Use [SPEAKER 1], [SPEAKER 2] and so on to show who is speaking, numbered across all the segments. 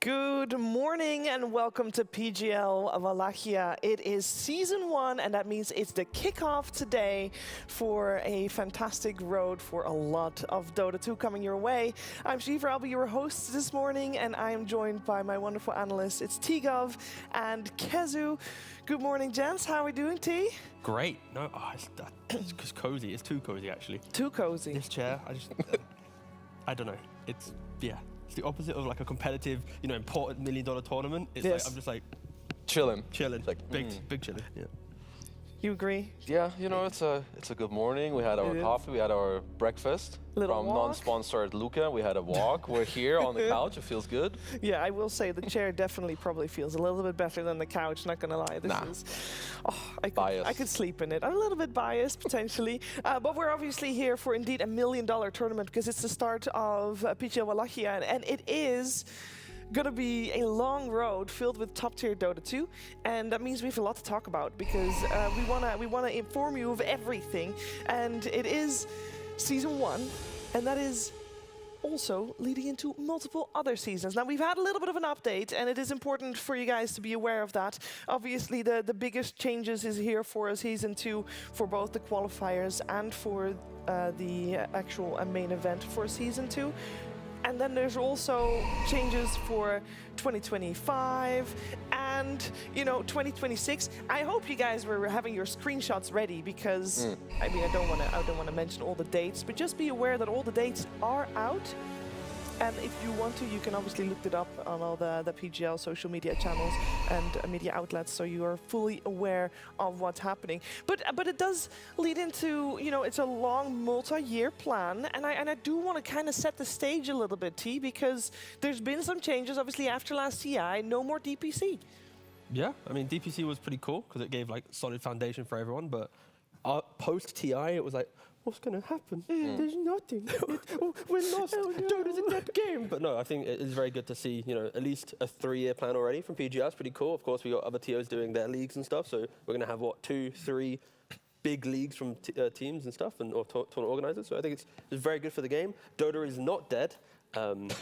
[SPEAKER 1] Good morning and welcome to PGL Wallachia. It is season 1 and that means it's the kickoff today for a fantastic road for a lot of Dota 2 coming your way. I'm Shiva, I'll be your host this morning and I am joined by my wonderful analysts. It's Tigov and Kezu. Good morning, gents. How are we doing, T?
[SPEAKER 2] Great. No, it's just cozy. It's too cozy, actually.
[SPEAKER 1] Too cozy.
[SPEAKER 2] This chair, I don't know. It's the opposite of like a competitive, important $1 million tournament. It's
[SPEAKER 1] Yes.
[SPEAKER 2] like, I'm just like
[SPEAKER 3] Chilling.
[SPEAKER 2] like big chilling. Yeah.
[SPEAKER 1] You agree?
[SPEAKER 3] Yeah, it's a good morning. We had our coffee, we had our breakfast
[SPEAKER 1] Little
[SPEAKER 3] from
[SPEAKER 1] walk.
[SPEAKER 3] non-sponsored Luca. We had a walk. We're here on the couch. It feels good.
[SPEAKER 1] Yeah, I will say the chair definitely probably feels a little bit better than the couch, not gonna lie. This is, I could sleep in it. I'm a little bit biased, potentially. But we're obviously here for indeed a $1 million tournament because it's the start of PGL Wallachia, and it is gonna be a long road filled with top-tier Dota 2, and that means we have a lot to talk about because we wanna inform you of everything, and it is season 1, and that is also leading into multiple other seasons. Now, we've had a little bit of an update, and it is important for you guys to be aware of that. Obviously, the biggest changes is here for season 2 for both the qualifiers and for the actual main event for season 2. And then there's also changes for 2025 and 2026. I hope you guys were having your screenshots ready because I don't want to mention all the dates, but just be aware that all the dates are out. And if you want to, you can obviously look it up on all the PGL social media channels and media outlets, so you are fully aware of what's happening. But it does lead into, it's a long multi-year plan, and I do want to kind of set the stage a little bit, T, because there's been some changes, obviously, after last TI, no more DPC.
[SPEAKER 2] Yeah, I mean, DPC was pretty cool because it gave like solid foundation for everyone, but post-TI, it was like, what's going to happen? There's nothing. We're lost. Dota's a dead game. But no, I think it is very good to see, at least a 3-year plan already from PGL. It's pretty cool. Of course, we got other TOs doing their leagues and stuff. So we're going to have, 2, 3 big leagues from teams and stuff, or tournament organizers. So I think it's very good for the game. Dota is not dead.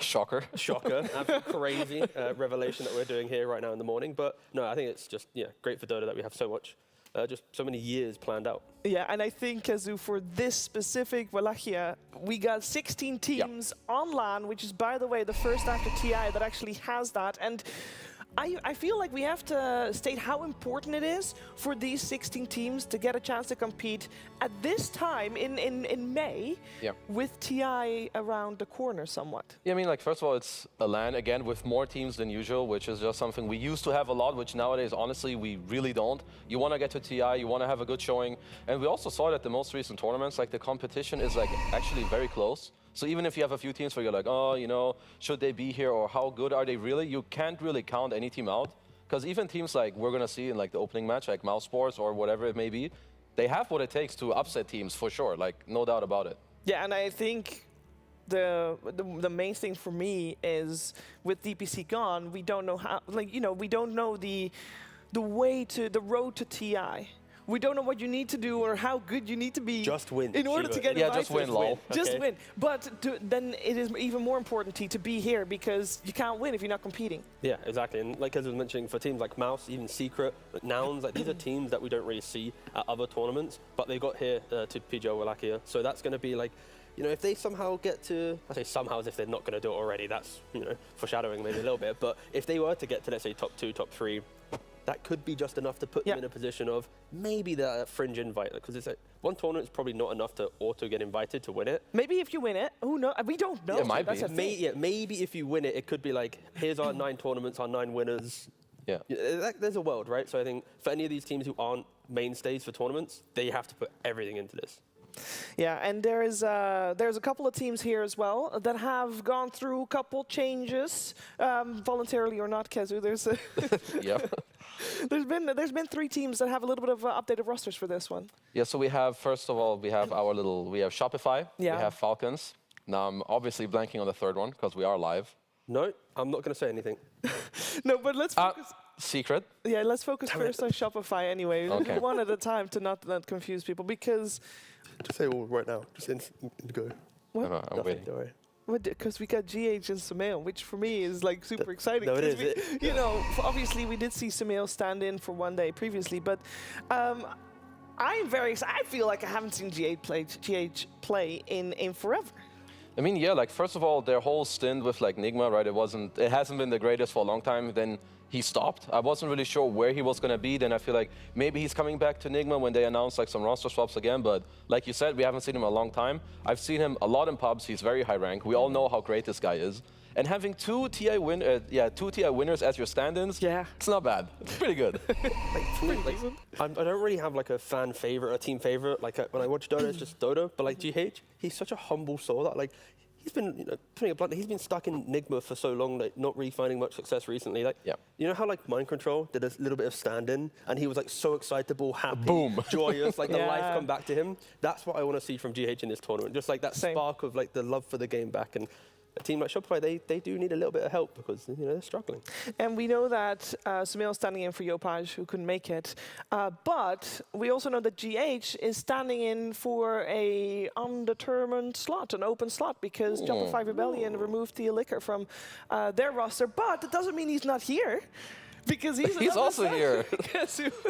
[SPEAKER 3] Shocker.
[SPEAKER 2] Absolutely crazy revelation that we're doing here right now in the morning. But no, I think it's just great for Dota that we have so much. Just so many years planned out.
[SPEAKER 1] Yeah, and I think, Kazu, for this specific Wallachia, we got 16 teams on LAN, which is, by the way, the first after TI that actually has that. And I feel like we have to state how important it is for these 16 teams to get a chance to compete at this time in May with TI around the corner somewhat.
[SPEAKER 3] Yeah, I mean, first of all, it's a LAN, again, with more teams than usual, which is just something we used to have a lot, which nowadays, honestly, we really don't. You want to get to TI, you want to have a good showing. And we also saw it at the most recent tournaments, the competition is, actually very close. So even if you have a few teams where you're like, oh, should they be here or how good are they really? You can't really count any team out. Because even teams like we're going to see in the opening match, like MOUZ Sports or whatever it may be, they have what it takes to upset teams for sure, no doubt about it. Yeah,
[SPEAKER 1] and I think the main thing for me is with DPC gone, we don't know how, we don't know the road to TI. We don't know what you need to do or how good you need to be
[SPEAKER 2] just win
[SPEAKER 1] in order to get invited.
[SPEAKER 3] Yeah, just win, lol.
[SPEAKER 1] Just win. But then it is even more important to be here because you can't win if you're not competing.
[SPEAKER 2] Yeah, exactly. And like as I was mentioning, for teams like MOUZ, even Secret, Nouns, these are teams that we don't really see at other tournaments, but they got here to PGL Wallachia. So that's going to be if they somehow get to, I say somehow as if they're not going to do it already, that's, foreshadowing maybe a little bit. But if they were to get to, let's say, top 2, top 3, that could be just enough to put them in a position of maybe the fringe invite, because it's one tournament is probably not enough to auto get invited to win it.
[SPEAKER 1] Maybe if you win it, who knows? We don't know.
[SPEAKER 3] Yeah, it might be.
[SPEAKER 2] Maybe if you win it, it could be here's our 9 tournaments, our 9 winners. Yeah, there's a world, right? So I think for any of these teams who aren't mainstays for tournaments, they have to put everything into this.
[SPEAKER 1] Yeah, and there's a couple of teams here as well that have gone through a couple changes, voluntarily or not, Kezu. There's been 3 teams that have a little bit of updated rosters for this one.
[SPEAKER 3] Yeah, so we have, first of all, we have Shopify, we have Falcons. Now I'm obviously blanking on the third one because we are live.
[SPEAKER 2] No, I'm not going to say anything.
[SPEAKER 1] No, but let's focus.
[SPEAKER 3] Secret.
[SPEAKER 1] Yeah, let's focus first on Shopify anyway.
[SPEAKER 3] Okay.
[SPEAKER 1] One at a time to not confuse people because.
[SPEAKER 2] Just say all right now, just in go.
[SPEAKER 1] What?
[SPEAKER 3] No, I'm waiting.
[SPEAKER 2] Don't worry.
[SPEAKER 1] Because we got GH and Sumail, which for me is like super exciting.
[SPEAKER 2] No, it is.
[SPEAKER 1] You know, obviously we did see Sumail stand in for one day previously, but I'm very excited. I feel like I haven't seen GH play in forever.
[SPEAKER 3] I mean, yeah, like first of all, their whole stint with like Nigma, right? It hasn't been the greatest for a long time. Then he stopped. I wasn't really sure where he was going to be. Then I feel like maybe he's coming back to Nigma when they announce like some roster swaps again. But like you said, we haven't seen him in a long time. I've seen him a lot in pubs. He's very high rank. We all know how great this guy is. And having two TI winners as your stand-ins, it's not bad. It's pretty good.
[SPEAKER 2] I don't really have like a fan favorite or a team favorite. Like when I watch Dota, it's just Dota. But like GH, he's such a humble soul that like he's been, you know, putting it bluntly, he's been stuck in Nigma for so long, like not really finding much success recently. Like, you know how like Mind Control did a little bit of stand-in, and he was like so excitable, happy, joyous, like the life come back to him. That's what I want to see from GH in this tournament. Just like that spark of like the love for the game back. And a team like Shopify, they do need a little bit of help because, you know, they're struggling. And
[SPEAKER 1] we know that Sumail is standing in for Yopaj, who couldn't make it. But we also know that GH is standing in for a undetermined slot, an open slot, because Shopify Rebellion removed the Liquor from their roster. But it doesn't mean he's not here. Because he's
[SPEAKER 3] also here.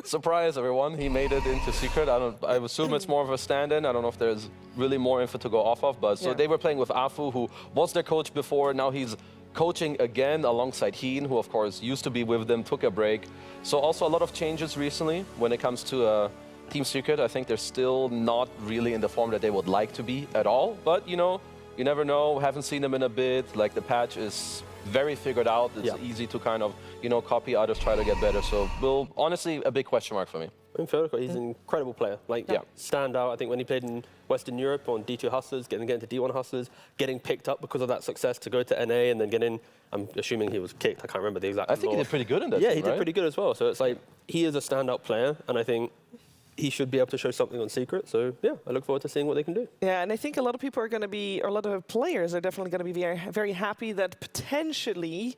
[SPEAKER 3] Surprise, everyone. He made it into Secret. I assume it's more of a stand-in. I don't know if there's really more info to go off of. But so they were playing with Afu, who was their coach before. Now he's coaching again alongside Heen, who, of course, used to be with them, took a break. So also a lot of changes recently when it comes to Team Secret. I think they're still not really in the form that they would like to be at all. But, you know, you never know. Haven't seen them in a bit. Like, the patch is very figured out. It's easy to kind of, you know, copy others, try to get better. So, honestly, a big question mark for me.
[SPEAKER 2] I think he's an incredible player. Like, stand out. I think when he played in Western Europe on D2 Hustlers, getting into D1 Hustlers, getting picked up because of that success to go to NA and then get in. I'm assuming he was kicked. I can't remember the exact.
[SPEAKER 3] I think he did pretty good in that.
[SPEAKER 2] Yeah, he did pretty good as well. So it's like he is a standout player, and I think he should be able to show something on Secret. So, yeah, I look forward to seeing what they can do.
[SPEAKER 1] Yeah, and I think a lot of people are going to be, or a lot of players are definitely going to be very, very happy that potentially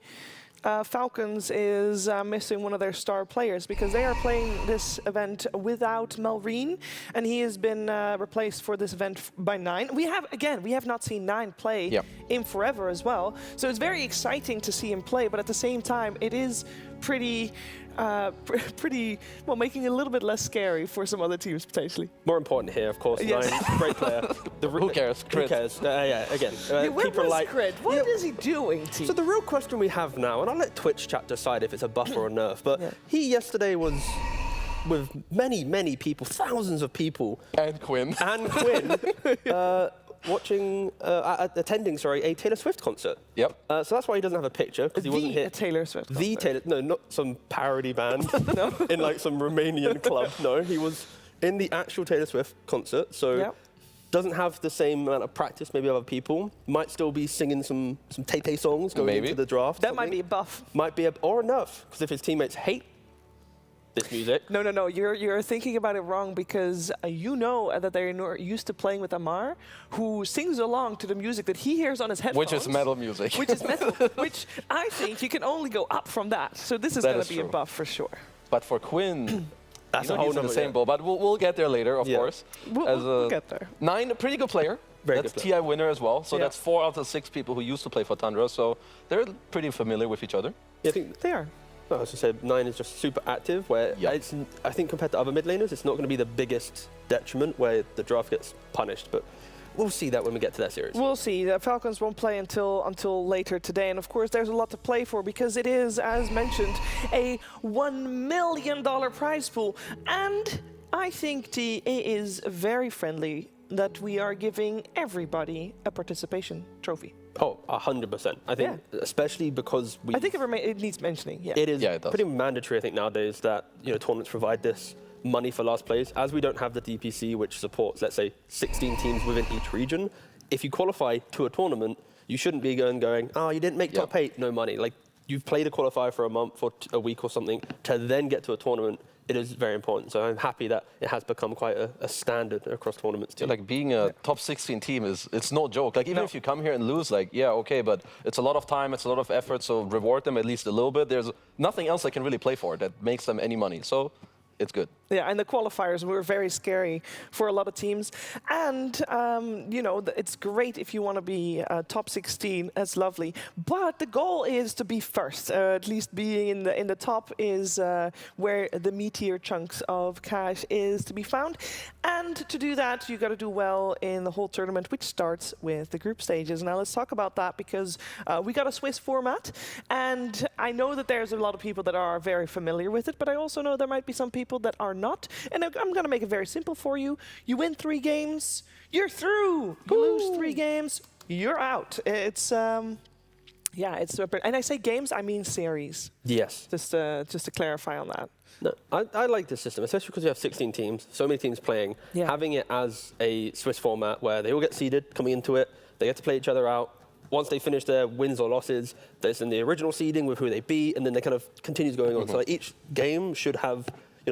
[SPEAKER 1] Falcons is missing one of their star players, because they are playing this event without Melreen, and he has been replaced for this event by Nine. We have not seen Nine play in forever as well. So it's very exciting to see him play, but at the same time, it is pretty, well, making it a little bit less scary for some other teams potentially.
[SPEAKER 2] More important here, of course. Nine, great player.
[SPEAKER 3] Who cares?
[SPEAKER 2] Who cares? Again,
[SPEAKER 1] keep her light. Crit? What is he doing, team?
[SPEAKER 2] So the real question we have now, and I'll let Twitch chat decide if it's a buff or a nerf, but he yesterday was with many, many people, thousands of people.
[SPEAKER 3] And Quinn.
[SPEAKER 2] Attending a Taylor Swift concert.
[SPEAKER 3] Yep.
[SPEAKER 2] So that's why he doesn't have a picture, because he wasn't here.
[SPEAKER 1] Taylor Swift.
[SPEAKER 2] No, not some parody band in like some Romanian club. No, he was in the actual Taylor Swift concert. So doesn't have the same amount of practice maybe other people. Might still be singing some Tay-Tay songs going into the draft.
[SPEAKER 1] That might be a buff.
[SPEAKER 2] Might be or a nerf, because if his teammates hate this music.
[SPEAKER 1] No. You're thinking about it wrong, because you know that they're used to playing with Amar, who sings along to the music that he hears on his headphones.
[SPEAKER 3] Which is metal music.
[SPEAKER 1] Which is metal. Which I think you can only go up from that. So this is going to be a buff for sure.
[SPEAKER 3] But for Quinn,
[SPEAKER 2] that's a whole
[SPEAKER 3] nother the same ball. But we'll get there later, of course.
[SPEAKER 1] We'll get there.
[SPEAKER 3] Nine, a pretty good player. That's TI winner as well. So that's 4 out of 6 people who used to play for Tundra. So they're pretty familiar with each other.
[SPEAKER 2] Yeah, I think
[SPEAKER 1] they are.
[SPEAKER 2] Well, as I said, Nine is just super active, where I think compared to other mid laners, it's not going to be the biggest detriment where the draft gets punished, but we'll see that when we get to that series.
[SPEAKER 1] We'll see. The Falcons won't play until later today, and of course there's a lot to play for, because it is, as mentioned, a $1 million prize pool, and I think it is very friendly that we are giving everybody a participation trophy.
[SPEAKER 2] Oh, 100%. I think, especially because
[SPEAKER 1] I think it needs mentioning. Yeah.
[SPEAKER 2] It is pretty mandatory, I think, nowadays that tournaments provide this money for last place. As we don't have the DPC, which supports, let's say, 16 teams within each region. If you qualify to a tournament, you shouldn't be going, oh, you didn't make top 8, no money. Like, you've played a qualifier for a month or a week or something to then get to a tournament. It is very important. So I'm happy that it has become quite a standard across tournaments too.
[SPEAKER 3] Like being a top 16 team it's no joke. Like even if you come here and lose, like, but it's a lot of time, it's a lot of effort, so reward them at least a little bit. There's nothing else they can really play for that makes them any money. So it's good.
[SPEAKER 1] Yeah, and the qualifiers were very scary for a lot of teams. And, you know, it's great if you want to be top 16. That's lovely. But the goal is to be first. At least being in the top is where the meteor chunks of cash is to be found. And to do that, you got to do well in the whole tournament, which starts with the group stages. Now, let's talk about that because we got a Swiss format. And I know that there's a lot of people that are very familiar with it, but I also know there might be some people that are not. And I'm going to make it very simple for you. You win 3 games, you're through. You lose 3 games, you're out. It's yeah, it's super. And I say games, I mean series.
[SPEAKER 2] Yes.
[SPEAKER 1] Just to clarify on that.
[SPEAKER 2] No, I like this system, especially because you have 16 teams, so many teams playing.
[SPEAKER 1] Yeah.
[SPEAKER 2] Having it as a Swiss format where they all get seeded coming into it, they get to play each other out. Once they finish their wins or losses, there's in the original seeding with who they beat, and then they kind of continues going on. So like, each game should have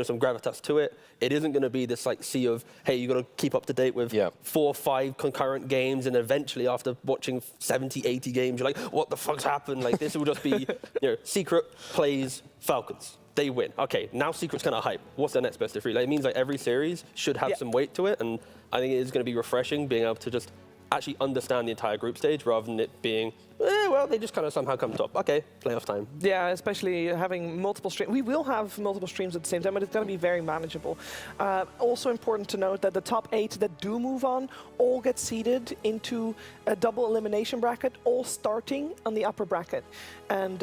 [SPEAKER 2] some gravitas to it. It isn't going to be this like sea of, hey, you got to keep up to date with 4 or 5 concurrent games, and eventually after watching 70, 80 games, you're like, what the fuck's happened? Like this will just be, Secret plays Falcons. They win. Okay, now Secret's kind of hype. What's their next best of 3? Like, it means like every series should have some weight to it, and I think it is going to be refreshing being able to just actually understand the entire group stage rather than it being, well, they just kind of somehow come top. Okay, playoff time.
[SPEAKER 1] Yeah, especially having multiple streams. We will have multiple streams at the same time, but it's going to be very manageable. Also important to note that the top 8 that do move on all get seeded into a double elimination bracket, all starting on the upper bracket. And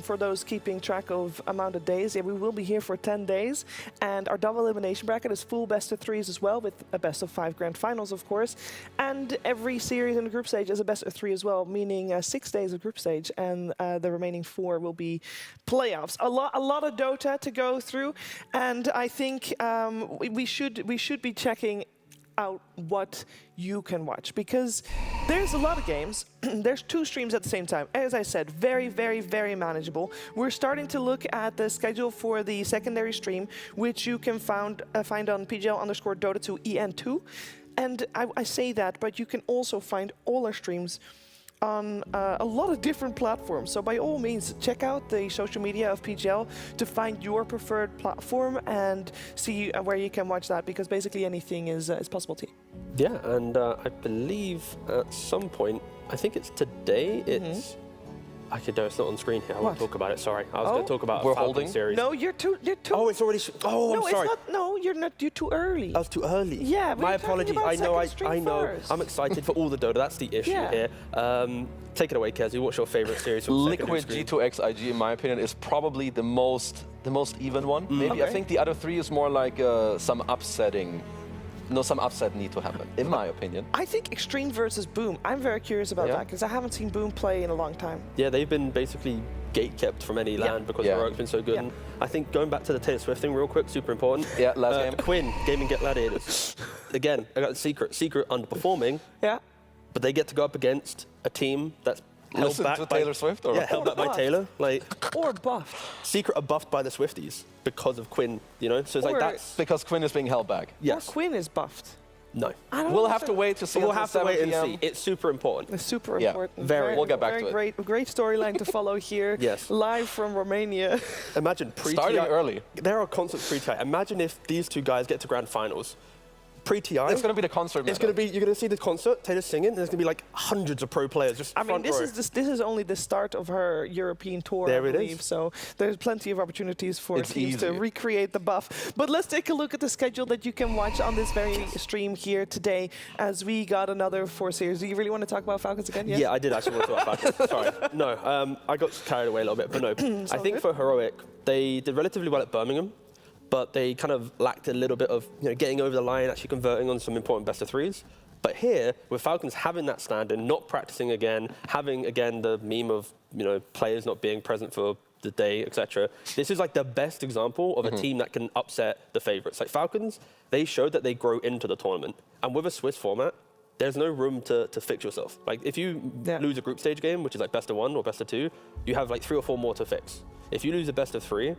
[SPEAKER 1] for those keeping track of amount of days, we will be here for 10 days. And our double elimination bracket is full best of 3s as well, with a best of 5 grand finals, of course. And every series in the group stage is a best of 3 as well, meaning 6 days of group stage, and the remaining 4 will be playoffs. A lot of Dota to go through, and I think we should be checking out what you can watch, because there's a lot of games. There's 2 streams at the same time. As I said, very, very, very manageable. We're starting to look at the schedule for the secondary stream, which you can find on PGL_Dota2 EN2. And I say that, but you can also find all our streams on a lot of different platforms. So by all means, check out the social media of PGL to find your preferred platform and see where you can watch that, because basically anything is possible to you.
[SPEAKER 2] Yeah, and I believe at some point, I think it's today, it's... Actually, no, it's not on screen here. I won't talk about it, sorry. I was going to talk about a Falcons series.
[SPEAKER 1] No, you're too...
[SPEAKER 2] Oh, it's already... Oh,
[SPEAKER 1] no,
[SPEAKER 2] I'm sorry.
[SPEAKER 1] It's not, no, you're not. You're too early.
[SPEAKER 2] I was too early.
[SPEAKER 1] Yeah,
[SPEAKER 2] my apologies. I know.
[SPEAKER 1] First.
[SPEAKER 2] I'm excited for all the Dota. That's the issue here. Take it away, Kezu. What's your favorite series from
[SPEAKER 3] Liquid G2X IG, in my opinion, is probably the most even one. Maybe I think the other 3 is more like some upsetting. No, some upset need to happen, in my opinion.
[SPEAKER 1] I think Xtreme versus Boom. I'm very curious about that, because I haven't seen Boom play in a long time.
[SPEAKER 2] Yeah, they've been basically gate-kept from any land because Heroic's been so good. And I think going back to the Taylor Swift thing real quick, super important.
[SPEAKER 3] Yeah, last game.
[SPEAKER 2] Quinn, Gaimin Gladiators. Again, I got the Secret underperforming.
[SPEAKER 1] Yeah.
[SPEAKER 2] But they get to go up against a team that's held back by
[SPEAKER 3] Taylor Swift, or
[SPEAKER 2] held back by Taylor,
[SPEAKER 1] or buffed.
[SPEAKER 2] Secret are buffed by the Swifties because of Quinn, So it's like that's
[SPEAKER 3] because Quinn is being held back.
[SPEAKER 2] Yes.
[SPEAKER 1] Or Quinn is buffed.
[SPEAKER 2] No.
[SPEAKER 3] We'll have to wait to see.
[SPEAKER 2] We'll have to wait and see. It's super important.
[SPEAKER 1] It's super important.
[SPEAKER 2] Very.
[SPEAKER 3] We'll get back to
[SPEAKER 1] it. Great storyline to follow here.
[SPEAKER 2] Yes.
[SPEAKER 1] Live from Romania.
[SPEAKER 2] Imagine
[SPEAKER 3] starting early.
[SPEAKER 2] There are concerts pre-TI. Imagine if these 2 guys get to grand finals. Pre-TI.
[SPEAKER 3] It's going to be the concert.
[SPEAKER 2] It's going to be. You're going to see the concert. Taylor singing. And there's going to be like hundreds of pro players just.
[SPEAKER 1] I mean, this is only the start of her European tour.
[SPEAKER 2] There
[SPEAKER 1] I
[SPEAKER 2] it
[SPEAKER 1] believe.
[SPEAKER 2] is.
[SPEAKER 1] So there's plenty of opportunities for teams to recreate the buff. But let's take a look at the schedule that you can watch on this very stream here today, as we got another 4 series. Do you really want to talk about Falcons again?
[SPEAKER 2] Yeah, I did actually want to talk about Falcons. Sorry. No, I got carried away a little bit, but no. I think for Heroic, they did relatively well at Birmingham. But they kind of lacked a little bit of getting over the line, actually converting on some important best of 3s. But here, with Falcons having that stand-in, not practicing again, having again the meme of players not being present for the day, etc. This is like the best example of a team that can upset the favourites. Like Falcons, they showed that they grow into the tournament, and with a Swiss format, there's no room to fix yourself. Like if you lose a group stage game, which is like best of 1 or best of 2, you have like 3 or 4 more to fix. If you lose a best of 3.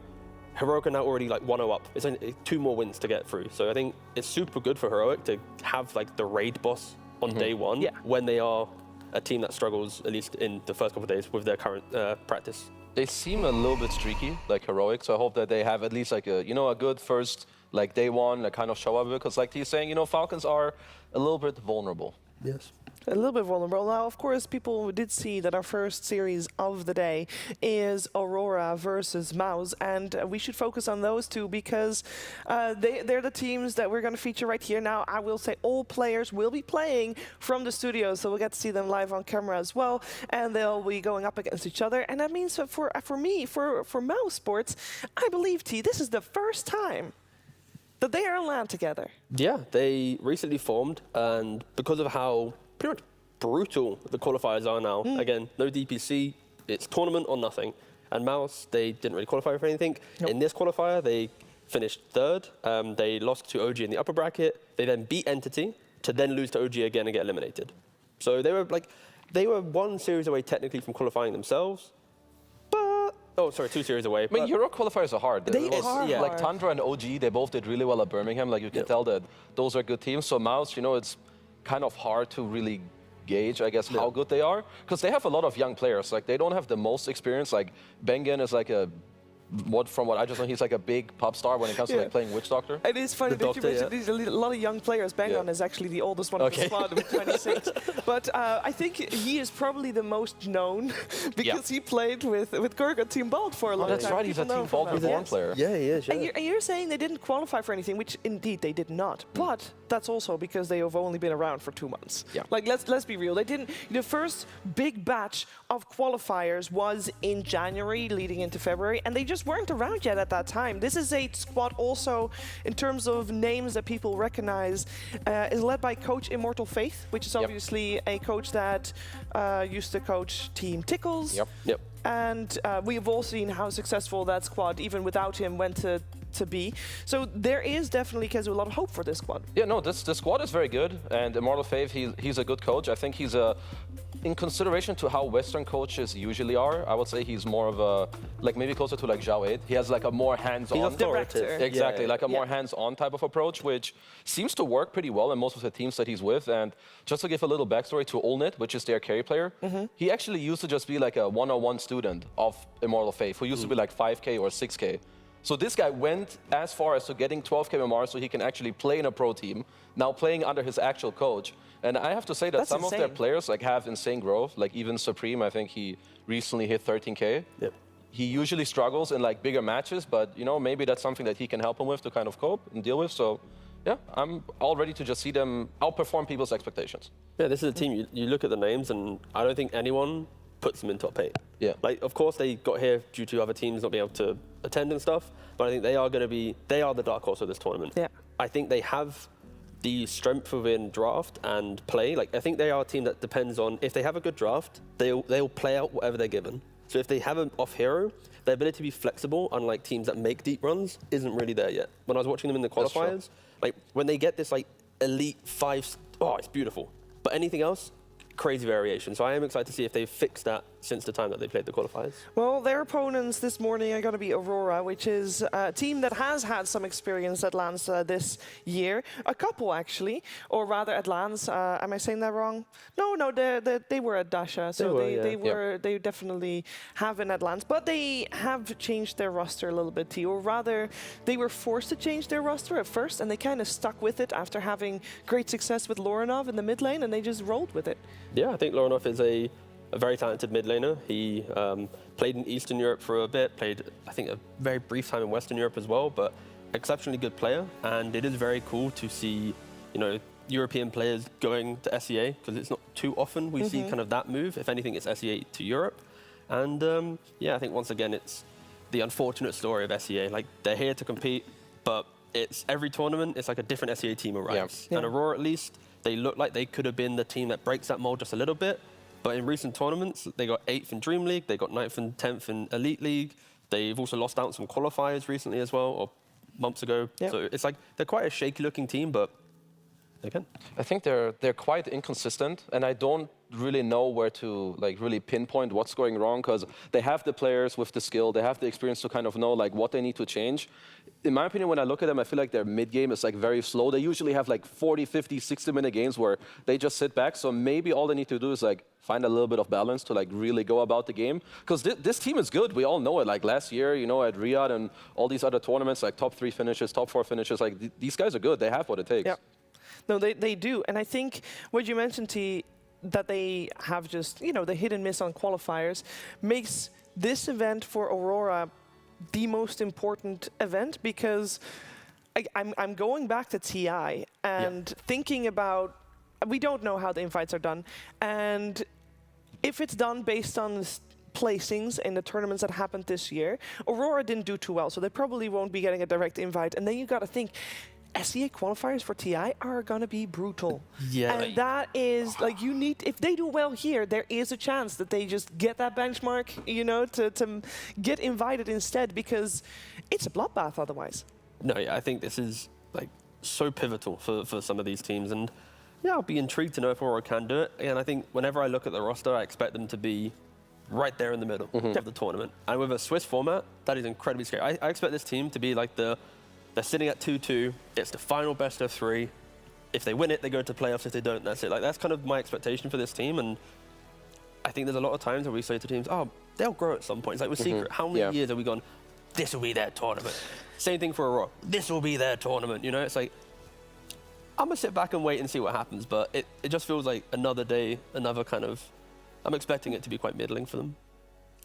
[SPEAKER 2] Heroic are now already like 1-0 up. It's only 2 more wins to get through. So I think it's super good for Heroic to have like the raid boss on day 1 when they are a team that struggles, at least in the first couple of days, with their current practice.
[SPEAKER 3] They seem a little bit streaky, like heroic. So I hope that they have at least like a, you know, a good first, like day one, a kind of show up, because like he's saying, you know, Falcons are a little bit vulnerable.
[SPEAKER 2] Yes.
[SPEAKER 1] A little bit vulnerable. Now, of course, people did see that our first series of the day is Aurora versus MOUZ, and we should focus on those two because they're the teams that we're going to feature right here. Now, I will say all players will be playing from the studio, so we'll get to see them live on camera as well, and they'll be going up against each other. And that means that for Nouns Esports, I believe, T, this is the first time that they are on LAN together.
[SPEAKER 2] Yeah, they recently formed, and because of how pretty much brutal the qualifiers are now. Again, no DPC, it's tournament or nothing. And MOUZ, they didn't really qualify for anything. Nope. In this qualifier, they finished third. They lost to OG in the upper bracket. They then beat Entity to then lose to OG again and get eliminated. So they were one series away technically from qualifying themselves. But, oh, sorry, 2 series away.
[SPEAKER 3] I mean, Euro qualifiers are hard.
[SPEAKER 1] They are
[SPEAKER 2] yeah.
[SPEAKER 3] Like Tundra and OG, they both did really well at Birmingham. Like you can tell that those are good teams. So MOUZ, you know, it's kind of hard to really gauge, I guess, how good they are, because they have a lot of young players. Like they don't have the most experience. Like Bengen is like from what I just know, he's like a big pop star when it comes to like playing Witch Doctor.
[SPEAKER 1] It is funny that you mentioned these a lot of young players. Bengon is actually the oldest one of the squad with 26. But I think he is probably the most known because he played with Gurga Team Bald for a long time.
[SPEAKER 3] That's right, he's a Team Bald Reborn player.
[SPEAKER 2] Yeah, he is. Yeah.
[SPEAKER 1] And you're saying they didn't qualify for anything, which indeed they did not. But that's also because they have only been around for 2 months.
[SPEAKER 3] Yeah.
[SPEAKER 1] Like let's be real. They didn't. The first big batch of qualifiers was in January, leading into February, and they just weren't around yet at that time. This is a squad also, in terms of names that people recognize, is led by Coach Immortal Faith, which is obviously a coach that used to coach Team Tickles.
[SPEAKER 2] Yep.
[SPEAKER 1] And we've all seen how successful that squad, even without him, went to be. So there is definitely, Kezu, a lot of hope for this squad.
[SPEAKER 3] Yeah, no, this squad is very good, and Immortal Faith, he's a good coach. I think he's in consideration to how Western coaches usually are, I would say he's more of a, like maybe closer to like Zhao 8. He has like a more hands-on.
[SPEAKER 1] Director.
[SPEAKER 3] Exactly, like a more hands-on type of approach, which seems to work pretty well in most of the teams that he's with. And just to give a little backstory to Olnit, which is their carry player, he actually used to just be like a 101 student of Immortal Faith, who used to be like 5K or 6K. So this guy went as far as to getting 12K MMR so he can actually play in a pro team, now playing under his actual coach. And I have to say that some of their players like have insane growth, like even Supreme, I think he recently hit 13K.
[SPEAKER 2] Yep.
[SPEAKER 3] He usually struggles in like bigger matches, but you know, maybe that's something that he can help him with to kind of cope and deal with. So yeah, I'm all ready to just see them outperform people's expectations.
[SPEAKER 2] Yeah, this is a team, you look at the names and I don't think anyone puts them in top 8.
[SPEAKER 3] Yeah.
[SPEAKER 2] Like, of course, they got here due to other teams not being able to attend and stuff, but I think they are the dark horse of this tournament.
[SPEAKER 1] Yeah.
[SPEAKER 2] I think they have the strength within draft and play. Like, I think they are a team that depends on, if they have a good draft, they'll play out whatever they're given. So if they have an off hero, their ability to be flexible, unlike teams that make deep runs, isn't really there yet. When I was watching them in the qualifiers, like, when they get this, like, elite 5, it's beautiful. But anything else, crazy variation. So I am excited to see if they've fixed that since the time that they played the qualifiers.
[SPEAKER 1] Well, their opponents this morning are going to be Aurora, which is a team that has had some experience at LANs this year. A couple, actually. Or rather, at LANs. Am I saying that wrong? No, they were at Dasha. So they definitely have been at LANs. But they have changed their roster a little bit, too. Or rather, they were forced to change their roster at first, and they kind of stuck with it after having great success with Loranov in the mid lane, and they just rolled with it.
[SPEAKER 2] Yeah, I think Loranov is a very talented mid laner. He played in Eastern Europe for a bit, played, I think, a very brief time in Western Europe as well, but exceptionally good player. And it is very cool to see, you know, European players going to SEA, because it's not too often we see kind of that move. If anything, it's SEA to Europe. And yeah, I think once again, it's the unfortunate story of SEA. Like, they're here to compete, but it's every tournament, it's like a different SEA team arrives. And Aurora, at least, they look like they could have been the team that breaks that mold just a little bit. But in recent tournaments, they got 8th in Dream League, they got 9th and 10th in Elite League. They've also lost out on some qualifiers recently as well, or months ago. So it's like they're quite a shaky-looking team, but they can.
[SPEAKER 3] I think they're quite inconsistent, and I don't really know where to like really pinpoint what's going wrong, because they have the players with the skill, they have the experience to kind of know like what they need to change. in my opinion, when I look at them, I feel like their mid-game is like very slow. They usually have like 40, 50, 60-minute games where they just sit back. So maybe all they need to do is like find a little bit of balance to like really go about the game. Because this team is good. We all know it. Like last year, you know, at Riyadh and all these other tournaments, like top 3 finishes, top 4 finishes, like these guys are good. They have what it takes.
[SPEAKER 1] Yeah. No, they do. And I think what you mentioned, T, that they have just, you know, the hit and miss on qualifiers makes this event for Aurora the most important event, because I'm going back to TI and thinking about, we don't know how the invites are done, and if it's done based on placings in the tournaments that happened this year, Aurora didn't do too well, so they probably won't be getting a direct invite. And then you got to think, SEA qualifiers for TI are going to be brutal.
[SPEAKER 2] Yeah.
[SPEAKER 1] And that is, like, you need, if they do well here, there is a chance that they just get that benchmark, you know, to get invited instead, because it's a bloodbath otherwise.
[SPEAKER 2] No, yeah, I think this is, like, so pivotal for some of these teams. And, yeah, I'll be intrigued to know if Aurora can do it. And I think whenever I look at the roster, I expect them to be right there in the middle of the tournament. And with a Swiss format, that is incredibly scary. I expect this team to be like they're sitting at 2-2. It's the final best of 3. If they win it, they go to playoffs. If they don't, that's it. Like, that's kind of my expectation for this team. And I think there's a lot of times where we say to teams, oh, they'll grow at some point. It's like with Secret. How many years have we gone, this will be their tournament? Same thing for Aurora. This will be their tournament. You know, it's like, I'm going to sit back and wait and see what happens. But it just feels like another day, another kind of, I'm expecting it to be quite middling for them.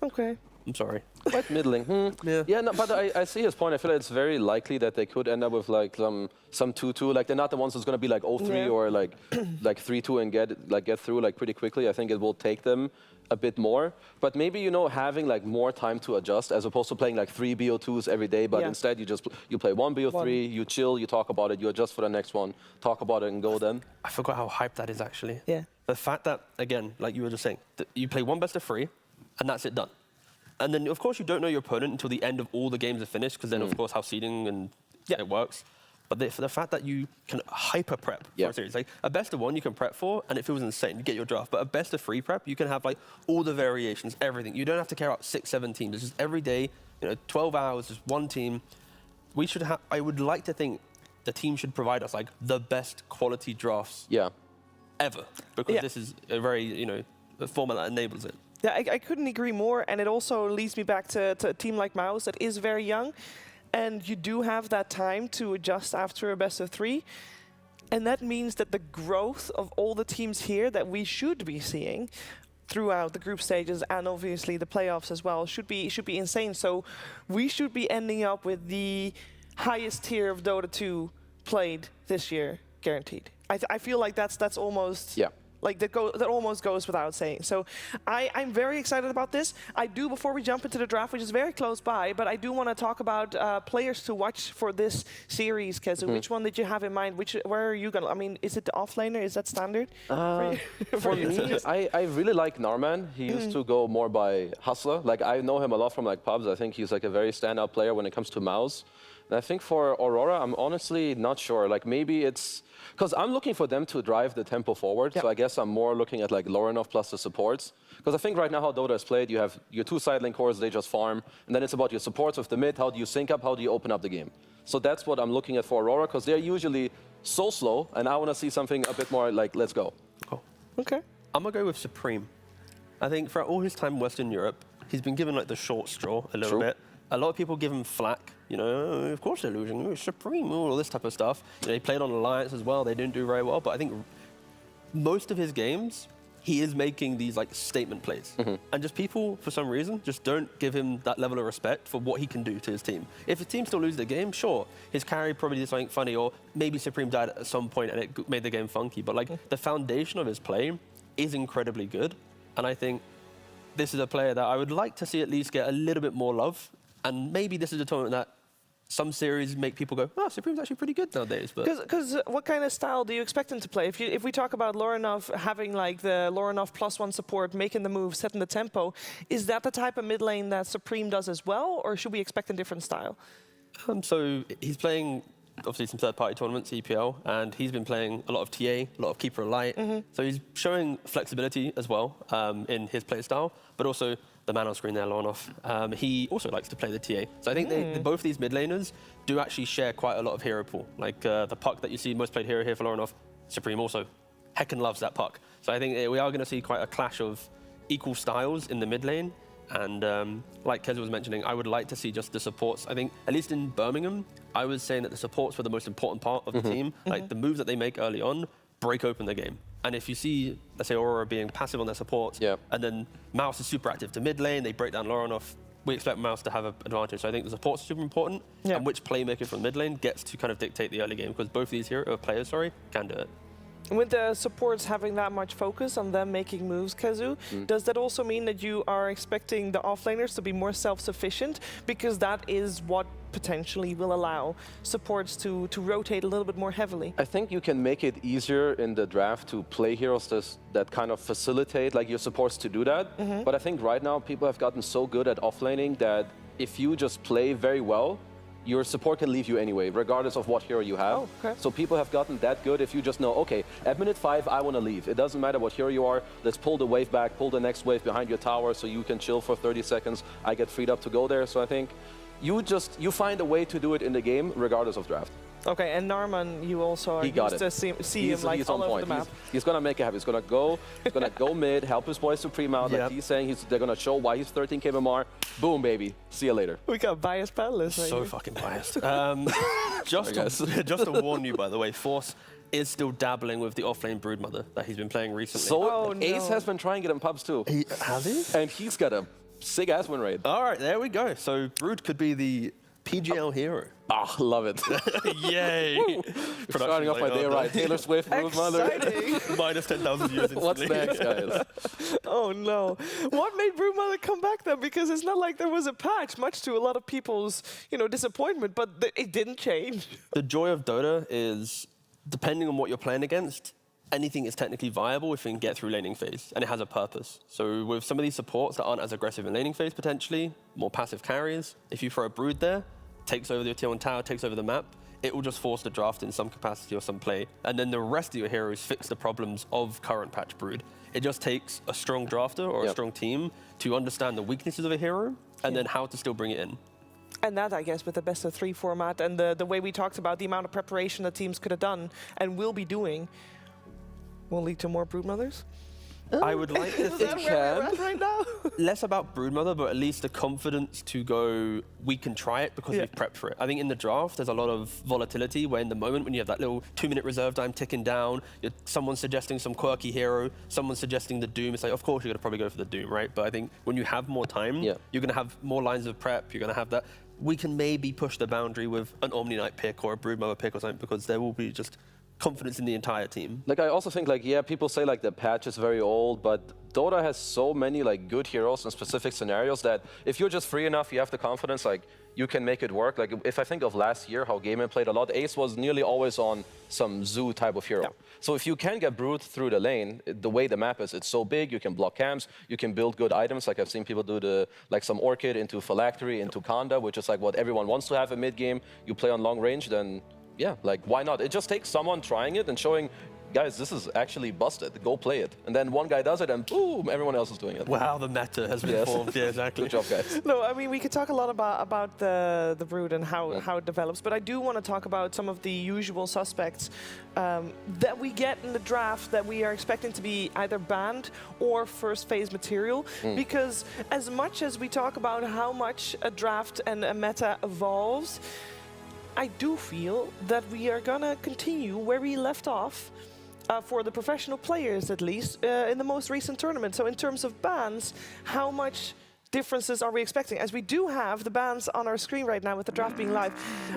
[SPEAKER 1] Okay.
[SPEAKER 2] I'm sorry.
[SPEAKER 3] Quite middling. Yeah, no, but I see his point. I feel like it's very likely that they could end up with like some 2-2. Like they're not the ones that's going to be like 0-3 or like 3-2 and get through like pretty quickly. I think it will take them a bit more. But maybe, you know, having like more time to adjust as opposed to playing like 3 BO2s every day. But instead you play 1 BO3, you chill, you talk about it, you adjust for the next one, talk about it and go then.
[SPEAKER 2] I forgot how hyped that is actually.
[SPEAKER 1] Yeah.
[SPEAKER 2] The fact that, again, like you were just saying, that you play 1 best of 3 and that's it done. And then, of course, you don't know your opponent until the end of all the games are finished, because then, of course, how seeding and it works. But for the fact that you can hyper prep for a series, like a best of 1 you can prep for, and it feels insane. You get your draft. But a best of 3 prep, you can have like all the variations, everything. You don't have to care about 6, 7 teams. It's just every day, you know, 12 hours, just one team. We should have. I would like to think the team should provide us like the best quality drafts ever, because this is a very, you know, a format that enables it.
[SPEAKER 1] Yeah, I couldn't agree more, and it also leads me back to a team like MOUZ that is very young, and you do have that time to adjust after a best of 3, and that means that the growth of all the teams here that we should be seeing throughout the group stages and obviously the playoffs as well should be insane. So we should be ending up with the highest tier of Dota 2 played this year, guaranteed. I feel like that's almost... Like that almost goes without saying. So I'm very excited about this. I do, before we jump into the draft, which is very close by, but I do want to talk about players to watch for this series, Kezu. Which one did you have in mind? Where are you going to, I mean, is it the offlaner? Is that standard?
[SPEAKER 3] For me, I really like Narman. He used to go more by Hustler. Like, I know him a lot from like pubs. I think he's like a very standout player when it comes to MOUZ. And I think for Aurora, I'm honestly not sure. Like, maybe it's... Because I'm looking for them to drive the tempo forward, so I guess I'm more looking at like Lorenov plus the supports. Because I think right now how Dota is played, you have your 2 side lane cores, they just farm, and then it's about your supports with the mid, how do you sync up, how do you open up the game. So that's what I'm looking at for Aurora, because they're usually so slow, and I want to see something a bit more like, let's go.
[SPEAKER 2] Cool.
[SPEAKER 1] Okay.
[SPEAKER 2] I'm going to go with Supreme. I think throughout all his time in Western Europe, he's been given like the short straw a little bit. A lot of people give him flack, you know, of course they're losing, oh, Supreme, all this type of stuff. You know, he played on Alliance as well, they didn't do very well, but I think most of his games, he is making these like statement plays. And just people, for some reason, just don't give him that level of respect for what he can do to his team. If his team still loses the game, sure, his carry probably did something funny, or maybe Supreme died at some point and it made the game funky, but like the foundation of his play is incredibly good. And I think this is a player that I would like to see at least get a little bit more love. And maybe this is a tournament that some series make people go, oh, Supreme's actually pretty good nowadays.
[SPEAKER 1] Because what kind of style do you expect him to play? If we talk about Lorenov having like the Lorenov +1 support, making the move, setting the tempo, is that the type of mid lane that Supreme does as well, or should we expect a different style?
[SPEAKER 2] So he's playing, obviously, some third-party tournaments, EPL, and he's been playing a lot of TA, a lot of Keeper of Light. So he's showing flexibility as well in his play style, but also the man on screen there, Lornoff, he also likes to play the TA. So I think both these mid laners do actually share quite a lot of hero pool. Like the puck that you see most played hero here for Lornoff, Supreme also heckin' loves that puck. So I think we are going to see quite a clash of equal styles in the mid lane. And like Keza was mentioning, I would like to see just the supports. I think, at least in Birmingham, I was saying that the supports were the most important part of the team. Like the moves that they make early on break open the game. And if you see, let's say, Aurora being passive on their supports, and then MOUZ is super active to mid lane, they break down Lornoff, we expect MOUZ to have an advantage. So I think the supports are super important, and which playmaker from mid lane gets to kind of dictate the early game, because both of these players can do it.
[SPEAKER 1] With the supports having that much focus on them making moves, Kazu, does that also mean that you are expecting the offlaners to be more self-sufficient? Because that is what potentially will allow supports to rotate a little bit more heavily.
[SPEAKER 3] I think you can make it easier in the draft to play heroes that kind of facilitate like your supports to do that. But I think right now people have gotten so good at offlaning that if you just play very well, your support can leave you anyway, regardless of what hero you have.
[SPEAKER 1] Oh, okay.
[SPEAKER 3] So people have gotten that good if you just know, okay, at minute 5, I want to leave. It doesn't matter what hero you are. Let's pull the wave back, pull the next wave behind your tower so you can chill for 30 seconds. I get freed up to go there. So I think you find a way to do it in the game, regardless of draft.
[SPEAKER 1] Okay, and Narman, you also are used to see him like all over the map.
[SPEAKER 3] He's gonna make it happen. He's gonna go mid, help his boys Supreme out. Like he's saying, they're gonna show why he's 13k MMR. Boom, baby. See you later.
[SPEAKER 1] We got biased panelists. Right
[SPEAKER 2] So
[SPEAKER 1] here.
[SPEAKER 2] fucking biased. Just to warn you, by the way, Force is still dabbling with the offlane Broodmother that he's been playing recently.
[SPEAKER 3] So Ace has been trying it in pubs too.
[SPEAKER 2] Has he?
[SPEAKER 3] And he's got a sick ass win rate.
[SPEAKER 2] All right, there we go. So Brood could be the PGL hero.
[SPEAKER 3] Ah, love it.
[SPEAKER 2] Yay.
[SPEAKER 3] Starting off my day right. Taylor Swift, Broodmother.
[SPEAKER 2] Minus 10,000 views instantly.
[SPEAKER 3] What's next, guys?
[SPEAKER 1] Oh no. What made Broodmother come back then? Because it's not like there was a patch, much to a lot of people's, disappointment, but it didn't change.
[SPEAKER 2] The joy of Dota is, depending on what you're playing against, anything is technically viable if you can get through laning phase, and it has a purpose. So with some of these supports that aren't as aggressive in laning phase potentially, more passive carriers, if you throw a Brood there, takes over the tier 1 tower, takes over the map, it will just force the draft in some capacity or some play. And then the rest of your heroes fix the problems of current patch Brood. It just takes a strong drafter or a strong team to understand the weaknesses of a hero and then how to still bring it in.
[SPEAKER 1] And that, I guess, with the best of 3 format and the way we talked about the amount of preparation that teams could have done and will be doing, will lead to more Broodmothers?
[SPEAKER 2] I would like to think
[SPEAKER 1] right now?
[SPEAKER 2] less about Broodmother, but at least the confidence to go, we can try it because we've prepped for it. I think in the draft, there's a lot of volatility where in the moment when you have that little 2-minute reserve time ticking down, someone's suggesting some quirky hero, someone's suggesting the Doom. It's like, of course, you're going to probably go for the Doom, right? But I think when you have more time, you're going to have more lines of prep. You're going to have that. We can maybe push the boundary with an Omni Knight pick or a Broodmother pick or something because there will be just confidence in the entire team.
[SPEAKER 3] Like I also think people say like the patch is very old, but Dota has so many like good heroes in specific scenarios that if you're just free enough, you have the confidence, like you can make it work. Like if I think of last year, how Gaimin played a lot, Ace was nearly always on some zoo type of hero. So if you can get Brood through the lane, the way the map is, it's so big, you can block camps, you can build good items. Like I've seen people do some Orchid into Phylactery, into Kanda, which is like what everyone wants to have in mid game. You play on long range, then yeah, like why not? It just takes someone trying it and showing, guys, this is actually busted. Go play it. And then one guy does it and boom, everyone else is doing it.
[SPEAKER 2] Wow, the meta has been formed. Yeah, exactly.
[SPEAKER 3] Good job, guys.
[SPEAKER 1] No, I mean, we could talk a lot about the Brood and how it develops, but I do want to talk about some of the usual suspects that we get in the draft that we are expecting to be either banned or first phase material. Because as much as we talk about how much a draft and a meta evolves, I do feel that we are gonna continue where we left off for the professional players, at least, in the most recent tournament. So in terms of bans, how much differences are we expecting? As we do have the bans on our screen right now with the draft being live.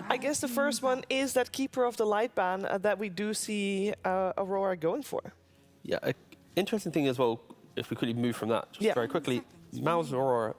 [SPEAKER 1] I guess the first one is that Keeper of the Light ban that we do see Aurora going for.
[SPEAKER 2] Yeah, interesting thing as well, if we could move from that just very quickly, MOUZ Aurora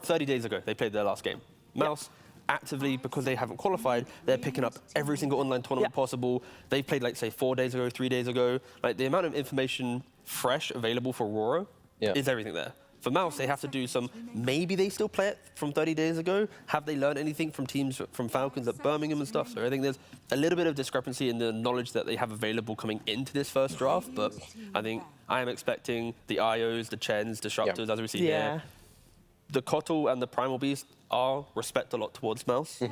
[SPEAKER 2] 30 days ago, they played their last game. MOUZ actively, because they haven't qualified, they're picking up every single online tournament possible. They played, like, say, 4 days ago, 3 days ago. Like, the amount of information fresh available for Aurora is everything there. For MOUZ, they have to do some, maybe they still play it from 30 days ago. Have they learned anything from teams from Falcons at Birmingham and stuff? So I think there's a little bit of discrepancy in the knowledge that they have available coming into this first draft. But I think I am expecting the IOs, the Chens, Disruptors, as we see here, the Kotal and the Primal Beast are respect a lot towards MOUZ.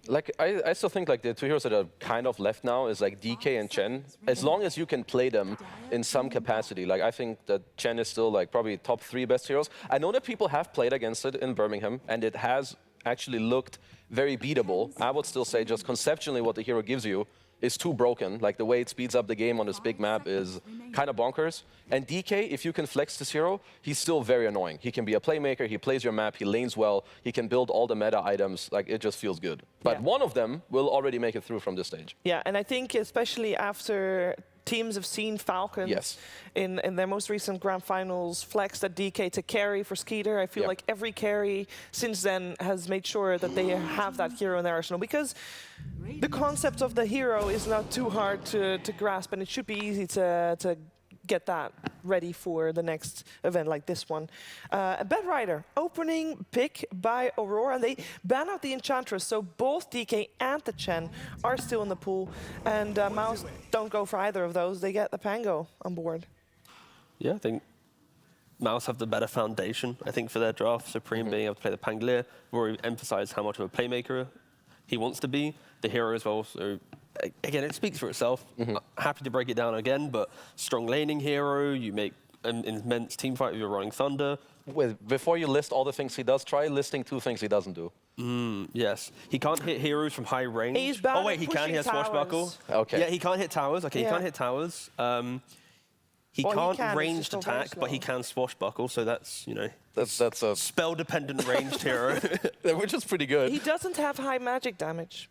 [SPEAKER 3] Like, I still think like the two heroes that are kind of left now is like DK and Chen. As long as you can play them in some capacity, like I think that Chen is still like probably top 3 best heroes. I know that people have played against it in Birmingham, and it has actually looked very beatable. I would still say just conceptually what the hero gives you is too broken. Like the way it speeds up the game on this big map is kind of bonkers. And DK, if you can flex this hero, he's still very annoying. He can be a playmaker, he plays your map, he lanes well, he can build all the meta items. Like it just feels good. But one of them will already make it through from this stage.
[SPEAKER 1] Yeah, and I think especially after teams have seen Falcons in their most recent grand finals flex that DK to carry for Skeeter. I feel like every carry since then has made sure that they have that hero in their arsenal, because the concept of the hero is not too hard to grasp, and it should be easy to get that ready for the next event like this one. BetRider, opening pick by Aurora, and they ban out the Enchantress, so both DK and the Chen are still in the pool, and MOUZ don't go for either of those. They get the Pango on board.
[SPEAKER 2] Yeah, I think MOUZ have the better foundation, I think, for their draft. Supreme being able to play the Pangolier, where he emphasized how much of a playmaker he wants to be. The hero as well, so again, it speaks for itself. Happy to break it down again, but strong laning hero, you make an immense team fight with your Rolling Thunder.
[SPEAKER 3] Before you list all the things he does, try listing 2 things he doesn't do.
[SPEAKER 2] Yes. He can't hit heroes from high range.
[SPEAKER 1] He's bad
[SPEAKER 2] oh, wait, he can. He has Swashbuckle.
[SPEAKER 3] Okay.
[SPEAKER 2] Yeah, he can't hit towers. Okay, he can't hit towers. He can't ranged attack, but he can Swashbuckle, so that's, you know,
[SPEAKER 3] that's a
[SPEAKER 2] spell-dependent ranged hero.
[SPEAKER 3] Which is pretty good.
[SPEAKER 1] He doesn't have high magic damage.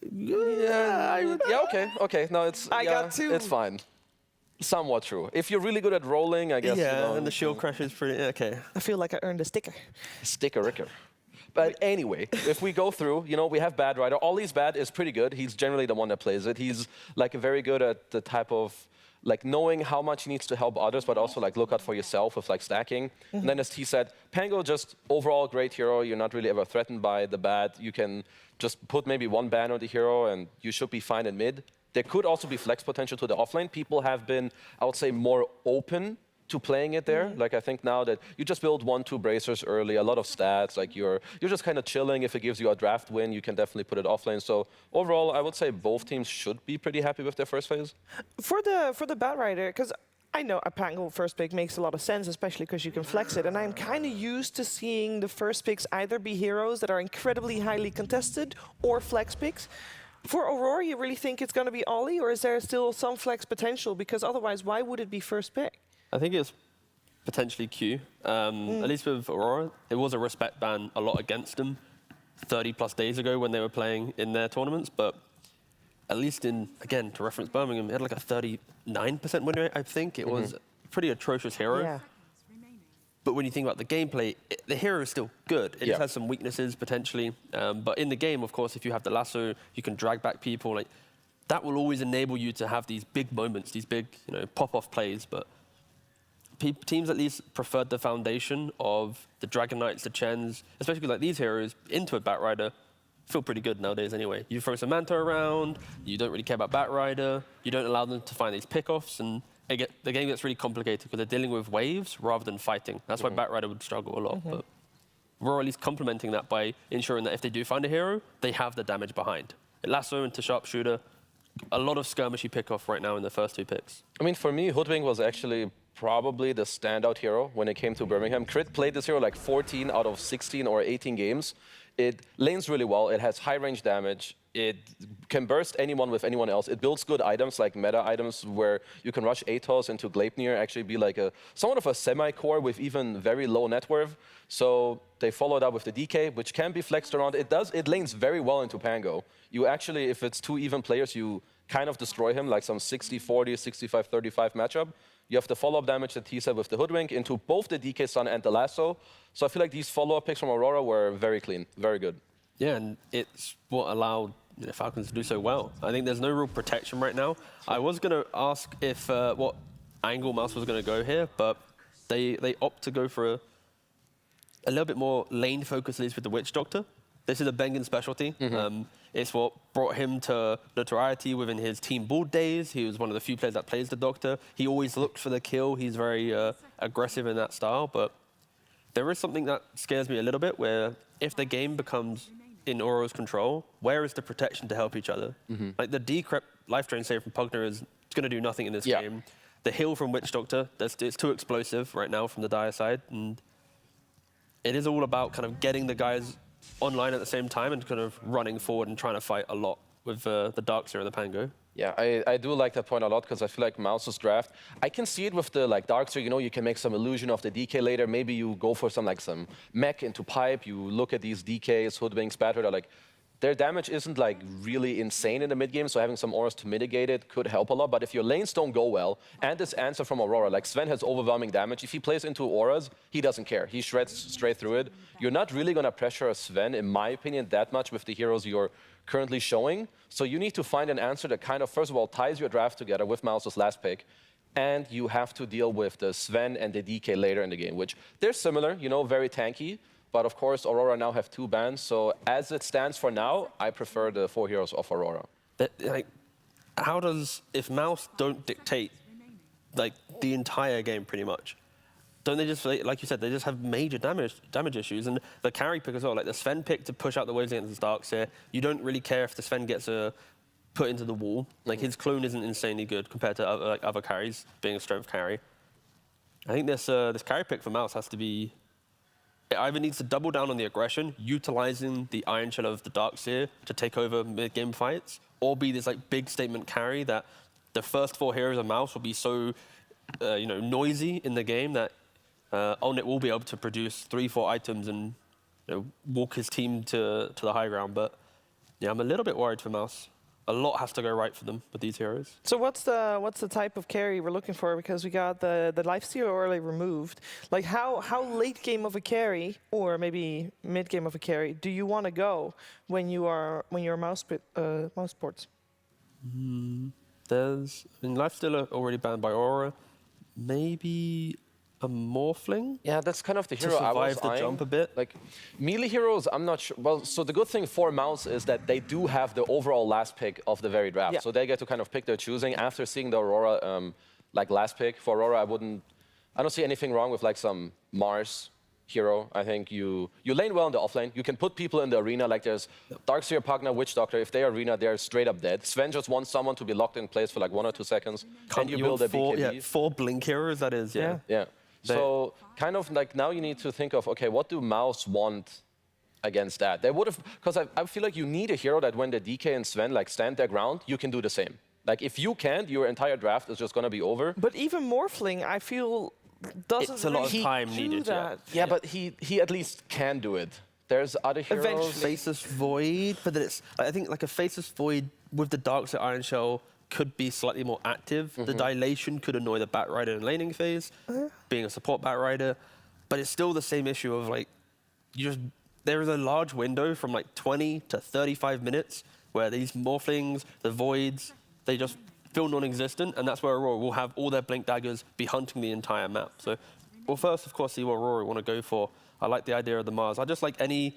[SPEAKER 3] Okay. No, it's
[SPEAKER 1] got 2.
[SPEAKER 3] It's fine. Somewhat true. If you're really good at rolling, I guess.
[SPEAKER 2] Yeah,
[SPEAKER 3] you know,
[SPEAKER 2] and the shield crash is pretty okay.
[SPEAKER 1] I feel like I earned a sticker.
[SPEAKER 3] Sticker-ricker. But anyway, if we go through, you know, we have Bad Rider. Ollie's Bad is pretty good. He's generally the one that plays it. He's like very good at the type of like knowing how much he needs to help others, but also like look out for yourself with like stacking. And then as T said, Pango just overall great hero. You're not really ever threatened by the bad. You can just put maybe 1 ban on the hero and you should be fine in mid. There could also be flex potential to the offlane. People have been, I would say, more open to playing it there. Like I think now that you just build 1-2 bracers early, a lot of stats, like you're just kind of chilling. If it gives you a draft win, you can definitely put it offlane. So overall, I would say both teams should be pretty happy with their first phase.
[SPEAKER 1] For the Bad Rider, because I know a Pango first pick makes a lot of sense, especially because you can flex it, and I'm kind of used to seeing the first picks either be heroes that are incredibly highly contested or flex picks. For Aurora, you really think it's going to be Ollie, or is there still some flex potential? Because otherwise, why would it be first pick?
[SPEAKER 2] I think it's potentially Q. At least with Aurora, it was a respect ban a lot against them 30+ days ago when they were playing in their tournaments. But at least again, to reference Birmingham, it had like a 39% win rate, I think. It was a pretty atrocious hero.
[SPEAKER 1] Yeah.
[SPEAKER 2] But when you think about the gameplay, the hero is still good. It just has some weaknesses potentially. But in the game, of course, if you have the lasso, you can drag back people. Like that will always enable you to have these big moments, these big, you know, pop-off plays. But teams at least preferred the foundation of the Dragon Knights, the Chens, especially like these heroes, into a Bat Rider. Feel pretty good nowadays anyway. You throw some Manta around, you don't really care about Bat Rider, you don't allow them to find these pickoffs, and the game gets really complicated because they're dealing with waves rather than fighting. That's why Bat Rider would struggle a lot. But we're at least complementing that by ensuring that if they do find a hero, they have the damage behind. Lasso into Sharpshooter, a lot of skirmishy pickoff right now in the first 2 picks.
[SPEAKER 3] I mean, for me, Hoodwink was actually probably the standout hero when it came to Birmingham. Crit played this hero like 14 out of 16 or 18 games. It lanes really well. It has high range damage. It can burst anyone with anyone else. It builds good items like meta items where you can rush Atos into Gleipnir, actually be like somewhat of a semi-core with even very low net worth. So they followed up with the DK, which can be flexed around. It lanes very well into Pango. You actually, if it's 2 even players, you kind of destroy him, like some 60-40, 65-35 matchup. You have the follow-up damage that he said with the Hoodwink into both the DK Sun and the Lasso. So I feel like these follow-up picks from Aurora were very clean, very good.
[SPEAKER 2] Yeah, and it's what allowed Falcons to do so well. I think there's no real protection right now. I was going to ask if what angle MOUZ was going to go here, but they opt to go for a little bit more lane focus, at least with the Witch Doctor. This is a Bengen specialty. It's what brought him to notoriety within his Team Bald days. He was one of the few players that plays the Doctor. He always looks for the kill. He's very aggressive in that style, but there is something that scares me a little bit, where if the game becomes in Aurora's control, where is the protection to help each other? Like the decrypt life drain save from Pugner is going to do nothing in this game. The heal from Witch Doctor, it's too explosive right now from the Dire side, and it is all about kind of getting the guys online at the same time and kind of running forward and trying to fight a lot with the Darkseer and the Pango.
[SPEAKER 3] Yeah, I do like that point a lot, because I feel like MOUZ's draft, I can see it with the Darkseer, you know, you can make some illusion of the DK later. Maybe you go for some mech into pipe, you look at these DKs, Hoodwink, Spatter, their damage isn't really insane in the mid game, so having some auras to mitigate it could help a lot. But if your lanes don't go well, and this answer from Aurora, Sven has overwhelming damage. If he plays into auras, he doesn't care. He shreds straight through it. You're not really going to pressure a Sven, in my opinion, that much with the heroes you're currently showing. So you need to find an answer that kind of, first of all, ties your draft together with MOUZ's last pick. And you have to deal with the Sven and the DK later in the game, which they're similar, you know, very tanky. But of course, Aurora now have 2 bans. So as it stands for now, I prefer the 4 heroes of Aurora.
[SPEAKER 2] How does, if MOUZ don't dictate the entire game pretty much, don't they just, like you said, they just have major damage issues? And the carry pick as well, the Sven pick to push out the waves against the Darkseer, you don't really care if the Sven gets put into the wall. His clone isn't insanely good compared to other carries, being a strength carry. I think this carry pick for MOUZ has to be, it either needs to double down on the aggression, utilizing the Iron Shell of the Darkseer to take over mid-game fights, or be this big statement carry that the first 4 heroes of MOUZ will be so noisy in the game that Onit will be able to produce 3-4 items and walk his team to the high ground. But yeah, I'm a little bit worried for MOUZ. A lot has to go right for them with these heroes.
[SPEAKER 1] So what's the type of carry we're looking for? Because we got the lifesteal early removed. How late game of a carry, or maybe mid game of a carry, do you want to go when you're MOUZ sports?
[SPEAKER 2] There's lifesteal already banned by Aurora. Maybe a Morphling?
[SPEAKER 3] Yeah, that's kind of the hero I was
[SPEAKER 2] eyeing. To survive the jump a bit?
[SPEAKER 3] Melee heroes, I'm not sure. Well, so the good thing for MOUZ is that they do have the overall last pick of the very draft. Yeah. So they get to kind of pick their choosing. After seeing the Aurora last pick, for Aurora, I don't see anything wrong with some Mars hero. I think you lane well in the offlane. You can put people in the arena, there's Darkseer, Pugner, Witch Doctor. If they arena, they're straight up dead. Sven just wants someone to be locked in place for 1 or 2 seconds. Can you build a BKB?
[SPEAKER 2] Yeah, 4 blink heroes, that is, yeah.
[SPEAKER 3] So kind of now you need to think of, okay, what do MOUZ want against that? They would have, because I feel like you need a hero that when the DK and Sven stand their ground, you can do the same. If you can't, your entire draft is just going to be over.
[SPEAKER 1] But even Morphling, I feel, doesn't
[SPEAKER 2] it's a lot of time needed.
[SPEAKER 3] Yeah, but he at least can do it. There's other heroes.
[SPEAKER 2] Eventually. Faceless Void, but then I think a Faceless Void with the Darkseer Iron Shell could be slightly more active. The Dilation could annoy the Batrider in laning phase, being a support Batrider, but it's still the same issue of there is a large window from 20 to 35 minutes where these Morphlings, the Voids, they just feel non-existent, and that's where Aurora will have all their Blink Daggers be hunting the entire map. So we'll first, of course, see what Aurora want to go for. I like the idea of the Mars. I just like any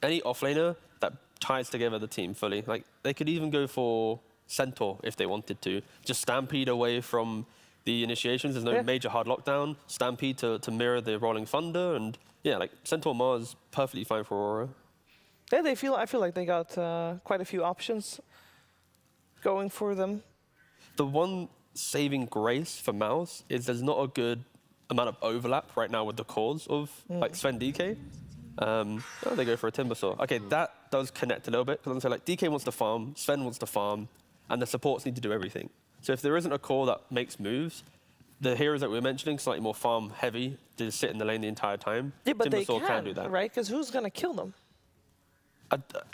[SPEAKER 2] offlaner that ties together the team fully. They could even go for Centaur if they wanted to. Just Stampede away from the initiations. There's no major hard lockdown. Stampede to mirror the Rolling Thunder. And yeah, Centaur Mars, perfectly fine for Aurora.
[SPEAKER 1] Yeah, I feel like they got quite a few options going for them.
[SPEAKER 2] The one saving grace for MOUZ is there's not a good amount of overlap right now with the cores of Sven DK. They go for a Timbersaw. Okay, that does connect a little bit. Because I'm saying DK wants to farm, Sven wants to farm, and the supports need to do everything. So if there isn't a core that makes moves, the heroes that we're mentioning, slightly more farm heavy, they just sit in the lane the entire time.
[SPEAKER 1] Yeah, but
[SPEAKER 2] Timbersaw
[SPEAKER 1] they can
[SPEAKER 2] do that.
[SPEAKER 1] Right? Because who's going to kill them?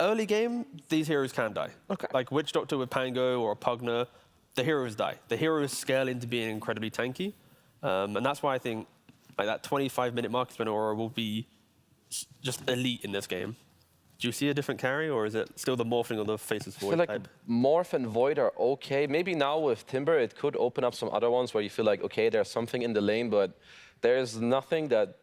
[SPEAKER 2] Early game, these heroes can die.
[SPEAKER 1] Okay.
[SPEAKER 2] Witch Doctor with Pango or a Pugner, the heroes die. The heroes scale into being incredibly tanky. And that's why I think that 25-minute mark spin Aurora will be just elite in this game. Do you see a different carry, or is it still the Morphling or the Faceless Void type?
[SPEAKER 3] I feel Morph and Void are okay. Maybe now with Timber, it could open up some other ones where you feel okay, there's something in the lane, but there's nothing that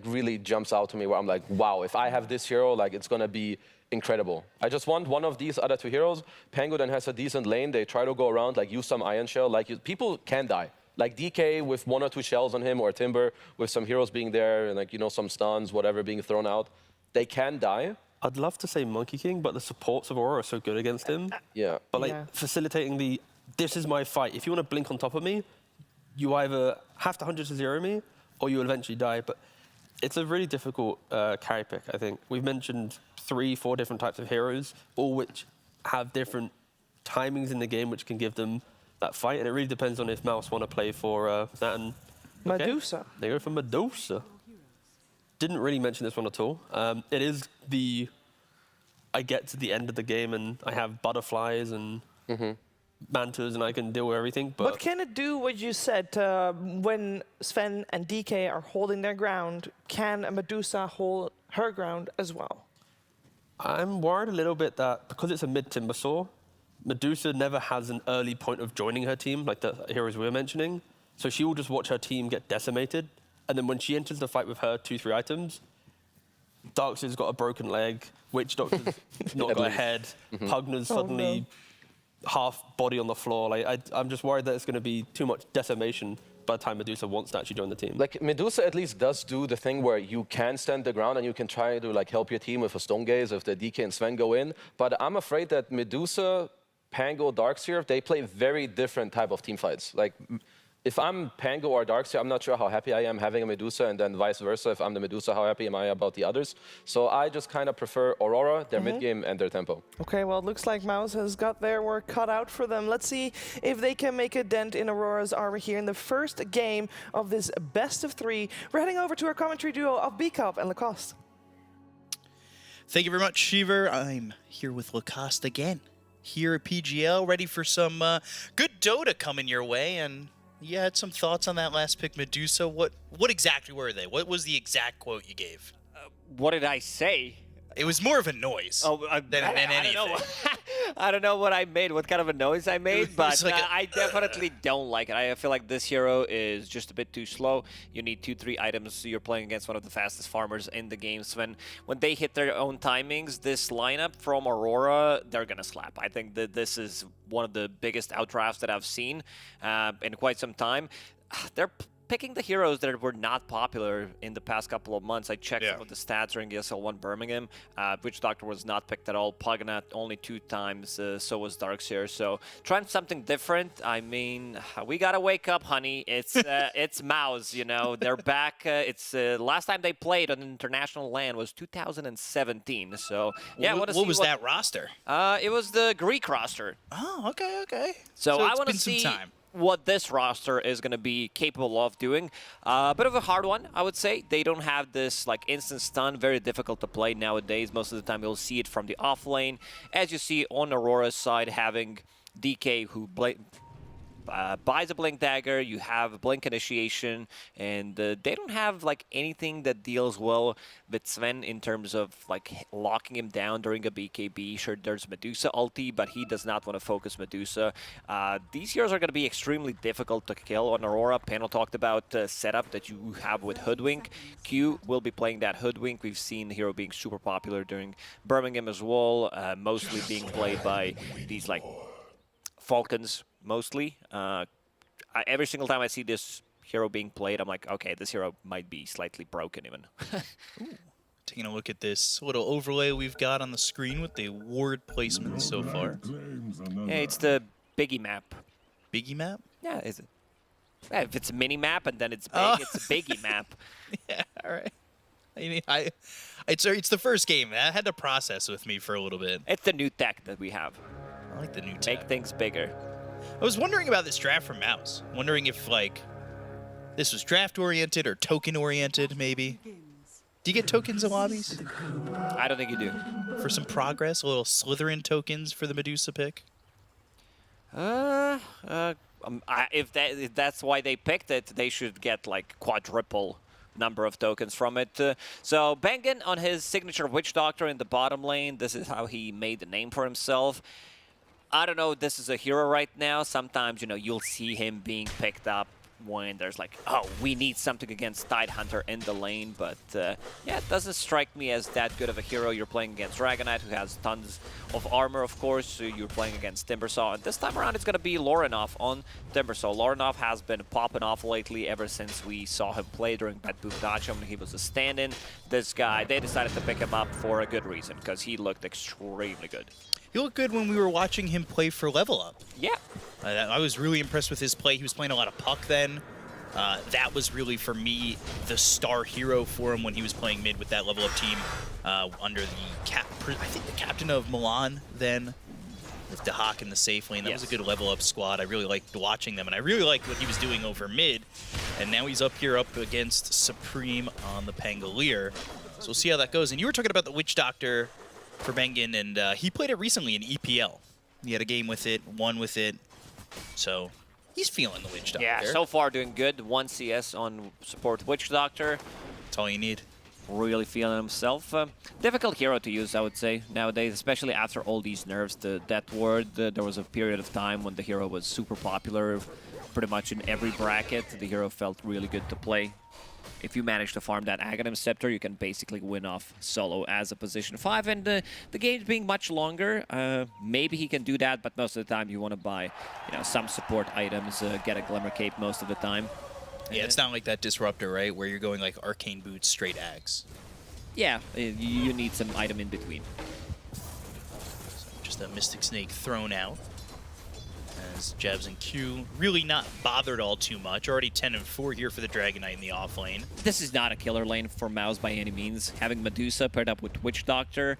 [SPEAKER 3] really jumps out to me where I'm wow, if I have this hero, it's going to be incredible. I just want one of these other 2 heroes. Pango then has a decent lane. They try to go around, use some Iron Shell. People can die. Like DK with 1 or 2 shells on him, or Timber with some heroes being there, and like, you know, some stuns, whatever being thrown out, they can die.
[SPEAKER 2] I'd love to say Monkey King, but the supports of Aurora are so good against him.
[SPEAKER 3] Yeah.
[SPEAKER 2] But like facilitating this is my fight. If you want to blink on top of me, you either have to 100 to 0 me, or you will eventually die. But it's a really difficult carry pick, I think. We've mentioned 3-4 different types of heroes, all which have different timings in the game, which can give them that fight. And it really depends on if MOUZ want to play for that. And
[SPEAKER 1] Medusa.
[SPEAKER 2] They go for Medusa. Didn't really mention this one at all. It is I get to the end of the game and I have butterflies and mantas and I can deal with everything.
[SPEAKER 1] But can it do what you said when Sven and DK are holding their ground? Can a Medusa hold her ground as well?
[SPEAKER 2] I'm worried a little bit that because it's a mid-timber saw, Medusa never has an early point of joining her team, like the heroes we were mentioning. So she will just watch her team get decimated. And then when she enters the fight with her 2-3 items, Darkseid's got a broken leg, Witch Doctor's not got a head, Pugner's suddenly half body on the floor. Like I'm just worried that it's going to be too much decimation by the time Medusa wants to actually join the team. Like
[SPEAKER 3] Medusa at least does do the thing where you can stand the ground and you can try to like help your team with a Stone Gaze if the DK and Sven go in. But I'm afraid that Medusa, Pango, Darkseer, they play very different type of team fights. Like, if I'm Pango or Darkseer, I'm not sure how happy I am having a Medusa, and then vice versa. If I'm the Medusa, how happy am I about the others? So I just kind of prefer Aurora, their mid-game, and their tempo.
[SPEAKER 1] Okay, well, it looks like MOUZ has got their work cut out for them. Let's see if they can make a dent in Aurora's armor here in the first game of this best of 3. We're heading over to our commentary duo of B-Cup and Lacoste.
[SPEAKER 4] Thank you very much, Shiver. I'm here with Lacoste again, here at PGL, ready for some good Dota coming your way. And you had some thoughts on that last pick, Medusa. What exactly were they? What was the exact quote you gave?
[SPEAKER 5] What did I say?
[SPEAKER 4] It was more of a noise than anything.
[SPEAKER 5] Don't know. I don't know what I made, what kind of a noise I made, but like I definitely don't like it. I feel like this hero is just a bit too slow. You need 2-3 items, so you're playing against one of the fastest farmers in the games. When they hit their own timings, this lineup from Aurora, they're going to slap. I think that this is one of the biggest outdrafts that I've seen in quite some time. They're picking the heroes that were not popular in the past couple of months. I checked some of the stats during ESL1 Birmingham. Witch Doctor was not picked at all. Pugna only 2 times. So was Darkseer. So trying something different. I mean, we gotta wake up, honey. It's it's MOUZ. You know, they're back. It's last time they played on international LAN was 2017. So yeah,
[SPEAKER 4] what was that roster?
[SPEAKER 5] It was the Greek roster.
[SPEAKER 4] Oh, okay.
[SPEAKER 5] So I want to
[SPEAKER 4] see
[SPEAKER 5] see what this roster is going to be capable of doing. A bit of a hard one, I would say. They don't have this like instant stun, very difficult to play nowadays. Most of the time you'll see it from the off lane. As you see on Aurora's side, having DK who buys a Blink Dagger, you have Blink Initiation, and they don't have like anything that deals well with Sven in terms of like locking him down during a BKB. Sure, there's Medusa ulti, but he does not want to focus Medusa. These heroes are going to be extremely difficult to kill on Aurora. Panel talked about setup that you have with Hoodwink. Q will be playing that Hoodwink. We've seen the hero being super popular during Birmingham as well, mostly being played by these like Falcons. Mostly. Every single time I see this hero being played, I'm like, okay, this hero might be slightly broken even.
[SPEAKER 4] Taking a look at this little overlay we've got on the screen with the ward placement so far.
[SPEAKER 5] Yeah, it's the Biggie map.
[SPEAKER 4] Biggie map?
[SPEAKER 5] Yeah, is it? Yeah, if it's a mini map and then it's big, it's a Biggie map.
[SPEAKER 4] Yeah, all right. I mean, it's the first game. That had to process with me for a little bit.
[SPEAKER 5] It's the new tech that we have.
[SPEAKER 4] I like the new tech.
[SPEAKER 5] Make things bigger.
[SPEAKER 4] I was wondering about this draft from MOUZ. Wondering if, like, this was draft-oriented or token-oriented, maybe. Do you get tokens in lobbies?
[SPEAKER 5] I don't think you do.
[SPEAKER 4] For some progress, a little Slytherin tokens for the Medusa pick?
[SPEAKER 5] If that's why they picked it, they should get, like, quadruple number of tokens from it. So Bengen on his signature Witch Doctor in the bottom lane. This is how he made the name for himself. I don't know if this is a hero right now. Sometimes, you know, you'll see him being picked up when there's like, oh, we need something against Tidehunter in the lane. But yeah, it doesn't strike me as that good of a hero. You're playing against Dragonite, who has tons of armor, of course. So you're playing against Timbersaw. And this time around, it's going to be Lorinov on Timbersaw. Lorinov has been popping off lately ever since we saw him play during BetBoom Team when he was a stand-in. This guy, they decided to pick him up for a good reason, because he looked extremely good.
[SPEAKER 4] He looked good when we were watching him play for Level Up.
[SPEAKER 5] Yeah.
[SPEAKER 4] I was really impressed with his play. He was playing a lot of puck then. That was really, for me, the star hero for him when he was playing mid with that Level Up team under I think the captain of Milan then, with DeHawk in the safe lane. That was a good Level Up squad. I really liked watching them, and I really liked what he was doing over mid. And now he's up here up against Supreme on the Pangolier. So we'll see how that goes. And you were talking about the Witch Doctor for Bengen, and he played it recently in EPL. He had a game with it, won with it. So he's feeling the Witch Doctor.
[SPEAKER 5] Yeah, so far doing good. 1 CS on support Witch Doctor.
[SPEAKER 4] That's all you need.
[SPEAKER 5] Really feeling himself. Difficult hero to use, I would say, nowadays, especially after all these nerfs. The Death Ward, there was a period of time when the hero was super popular. Pretty much in every bracket, the hero felt really good to play. If you manage to farm that Aghanim Scepter, you can basically win off solo as a position 5. And the game's being much longer. Maybe he can do that, but most of the time you want to buy, some support items, get a Glimmer Cape most of the time.
[SPEAKER 4] Yeah, it's not like that Disruptor, right, where you're going like Arcane Boots, straight Ags.
[SPEAKER 5] Yeah, you need some item in between.
[SPEAKER 4] So just a Mystic Snake thrown out. As Jabs and Q really not bothered all too much. Already 10-4 here for the Dragonite in the off lane.
[SPEAKER 5] This is not a killer lane for MOUZ by any means. Having Medusa paired up with Witch Doctor,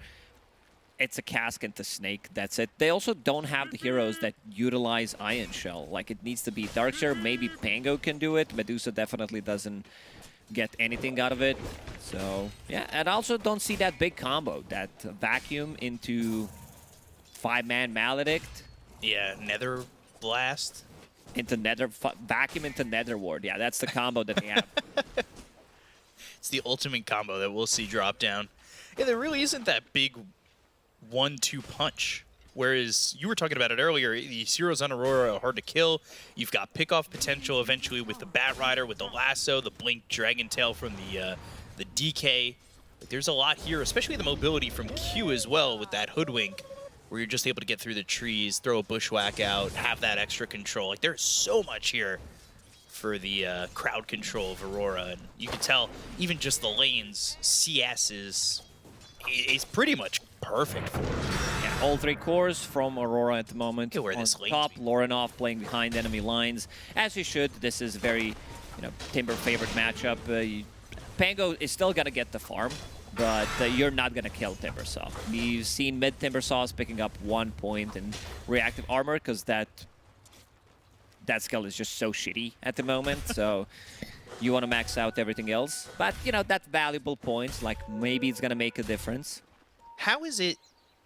[SPEAKER 5] it's a cask into Snake, that's it. They also don't have the heroes that utilize Ion Shell. Like, it needs to be Darkseer, maybe Pango can do it. Medusa definitely doesn't get anything out of it. So, yeah, and I also don't see that big combo, that Vacuum into 5-man Maledict.
[SPEAKER 4] Yeah, Nether Blast.
[SPEAKER 5] Into Vacuum into Nether Ward. Yeah, that's the combo that they have.
[SPEAKER 4] It's the ultimate combo that we'll see drop down. Yeah, there really isn't that big 1-2 punch. Whereas you were talking about it earlier, these heroes on Aurora are hard to kill. You've got pick-off potential eventually with the Bat Rider, with the Lasso, the Blink Dragon Tail from the DK. Like, there's a lot here, especially the mobility from Q as well with that Hoodwink, where you're just able to get through the trees, throw a Bushwhack out, have that extra control. Like, there's so much here for the crowd control of Aurora. And you can tell, even just the lanes, CS is pretty much perfect for it.
[SPEAKER 5] Yeah, all 3 cores from Aurora at the moment.
[SPEAKER 4] Look at where
[SPEAKER 5] on
[SPEAKER 4] this lane
[SPEAKER 5] top, Lorinov playing behind enemy lines. As you should, this is very, Timber favorite matchup. Pango is still going to get the farm, but you're not going to kill Timbersaw. We've seen mid Timbersaws picking up 1 point in reactive armor because that skill is just so shitty at the moment. So you want to max out everything else. But, that's valuable points. Like, maybe it's going to make a difference.
[SPEAKER 4] How is it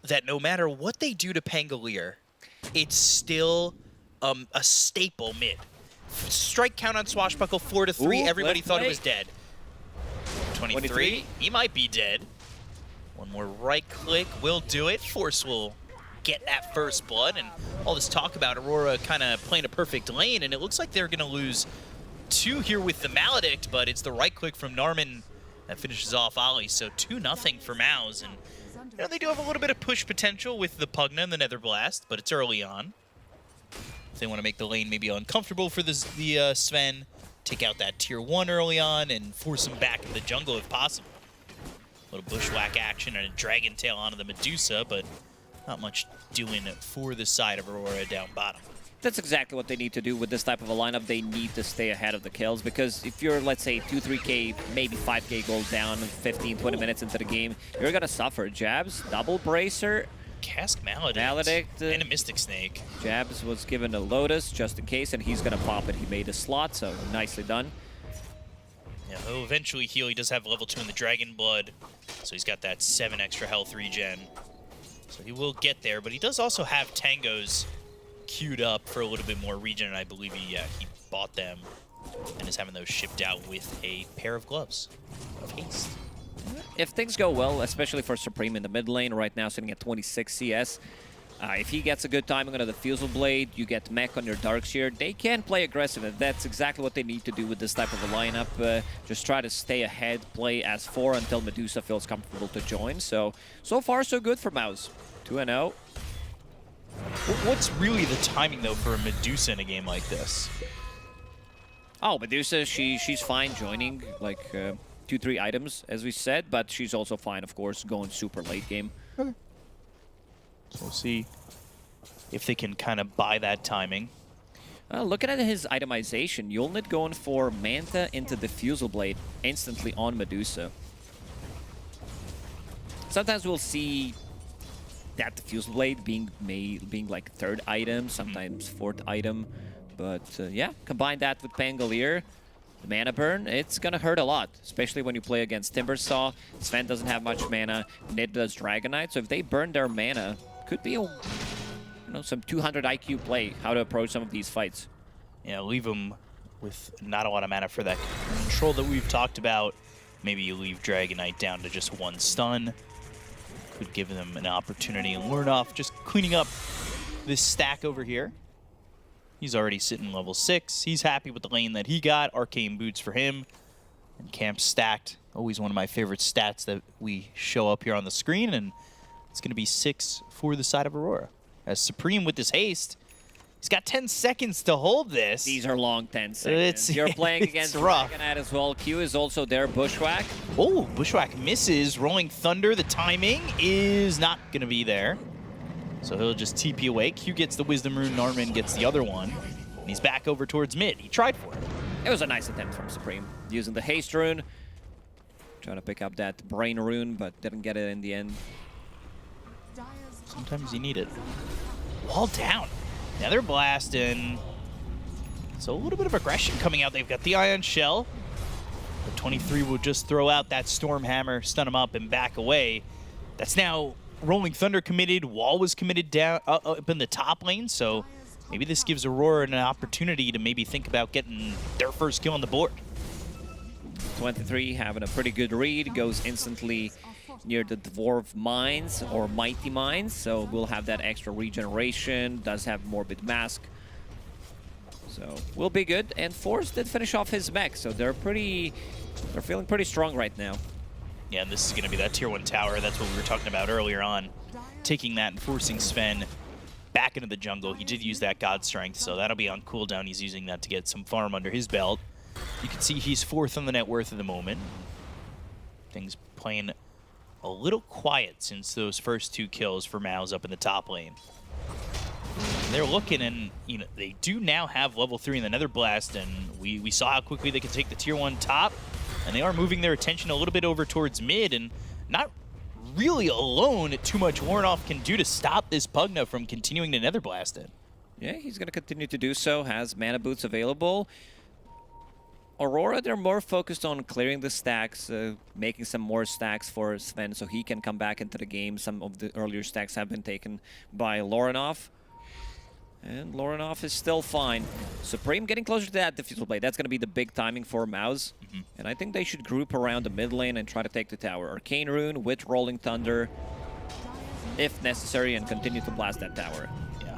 [SPEAKER 4] that no matter what they do to Pangolier, it's still a staple mid? Strike count on Swashbuckle 4-3. Everybody thought it was dead. 23. He might be dead. One more right click will do it. Force will get that first blood. And all this talk about Aurora kind of playing a perfect lane, and it looks like they're going to lose 2 here with the Maledict, but it's the right click from Narman that finishes off Ollie. So 2-0 for MOUZ. And they do have a little bit of push potential with the Pugna and the Nether Blast, but it's early on. If they want to make the lane maybe uncomfortable for the Sven, take out that tier 1 early on and force him back in the jungle if possible. A little Bushwhack action and a Dragon Tail onto the Medusa, but not much doing for the side of Aurora down bottom.
[SPEAKER 5] That's exactly what they need to do with this type of a lineup. They need to stay ahead of the kills, because if you're, let's say, 2-3k, maybe 5k gold down 15-20 minutes into the game, you're going to suffer. Jabs, double Bracer,
[SPEAKER 4] Cast Maledict and a Mystic Snake.
[SPEAKER 5] Jabs was given a Lotus just in case, and he's going to pop it. He made a slot, so nicely done.
[SPEAKER 4] Yeah, he'll eventually heal. He does have level 2 in the Dragon Blood, so he's got that 7 extra health regen. So he will get there, but he does also have Tangos queued up for a little bit more regen, and I believe he bought them and is having those shipped out with a pair of gloves of haste.
[SPEAKER 5] If things go well, especially for Supreme in the mid lane, right now sitting at 26 CS, If he gets a good timing on the Fusel Blade, you get mech on your Darkseer, they can play aggressive, and that's exactly what they need to do with this type of a lineup. Just try to stay ahead, play as 4 until Medusa feels comfortable to join. So far so good for MOUZ. 2-0.
[SPEAKER 4] What's really the timing, though, for a Medusa in a game like this?
[SPEAKER 5] Oh, Medusa, she's fine joining, like, 2-3 items, as we said, but she's also fine, of course, going super late game.
[SPEAKER 4] Okay. So we'll see if they can kind of buy that timing.
[SPEAKER 5] Looking at his itemization, Yulnit going for Manta into the Fusel Blade instantly on Medusa. Sometimes we'll see that the Fusel Blade being like 3rd item, sometimes 4th item. But yeah, combine that with Pangolier. The mana burn, it's gonna hurt a lot, especially when you play against Timbersaw. Sven doesn't have much mana, Nid does Dragonite, so if they burn their mana, could be a, some 200 IQ play, how to approach some of these fights.
[SPEAKER 4] Yeah, leave them with not a lot of mana for that control that we've talked about. Maybe you leave Dragonite down to just 1 stun. Could give them an opportunity and learn off just cleaning up this stack over here. He's already sitting level 6. He's happy with the lane that he got. Arcane Boots for him. And camp stacked. Always one of my favorite stats that we show up here on the screen. And it's going to be 6 for the side of Aurora. As Supreme with his haste, he's got 10 seconds to hold this.
[SPEAKER 5] These are long 10 seconds. You're playing against Dragonite as well. Q is also there. Bushwhack.
[SPEAKER 4] Oh, Bushwhack misses. Rolling Thunder. The timing is not going to be there. So he'll just TP away. Q gets the Wisdom Rune, Narman gets the other one. And he's back over towards mid. He tried for it.
[SPEAKER 5] It was a nice attempt from Supreme. Using the Haste Rune. Trying to pick up that Brain Rune, but didn't get it in the end.
[SPEAKER 4] Sometimes you need it. Wall down. Nether Blast and so a little bit of aggression coming out. They've got the Ion Shell. But 23 will just throw out that Storm Hammer, stun him up, and back away. That's now Rolling Thunder committed. Wall was committed down up in the top lane, so maybe this gives Aurora an opportunity to maybe think about getting their first kill on the board.
[SPEAKER 5] 23 having a pretty good read, goes instantly near the Dwarf Mines or Mighty Mines, so we'll have that extra regeneration, does have Morbid Mask. So we'll be good, and Force did finish off his mech, so they're feeling pretty strong right now.
[SPEAKER 4] Yeah, and this is going to be that tier 1 tower. That's what we were talking about earlier on. Taking that and forcing Sven back into the jungle. He did use that God Strength, so that'll be on cooldown. He's using that to get some farm under his belt. You can see he's 4th on the net worth at the moment. Things playing a little quiet since those first 2 kills for MOUZ up in the top lane. And they're looking, and they do now have level 3 in the Nether Blast, and we saw how quickly they can take the tier 1 top. And they are moving their attention a little bit over towards mid, and not really alone too much Lornoff can do to stop this Pugna from continuing to Nether Blast it.
[SPEAKER 5] Yeah, he's going to continue to do so, has mana boots available. Aurora, they're more focused on clearing the stacks, making some more stacks for Sven so he can come back into the game. Some of the earlier stacks have been taken by Lornoff. And Lornoff is still fine. Supreme getting closer to that Diffusal Blade. That's going to be the big timing for MOUZ. And I think they should group around the mid lane and try to take the tower. Arcane Rune with Rolling Thunder, if necessary, and continue to blast that tower.
[SPEAKER 4] Yeah.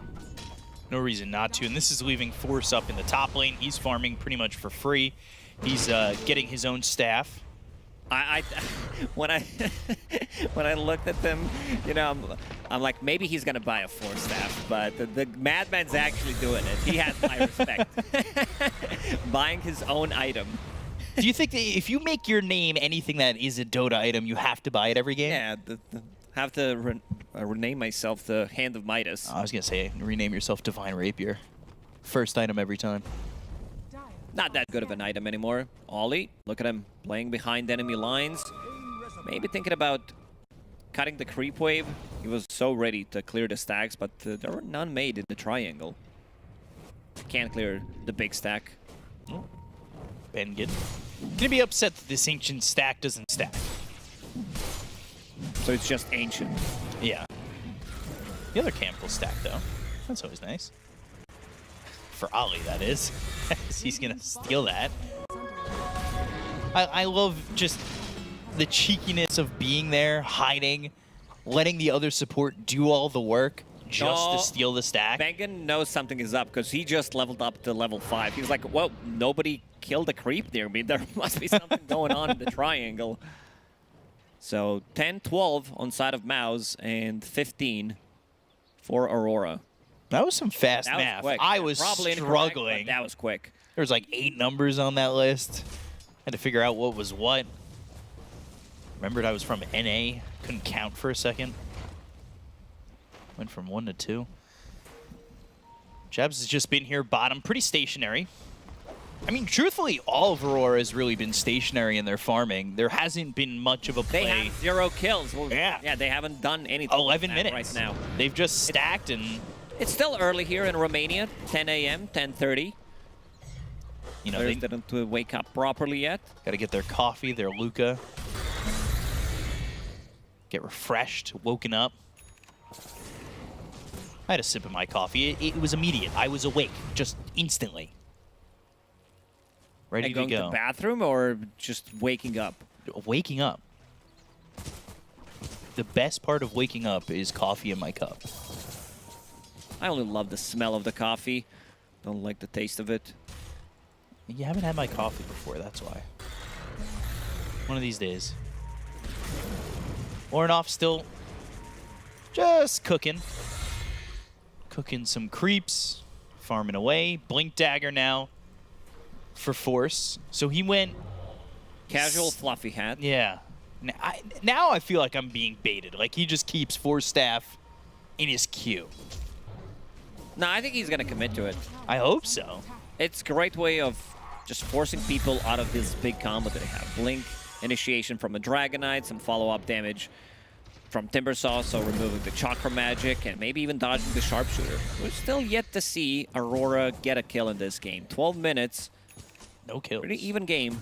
[SPEAKER 4] No reason not to. And this is leaving Force up in the top lane. He's farming pretty much for free. He's getting his own staff.
[SPEAKER 5] When I looked at them, I'm like, maybe he's gonna buy a Force staff, but the Madman's actually doing it. He has my respect. Buying his own item.
[SPEAKER 4] Do you think that if you make your name anything that is a Dota item, you have to buy it every game?
[SPEAKER 5] Yeah, have to rename myself the Hand of Midas.
[SPEAKER 4] I was gonna say, rename yourself Divine Rapier. First item every time.
[SPEAKER 5] Not that good of an item anymore. Ollie, look at him playing behind enemy lines. Maybe thinking about cutting the creep wave. He was so ready to clear the stacks, but there were none made in the triangle. Can't clear the big stack.
[SPEAKER 4] Oh. Bengen. Gonna be upset that this ancient stack doesn't stack.
[SPEAKER 5] So it's just ancient.
[SPEAKER 4] Yeah. The other camp will stack, though. That's always nice. For Ollie, that is. He's gonna steal that. I love just the cheekiness of being there, hiding, letting the other support do all the work, just to steal the stack.
[SPEAKER 5] Bengen knows something is up because he just leveled up to level 5. He's like, well, nobody killed a creep near me. There must be something going on in the triangle. So 10-12 on side of MOUZ and 15 for Aurora.
[SPEAKER 4] That was some fast
[SPEAKER 5] That
[SPEAKER 4] math.
[SPEAKER 5] was quick.
[SPEAKER 4] I was
[SPEAKER 5] Probably
[SPEAKER 4] struggling.
[SPEAKER 5] incorrect, but that was quick.
[SPEAKER 4] There was like 8 numbers on that list. Had to figure out what was what. Remembered I was from NA. Couldn't count for a second. Went from 1 to 2. Jabs has just been here bottom, pretty stationary. I mean, truthfully, all of Aurora has really been stationary in their farming. There hasn't been much of a play.
[SPEAKER 5] They have 0 kills. Well,
[SPEAKER 4] yeah,
[SPEAKER 5] they haven't done anything.
[SPEAKER 4] 11 minutes
[SPEAKER 5] right now.
[SPEAKER 4] They've just stacked and...
[SPEAKER 5] It's still early here in Romania, 10 a.m., 10:30.
[SPEAKER 4] You know,
[SPEAKER 5] Players
[SPEAKER 4] they
[SPEAKER 5] didn't wake up properly yet.
[SPEAKER 4] got to get their coffee, their Luca. Get refreshed, woken up. I had a sip of my coffee. It was immediate. I was awake, just instantly. Ready to
[SPEAKER 5] going
[SPEAKER 4] go.
[SPEAKER 5] to the bathroom or just waking up?
[SPEAKER 4] Waking up. The best part of waking up is coffee in my cup.
[SPEAKER 5] I only love the smell of the coffee. Don't like the taste of it.
[SPEAKER 4] You haven't had my coffee before, that's why. One of these days. Ornoff still just cooking. Cooking some creeps, farming away. Blink Dagger now for Force. So he went...
[SPEAKER 5] Casual fluffy hat.
[SPEAKER 4] Yeah. Now I feel like I'm being baited. Like he just keeps Force Staff in his queue.
[SPEAKER 5] No, I think he's going to commit to it.
[SPEAKER 4] I hope so.
[SPEAKER 5] It's a great way of just forcing people out of this big combo that they have. Blink, initiation from a Dragonite, some follow-up damage from Timbersaw, so removing the Chakra Magic, and maybe even dodging the Sharpshooter. We're still yet to see Aurora get a kill in this game. 12 minutes.
[SPEAKER 4] No kills.
[SPEAKER 5] Pretty even game.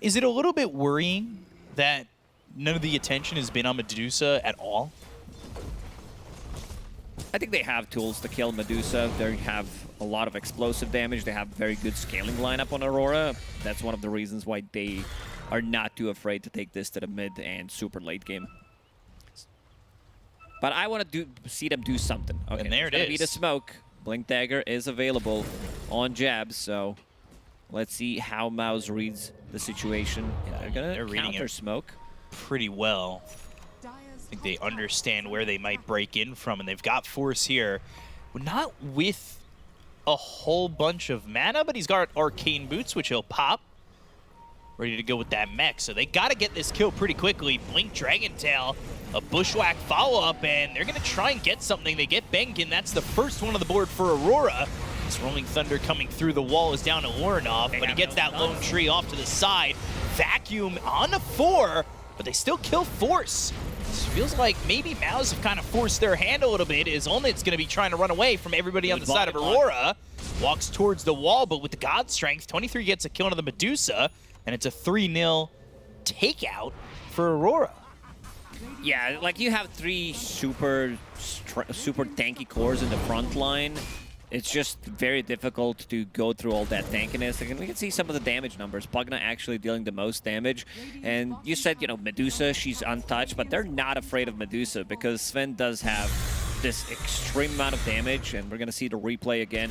[SPEAKER 4] Is it a little bit worrying that none of the attention has been on Medusa at all?
[SPEAKER 5] I think they have tools to kill Medusa. They have a lot of explosive damage. They have very good scaling lineup on Aurora. That's one of the reasons why they are not too afraid to take this to the mid and super late game. But I want to see them do something. Okay,
[SPEAKER 4] and there it
[SPEAKER 5] is. Be the
[SPEAKER 4] is.
[SPEAKER 5] smoke. Blink Dagger is available on Jabs, so let's see how MOUZ reads the situation. They're going to counter smoke
[SPEAKER 4] pretty well. I think they understand where they might break in from, and they've got Force here. Not with a whole bunch of mana, but he's got Arcane Boots, which he'll pop. Ready to go with that mech, so they got to get this kill pretty quickly. Blink Dragon Tail, a Bushwhack follow-up, and they're going to try and get something. They get Bengen. That's the first one on the board for Aurora. This Rolling Thunder coming through the wall is down to Ornoff, but he gets that lone tree off to the side. Vacuum on the 4, but they still kill Force. This feels like maybe MOUZ have kind of forced their hand a little bit, as Olnit's going to be trying to run away from everybody on the side of Aurora. Walks towards the wall, but with the God Strength, 23 gets a kill into the Medusa, and it's a 3-0 takeout for Aurora.
[SPEAKER 5] Yeah, like you have 3 super tanky cores in the front line. It's just very difficult to go through all that tankiness. And we can see some of the damage numbers. Pugna actually dealing the most damage. And you said, you know, Medusa, she's untouched, but they're not afraid of Medusa because Sven does have this extreme amount of damage, and we're going to see the replay again.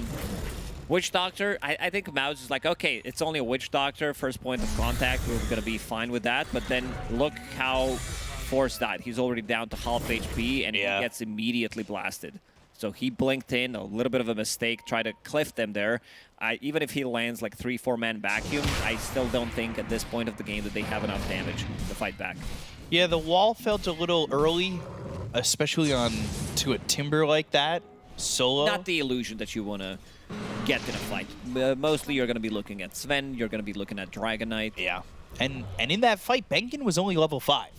[SPEAKER 5] Witch Doctor, I think MOUZ is like, okay, it's only a Witch Doctor, first point of contact, we're going to be fine with that. But then look how Force died. He's already down to half HP, and he gets immediately blasted. So he blinked in, a little bit of a mistake, tried to cliff them there. Even if he lands like 3-4 man vacuum, I still don't think at this point of the game that they have enough damage to fight back.
[SPEAKER 4] Yeah, the wall felt a little early, especially on to a Timber like that, solo.
[SPEAKER 5] Not the illusion that you want to get in a fight. Mostly you're going to be looking at Sven, you're going to be looking at Dragonite.
[SPEAKER 4] Yeah, and in that fight, Bengen was only level 5.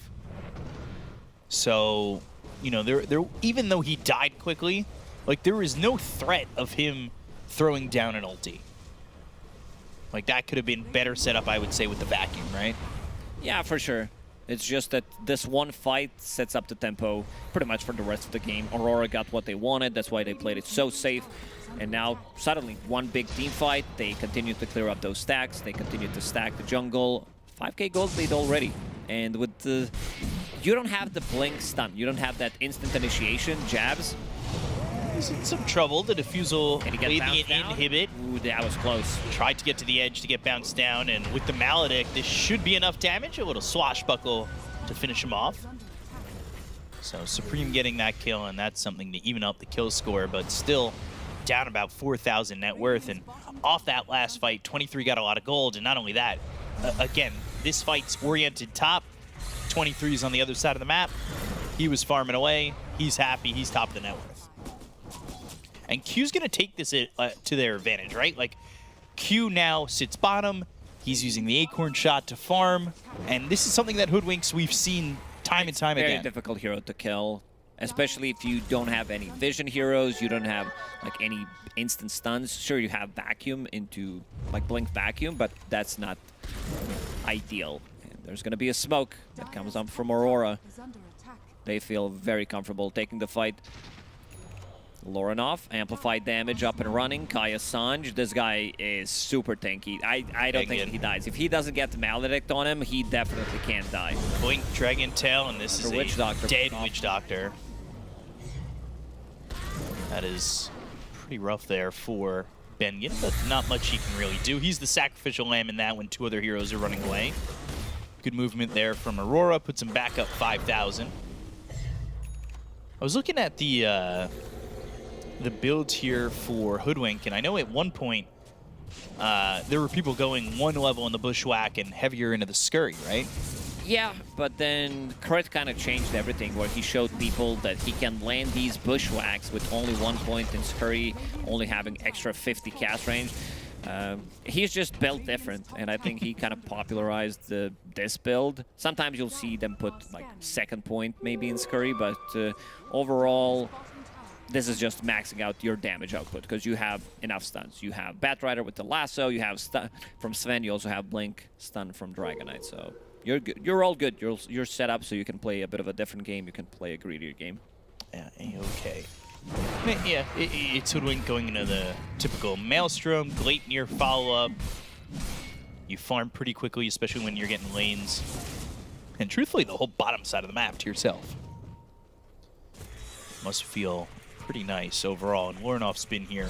[SPEAKER 4] So, you know, there even though he died quickly, like there was no threat of him throwing down an ulti. Like that could have been better set up, I would say, with the vacuum, right?
[SPEAKER 5] Yeah, for sure. It's just that this one fight sets up the tempo pretty much for the rest of the game. Aurora got what they wanted, that's why they played it so safe. And now, suddenly, one big team fight, they continue to clear up those stacks, they continue to stack the jungle. 5k gold lead already. And with the... You don't have the blink stun, you don't have that instant initiation, Jabs.
[SPEAKER 4] He's in some trouble. The Diffusal
[SPEAKER 5] Can he
[SPEAKER 4] played
[SPEAKER 5] get
[SPEAKER 4] the
[SPEAKER 5] bounced down?
[SPEAKER 4] inhibit.
[SPEAKER 5] Ooh, that was close.
[SPEAKER 4] Tried to get to the edge to get bounced down, and with the Maledict, this should be enough damage. A little swashbuckle to finish him off. So Supreme getting that kill, and that's something to even up the kill score, but still down about 4,000 net worth. And off that last fight, 23 got a lot of gold, and not only that, again, this fight's oriented top. 23's on the other side of the map. He was farming away. He's happy. He's top of the net worth. And Q's going to take this to their advantage, right? Like, Q now sits bottom. He's using the Acorn shot to farm. And this is something that Hoodwinks we've seen time and time
[SPEAKER 5] Very
[SPEAKER 4] again.
[SPEAKER 5] difficult hero to kill, especially if you don't have any vision heroes, you don't have like any instant stuns. Sure, you have vacuum into like blink vacuum, but that's not ideal. And there's going to be a smoke that comes up from Aurora. They feel very comfortable taking the fight. Lorinov, amplified damage up and running. Kaya Sanj, this guy is super tanky. I don't think he dies. If he doesn't get the Maledict on him, he definitely can't die.
[SPEAKER 4] Blink Dragon Tail, and this is a
[SPEAKER 5] Witch Doctor
[SPEAKER 4] dead Witch Doctor. That is pretty rough there for Bengen, but not much he can really do. He's the sacrificial lamb in that when two other heroes are running away. Good movement there from Aurora, puts him back up 5,000. I was looking at the builds here for Hoodwink, and I know at one point there were people going one level in the Bushwhack and heavier into the Scurry, right?
[SPEAKER 5] Yeah, but then Crit kind of changed everything, where he showed people that he can land these Bushwhacks with only 1 point in Scurry, only having extra 50 cast range. He's just built different, and I think he kind of popularized this build. Sometimes you'll see them put like 2nd point maybe in Scurry, but overall, this is just maxing out your damage output because you have enough stuns. You have Batrider with the lasso, you have stun from Sven, you also have Blink stun from Dragonite, so you're good. You're all good. You're set up so you can play a bit of a different game. You can play a greedier game.
[SPEAKER 4] Yeah, okay. Yeah, it's Hoodwink going into the typical Maelstrom, Gleipnir follow-up. You farm pretty quickly, especially when you're getting lanes. And truthfully, the whole bottom side of the map to yourself. Must feel pretty nice overall. And Lorinov's been here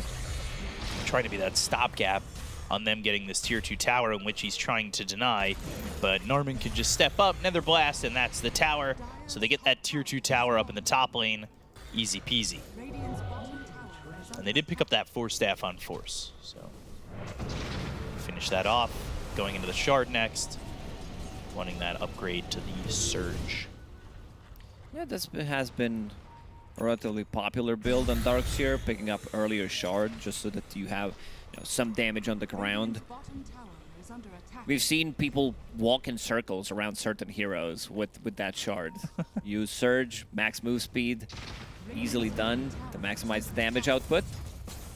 [SPEAKER 4] trying to be that stopgap on them getting this tier 2 tower, in which he's trying to deny. But Norman could just step up, Nether Blast, and that's the tower. So they get that tier 2 tower up in the top lane. Easy peasy. And they did pick up that Force Staff on Force. So finish that off. Going into the Shard next. Wanting that upgrade to the Surge.
[SPEAKER 5] Yeah, this has been a relatively popular build on Darkseer, picking up earlier Shard just so that you have some damage on the ground. We've seen people walk in circles around certain heroes with that Shard. Use Surge, max move speed, easily done to maximize the damage output.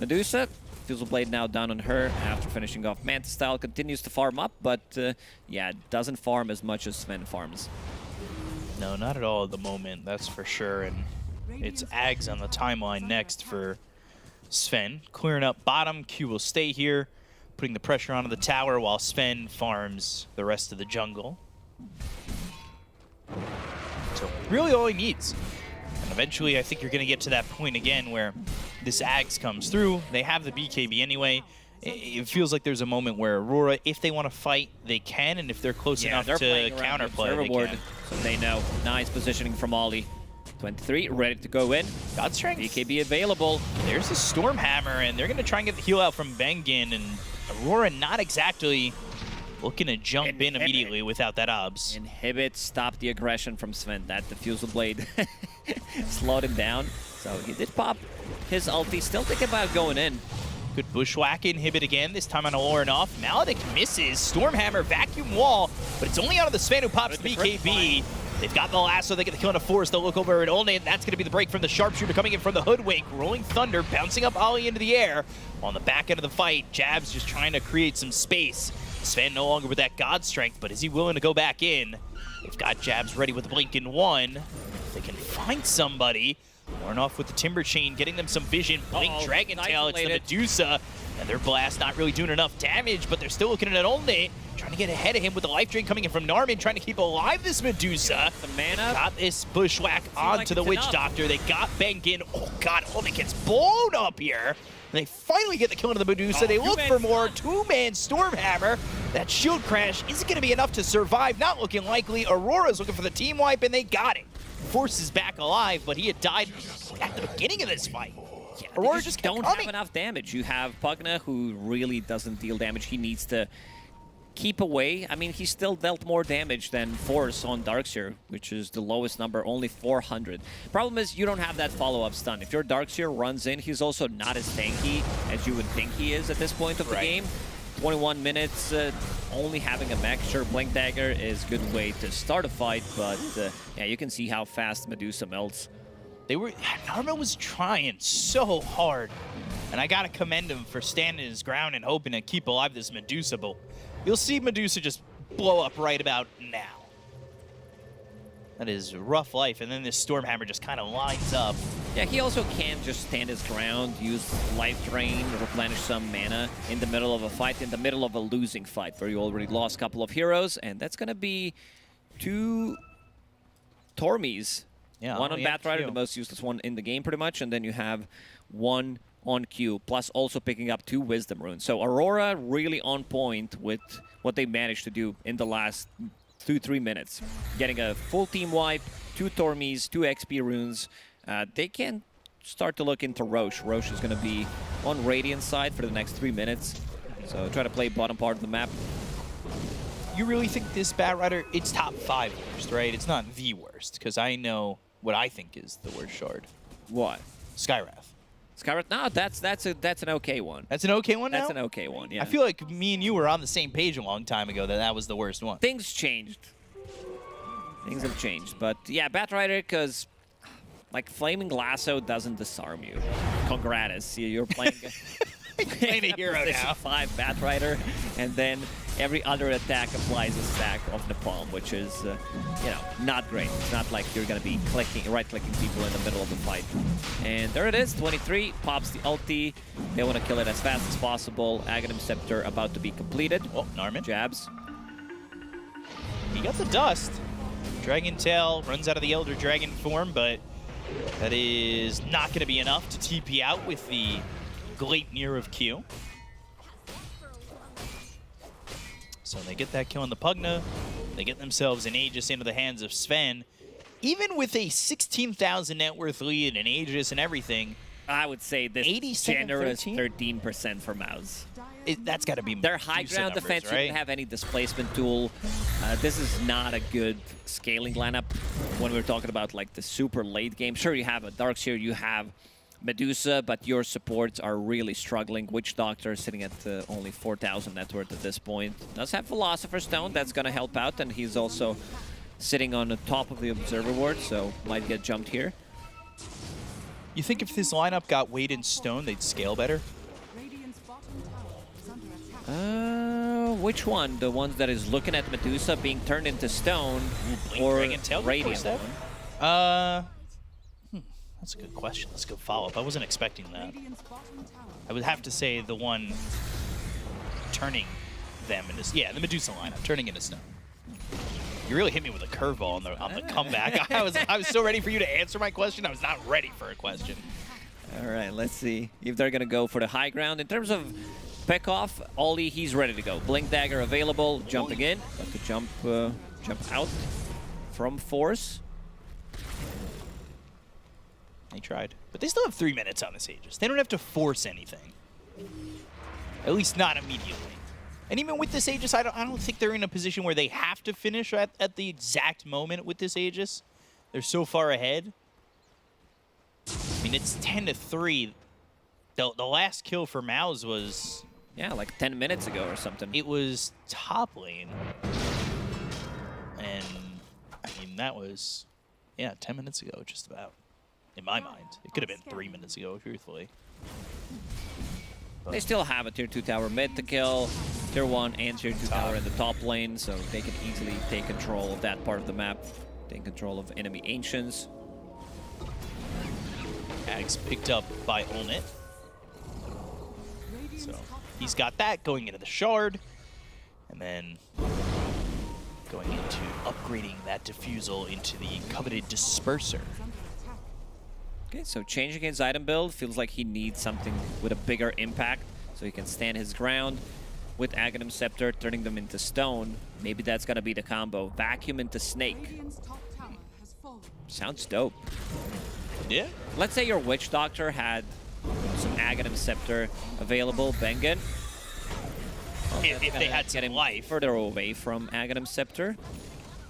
[SPEAKER 5] Medusa, Fusel Blade now down on her after finishing off Manta Style, continues to farm up, but yeah, doesn't farm as much as Sven farms.
[SPEAKER 4] No, not at all at the moment, that's for sure. And it's Ags on the timeline next for Sven. Clearing up bottom, Q will stay here, putting the pressure onto the tower while Sven farms the rest of the jungle. So really all he needs. And eventually I think you're going to get to that point again where this Ags comes through. They have the BKB anyway. It feels like there's a moment where Aurora, if they want to fight, they can, and if they're close enough to counterplay, they can.
[SPEAKER 5] So they know. Nice positioning from Ollie. 23, ready to go in.
[SPEAKER 4] God Strength.
[SPEAKER 5] BKB available.
[SPEAKER 4] There's a Stormhammer, and they're going to try and get the heal out from Bengen, and Aurora not exactly looking to jump in immediately without that obs.
[SPEAKER 5] Inhibit, stop the aggression from Sven. That Diffusal Blade slowed him down. So he did pop his ulti, still thinking about going in.
[SPEAKER 4] Good Bushwhack inhibit again, this time on Lorinov. Maledict misses. Stormhammer, vacuum wall, but it's only out of the Sven who pops the BKB. They've got the lasso, they get the kill in a force. They'll look over at Olney, and that's going to be the break from the Sharpshooter coming in from the Hoodwink. Rolling Thunder, bouncing up Ollie into the air. On the back end of the fight, Jabs just trying to create some space. Sven no longer with that God Strength, but is he willing to go back in? They've got Jabs ready with the blink in one. If they can find somebody. Warren off with the Timber Chain, getting them some vision. Blink Dragon Tail, it's the Medusa. And their blast not really doing enough damage, but they're still looking at Olnate, trying to get ahead of him with the life drain coming in from Narman, trying to keep alive this Medusa.
[SPEAKER 5] The mana.
[SPEAKER 4] Got this bushwhack onto the Witch Doctor. They got Benkin. Oh god, Olnate gets blown up here. And they finally get the kill into the Medusa. They look for more. Two-man Stormhammer. That shield crash isn't going to be enough to survive. Not looking likely. Aurora's looking for the team wipe, and they got it. Force is back alive, but he had died at the beginning of this fight.
[SPEAKER 5] Yeah,
[SPEAKER 4] Aurora
[SPEAKER 5] just
[SPEAKER 4] just
[SPEAKER 5] don't
[SPEAKER 4] kept
[SPEAKER 5] have enough damage. You have Pugna, who really doesn't deal damage. He needs to keep away. I mean, he still dealt more damage than Force on Darkseer, which is the lowest number, only 400. Problem is, you don't have that follow-up stun. If your Darkseer runs in, he's also not as tanky as you would think he is at this point of the game. 21 minutes, only having a mech. Sure, Blink Dagger is a good way to start a fight, but yeah, you can see how fast Medusa melts.
[SPEAKER 4] Narman was trying so hard, and I gotta commend him for standing his ground and hoping to keep alive this Medusa, but you'll see Medusa just blow up right about now. That is rough life, and then this Stormhammer just kind of lines up.
[SPEAKER 5] Yeah, he also can just stand his ground, use Life Drain, replenish some mana in the middle of a fight, in the middle of a losing fight, where you already lost a couple of heroes, and that's gonna be 2 Tormies.
[SPEAKER 4] Yeah,
[SPEAKER 5] one on Batrider, the most useless one in the game pretty much, and then you have 1 on Q, plus also picking up 2 Wisdom Runes. So Aurora really on point with what they managed to do in the last 2-3 minutes. Getting a full team wipe, 2 Tormies, 2 XP runes. They can start to look into Roche. Roche is going to be on Radiant side for the next 3 minutes. So try to play bottom part of the map.
[SPEAKER 4] You really think this Batrider, it's top 5 worst, right? It's not the worst, because I know what I think is the worst shard.
[SPEAKER 5] What?
[SPEAKER 4] Skywrath.
[SPEAKER 5] Skywrath? No, that's an okay one.
[SPEAKER 4] That's an okay one now?
[SPEAKER 5] That's an okay one, yeah.
[SPEAKER 4] I feel like me and you were on the same page a long time ago that was the worst one.
[SPEAKER 5] Things changed. Things have changed. But yeah, Batrider, because like Flaming Lasso doesn't disarm you. Congratus. You're playing
[SPEAKER 4] playing a hero now.
[SPEAKER 5] 5 Batrider, and then every other attack applies a stack of Napalm, which is, you know, not great. It's not like you're going to be right-clicking people in the middle of the fight. And there it is, 23, pops the ulti. They want to kill it as fast as possible. Aghanim Scepter about to be completed.
[SPEAKER 4] Oh, Narman.
[SPEAKER 5] Jabs.
[SPEAKER 4] He got the dust. Dragon Tail runs out of the Elder Dragon form, but that is not going to be enough to TP out with the Gleipnir of Q. So they get that kill on the Pugna. They get themselves an Aegis into the hands of Sven. Even with a 16,000 net worth lead and Aegis and everything,
[SPEAKER 5] I would say this
[SPEAKER 4] 87,
[SPEAKER 5] generous
[SPEAKER 4] 13?
[SPEAKER 5] 13% for MOUZ.
[SPEAKER 4] That's got to be
[SPEAKER 5] Their high ground
[SPEAKER 4] numbers,
[SPEAKER 5] defense
[SPEAKER 4] right?
[SPEAKER 5] didn't have any displacement tool. This is not a good scaling lineup when we're talking about like the super late game. Sure, you have a Darkseer, you have Medusa, but your supports are really struggling. Witch Doctor sitting at only 4,000 net worth at this point. Does have Philosopher's Stone, that's going to help out, and he's also sitting on the top of the Observer Ward, so might get jumped here.
[SPEAKER 4] You think if this lineup got weighed in stone, they'd scale better?
[SPEAKER 5] Which one? The ones that is looking at Medusa being turned into stone, or Radiant one?
[SPEAKER 4] That's a good question. That's a good follow-up. I wasn't expecting that. I would have to say the one turning them into... Yeah, the Medusa lineup, turning into stone. You really hit me with a curveball on the comeback. I was so ready for you to answer my question. I was not ready for a question.
[SPEAKER 5] All right, let's see if they're going to go for the high ground. In terms of pick-off, Ollie, he's ready to go. Blink Dagger available, jumping in. But to jump out from Force.
[SPEAKER 4] They tried. But they still have 3 minutes on this Aegis. They don't have to force anything. At least not immediately. And even with this Aegis, I don't think they're in a position where they have to finish at the exact moment with this Aegis. They're so far ahead. I mean, it's 10-3. The last kill for MOUZ was...
[SPEAKER 5] Yeah, like 10 minutes ago or something.
[SPEAKER 4] It was top lane. And, I mean, that was, yeah, 10 minutes ago, just about. In my mind. It could have been 3 minutes ago, truthfully.
[SPEAKER 5] They still have a tier 2 tower mid to kill, tier 1 and tier 2 tower in the top lane, so they can easily take control of that part of the map, take control of enemy Ancients.
[SPEAKER 4] Ags picked up by Olnate. So he's got that going into the Shard, and then going into upgrading that Diffusal into the coveted Disperser.
[SPEAKER 5] Okay, so changing his item build, feels like he needs something with a bigger impact so he can stand his ground. With Aghanim Scepter, turning them into stone, maybe that's gonna be the combo. Vacuum into Snake. Sounds dope.
[SPEAKER 4] Yeah.
[SPEAKER 5] Let's say your Witch Doctor had some Aghanim Scepter available, Bengen.
[SPEAKER 4] If they had some life.
[SPEAKER 5] Further away from Aghanim Scepter.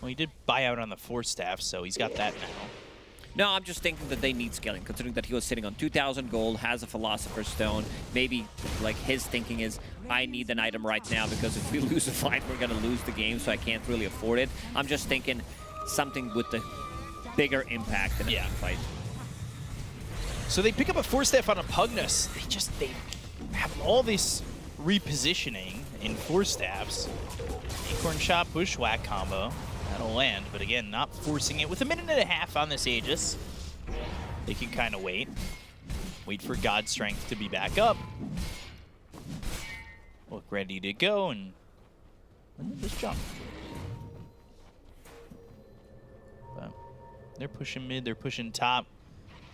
[SPEAKER 4] Well, he did buy out on the Force Staff, so he's got that now.
[SPEAKER 5] No, I'm just thinking that they need scaling, considering that he was sitting on 2,000 gold, has a Philosopher's Stone. Maybe, like, his thinking is, I need an item right now because if we lose a fight, we're going to lose the game, so I can't really afford it. I'm just thinking something with the bigger impact in a fight.
[SPEAKER 4] So they pick up a Force Staff on a Pugnus. They have all this repositioning in Force Staffs. Acorn Shot, Bushwhack combo. That'll land, but again, not forcing it. With 1.5 minutes on this Aegis, they can kind of wait. Wait for God's Strength to be back up. Look ready to go, and just jump. But they're pushing mid, they're pushing top.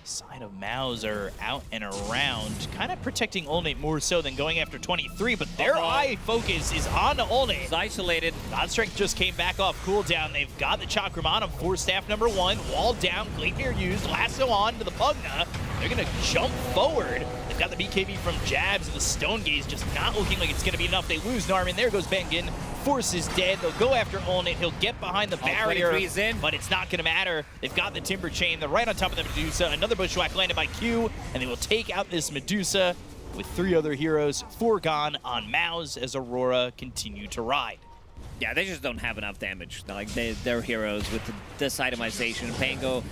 [SPEAKER 4] Side of MOUZ are out and around, kind of protecting Olnate more so than going after 23, but their eye focus is on Olnate.
[SPEAKER 5] He's isolated.
[SPEAKER 4] God's Strength just came back off cooldown. They've got the Chakram on him. Force Staff number 1, wall down, Gleipnir used, lasso on to the Pugna. They're gonna jump forward. They've got the BKB from Jabs, and the Stone Gaze just not looking like it's gonna be enough. They lose Narman. There goes Bengen. Force is dead. They'll go after Olnate. He'll get behind the barrier,
[SPEAKER 5] in.
[SPEAKER 4] but it's not gonna matter. They've got the Timber Chain. They're right on top of the Medusa. Another Bushwhack landed by Q, and they will take out this Medusa with 3 other heroes. 4 gone on MOUZ as Aurora continue to ride.
[SPEAKER 5] Yeah, they just don't have enough damage. Like, they're heroes with this itemization. Pango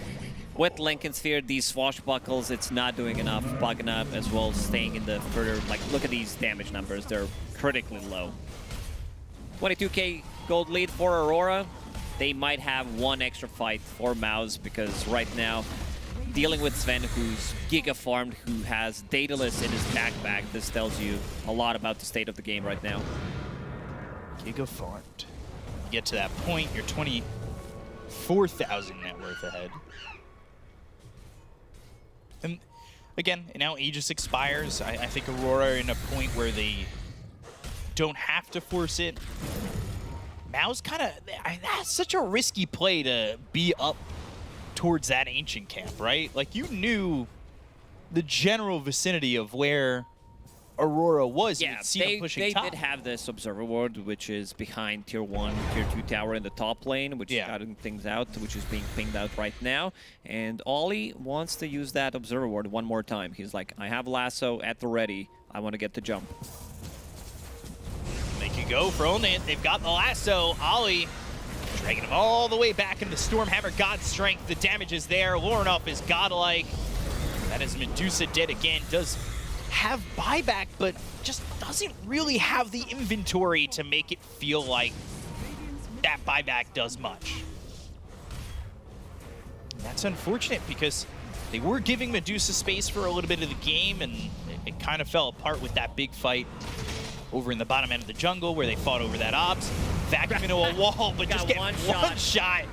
[SPEAKER 5] with Lincoln Sphere, these swashbuckles, it's not doing enough. Bugging up as well, staying in the further, like, look at these damage numbers. They're critically low. 22k gold lead for Aurora. They might have one extra fight for MOUZ because right now, dealing with Sven, who's giga farmed, who has Daedalus in his backpack, this tells you a lot about the state of the game right now.
[SPEAKER 4] Giga farmed. You get to that point, you're 24,000 net worth ahead. And again, now Aegis expires. I think Aurora are in a point where they don't have to force it. MOUZ kind of, that's such a risky play to be up towards that ancient camp, right? Like, you knew the general vicinity of where Aurora was.
[SPEAKER 5] Yeah, they did have this Observer Ward, which is behind Tier 1, Tier 2 tower in the top lane, which is cutting things out, which is being pinged out right now. And Ollie wants to use that Observer Ward one more time. He's like, I have Lasso at the ready. I want to get the jump.
[SPEAKER 4] They can go for Olnate. They've got the Lasso. Ollie dragging him all the way back into the Stormhammer. God's Strength. The damage is there. Lornoff is godlike. That is Medusa dead again. Does have buyback, but just doesn't really have the inventory to make it feel like that buyback does much. And that's unfortunate because they were giving Medusa space for a little bit of the game, and it kind of fell apart with that big fight over in the bottom end of the jungle where they fought over that Obs. Vacuum into a wall, but just get one shot.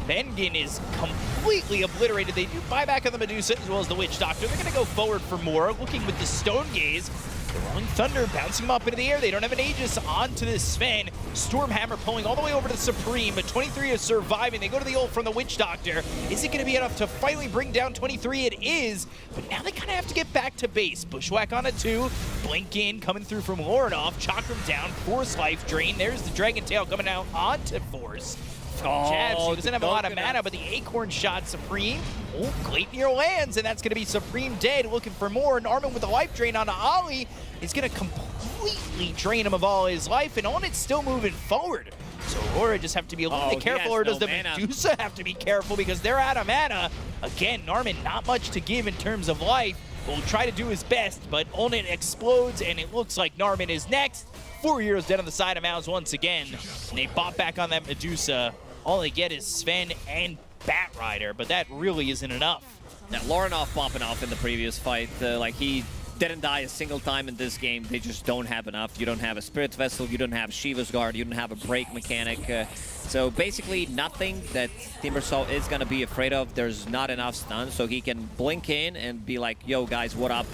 [SPEAKER 4] Bengen is completely obliterated. They do buyback on the Medusa as well as the Witch Doctor. They're going to go forward for more, looking with the Stone Gaze. The Rolling Thunder bouncing them up into the air. They don't have an Aegis onto this Sven. Stormhammer pulling all the way over to the Supreme, but 23 is surviving. They go to the ult from the Witch Doctor. Is it going to be enough to finally bring down 23? It is, but now they kind of have to get back to base. Bushwhack on a 2. Blink in, coming through from Lornoff. Chakram down, Force Life Drain. There's the Dragon Tail coming out onto Force. Jabs, he doesn't have a lot of mana, but the Acorn Shot Supreme. Oh, Gleipnir lands, and that's going to be Supreme dead. Looking for more. Narman with the life drain on Ollie is going to completely drain him of all his life, and Olnate's still moving forward. So Aurora just have to be a little bit careful, or does the Medusa have to be careful because they're out of mana? Again, Narman not much to give in terms of life. Will try to do his best, but Olnate explodes, and it looks like Narman is next. 4 heroes dead on the side of MOUZ once again, and they bought back on that Medusa. All they get is Sven and Batrider, but that really isn't enough.
[SPEAKER 5] Now, Lornoff popping off in the previous fight, like he didn't die a single time in this game. They just don't have enough. You don't have a Spirit Vessel, you don't have Shiva's Guard, you don't have a break mechanic. So basically nothing that Timbersaw is going to be afraid of. There's not enough stun, so he can blink in and be like, yo guys, what up?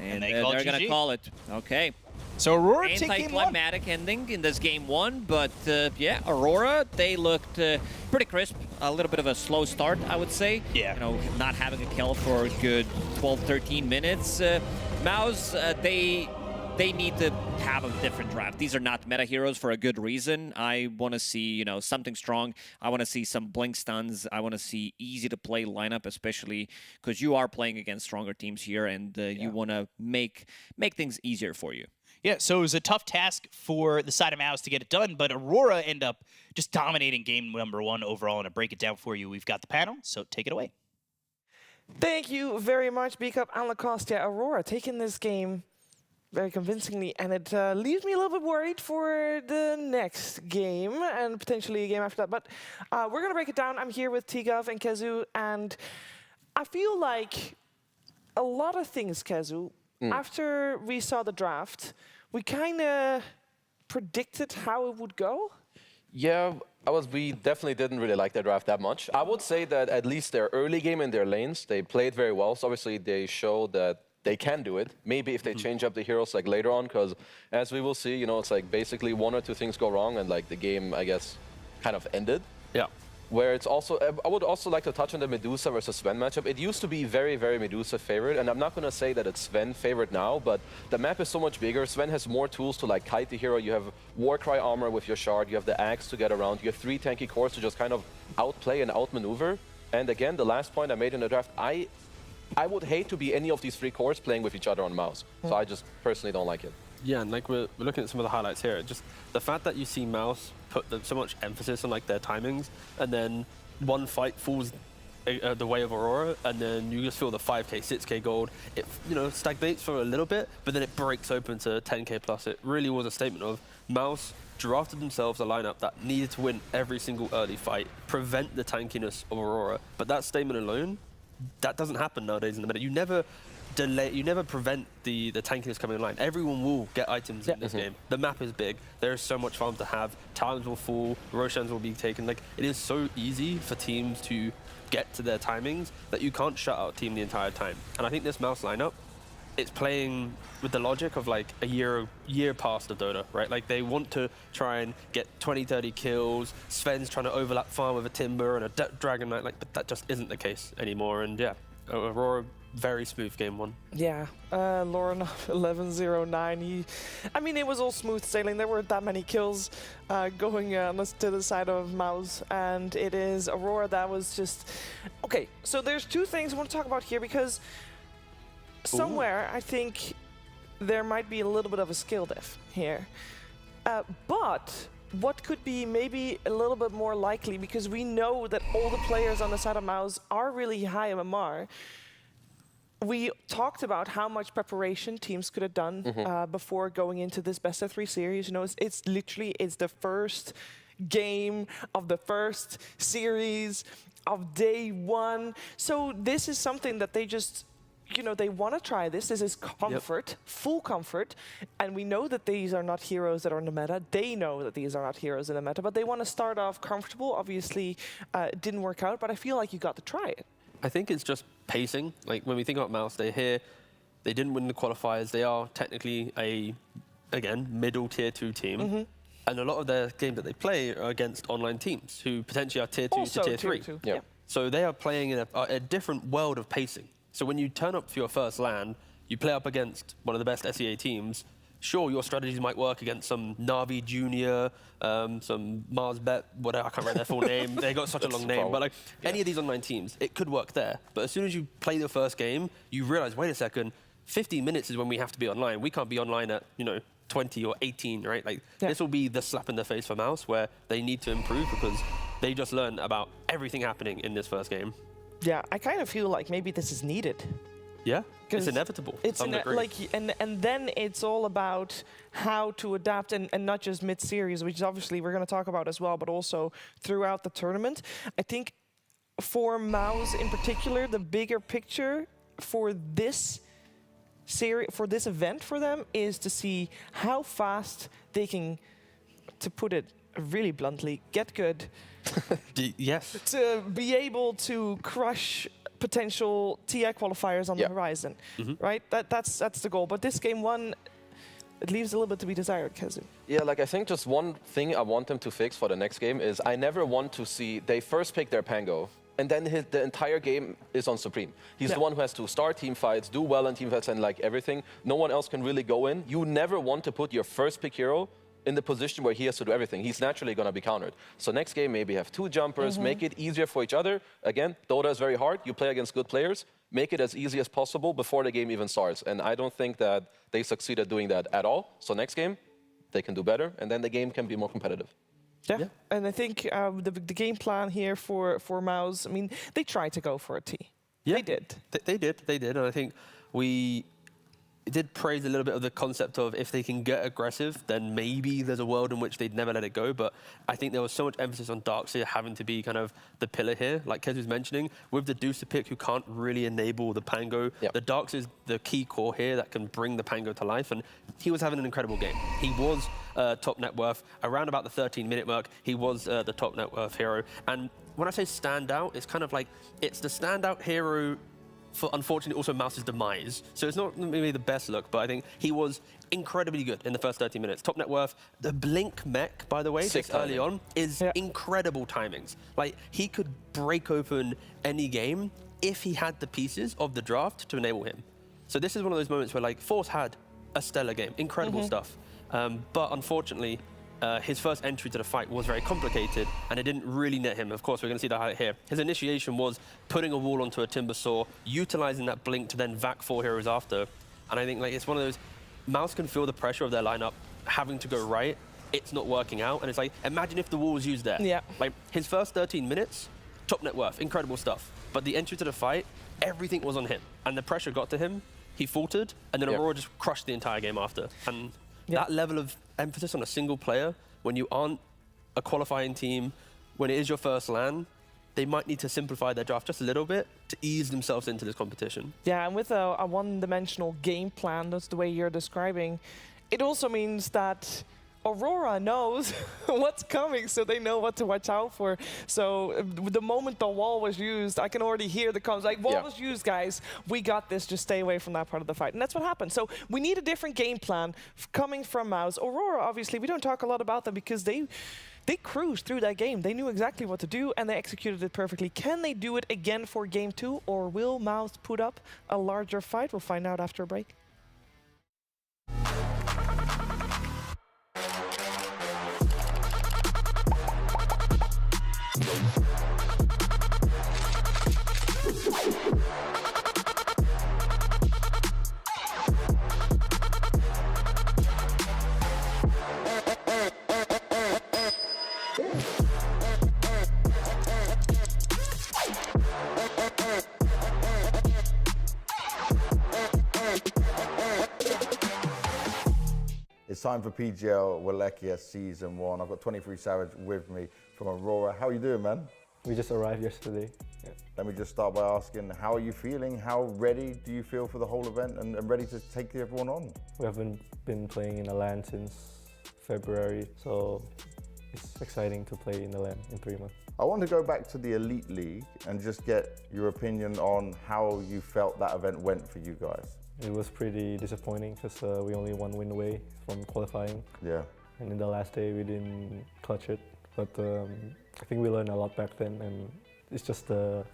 [SPEAKER 5] And they're going to call it. Okay.
[SPEAKER 4] So Aurora take game one.
[SPEAKER 5] Anticlimactic ending in this game one, but yeah, Aurora, they looked pretty crisp. A little bit of a slow start, I would say.
[SPEAKER 4] Yeah.
[SPEAKER 5] You know, not having a kill for a good 12, 13 minutes. MOUZ, they need to have a different draft. These are not meta heroes for a good reason. I want to see, you know, something strong. I want to see some blink stuns. I want to see easy to play lineup, especially because you are playing against stronger teams here, and you want to make things easier for you.
[SPEAKER 4] Yeah, so it was a tough task for the side of MOUZ to get it done, but Aurora end up just dominating game number one overall. And to break it down for you, we've got the panel, so take it away.
[SPEAKER 1] Thank you very much, Beakup and Lacoste. Yeah, Aurora taking this game very convincingly, and it leaves me a little bit worried for the next game and potentially a game after that. But we're going to break it down. I'm here with T-Gov and Kezu, and I feel like a lot of things, Kezu, after we saw the draft, we kind of predicted how it would go.
[SPEAKER 3] Yeah, we definitely didn't really like their draft that much. I would say that at least their early game in their lanes, they played very well. So obviously they showed that they can do it. Maybe if they change up the heroes like later on, because as we will see, you know, it's like basically one or two things go wrong and like the game, I guess, kind of ended.
[SPEAKER 2] Yeah.
[SPEAKER 3] Where it's also, I would also like to touch on the Medusa versus Sven matchup. It used to be very, very Medusa favorite, and I'm not going to say that it's Sven favorite now, but the map is so much bigger. Sven has more tools to like kite the hero. You have Warcry armor with your shard, you have the axe to get around, you have 3 tanky cores to just kind of outplay and outmaneuver. And again, the last point I made in the draft, I would hate to be any of these 3 cores playing with each other on MOUZ. So I just personally don't like it.
[SPEAKER 2] Yeah, and like we're looking at some of the highlights here. Just the fact that you see MOUZ put so much emphasis on like their timings, and then one fight falls the way of Aurora, and then you just feel the 5k, 6k gold. It, you know, stagnates for a little bit, but then it breaks open to 10k plus. It really was a statement of MOUZ drafted themselves a lineup that needed to win every single early fight, prevent the tankiness of Aurora. But that statement alone, that doesn't happen nowadays in the meta. You never prevent the tankiness coming in line. Everyone will get items in this game. The map is big. There is so much farm to have. Talons will fall. Roshans will be taken. Like, it is so easy for teams to get to their timings that you can't shut out a team the entire time. And I think this MOUZ lineup, it's playing with the logic of like a year past of Dota, right? Like they want to try and get 20, 30 kills. Sven's trying to overlap farm with a Timber and a Dragon Knight, like, but that just isn't the case anymore. And yeah, Aurora, very smooth game one.
[SPEAKER 1] Yeah, Lauren 1109. I mean, it was all smooth sailing. There weren't that many kills going to the side of MOUZ, and it is Aurora that was just okay. So there's 2 things I want to talk about here, because somewhere I think there might be a little bit of a skill diff here, but what could be maybe a little bit more likely, because we know that all the players on the side of MOUZ are really high MMR. We talked about how much preparation teams could have done before going into this best of 3 series. You know, it's literally the first game of the first series of day 1. So this is something that they just, you know, they want to try this. This is comfort, full comfort. And we know that these are not heroes that are in the meta. They know that these are not heroes in the meta, but they want to start off comfortable. Obviously, it didn't work out, but I feel like you got to try it.
[SPEAKER 2] I think it's just pacing. Like when we think about MOUZ, they didn't win the qualifiers. They are technically again, middle tier 2 team. And a lot of their games that they play are against online teams who potentially are tier 2
[SPEAKER 1] also
[SPEAKER 2] to tier 3.
[SPEAKER 1] Yeah.
[SPEAKER 2] So they are playing in a different world of pacing. So when you turn up for your first LAN, you play up against one of the best SEA teams. Sure, your strategies might work against some Navi Junior, some Mars Bet, whatever, I can't remember their full name. They got such a long name. But like any of these online teams, it could work there. But as soon as you play the first game, you realize, wait a second, 15 minutes is when we have to be online. We can't be online at, you know, 20 or 18, right? Like this will be the slap in the face for MOUZ, where they need to improve because they just learned about everything happening in this first game.
[SPEAKER 1] Yeah, I kind of feel like maybe this is needed.
[SPEAKER 2] Yeah, it's inevitable.
[SPEAKER 1] It's and then it's all about how to adapt, and not just mid-series, which obviously we're going to talk about as well, but also throughout the tournament. I think for MOUZ in particular, the bigger picture for this for this event for them is to see how fast they can, to put it really bluntly, get good.
[SPEAKER 2] Yes.
[SPEAKER 1] To be able to crush potential TI qualifiers on the horizon, right? That's the goal. But this game one, it leaves a little bit to be desired, Kazu.
[SPEAKER 3] Yeah, like I think just one thing I want them to fix for the next game is I never want to see they first pick their Pango and then the entire game is on Supreme. He's the one who has to start team fights, do well in team fights and like everything. No one else can really go in. You never want to put your first pick hero in the position where he has to do everything. He's naturally going to be countered. So next game, maybe have 2 jumpers, make it easier for each other. Again, Dota is very hard. You play against good players. Make it as easy as possible before the game even starts. And I don't think that they succeeded doing that at all. So next game, they can do better, and then the game can be more competitive.
[SPEAKER 1] Yeah, and I think the game plan here for MOUZ, I mean, they tried to go for a T. Yeah. They did.
[SPEAKER 2] They did. And I think we did praise a little bit of the concept of if they can get aggressive, then maybe there's a world in which they'd never let it go. But I think there was so much emphasis on Darkseer having to be kind of the pillar here. Like Kez was mentioning, with the Deucer pick who can't really enable the Pango, the Darkseer is the key core here that can bring the Pango to life. And he was having an incredible game. He was top net worth. Around about the 13-minute mark, he was the top net worth hero. And when I say standout, it's kind of like, it's the standout hero for, unfortunately, also MOUZ's demise. So it's not maybe the best look, but I think he was incredibly good in the first 30 minutes. Top net worth. The Blink mech, by the way, just early on, is incredible timings. Like, he could break open any game if he had the pieces of the draft to enable him. So this is one of those moments where, like, Force had a stellar game. Incredible stuff. But unfortunately, his first entry to the fight was very complicated, and it didn't really net him. Of course, we're going to see that highlight here. His initiation was putting a wall onto a Timber Saw, utilizing that Blink to then vac 4 heroes after. And I think like it's one of those, MOUZ can feel the pressure of their lineup having to go right. It's not working out, and it's like, imagine if the wall was used there. Yeah. Like, his first 13 minutes, top net worth, incredible stuff. But the entry to the fight, everything was on him. And the pressure got to him, he faltered, and then Aurora just crushed the entire game after. And that level of emphasis on a single player, when you aren't a qualifying team, when it is your first LAN, they might need to simplify their draft just a little bit to ease themselves into this competition.
[SPEAKER 1] Yeah, and with a one-dimensional game plan, that's the way you're describing, it also means that Aurora knows what's coming, so they know what to watch out for. So the moment the wall was used, I can already hear the comments like, wall was used, guys. We got this. Just stay away from that part of the fight. And that's what happened. So we need a different game plan coming from MOUZ. Aurora, obviously, we don't talk a lot about them because they cruised through that game. They knew exactly what to do, and they executed it perfectly. Can they do it again for Game 2, or will MOUZ put up a larger fight? We'll find out after a break.
[SPEAKER 6] It's time for PGL Wallachia Season 1. I've got 23 Savage with me from Aurora. How are you doing, man?
[SPEAKER 7] We just arrived yesterday.
[SPEAKER 6] Let me just start by asking, how are you feeling? How ready do you feel for the whole event and ready to take everyone on?
[SPEAKER 7] We haven't been playing in a LAN since February, so it's exciting to play in the LAN in 3 months.
[SPEAKER 6] I want to go back to the Elite League and just get your opinion on how you felt that event went for you guys.
[SPEAKER 7] It was pretty disappointing because we only 1 win away from qualifying.
[SPEAKER 6] Yeah.
[SPEAKER 7] And in the last day we didn't clutch it, but I think we learned a lot back then, and it's just the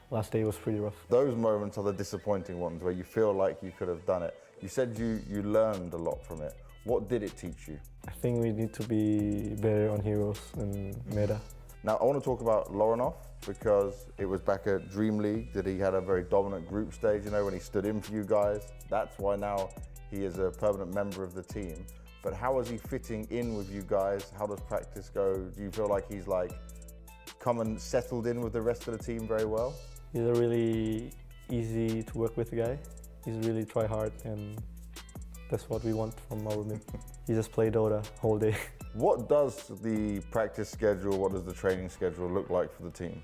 [SPEAKER 7] last day was pretty rough.
[SPEAKER 6] Those moments are the disappointing ones where you feel like you could have done it. You said you learned a lot from it. What did it teach you?
[SPEAKER 7] I think we need to be better on heroes and meta.
[SPEAKER 6] Now, I want to talk about Lorenoff because it was back at Dream League that he had a very dominant group stage, you know, when he stood in for you guys. That's why now he is a permanent member of the team. But how is he fitting in with you guys? How does practice go? Do you feel like he's like come and settled in with the rest of the team very well?
[SPEAKER 7] He's a really easy to work with guy. He's really try hard, and that's what we want from our mid. He just play Dota whole day.
[SPEAKER 6] What does the practice schedule, what does the training schedule look like for the team?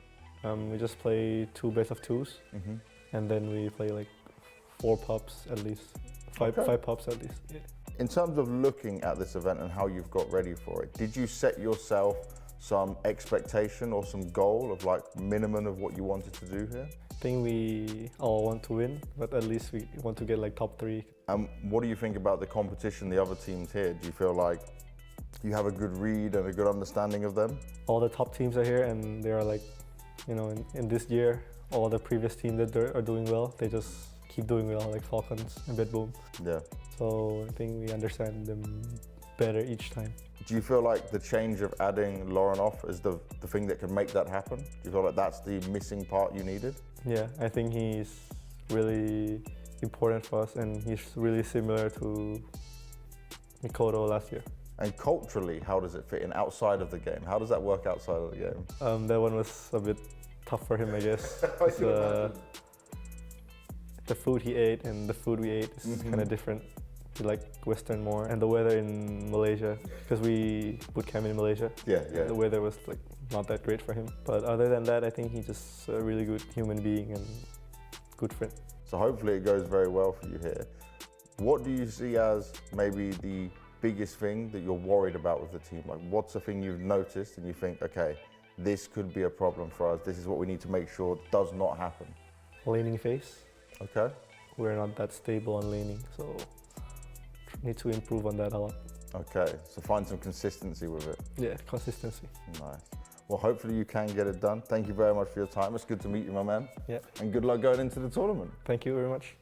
[SPEAKER 7] We just play 2 best of 2s, and then we play like 4 pops at least, five pops at least. Yeah.
[SPEAKER 6] In terms of looking at this event and how you've got ready for it, did you set yourself some expectation or some goal of like minimum of what you wanted to do here?
[SPEAKER 7] I think we all want to win, but at least we want to get like top 3.
[SPEAKER 6] What do you think about the competition, the other teams here? Do you feel like you have a good read and a good understanding of them?
[SPEAKER 7] All the top teams are here, and they are like, you know, in this year, all the previous teams that are doing well, they just keep doing well, like Falcons and BetBoom.
[SPEAKER 6] Yeah.
[SPEAKER 7] So I think we understand them better each time.
[SPEAKER 6] Do you feel like the change of adding Lauren off is the thing that can make that happen? Do you feel like that's the missing part you needed?
[SPEAKER 7] Yeah, I think he's really important for us, and he's really similar to Mikoto last year.
[SPEAKER 6] And culturally, how does it fit in outside of the game? How does that work outside of the game?
[SPEAKER 7] That one was a bit tough for him, I guess. The food he ate and the food we ate is kind of different. We like Western more, and the weather in Malaysia, because we bootcamp in Malaysia.
[SPEAKER 6] Yeah.
[SPEAKER 7] The weather was like not that great for him. But other than that, I think he's just a really good human being and good friend.
[SPEAKER 6] So hopefully it goes very well for you here. What do you see as maybe the biggest thing that you're worried about with the team? Like, what's the thing you've noticed and you think, okay, this could be a problem for us. This is what we need to make sure does not happen.
[SPEAKER 7] Laning phase.
[SPEAKER 6] Okay.
[SPEAKER 7] We're not that stable on laning, so need to improve on that a lot.
[SPEAKER 6] Okay, so find some consistency with it.
[SPEAKER 7] Yeah, consistency.
[SPEAKER 6] Nice. Well, hopefully you can get it done. Thank you very much for your time. It's good to meet you, my man.
[SPEAKER 7] Yeah.
[SPEAKER 6] And good luck going into the tournament.
[SPEAKER 7] Thank you very much.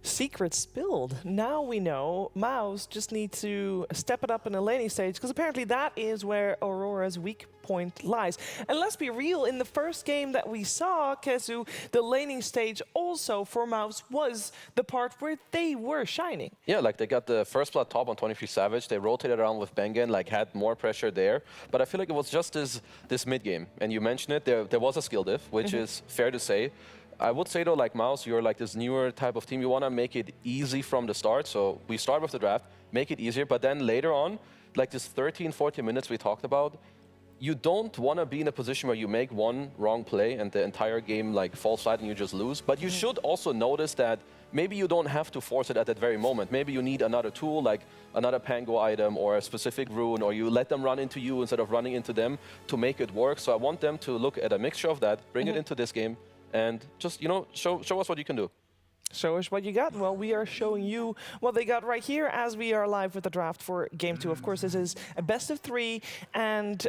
[SPEAKER 1] Secret spilled. Now we know MOUZ just need to step it up in the laning stage, because apparently that is where Aurora's weak point lies. And let's be real, in the first game that we saw, Kezu, the laning stage also for MOUZ was the part where they were shining.
[SPEAKER 3] Yeah, like they got the first blood top on 23 Savage. They rotated around with Bengen, like had more pressure there. But I feel like it was just this mid game. And you mentioned it, there was a skill diff, which is fair to say. I would say though, like MOUZ, you're like this newer type of team. You want to make it easy from the start. So we start with the draft, make it easier. But then later on, like this 13, 14 minutes we talked about, you don't want to be in a position where you make one wrong play and the entire game like falls flat and you just lose. But you should also notice that maybe you don't have to force it at that very moment. Maybe you need another tool, like another Pango item or a specific rune, or you let them run into you instead of running into them to make it work. So I want them to look at a mixture of that, bring it into this game, and just, you know, show us what you can do.
[SPEAKER 1] Show us what you got. Well, we are showing you what they got right here as we are live with the draft for Game 2. Of course, this is a best of 3, and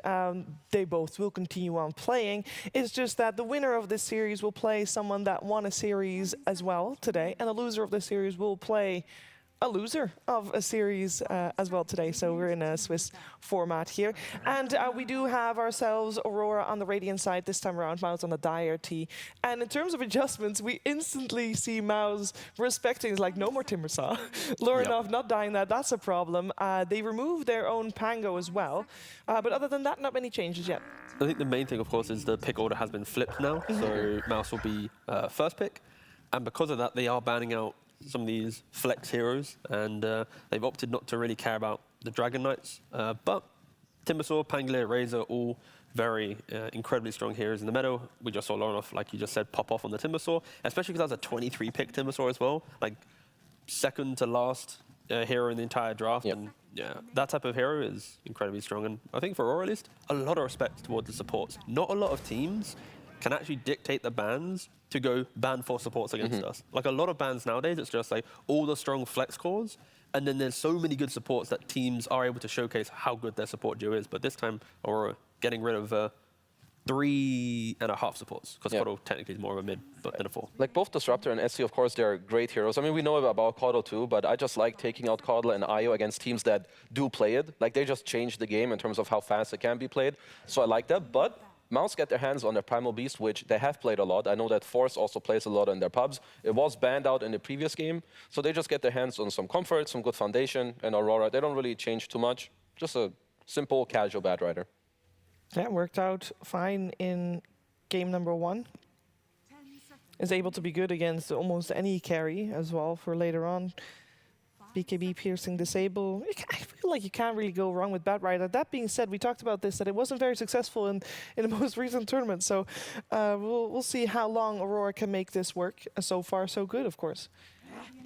[SPEAKER 1] they both will continue on playing. It's just that the winner of this series will play someone that won a series as well today, and the loser of this series will play a loser of a series as well today. So we're in a Swiss format here. And we do have ourselves Aurora on the Radiant side this time around, MOUZ on the Dire T. And in terms of adjustments, we instantly see MOUZ respecting, like, no more Timbersaw. Lorinov not dying that's a problem. They removed their own Pango as well. But other than that, not many changes yet.
[SPEAKER 2] I think the main thing, of course, is the pick order has been flipped now. So MOUZ will be first pick. And because of that, they are banning out some of these flex heroes, and they've opted not to really care about the Dragon Knights. But Timbersaw, Pangolier, Razor, all very incredibly strong heroes in the meta. We just saw Lorinov, like you just said, pop off on the Timbersaw, especially because that was a 23 pick Timbersaw as well. Like second to last hero in the entire draft.
[SPEAKER 3] Yep.
[SPEAKER 2] And yeah, that type of hero is incredibly strong. And I think for Aurora at least, a lot of respect towards the supports. Not a lot of teams can actually dictate the bans to go ban 4 supports against us. Like a lot of bans nowadays, it's just like all the strong flex cores, and then there's so many good supports that teams are able to showcase how good their support duo is. But this time, Aurora getting rid of 3.5 supports, because Kodo technically is more of a mid than a 4.
[SPEAKER 3] Like both Disruptor and SC, of course, they're great heroes. I mean, we know about Kodo too, but I just like taking out Kodo and Io against teams that do play it. Like they just change the game in terms of how fast it can be played. So I like that. But MOUZ get their hands on their Primal Beast, which they have played a lot. I know that Force also plays a lot in their pubs. It was banned out in the previous game. So they just get their hands on some comfort, some good foundation. And Aurora, they don't really change too much. Just a simple, casual Bad Rider.
[SPEAKER 1] Yeah, worked out fine in game number 1. Is able to be good against almost any carry as well for later on. BKB piercing disable. I feel like you can't really go wrong with Batrider. That being said, we talked about this, that it wasn't very successful in the most recent tournament. So we'll see how long Aurora can make this work. So far, so good, of course.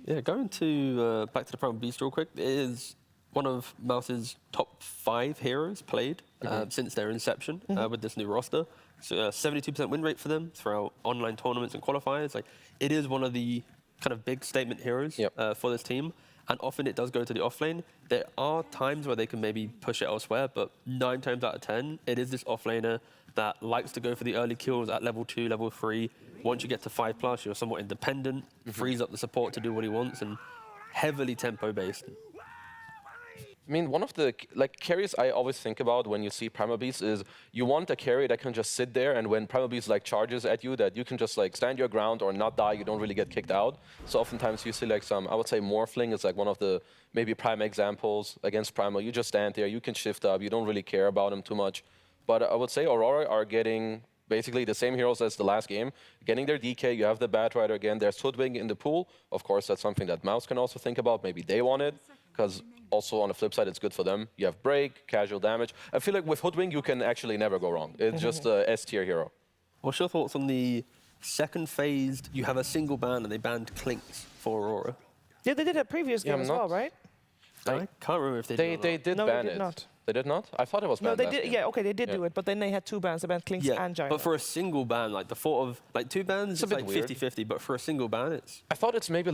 [SPEAKER 2] Yeah, going to back to the Primal Beast real quick. It is one of MOUZ's top 5 heroes played since their inception with this new roster. So 72% win rate for them throughout online tournaments and qualifiers. Like, it is one of the kind of big statement heroes for this team. And often it does go to the offlane. There are times where they can maybe push it elsewhere, but 9 times out of 10, it is this offlaner that likes to go for the early kills at level 2, level 3. Once you get to 5+, you're somewhat independent, frees up the support to do what he wants, and heavily tempo-based.
[SPEAKER 3] I mean, one of the carries I always think about when you see Primal Beast is you want a carry that can just sit there, and when Primal Beast charges at you, that you can just stand your ground or not die. You don't really get kicked out. So oftentimes you see some, I would say Morphling is one of the maybe prime examples against Primal. You just stand there, you can shift up, you don't really care about him too much. But I would say Aurora are getting basically the same heroes as the last game, getting their DK. You have the Batrider again. There's Hoodwink in the pool. Of course, that's something that MOUZ can also think about. Maybe they want it, because also on the flip side, it's good for them. You have break, casual damage. I feel like with Hoodwink, you can actually never go wrong. It's just a S-tier hero.
[SPEAKER 2] What's your thoughts on the second phased, you have a single ban and they banned Clinks for Aurora?
[SPEAKER 1] Yeah, they did a previous game as well, right?
[SPEAKER 2] I can't remember if they did
[SPEAKER 3] They did
[SPEAKER 1] no,
[SPEAKER 3] ban
[SPEAKER 1] they did
[SPEAKER 3] it.
[SPEAKER 1] Not.
[SPEAKER 3] They did not? I thought it was banned.
[SPEAKER 1] No, they did. Yeah, okay, they did do it, but then they had 2 bans. They banned Clinks and Gyro.
[SPEAKER 2] But for a single ban, the thought of 2 bans,
[SPEAKER 3] it's a bit
[SPEAKER 2] 50-50. But for a single ban, it's.
[SPEAKER 3] I thought it's maybe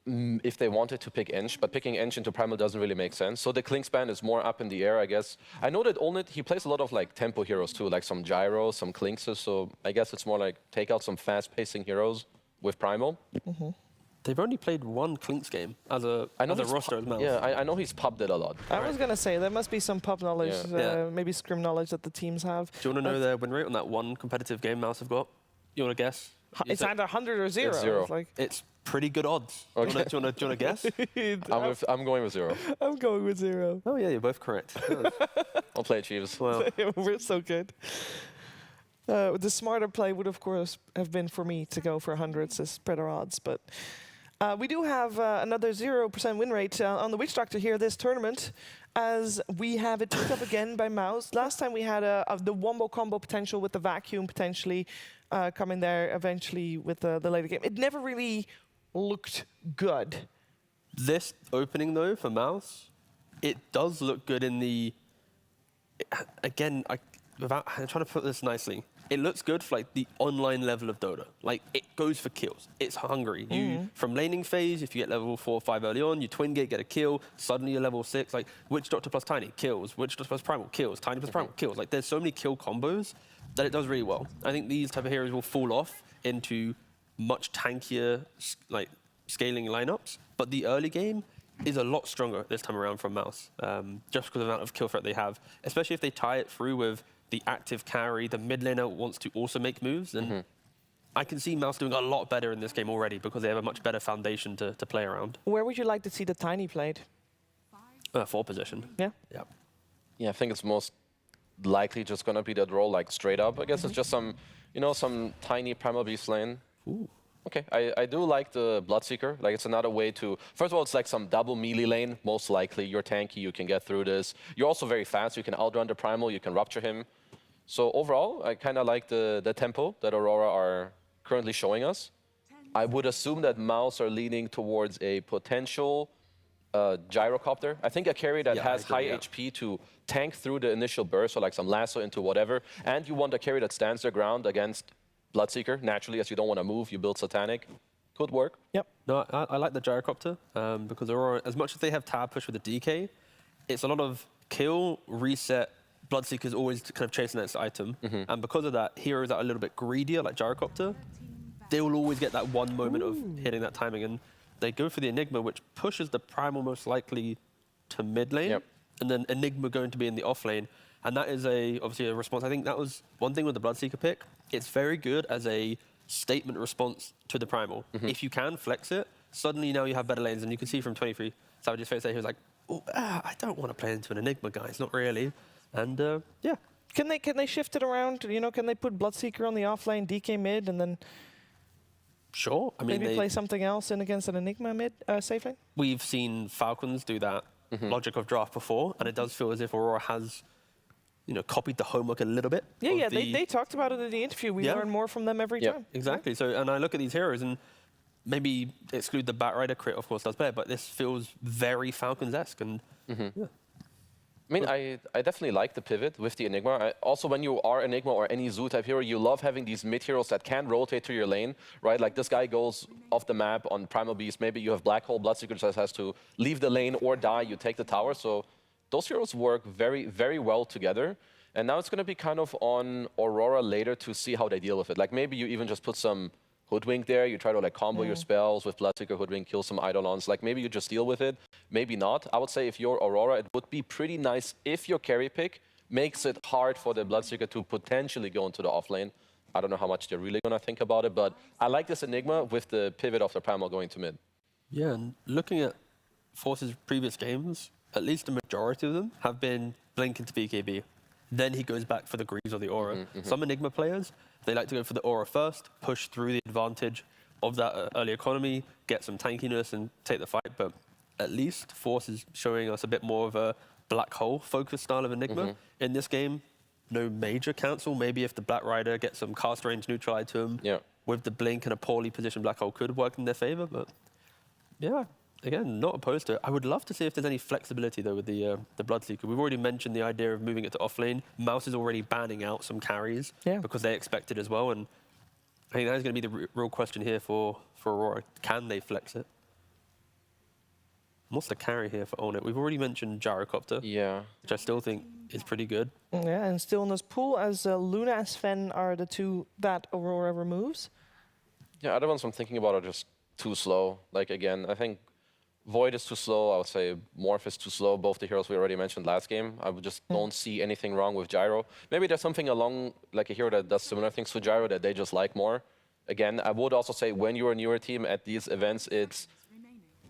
[SPEAKER 3] if they wanted to pick Ench, but picking Ench into Primal doesn't really make sense. So the Clinks ban is more up in the air, I guess. I know that he plays a lot of tempo heroes too, some Gyro, some Clinkses. So I guess it's more take out some fast-pacing heroes with Primal.
[SPEAKER 2] They've only played 1 Clinks game as a roster as MOUZ.
[SPEAKER 3] Yeah, I know he's pubbed it a lot.
[SPEAKER 1] I was going to say, there must be some pub knowledge, maybe scrim knowledge that the teams have.
[SPEAKER 2] Do you want to know their win rate on that 1 competitive game MOUZ have got? You want to guess?
[SPEAKER 1] It's either 100 or 0.
[SPEAKER 3] It's 0.
[SPEAKER 2] It's pretty good odds. Okay. Do you want to guess?
[SPEAKER 3] I'm going with 0.
[SPEAKER 1] I'm going with 0.
[SPEAKER 2] Oh, yeah, you're both correct.
[SPEAKER 3] I'll play Chiefs.
[SPEAKER 2] Well,
[SPEAKER 1] we're so good. The smarter play would, of course, have been for me to go for 100s to spread our odds, but we do have another 0% win rate on the Witch Doctor here this tournament, as we have it picked up again by MOUZ. Last time we had the Wombo combo potential with the Vacuum potentially coming there eventually with the later game. It never really looked good.
[SPEAKER 2] This opening, though, for MOUZ, it does look good in the... Again, I'm trying to put this nicely. It looks good for the online level of Dota. It goes for kills. It's hungry. You from laning phase, if you get level 4 or 5 early on, you twin gate, get a kill, suddenly you're level 6. Witch Doctor plus Tiny, kills. Witch Doctor plus Primal, kills. Tiny plus Primal, kills. There's so many kill combos that it does really well. I think these type of heroes will fall off into much tankier scaling lineups, but the early game is a lot stronger this time around from MOUZ, just because of the amount of kill threat they have, especially if they tie it through with the active carry, the mid laner wants to also make moves, and I can see MOUZ doing a lot better in this game already because they have a much better foundation to play around.
[SPEAKER 1] Where would you like to see the Tiny played?
[SPEAKER 2] 4 position.
[SPEAKER 1] Yeah?
[SPEAKER 3] Yeah, I think it's most likely just going to be that role straight up. I guess it's just some tiny Primal Beast lane.
[SPEAKER 2] Ooh.
[SPEAKER 3] Okay, I do like the Bloodseeker. It's another way to... First of all, it's some double melee lane. Most likely, you're tanky, you can get through this. You're also very fast, you can outrun the Primal, you can rupture him. So overall, I kind of like the tempo that Aurora are currently showing us. I would assume that MOUZ are leaning towards a potential Gyrocopter. I think a carry that has high HP to tank through the initial burst, so some lasso into whatever. And you want a carry that stands their ground against Bloodseeker, naturally, as you don't want to move, you build Satanic. Could work.
[SPEAKER 1] Yep.
[SPEAKER 2] No, I like the Gyrocopter because Aurora, as much as they have tab push with the DK, it's a lot of kill, reset. Bloodseeker's always kind of chasing that item. And because of that, heroes that are a little bit greedier, like Gyrocopter, they will always get that one moment of hitting that timing. And they go for the Enigma, which pushes the Primal most likely to mid lane. And then Enigma going to be in the off lane. And that is obviously a response. I think that was one thing with the Bloodseeker pick. It's very good as a statement response to the Primal. If you can flex it, suddenly now you have better lanes. And you can see from 23 Savage's face there, he was like, I don't want to play into an Enigma, guys. Not really. And yeah.
[SPEAKER 1] Can they shift it around? Can they put Bloodseeker on the offlane, DK mid, and then
[SPEAKER 2] Sure. I mean,
[SPEAKER 1] Maybe play something else in against an Enigma mid safe lane?
[SPEAKER 2] we've seen Falcons do that logic of draft before, and it does feel as if Aurora has, copied the homework a little bit.
[SPEAKER 1] Yeah,
[SPEAKER 2] of
[SPEAKER 1] they talked about it in the interview. We learn more from them every time.
[SPEAKER 2] Exactly. So, and I look at these heroes and maybe exclude the Batrider crit, of course, does better, but this feels very Falcons-esque. And yeah.
[SPEAKER 3] I mean, I definitely like the pivot with the Enigma. Also, when you are Enigma or any Zoo type hero, you love having these mid heroes that can rotate to your lane, right? Like this guy goes off the map on Primal Beast. Maybe you have Black Hole Bloodseeker that has to leave the lane or die. You take the tower. So those heroes work very, very well together. And now it's going to be kind of on Aurora later to see how they deal with it. Like maybe you even just put some Hoodwink there, you try to like combo your spells with Bloodseeker, Hoodwink, kill some Eidolons. Like maybe you just deal with it, maybe not. I would say if you're Aurora, it would be pretty nice if your carry pick makes it hard for the Bloodseeker to potentially go into the offlane. I don't know how much they're really going to think about it, but I like this Enigma with the pivot of the Primal going to mid.
[SPEAKER 2] Yeah, and looking at Force's previous games, at least the majority of them have been Blink into BKB. Then he goes back for the Greaves or the Aura. Some Enigma players, they like to go for the Aura first, push through the advantage of that early economy, get some tankiness and take the fight. But at least Force is showing us a bit more of a Black Hole focused style of Enigma. In this game, no major cancel. Maybe if the Black Rider gets some cast range neutral item with the Blink and a poorly positioned Black Hole could work in their favor. But yeah, again, not opposed to it. I would love to see if there's any flexibility, though, with the Bloodseeker. We've already mentioned the idea of moving it to offlane. MOUZ is already banning out some carries because they expect it as well. And I think that is going to be the real question here for Aurora. Can they flex it? What's the carry here for Own It? We've already mentioned Gyrocopter, which I still think is pretty good.
[SPEAKER 1] Yeah, and still in this pool, as Luna and Sven are the two that Aurora removes.
[SPEAKER 3] Yeah, other ones I'm thinking about are just too slow. Like, again, I think Void is too slow. I would say Morph is too slow. Both the heroes we already mentioned last game. I just don't see anything wrong with Gyro. Maybe there's something along, like a hero that does similar things to Gyro that they just like more. Again, I would also say when you're a newer team at these events,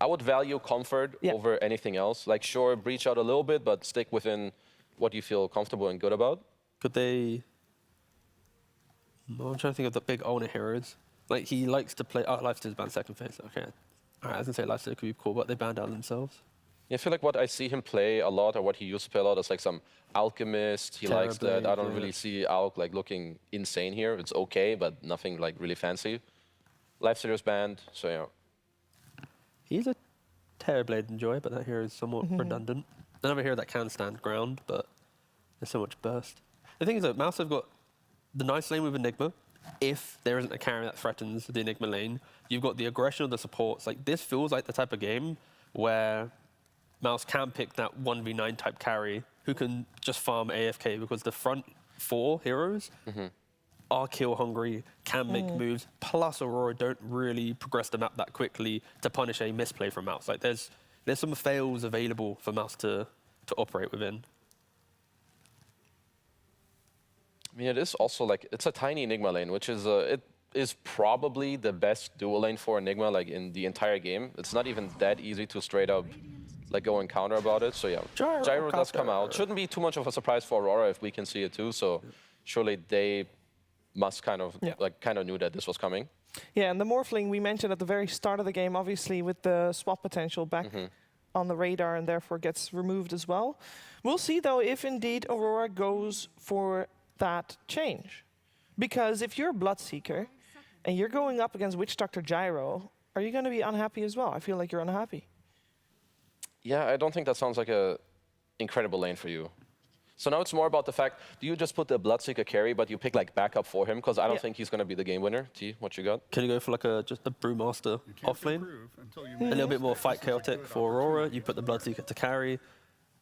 [SPEAKER 3] I would value comfort over anything else. Like, sure, breach out a little bit, but stick within what you feel comfortable and good about.
[SPEAKER 2] Could they... I'm trying to think of the big owner heroes. Like, he likes to play... Oh, Lifesteal's banned second phase. Okay. All right, I was going to say Lifesteal could be cool, but they banned out themselves.
[SPEAKER 3] Yeah, I feel like what I see him play a lot, or what he used to play a lot, is like some Alchemist. He likes that. I don't really see Alk like looking insane here. It's okay, but nothing like really fancy. Lifesteal's banned, so yeah.
[SPEAKER 2] He's a Terrorblade enjoy, but that hero is somewhat redundant. Another hero that can stand ground, but there's so much burst. The thing is that MOUZ have got the nice lane with Enigma. If there isn't a carry that threatens the Enigma lane, you've got the aggression of the supports. Like, this feels like the type of game where MOUZ can pick that 1v9 type carry who can just farm AFK, because the front four heroes are kill hungry, can make moves, plus Aurora don't really progress the map that quickly to punish a misplay from MOUZ. Like, there's some fails available for MOUZ to operate within.
[SPEAKER 3] I mean, it is also like, it's a tiny Enigma lane, which is, it is probably the best dual lane for Enigma, like in the entire game. It's not even that easy to straight up like go and counter about it. So yeah, Gyro does come out. Shouldn't be too much of a surprise for Aurora if we can see it too. So surely they must kind of knew that this was coming.
[SPEAKER 1] Yeah, and the Morphling we mentioned at the very start of the game, obviously with the swap potential back on the radar, and therefore gets removed as well. We'll see though if indeed Aurora goes for that change. Because if you're a Bloodseeker and you're going up against Witch Doctor Gyro, are you going to be unhappy as well? I feel like you're unhappy.
[SPEAKER 3] Yeah, I don't think that sounds like a incredible lane for you. So now it's more about the fact, do you just put the Bloodseeker carry, but you pick like backup for him? Because I don't think he's going to be the game winner. T, what you got?
[SPEAKER 2] Can you go for like just a Brewmaster offlane? A little bit more fight chaotic for Aurora. You put the Bloodseeker to carry.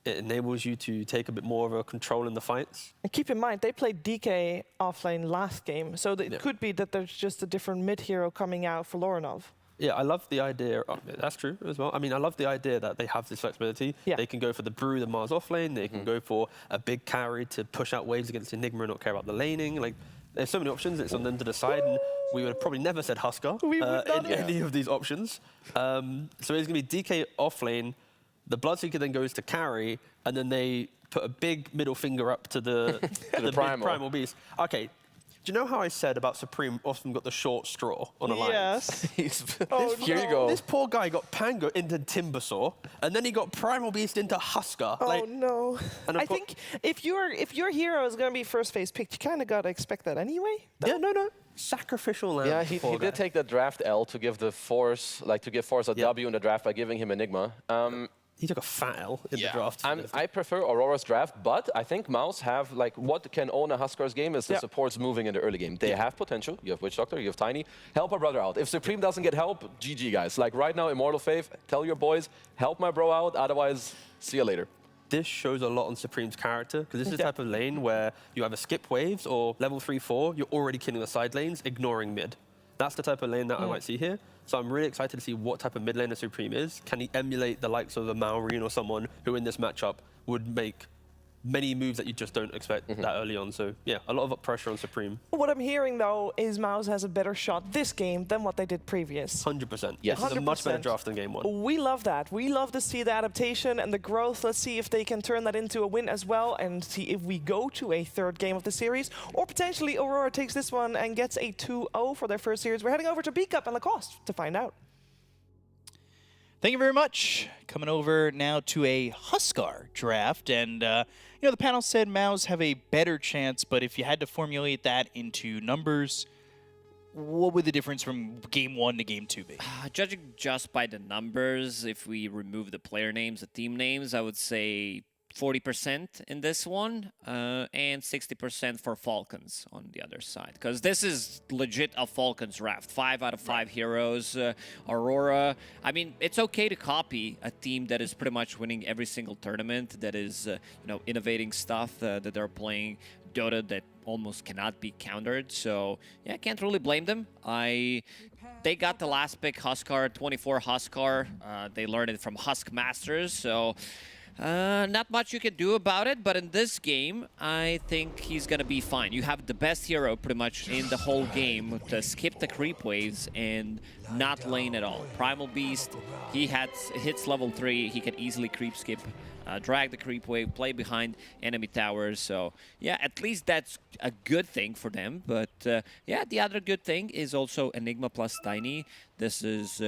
[SPEAKER 2] It enables you to take a bit more of a control in the fights.
[SPEAKER 1] And keep in mind, they played DK offlane last game, so it could be that there's just a different mid hero coming out for Loranov.
[SPEAKER 2] Yeah, I love the idea. That's true as well. I mean, I love the idea that they have this flexibility. Yeah. They can go for the Brew, the Mars offlane. They can go for a big carry to push out waves against Enigma and not care about the laning. Like, there's so many options. It's on them to decide. And we would have probably never said Husker in any of these options. So it's going to be DK offlane. The Bloodseeker then goes to carry, and then they put a big middle finger up to the,
[SPEAKER 3] the
[SPEAKER 2] Primal Beast. Okay, Do you know how I said about Supreme often got the short straw on Alliance?
[SPEAKER 1] Yes.
[SPEAKER 3] Here you go.
[SPEAKER 2] This poor guy got Pango into Timbersaw, and then he got Primal Beast into Husker.
[SPEAKER 1] Oh no!
[SPEAKER 2] And
[SPEAKER 1] I think if your hero is going to be first phase picked, you kind of got to expect that anyway.
[SPEAKER 2] Yeah, no. Sacrificial lamb.
[SPEAKER 3] Yeah, he did take the draft L to give the Force, to give Force a W in the draft by giving him Enigma.
[SPEAKER 2] He took a fat L in the draft.
[SPEAKER 3] I prefer Aurora's draft, but I think MOUZ have, what can own a Huskar's game is the supports moving in the early game. They have potential. You have Witch Doctor, you have Tiny. Help a brother out. If Supreme doesn't get help, GG, guys. Like, right now, Immortal Faith, tell your boys, help my bro out, otherwise, see you later.
[SPEAKER 2] This shows a lot on Supreme's character, because this is the type of lane where you either skip waves or level 3-4, you're already killing the side lanes, ignoring mid. That's the type of lane that I might see here. So I'm really excited to see what type of mid laner Supreme is. Can he emulate the likes of a Maureen or someone who in this matchup would make many moves that you just don't expect that early on? So yeah, a lot of pressure on Supreme.
[SPEAKER 1] What I'm hearing though is MOUZ has a better shot this game than what they did previous.
[SPEAKER 2] 100%.
[SPEAKER 3] Yes.
[SPEAKER 2] This is a much better draft than game 1.
[SPEAKER 1] We love that. We love to see the adaptation and the growth. Let's see if they can turn that into a win as well and see if we go to a third game of the series, or potentially Aurora takes this one and gets a 2-0 for their first series. We're heading over to B-Cup and Lacoste to find out.
[SPEAKER 4] Thank you very much. Coming over now to a Huskar draft, and the panel said MOUZ have a better chance, but if you had to formulate that into numbers, what would the difference from game 1 to game 2 be?
[SPEAKER 5] Judging just by the numbers, if we remove the player names, the team names, I would say 40% in this one, and 60% for Falcons on the other side. Because this is legit a Falcons draft. 5 out of 5 heroes. Aurora, I mean, it's okay to copy a team that is pretty much winning every single tournament, that is, innovating stuff, that they're playing Dota that almost cannot be countered. So, yeah, I can't really blame them. They got the last pick, Huskar, 24 Huskar. They learned it from Husk Masters, so... not much you can do about it, but in this game, I think he's gonna be fine. You have the best hero pretty much in the whole game to skip the creep waves and not lane at all. Primal Beast, he hits level 3, he can easily creep skip, drag the creep wave, play behind enemy towers. So yeah, at least that's a good thing for them. But yeah, the other good thing is also Enigma plus Tiny. This is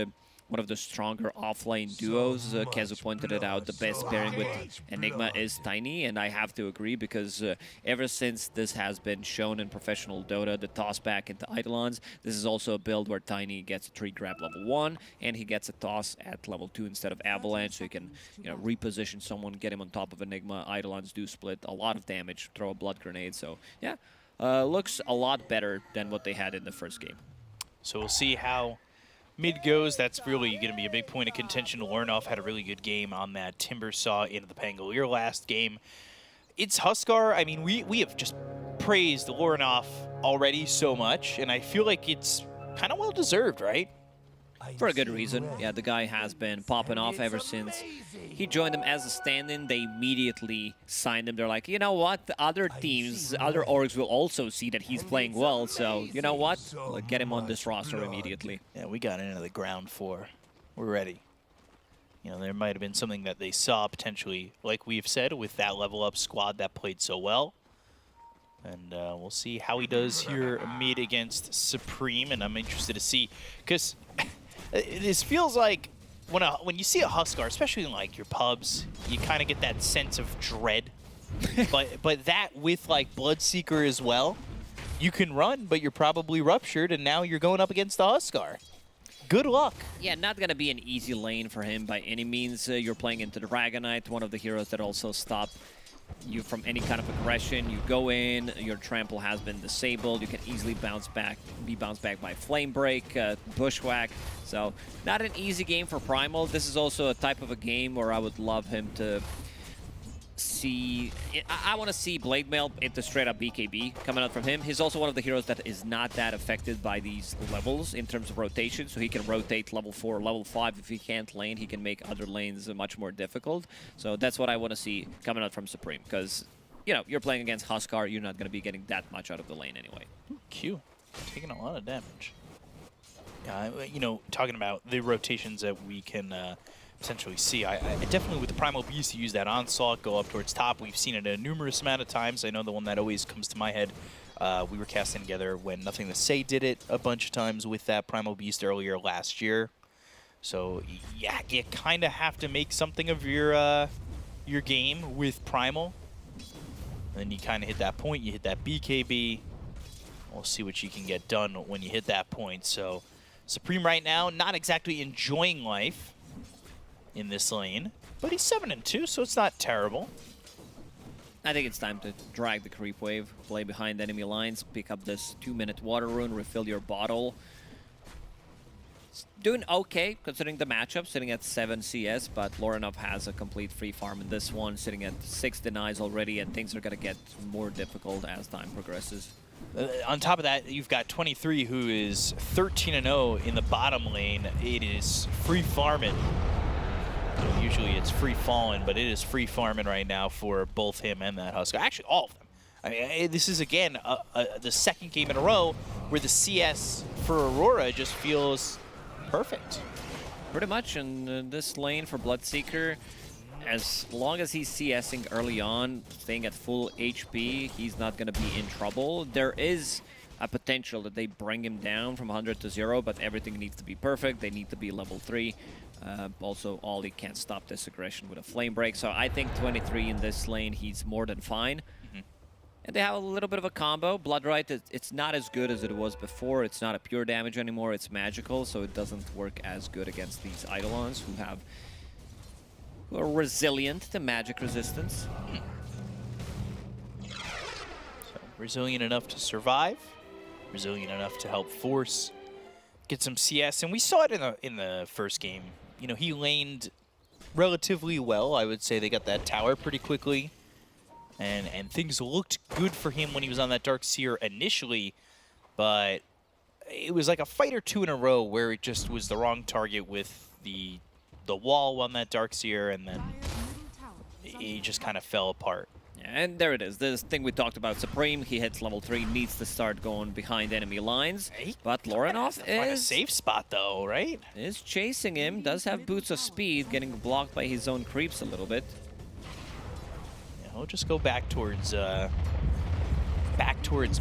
[SPEAKER 5] one of the stronger offlane duos. Kezu pointed it out, the best pairing with Enigma is Tiny, and I have to agree because ever since this has been shown in professional Dota, the toss back into Eidolons, this is also a build where Tiny gets a tree grab level 1, and he gets a toss at level 2 instead of Avalanche, so he can reposition someone, get him on top of Enigma. Eidolons do split a lot of damage, throw a blood grenade, so yeah, looks a lot better than what they had in the first game.
[SPEAKER 4] So we'll see how mid goes. That's really going to be a big point of contention. Lornoff had a really good game on that Timbersaw into the Pangolier last game. It's Huskar. I mean, we have just praised Lornoff already so much, and I feel like it's kind of well-deserved, right?
[SPEAKER 5] For a good reason. Yeah, the guy has been popping off ever since he joined them as a stand-in. They immediately signed him. They're like, you know what? The other teams, other orgs will also see that he's playing well. So, you know what? Like, get him on this roster immediately.
[SPEAKER 4] Yeah, we got into the ground floor. We're ready. There might have been something that they saw potentially, like we've said, with that level-up squad that played so well. And we'll see how he does here mid against Supreme. And I'm interested to see, because this feels like when you see a Huskar, especially in like your pubs, you kind of get that sense of dread. but that with like Bloodseeker as well, you can run, but you're probably ruptured, and now you're going up against the Huskar. Good luck.
[SPEAKER 5] Yeah, not going to be an easy lane for him by any means. You're playing into the Dragonite, one of the heroes that also stop you from any kind of aggression. You go in, your trample has been disabled, you can easily be bounced back by Flame Break, Bushwhack. So not an easy game for Primal. This is also a type of a game where I would love him to see... I want to see Blade Mail into straight up BKB coming out from him. He's also one of the heroes that is not that affected by these levels in terms of rotation, so he can rotate level 4, level 5. If he can't lane, he can make other lanes much more difficult. So that's what I want to see coming out from Supreme, because, you're playing against Huskar, you're not going to be getting that much out of the lane anyway.
[SPEAKER 4] Q, taking a lot of damage. Talking about the rotations that we can essentially see. I definitely, with the Primal Beast, use that onslaught, go up towards top. We've seen it a numerous amount of times. I know the one that always comes to my head We were casting together when Nothing to Say did it a bunch of times with that Primal Beast earlier last year. So yeah, you kind of have to make something of your game with Primal. And then you kind of hit that point, you hit that BKB. We'll see what you can get done when you hit that point. So Supreme right now, not exactly enjoying life in this lane, but he's 7-2, so it's not terrible.
[SPEAKER 5] I think it's time to drag the creep wave, play behind enemy lines, pick up this 2-minute water rune, refill your bottle. It's doing okay considering the matchup, sitting at 7 CS, but Lorinov has a complete free farm in this one, sitting at 6 denies already, and things are going to get more difficult as time progresses.
[SPEAKER 4] On top of that, you've got 23, who is 13-0 in the bottom lane. It is free farming. Usually it's free falling, but it is free farming right now for both him and that Husker. Actually, all of them. I mean, this is, again, the second game in a row where the CS for Aurora just feels perfect.
[SPEAKER 5] Pretty much in this lane for Bloodseeker, as long as he's CSing early on, staying at full HP, he's not going to be in trouble. There is a potential that they bring him down from 100 to 0, but everything needs to be perfect. They need to be level 3. Also, Ollie can't stop this aggression with a flame break. So I think 23 in this lane, he's more than fine. And they have a little bit of a combo. Bloodright, it's not as good as it was before. It's not a pure damage anymore. It's magical, so it doesn't work as good against these Eidolons who are resilient to magic resistance.
[SPEAKER 4] So, resilient enough to survive, resilient enough to help force, get some CS, and we saw it in the first game. You know, he laned relatively well. I would say they got that tower pretty quickly, and things looked good for him when he was on that Darkseer initially, but it was like a fight or two in a row where it just was the wrong target with the wall on that Darkseer, and then he just kind of fell apart.
[SPEAKER 5] And there it is, this thing we talked about. Supreme, he hits level 3, needs to start going behind enemy lines. But Lorinov
[SPEAKER 4] is a safe spot though, right?
[SPEAKER 5] Is chasing him, does have boots of speed, getting blocked by his own creeps a little bit.
[SPEAKER 4] Yeah, he'll just go back towards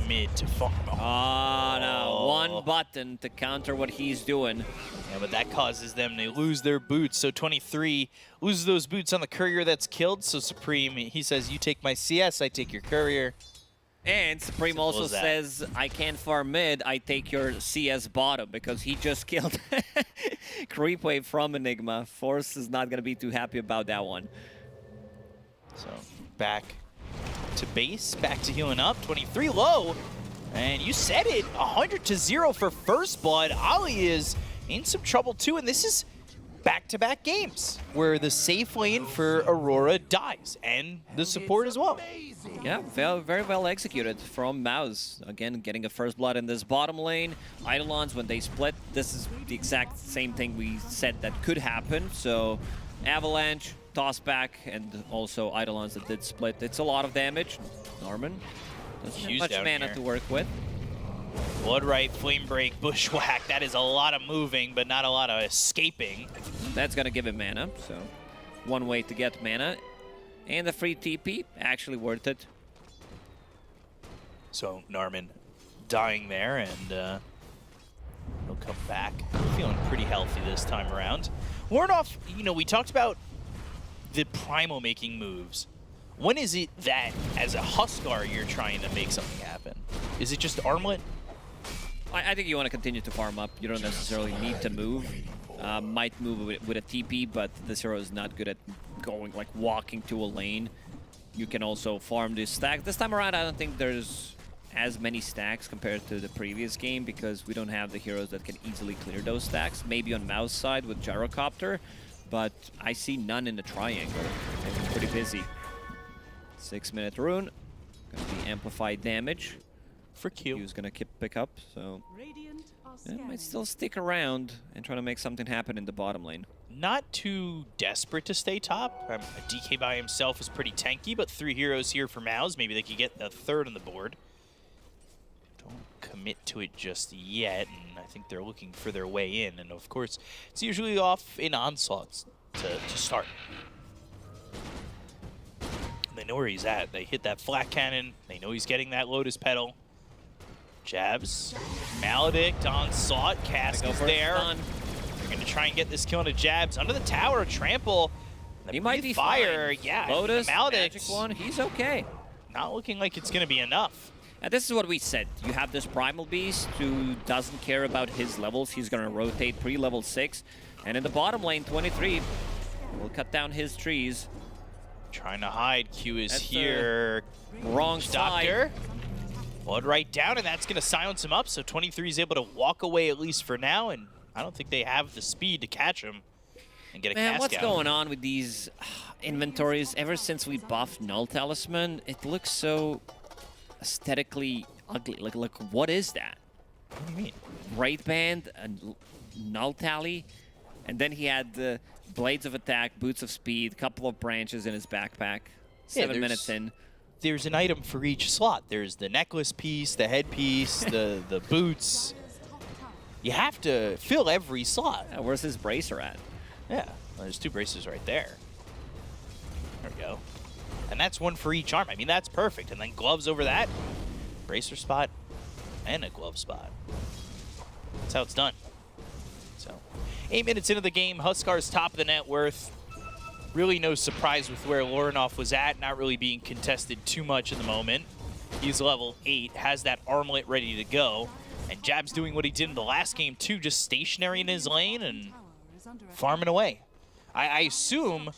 [SPEAKER 4] mid to farm.
[SPEAKER 5] Oh no, one button to counter what he's doing.
[SPEAKER 4] Yeah, but that causes them to lose their boots. So 23 loses those boots on the courier that's killed. So Supreme, he says, you take my CS, I take your courier.
[SPEAKER 5] And Supreme also says, I can't farm mid, I take your CS bottom, because he just killed Creep Wave from Enigma. Force is not going to be too happy about that one.
[SPEAKER 4] So back to base, back to healing up, 23 low. And you said it, 100 to 0 for First Blood. Ollie is in some trouble too, and this is back-to-back games where the safe lane for Aurora dies, and the support as well.
[SPEAKER 5] Yeah, very well executed from MOUZ. Again, getting a First Blood in this bottom lane. Eidolons, when they split, this is the exact same thing we said that could happen. So Avalanche, toss back, and also Eidolons that did split. It's a lot of damage. Norman doesn't have much mana to work with.
[SPEAKER 4] Bloodright, Flame Break, Bushwhack, that is a lot of moving, but not a lot of escaping.
[SPEAKER 5] That's going to give him mana, so one way to get mana. And the free TP, actually worth it.
[SPEAKER 4] So Norman dying there, and he'll come back. Feeling pretty healthy this time around. Lorinov, you know, we talked about the Primal making moves. When is it that, as a Huskar, you're trying to make something happen? Is it just Armlet?
[SPEAKER 5] I think you want to continue to farm up. You don't necessarily need to move. Might move with a TP, but this hero is not good at going, like, walking to a lane. You can also farm this stack. This time around, I don't think there's as many stacks compared to the previous game, because we don't have the heroes that can easily clear those stacks. Maybe on MOUZ side with Gyrocopter, but I see none in the triangle. They've been pretty busy. 6-minute rune. Gonna be amplified damage.
[SPEAKER 4] For Q.
[SPEAKER 5] Q's gonna pick up, so it might still stick around and try to make something happen in the bottom lane.
[SPEAKER 4] Not too desperate to stay top. A DK by himself is pretty tanky, but 3 heroes here for MOUZ. Maybe they could get a third on the board. Don't commit to it just yet, and I think they're looking for their way in. And of course, it's usually off in onslaughts to start. They know where he's at. They hit that flat cannon. They know he's getting that Lotus Petal. Jabs. Maledict onslaught. Cask is there. They're going to try and get this kill into Jabs. Under the tower, trample.
[SPEAKER 5] He might be
[SPEAKER 4] fire.
[SPEAKER 5] fine.
[SPEAKER 4] Yeah,
[SPEAKER 5] Lotus,
[SPEAKER 4] Maledict.
[SPEAKER 5] Magic one, he's okay.
[SPEAKER 4] Not looking like it's going to be enough.
[SPEAKER 5] And this is what we said. You have this Primal Beast who doesn't care about his levels. He's going to rotate pre-level 6. And in the bottom lane, 23 will cut down his trees.
[SPEAKER 4] Trying to hide. Q is
[SPEAKER 5] That's
[SPEAKER 4] here.
[SPEAKER 5] Wrong
[SPEAKER 4] Doctor.
[SPEAKER 5] side.
[SPEAKER 4] Blood right down, and that's going to silence him up. So 23 is able to walk away at least for now. And I don't think they have the speed to catch him and get a
[SPEAKER 5] Man,
[SPEAKER 4] cast
[SPEAKER 5] what's
[SPEAKER 4] out.
[SPEAKER 5] going on with these inventories? Ever since we buffed Null Talisman, it looks so aesthetically ugly. Like what is that?
[SPEAKER 4] What do you mean?
[SPEAKER 5] Raid Band, and Null Tally, and then he had the Blades of Attack, Boots of Speed, couple of branches in his backpack. 7 minutes in.
[SPEAKER 4] There's an item for each slot. There's the necklace piece, the headpiece, the boots. You have to fill every slot.
[SPEAKER 5] Yeah, where's his bracer at?
[SPEAKER 4] Yeah, well, there's 2 braces right there. There we go. And that's 1 for each arm. I mean, that's perfect. And then gloves over that. Bracer spot and a glove spot. That's how it's done. So, 8 minutes into the game, Huskar's top of the net worth. Really no surprise with where Lorinoff was at, not really being contested too much in the moment. He's level 8, has that armlet ready to go. And Jab's doing what he did in the last game too, just stationary in his lane and farming away. I assume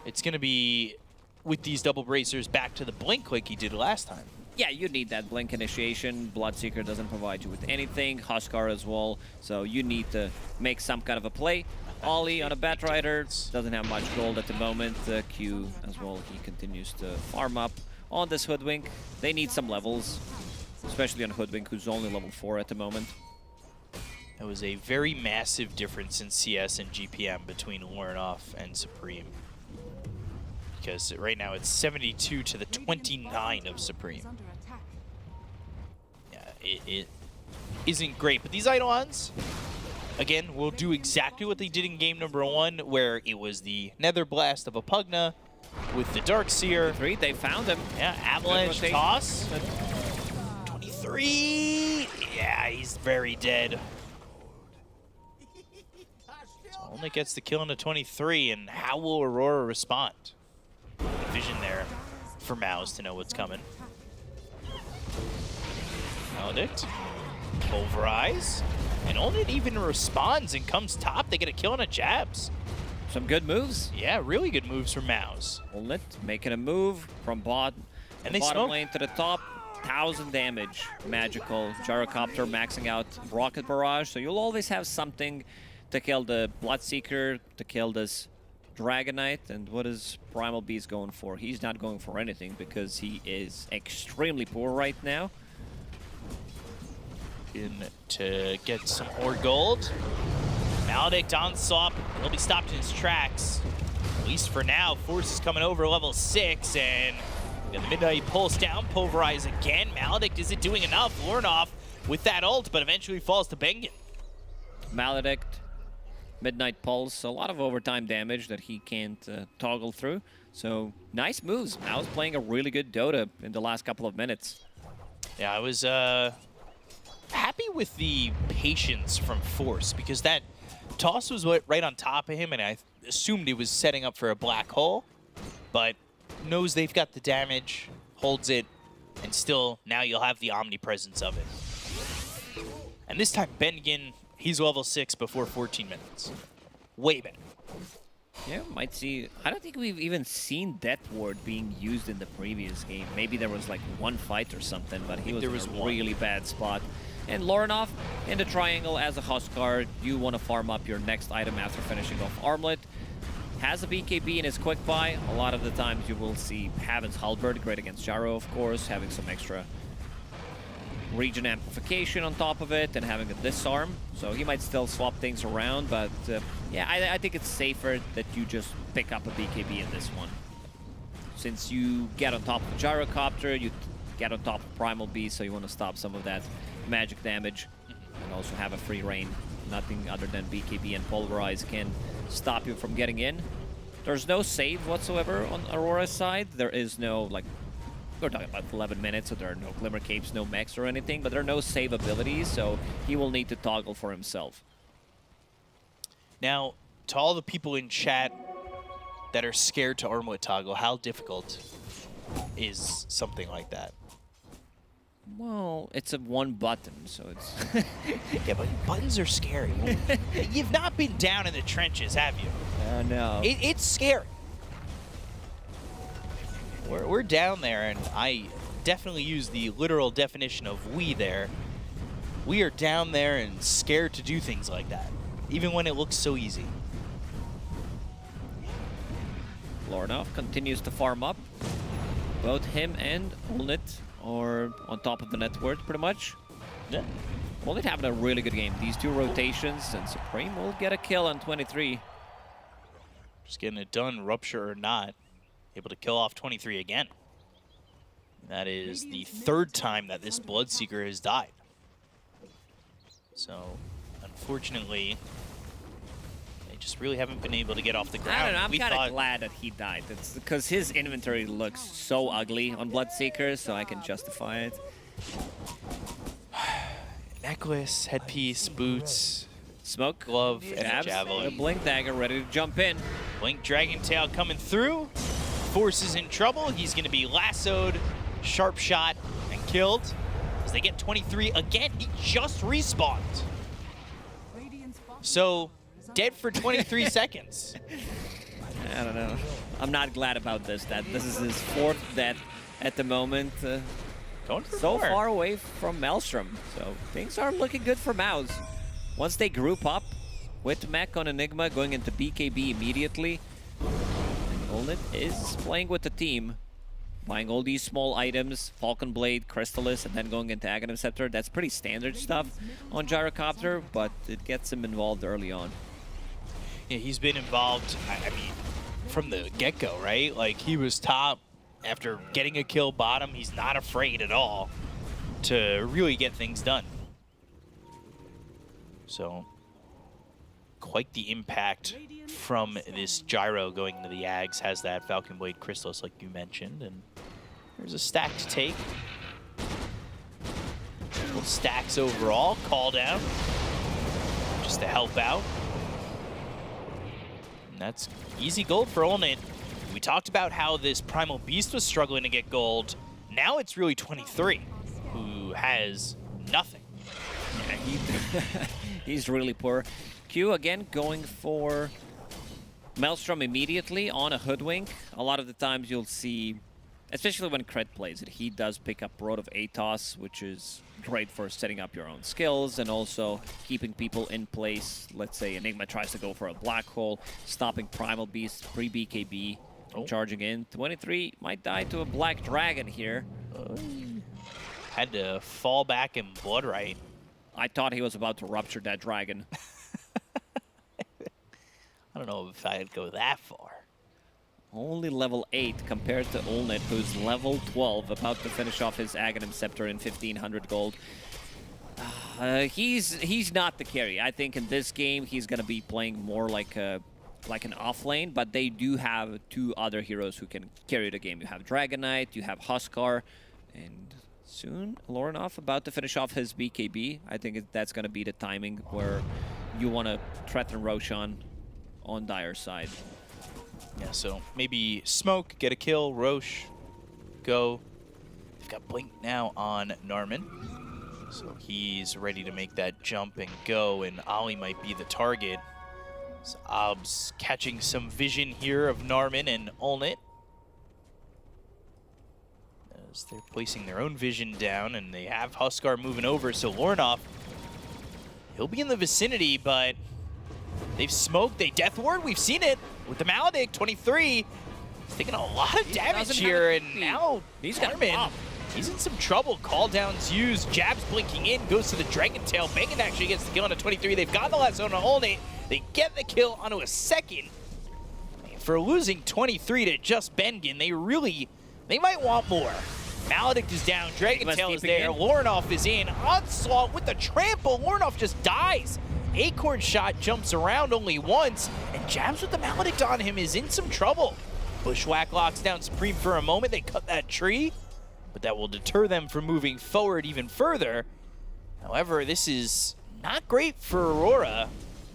[SPEAKER 4] it's going to be with these double bracers back to the blink like he did last time.
[SPEAKER 5] Yeah, you need that blink initiation. Bloodseeker doesn't provide you with anything. Huskar as well. So you need to make some kind of a play. Ollie on a Batrider doesn't have much gold at the moment. Q as well, he continues to farm up on this Hoodwink. They need some levels, especially on Hoodwink, who's only level 4 at the moment.
[SPEAKER 4] It was a very massive difference in CS and GPM between Lorinoff and Supreme. Because right now it's 72 to the 29 of Supreme. Yeah, it isn't great. But these Eidolons, again, will do exactly what they did in game number 1, where it was the Nether Blast of a Pugna with the Darkseer.
[SPEAKER 5] 3, they found him.
[SPEAKER 4] Yeah, Avalanche toss. 23. Yeah, he's very dead. So only gets the kill into 23, and how will Aurora respond? Vision there for MOUZ to know what's coming. Maledict. Pulverize. And Onit even responds and comes top. They get a kill on a Jabs.
[SPEAKER 5] Some good moves.
[SPEAKER 4] Yeah, really good moves from MOUZ.
[SPEAKER 5] Onit making a move from bottom
[SPEAKER 4] smoke.
[SPEAKER 5] lane to the top. 1,000 damage. Magical. Gyrocopter maxing out Rocket Barrage. So you'll always have something to kill the Bloodseeker, to kill this Dragonite. And what is Primal Beast going for? He's not going for anything because he is extremely poor right now.
[SPEAKER 4] In to get some more gold. Maledict on Sop. He'll be stopped in his tracks. At least for now. Force is coming over level 6, and the Midnight Pulse down. Pulverize again. Maledict isn't doing enough. Lorinoff with that ult, but eventually falls to Bengen.
[SPEAKER 5] Maledict, Midnight Pulse, a lot of overtime damage that he can't toggle through. So nice moves. MOUZ playing a really good Dota in the last couple of minutes.
[SPEAKER 4] Yeah, I was happy with the patience from Force, because that toss was right on top of him, and I assumed he was setting up for a black hole, but knows they've got the damage, holds it, and still now you'll have the omnipresence of it. And this time Bengen, he's level 6 before 14 minutes. Way better.
[SPEAKER 5] Yeah, might see. I don't think we've even seen Death Ward being used in the previous game. Maybe there was like one fight or something, but he was in a really bad spot. And Lorinoff in the triangle as a Huskar. You want to farm up your next item after finishing off Armlet. Has a BKB in his quick buy. A lot of the times you will see Haven's Halberd, great against Jaro, of course, having some extra region amplification on top of it and having a disarm. So he might still swap things around, but yeah, I think it's safer that you just pick up a BKB in this one. Since you get on top of the Gyrocopter, you get on top of Primal Beast, so you want to stop some of that magic damage and also have a free reign. Nothing other than BKB and Pulverize can stop you from getting in. There's no save whatsoever on Aurora's side. There is no like we're talking about 11 minutes, so there are no Glimmer Capes, no mechs or anything, but there are no save abilities, so he will need to toggle for himself.
[SPEAKER 4] Now, to all the people in chat that are scared to Armlet toggle, how difficult is something like that?
[SPEAKER 5] Well, it's a one button, so it's...
[SPEAKER 4] Yeah, but buttons are scary. You've not been down in the trenches, have you?
[SPEAKER 5] No.
[SPEAKER 4] It's scary. We're down there, and I definitely use the literal definition of we there. We are down there and scared to do things like that, even when it looks so easy.
[SPEAKER 5] Lornov continues to farm up. Both him and Olnit are on top of the net worth, pretty much.
[SPEAKER 4] Yeah.
[SPEAKER 5] Olnit having a really good game. These two rotations, and Supreme will get a kill on 23.
[SPEAKER 4] Just getting it done, Rupture or not. Able to kill off 23 again. That is the third time that this Bloodseeker has died. So, unfortunately, they just really haven't been able to get off the ground.
[SPEAKER 5] I don't know, I'm kind of glad that he died. It's because his inventory looks so ugly on Bloodseeker, so I can justify it.
[SPEAKER 4] Necklace, headpiece, boots,
[SPEAKER 5] Smoke,
[SPEAKER 4] glove, and a
[SPEAKER 5] jabs,
[SPEAKER 4] javelin.
[SPEAKER 5] a Blink Dagger ready to jump in.
[SPEAKER 4] Blink Dragon Tail coming through. Force is in trouble. He's going to be lassoed, sharp shot, and killed. As they get 23 again, he just respawned. So, dead for 23 seconds.
[SPEAKER 5] I don't know. I'm not glad about this. That this is his fourth death at the moment.
[SPEAKER 4] Going for
[SPEAKER 5] So
[SPEAKER 4] more.
[SPEAKER 5] far away from Maelstrom. So things are looking good for MOUZ. Once they group up with Mech on Enigma, going into BKB immediately. Olnit is playing with the team, buying all these small items, Falcon Blade, Crystallis, and then going into Aghanim Scepter. That's pretty standard stuff on Gyrocopter, but it gets him involved early on.
[SPEAKER 4] Yeah, he's been involved, I mean, from the get-go, right? Like, he was top after getting a kill bottom. He's not afraid at all to really get things done. So, quite the impact from this Gyro going into the Ags. Has that Falcon Blade Crystallis like you mentioned, and there's a stack to take. Couple stacks overall, call down, just to help out. And that's easy gold for Olnit. We talked about how this Primal Beast was struggling to get gold. Now it's really 23, who has nothing.
[SPEAKER 5] Yeah, he's really poor. Q again going for Maelstrom immediately on a Hoodwink. A lot of the times you'll see, especially when Kred plays it, he does pick up Road of Atos, which is great for setting up your own skills and also keeping people in place. Let's say Enigma tries to go for a Black Hole, stopping Primal Beast pre-BKB, charging in. 23 might die to a Black Dragon here.
[SPEAKER 4] Had to fall back in Bloodright.
[SPEAKER 5] I thought he was about to rupture that dragon.
[SPEAKER 4] I don't know if I'd go that far.
[SPEAKER 5] Only level 8 compared to Olnit, who's level 12, about to finish off his Aghanim Scepter in 1,500 gold. He's not the carry. I think in this game he's going to be playing more like an off lane, but they do have two other heroes who can carry the game. You have Dragon Knight, you have Huskar, and soon Lornov about to finish off his BKB. I think that's going to be the timing where you want to threaten Roshan on Dire's side.
[SPEAKER 4] Yeah, so maybe Smoke, get a kill, Roche, go. They've got Blink now on Narman. So he's ready to make that jump and go, and Ollie might be the target. So Ob's catching some vision here of Narman and Olnit. As they're placing their own vision down, and they have Huskar moving over, so Lornov, he'll be in the vicinity, but they've smoked, they Death Ward, we've seen it with the Maledict, 23. He's taking a lot of damage here, and now Narman, he's in some trouble. Call downs used, jabs blinking in, goes to the Dragon Tail. Bangin actually gets the kill on a 23. They've got the last zone on Olnit. They get the kill onto a second. For losing 23 to just Bengen, they might want more. Maledict is down, Dragon Tail is there, Lornov is in, Onslaught with the trample, Lornov just dies. Acorn shot jumps around only once, and jabs with the Maledict on him is in some trouble. Bushwhack locks down Supreme for a moment, they cut that tree. but that will deter them from moving forward even further. However, this is not great for Aurora.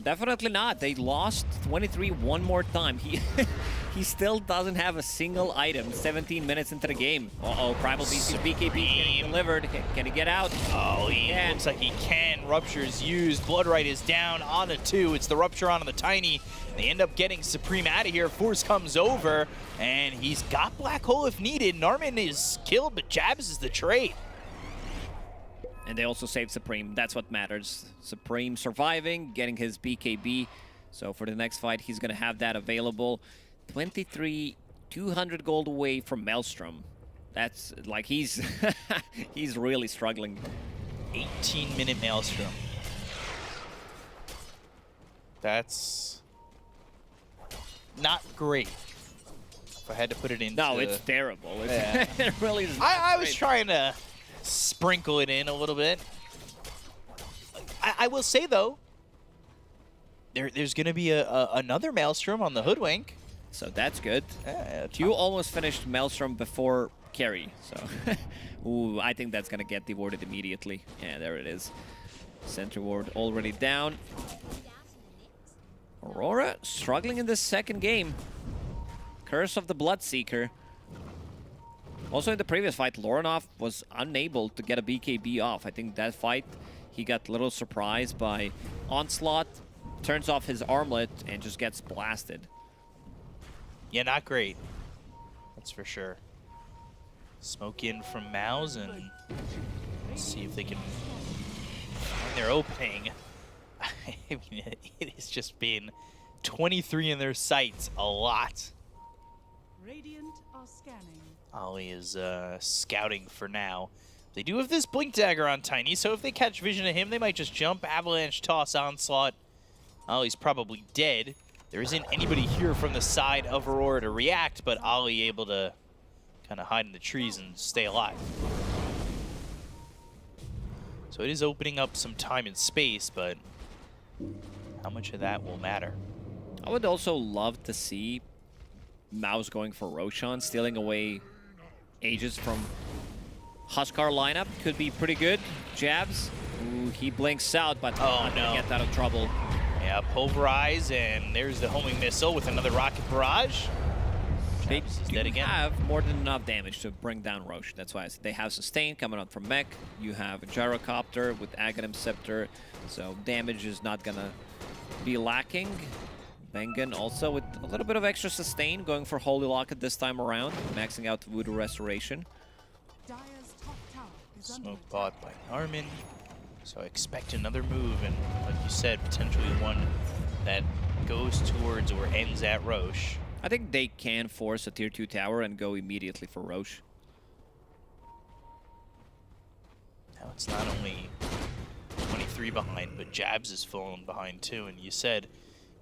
[SPEAKER 5] Definitely not. They lost 23 one more time. He still doesn't have a single item 17 minutes into the game. Uh-oh, Primal Beast's BKB getting delivered. Can he get out?
[SPEAKER 4] Oh, looks like he can. Rupture is used. Bloodright is down on a 2. It's the Rupture on the Tiny. They end up getting Supreme out of here. Force comes over, and he's got Black Hole if needed. Narman is killed, but Jabs is the trade.
[SPEAKER 5] And they also saved Supreme. That's what matters. Supreme surviving, getting his BKB. So for the next fight, he's going to have that available. 23, 200 gold away from Maelstrom. That's like he's he's really struggling.
[SPEAKER 4] 18-minute Maelstrom. That's not great. If I had to put it into...
[SPEAKER 5] No, it's terrible.
[SPEAKER 4] Yeah.
[SPEAKER 5] It really is.
[SPEAKER 4] I was trying to sprinkle it in a little bit. I will say, though, there's going to be another Maelstrom on the Hoodwink.
[SPEAKER 5] So that's good.
[SPEAKER 4] Yeah,
[SPEAKER 5] Q almost finished Maelstrom before Carry, so ooh, I think that's gonna get dewarded immediately. Yeah, there it is. Center ward already down. Aurora struggling in this second game. Curse of the Bloodseeker. Also in the previous fight, Lorinov was unable to get a BKB off. I think that fight, he got a little surprised by Onslaught, turns off his armlet, and just gets blasted.
[SPEAKER 4] Yeah, not great. That's for sure. Smoke in from MOUZ and see if they can find their opening. I mean, it has just been 23 in their sights a lot.
[SPEAKER 8] Radiant are scanning.
[SPEAKER 4] Ollie is scouting for now. They do have this Blink Dagger on Tiny, so if they catch vision of him, they might just jump, Avalanche, toss, Onslaught. Ollie's probably dead. There isn't anybody here from the side of Aurora to react, but Ollie able to kind of hide in the trees and stay alive. So it is opening up some time and space, but how much of that will matter?
[SPEAKER 5] I would also love to see MOUZ going for Roshan, stealing away Aegis from Huskar lineup. Could be pretty good. Jabs. Ooh, he blinks out, but not gonna get out of trouble.
[SPEAKER 4] Yeah, Pulverize, and there's the homing missile with another rocket barrage.
[SPEAKER 5] They
[SPEAKER 4] do
[SPEAKER 5] have more than enough damage to bring down Roche. That's why I said they have Sustain coming up from Mech. You have a Gyrocopter with Aghanim Scepter, so damage is not gonna be lacking. Bengen also with a little bit of extra Sustain, going for Holy Locket this time around, maxing out Voodoo Restoration.
[SPEAKER 8] Dire's top tower is under
[SPEAKER 4] Smoke
[SPEAKER 8] attack.
[SPEAKER 4] bought by Narman. So I expect another move, and like you said, potentially one that goes towards or ends at Roche.
[SPEAKER 5] I think they can force a tier 2 tower and go immediately for Roche.
[SPEAKER 4] Now it's not only 23 behind, but Jabs is fallen behind too. And you said,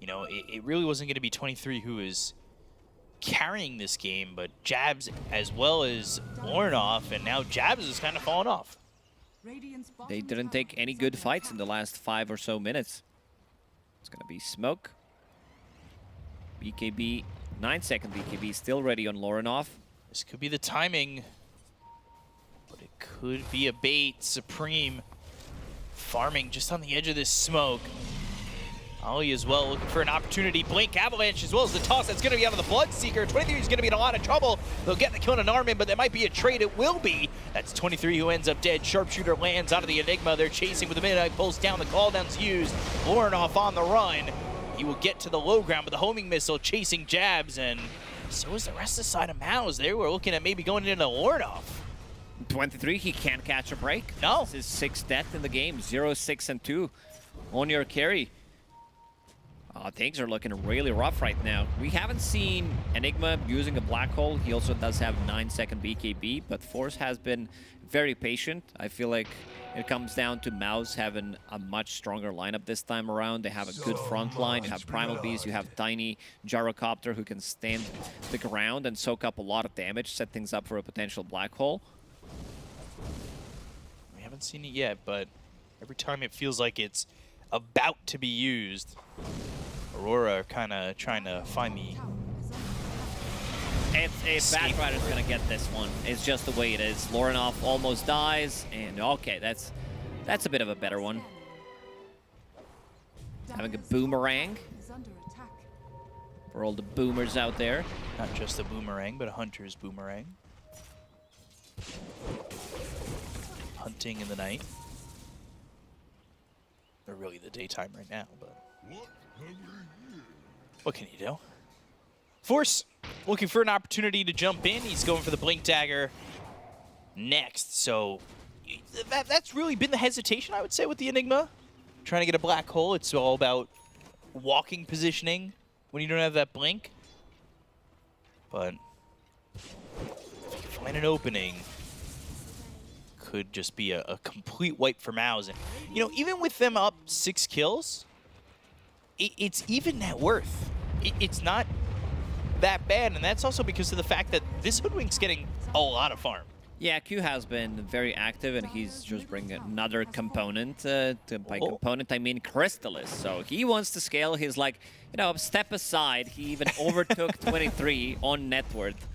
[SPEAKER 4] you know, it really wasn't going to be 23 who is carrying this game, but Jabs as well as Lorinov, and now Jabs is kind of fallen off.
[SPEAKER 8] Radiant's bottom
[SPEAKER 5] They didn't
[SPEAKER 8] tower
[SPEAKER 5] take any
[SPEAKER 8] is
[SPEAKER 5] good
[SPEAKER 8] under
[SPEAKER 5] fights in
[SPEAKER 8] attack.
[SPEAKER 5] the last 5 or so minutes. It's gonna be Smoke. BKB, 9-second BKB, still ready on Lorinov.
[SPEAKER 4] This could be the timing, but it could be a bait. Supreme farming just on the edge of this smoke. Ollie as well looking for an opportunity. Blink Avalanche as well as the toss. That's going to be out of the Bloodseeker. 23 is going to be in a lot of trouble. They'll get the kill on Armin, but there might be a trade. It will be. That's 23 who ends up dead. Sharpshooter lands out of the Enigma. They're chasing with the Midnight Pulse down. The cooldown's used. Lorinov on the run. He will get to the low ground with the homing missile chasing Jabs, and so is the rest of the side of MOUZ. They were looking at maybe going into Lorinov.
[SPEAKER 5] 23, he can't catch a break.
[SPEAKER 4] No.
[SPEAKER 5] This is 6th death in the game. 0, 6, and 2 on your carry. Things are looking really rough right now. We haven't seen Enigma using a black hole. He also does have 9-second BKB, but Force has been very patient. I feel like it comes down to MOUZ having a much stronger lineup this time around. They have a good front line. You have Primal Beast, you have Tiny, Gyrocopter who can stand the ground and soak up a lot of damage, set things up for a potential black hole.
[SPEAKER 4] We haven't seen it yet, but every time it feels like it's about to be used, Aurora kind of trying to find the
[SPEAKER 5] Bad Rider's gonna get this one. It's just the way it is. Lorinov almost dies, and okay, that's a bit of a better one. Having a boomerang
[SPEAKER 8] Is under attack.
[SPEAKER 5] for all the boomers out there.
[SPEAKER 4] Not just a boomerang, but a hunter's boomerang. Hunting in the night. Or really the daytime right now, but what can you do? Force looking for an opportunity to jump in. He's going for the Blink Dagger next. So that's really been the hesitation, I would say, with the Enigma. Trying to get a black hole. It's all about walking positioning when you don't have that blink. But if you find an opening, could just be a complete wipe for MOUZ. And, you know, even with them up 6 kills, it's even net worth. It's not that bad, and that's also because of the fact that this Hoodwink's getting a lot of farm.
[SPEAKER 5] Yeah, Q has been very active, and he's just bringing another component. By component, I mean Crystallis. So he wants to scale his, like, you know, step aside. He even overtook 23 on net worth.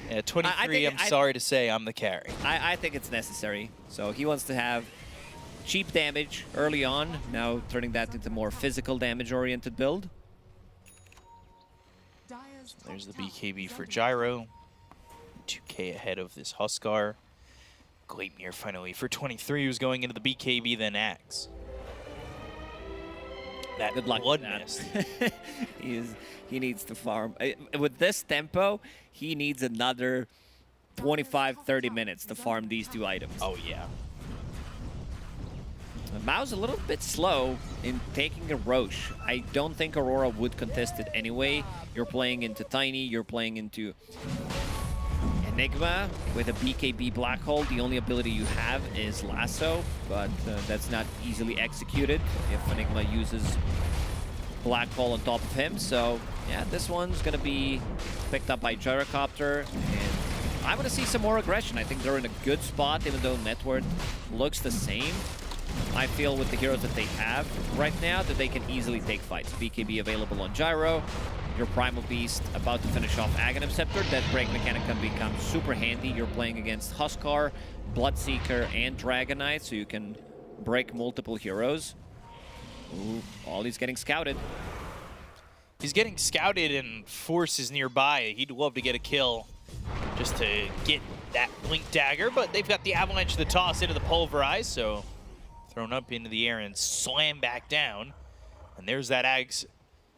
[SPEAKER 4] Yeah, 23, I'm sorry to say, I'm the carry.
[SPEAKER 5] I think it's necessary. So he wants to have cheap damage early on, now turning that into more physical damage-oriented build.
[SPEAKER 4] There's the BKB for Gyro. 2k ahead of this Huskar. Gleipnir finally for 23, who's going into the BKB, then Axe. That
[SPEAKER 5] Good luck
[SPEAKER 4] blood
[SPEAKER 5] with that.
[SPEAKER 4] mist.
[SPEAKER 5] He needs to farm. With this tempo, he needs another 25-30 minutes to farm these 2 items.
[SPEAKER 4] Oh, yeah.
[SPEAKER 5] MOUZ a little bit slow in taking a Roche. I don't think Aurora would contest it anyway. You're playing into Tiny, you're playing into Enigma with a BKB Black Hole. The only ability you have is Lasso, but that's not easily executed if Enigma uses Black Hole on top of him. So yeah, this one's gonna be picked up by Gyrocopter, and I want to see some more aggression. I think they're in a good spot, even though net worth looks the same. I feel with the heroes that they have right now that they can easily take fights. BKB available on Gyro. Your Primal Beast about to finish off Aghanim Scepter. That break mechanic can become super handy. You're playing against Huskar, Bloodseeker, and Dragonite, so you can break multiple heroes. Ooh, Ollie's getting scouted.
[SPEAKER 4] He's getting scouted and Force is nearby. He'd love to get a kill just to get that Blink Dagger, but they've got the Avalanche to toss into the Pulverize, so thrown up into the air and slam back down. And there's that Ags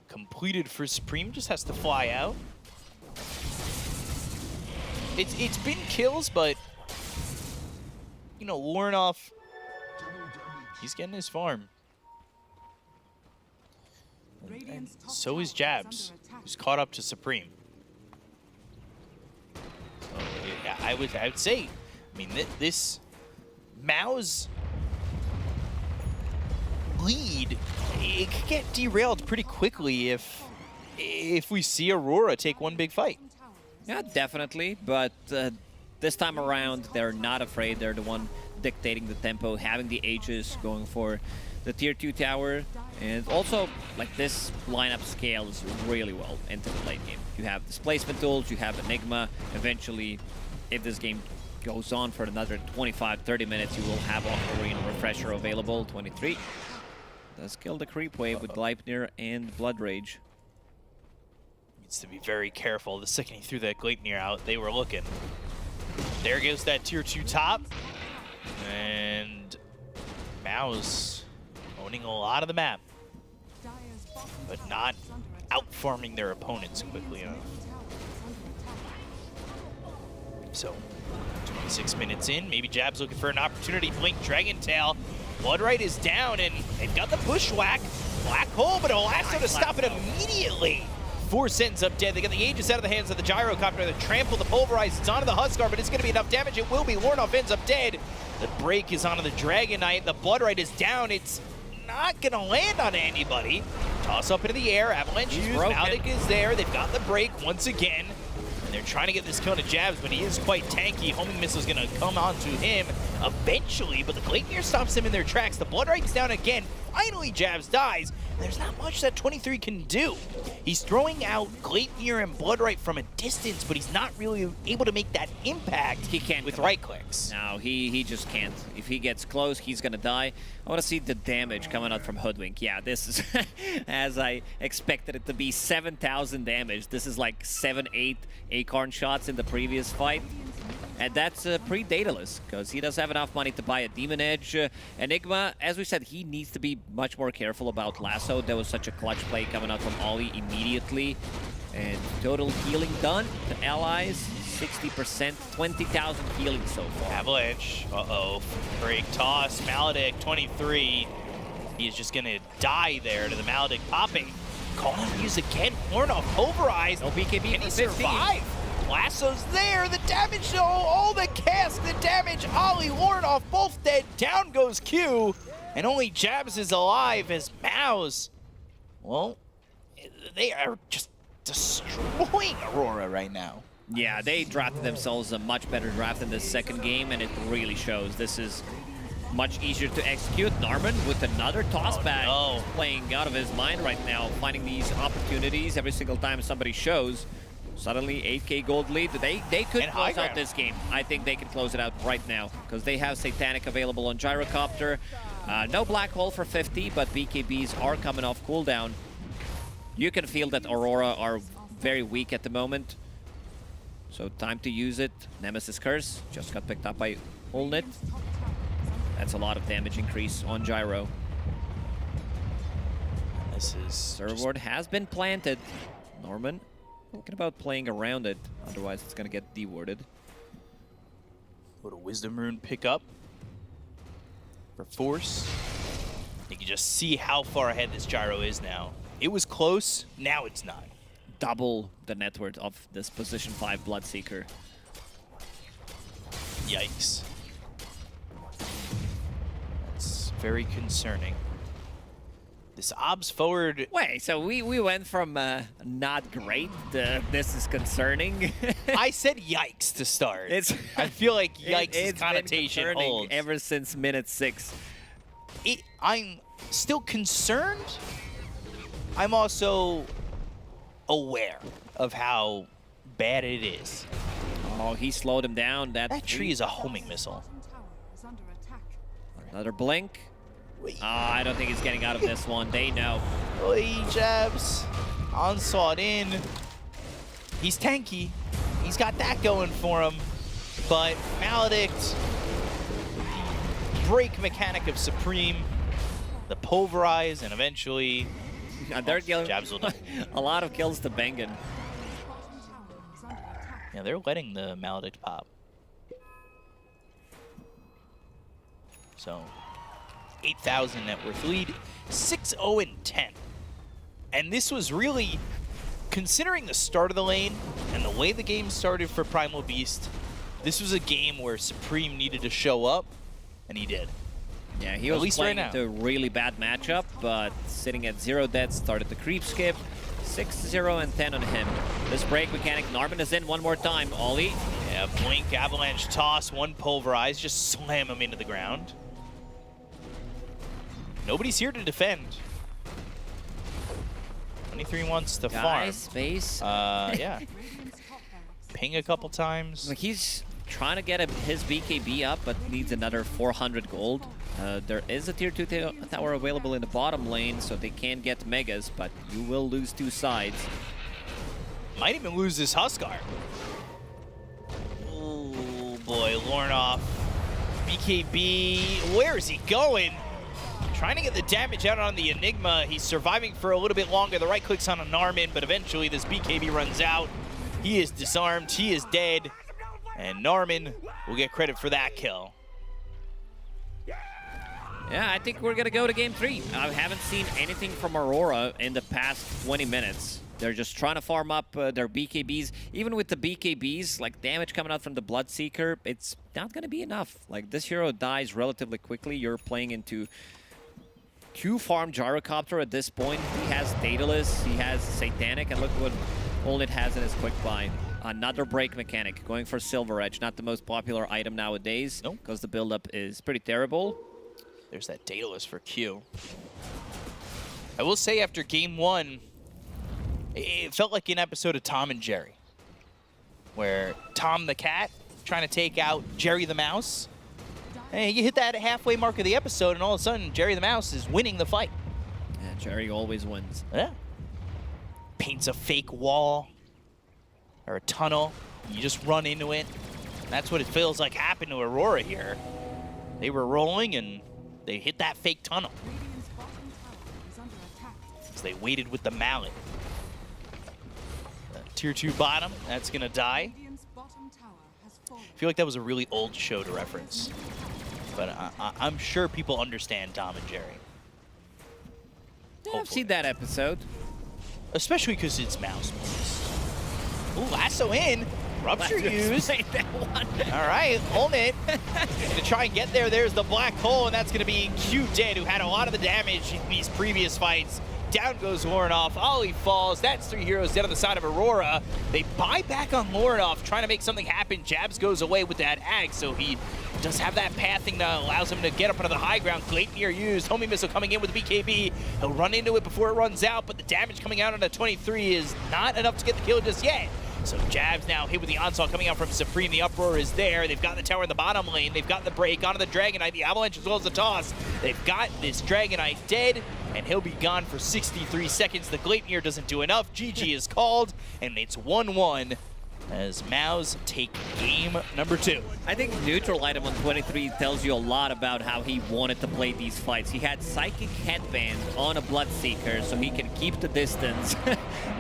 [SPEAKER 4] completed for Supreme, just has to fly out. It's been kills, but you know, Lorinov, he's getting his farm. And so is Jabs, who's caught up to Supreme. So, yeah, I would say, I mean, this MOUZ lead, it could get derailed pretty quickly if we see Aurora take one big fight.
[SPEAKER 5] Yeah, definitely, but this time around, they're not afraid. They're the one dictating the tempo, having the Aegis, going for the tier 2 tower, and also, like, this lineup scales really well into the late game. You have displacement tools, you have Enigma. Eventually, if this game goes on for another 25-30 minutes, you will have Ocarina Refresher available. 23 does kill the creep wave with Gleipnir and Blood Rage.
[SPEAKER 4] Needs to be very careful. The second he threw that Gleipnir out, they were looking. There goes that tier 2 top. And MOUZ owning a lot of the map, but not outfarming their opponents quickly enough. So, 26 minutes in, maybe Jab's looking for an opportunity. Blink, Dragon Tail. Bloodright is down, and they've got the Bushwhack. Black Hole, but a lasso to stop it immediately. Force ends up dead. They get the Aegis out of the hands of the Gyrocopter. They trample the Pulverize. It's onto the Huskar, but it's going to be enough damage. It will be. Lorinov ends up dead. The break is onto the Dragonite. The Bloodright is down. It's not going to land on anybody. Toss up into the air. Avalanche used. Maldic is there. They've got the break once again. And they're trying to get this kill to Jabs, but he is quite tanky. Homing Missile is going to come onto him eventually, but the Gleipnir stops him in their tracks. The Bloodright's down again. finally Jabs dies. There's not much that 23 can do. He's throwing out Gleipnir and Bloodright from a distance, but he's not really able to make that impact
[SPEAKER 5] He can't
[SPEAKER 4] with
[SPEAKER 5] come
[SPEAKER 4] right clicks.
[SPEAKER 5] No, he just can't. If he gets close, he's gonna die. I want to see the damage coming out from Hoodwink. Yeah, this is as I expected it to be. 7,000 damage. This is like 7-8 Acorn shots in the previous fight. And that's pre-dataless, because he doesn't have enough money to buy a Demon Edge. Enigma, as we said, he needs to be much more careful about Lasso. There was such a clutch play coming out from Ollie immediately. And total healing done to allies, 60%, 20,000 healing so far.
[SPEAKER 4] Avalanche, break toss, Maledict, 23. He is just gonna die there to the Maledict popping. Calling use again, Ornoff pulverized.
[SPEAKER 5] No BKB
[SPEAKER 4] Can he
[SPEAKER 5] for 15.
[SPEAKER 4] survive? Lasso's there, the damage, all the cast, the damage, Ollie, Lornoff, both dead, down goes Q, and only Jabs is alive as MOUZ. Well, they are just destroying Aurora right now.
[SPEAKER 5] Yeah, they drafted themselves a much better draft in this second game, and it really shows. This is much easier to execute. Narman with another toss back.
[SPEAKER 4] no.
[SPEAKER 5] Playing out of his mind right now, finding these opportunities every single time somebody shows. Suddenly 8K gold lead. They could
[SPEAKER 4] And high
[SPEAKER 5] close out
[SPEAKER 4] ground.
[SPEAKER 5] this game. I think they can close it out right now because they have Satanic available on Gyrocopter. No Black Hole for 50, but BKBs are coming off cooldown. You can feel that Aurora are very weak at the moment. So time to use it. Nemesis Curse just got picked up by Ulnit. That's a lot of damage increase on Gyro.
[SPEAKER 4] This is
[SPEAKER 5] Server ward has been planted. Norman thinking about playing around it, otherwise it's gonna get dewarded.
[SPEAKER 4] little Wisdom Rune pick up for Force. You can just see how far ahead this Gyro is now. It was close, now it's not.
[SPEAKER 5] Double the net worth of this position 5 Bloodseeker.
[SPEAKER 4] Yikes. That's very concerning. This obs forward.
[SPEAKER 5] Wait, so we went from not great to this is concerning.
[SPEAKER 4] I said yikes to start. I feel like yikes
[SPEAKER 5] it's
[SPEAKER 4] connotation
[SPEAKER 5] been concerning
[SPEAKER 4] holds.
[SPEAKER 5] ever since minute 6.
[SPEAKER 4] I'm still concerned. I'm also aware of how bad it is.
[SPEAKER 5] Oh, he slowed him down.
[SPEAKER 4] That tree is a homing missile.
[SPEAKER 8] Tower is under attack.
[SPEAKER 5] Another blink. I don't think he's getting out of this one. They know.
[SPEAKER 4] Oi, Jabs. Onslaught in. He's tanky. He's got that going for him. But Maledict, the break mechanic of Supreme, the pulverize, and eventually
[SPEAKER 5] They're killing
[SPEAKER 4] Jabs will die.
[SPEAKER 5] a lot of kills to Bengen.
[SPEAKER 8] Bottom tower is under attack.
[SPEAKER 4] Yeah, they're letting the Maledict pop. So, 8,000 net worth lead, 6-0-10. And this was really, considering the start of the lane and the way the game started for Primal Beast, this was a game where Supreme needed to show up, and he did.
[SPEAKER 5] Yeah, he
[SPEAKER 4] At
[SPEAKER 5] was
[SPEAKER 4] least
[SPEAKER 5] playing
[SPEAKER 4] right now.
[SPEAKER 5] into a really bad matchup, but sitting at 0 deaths, started the creep skip. 6-0 and 10 on him. This break mechanic, Narman is in one more time. Ollie.
[SPEAKER 4] Yeah, blink, avalanche, toss, one pulverize, just slam him into the ground. Nobody's here to defend. 23 wants to farm.
[SPEAKER 5] Space.
[SPEAKER 4] Yeah.
[SPEAKER 8] Radiant's top barracks.
[SPEAKER 4] Ping a couple times.
[SPEAKER 5] Like he's trying to get his BKB up, but needs another 400 gold. There is a tier 2 tower available in the bottom lane, so they can get megas, but you will lose 2 sides.
[SPEAKER 4] Might even lose this Huskar. Oh boy, Lornoff. BKB, where is he going? Trying to get the damage out on the Enigma. He's surviving for a little bit longer. The right click's on a Narman, but eventually this BKB runs out. He is disarmed, he is dead. And Narman will get credit for that kill.
[SPEAKER 5] Yeah, I think we're gonna go to game 3. I haven't seen anything from Aurora in the past 20 minutes. They're just trying to farm up their BKBs. Even with the BKBs, like damage coming out from the Bloodseeker, it's not gonna be enough. Like this hero dies relatively quickly. You're playing into Q-farm Gyrocopter at this point. He has Daedalus, he has Satanic, and look what Ulnit has in his quick buy. Another break mechanic, going for Silver Edge. Not the most popular item nowadays,
[SPEAKER 4] Nope.
[SPEAKER 5] because the buildup is pretty terrible.
[SPEAKER 4] There's that Daedalus for Q. I will say after game 1, it felt like an episode of Tom and Jerry, where Tom the cat trying to take out Jerry the mouse. And you hit that halfway mark of the episode, and all of a sudden, Jerry the mouse is winning the fight.
[SPEAKER 5] Yeah, Jerry always wins.
[SPEAKER 4] Yeah. Paints a fake wall or a tunnel. You just run into it. That's what it feels like happened to Aurora here. They were rolling, and they hit that fake tunnel.
[SPEAKER 8] Radiant's bottom tower is under attack.
[SPEAKER 4] So they waited with the mallet. Tier 2 bottom, that's gonna die.
[SPEAKER 8] Radiant's bottom tower has fallen.
[SPEAKER 4] I feel like that was a really old show to reference. But I'm sure people understand Tom and Jerry.
[SPEAKER 5] Yeah, I've seen that episode.
[SPEAKER 4] Especially because it's MOUZ. Ooh, lasso in. Rupture used.
[SPEAKER 5] That one.
[SPEAKER 4] All right, hold it. To try and get there, there's the black hole, and that's going to be Q Dead, who had a lot of the damage in these previous fights. Down goes Lorinoff. Ollie falls. That's 3 heroes dead on the side of Aurora. They buy back on Lorinoff, trying to make something happen. Jabs goes away with that Ag, so he does have that pathing that allows him to get up onto the high ground. Gleipnir used. Homing missile coming in with the BKB. He'll run into it before it runs out, but the damage coming out on the 23 is not enough to get the kill just yet. So Jabs now hit with the onslaught coming out from Supreme. The uproar is there. They've got the tower in the bottom lane. They've got the break onto the Dragon Knight, the Avalanche as well as the toss. They've got this Dragon Knight dead, and he'll be gone for 63 seconds. The Gleipnir doesn't do enough. GG is called, and it's 1-1 as MOUZ take game number 2.
[SPEAKER 5] I think neutral item on 23 tells you a lot about how he wanted to play these fights. He had Psychic Headband on a Bloodseeker so he can keep the distance,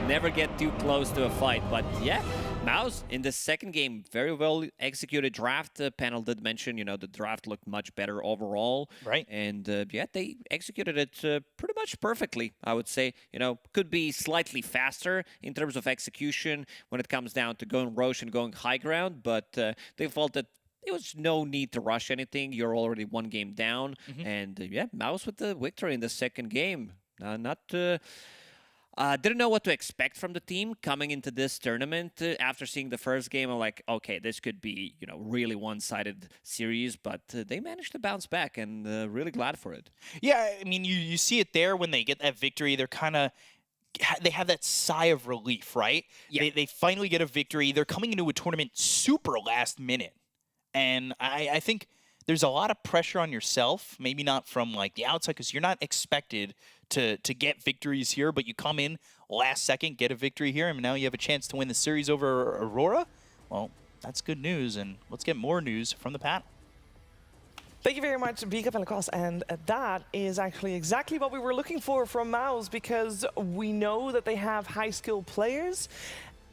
[SPEAKER 5] never get too close to a fight. But yeah, MOUZ in the second game, very well executed draft. Panel did mention, you know, the draft looked much better overall.
[SPEAKER 4] Right.
[SPEAKER 5] And yeah, they executed it pretty much perfectly, I would say. You know, could be slightly faster in terms of execution when it comes down to going Roche and going high ground, but they felt that there was no need to rush anything. You're already 1 game down. And yeah, MOUZ with the victory in the second game. Didn't know what to expect from the team coming into this tournament. After seeing the first game, I'm like, okay, this could be, you know, really one-sided series, but they managed to bounce back, and really glad for it.
[SPEAKER 4] Yeah, I mean, you see it there when they get that victory. They're kind of... They have that sigh of relief, right?
[SPEAKER 5] Yeah.
[SPEAKER 4] They finally get a victory. They're coming into a tournament super last minute. And I think there's a lot of pressure on yourself, maybe not from like the outside, because you're not expected to get victories here, but you come in last second, get a victory here, and now you have a chance to win the series over Aurora. Well, that's good news, and let's get more news from the panel.
[SPEAKER 1] Thank you very much, Bika Pentecost, and that is actually exactly what we were looking for from MOUZ, because we know that they have high-skilled players.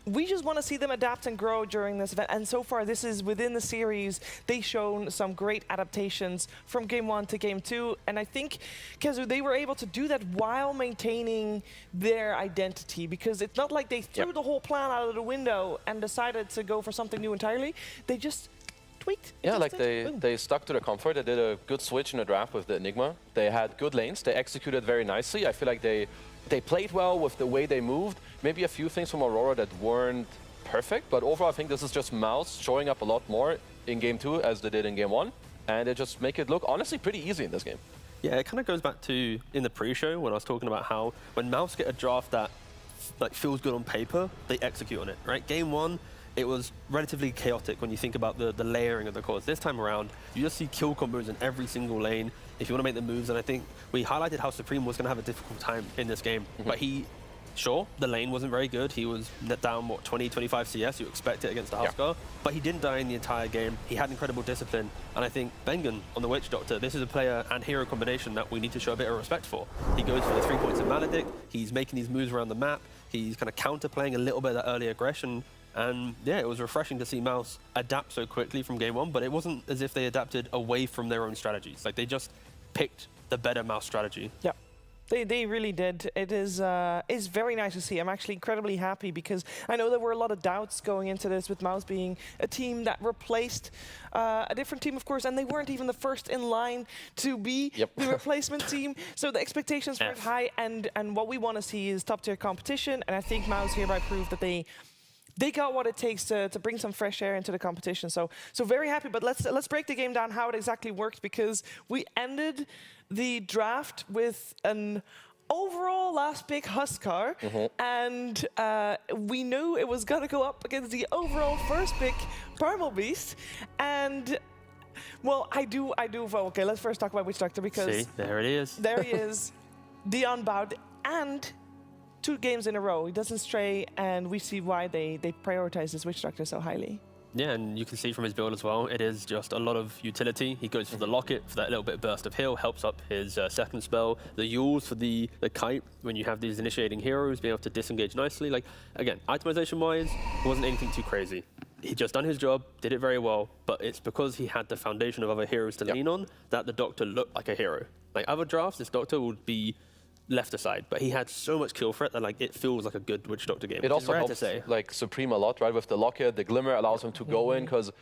[SPEAKER 1] We just want to see them adapt and grow during this event, and so far this is within the series. They've shown some great adaptations from game 1 to game 2, and I think, Kezu, they were able to do that while maintaining their identity, because it's not like they threw the whole plan out of the window and decided to go for something new entirely. They just tweaked.
[SPEAKER 3] Yeah, like they stuck to their comfort. They did a good switch in the draft with the Enigma. They had good lanes. They executed very nicely. I feel like they played well with the way they moved. Maybe a few things from Aurora that weren't perfect, but overall I think this is just MOUZ showing up a lot more in game 2 as they did in game 1, and they just make it look honestly pretty easy in this game.
[SPEAKER 2] Yeah, it kind of goes back to in the pre-show when I was talking about how when MOUZ get a draft that like feels good on paper, they execute on it, right? Game 1, it was relatively chaotic when you think about the layering of the cores. This time around, you just see kill combos in every single lane if you want to make the moves, and I think we highlighted how Supreme was going to have a difficult time in this game, but sure, the lane wasn't very good. He was down, what, 20, 25 CS, you expect it against the Huskar, but he didn't die in the entire game. He had incredible discipline, and I think Bengen on the Witch Doctor, this is a player and hero combination that we need to show a bit of respect for. He goes for the 3 points of Maledict, he's making these moves around the map, he's kind of counterplaying a little bit of that early aggression, and yeah, it was refreshing to see MOUZ adapt so quickly from game 1, but it wasn't as if they adapted away from their own strategies. Like, they just picked the better MOUZ strategy.
[SPEAKER 1] Yeah. They really did. It is very nice to see. I'm actually incredibly happy because I know there were a lot of doubts going into this with MOUZ being a team that replaced a different team, of course, and they weren't even the first in line to be the replacement team. So the expectations were high, and what we want to see is top-tier competition, and I think MOUZ hereby proved that they got what it takes to bring some fresh air into the competition. So very happy, but let's break the game down how it exactly worked, because we ended the draft with an overall last pick Huskar, and we knew it was gonna go up against the overall first pick Primal Beast, and well, I do vote. Okay, let's first talk about Witch Doctor because
[SPEAKER 2] See, there it is.
[SPEAKER 1] there he is, the Unbound, and 2 games in a row. He doesn't stray, and we see why they prioritize this Witch Doctor so highly.
[SPEAKER 2] Yeah, and you can see from his build as well, it is just a lot of utility. He goes for the Locket for that little bit of burst of heal, helps up his second spell. The Yules for the Kite, when you have these initiating heroes, being able to disengage nicely. Like, again, itemization-wise, it wasn't anything too crazy. He just done his job, did it very well, but it's because he had the foundation of other heroes to lean on that the Doctor looked like a hero. Like, other drafts, this Doctor would be left aside, but he had so much kill threat that like it feels like a good Witch Doctor game.
[SPEAKER 3] It also
[SPEAKER 2] rare to
[SPEAKER 3] helps
[SPEAKER 2] say.
[SPEAKER 3] like Supreme a lot, right? With the Locket, the Glimmer allows him to go in, because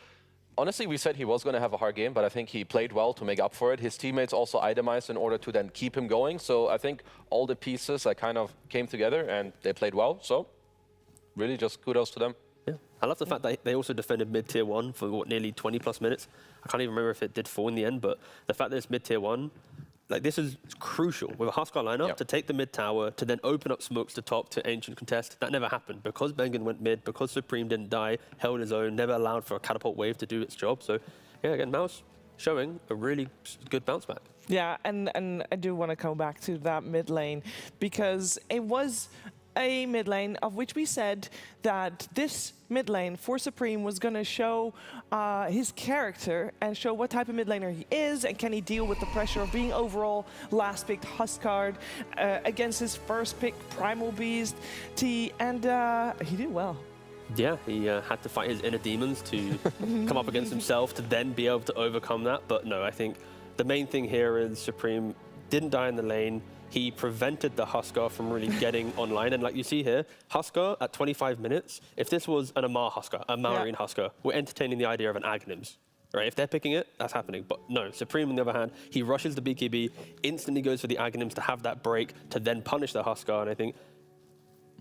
[SPEAKER 3] honestly, we said he was going to have a hard game, but I think he played well to make up for it. His teammates also itemized in order to then keep him going. So I think all the pieces kind of came together and they played well. So really just kudos to them.
[SPEAKER 2] Yeah. I love the fact that they also defended mid-tier 1 for what, nearly 20 plus minutes. I can't even remember if it did 4 in the end, but the fact that it's mid-tier 1, like this is crucial with a Huskar lineup to take the mid tower, to then open up smokes to top to Ancient contest. That never happened because Bengen went mid, because Supreme didn't die, held his own, never allowed for a catapult wave to do its job. So yeah, again, MOUZ showing a really good bounce back.
[SPEAKER 1] Yeah, and I do want to come back to that mid lane because it was a mid lane of which we said that this mid lane for Supreme was going to show his character and show what type of mid laner he is, and can he deal with the pressure of being overall last picked Huskar against his first pick Primal Beast T, and he did well.
[SPEAKER 2] Yeah, he had to fight his inner demons to come up against himself to then be able to overcome that. But no, I think the main thing here is Supreme didn't die in the lane. He prevented the Huskar from really getting online. And like you see here, Huskar at 25 minutes, if this was an Amar Huskar, a Marine Huskar, we're entertaining the idea of an Aghanim's. Right? If they're picking it, that's happening. But no, Supreme, on the other hand, he rushes the BKB, instantly goes for the Aghanims to have that break, to then punish the Huskar. And I think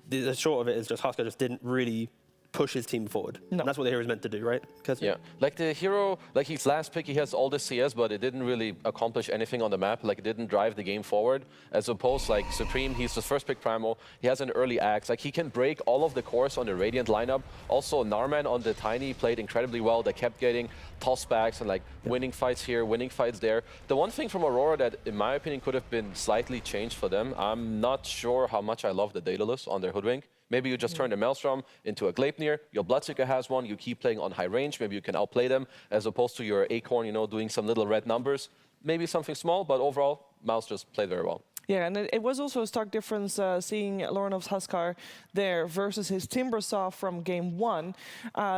[SPEAKER 2] the short of it is just Huskar just didn't really push his team forward. No. And that's what the hero is meant to do, right?
[SPEAKER 3] Yeah, like the hero, like his last pick, he has all the CS, but it didn't really accomplish anything on the map. Like it didn't drive the game forward. As opposed, like Supreme, he's the first pick Primal. He has an early axe. Like he can break all of the cores on the Radiant lineup. Also, Narman on the Tiny played incredibly well. They kept getting tossbacks and like winning fights here, winning fights there. The one thing from Aurora that, in my opinion, could have been slightly changed for them. I'm not sure how much I love the Daedalus on their Hoodwink. Maybe you just turn the Maelstrom into a Gleipnir. Your Bloodseeker has one. You keep playing on high range. Maybe you can outplay them as opposed to your Acorn, you know, doing some little red numbers. Maybe something small, but overall, MOUZ just played very well.
[SPEAKER 1] Yeah, and it was also a stark difference seeing Lorenov's Huskar there versus his Timbersaw from game 1.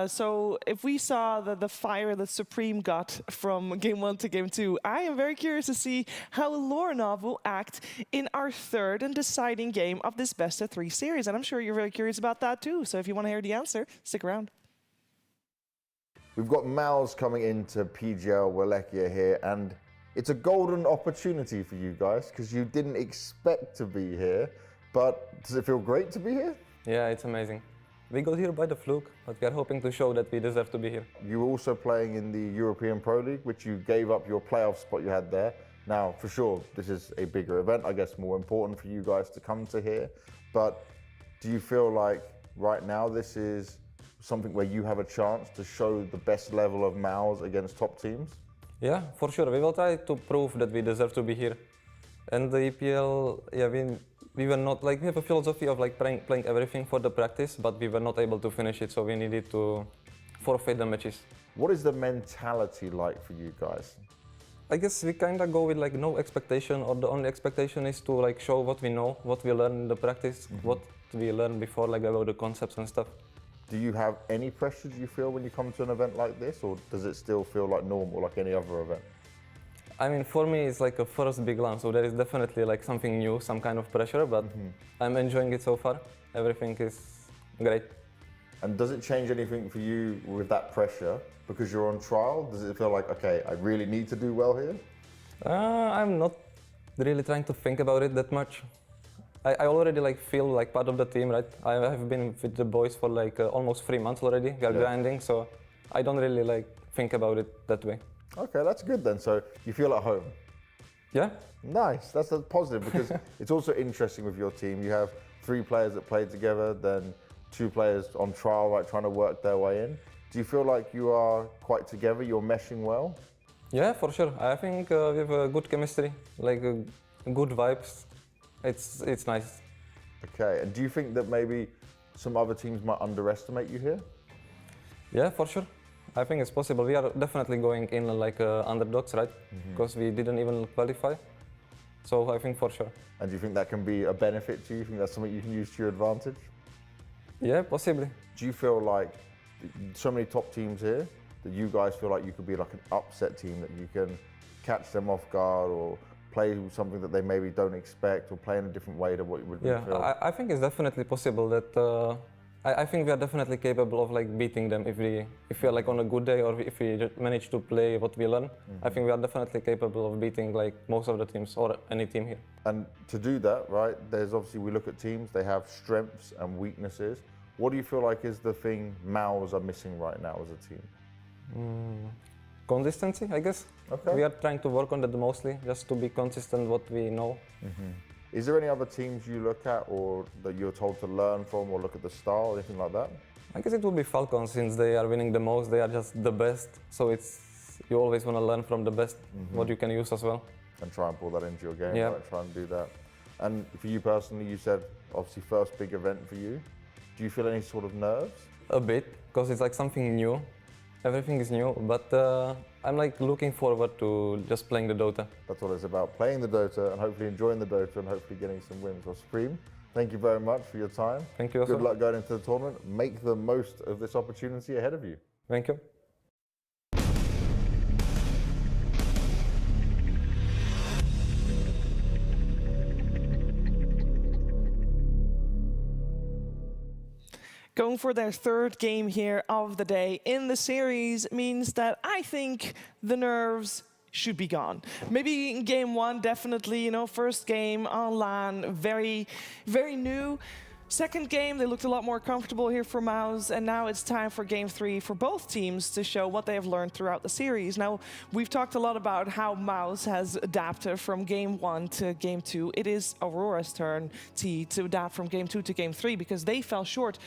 [SPEAKER 1] So if we saw the fire that Supreme got from game 1 to game 2, I am very curious to see how Lorenov will act in our third and deciding game of this best of 3 series. And I'm sure you're very curious about that too. So if you want to hear the answer, stick around.
[SPEAKER 6] We've got MOUZ coming into PGL Wallachia here, and it's a golden opportunity for you guys because you didn't expect to be here, but does it feel great to be here?
[SPEAKER 7] Yeah, it's amazing. We got here by the fluke, but we are hoping to show that we deserve to be here.
[SPEAKER 6] You were also playing in the European Pro League, which you gave up your playoff spot you had there. Now, for sure, this is a bigger event, I guess more important for you guys to come to here, but do you feel like right now this is something where you have a chance to show the best level of MOUZ against top teams?
[SPEAKER 7] Yeah, for sure. We will try to prove that we deserve to be here. And the EPL, yeah, we were not, like, we have a philosophy of like playing everything for the practice, but we were not able to finish it, so we needed to forfeit the matches.
[SPEAKER 6] What is the mentality like for you guys?
[SPEAKER 7] I guess we kind of go with like no expectation, or the only expectation is to like show what we know, what we learn in the practice, what we learned before, like about the concepts and stuff.
[SPEAKER 6] Do you have any pressure, do you feel, when you come to an event like this, or does it still feel like normal, like any other event?
[SPEAKER 7] I mean, for me, it's like a first big LAN, so there is definitely like something new, some kind of pressure, but I'm enjoying it so far. Everything is great.
[SPEAKER 6] And does it change anything for you with that pressure? Because you're on trial, does it feel like, okay, I really need to do well here?
[SPEAKER 7] I'm not really trying to think about it that much. I already like feel like part of the team, right? I have been with the boys for like almost 3 months already. We are grinding, so I don't really like think about it that way.
[SPEAKER 6] Okay, that's good then. So you feel at home?
[SPEAKER 7] Yeah.
[SPEAKER 6] Nice. That's a positive because it's also interesting with your team. You have 3 players that play together, then 2 players on trial, right, trying to work their way in. Do you feel like you are quite together? You're meshing well?
[SPEAKER 7] Yeah, for sure. I think we have a good chemistry, like good vibes. It's nice.
[SPEAKER 6] Okay. And do you think that maybe some other teams might underestimate you here?
[SPEAKER 7] Yeah, for sure. I think it's possible. We are definitely going in like underdogs, right? Because we didn't even qualify. So I think for sure.
[SPEAKER 6] And do you think that can be a benefit to you? You think that's something you can use to your advantage?
[SPEAKER 7] Yeah, possibly.
[SPEAKER 6] Do you feel like so many top teams here that you guys feel like you could be like an upset team, that you can catch them off guard or play something that they maybe don't expect or play in a different way to what you would feel?
[SPEAKER 7] Yeah, I think it's definitely possible that I think we are definitely capable of like beating them if we are like on a good day or if we just manage to play what we learn. I think we are definitely capable of beating like most of the teams or any team here.
[SPEAKER 6] And to do that, right, there's obviously, we look at teams, they have strengths and weaknesses. What do you feel like is the thing MOUZ are missing right now as a team?
[SPEAKER 7] Consistency, I guess.
[SPEAKER 6] Okay.
[SPEAKER 7] We are trying to work on that mostly, just to be consistent what we know.
[SPEAKER 6] Is there any other teams you look at or that you're told to learn from or look at the style, anything like that?
[SPEAKER 7] I guess it would be Falcons, since they are winning the most, they are just the best. So you always want to learn from the best, what you can use as well.
[SPEAKER 6] And try and pull that into your game,
[SPEAKER 7] Yeah.
[SPEAKER 6] right? Try and do that. And for you personally, you said obviously first big event for you. Do you feel any sort of nerves?
[SPEAKER 7] A bit, because it's like something new. Everything is new, but I'm like looking forward to just playing the Dota.
[SPEAKER 6] That's what it's about, playing the Dota and hopefully enjoying the Dota and hopefully getting some wins. Well, Xtreme, thank you very much for your time.
[SPEAKER 7] Thank you also.
[SPEAKER 6] Good luck going into the tournament. Make the most of this opportunity ahead of you.
[SPEAKER 7] Thank you.
[SPEAKER 1] Going for their 3rd game here of the day in the series means that I think the nerves should be gone. Maybe in game 1, definitely, you know, first game on LAN, very, very new. Second game, they looked a lot more comfortable here for MOUZ, and now it's time for game 3 for both teams to show what they have learned throughout the series. Now, we've talked a lot about how MOUZ has adapted from game 1 to game 2. It is Aurora's turn to adapt from game 2 to game 3 because they fell short.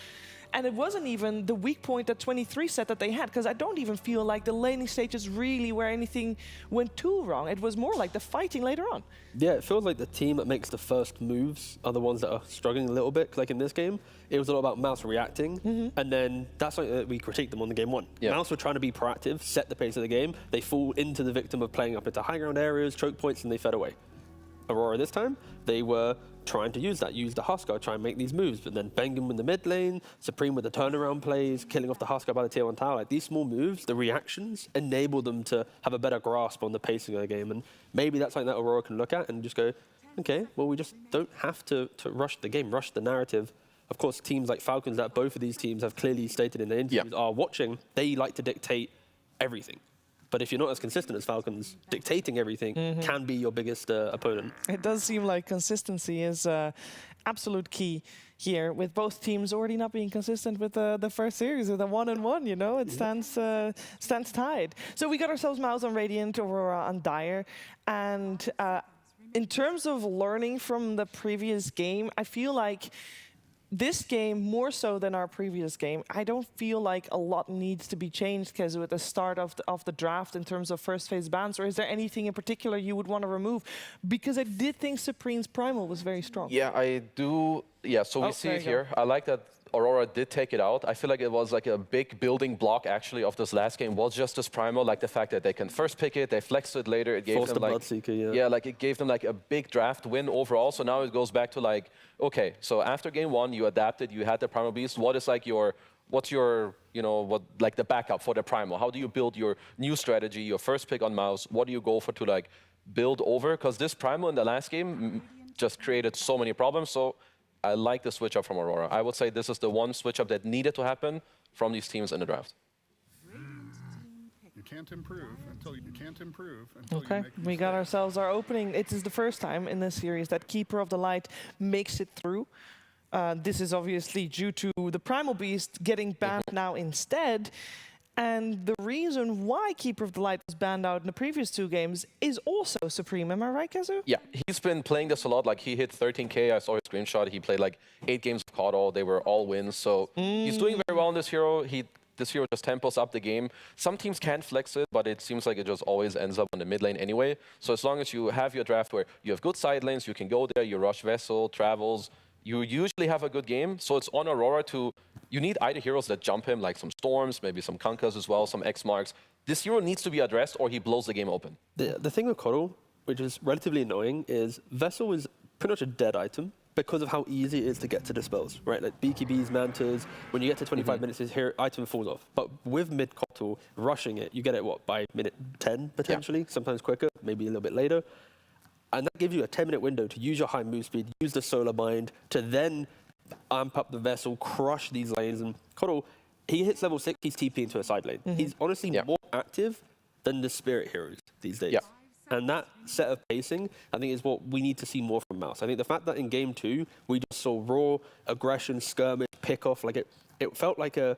[SPEAKER 1] And it wasn't even the weak point that 23 said that they had, because I don't even feel like the laning stage is really where anything went too wrong. It was more like the fighting later on.
[SPEAKER 2] Yeah, it feels like the team that makes the first moves are the ones that are struggling a little bit. 'Cause like in this game, it was a lot about MOUZ reacting, and then that's something that we critiqued them on the game 1.
[SPEAKER 3] Yeah.
[SPEAKER 2] MOUZ were trying to be proactive, set the pace of the game. They fall into the victim of playing up into high ground areas, choke points, and they fed away. Aurora this time, they were trying to use the Huskar, try and make these moves, but then Bengen in the mid lane, Supreme with the turnaround plays, killing off the Huskar by the tier 1 tower. Like these small moves, the reactions, enable them to have a better grasp on the pacing of the game. And maybe that's something that Aurora can look at and just go, okay, well, we just don't have to rush the game, rush the narrative. Of course, teams like Falcons, that both of these teams have clearly stated in their interviews, are watching, they like to dictate everything. But if you're not as consistent as Falcons, dictating everything can be your biggest opponent.
[SPEAKER 1] It does seem like consistency is absolute key here, with both teams already not being consistent with the first series, with a 1-1, you know, it stands tied. So we got ourselves MOUZ on Radiant, Aurora on Dire, and in terms of learning from the previous game, I feel like this game, more so than our previous game, I don't feel like a lot needs to be changed, because with the start of the draft in terms of first phase bans, or is there anything in particular you would want to remove? Because I did think Supreme's Primal was very strong.
[SPEAKER 3] Yeah, I do. Yeah, so we see it here. I like that Aurora did take it out. I feel like it was like a big building block actually of this last game was just this Primal, like the fact that they can first pick it, they flexed it later, it gave them like
[SPEAKER 2] Bloodseeker,
[SPEAKER 3] yeah, like it gave them like a big draft win overall. So now it goes back to like, okay, so after game 1 you adapted, you had the Primal Beast. What is like what's your, you know, what like the backup for the Primal? How do you build your new strategy, your first pick on MOUZ? What do you go for to like build over? Because this Primal in the last game just created so many problems. So I like the switch up from Aurora. I would say this is the one switch up that needed to happen from these teams in the draft.
[SPEAKER 9] You can't improve until you can't improve until
[SPEAKER 1] Okay,
[SPEAKER 9] you make
[SPEAKER 1] we got ourselves our opening. It is the first time in this series that Keeper of the Light makes it through. This is obviously due to the Primal Beast getting banned now instead. And the reason why Keeper of the Light was banned out in the previous 2 games is also Supreme. Am I right, Kazu?
[SPEAKER 3] Yeah, he's been playing this a lot. Like, he hit 13K. I saw his screenshot. He played like 8 games of Caudal. They were all wins. So he's doing very well in this hero. This hero just tempos up the game. Some teams can flex it, but it seems like it just always ends up on the mid lane anyway. So as long as you have your draft where you have good side lanes, you can go there, you rush Vessel, Travels, you usually have a good game. So it's on Aurora to... You need either heroes that jump him, like some Storms, maybe some Kunkas as well, some X-Marks. This hero needs to be addressed or he blows the game open.
[SPEAKER 2] The thing with Caudal, which is relatively annoying, is Vessel is pretty much a dead item because of how easy it is to get to the spells, right? Like BKBs, Mantas, when you get to 25 minutes, his item falls off. But with mid Caudal, rushing it, you get it, what, by minute 10, potentially? Sometimes quicker, maybe a little bit later. And that gives you a 10-minute window to use your high move speed, use the Solar Bind, to then amp up the Vessel, crush these lanes. And Caudal, he hits level 6, he's TP into a side lane. He's honestly more active than the Spirit heroes these days. And that set of pacing, I think, is what we need to see more from MOUZ. I think the fact that in Game 2, we just saw raw aggression, skirmish, pick-off, like it felt like a...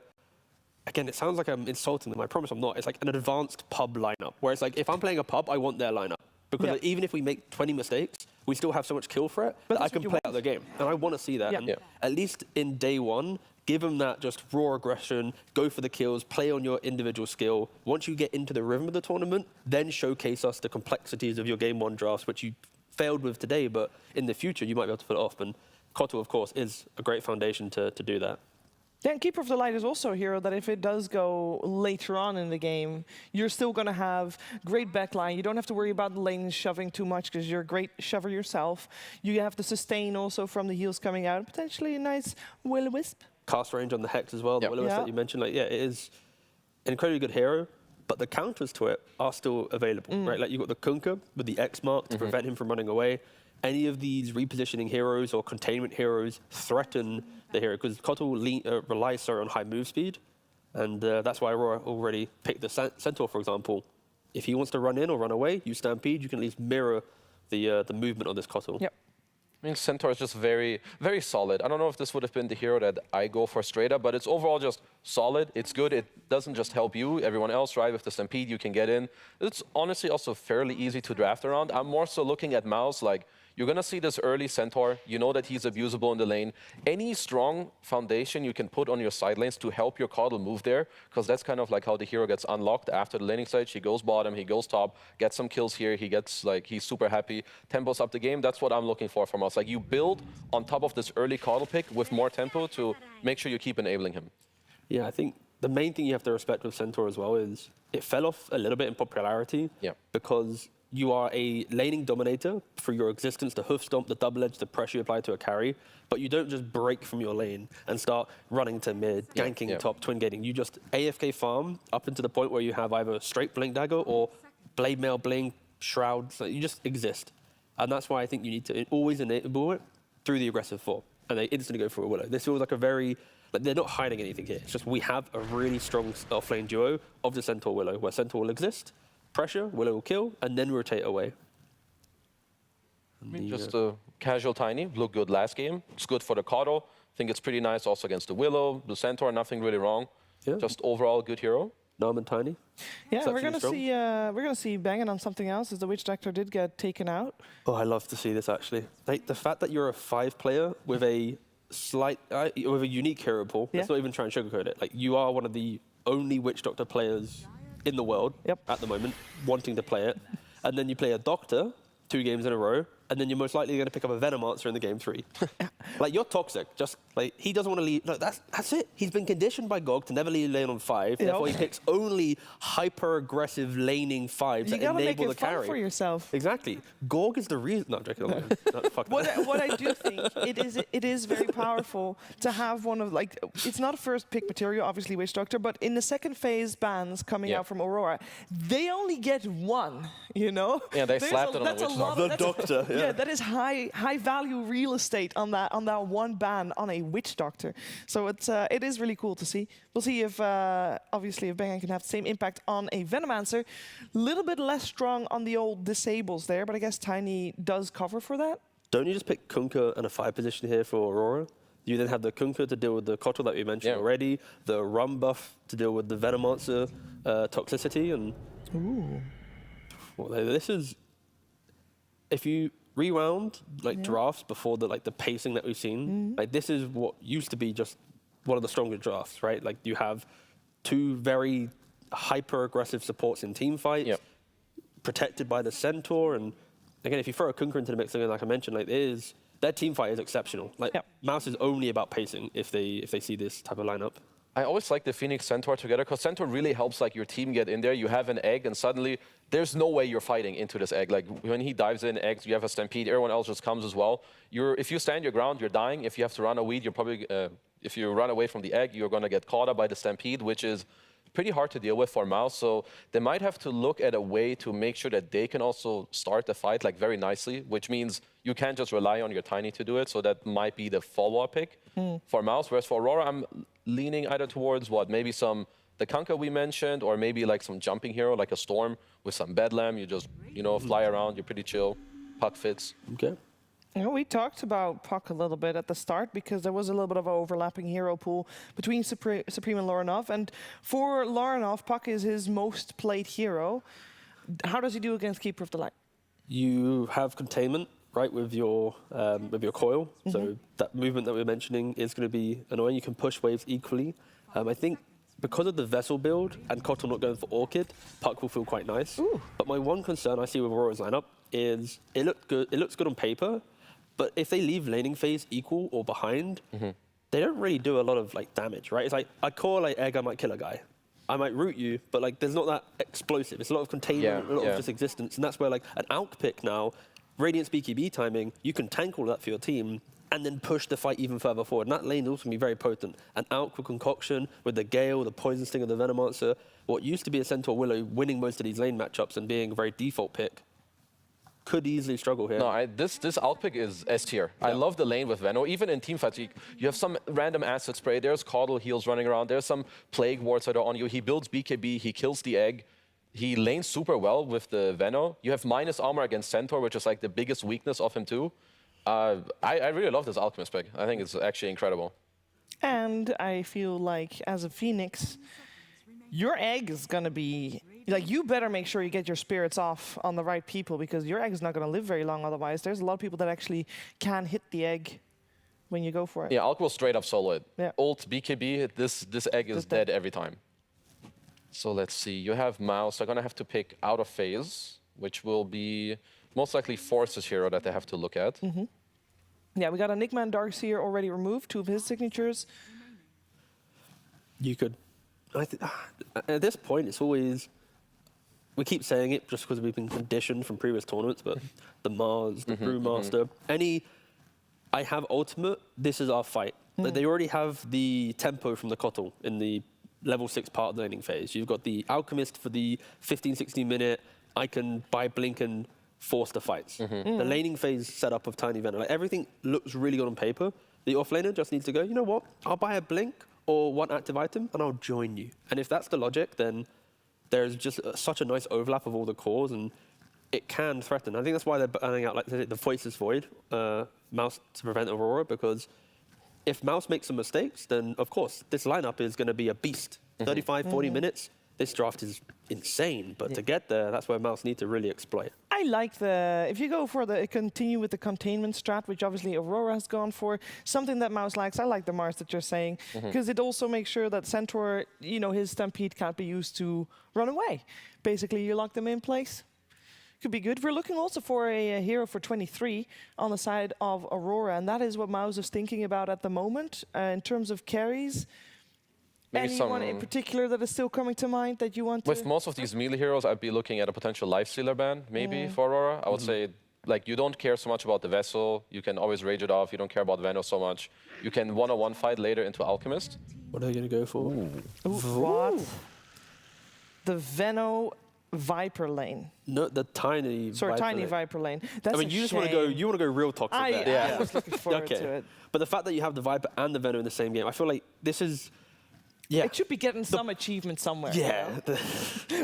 [SPEAKER 2] Again, it sounds like I'm insulting them. I promise I'm not. It's like an advanced pub lineup, where it's like, if I'm playing a pub, I want their lineup. Because like, even if we make 20 mistakes, we still have so much kill threat that I can play out the game. And I want to see that. And at least in day 1, give them that just raw aggression, go for the kills, play on your individual skill. Once you get into the rhythm of the tournament, then showcase us the complexities of your Game 1 drafts, which you failed with today, but in the future, you might be able to put it off. And Caudal, of course, is a great foundation to do that.
[SPEAKER 1] Yeah, and Keeper of the Light is also a hero that if it does go later on in the game, you're still going to have great backline. You don't have to worry about the lanes shoving too much because you're a great shover yourself. You have the sustain also from the heals coming out. Potentially a nice Will-O-Wisp.
[SPEAKER 2] Cast range on the Hex as well, the Will-O-Wisp that you mentioned. Like, yeah, it is an incredibly good hero, but the counters to it are still available, right? Like, you've got the Kunkka with the X mark to prevent him from running away. Any of these repositioning heroes or containment heroes threaten the hero, because Caudal relies so on high move speed, and that's why Aurora already picked the Centaur, for example. If he wants to run in or run away, you Stampede, you can at least mirror the movement of this Caudal.
[SPEAKER 1] Yep.
[SPEAKER 3] I mean, Centaur is just very, very solid. I don't know if this would have been the hero that I go for straight up, but it's overall just solid. It's good. It doesn't just help you, everyone else, right? With the Stampede, you can get in. It's honestly also fairly easy to draft around. I'm more so looking at MOUZ, like, you're going to see this early Centaur. You know that he's abusable in the lane. Any strong foundation you can put on your side lanes to help your Caudal move there, because that's kind of like how the hero gets unlocked after the laning stage. He goes bottom, he goes top, gets some kills here. He gets, like, he's super happy, tempos up the game. That's what I'm looking for from us. Like, you build on top of this early Caudal pick with more tempo to make sure you keep enabling him.
[SPEAKER 2] Yeah, I think the main thing you have to respect with Centaur as well is it fell off a little bit in popularity because you are a laning dominator through your existence, the hoof stomp, the double edge, the pressure you apply to a carry, but you don't just break from your lane and start running to mid, ganking top, twin gating. You just AFK farm up into the point where you have either straight blink dagger or blade mail, blink, shroud, so you just exist. And that's why I think you need to always enable it through the aggressive four, and they instantly go for a Willow. This feels like a very, like, they're not hiding anything here. It's just we have a really strong off-lane duo of the Centaur Willow, where Centaur will exist, pressure, Willow will kill, and then rotate away.
[SPEAKER 3] And just a casual Tiny, looked good last game. It's good for the Caudal. I think it's pretty nice also against the Willow, the Centaur, nothing really wrong. Just overall good hero.
[SPEAKER 2] Nam and Tiny.
[SPEAKER 1] Yeah, we're gonna see banging on something else as the Witch Doctor did get taken out.
[SPEAKER 2] Oh, I love to see this actually. Like, the fact that you're a 5-player with a slight, with a unique hero pool. Let's not even try and sugarcoat it. Like, you are one of the only Witch Doctor players in the world at the moment wanting to play it, and then you play a Doctor 2 games in a row, and then you're most likely going to pick up a Venomancer in the game 3. Like, you're toxic. Just like, he doesn't want to leave. No, that's it. He's been conditioned by GOG to never leave lane on 5. Therefore, he picks only hyper-aggressive laning 5s that enable the carry.
[SPEAKER 1] Fun for yourself.
[SPEAKER 2] Exactly. GOG is the reason. No, I'm joking. No, fuck that.
[SPEAKER 1] What I do think it is very powerful to have one of, like, it's not a first pick material, obviously Witch Doctor, but in the second phase bans coming out from Aurora, they only get one. You know?
[SPEAKER 3] Yeah, they slapped it on the Witch Doctor.
[SPEAKER 2] The Doctor.
[SPEAKER 1] Yeah, that is high value real estate on that one ban on a Witch Doctor. So it is really cool to see. We'll see if obviously if Bengen can have the same impact on a Venomancer. A little bit less strong on the old disables there, but I guess Tiny does cover for that.
[SPEAKER 2] Don't you just pick Kunkka and a 5 position here for Aurora? You then have the Kunkka to deal with the Kotal that we mentioned already, the Rum buff to deal with the Venomancer toxicity, and well, this is, if you rewound drafts before the pacing that we've seen, like this is what used to be just one of the stronger drafts, right? Like you have two very hyper-aggressive supports in team fights, protected by the Centaur, and again, if you throw a Kunkka into the mix, again, like I mentioned, like their team fight is exceptional. Like MOUZ is only about pacing if they see this type of lineup.
[SPEAKER 3] I always like the Phoenix Centaur together because Centaur really helps like your team get in there. You have an egg and suddenly there's no way you're fighting into this egg. Like when he dives in eggs, you have a stampede, everyone else just comes as well. If you stand your ground, you're dying. If you have to run a weed, you're probably, if you run away from the egg, you're gonna get caught up by the stampede, which is pretty hard to deal with for MOUZ. So they might have to look at a way to make sure that they can also start the fight like very nicely, which means you can't just rely on your Tiny to do it. So that might be the follow-up pick for MOUZ. Whereas for Aurora, I'm leaning either towards maybe the Kunkka we mentioned, or maybe like some jumping hero, like a Storm with some Bedlam. You just, fly around, you're pretty chill. Puck fits.
[SPEAKER 2] Okay.
[SPEAKER 1] We talked about Puck a little bit at the start because there was a little bit of an overlapping hero pool between Supreme and Lorinov. And for Lorinov, Puck is his most played hero. How does he do against Keeper of the Light?
[SPEAKER 2] You have containment, right, with your coil. So that movement that we were mentioning is going to be annoying. You can push waves equally. I think because of the Vessel build and Kotal not going for Orchid, Puck will feel quite nice. But my one concern I see with Aurora's lineup is it looks good on paper, but if they leave laning phase equal or behind, they don't really do a lot of damage, right? It's like I call egg, I might kill a guy. I might root you, but there's not that explosive. It's a lot of containment, a lot of just existence, and that's where an Alk pick now, Radiant's BKB timing, you can tank all that for your team and then push the fight even further forward. And that lane is also going to be very potent. An Alk with Concoction, with the Gale, the Poison Sting, and the Venomancer, what used to be a Centaur Willow winning most of these lane matchups and being a very default pick, could easily struggle here.
[SPEAKER 3] No, this Alk pick is S tier. I love the lane with Veno. Even in teamfights, you have some random acid spray. There's Caudal heals running around. There's some Plague wards that are on you. He builds BKB. He kills the egg. He lanes super well with the Veno. You have minus armor against Centaur, which is the biggest weakness of him too. I really love this Alchemist pick. I think it's actually incredible.
[SPEAKER 1] And I feel like as a Phoenix, your egg is going to be... you better make sure you get your spirits off on the right people because your egg is not going to live very long otherwise. There's a lot of people that actually can hit the egg when you go for it.
[SPEAKER 3] Yeah, Alk will straight up solo it.
[SPEAKER 1] Yeah.
[SPEAKER 3] Ult, BKB, this egg is dead every time. So let's see. You have MOUZ. They're going to have to pick out of phase, which will be most likely Force's hero that they have to look at.
[SPEAKER 1] Yeah, we got Enigma and Darkseer already removed, 2 of his signatures.
[SPEAKER 2] You could... at this point, it's always... We keep saying it just because we've been conditioned from previous tournaments, but the MOUZ, the Brewmaster, I have ultimate, this is our fight. They already have the tempo from the Kotal in the level 6 part of the laning phase. You've got the Alchemist for the 15, 16 minute, I can buy Blink and force the fights. The laning phase setup of Tiny Venom, everything looks really good on paper. The offlaner just needs to go, you know what, I'll buy a Blink or one active item and I'll join you. And if that's the logic, then there's just such a nice overlap of all the cores, and it can threaten. I think that's why they're banning out the Voices Void MOUZ to prevent Aurora, because if MOUZ makes some mistakes, then of course this lineup is going to be a beast. 35, 40 minutes. This draft is insane, but to get there, that's where MOUZ need to really exploit.
[SPEAKER 1] I like if you go for continue with the containment strat, which obviously Aurora has gone for, something that MOUZ likes. I like the Mars that you're saying, because it also makes sure that Centaur, his Stampede can't be used to run away. Basically, you lock them in place. Could be good. We're looking also for a hero for 23 on the side of Aurora, and that is what MOUZ is thinking about at the moment in terms of carries.
[SPEAKER 3] Maybe
[SPEAKER 1] anyone in particular that is still coming to mind that you want to...
[SPEAKER 3] With most of these melee heroes, I'd be looking at a potential Lifestealer ban, maybe, for Aurora. I would say, you don't care so much about the Vessel. You can always rage it off. You don't care about Veno so much. You can one-on-one fight later into Alchemist.
[SPEAKER 2] What are they going to go for?
[SPEAKER 1] What? The Veno Viper lane.
[SPEAKER 2] No, the tiny.
[SPEAKER 1] Sorry,
[SPEAKER 2] Viper
[SPEAKER 1] tiny
[SPEAKER 2] lane.
[SPEAKER 1] Viper lane. That's
[SPEAKER 2] You just want to go. You want to go real toxic there.
[SPEAKER 1] I was looking forward to it.
[SPEAKER 2] But the fact that you have the Viper and the Venom in the same game, I feel like this is Yeah.
[SPEAKER 1] It should be getting some achievement somewhere.
[SPEAKER 2] Yeah.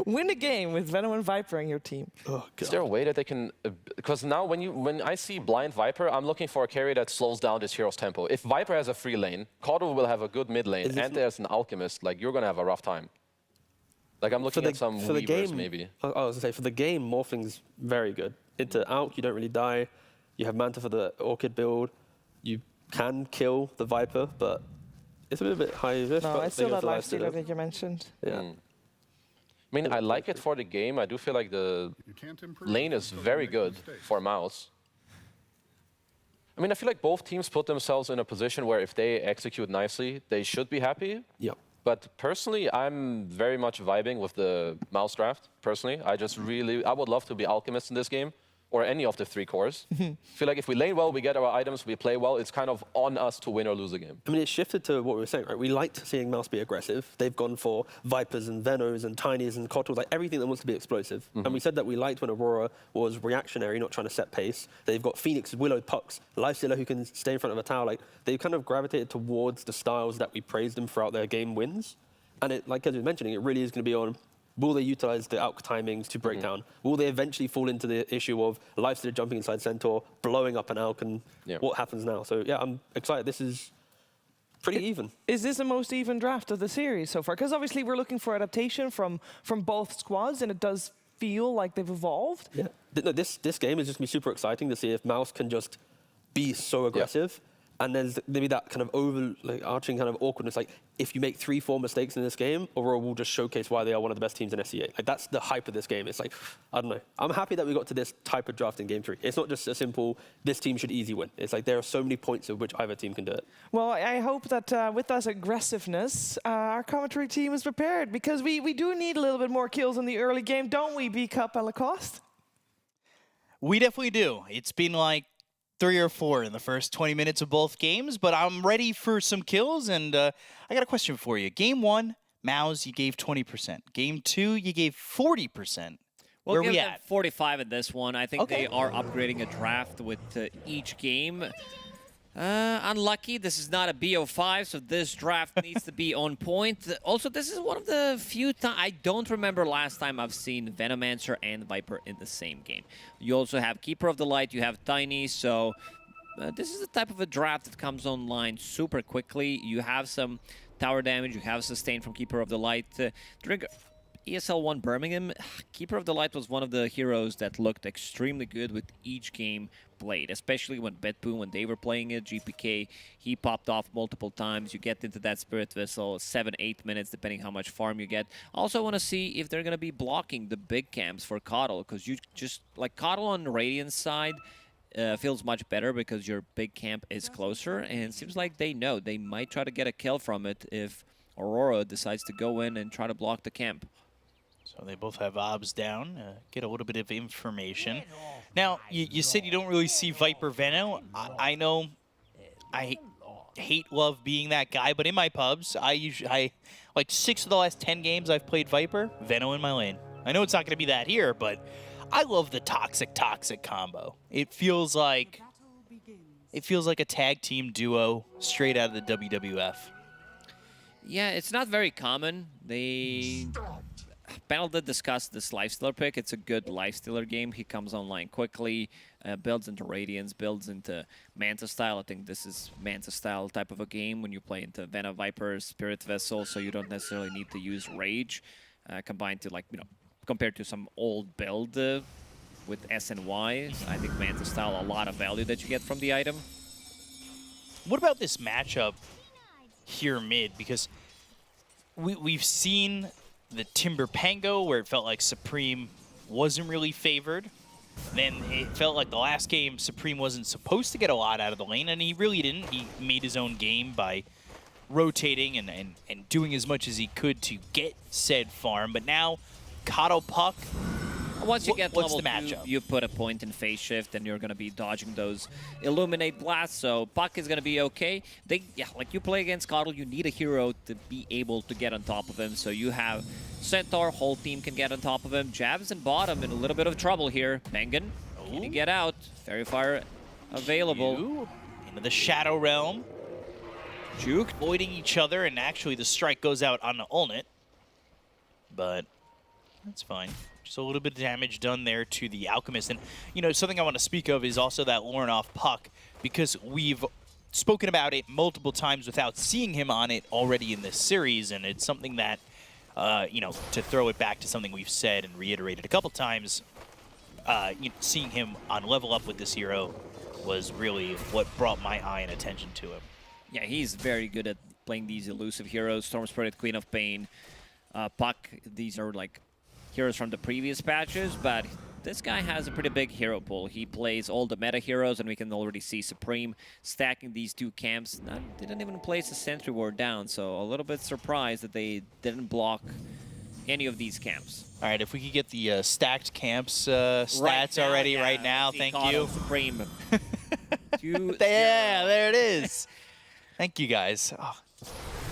[SPEAKER 1] Win a game with Venom and Viper in your team.
[SPEAKER 2] Oh, God.
[SPEAKER 3] Is there a way that they can? Because now when I see blind Viper, I'm looking for a carry that slows down this hero's tempo. If Viper has a free lane, Caudle will have a good mid lane, and there's an Alchemist. Like you're gonna have a rough time. Like I'm looking at some
[SPEAKER 2] for the
[SPEAKER 3] Weavers
[SPEAKER 2] game,
[SPEAKER 3] maybe.
[SPEAKER 2] I was gonna say for the game, Morphing's very good. Into Alch, you don't really die. You have Manta for the Orchid build. You can kill the Viper, but it's a little bit high risk.
[SPEAKER 1] No,
[SPEAKER 2] but
[SPEAKER 1] it's still
[SPEAKER 2] they go
[SPEAKER 1] that
[SPEAKER 2] for
[SPEAKER 1] lifestealer that you mentioned.
[SPEAKER 2] Yeah.
[SPEAKER 3] I mean, I like it for the game. I do feel like the
[SPEAKER 9] You can't improve
[SPEAKER 3] lane is
[SPEAKER 9] until you
[SPEAKER 3] very
[SPEAKER 9] make
[SPEAKER 3] good
[SPEAKER 9] mistakes.
[SPEAKER 3] for MOUZ. I mean, I feel like both teams put themselves in a position where if they execute nicely, they should be happy.
[SPEAKER 2] Yeah.
[SPEAKER 3] But personally, I'm very much vibing with the MOUZ draft, personally. I would love to be Alchemist in this game, or any of the 3 cores. Feel like if we lane well, we get our items, we play well, it's kind of on us to win or lose a game.
[SPEAKER 2] I mean, it shifted to what we were saying, right? We liked seeing MOUZ be aggressive. They've gone for Vipers and Venos and Tinies and Cottles, like everything that wants to be explosive. And we said that we liked when Aurora was reactionary, not trying to set pace. They've got Phoenix, Willow, Pucks, Lifestealer who can stay in front of a tower. Like, they've kind of gravitated towards the styles that we praised them throughout their game wins. And it, like as we were mentioning, it really is going to be on, will they utilize the ALK timings to break down? Will they eventually fall into the issue of Lifestealer jumping inside Centaur, blowing up an ALK, and what happens now? So yeah, I'm excited. This is pretty even.
[SPEAKER 1] Is this the most even draft of the series so far? Because obviously we're looking for adaptation from both squads, and it does feel like they've evolved.
[SPEAKER 2] Yeah. No, this game is just going to be super exciting to see if MOUZ can just be so aggressive. And there's maybe that kind of overarching kind of awkwardness. Like, if you make 3-4 mistakes in this game, Aurora will just showcase why they are one of the best teams in SCA. Like, that's the hype of this game. It's like, I don't know. I'm happy that we got to this type of draft in Game 3. It's not just a simple, this team should easy win. It's like, there are so many points at which either team can do it.
[SPEAKER 1] Well, I hope that with that aggressiveness, our commentary team is prepared, because we do need a little bit more kills in the early game, don't we, B-Cup and Lacoste?
[SPEAKER 4] We definitely do. It's been like 3 or 4 in the first 20 minutes of both games, but I'm ready for some kills, and I got a question for you. Game 1, MOUZ, you gave 20%. Game 2, you gave 40%. Where
[SPEAKER 5] We'll
[SPEAKER 4] we
[SPEAKER 5] give them
[SPEAKER 4] at?
[SPEAKER 5] 45 in this one. I think they are upgrading a draft with each game. Unlucky, this is not a BO5, so this draft needs to be on point. Also, this is one of the few times, I don't remember last time I've seen Venomancer and Viper in the same game. You also have Keeper of the Light, you have Tiny, so this is the type of a draft that comes online super quickly. You have some tower damage, you have sustain from Keeper of the Light. During ESL 1 Birmingham, Keeper of the Light was one of the heroes that looked extremely good with each game played, especially when BetBoom, when they were playing it, GPK, he popped off multiple times. You get into that Spirit Vessel, 7-8 minutes, depending how much farm you get. Also want to see if they're going to be blocking the big camps for Coddle, because you just, like Coddle on Radiant's side, feels much better because your big camp is closer, and it seems like they know. They might try to get a kill from it if Aurora decides to go in and try to block the camp.
[SPEAKER 4] So they both have obs down, get a little bit of information. Now, you said you don't really see Viper Veno. I know I love being that guy, but in my pubs, I like 6 of the last 10 games I've played Viper, Veno in my lane. I know it's not going to be that here, but I love the toxic combo. It feels like a tag team duo straight out of the WWF.
[SPEAKER 5] Yeah, it's not very common. Panel did discuss this Lifestealer pick. It's a good Lifestealer game. He comes online quickly, builds into Radiance, builds into Manta style. I think this is Manta style type of a game when you play into Venom Viper, Spirit Vessel, so you don't necessarily need to use Rage combined to, like, you know, compared to some old build with SNY. I think Manta style, a lot of value that you get from the item.
[SPEAKER 4] What about this matchup here mid? Because we've seen the Timber Pango, where it felt like Supreme wasn't really favored. Then it felt like the last game, Supreme wasn't supposed to get a lot out of the lane, and he really didn't. He made his own game by rotating and doing as much as he could to get said farm. But now, Kato Puck,
[SPEAKER 5] once you get
[SPEAKER 4] what's
[SPEAKER 5] level
[SPEAKER 4] the matchup?
[SPEAKER 5] 2, you put a point in phase shift, and you're going to be dodging those Illuminate blasts, so Puck is going to be okay. Like you play against Coddle, you need a hero to be able to get on top of him, so you have Centaur, whole team can get on top of him. Jabs and bottom in a little bit of trouble here. Bengen, can he get out? Fairy Fire available.
[SPEAKER 4] into the Shadow Realm. Juke avoiding each other, and actually the strike goes out on the Ulnit. But that's fine. Just a little bit of damage done there to the Alchemist. And, you know, something I want to speak of is also that Lornoff puck, because we've spoken about it multiple times without seeing him on it already in this series, and it's something that, you know, to throw it back to something we've said and reiterated a couple times, you know, seeing him on level up with this hero was really what brought my eye and attention to him.
[SPEAKER 5] Yeah, he's very good at playing these elusive heroes. Storm Spirit, Queen of Pain, Puck. These are like heroes from the previous patches, but this guy has a pretty big hero pool. He plays all the meta heroes, and we can already see Supreme stacking these two camps. Didn't even place a Sentry Ward down, so a little bit surprised that they didn't block any of these camps.
[SPEAKER 4] All right, if we could get the stacked camps stats already right now, thank you.
[SPEAKER 5] Supreme.
[SPEAKER 4] Yeah, there it is. Thank you, guys. Oh,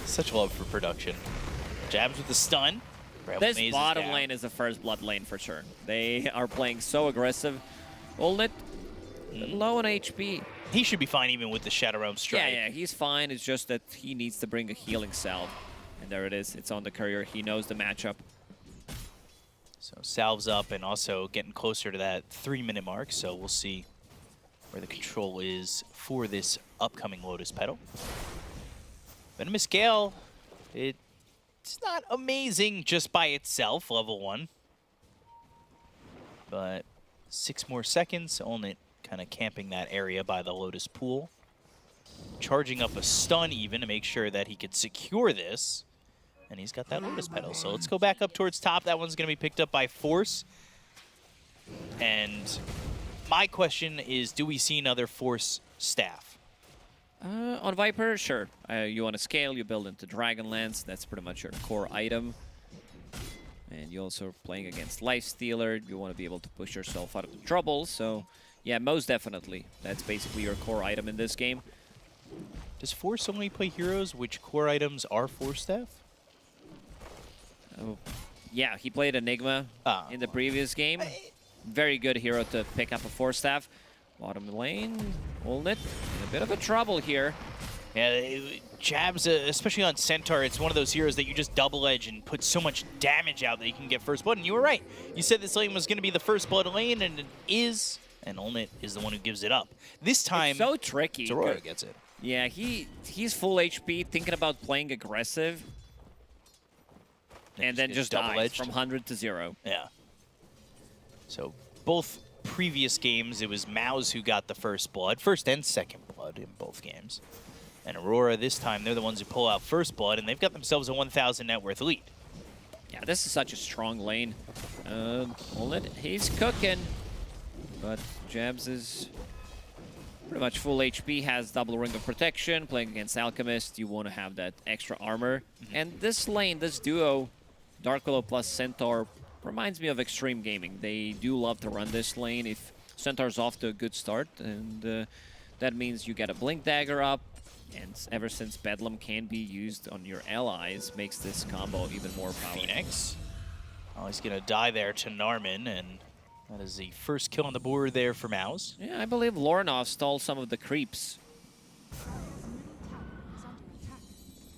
[SPEAKER 4] such love for production. Jabs with the stun.
[SPEAKER 5] This bottom lane is the first blood lane for sure. They are playing so aggressive. Ulnit, low on HP.
[SPEAKER 4] He should be fine even with the Shadow Realm strike.
[SPEAKER 5] Yeah, he's fine. It's just that he needs to bring a healing salve. And there it is. It's on the courier. He knows the matchup.
[SPEAKER 4] So salves up and also getting closer to that 3-minute mark. So we'll see where the control is for this upcoming Lotus Petal. Venomous Gale, it's not amazing just by itself, level 1. But 6 more seconds, Ulnit kind of camping that area by the Lotus Pool. Charging up a stun even to make sure that he could secure this. And he's got that Lotus Petal. So let's go back up towards top. That one's going to be picked up by Force. And my question is, do we see another Force staff?
[SPEAKER 5] On Viper, sure. You want to scale, you build into Dragonlance. That's pretty much your core item. And you're also playing against Lifestealer. You want to be able to push yourself out of the trouble. So, yeah, most definitely. That's basically your core item in this game.
[SPEAKER 4] Does Force only play heroes which core items are Force staff?
[SPEAKER 5] Oh, yeah, he played Enigma in the previous game. Very good hero to pick up a Force staff. Bottom lane, Ulnit in a bit of a trouble here.
[SPEAKER 4] Yeah, Jabs, especially on Centaur, it's one of those heroes that you just double edge and put so much damage out that you can get first blood. And you were right. You said this lane was going to be the first blood lane, and it is. And Ulnit is the one who gives it up. This time,
[SPEAKER 5] it's so tricky.
[SPEAKER 4] Aurora gets it.
[SPEAKER 5] Yeah, he's full HP, thinking about playing aggressive, and then just dies from 100 to 0.
[SPEAKER 4] Yeah. So both previous games, it was MOUZ who got the first blood, first and second blood in both games. And Aurora this time, they're the ones who pull out first blood, and they've got themselves a 1,000 net worth lead.
[SPEAKER 5] Yeah, this is such a strong lane. Ulnit, he's cooking, but Jabs is pretty much full HP, has double ring of protection. Playing against Alchemist, you want to have that extra armor. And this lane, this duo, Dark Willow plus Centaur, reminds me of Xtreme Gaming. They do love to run this lane if Centaur's off to a good start, and that means you get a Blink Dagger up, and ever since Bedlam can be used on your allies, makes this combo even more powerful.
[SPEAKER 4] Phoenix. Oh, he's going to die there to Narman, and that is the first kill on the board there for MOUZ.
[SPEAKER 5] Yeah, I believe Lornoff stole some of the creeps.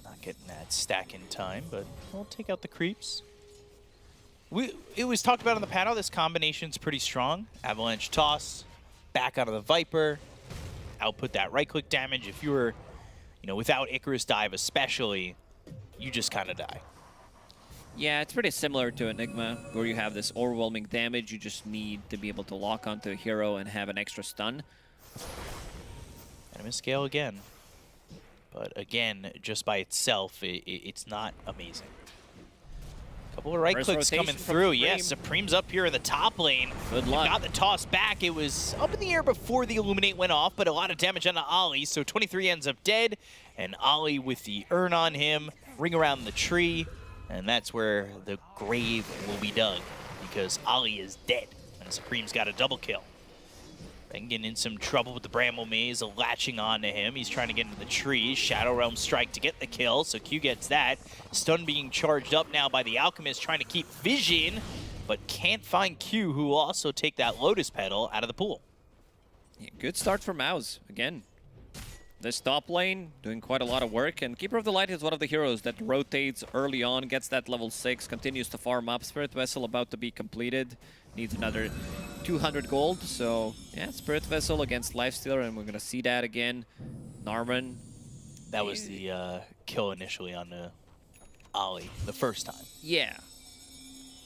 [SPEAKER 4] Not getting that stack in time, but we'll take out the creeps. It was talked about on the panel, this combination's pretty strong. Avalanche toss, back out of the Viper, output that right-click damage. If you were, you know, without Icarus Dive especially, you just kind of die.
[SPEAKER 5] Yeah, it's pretty similar to Enigma, where you have this overwhelming damage. You just need to be able to lock onto a hero and have an extra stun.
[SPEAKER 4] Venomous Gale again. But again, just by itself, it's not amazing. Couple of right clicks coming through. Yes, Supreme's up here in the top lane.
[SPEAKER 5] Good luck.
[SPEAKER 4] Got the toss back. It was up in the air before the Illuminate went off, but a lot of damage on Ollie. So 23 ends up dead, and Ollie with the urn on him, ring around the tree, and that's where the grave will be dug, because Ollie is dead, and Supreme's got a double kill. Then getting in some trouble with the Bramble Maze, latching on to him. He's trying to get into the tree. Shadow Realm strike to get the kill, so Q gets that. Stun being charged up now by the Alchemist, trying to keep vision, but can't find Q, who will also take that Lotus Petal out of the pool.
[SPEAKER 5] Yeah, good start for MOUZ, again. This top lane doing quite a lot of work, and Keeper of the Light is one of the heroes that rotates early on, gets that level 6, continues to farm up. Spirit Vessel about to be completed, needs another 200 gold. So yeah, Spirit Vessel against Lifestealer, and we're gonna see that again. Narman.
[SPEAKER 4] That was the kill initially on the Ollie the first time.
[SPEAKER 5] Yeah.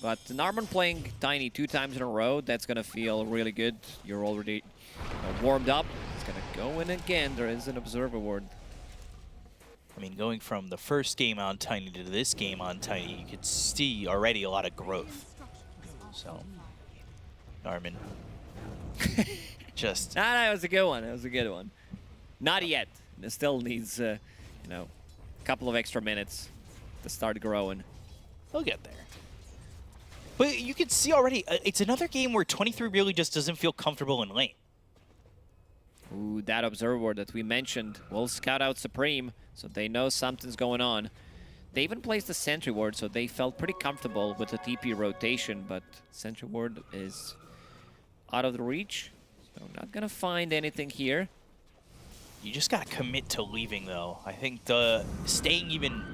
[SPEAKER 5] But Narman playing Tiny 2 times in a row, that's gonna feel really good. You're already warmed up. It's gonna go in again. There is an Observer Ward.
[SPEAKER 4] I mean, going from the first game on Tiny to this game on Tiny, you could see already a lot of growth. So, Narman. Just.
[SPEAKER 5] That was a good one. That was a good one. Not yet. It still needs, you know, a couple of extra minutes to start growing.
[SPEAKER 4] He'll get there. But you can see already, it's another game where 23 really just doesn't feel comfortable in lane.
[SPEAKER 5] Ooh, that Observer Ward that we mentioned will scout out Supreme, so they know something's going on. They even placed the Sentry Ward, so they felt pretty comfortable with the TP rotation, but Sentry Ward is out of the reach, so not gonna find anything here.
[SPEAKER 4] You just gotta commit to leaving, though. I think the staying even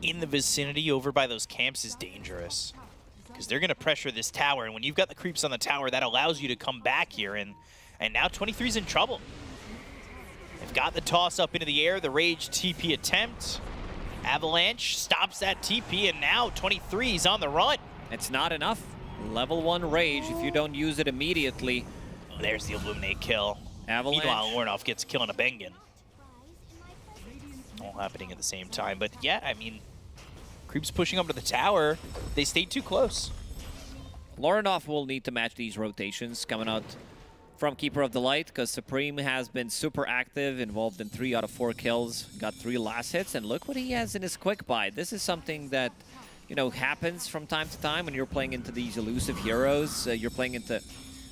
[SPEAKER 4] in the vicinity over by those camps is dangerous, because they're gonna pressure this tower, and when you've got the creeps on the tower, that allows you to come back here, and now 23's in trouble. They've got the toss up into the air, the Rage TP attempt. Avalanche stops that TP, and now 23's on the run.
[SPEAKER 5] It's not enough. Level 1 Rage, if you don't use it immediately.
[SPEAKER 4] Oh, there's the Illuminate kill.
[SPEAKER 5] Avalanche.
[SPEAKER 4] Meanwhile, Lornoff gets a kill on a Bengen. All happening at the same time. But yeah, I mean, creeps pushing up to the tower. They stayed too close.
[SPEAKER 5] Lornoff will need to match these rotations coming out from Keeper of the Light, because Supreme has been super active, involved in 3 out of 4 kills, got 3 last hits, and look what he has in his quick buy. This is something that, you know, happens from time to time when you're playing into these elusive heroes. You're playing into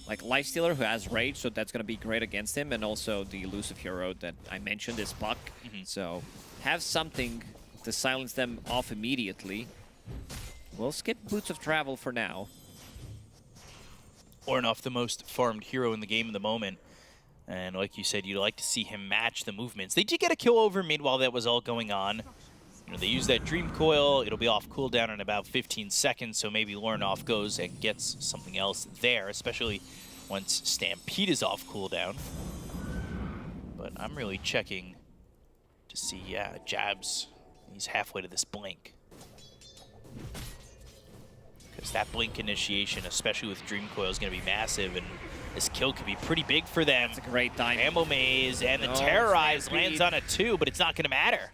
[SPEAKER 5] like Lifestealer, who has Rage, so that's going to be great against him, and also the elusive hero that I mentioned is Puck. So have something to silence them off immediately. We'll skip Boots of Travel for now.
[SPEAKER 4] Ornoff, the most farmed hero in the game at the moment. And like you said, you'd like to see him match the movements. They did get a kill over mid while that was all going on. You know, they use that Dream Coil. It'll be off cooldown in about 15 seconds, so maybe Lornoff goes and gets something else there, especially once Stampede is off cooldown. But I'm really checking to see, yeah, Jabs, he's halfway to this blink. Because that blink initiation, especially with Dream Coil, is going to be massive, and this kill could be pretty big for them.
[SPEAKER 5] It's a great time.
[SPEAKER 4] Ammo Maze, and the Terrorize lands on a 2, but it's not going to matter.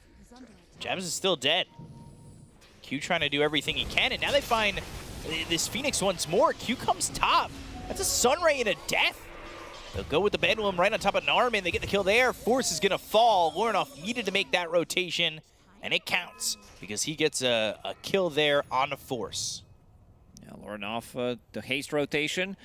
[SPEAKER 4] Jabs is still dead. Q trying to do everything he can, and now they find this Phoenix once more. Q comes top. That's a Sunray and a death. They'll go with the Bedlam right on top of Narman. They get the kill there. Force is going to fall. Lornoff needed to make that rotation, and it counts because he gets a kill there on the Force.
[SPEAKER 5] Yeah, Lornoff, the haste rotation.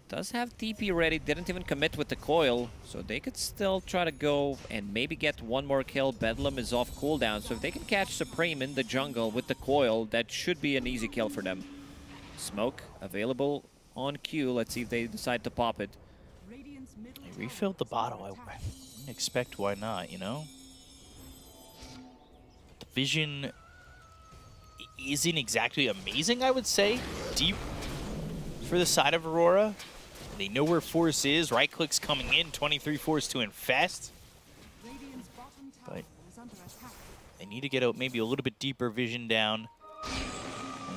[SPEAKER 5] Does have TP ready, didn't even commit with the coil, so they could still try to go and maybe get one more kill. Bedlam is off cooldown, so if they can catch Supreme in the jungle with the coil, that should be an easy kill for them. Smoke available on Q. Let's see if they decide to pop it.
[SPEAKER 4] They refilled the bottle. I wouldn't expect why not, you know? The vision isn't exactly amazing, I would say. Deep for the side of Aurora. They know where Force is. Right click's coming in. 23 Force to infest. But they need to get out maybe a little bit deeper vision down.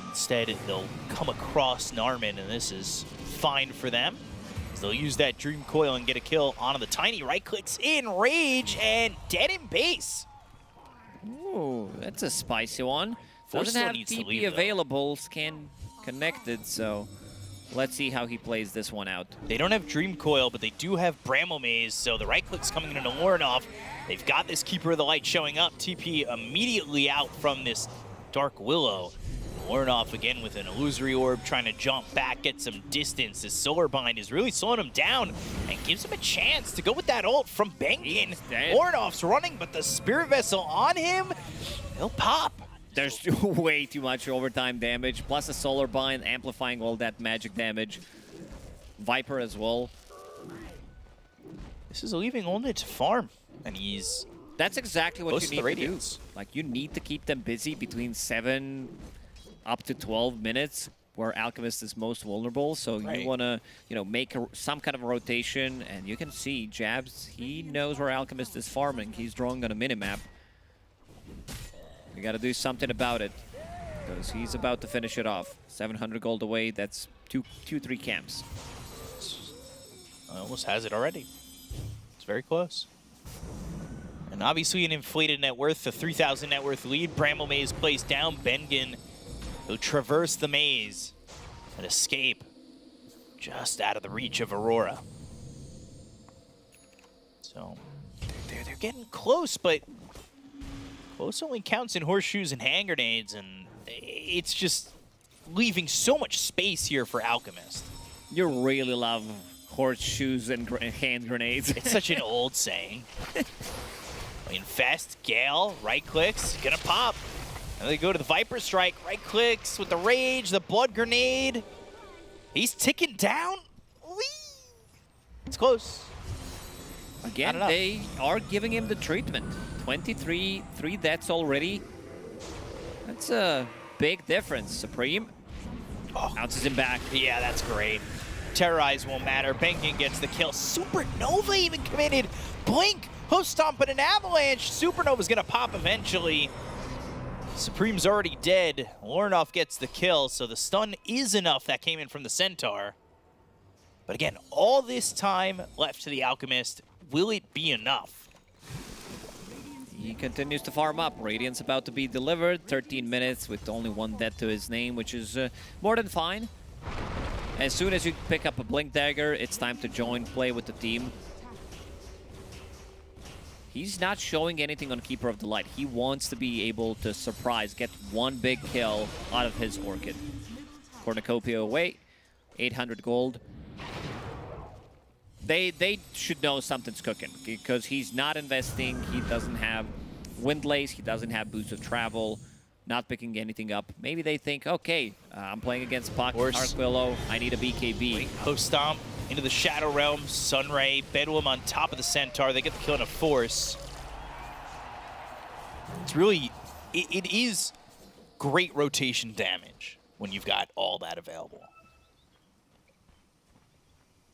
[SPEAKER 4] Instead, they'll come across Narman, and this is fine for them. They'll use that Dream Coil and get a kill onto the Tiny. Right clicks in, Rage, and dead in base.
[SPEAKER 5] Ooh, that's a spicy one.
[SPEAKER 4] Force
[SPEAKER 5] Doesn't
[SPEAKER 4] still
[SPEAKER 5] have
[SPEAKER 4] needs to
[SPEAKER 5] TP
[SPEAKER 4] leave, though.
[SPEAKER 5] available, scan connected, so let's see how he plays this one out.
[SPEAKER 4] They don't have Dream Coil, but they do have Bramble Maze, so the right click's coming into Lornoff. They've got this Keeper of the Light showing up. TP immediately out from this Dark Willow. Lornoff again with an Illusory Orb, trying to jump back, get some distance. This Solar Bind is really slowing him down and gives him a chance to go with that ult from Bengen. Lornoff's running, but the Spirit Vessel on him, he'll pop.
[SPEAKER 5] There's way too much overtime damage, plus a Solar Bind amplifying all that magic damage. Viper as well.
[SPEAKER 4] This is leaving only to farm. And he's
[SPEAKER 5] That's exactly what
[SPEAKER 4] close
[SPEAKER 5] you
[SPEAKER 4] to
[SPEAKER 5] need
[SPEAKER 4] the
[SPEAKER 5] to do.
[SPEAKER 4] radiance.
[SPEAKER 5] Like, you need to keep them busy between 7 up to 12 minutes, where Alchemist is most vulnerable. So you want to, make some kind of a rotation, and you can see Jabs, he knows where Alchemist is farming. He's drawing on a minimap. We got to do something about it, because he's about to finish it off. 700 gold away, that's 3 camps.
[SPEAKER 4] Almost has it already. It's very close. And obviously an inflated net worth, a 3,000 net worth lead. Bramble Maze placed down. Bengen will traverse the maze and escape just out of the reach of Aurora. So they're getting close, but close only counts in horseshoes and hand grenades, and it's just leaving so much space here for Alchemist.
[SPEAKER 5] You really love horseshoes and hand grenades.
[SPEAKER 4] It's such an old saying. Infest, Gale, right clicks, gonna pop. And they go to the Viper Strike, right clicks with the Rage, the Blood Grenade. He's ticking down. Whee! It's close.
[SPEAKER 5] Again, they are giving him the treatment. 23, 3 deaths already. That's a big difference. Supreme bounces him back.
[SPEAKER 4] Yeah, that's great. Terrorize won't matter. Bengen gets the kill. Supernova even committed. Blink, Host Stomp, and an Avalanche. Supernova's gonna pop eventually. Supreme's already dead. Lornoff gets the kill, so the stun is enough that came in from the Centaur. But again, all this time left to the Alchemist. Will it be enough?
[SPEAKER 5] He continues to farm up. Radiant's about to be delivered. 13 minutes with only 1 death to his name, which is more than fine. As soon as you pick up a Blink Dagger, it's time to join, play with the team. He's not showing anything on Keeper of the Light. He wants to be able to surprise, get 1 big kill out of his Orchid. Cornucopia away, 800 gold. They should know something's cooking, because he's not investing. He doesn't have Windlace. He doesn't have Boost of Travel. Not picking anything up. Maybe they think, okay, I'm playing against Puck, Arc Willow. I need a BKB.
[SPEAKER 4] Host Stomp into the Shadow Realm. Sunray, Bedlam on top of the Centaur. They get the kill in a force. It's really, it is great rotation damage when you've got all that available.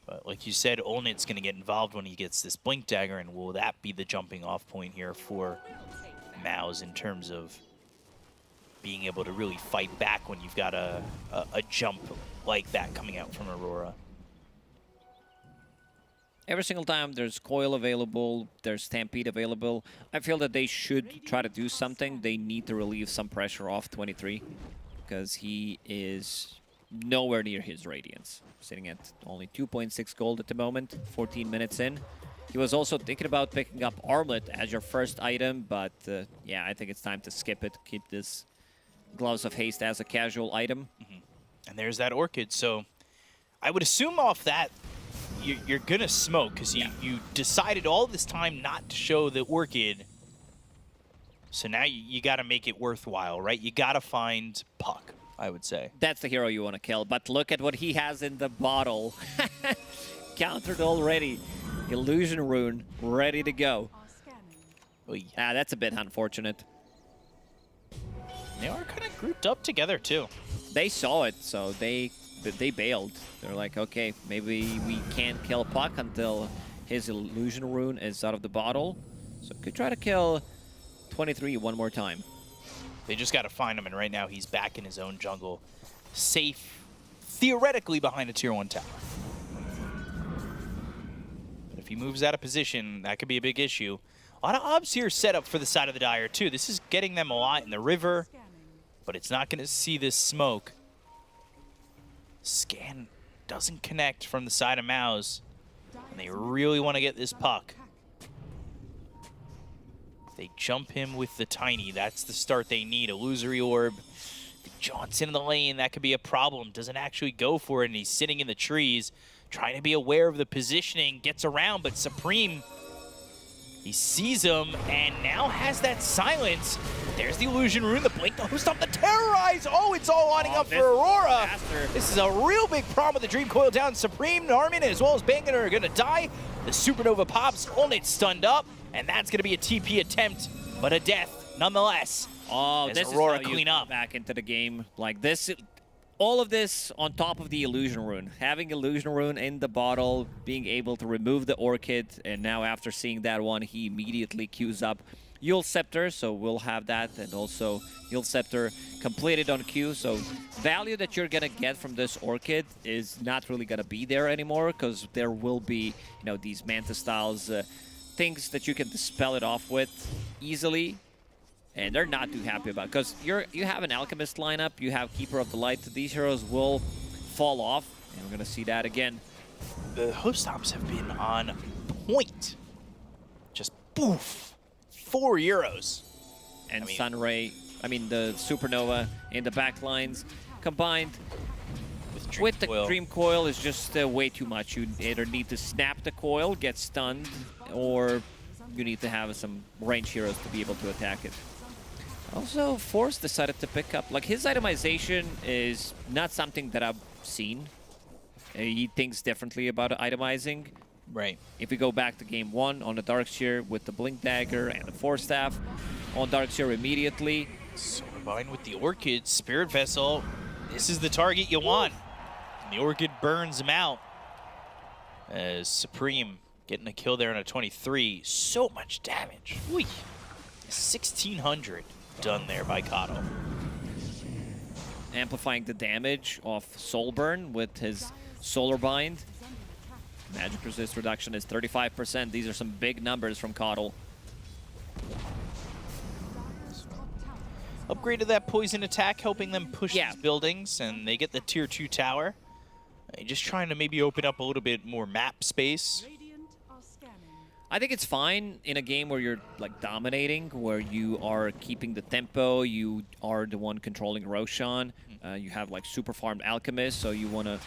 [SPEAKER 4] But like you said, Olnit's going to get involved when he gets this Blink Dagger, and will that be the jumping off point here for MOUZ in terms of being able to really fight back when you've got a jump like that coming out from Aurora?
[SPEAKER 5] Every single time there's Coil available, there's Stampede available, I feel that they should try to do something. They need to relieve some pressure off 23, because he is nowhere near his Radiance. Sitting at only 2.6 gold at the moment, 14 minutes in. He was also thinking about picking up Armlet as your first item, but yeah, I think it's time to skip it. Keep this Gloves of Haste as a casual item.
[SPEAKER 4] And there's that Orchid, so I would assume off that you're gonna smoke, because you decided all this time not to show the Orchid. So now you gotta make it worthwhile, right? You gotta find Puck, I would say.
[SPEAKER 5] That's the hero you want to kill, but look at what he has in the bottle. Countered already. Illusion Rune, ready to go. That's a bit unfortunate.
[SPEAKER 4] They are kind of grouped up together, too.
[SPEAKER 5] They saw it, so they bailed. They're like, okay, maybe we can't kill Puck until his Illusion Rune is out of the bottle. So could try to kill 23 one more time.
[SPEAKER 4] They just got to find him, and right now he's back in his own jungle. Safe, theoretically, behind a Tier 1 tower. But if he moves out of position, that could be a big issue. A lot of obs here set up for the side of the Dire, too. This is getting them a lot in the river, but it's not going to see this smoke. Scan doesn't connect from the side of MOUZ, and they really want to get this Puck. They jump him with the Tiny. That's the start they need. Illusory Orb. Johnson in the lane, that could be a problem. Doesn't actually go for it, and he's sitting in the trees, trying to be aware of the positioning. Gets around, but Supreme, he sees him, and now has that silence. There's the Illusion Rune, the Blink, the Host Stomp, the Terrorize. Oh, it's all lining up for Aurora. This is a real big problem with the Dream Coil down. Supreme, Narman, as well as Bangan are going to die. The Supernova pops, Olnit stunned up, and that's going to be a TP attempt, but a death nonetheless.
[SPEAKER 5] Oh,
[SPEAKER 4] as
[SPEAKER 5] this
[SPEAKER 4] Aurora
[SPEAKER 5] is how
[SPEAKER 4] clean
[SPEAKER 5] you
[SPEAKER 4] up.
[SPEAKER 5] come back into the game. Like this, all of this on top of the Illusion Rune. Having Illusion Rune in the bottle, being able to remove the Orchid, and now after seeing that one, he immediately queues up Eul Scepter, so we'll have that, and also Eul Scepter completed on Q, so value that you're gonna get from this Orchid is not really gonna be there anymore, because there will be, you know, these Manta Styles, things that you can dispel it off with easily, and they're not too happy about, because you have an Alchemist lineup, you have Keeper of the Light, these heroes will fall off, and we're gonna see that again.
[SPEAKER 4] The host stops have been on point. Just poof. 4 euros.
[SPEAKER 5] And
[SPEAKER 4] I mean,
[SPEAKER 5] Sunray, the Supernova in the back lines, combined with the Dream Coil is just way too much. You either need to snap the coil, get stunned, or you need to have some range heroes to be able to attack it. Also, Force decided to pick up, like, his itemization is not something that I've seen. He thinks differently about itemizing.
[SPEAKER 4] Right.
[SPEAKER 5] If we go back to game 1 on the Darkseer with the Blink Dagger and the Force Staff, on Darkseer immediately.
[SPEAKER 4] So combined with the Orchid, Spirit Vessel, this is the target you want. And the Orchid burns him out. As Supreme getting a kill there on a 23. So much damage. Whee. 1,600 done there by Kato.
[SPEAKER 5] Amplifying the damage of Soulburn with his Solar Bind. Magic resist reduction is 35%. These are some big numbers from Coddle.
[SPEAKER 4] Upgraded that poison attack, helping them push these buildings, and they get the tier 2 tower. Just trying to maybe open up a little bit more map space.
[SPEAKER 5] I think it's fine in a game where you're like dominating, where you are keeping the tempo, you are the one controlling Roshan, you have like super farmed Alchemist, so you want to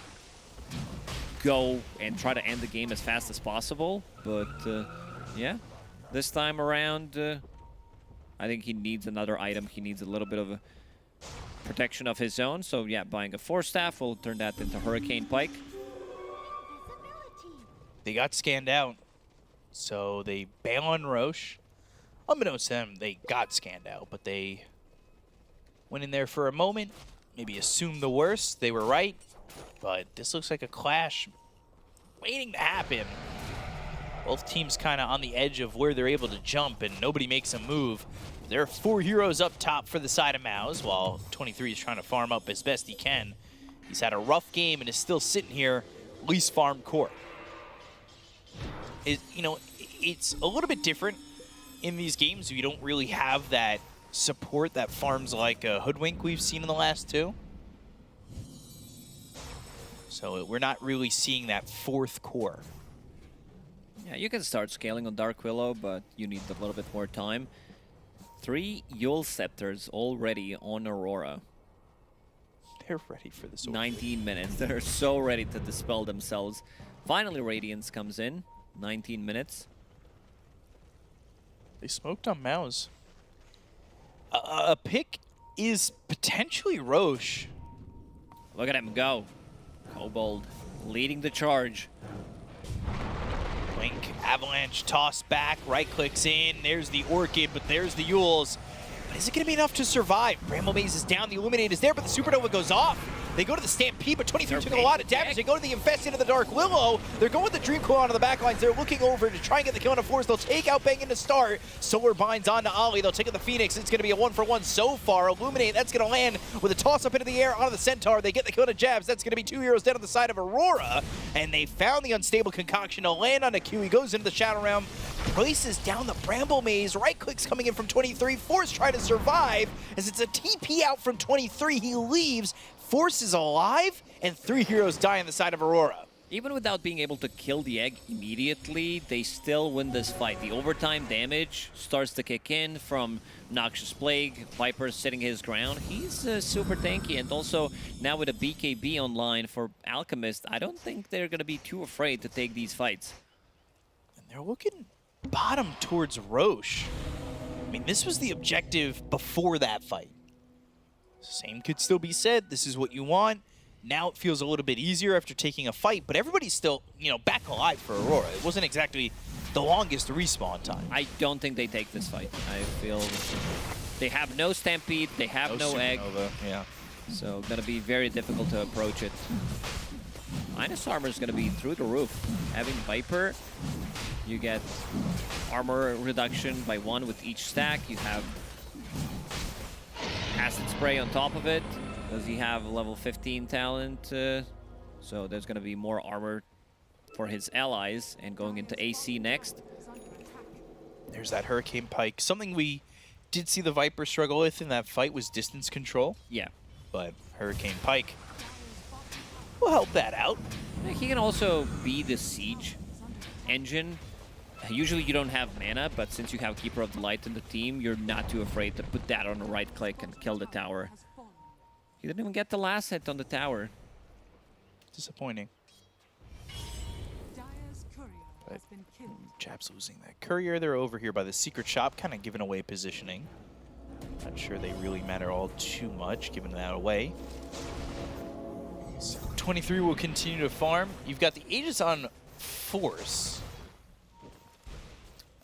[SPEAKER 5] go and try to end the game as fast as possible. But yeah, this time around, I think he needs another item. He needs a little bit of a protection of his own. So yeah, buying a Force Staff will turn that into Hurricane Pike.
[SPEAKER 4] They got scanned out, so they bail on Roche. Unbeknownst to them, they got scanned out, but they went in there for a moment, maybe assumed the worst. They were right. But this looks like a clash waiting to happen. Both teams kind of on the edge of where they're able to jump, and nobody makes a move. There are 4 heroes up top for the side of MOUZ, while 23 is trying to farm up as best he can. He's had a rough game and is still sitting here, least farmed core. It's a little bit different in these games. You don't really have that support that farms like a Hoodwink we've seen in the last 2. So we're not really seeing that 4th core.
[SPEAKER 5] Yeah, you can start scaling on Dark Willow, but you need a little bit more time. 3 Eul Scepters already on Aurora.
[SPEAKER 4] They're ready for this.
[SPEAKER 5] 19 minutes. They're so ready to dispel themselves. Finally, Radiance comes in. 19 minutes.
[SPEAKER 4] They smoked on MOUZ. A pick is potentially Roche.
[SPEAKER 5] Look at him go. Kobold leading the charge.
[SPEAKER 4] Blink, Avalanche, toss back, right clicks in. There's the Orchid, but there's the Euls. But is it going to be enough to survive? Bramble Maze is down, the Illuminate is there, but the Supernova goes off. They go to the Stampede, but 23 took a lot of damage. They go to the Infest into the Dark Willow. They're going with the Dream Coil onto the backlines. They're looking over to try and get the kill on a Force. They'll take out Bang into start. Solar binds onto Ollie. They'll take out the Phoenix. It's going to be a 1-for-1 so far. Illuminate, that's going to land with a toss up into the air onto the Centaur. They get the kill on Jabs. That's going to be 2 heroes dead on the side of Aurora. And they found the unstable concoction to land on a Q. He goes into the Shadow Realm, places down the Bramble Maze. Right clicks coming in from 23. Force trying to survive as it's a TP out from 23. He leaves. Force is alive, and 3 heroes die on the side of Aurora.
[SPEAKER 5] Even without being able to kill the egg immediately, they still win this fight. The overtime damage starts to kick in from Noxious Plague. Viper sitting his ground. He's super tanky, and also now with a BKB online for Alchemist, I don't think they're going to be too afraid to take these fights.
[SPEAKER 4] And they're looking bottom towards Roche. I mean, this was the objective before that fight. Same could still be said. This is what you want. Now it feels a little bit easier after taking a fight, but everybody's still, back alive for Aurora. It wasn't exactly the longest respawn time.
[SPEAKER 5] I don't think they take this fight. I feel they have no Stampede, they have no egg.
[SPEAKER 4] Yeah.
[SPEAKER 5] So gonna be very difficult to approach it. Minus armor is gonna be through the roof. Having Viper, you get armor reduction by 1 with each stack. You have acid spray on top of it. Does he have a level 15 talent? So there's gonna be more armor for his allies, and going into AC next.
[SPEAKER 4] There's that Hurricane Pike. Something we did see the Viper struggle with in that fight was distance control.
[SPEAKER 5] Yeah.
[SPEAKER 4] But Hurricane Pike will help that out.
[SPEAKER 5] He can also be the siege engine. Usually you don't have mana, but since you have Keeper of the Light in the team, you're not too afraid to put that on a right click and kill the tower. He didn't even get the last hit on the tower.
[SPEAKER 4] Disappointing.
[SPEAKER 8] Dire's courier has been killed.
[SPEAKER 4] Jab's losing that courier. They're over here by the secret shop, kind of giving away positioning. Not sure they really matter all too much, giving that away. So 23 will continue to farm. You've got the Aegis on Force.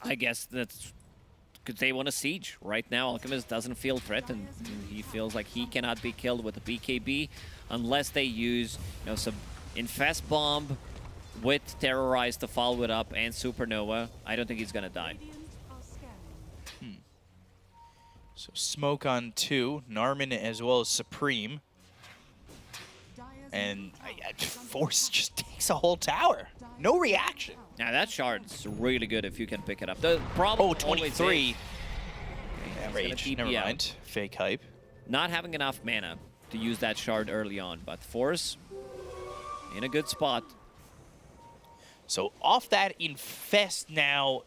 [SPEAKER 5] I guess that's because they want a siege. Right now, Alchemist doesn't feel threatened. He feels like he cannot be killed with a BKB unless they use, some Infest Bomb with Terrorize to follow it up and Supernova. I don't think he's gonna die.
[SPEAKER 4] So Smoke on 2, Narman as well as Supreme. And Force just takes a whole tower. No reaction.
[SPEAKER 5] Now that shard's really good if you can pick it up. The problem.
[SPEAKER 4] Oh, 23.
[SPEAKER 5] Yeah,
[SPEAKER 4] Rage. Never mind. Fake hype.
[SPEAKER 5] Not having enough mana to use that shard early on, but Force in a good spot.
[SPEAKER 4] So off that Infest now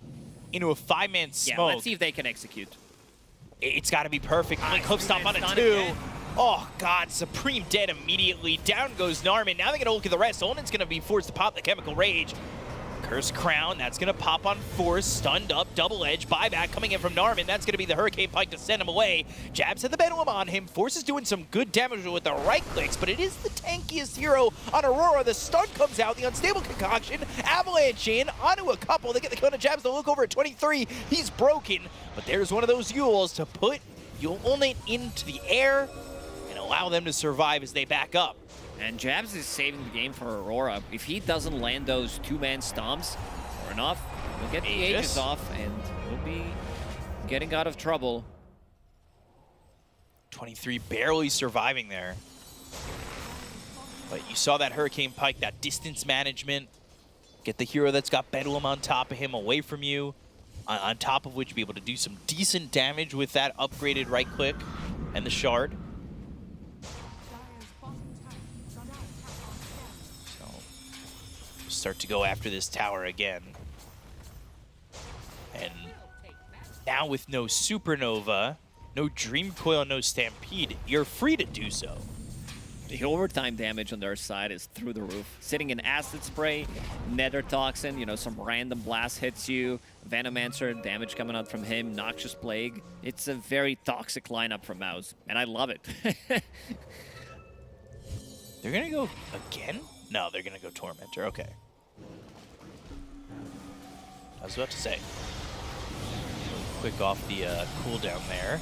[SPEAKER 4] into a 5-man smoke.
[SPEAKER 5] Yeah, let's see if they can execute.
[SPEAKER 4] It's got to be perfect. Blink hook stop on a 2.
[SPEAKER 5] Again.
[SPEAKER 4] Oh, God. Supreme dead immediately. Down goes Narman. Now they're going to look at the rest. Olden's going to be forced to pop the Chemical Rage. Curse Crown. That's going to pop on Force. Stunned up. Double Edge. Buyback coming in from Narman. That's going to be the Hurricane Pike to send him away. Jabs at the Bedlam on him. Force is doing some good damage with the right clicks, but it is the tankiest hero on Aurora. The stun comes out. The Unstable Concoction. Avalanche in. Onto a couple. They get the kill to Jabs to look over at 23. He's broken, but there's one of those Yules to put Yulnet into the air and allow them to survive as they back up.
[SPEAKER 5] And Jabs is saving the game for Aurora. If he doesn't land those 2-man stomps, sure enough, we'll get the Aegis off and we'll be getting out of trouble.
[SPEAKER 4] 23 barely surviving there. But you saw that Hurricane Pike, that distance management. Get the hero that's got Bedlam on top of him away from you. On top of which, be able to do some decent damage with that upgraded right click and the shard. Start to go after this tower again. And now with no Supernova, no Dream Coil, no Stampede, you're free to do so.
[SPEAKER 5] The overtime damage on their side is through the roof. Sitting in Acid Spray, Nether Toxin, some random blast hits you, Venomancer, damage coming out from him, Noxious Plague. It's a very toxic lineup from MOUZ, and I love it.
[SPEAKER 4] They're gonna go again? No, they're gonna go Tormentor, okay. I was about to say. Quick off the cooldown there.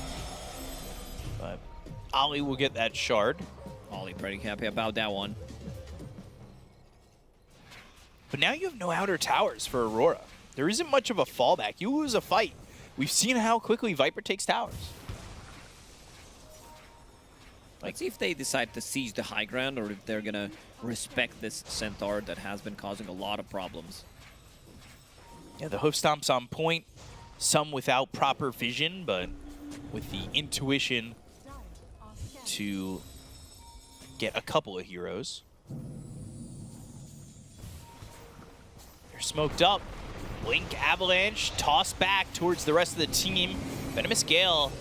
[SPEAKER 4] But Ollie will get that shard.
[SPEAKER 5] Ollie pretty happy about that one.
[SPEAKER 4] But now you have no outer towers for Aurora. There isn't much of a fallback. You lose a fight. We've seen how quickly Viper takes towers.
[SPEAKER 5] Let's see if they decide to siege the high ground or if they're gonna respect this Centaur that has been causing a lot of problems.
[SPEAKER 4] Yeah, the hoof stomp's on point. Some without proper vision, but with the intuition to get a couple of heroes. They're smoked up. Blink, Avalanche, toss back towards the rest of the team. Venomous Gale.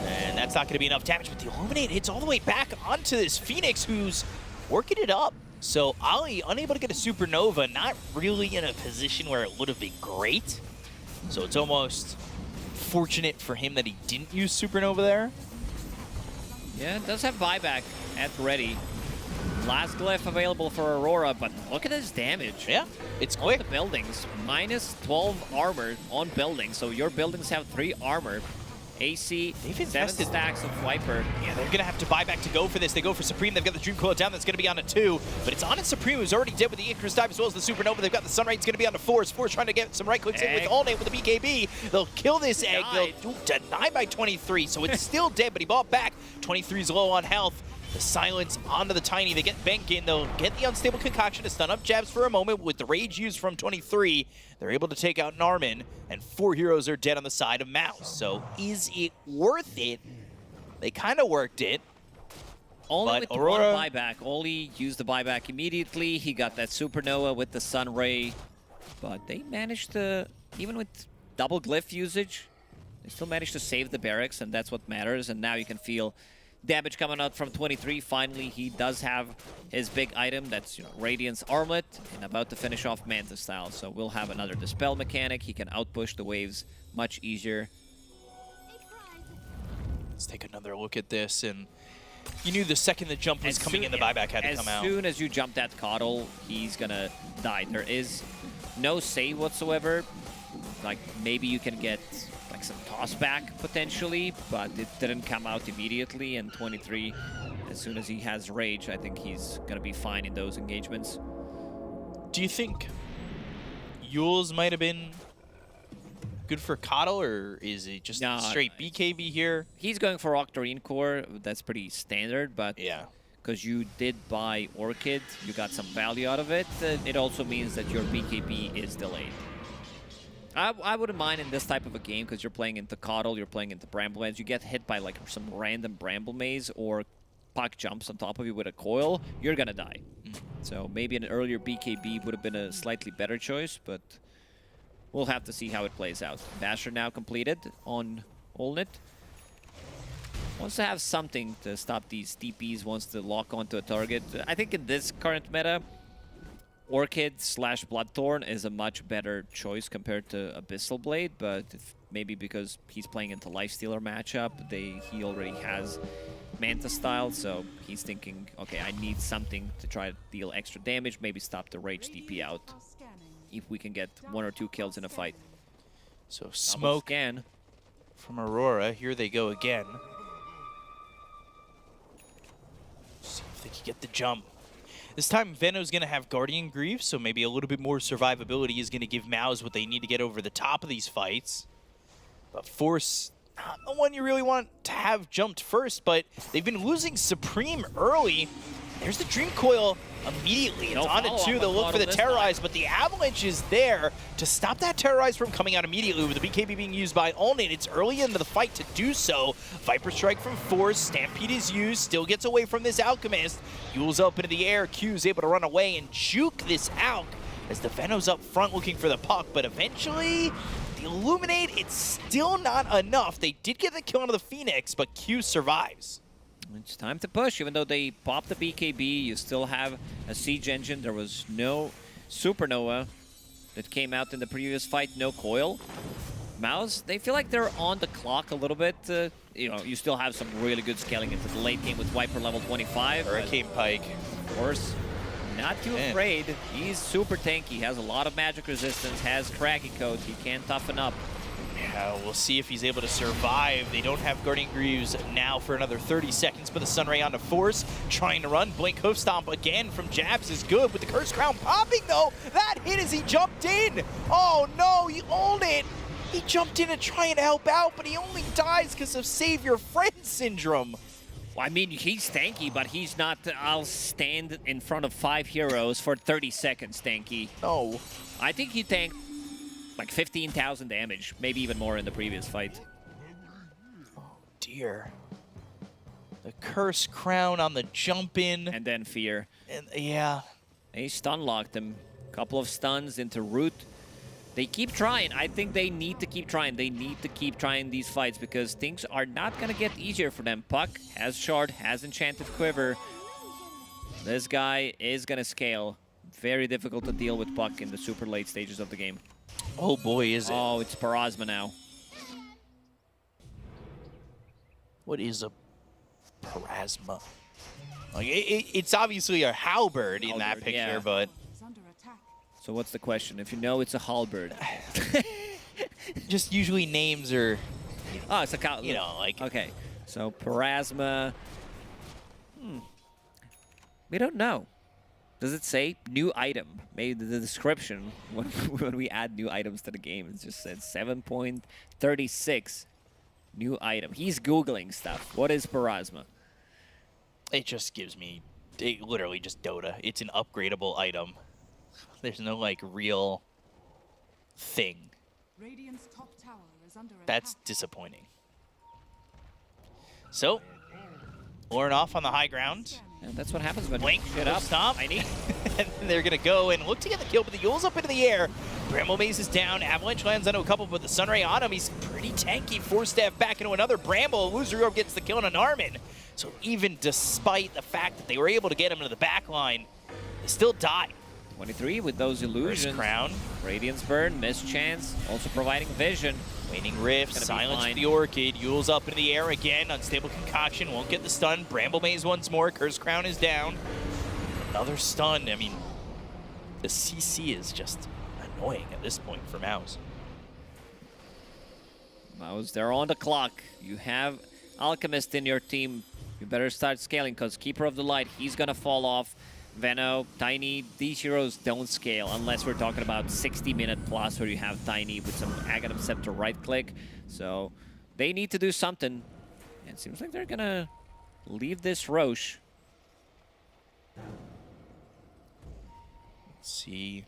[SPEAKER 4] And that's not going to be enough damage, but the Illuminate hits all the way back onto this Phoenix, who's working it up. So Ollie, unable to get a Supernova, not really in a position where it would have been great. So it's almost fortunate for him that he didn't use Supernova there.
[SPEAKER 5] Yeah, it does have buyback at ready. Last glyph available for Aurora, but look at his damage.
[SPEAKER 4] Yeah, it's
[SPEAKER 5] On
[SPEAKER 4] quick.
[SPEAKER 5] the buildings, minus 12 armor on buildings. So your buildings have 3 armor. AC,
[SPEAKER 4] They've
[SPEAKER 5] 7
[SPEAKER 4] invested.
[SPEAKER 5] stacks of Viper.
[SPEAKER 4] Yeah, they're going to have to buy back to go for this. They go for Supreme. They've got the Dream Coil down. That's going to be on a 2. But it's on a Supreme who's already dead with the Icarus dive as well as the Supernova. They've got the Sunray. It's going to be on a Force. Force trying to get some right clicks in with
[SPEAKER 5] Egg.
[SPEAKER 4] All Nate with the BKB. They'll kill this Egg.
[SPEAKER 5] Denied.
[SPEAKER 4] They'll deny by 23. So it's still dead, but he bought back. 23's low on health. The silence onto the Tiny. They get Bank in. They'll get the Unstable Concoction to stun up Jabs for a moment with the Rage used from 23. They're able to take out Narman, and 4 heroes are dead on the side of MOUZ. So is it worth it? They kind of worked it.
[SPEAKER 5] Only
[SPEAKER 4] But
[SPEAKER 5] with
[SPEAKER 4] Aurora-
[SPEAKER 5] one buyback. Oli used the buyback immediately. He got that Supernova with the Sun Ray. But they managed to, even with double glyph usage, they still managed to save the barracks, and that's what matters. And now you can feel damage coming out from 23. Finally, he does have his big item. That's, Radiance Armlet, and about to finish off Manta style. So we'll have another Dispel mechanic. He can outpush the waves much easier.
[SPEAKER 4] Let's take another look at this. And you knew the second the jump was coming in, the buyback had to come out.
[SPEAKER 5] As soon as you jump that Coddle, he's gonna die. There is no save whatsoever. Like, maybe you can get like some toss back potentially, but it didn't come out immediately. And 23, as soon as he has Rage, I think he's gonna be fine in those engagements.
[SPEAKER 4] Do you think Yules might have been good for Coddle, or is it just
[SPEAKER 5] No,
[SPEAKER 4] straight BKB here?
[SPEAKER 5] He's going for Octarine Core. That's pretty standard, but
[SPEAKER 4] Yeah.
[SPEAKER 5] because you did buy Orchid, you got some value out of it. It also means that your BKB is delayed. I wouldn't mind in this type of a game because you're playing into Coddle, you're playing into Bramblelands. You get hit by like some random Bramble Maze or Puck jumps on top of you with a coil, you're gonna die. So maybe an earlier BKB would have been a slightly better choice, but we'll have to see how it plays out. Basher now completed on Olnit. Wants to have something to stop these TPs, wants to lock onto a target. I think in this current meta, Orchid / Bloodthorn is a much better choice compared to Abyssal Blade, but maybe because he's playing into Lifestealer matchup, he already has Manta style, so he's thinking, okay, I need something to try to deal extra damage, maybe stop the Rage DP out if we can get 1 or 2 kills in a fight.
[SPEAKER 4] So
[SPEAKER 5] Double
[SPEAKER 4] smoke
[SPEAKER 5] scan.
[SPEAKER 4] from Aurora. Here they go again. See if they can get the jump. This time, Veno's going to have Guardian Greaves, so maybe a little bit more survivability is going to give MOUZ what they need to get over the top of these fights. But Force, not the one you really want to have jumped first, but they've been losing Supreme early. There's the Dream Coil immediately. It's
[SPEAKER 5] No
[SPEAKER 4] on
[SPEAKER 5] follow-up
[SPEAKER 4] to 2.
[SPEAKER 5] on
[SPEAKER 4] They'll look for
[SPEAKER 5] Coddle
[SPEAKER 4] the
[SPEAKER 5] this
[SPEAKER 4] Terrorize, but the Avalanche is there to stop that Terrorize from coming out immediately with the BKB being used by Olnate. It's early into the fight to do so. Viper Strike from Force. Stampede is used. Still gets away from this Alchemist. Yule's up into the air. Q's able to run away and juke this Alch as the Venom's up front looking for the puck, but eventually the Illuminate, it's still not enough. They did get the kill onto the Phoenix, but Q survives.
[SPEAKER 5] It's time to push. Even though they popped the BKB, you still have a Siege Engine. There was no Supernova that came out in the previous fight, no coil. MOUZ, they feel like they're on the clock a little bit. You still have some really good scaling into the late game with Viper level 25.
[SPEAKER 4] Hurricane Pike.
[SPEAKER 5] Of course, not too afraid. He's super tanky, has a lot of magic resistance, has Craggy Coat. He can toughen up.
[SPEAKER 4] Yeah, we'll see if he's able to survive. They don't have Guardian Greaves now for another 30 seconds, but the Sunray onto Force, trying to run. Blink Hoof Stomp again from Jabs is good, with the Curse Crown popping, though. That hit as he jumped in. Oh, no, he owned it. He jumped in to try and help out, but he only dies because of Save Your Friend syndrome.
[SPEAKER 5] Well, I mean, he's tanky, but he's not, I'll stand in front of 5 heroes for 30 seconds tanky.
[SPEAKER 4] No.
[SPEAKER 5] I think he tanked like 15,000 damage, maybe even more in the previous fight.
[SPEAKER 4] Oh, dear. The Curse Crown on the jump in.
[SPEAKER 5] And then Fear.
[SPEAKER 4] And yeah.
[SPEAKER 5] They stun locked him. Couple of stuns into Root. They keep trying. I think they need to keep trying. They need to keep trying these fights because things are not going to get easier for them. Puck has Shard, has Enchanted Quiver. This guy is going to scale. Very difficult to deal with Puck in the super late stages of the game.
[SPEAKER 4] Oh boy, is it.
[SPEAKER 5] Oh, it's Parasma now.
[SPEAKER 4] What is a Parasma? Like it's obviously a halberd in that
[SPEAKER 5] Halberd,
[SPEAKER 4] picture,
[SPEAKER 5] yeah.
[SPEAKER 4] but
[SPEAKER 8] Is under attack.
[SPEAKER 5] So what's the question? If you know it's a halberd.
[SPEAKER 4] just usually names are,
[SPEAKER 5] Oh, it's a cow.
[SPEAKER 4] you know, like
[SPEAKER 5] Okay, so Parasma. We don't know. Does it say new item? Maybe the description when we add new items to the game, it just said 7.36 new item. He's Googling stuff. What is Parasma?
[SPEAKER 4] it just gives me literally just Dota. It's an upgradable item. There's no like real thing.
[SPEAKER 8] Radiant's top tower is under
[SPEAKER 4] That's
[SPEAKER 8] attack.
[SPEAKER 4] disappointing. So, Lauren off on the high ground.
[SPEAKER 5] Yeah, that's what happens when
[SPEAKER 4] Blink,
[SPEAKER 5] you shit up.
[SPEAKER 4] stop.
[SPEAKER 5] Tiny.
[SPEAKER 4] And they're going to go and look to get the kill, but the Yule's up into the air. Bramble Maze is down. Avalanche lands onto a couple, but the Sunray on him. He's pretty tanky. Force staff back into another Bramble. Loser Orb gets the kill on an Armin. So even despite the fact that they were able to get him into the back line, they still die.
[SPEAKER 5] 23 with those illusions.
[SPEAKER 4] First Crown.
[SPEAKER 5] Radiance burn, missed chance, also providing vision.
[SPEAKER 4] Waning Rift,
[SPEAKER 5] Gonna be
[SPEAKER 4] silence
[SPEAKER 5] fine.
[SPEAKER 4] the Orchid. Yule's up into the air again. Unstable Concoction, won't get the stun. Bramble Maze once more. Curse Crown is down. Another stun. I mean, the CC is just annoying at this point for MOUZ.
[SPEAKER 5] MOUZ, they're on the clock. You have Alchemist in your team. You better start scaling because Keeper of the Light, he's gonna fall off. Veno, Tiny, these heroes don't scale unless we're talking about 60-minute plus where you have Tiny with some Aghanim Scepter right-click. So they need to do something. And it seems like they're gonna leave this Roche.
[SPEAKER 4] Let's see.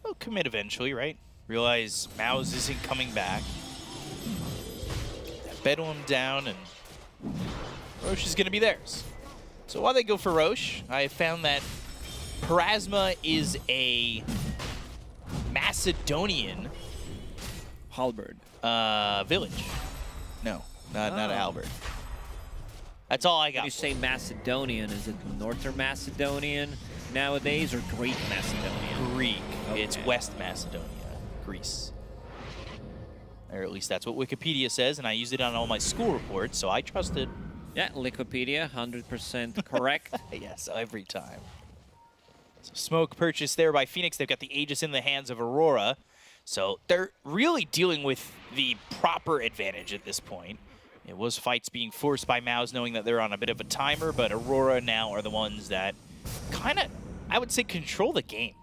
[SPEAKER 4] They'll commit eventually, right? Realize MOUZ isn't coming back. Bedlam him down, and Roche is going to be theirs. So while they go for Roche, I found that Parasma is a Macedonian
[SPEAKER 5] Halberd.
[SPEAKER 4] village. No, not
[SPEAKER 5] Oh.
[SPEAKER 4] Albert. That's all I got.
[SPEAKER 5] When you say Macedonian, is it Northern Macedonian nowadays or Greek Macedonian?
[SPEAKER 4] Greek. It's
[SPEAKER 5] Okay.
[SPEAKER 4] West Macedonia, Greece. Or at least that's what Wikipedia says, and I use it on all my school reports, so I trust it.
[SPEAKER 5] Yeah, Wikipedia, 100% correct.
[SPEAKER 4] Yes, every time. So smoke purchased there by Phoenix. They've got the Aegis in the hands of Aurora. So they're really dealing with the proper advantage at this point. It was fights being forced by MOUZ, knowing that they're on a bit of a timer, but Aurora now are the ones that kind of, I would say, control the game.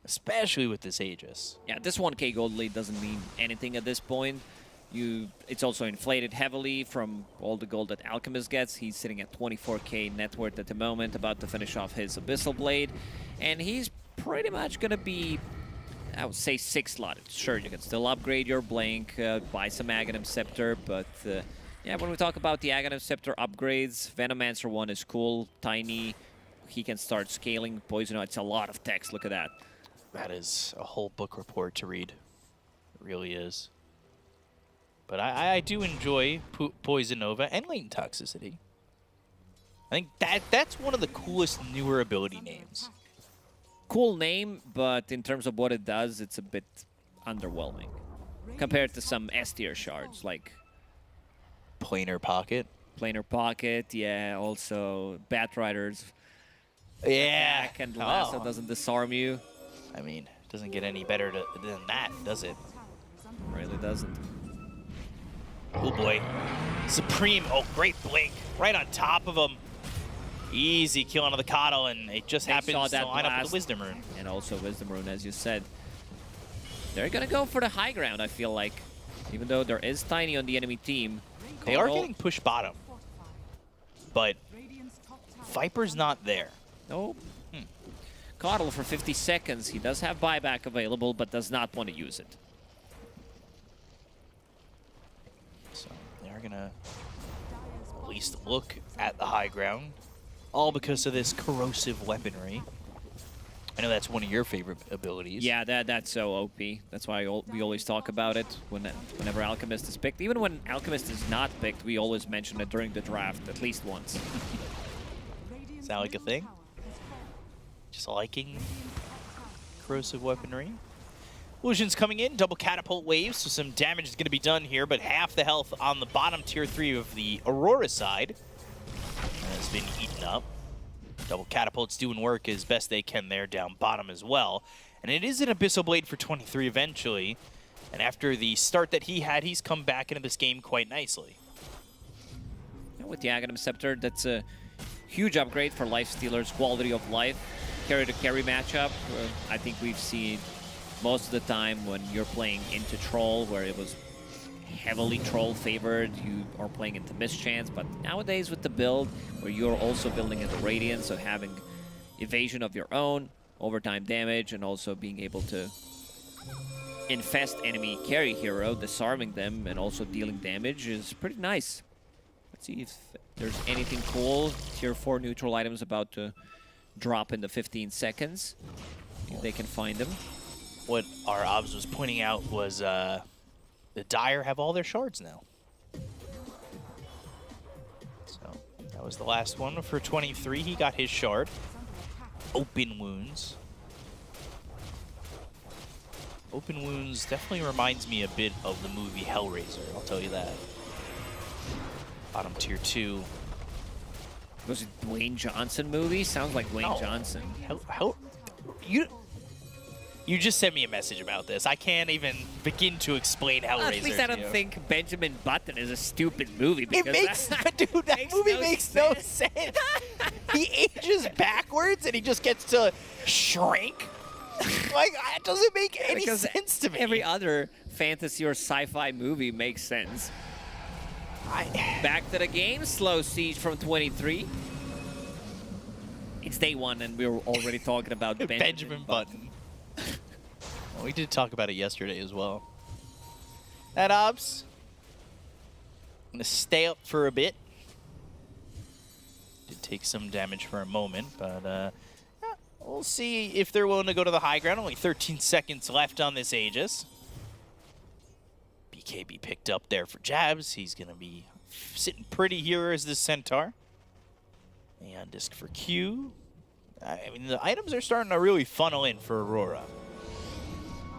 [SPEAKER 4] Especially with this Aegis.
[SPEAKER 5] Yeah, this 1k gold lead doesn't mean anything at this point. It's also inflated heavily from all the gold that Alchemist gets. He's sitting at 24k net worth at the moment, about to finish off his Abyssal Blade. And he's pretty much going to be, I would say, 6-slotted. Sure, you can still upgrade your Blink, buy some Aghanim Scepter, but yeah, when we talk about the Aghanim Scepter upgrades, Venomancer 1 is cool, Tiny, he can start scaling. Poison, it's a lot of text, look at that.
[SPEAKER 4] That is a whole book report to read. It really is. But I do enjoy Poison Nova and Latent Toxicity. I think that's one of the coolest newer ability names.
[SPEAKER 5] Cool name, but in terms of what it does, it's a bit underwhelming compared to some S-tier shards like
[SPEAKER 4] Planar Pocket.
[SPEAKER 5] Planar Pocket, yeah, also Batriders.
[SPEAKER 4] Yeah.
[SPEAKER 5] Attack and Lasso doesn't disarm you.
[SPEAKER 4] I mean, it doesn't get any better than that, does it?
[SPEAKER 5] Really doesn't.
[SPEAKER 4] Oh boy. Supreme, oh great blink. Right on top of him. Easy kill onto the Coddle, and it just
[SPEAKER 5] They
[SPEAKER 4] happens
[SPEAKER 5] saw
[SPEAKER 4] to
[SPEAKER 5] that
[SPEAKER 4] line up with
[SPEAKER 5] blast.
[SPEAKER 4] the Wisdom Rune.
[SPEAKER 5] And also Wisdom Rune, as you said. They're gonna go for the high ground, I feel like. Even though there is Tiny on the enemy team.
[SPEAKER 4] They are
[SPEAKER 5] Coddle-
[SPEAKER 4] getting pushed bottom, but
[SPEAKER 8] Radiant's top tower.
[SPEAKER 4] Viper's not there.
[SPEAKER 5] Nope. Coddle for 50 seconds. He does have buyback available, but does not want to use it.
[SPEAKER 4] So they're gonna at least look at the high ground, all because of this corrosive weaponry. I know that's one of your favorite abilities.
[SPEAKER 5] Yeah, that's so OP. That's why we always talk about it whenever Alchemist is picked. Even when Alchemist is not picked, we always mention it during the draft at least once.
[SPEAKER 8] Radiant's
[SPEAKER 4] Is that like a
[SPEAKER 8] middle
[SPEAKER 4] thing?
[SPEAKER 8] tower has fallen.
[SPEAKER 4] Just liking corrosive weaponry. Illusion's coming in, double catapult waves, so some damage is going to be done here, but half the health on the bottom tier 3 of the Aurora side. been eaten up. Double Catapult's doing work as best they can there down bottom as well. And it is an Abyssal Blade for 23 eventually. And after the start that he had, he's come back into this game quite nicely.
[SPEAKER 5] With the Aghanim Scepter, that's a huge upgrade for Lifestealer's quality of life. Carry-to-carry matchup, I think we've seen most of the time when you're playing into Troll, where it was heavily Troll favored, you are playing into Mischance, but nowadays with the build, where you're also building into Radiant, so having evasion of your own, overtime damage, and also being able to infest enemy carry hero, disarming them, and also dealing damage is pretty nice. Let's see if there's anything cool. Tier 4 neutral items about to drop in the 15 seconds. If they can find them.
[SPEAKER 4] What our obs was pointing out was the Dire have all their shards now. So that was the last one for 23. He got his shard. Open Wounds. Open Wounds definitely reminds me a bit of the movie Hellraiser, I'll tell you that. Bottom tier 2.
[SPEAKER 5] Was it Dwayne Johnson movie? Sounds like Dwayne Johnson.
[SPEAKER 4] You just sent me a message about this. I can't even begin to explain Hellraiser.
[SPEAKER 5] At least I don't think Benjamin Button is a stupid movie.
[SPEAKER 4] It makes, dude, that movie makes no sense. He ages backwards and he just gets to shrink. Like, it doesn't make any sense to me.
[SPEAKER 5] Every other fantasy or sci-fi movie makes sense. Back to the game, slow siege from 23. It's day one, and we were already talking about Benjamin Button.
[SPEAKER 4] Well, we did talk about it yesterday as well. That Obs. I'm going to stay up for a bit. Did take some damage for a moment, but yeah, we'll see if they're willing to go to the high ground. Only 13 seconds left on this Aegis. BKB picked up there for jabs. He's going to be sitting pretty here as the Centaur. And disc for Q. I mean, the items are starting to really funnel in for Aurora,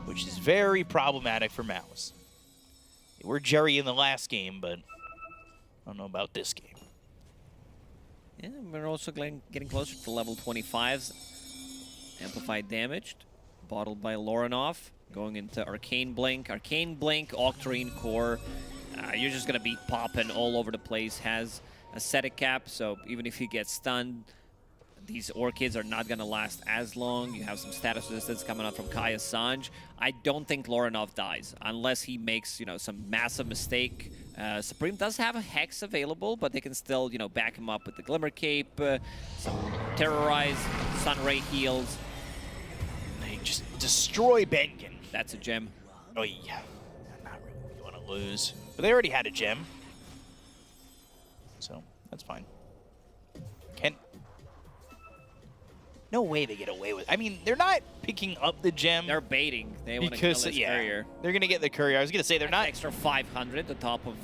[SPEAKER 4] which is very problematic for MOUZ. They were Jerry in the last game, but I don't know about this game.
[SPEAKER 5] Yeah, we're also getting closer to level 25s. Amplified damaged. Bottled by Lorinov. Going into Arcane Blink. Arcane Blink, Octarine Core. You're just going to be popping all over the place. Has a static cap, so even if you get stunned, these Orchids are not going to last as long. You have some status resistance coming up from Kaya Sanj. I don't think Lorinov dies unless he makes, some massive mistake. Supreme does have a Hex available, but they can still, back him up with the Glimmer Cape, some Terrorize, Sunray heals.
[SPEAKER 4] They just destroy Bengen.
[SPEAKER 5] That's a gem.
[SPEAKER 4] Oh, yeah. Not really want to lose. But they already had a gem. So, that's fine. No way they get away with it. I mean, they're not picking up the gem.
[SPEAKER 5] They're baiting. They want to kill this courier.
[SPEAKER 4] They're going to get the courier. I was going to say they're not.
[SPEAKER 5] Extra 500 on top of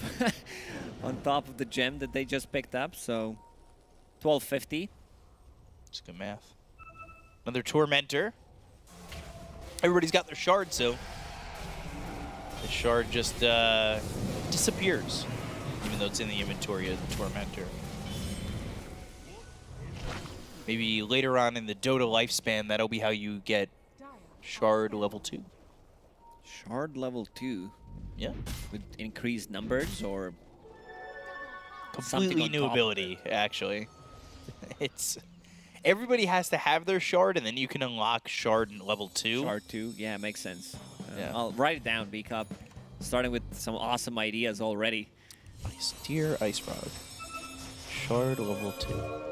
[SPEAKER 5] on top of the gem that they just picked up. So 1250.
[SPEAKER 4] It's good math. Another Tormentor. Everybody's got their shard, so the shard just disappears, even though it's in the inventory of the Tormentor. Maybe later on in the Dota lifespan, that'll be how you get Shard level 2.
[SPEAKER 5] Shard level 2?
[SPEAKER 4] Yeah.
[SPEAKER 5] With increased numbers or
[SPEAKER 4] completely new ability, actually. It's everybody has to have their Shard, and then you can unlock Shard in level 2.
[SPEAKER 5] Shard 2, yeah, makes sense.
[SPEAKER 4] Yeah.
[SPEAKER 5] I'll write it down, B-Cup. Starting with some awesome ideas already.
[SPEAKER 4] Nice. Dear Ice Frog. Shard level 2.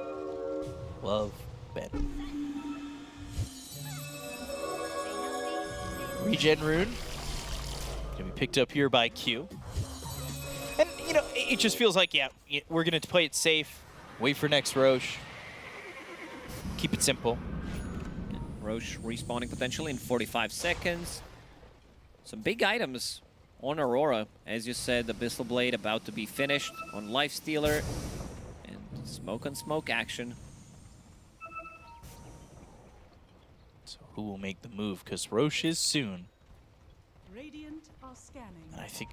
[SPEAKER 4] Love Ben. Regen Rune. Gonna be picked up here by Q. And, it just feels like, yeah, we're gonna play it safe. Wait for next Roche. Keep it simple.
[SPEAKER 5] Roche respawning potentially in 45 seconds. Some big items on Aurora. As you said, Abyssal Blade about to be finished on Lifestealer. And smoke on smoke action.
[SPEAKER 4] So who will make the move? Because Roche is soon.
[SPEAKER 8] Radiant are scanning.
[SPEAKER 4] And I think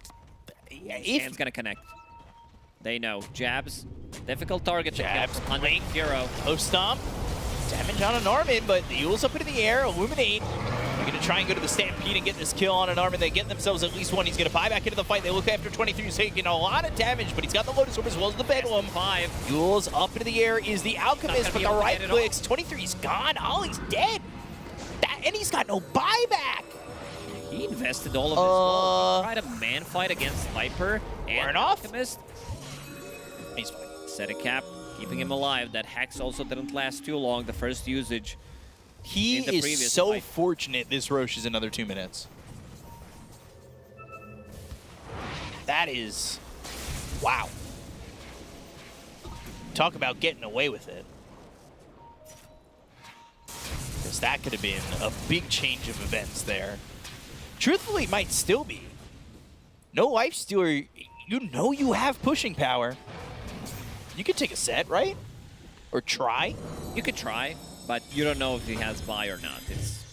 [SPEAKER 5] It's going to connect. They know. Jabs Difficult target to
[SPEAKER 4] Jabs,
[SPEAKER 5] kill.
[SPEAKER 4] blink.
[SPEAKER 5] Hero.
[SPEAKER 4] Post stomp. Damage on an Armin, but the Yule's up into the air. Illuminate. They're going to try and go to the Stampede and get this kill on an Armin. They get themselves at least one. He's going to buy back into the fight. They look after 23. He's taking a lot of damage, but he's got the Lotus Orb as well as the Bedlam.
[SPEAKER 5] 5.
[SPEAKER 4] Yule's up into the air is the Alchemist, but the right clicks. 23's gone. Ollie's dead. And he's got no buyback.
[SPEAKER 5] He invested all of his gold. He tried a man fight against Viper and
[SPEAKER 4] off.
[SPEAKER 5] Alchemist.
[SPEAKER 4] He's fine.
[SPEAKER 5] Set a cap, keeping him alive. That Hex also didn't last too long, the first usage.
[SPEAKER 4] He
[SPEAKER 5] in the
[SPEAKER 4] is
[SPEAKER 5] previous
[SPEAKER 4] so
[SPEAKER 5] fight.
[SPEAKER 4] fortunate this Roche is another 2 minutes. That is... wow. Talk about getting away with it. Because that could have been a big change of events there. Truthfully, it might still be. No Life Stealer, you know you have pushing power. You could take a set, right? Or try.
[SPEAKER 5] You could try, but you don't know if he has buy or not. It's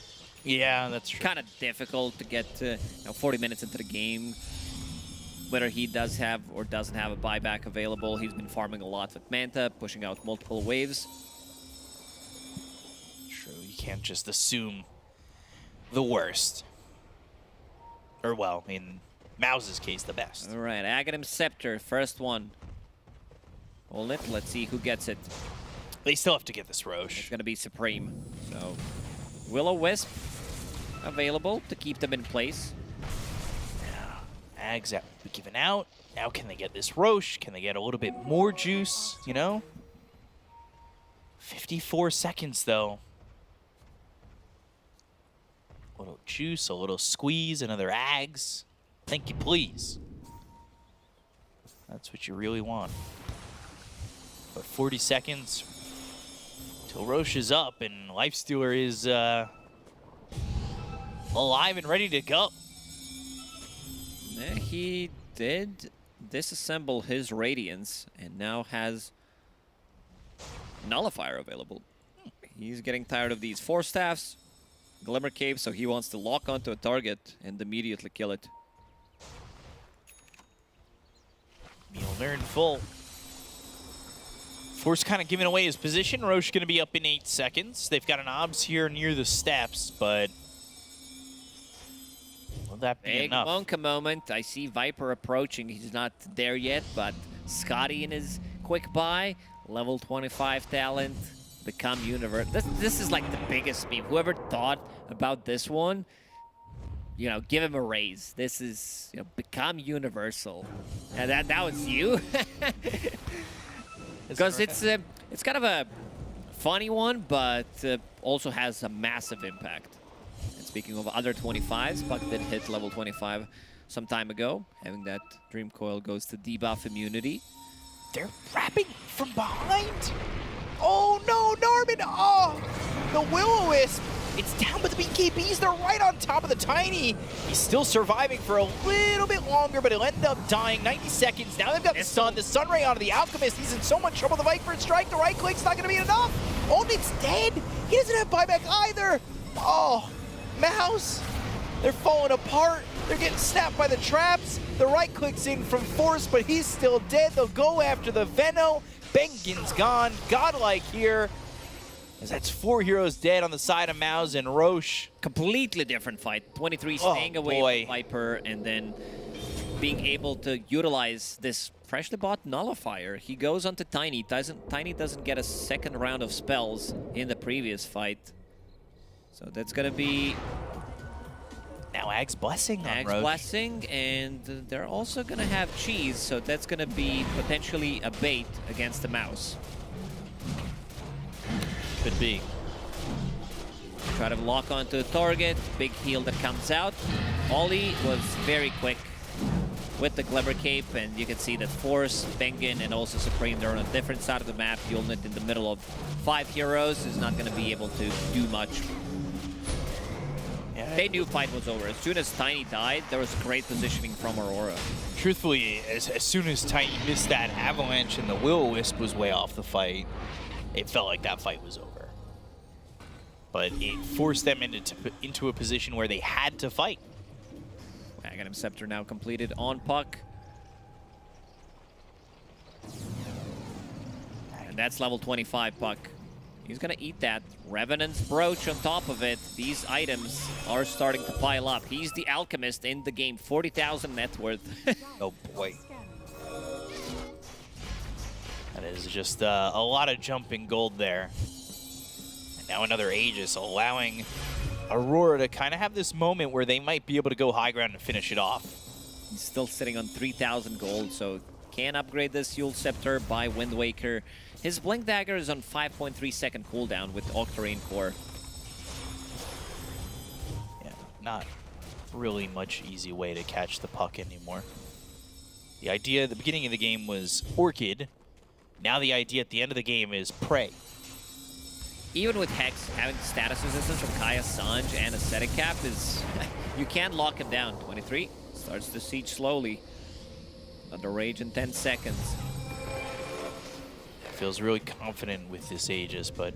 [SPEAKER 4] Yeah, that's true.
[SPEAKER 5] kind of difficult to get to 40 minutes into the game. Whether he does have or doesn't have a buyback available. He's been farming a lot with Manta, pushing out multiple waves.
[SPEAKER 4] True, you can't just assume the worst. Or, well, in MOUZ's case, the best.
[SPEAKER 5] All right, Aghanim Scepter, first one. Hold it, let's see who gets it.
[SPEAKER 4] They still have to get this Roche.
[SPEAKER 5] It's going to be Supreme. So, Will-O-Wisp available to keep them in place.
[SPEAKER 4] Ags out, given out. Now can they get this Roche? Can they get a little bit more juice, you know? 54 seconds, though. A little juice, a little squeeze, another Ags. Thank you, please. That's what you really want. But 40 seconds till Roche is up and Lifestealer is alive and ready to go.
[SPEAKER 5] Yeah, he did disassemble his Radiance and now has Nullifier available. He's getting tired of these 4 staffs, Glimmer Cape, so he wants to lock onto a target and immediately kill it.
[SPEAKER 4] Mjolnir in full. Force kind of giving away his position. Roche going to be up in 8 seconds. They've got an obs here near the steps, but will that be
[SPEAKER 5] Big
[SPEAKER 4] enough?
[SPEAKER 5] Monka moment. I see Viper approaching. He's not there yet, but Scotty in his quick buy. Level 25 talent. Become universe. This is like the biggest meme. Whoever thought about this one, you know, give him a raise. This is, you know, become universal. And that was you. Because it's kind of a funny one, but also has a massive impact. And speaking of other 25s, Puck did hit level 25 some time ago. Having that Dream Coil goes to debuff immunity.
[SPEAKER 4] They're wrapping from behind. Oh no, Norman! Oh, the Will-O-Wisp. It's down, but the BKBs, they're right on top of the Tiny. He's still surviving for a little bit longer, but he'll end up dying. 90 seconds. Now they've got the Sun Ray onto the Alchemist. He's in so much trouble. The Viper strike, the right click's not going to be enough. Onit's dead. He doesn't have buyback either. Oh, MOUZ. They're falling apart. They're getting snapped by the traps. The right click's in from Force, but he's still dead. They'll go after the Veno. Bengen's gone. Godlike here. As that's 4 heroes dead on the side of MOUZ and Roche.
[SPEAKER 5] Completely different fight. 23 staying away from Viper and then being able to utilize this freshly bought Nullifier. He goes onto Tiny. Tiny doesn't get a second round of spells in the previous fight. So that's going to be...
[SPEAKER 4] Now Ag's Blessing on
[SPEAKER 5] Ag's
[SPEAKER 4] Roche.
[SPEAKER 5] Blessing, and they're also going to have Cheese, so that's going to be potentially a bait against the MOUZ.
[SPEAKER 4] Could be.
[SPEAKER 5] Try to lock onto the target. Big heal that comes out. Ollie was very quick with the Glimmer Cape, and you can see that Force, Bengen, and also Supreme, they're on a different side of the map. Yulnit in the middle of 5 heroes is not going to be able to do much.
[SPEAKER 4] Yeah.
[SPEAKER 5] They knew fight was over. As soon as Tiny died, there was great positioning from Aurora.
[SPEAKER 4] Truthfully, as soon as Tiny missed that Avalanche and the Will-O-Wisp was way off the fight, it felt like that fight was over. But it forced them into a position where they had to fight.
[SPEAKER 5] Aghanim Scepter now completed on Puck. That's level 25 Puck. He's gonna eat that. Revenant's Brooch on top of it. These items are starting to pile up. He's the alchemist in the game. 40,000 net worth.
[SPEAKER 4] Oh boy. That is just a lot of jumping gold there. And now another Aegis, allowing Aurora to kind of have this moment where they might be able to go high ground and finish it off.
[SPEAKER 5] He's still sitting on 3,000 gold, so can upgrade this Yule Scepter by Wind Waker. His Blink Dagger is on 5.3 second cooldown with Octarine Core.
[SPEAKER 4] Yeah, not really much easy way to catch the puck anymore. The idea at the beginning of the game was Orchid. Now the idea at the end of the game is Prey.
[SPEAKER 5] Even with Hex having status resistance from Kaya, Sanj, and Ascetic Cap, is you can't lock him down. 23 starts the siege slowly. Under rage in 10 seconds.
[SPEAKER 4] Feels really confident with this Aegis, but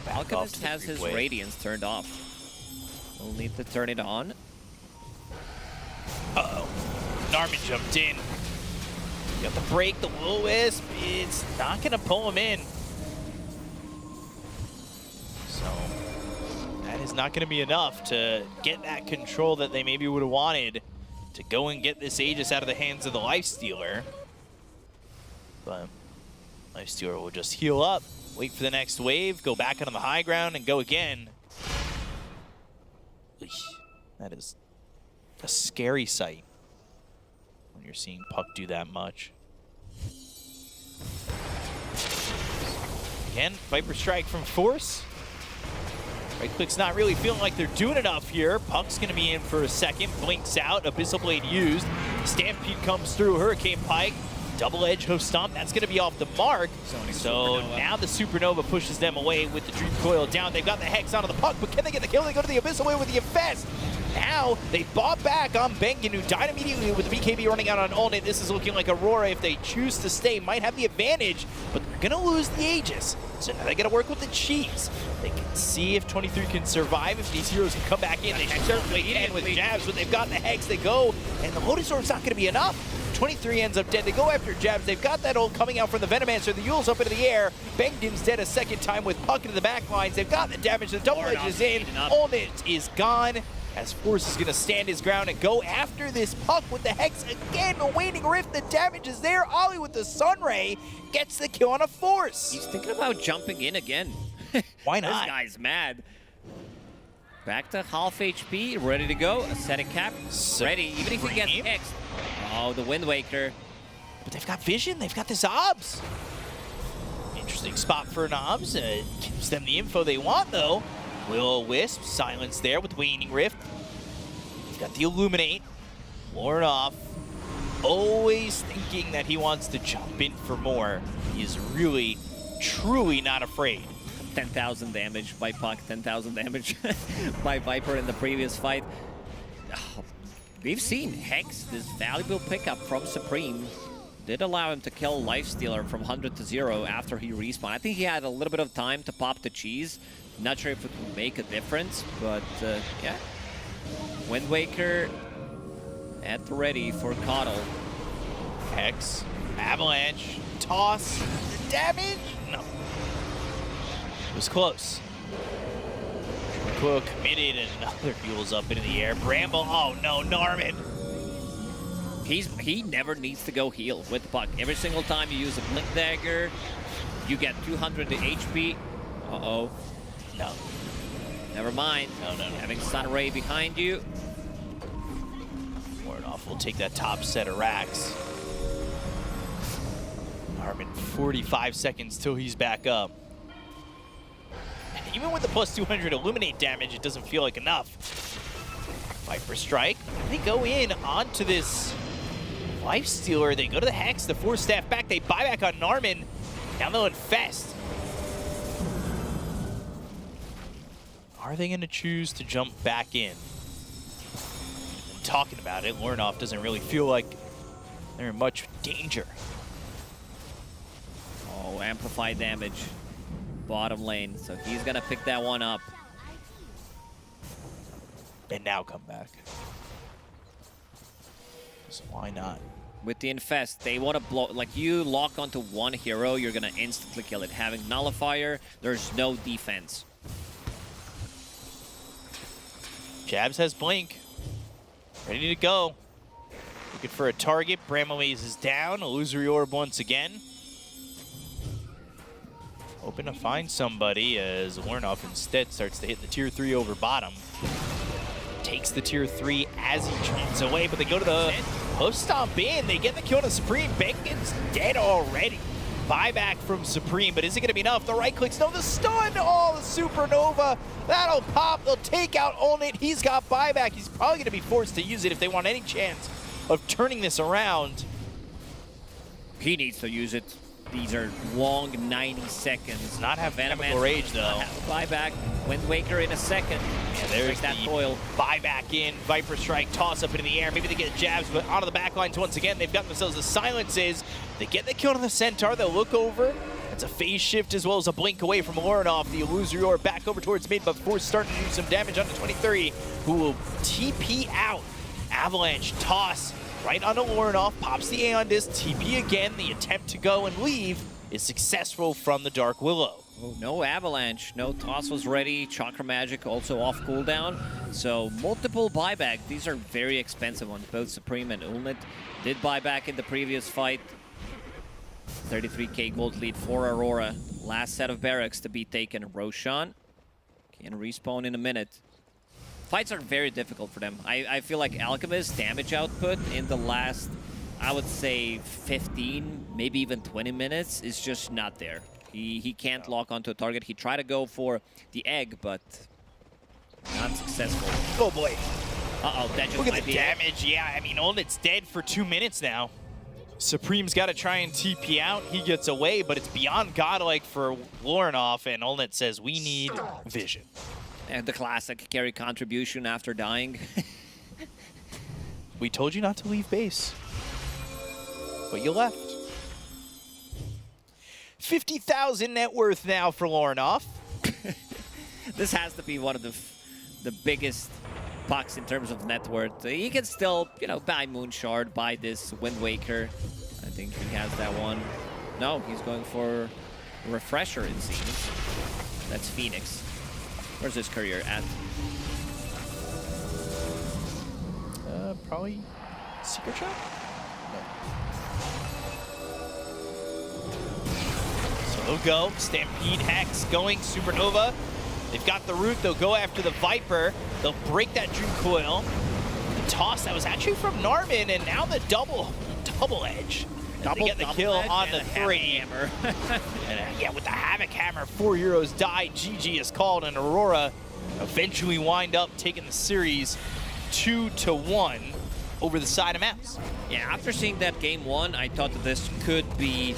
[SPEAKER 5] Alchemist has his Radiance turned off. We'll need to turn it on.
[SPEAKER 4] Uh-oh. Narman jumped in. Got the break, the Will-O-Wisp. It's not going to pull him in. So that is not going to be enough to get that control that they maybe would have wanted to go and get this Aegis out of the hands of the Lifestealer. But Lifestealer will just heal up, wait for the next wave, go back onto the high ground, and go again. That is a scary sight when you're seeing Puck do that much. Again, Viper Strike from Force. Right click's not really feeling like they're doing enough here. Puck's going to be in for a second, blinks out, Abyssal Blade used. Stampede comes through, Hurricane Pike. Double Edge Hoof Stomp, that's going to be off the mark. So now the Supernova pushes them away with the Dream Coil down. They've got the Hex onto the Puck, but can they get the kill? They go to the Abyssal Blade with the Infest. Now they bought back on Bengen, who died immediately with the BKB running out on Ulnit. This is looking like Aurora, if they choose to stay, might have the advantage, but they're going to lose the Aegis. So now they got to work with the Cheese. They can see if 23 can survive, if these heroes can come back in. They certainly can with jabs, but they've got the Hex. They go, and the Lotus Orb's not going to be enough. 23 ends up dead. They go after jabs. They've got that ult coming out from the Venomancer. The Yule's up into the air. Bengen's dead a second time with Puck into the back lines. They've got the damage. The double edge is in. Ulnit is gone. As Force is going to stand his ground and go after this Puck with the Hex again. The Waning Rift, the damage is there. Ollie with the Sunray gets the kill on a Force.
[SPEAKER 5] He's thinking about jumping in again.
[SPEAKER 4] Why not?
[SPEAKER 5] This guy's mad. Back to half HP, ready to go. Ascetic Cap, ready, even if he gets Hex. Oh, the Wind Waker.
[SPEAKER 4] But they've got vision, they've got this Obs. Interesting spot for an Obs. Gives them the info they want, though. Will-O-Wisp, silence there with Waning Rift. He's got the Illuminate. Lord off. Always thinking that he wants to jump in for more. He is really, truly not afraid.
[SPEAKER 5] 10,000 damage by Puck, 10,000 damage by Viper in the previous fight. We've seen Hex, this valuable pickup from Supreme, did allow him to kill Lifestealer from 100 to 0 after he respawned. I think he had a little bit of time to pop the cheese. Not sure if it would make a difference, but yeah. Wind Waker at the ready for Coddle.
[SPEAKER 4] Hex, Avalanche, toss, the damage? No. It was close. Coil committed and another fuels up into the air. Bramble, oh no, Narman.
[SPEAKER 5] He never needs to go heal with the Puck. Every single time you use a Blink Dagger, you get 200 HP. Uh-oh.
[SPEAKER 4] No.
[SPEAKER 5] Never mind.
[SPEAKER 4] No.
[SPEAKER 5] Having Sun Ray behind you.
[SPEAKER 4] Warnoff will take that top set of racks. Narman, 45 seconds till he's back up. Even with the plus 200 Illuminate damage, it doesn't feel like enough. Viper Strike. They go in onto this Lifestealer. They go to the Hex, the Force Staff back. They buy back on Narman. Now they'll Infest. Are they going to choose to jump back in? And talking about it, Lornoff doesn't really feel like they're in much danger.
[SPEAKER 5] Oh, amplified damage. Bottom lane, so he's gonna pick that one up.
[SPEAKER 4] And now come back. So why not?
[SPEAKER 5] with the Infest, they want to blow, like you lock onto one hero, you're going to instantly kill it. Having Nullifier, there's no defense.
[SPEAKER 4] Jabs has Blink. Ready to go. Looking for a target. Bramlemaze is down. Illusory Orb once again. Hoping to find somebody as Lornoff instead starts to hit the tier 3 over bottom. Takes the tier 3 as he trends away, but they go to the hoof stomp in. They get the kill on Supreme. Bacon's dead already. Buyback from Supreme, but is it going to be enough? The right clicks, no, the stun! Oh, the Supernova! That'll pop, they'll take out Olnit. He's got buyback. He's probably going to be forced to use it if they want any chance of turning this around.
[SPEAKER 5] He needs to use it. These are long 90 seconds.
[SPEAKER 4] Does not have
[SPEAKER 5] Venom
[SPEAKER 4] Chemical Rage, though.
[SPEAKER 5] Buyback. Wind Waker in a second.
[SPEAKER 4] Yeah, there's
[SPEAKER 5] that
[SPEAKER 4] the
[SPEAKER 5] foil.
[SPEAKER 4] Buyback in. Viper Strike, toss up into the air. Maybe they get jabs, but onto the back lines once again. They've got themselves the silences. They get the kill on the Centaur. They'll look over. It's a phase shift as well as a blink away from Lornoff. The Illusory Orb back over towards mid, but before starting to do some damage onto 23, who will TP out. Avalanche toss right onto Lornoff, pops the Aeon Disc, TP again. The attempt to go and leave is successful from the Dark Willow.
[SPEAKER 5] Oh, no Avalanche, no toss was ready. Chakra Magic also off cooldown. So multiple buyback. These are very expensive ones. Both Supreme and Ulnit did buyback in the previous fight. 33k gold lead for Aurora. Last set of barracks to be taken. Roshan can respawn in a minute. Fights are very difficult for them. I feel like Alchemist's damage output in the last, I would say, 15, maybe even 20 minutes is just not there. He can't lock onto a target. He tried to go for the egg, but not successful.
[SPEAKER 4] Oh boy.
[SPEAKER 5] Uh-oh, that just
[SPEAKER 4] Look at
[SPEAKER 5] might
[SPEAKER 4] the
[SPEAKER 5] be
[SPEAKER 4] damage. Yeah, I mean, Olnit's dead for 2 minutes now. Supreme's got to try and TP out. He gets away, but it's beyond godlike for Lornoff, and Olnit says, we need vision.
[SPEAKER 5] And the classic carry contribution after dying.
[SPEAKER 4] We told you not to leave base, but you left. 50,000 net worth now for Lornoff.
[SPEAKER 5] This has to be one of the biggest bucks in terms of net worth. He can still, you know, buy Moonshard, buy this Wind Waker. I think he has that one. No, he's going for a Refresher, it seems. That's Phoenix. Where's his career at?
[SPEAKER 4] Probably Secret Shop? No. So they'll go. Stampede Hex going. Supernova. They've got the root. They'll go after the Viper. They'll break that Dream Coil. The toss that was actually from Narman, and now the double edge. They get the kill on the 3. And yeah, with the Havoc Hammer, 4 heroes die. GG is called, and Aurora eventually wind up taking the series 2-1 over the side of MOUZ.
[SPEAKER 5] Yeah, after seeing that game 1, I thought that this could be,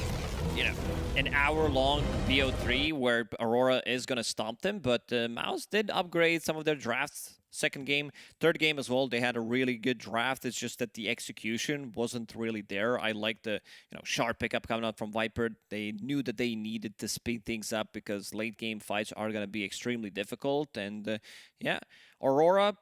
[SPEAKER 5] you know, an hour-long BO3 where Aurora is going to stomp them, but MOUZ did upgrade some of their drafts. Second game, third game as well, they had a really good draft. It's just that the execution wasn't really there. I like the, you know, sharp pickup coming out from Viper. They knew that they needed to speed things up because late game fights are going to be extremely difficult. And yeah, Aurora,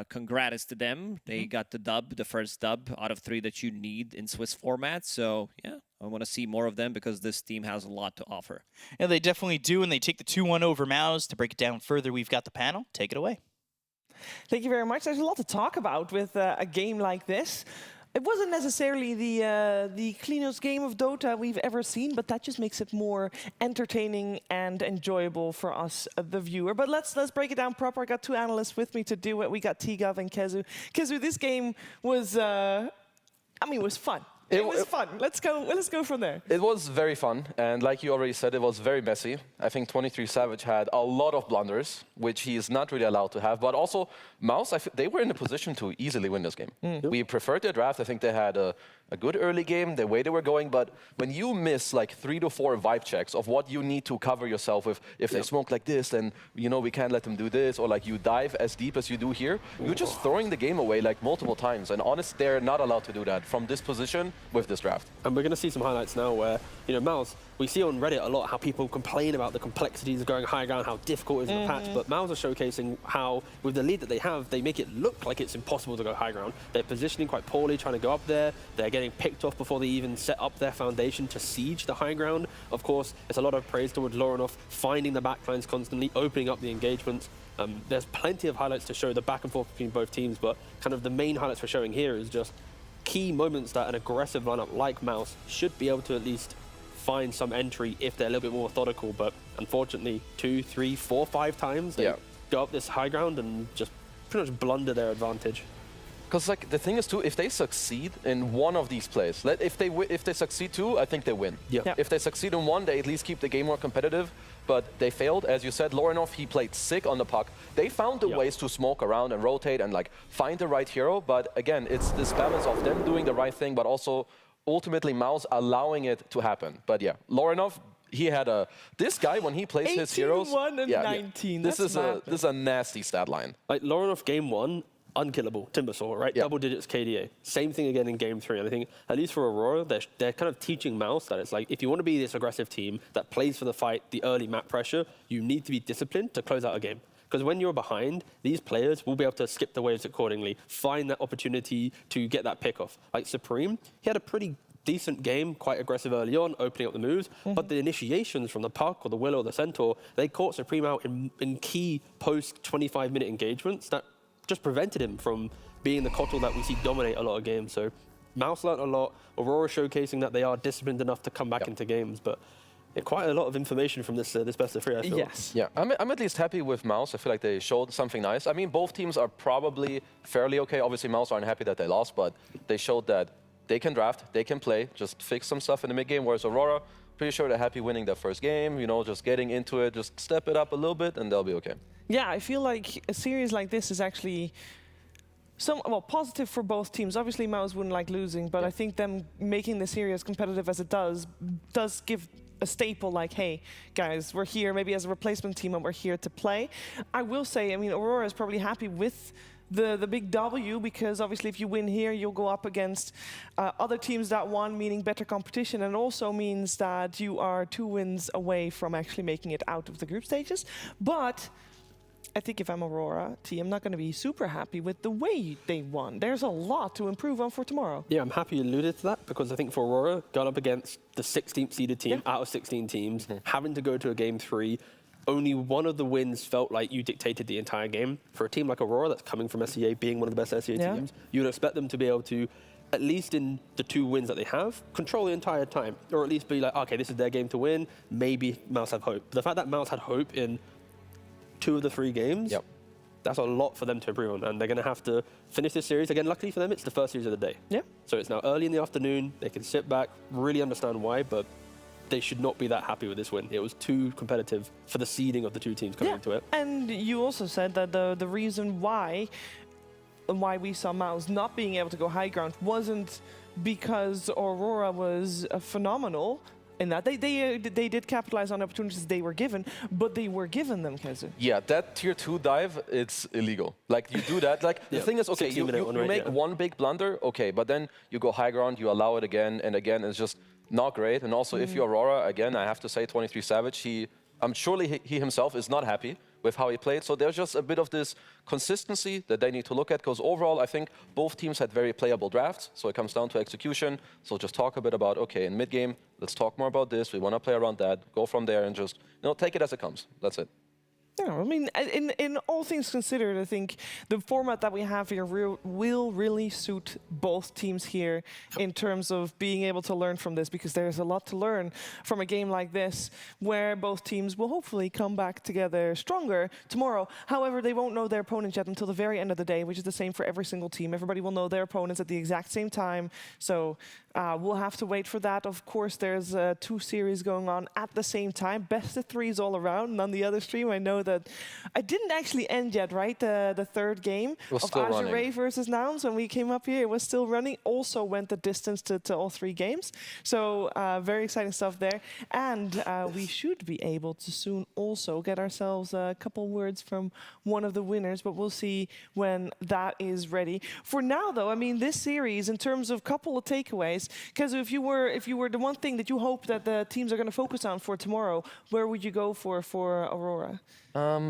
[SPEAKER 5] congrats to them. They got the dub, the first dub out of 3 that you need in Swiss format. So yeah, I want to see more of them because this team has a lot to offer.
[SPEAKER 4] Yeah, they definitely do, and they take the 2-1 over MOUZ. To break it down further, we've got the panel. Take it away.
[SPEAKER 1] Thank you very much. There's a lot to talk about with a game like this. It wasn't necessarily the cleanest game of Dota we've ever seen, but that just makes it more entertaining and enjoyable for us, the viewer. But let's break it down proper. I got 2 analysts with me to do it. We got T-Gov and Kezu. Kezu, this game was, was fun. It was fun. Let's go from there.
[SPEAKER 3] It was very fun, and like you already said, it was very messy. I think 23 Savage had a lot of blunders, which he is not really allowed to have. But also, MOUZ, they were in a position to easily win this game. We preferred their draft. I think they had a good early game, the way they were going. But when you miss like 3 to 4 vibe checks of what you need to cover yourself with, if they smoke like this, then you know we can't let them do this, or like you dive as deep as you do here, you're just throwing the game away like multiple times. And honestly, they're not allowed to do that from this position. with this draft.
[SPEAKER 2] And we're going to see some highlights now where, you know, MOUZ, we see on Reddit a lot how people complain about the complexities of going high ground, how difficult it is in the patch, but MOUZ are showcasing how, with the lead that they have, they make it look like it's impossible to go high ground. They're positioning quite poorly, trying to go up there. They're getting picked off before they even set up their foundation to siege the high ground. Of course, it's a lot of praise towards Laurinov, finding the backlines constantly, opening up the engagements. There's plenty of highlights to show the back and forth between both teams, but kind of the main highlights we're showing here is just key moments that an aggressive lineup like MOUZ should be able to at least find some entry if they're a little bit more methodical. But unfortunately, 2, 3, 4, 5 times they go up this high ground and just pretty much blunder their advantage.
[SPEAKER 3] Because like the thing is too, if they succeed in one of these plays, if they succeed two, I think they win. If they succeed in one, they at least keep the game more competitive. But they failed, as you said. Laurinov, he played sick on the puck. They found the ways to smoke around and rotate and like find the right hero. But again, it's this balance of them doing the right thing, but also ultimately MOUZ allowing it to happen. But yeah, Laurinov, he had this guy when he plays his heroes.
[SPEAKER 1] 18-1 and 19.
[SPEAKER 3] This is a nasty stat line.
[SPEAKER 2] Like Laurinov game 1. Unkillable, Timbersaw, right? Double digits KDA. Same thing again in game 3. And I think, at least for Aurora, they're kind of teaching MOUZ that it's like, if you want to be this aggressive team that plays for the fight, the early map pressure, you need to be disciplined to close out a game. Because when you're behind, these players will be able to skip the waves accordingly, find that opportunity to get that pick off. Like Supreme, he had a pretty decent game, quite aggressive early on, opening up the moves, but the initiations from the Puck or the Willow or the Centaur, they caught Supreme out in key post-25-minute engagements that just prevented him from being the Kotl that we see dominate a lot of games. So MOUZ learned a lot. Aurora showcasing that they are disciplined enough to come back into games, but quite a lot of information from this best of 3, I feel.
[SPEAKER 1] Yes.
[SPEAKER 3] Yeah, I'm at least happy with MOUZ. I feel like they showed something nice. I mean, both teams are probably fairly okay. Obviously, MOUZ aren't happy that they lost, but they showed that they can draft, they can play, just fix some stuff in the mid-game, whereas Aurora, pretty sure they're happy winning their first game, you know, just getting into it, just step it up a little bit, and they'll be okay.
[SPEAKER 1] Yeah, I feel like a series like this is actually positive for both teams. Obviously, MOUZ wouldn't like losing, but I think them making the series as competitive as it does give a staple like, hey, guys, we're here maybe as a replacement team and we're here to play. I will say, I mean, Aurora is probably happy with the big W, because obviously if you win here, you'll go up against other teams that won, meaning better competition, and also means that you are 2 wins away from actually making it out of the group stages. But I think if I'm Aurora, I'm not going to be super happy with the way they won. There's a lot to improve on for tomorrow.
[SPEAKER 2] Yeah, I'm happy you alluded to that, because I think for Aurora, going up against the 16th seeded team out of 16 teams, having to go to a game 3, only one of the wins felt like you dictated the entire game. For a team like Aurora that's coming from SEA, being one of the best SEA teams, you would expect them to be able to, at least in the 2 wins that they have, control the entire time. Or at least be like, okay, this is their game to win. Maybe MOUZ have hope. But the fact that MOUZ had hope in 2 of the 3 games, that's a lot for them to improve on. And they're going to have to finish this series. Again, luckily for them, it's the first series of the day. So it's now early in the afternoon. They can sit back, really understand why, but they should not be that happy with this win. It was too competitive for the seeding of the 2 teams coming into it.
[SPEAKER 1] And you also said that the reason why we saw MOUZ not being able to go high ground wasn't because Aurora was phenomenal in that. They did capitalize on opportunities they were given, but they were given them, Kezu.
[SPEAKER 3] Yeah, that tier 2 dive, it's illegal. Like, you do that. Like, the thing is, okay, you make one big blunder, okay, but then you go high ground, you allow it again and again. It's just not great. And also, if you're Aurora, again, I have to say, 23 Savage, I'm surely he himself is not happy with how he played. So there's just a bit of this consistency that they need to look at, because overall, I think both teams had very playable drafts. So it comes down to execution. So just talk a bit about, okay, in mid-game, let's talk more about this. We want to play around that. Go from there and just, take it as it comes. That's it.
[SPEAKER 1] Yeah, I mean, in all things considered, I think the format that we have here will really suit both teams here in terms of being able to learn from this, because there's a lot to learn from a game like this, where both teams will hopefully come back together stronger tomorrow. However, they won't know their opponents yet until the very end of the day, which is the same for every single team. Everybody will know their opponents at the exact same time, so we'll have to wait for that. Of course, there's 2 series going on at the same time, best of 3s all around. And on the other stream, I know that it didn't actually end yet, right? The third game
[SPEAKER 3] was
[SPEAKER 1] of
[SPEAKER 3] still
[SPEAKER 1] Azure
[SPEAKER 3] running.
[SPEAKER 1] Ray versus Nouns when we came up here. It was still running. Also went the distance to all 3 games. So very exciting stuff there. And we should be able to soon also get ourselves a couple words from one of the winners, but we'll see when that is ready. For now, though, I mean, this series, in terms of couple of takeaways, because if you were the one thing that you hope that the teams are going to focus on for tomorrow, where would you go for Aurora?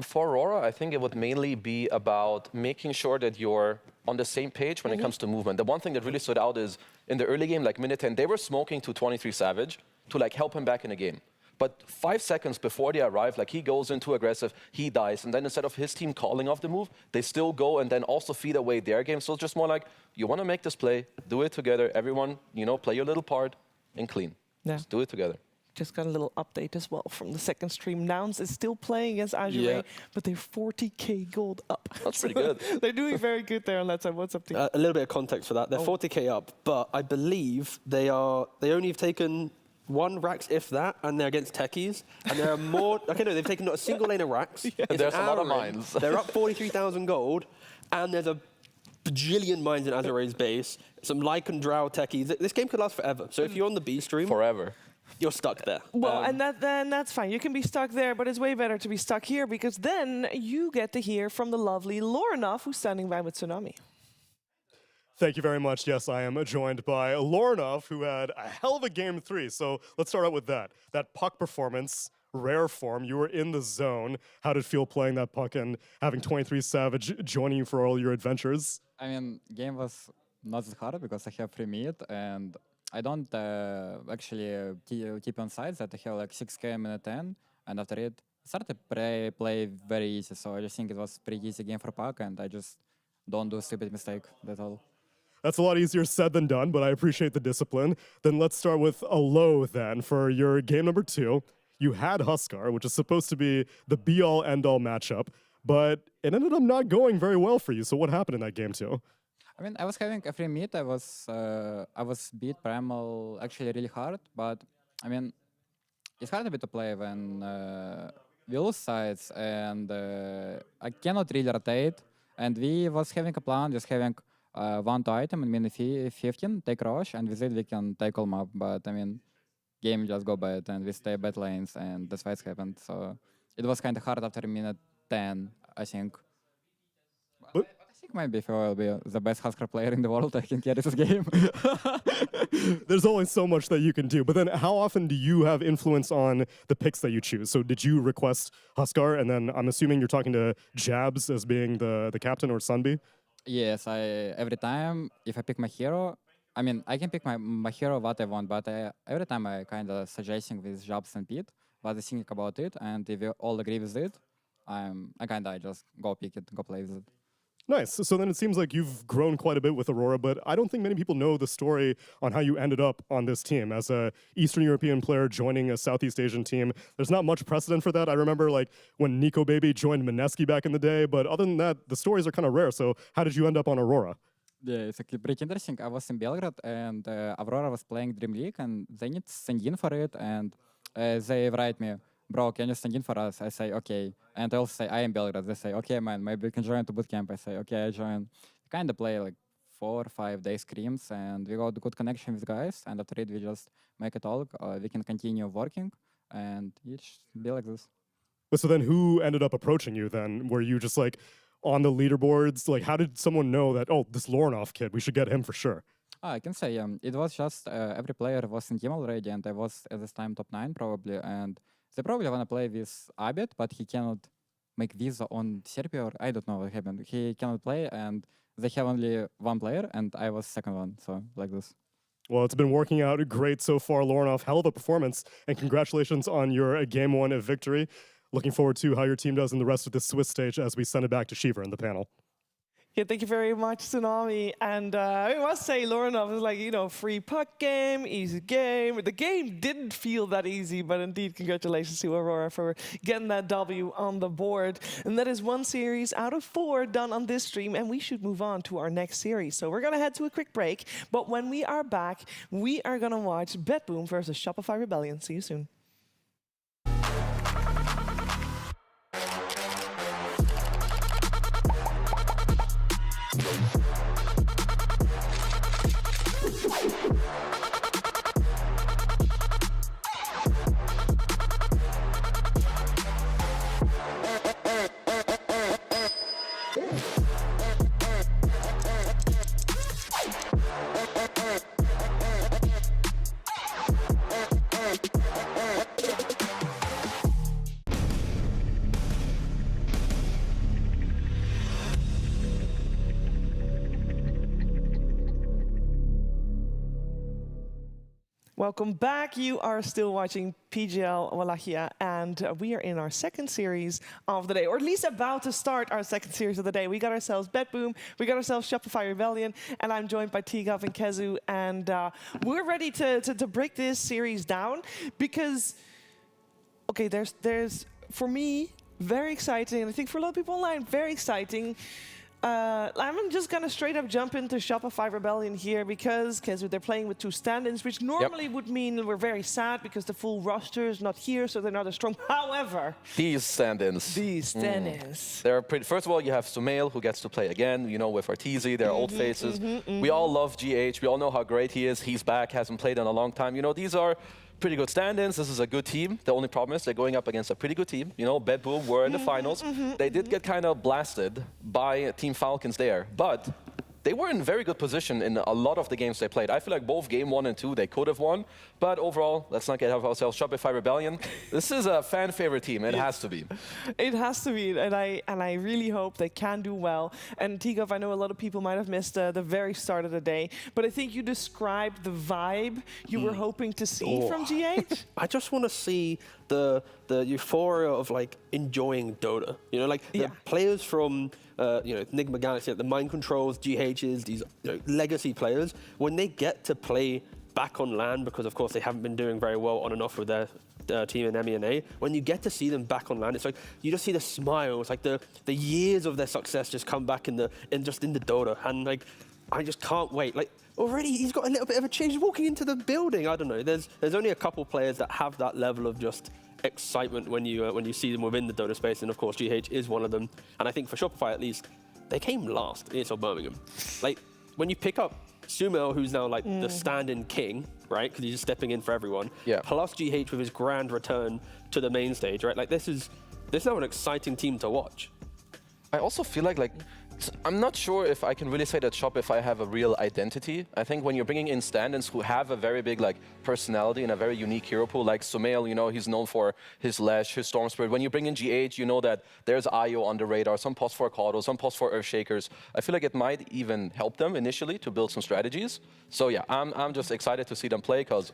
[SPEAKER 3] For Aurora, I think it would mainly be about making sure that you're on the same page when it comes to movement. The one thing that really stood out is in the early game, like minute 10, they were smoking to 23 Savage to like help him back in the game. But 5 seconds before they arrive, like he goes into aggressive, he dies, and then instead of his team calling off the move, they still go and then also feed away their game. So it's just more like, you want to make this play, do it together, everyone, play your little part and clean.
[SPEAKER 1] Yeah.
[SPEAKER 3] Just do it together.
[SPEAKER 1] Just got a little update as well from the second stream. Nouns is still playing against Azure Ray, but they're 40k gold up.
[SPEAKER 3] That's pretty good.
[SPEAKER 1] They're doing very good there on that side. What's up to you?
[SPEAKER 2] A little bit of context for that. They're 40k up, but I believe they only have taken 1 Rax, if that, and they're against techies. And there are more. Okay, no, they've taken not a single lane of Rax.
[SPEAKER 3] And there's a lot of mines.
[SPEAKER 2] They're up 43,000 gold, and there's a bajillion mines in Azure Ray's base. Some Lycan Drow techies. This game could last forever. So if you're on the B stream,
[SPEAKER 3] Forever.
[SPEAKER 2] you're stuck there.
[SPEAKER 1] Well, and then that's fine. You can be stuck there, but it's way better to be stuck here because then you get to hear from the lovely Lorinov, who's standing by with Tsunami.
[SPEAKER 10] Thank you very much. Yes, I am joined by Lorinov, who had a hell of a game 3. So let's start out with that. That puck performance, rare form. You were in the zone. How did it feel playing that puck and having 23 Savage joining you for all your adventures?
[SPEAKER 11] I mean, game was not that hard because I have free mid and I don't actually keep on sides that I have like 6k minute 10 and after it started play very easy. So I just think it was pretty easy game for puck and I just don't do stupid mistake. That's all.
[SPEAKER 10] That's a lot easier said than done, but I appreciate the discipline. Then let's start with a low then. For your game number 2, you had Huskar, which is supposed to be the be-all, end-all matchup, but it ended up not going very well for you. So what happened in that game 2?
[SPEAKER 11] I mean, I was having a free mid. I was beat Primal actually really hard, but I mean, it's hard a bit to play when we lose sides and I cannot really rotate. And we was having a plan, just having 1-2 item and min 15, take rush, and with it we can take all map. But I mean, game just go bad and we stay bad lanes, and that's why it's happened. So it was kind of hard after minute 10, I think.
[SPEAKER 10] What?
[SPEAKER 11] I think maybe if I will be the best Huskar player in the world, I can carry this game.
[SPEAKER 10] There's only so much that you can do. But then how often do you have influence on the picks that you choose? So did you request Huskar, and then I'm assuming you're talking to Jabs as being the captain or Sunby?
[SPEAKER 11] Yes, every time if I pick my hero, I mean, I can pick my hero what I want, but every time I kind of suggesting with Jabs and Pete what I think about it, and if you all agree with it, I kind of just go pick it, go play with it.
[SPEAKER 10] Nice. So then it seems like you've grown quite a bit with Aurora, but I don't think many people know the story on how you ended up on this team. As a Eastern European player joining a Southeast Asian team, there's not much precedent for that. I remember like when Nico Baby joined Mineski back in the day, but other than that, the stories are kind of rare. So how did you end up on Aurora?
[SPEAKER 11] Yeah, it's actually pretty interesting. I was in Belgrade and Aurora was playing Dream League and they need stand in for it and they write me, bro, can you stand in for us? I say, okay. And I also say, I am Belgrade. They say, okay, man, maybe we can join to bootcamp. I say, okay, I join. Kind of play like 4 or 5 days scrims and we got good connection with guys. And after it, we just make a talk. We can continue working and it should be like this.
[SPEAKER 10] But so then who ended up approaching you then? Were you just like on the leaderboards? Like how did someone know that, oh, this Lorinov kid, we should get him for sure?
[SPEAKER 11] I can say it was just every player was in team already and I was at this time top 9 probably. And they probably want to play with Abed, but he cannot make visa on Serbia, or I don't know what happened. He cannot play, and they have only 1 player, and I was second one, so like this.
[SPEAKER 10] Well, it's been working out great so far, Lorinov. Hell of a performance, and congratulations on your Game 1 victory. Looking forward to how your team does in the rest of the Swiss stage as we send it back to Shiva in the panel.
[SPEAKER 1] Yeah, thank you very much, Tsunami. And I must say, Lorinov is like, free puck game, easy game. The game didn't feel that easy, but indeed, congratulations to Aurora for getting that W on the board. And that is 1 series out of 4 done on this stream, and we should move on to our next series. So we're going to head to a quick break, but when we are back, we are going to watch BetBoom versus Shopify Rebellion. See you soon. Welcome back. You are still watching PGL Wallachia, and we are in our second series of the day, or at least about to start our second series of the day. We got ourselves BetBoom, we got ourselves Shopify Rebellion, and I'm joined by T-Gov and Kezu, and we're ready to break this series down because, okay, there's for me very exciting, and I think for a lot of people online very exciting. I'm just gonna straight up jump into Shopify Rebellion here because they're playing with 2 stand-ins, which normally would mean we're very sad because the full roster is not here, so they're not as strong. However,
[SPEAKER 3] these stand-ins. They're pretty. First of all, you have Sumail, who gets to play again. You know, with Arteezy, they're old faces. We all love GH. We all know how great he is. He's back. Hasn't played in a long time. You know, these are pretty good stand-ins. This is a good team. The only problem is they're going up against a pretty good team. You know, BetBoom were in the finals. They did get kind of blasted by Team Falcons there, but they were in very good position in a lot of the games they played. I feel like both game 1 and 2 they could have won, but overall, let's not get ahead of ourselves. Shopify Rebellion, this is a fan favorite team. It has to be.
[SPEAKER 1] It has to be, and I really hope they can do well. And T-Gov, I know a lot of people might have missed the very start of the day, but I think you described the vibe you were hoping to see from GH.
[SPEAKER 2] I just want to see the euphoria of like enjoying Dota. You know, like the players from Enigma Galaxy, the Mind Controls, GHs, these legacy players, when they get to play back on LAN, because of course they haven't been doing very well on and off with their team in MENA, when you get to see them back on LAN, it's like you just see the smiles, like the years of their success just come back in the Dota, and like I just can't wait. Like already he's got a little bit of a change walking into the building. I don't know. There's only a couple players that have that level of just excitement when you see them within the Dota space, and of course GH is one of them. And I think for Shopify at least, they came last in ESL Birmingham. Like when you pick up Sumail, who's now like the stand-in king, right? Because he's just stepping in for everyone. Yeah. Plus GH with his grand return to the main stage, right? Like this is now an exciting team to watch.
[SPEAKER 3] I also feel like I'm not sure if I can really say that Shopify have a real identity. I think when you're bringing in stand-ins who have a very big personality and a very unique hero pool, like Sumail, you know, he's known for his Lash, his Storm Spirit. When you bring in GH, you know that there's IO on the radar, some pos for Kaado, some pos for Earthshakers. I feel like it might even help them initially to build some strategies. So yeah, I'm just excited to see them play because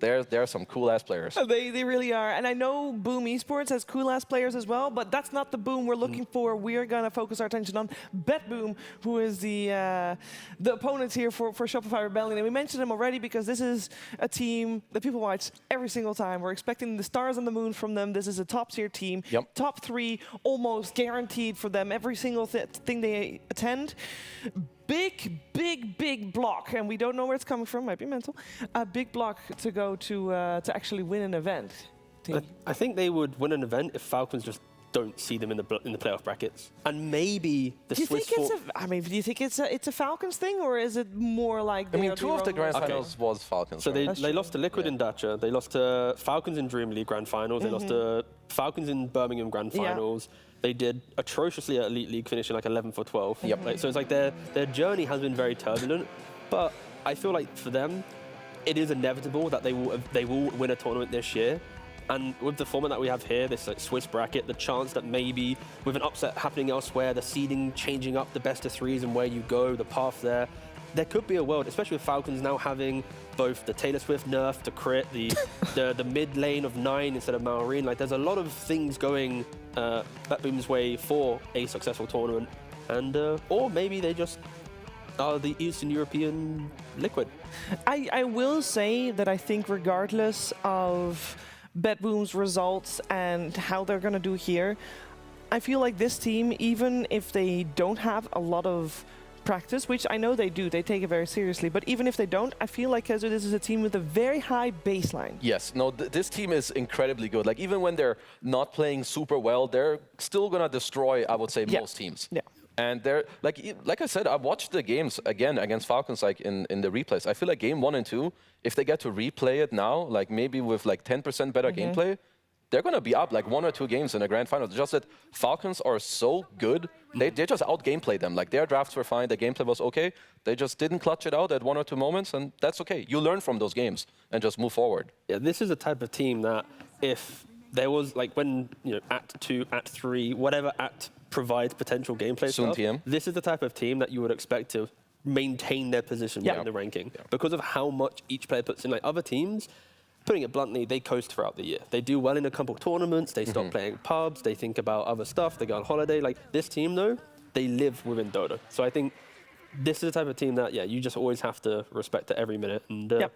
[SPEAKER 3] there are some cool-ass players.
[SPEAKER 1] They really are. And I know Boom Esports has cool-ass players as well, but that's not the Boom we're looking for. We're going to focus our attention on BetBoom, who is the opponents here for Shopify Rebellion. And we mentioned them already because this is a team that people watch every single time. We're expecting the stars on the moon from them. This is a top-tier team. Top 3 almost guaranteed for them every single thing they attend. Big block, and we don't know where it's coming from, might be mental. A big block to go to actually win an event.
[SPEAKER 2] I think they would win an event if Falcons just don't see them in the playoff brackets, and maybe the Swiss. Do
[SPEAKER 1] you think it's a Falcons thing, or is it more like?
[SPEAKER 3] I mean, 2 of the grand finals was Falcons.
[SPEAKER 2] So they lost to Liquid in Dacia. They lost to Falcons in Dream League grand finals. They lost to Falcons in Birmingham grand finals. They did atrociously at Elite League, finishing 11 for 12. So it's like their journey has been very turbulent, but I feel like for them, it is inevitable that they will win a tournament this year. And with the format that we have here, this Swiss bracket, the chance that maybe with an upset happening elsewhere, the seeding changing up, the best of 3s and where you go, the path there could be a world, especially with Falcons now having both the Taylor Swift nerf, the crit, the mid lane of 9 instead of Maureen. Like there's a lot of things going BetBoom's way for a successful tournament, and or maybe they just are the Eastern European Liquid.
[SPEAKER 1] I will say that I think regardless of BetBoom's results and how they're going to do here, I feel like this team, even if they don't have a lot of practice, which I know they do, they take it very seriously, but even if they don't, I feel like this is a team with a very high baseline.
[SPEAKER 3] Yes, no, this team is incredibly good. Like even when they're not playing super well, they're still gonna destroy, I would say, most teams. Yeah. And they're like I said, I watched the games again against Falcons in the replays. I feel like game 1 and 2, if they get to replay it now, like maybe with 10% better gameplay, they're going to be up 1 or 2 games in the grand final. Just that Falcons are so good, they just out-gameplayed them. Like their drafts were fine, the gameplay was okay. They just didn't clutch it out at 1 or 2 moments, and that's okay. You learn from those games and just move forward.
[SPEAKER 2] Yeah, this is a type of team that if there was when Act 2, Act 3, whatever Act provides potential gameplay
[SPEAKER 3] Soon
[SPEAKER 2] stuff,
[SPEAKER 3] TM.
[SPEAKER 2] this is the type of team that you would expect to maintain their position in the ranking because of how much each player puts in. Like other teams, putting it bluntly, they coast throughout the year. They do well in a couple of tournaments. They stop playing pubs. They think about other stuff. They go on holiday. Like this team, though, they live within Dota. So I think this is the type of team that, you just always have to respect it every minute. And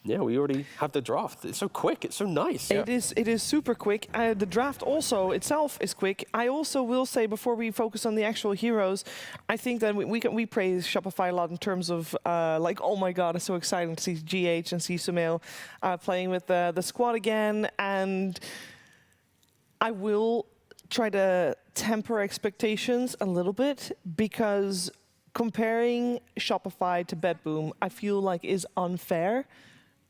[SPEAKER 2] yeah, we already have the draft. It's so quick. It's so nice.
[SPEAKER 1] It is super quick. The draft also itself is quick. I also will say, before we focus on the actual heroes, I think that we praise Shopify a lot in terms of like, oh my god, it's so exciting to see GH and see Sumail playing with the squad again. And I will try to temper expectations a little bit, because comparing Shopify to BetBoom, I feel like is unfair.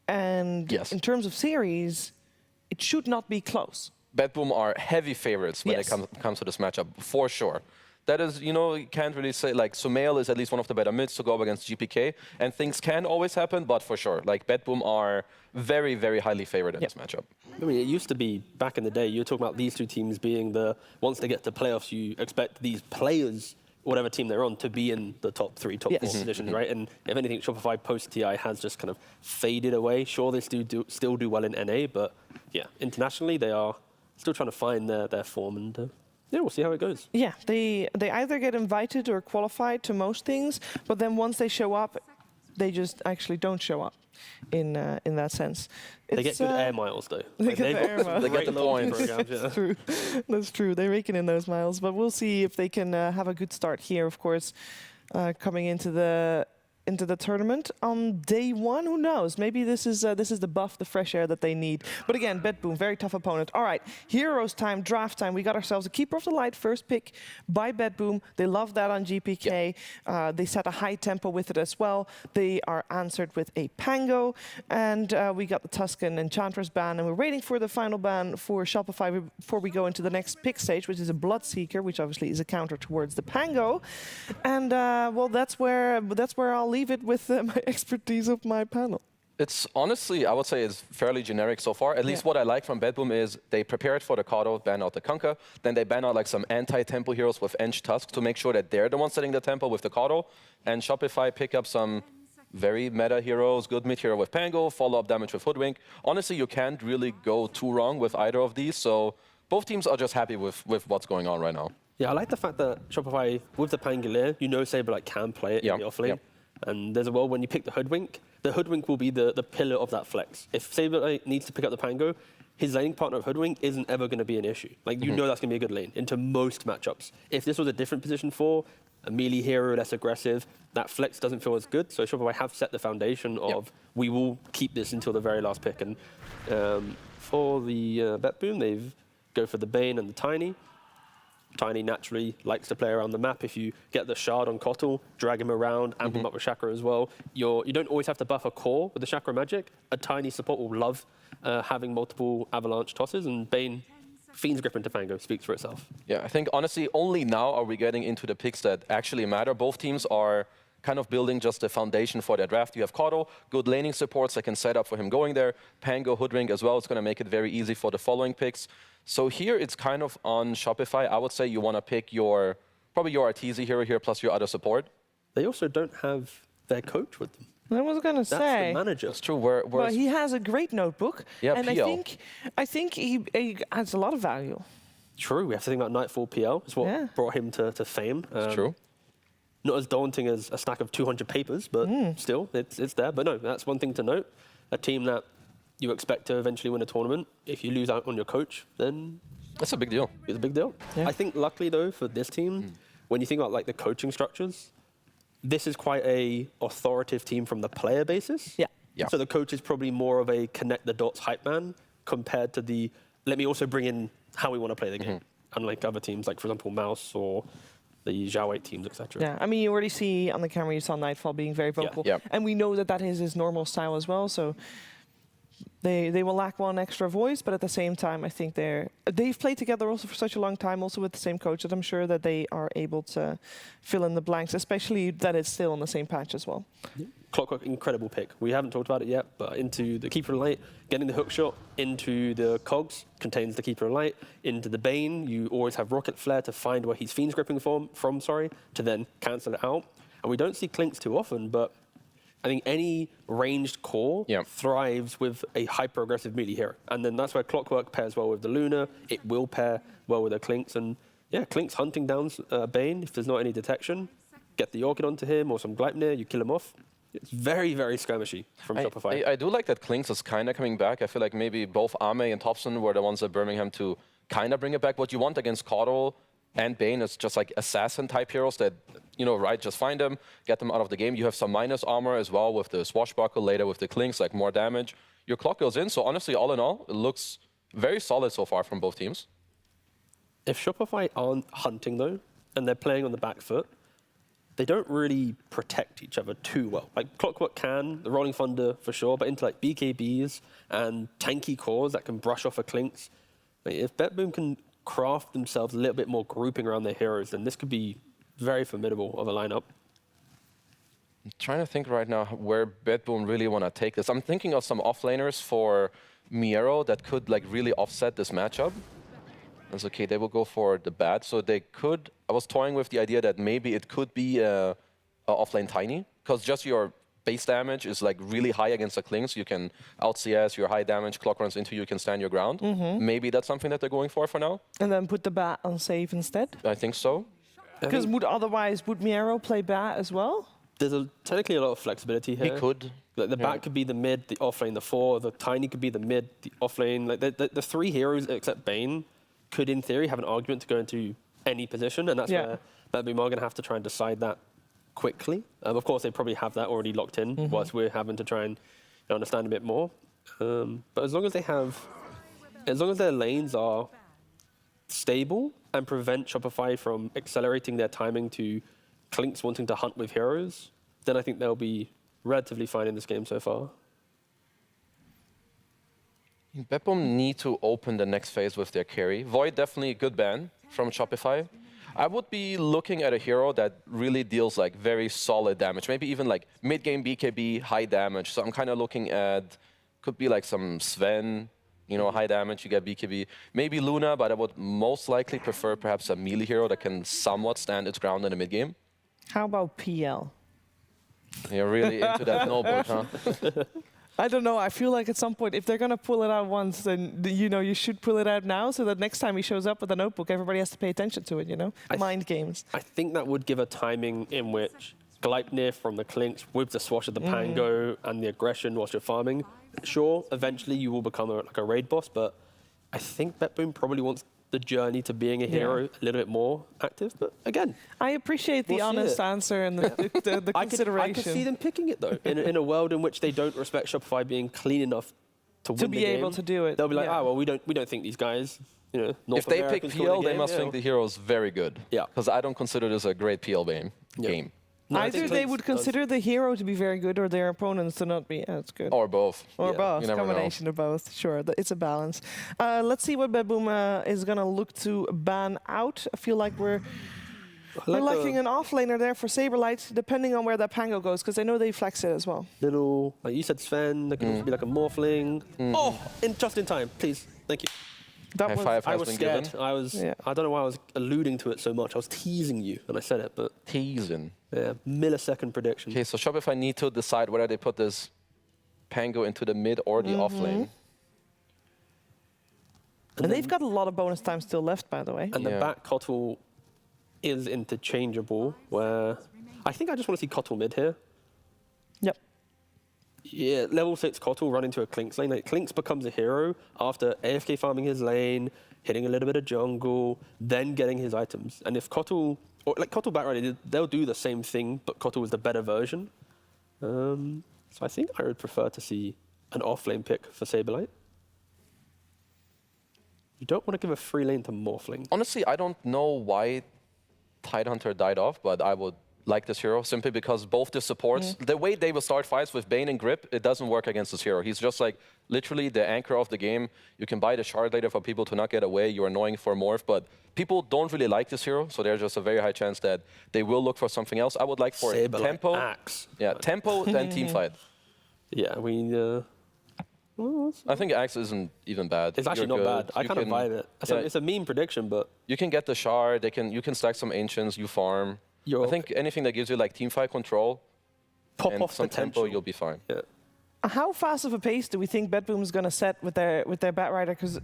[SPEAKER 1] And in terms of series, it should not be close.
[SPEAKER 3] BetBoom are heavy favorites when it comes to this matchup, for sure. That is, you can't really say, like, Sumail is at least one of the better mids to go up against GPK, and things can always happen, but for sure, like, BetBoom are very, very highly favored in this matchup.
[SPEAKER 2] I mean, it used to be, back in the day, you were talking about these two teams being once they get to playoffs, you expect these players, whatever team they're on, to be in the top 3, top 4 positions, right? And if anything, Shopify post-TI has just kind of faded away. Sure, they still do well in NA, but yeah, internationally, they are still trying to find their form, and we'll see how it goes. Yeah,
[SPEAKER 1] they either get invited or qualified to most things, but then once they show up, they just actually don't show up in that sense.
[SPEAKER 2] They get good air miles, though.
[SPEAKER 1] They get the air miles.
[SPEAKER 3] They get the points.
[SPEAKER 1] That's true. That's true. They're raking in those miles, but we'll see if they can have a good start here, of course, coming into the tournament on day 1. Who knows? Maybe this is the buff, the fresh air that they need. But again, BetBoom, very tough opponent. All right, heroes time, draft time. We got ourselves a Keeper of the Light first pick by BetBoom. They love that on GPK. They set a high tempo with it as well. They are answered with a Pango, and we got the Tuscan Enchantress ban, and we're waiting for the final ban for Shopify before we go into the next pick stage, which is a Bloodseeker, which obviously is a counter towards the Pango. And well, that's where I'll leave it with my expertise of my panel.
[SPEAKER 3] It's honestly, I would say, it's fairly generic so far. At least what I like from BetBoom is they prepared for the Kato, ban out the Kunkka, then they ban out like some anti-tempo heroes with Ench Tusk to make sure that they're the ones setting the tempo with the Kato, and Shopify pick up some very meta heroes, good mid hero with Pango, follow-up damage with Hoodwink. Honestly, you can't really go too wrong with either of these, so both teams are just happy with what's going on right now. Yeah,
[SPEAKER 2] I like the fact that Shopify, with the Pangolier, Saber can play it in the offlane. And there's a world when you pick the Hoodwink will be the pillar of that flex. If Saber needs to pick up the Pango, his laning partner of Hoodwink isn't ever going to be an issue. Like, you know that's going to be a good lane into most matchups. If this was a different position for a melee hero, less aggressive, that flex doesn't feel as good. So Shopify have set the foundation of we will keep this until the very last pick. And for the BetBoom, they've go for the Bane and the Tiny. Tiny naturally likes to play around the map. If you get the shard on Kotl, drag him around, amp him up with Chakra as well. You don't always have to buff a core with the Chakra magic. A Tiny support will love having multiple avalanche tosses, and Bane, Fiend's Grip into Fango speaks for itself.
[SPEAKER 3] Yeah, I think honestly only now are we getting into the picks that actually matter. Both teams are kind of building just the foundation for their draft. You have Kotl, good laning supports that can set up for him going there. Pango, Hoodwink as well. It's going to make it very easy for the following picks. So here it's kind of on Shopify. I would say you want to pick probably your Arteezy hero here plus your other support.
[SPEAKER 2] They also don't have their coach with them.
[SPEAKER 1] I was going to say.
[SPEAKER 2] That's the manager.
[SPEAKER 3] That's true.
[SPEAKER 1] Well, he has a great notebook.
[SPEAKER 3] Yeah,
[SPEAKER 1] and
[SPEAKER 3] PL.
[SPEAKER 1] I think he adds a lot of value.
[SPEAKER 2] True. We have to think about Nightfall PL. It's what brought him to fame.
[SPEAKER 3] It's true.
[SPEAKER 2] Not as daunting as a stack of 200 papers, but still, it's there. But no, that's one thing to note. A team that you expect to eventually win a tournament. If you lose out on your coach, then
[SPEAKER 3] that's a big deal.
[SPEAKER 2] It's a big deal. Yeah. I think luckily though for this team, when you think about like the coaching structures, this is quite a authoritative team from the player basis.
[SPEAKER 1] Yeah.
[SPEAKER 2] So the coach is probably more of a connect the dots hype man compared to the let me also bring in how we want to play the game. Unlike other teams like for example MOUZ or the Zhao 8 teams, etc.
[SPEAKER 1] Yeah, I mean, you already see on the camera, you saw Nightfall being very vocal.
[SPEAKER 3] Yeah.
[SPEAKER 1] And we know that is his normal style as well, so they will lack one extra voice, but at the same time, I think they've played together also for such a long time, also with the same coach, that I'm sure that they are able to fill in the blanks, especially that it's still on the same patch as well.
[SPEAKER 2] Clockwork, incredible pick. We haven't talked about it yet, but into the Keeper of Light, getting the hook shot into the cogs contains the Keeper of Light. Into the Bane, you always have Rocket Flare to find where he's Fiend's Gripping from, to then cancel it out. And we don't see Clinks too often, but I think any ranged core thrives with a hyper-aggressive melee hero. And then that's where Clockwork pairs well with the Luna. It will pair well with the Clinks. And yeah, Clinks hunting down Bane if there's not any detection. Get the Orchid onto him or some Gleipnir, you kill him off. It's very, very skirmishy from Shopify.
[SPEAKER 3] I do like that Clinks is kind of coming back. I feel like maybe both Ame and Thompson were the ones at Birmingham to kind of bring it back. What you want against Caudle and Bane is just like assassin-type heroes that, you know, right, just find them, get them out of the game. You have some minus armor as well with the Swashbuckle, later with the Clinks, like more damage. Your clock goes in, so honestly, all in all, it looks very solid so far from both teams.
[SPEAKER 2] If Shopify aren't hunting, though, and they're playing on the back foot, they don't really protect each other too well. Like Clockwork can, the Rolling Thunder for sure, but into like BKBs and tanky cores that can brush off a Clinks. Like, if BetBoom can craft themselves a little bit more grouping around their heroes, then this could be very formidable of a lineup.
[SPEAKER 3] I'm trying to think right now where BetBoom really want to take this. I'm thinking of some offlaners for Miero that could like really offset this matchup. That's okay, they will go for the bat. So they could, I was toying with the idea that maybe it could be a offlane Tiny, because just your base damage is like really high against the Clinks. You can out CS, your high damage, clock runs into you, can stand your ground. Maybe that's something that they're going for now.
[SPEAKER 1] And then put the bat on save instead?
[SPEAKER 3] I think so.
[SPEAKER 1] Because would Miero play bat as well?
[SPEAKER 2] There's technically a lot of flexibility here.
[SPEAKER 3] He could.
[SPEAKER 2] Like the bat could be the mid, the offlane, the 4. The Tiny could be the mid, the offlane. Like the 3 heroes except Bane could, in theory, have an argument to go into any position, and that's where BetBoom are going to have to try and decide that quickly. Of course, they probably have that already locked in, whilst we're having to try and understand a bit more. But as long as their lanes are stable and prevent Shopify from accelerating their timing to Clinks wanting to hunt with heroes, then I think they'll be relatively fine in this game so far.
[SPEAKER 3] BetBoom need to open the next phase with their carry. Void definitely a good ban from Shopify. I would be looking at a hero that really deals like very solid damage, maybe even like mid-game BKB, high damage. So I'm kind of looking at, could be like some Sven, you know, high damage, you get BKB. Maybe Luna, but I would most likely prefer perhaps a melee hero that can somewhat stand its ground in the mid-game.
[SPEAKER 1] How about PL?
[SPEAKER 3] You're really into that notebook, huh?
[SPEAKER 1] I don't know. I feel like at some point, if they're going to pull it out once, then, you know, you should pull it out now so that next time he shows up with a notebook, everybody has to pay attention to it, you know? Mind games.
[SPEAKER 2] I think that would give a timing in which Gleipnir from the Clinks with the swash of the Pango and the aggression whilst you're farming. Sure, eventually you will become like a raid boss, but I think BetBoom probably wants the journey to being a hero a little bit more active. But again,
[SPEAKER 1] I appreciate the honest answer and the consideration.
[SPEAKER 2] I could see them picking it though, in a world in which they don't respect Shopify being clean enough to win the game.
[SPEAKER 1] To be able to do it.
[SPEAKER 2] They'll be like, well, we don't think these guys, you know, North
[SPEAKER 3] If they pick
[SPEAKER 2] Americans
[SPEAKER 3] PL, they must think the hero is very good.
[SPEAKER 2] Yeah.
[SPEAKER 3] Because I don't consider this a great PL game.
[SPEAKER 2] No,
[SPEAKER 1] either they would consider the hero to be very good or their opponents to not be. Yeah, that's good.
[SPEAKER 3] Or both.
[SPEAKER 1] Or both. Combination of both. Sure, it's a balance. Let's see what BetBoom is going to look to ban out. I feel like we're lacking an offlaner there for Saberlight, depending on where that Pango goes, because I know they flex it as well.
[SPEAKER 2] Little, like you said, Sven, that could also be like a Morphling. Oh, just in time, please. Thank you.
[SPEAKER 3] High five
[SPEAKER 2] I
[SPEAKER 3] has
[SPEAKER 2] was
[SPEAKER 3] been
[SPEAKER 2] scared.
[SPEAKER 3] given.
[SPEAKER 2] I don't know why I was alluding to it so much. I was teasing you when I said it, but...
[SPEAKER 3] Teasing.
[SPEAKER 2] Yeah, millisecond prediction.
[SPEAKER 3] Okay, so Shopify need to decide whether they put this Pango into the mid or the off lane.
[SPEAKER 1] And they've got a lot of bonus time still left, by the way.
[SPEAKER 2] And the back Kotl is interchangeable, where I think I just want to see Kotl mid here.
[SPEAKER 1] Yep.
[SPEAKER 2] Yeah, level 6 Kotl run into a Clinks lane. Like, Clinks becomes a hero after AFK farming his lane, hitting a little bit of jungle, then getting his items. And if Kotl, or like Kotl back they'll do the same thing, but Kotl is the better version. So I think I would prefer to see an off-lane pick for Saberlight. You don't want to give a free lane to Morphling.
[SPEAKER 3] Honestly, I don't know why Tidehunter died off, but I would like this hero simply because both the supports, the way they will start fights with Bane and Grip, it doesn't work against this hero. He's just like literally the anchor of the game. You can buy the shard later for people to not get away. You're annoying for Morph, but people don't really like this hero, so there's just a very high chance that they will look for something else. I would like for tempo.
[SPEAKER 2] Axe.
[SPEAKER 3] Yeah, tempo, then team fight.
[SPEAKER 2] Yeah,
[SPEAKER 3] I think Axe isn't even bad.
[SPEAKER 2] It's actually not bad. I kind of vibe it. It's a meme prediction, but...
[SPEAKER 3] You can get the shard, you can stack some Ancients, you farm. I think anything that gives you like teamfight control and some tempo, you'll be fine.
[SPEAKER 2] Yeah.
[SPEAKER 1] How fast of a pace do we think BetBoom is going to set with their Batrider? Because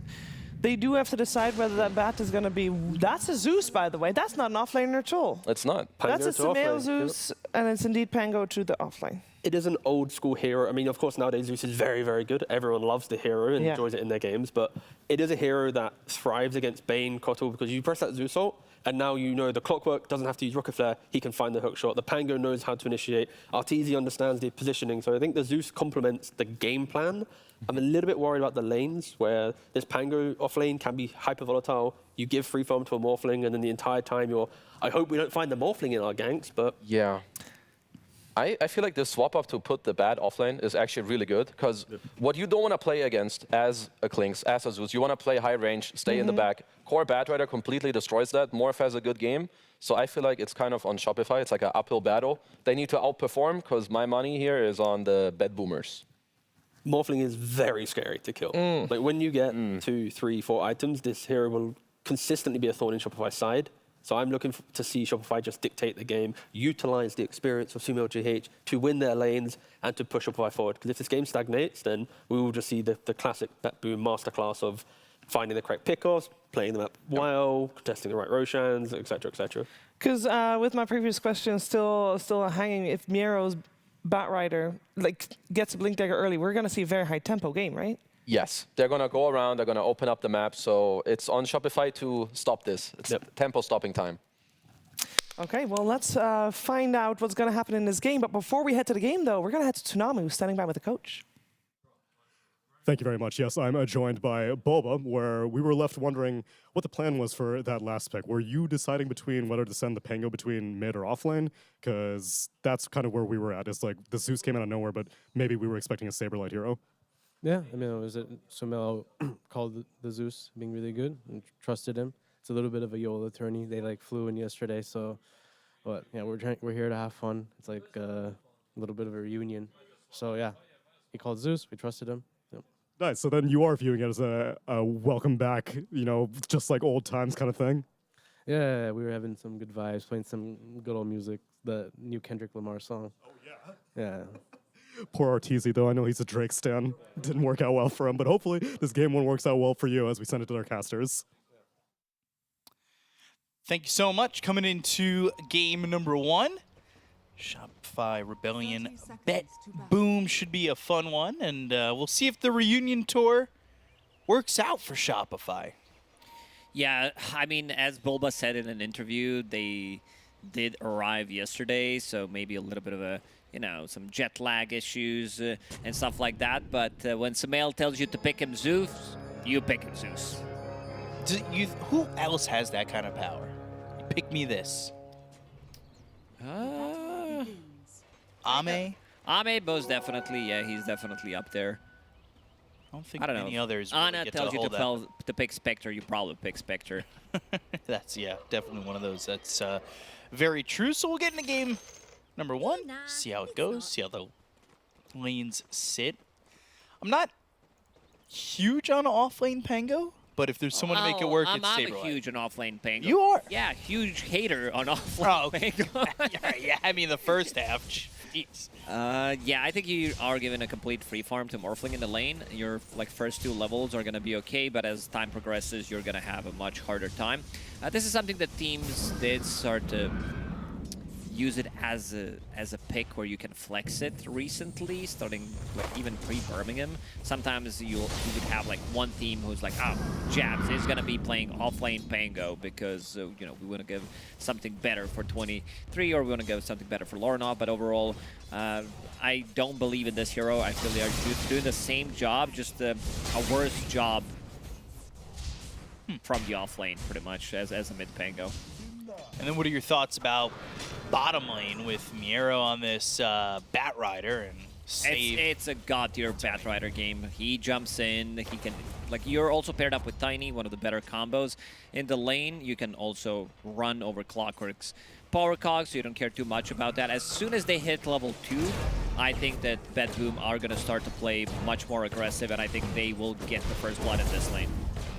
[SPEAKER 1] they do have to decide whether that Bat is going to be... That's a Zeus, by the way. That's not an offlaner at all.
[SPEAKER 3] It's not.
[SPEAKER 1] That's a
[SPEAKER 2] Pango to
[SPEAKER 1] Sumail
[SPEAKER 2] offlane,
[SPEAKER 1] Zeus, and it's indeed Pango to the offlane.
[SPEAKER 2] It is an old school hero. I mean, of course, nowadays Zeus is very, very good. Everyone loves the hero and enjoys it in their games. But it is a hero that thrives against Bane, Kotal, because you press that Zeus ult, and now you know the Clockwork doesn't have to use Rocket Flare. He can find the hook shot. The Pango knows how to initiate. Arteezy understands the positioning. So I think the Zeus complements the game plan. I'm a little bit worried about the lanes, where this Pango offlane can be hyper volatile. You give free farm to a Morphling, and then the entire time you're... I hope we don't find the Morphling in our ganks, but...
[SPEAKER 3] Yeah. I feel like the swap up to put the Bat offlane is actually really good, because what you don't want to play against as a Klinx, as a Zeus, you want to play high range, stay in the back. Core Batrider completely destroys that. Morph has a good game. So I feel like it's kind of on Shopify. It's like an uphill battle. They need to outperform, because my money here is on the BetBoomers.
[SPEAKER 2] Morphling is very scary to kill. Like when you get 2, 3, 4 items, this hero will consistently be a thorn in Shopify's side. So I'm looking to see Shopify just dictate the game, utilize the experience of Sumail GH to win their lanes and to push Shopify forward. Because if this game stagnates, then we will just see the classic BetBoom masterclass of finding the correct pickoffs, playing them up well, contesting the right Roshans, etc., etc.
[SPEAKER 1] Because with my previous question still hanging, if Miero's Batrider gets a Blink Dagger early, we're going to see a very high tempo game, right?
[SPEAKER 3] Yes, they're going to go around, they're going to open up the map, so it's on Shopify to stop this. It's tempo stopping time.
[SPEAKER 1] Okay, well, let's find out what's going to happen in this game. But before we head to the game, though, we're going to head to Tsunami, standing by with the coach.
[SPEAKER 10] Thank you very much. Yes, I'm joined by Boba, where we were left wondering what the plan was for that last pick. Were you deciding between whether to send the Pango between mid or offlane? Because that's kind of where we were at. It's like the Zeus came out of nowhere, but maybe we were expecting a Saberlight hero.
[SPEAKER 12] Yeah, I mean, it was Sumail called the Zeus being really good and trusted him. It's a little bit of a YOLO tourney. They flew in yesterday, so but yeah, we're here to have fun. It's like a little bit of a reunion. So yeah, he called Zeus. We trusted him. Yep.
[SPEAKER 10] Nice. So then you are viewing it as a welcome back, just like old times kind of thing.
[SPEAKER 12] Yeah, we were having some good vibes, playing some good old music. The new Kendrick Lamar song. Oh yeah. Yeah.
[SPEAKER 10] Poor Arteezy, though. I know he's a Drake stan. Didn't work out well for him, but hopefully this game one works out well for you as we send it to our casters.
[SPEAKER 4] Thank you so much. Coming into game number 1, Shopify Rebellion BetBoom should be a fun one, and we'll see if the reunion tour works out for Shopify.
[SPEAKER 5] Yeah, I mean, as Bulba said in an interview, they did arrive yesterday, so maybe a little bit of a some jet lag issues and stuff like that. But when Sumail tells you to pick him Zeus, you pick him Zeus.
[SPEAKER 4] Who else has that kind of power? Pick me this. Ame?
[SPEAKER 5] Ame, most definitely. Yeah, he's definitely up there.
[SPEAKER 4] I don't think any others
[SPEAKER 5] Anna
[SPEAKER 4] get
[SPEAKER 5] tells
[SPEAKER 4] to
[SPEAKER 5] you
[SPEAKER 4] hold
[SPEAKER 5] to pick Spectre, you probably pick Spectre.
[SPEAKER 4] That's, definitely one of those. That's very true. So we'll get into game number 1, see how it goes, see how the lanes sit. I'm not huge on off-lane Pango, but if there's someone to make it work, it's Saberlight.
[SPEAKER 5] I'm huge on off-lane Pango.
[SPEAKER 4] You are?
[SPEAKER 5] Yeah, huge hater on off-lane Pango.
[SPEAKER 4] Yeah, I mean the first half. Jeez.
[SPEAKER 5] Yeah, I think you are given a complete free farm to Morphling in the lane. Your first 2 levels are going to be okay, but as time progresses, you're going to have a much harder time. This is something that teams did start to use it as a pick where you can flex it recently, starting even pre-Birmingham. Sometimes you would have one team who's like, oh, Jabs is gonna be playing off-lane Pango because we want to give something better for 23, or we want to give something better for Lorinov. But overall, I don't believe in this hero. I feel they are doing the same job, just a worse job from the off-lane, pretty much, as a mid Pango.
[SPEAKER 4] And then what are your thoughts about bottom lane with Miero on this Batrider and save?
[SPEAKER 5] It's a god-tier Batrider game. He jumps in. He can, you're also paired up with Tiny, one of the better combos. In the lane, you can also run over Clockwork's power cog, so you don't care too much about that. As soon as they hit level 2, I think that BetBoom are going to start to play much more aggressive, and I think they will get the first blood in this lane.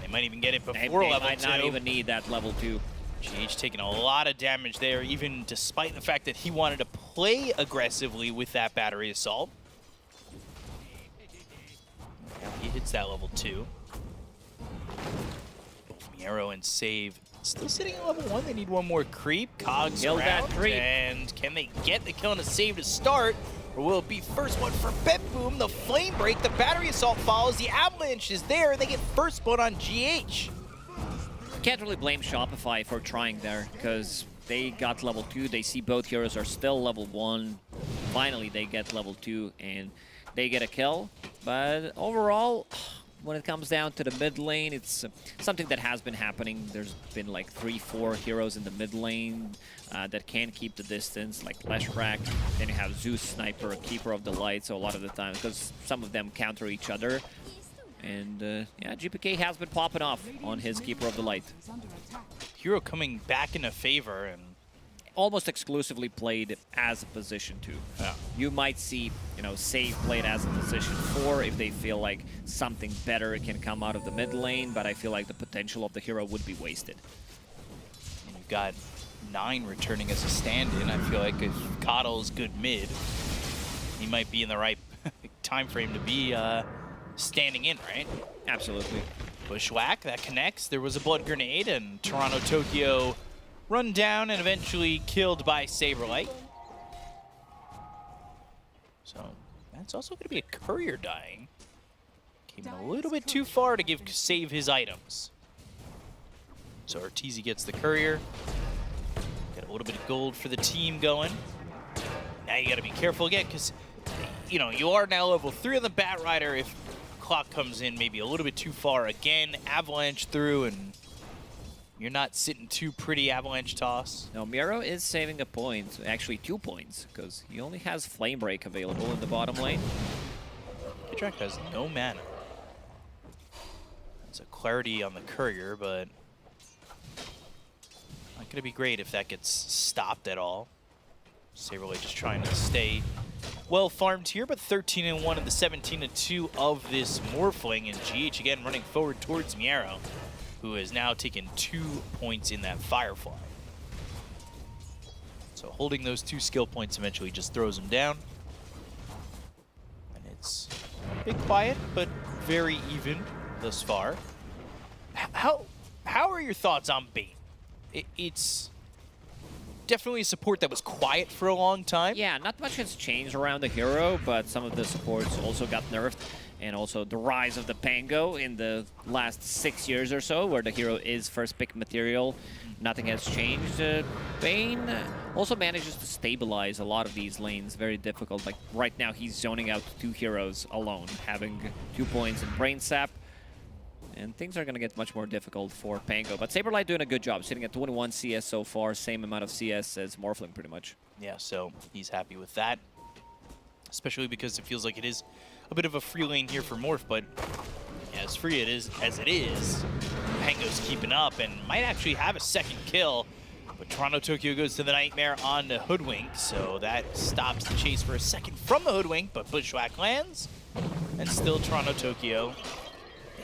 [SPEAKER 4] They might even get it before
[SPEAKER 5] they
[SPEAKER 4] level 2.
[SPEAKER 5] They might not even need that level 2.
[SPEAKER 4] GH taking a lot of damage there, even despite the fact that he wanted to play aggressively with that battery assault. Now he hits that level 2. Miero and Save still sitting at level 1. They need one more creep. Cogs
[SPEAKER 5] Kill that
[SPEAKER 4] around,
[SPEAKER 5] creep.
[SPEAKER 4] and can they get the kill and a save to start? Or will it be first one for BetBoom? The flame break, the battery assault follows, the avalanche is there, and they get first blood on GH.
[SPEAKER 5] Can't really blame Shopify for trying there, because they got level 2. They see both heroes are still level 1. Finally, they get level 2, and they get a kill. But overall, when it comes down to the mid lane, it's something that has been happening. There's been like 3-4 heroes in the mid lane that can keep the distance, like Leshrac. Then you have Zeus, Sniper, Keeper of the Light, so a lot of the time, because some of them counter each other. And yeah, GPK has been popping off on his Keeper of the Light.
[SPEAKER 4] Hero coming back into favor, and
[SPEAKER 5] almost exclusively played as a position 2.
[SPEAKER 4] Yeah.
[SPEAKER 5] You might see, you know, Save played as a position 4 if they feel like something better can come out of the mid lane, but I feel like the potential of the hero would be wasted.
[SPEAKER 4] and you've got 9 returning as a stand-in. I feel like if Coddle's good mid, he might be in the right time frame to be standing in, right?
[SPEAKER 5] Absolutely.
[SPEAKER 4] Bushwhack, that connects. There was a blood grenade, and Toronto Tokyo run down and eventually killed by Saberlight. So that's also going to be a courier dying. Came a little bit too far to save his items. So Arteezy gets the courier. Got a little bit of gold for the team going. Now you got to be careful again, because you know you are now level 3 on the Bat Rider. If clock comes in maybe a little bit too far again, avalanche through, and you're not sitting too pretty. Avalanche toss.
[SPEAKER 5] Now Miero is saving a point, actually 2 points, because he only has Flame Break available in the bottom lane.
[SPEAKER 4] Kitrak has no mana. That's a clarity on the courier, but not gonna be great if that gets stopped at all. Saberlight just trying to stay well farmed here, but 13-1 in the 17-2 of this Morphling, and GH again running forward towards Miero, who has now taken 2 points in that Firefly. So holding those 2 skill points eventually just throws him down. And it's a bit quiet, but very even thus far. How are your thoughts on Bane? It's definitely a support that was quiet for a long time.
[SPEAKER 5] Yeah, not much has changed around the hero, but some of the supports also got nerfed. And also the rise of the Pango in the last 6 years or so, where the hero is first pick material. Nothing has changed. Bane also manages to stabilize a lot of these lanes. Very difficult. Like right now, he's zoning out 2 heroes alone, having 2 points in Brain Sap. And things are going to get much more difficult for Pango. But Saberlight doing a good job, sitting at 21 CS so far, same amount of CS as Morphling pretty much.
[SPEAKER 4] Yeah, so he's happy with that. Especially because it feels like it is a bit of a free lane here for Morph, but yeah, as free as it is, Pango's keeping up and might actually have a second kill. But Toronto Tokyo goes to the Nightmare on the Hoodwink, so that stops the chase for a second from the Hoodwink, but Bushwhack lands, and still Toronto Tokyo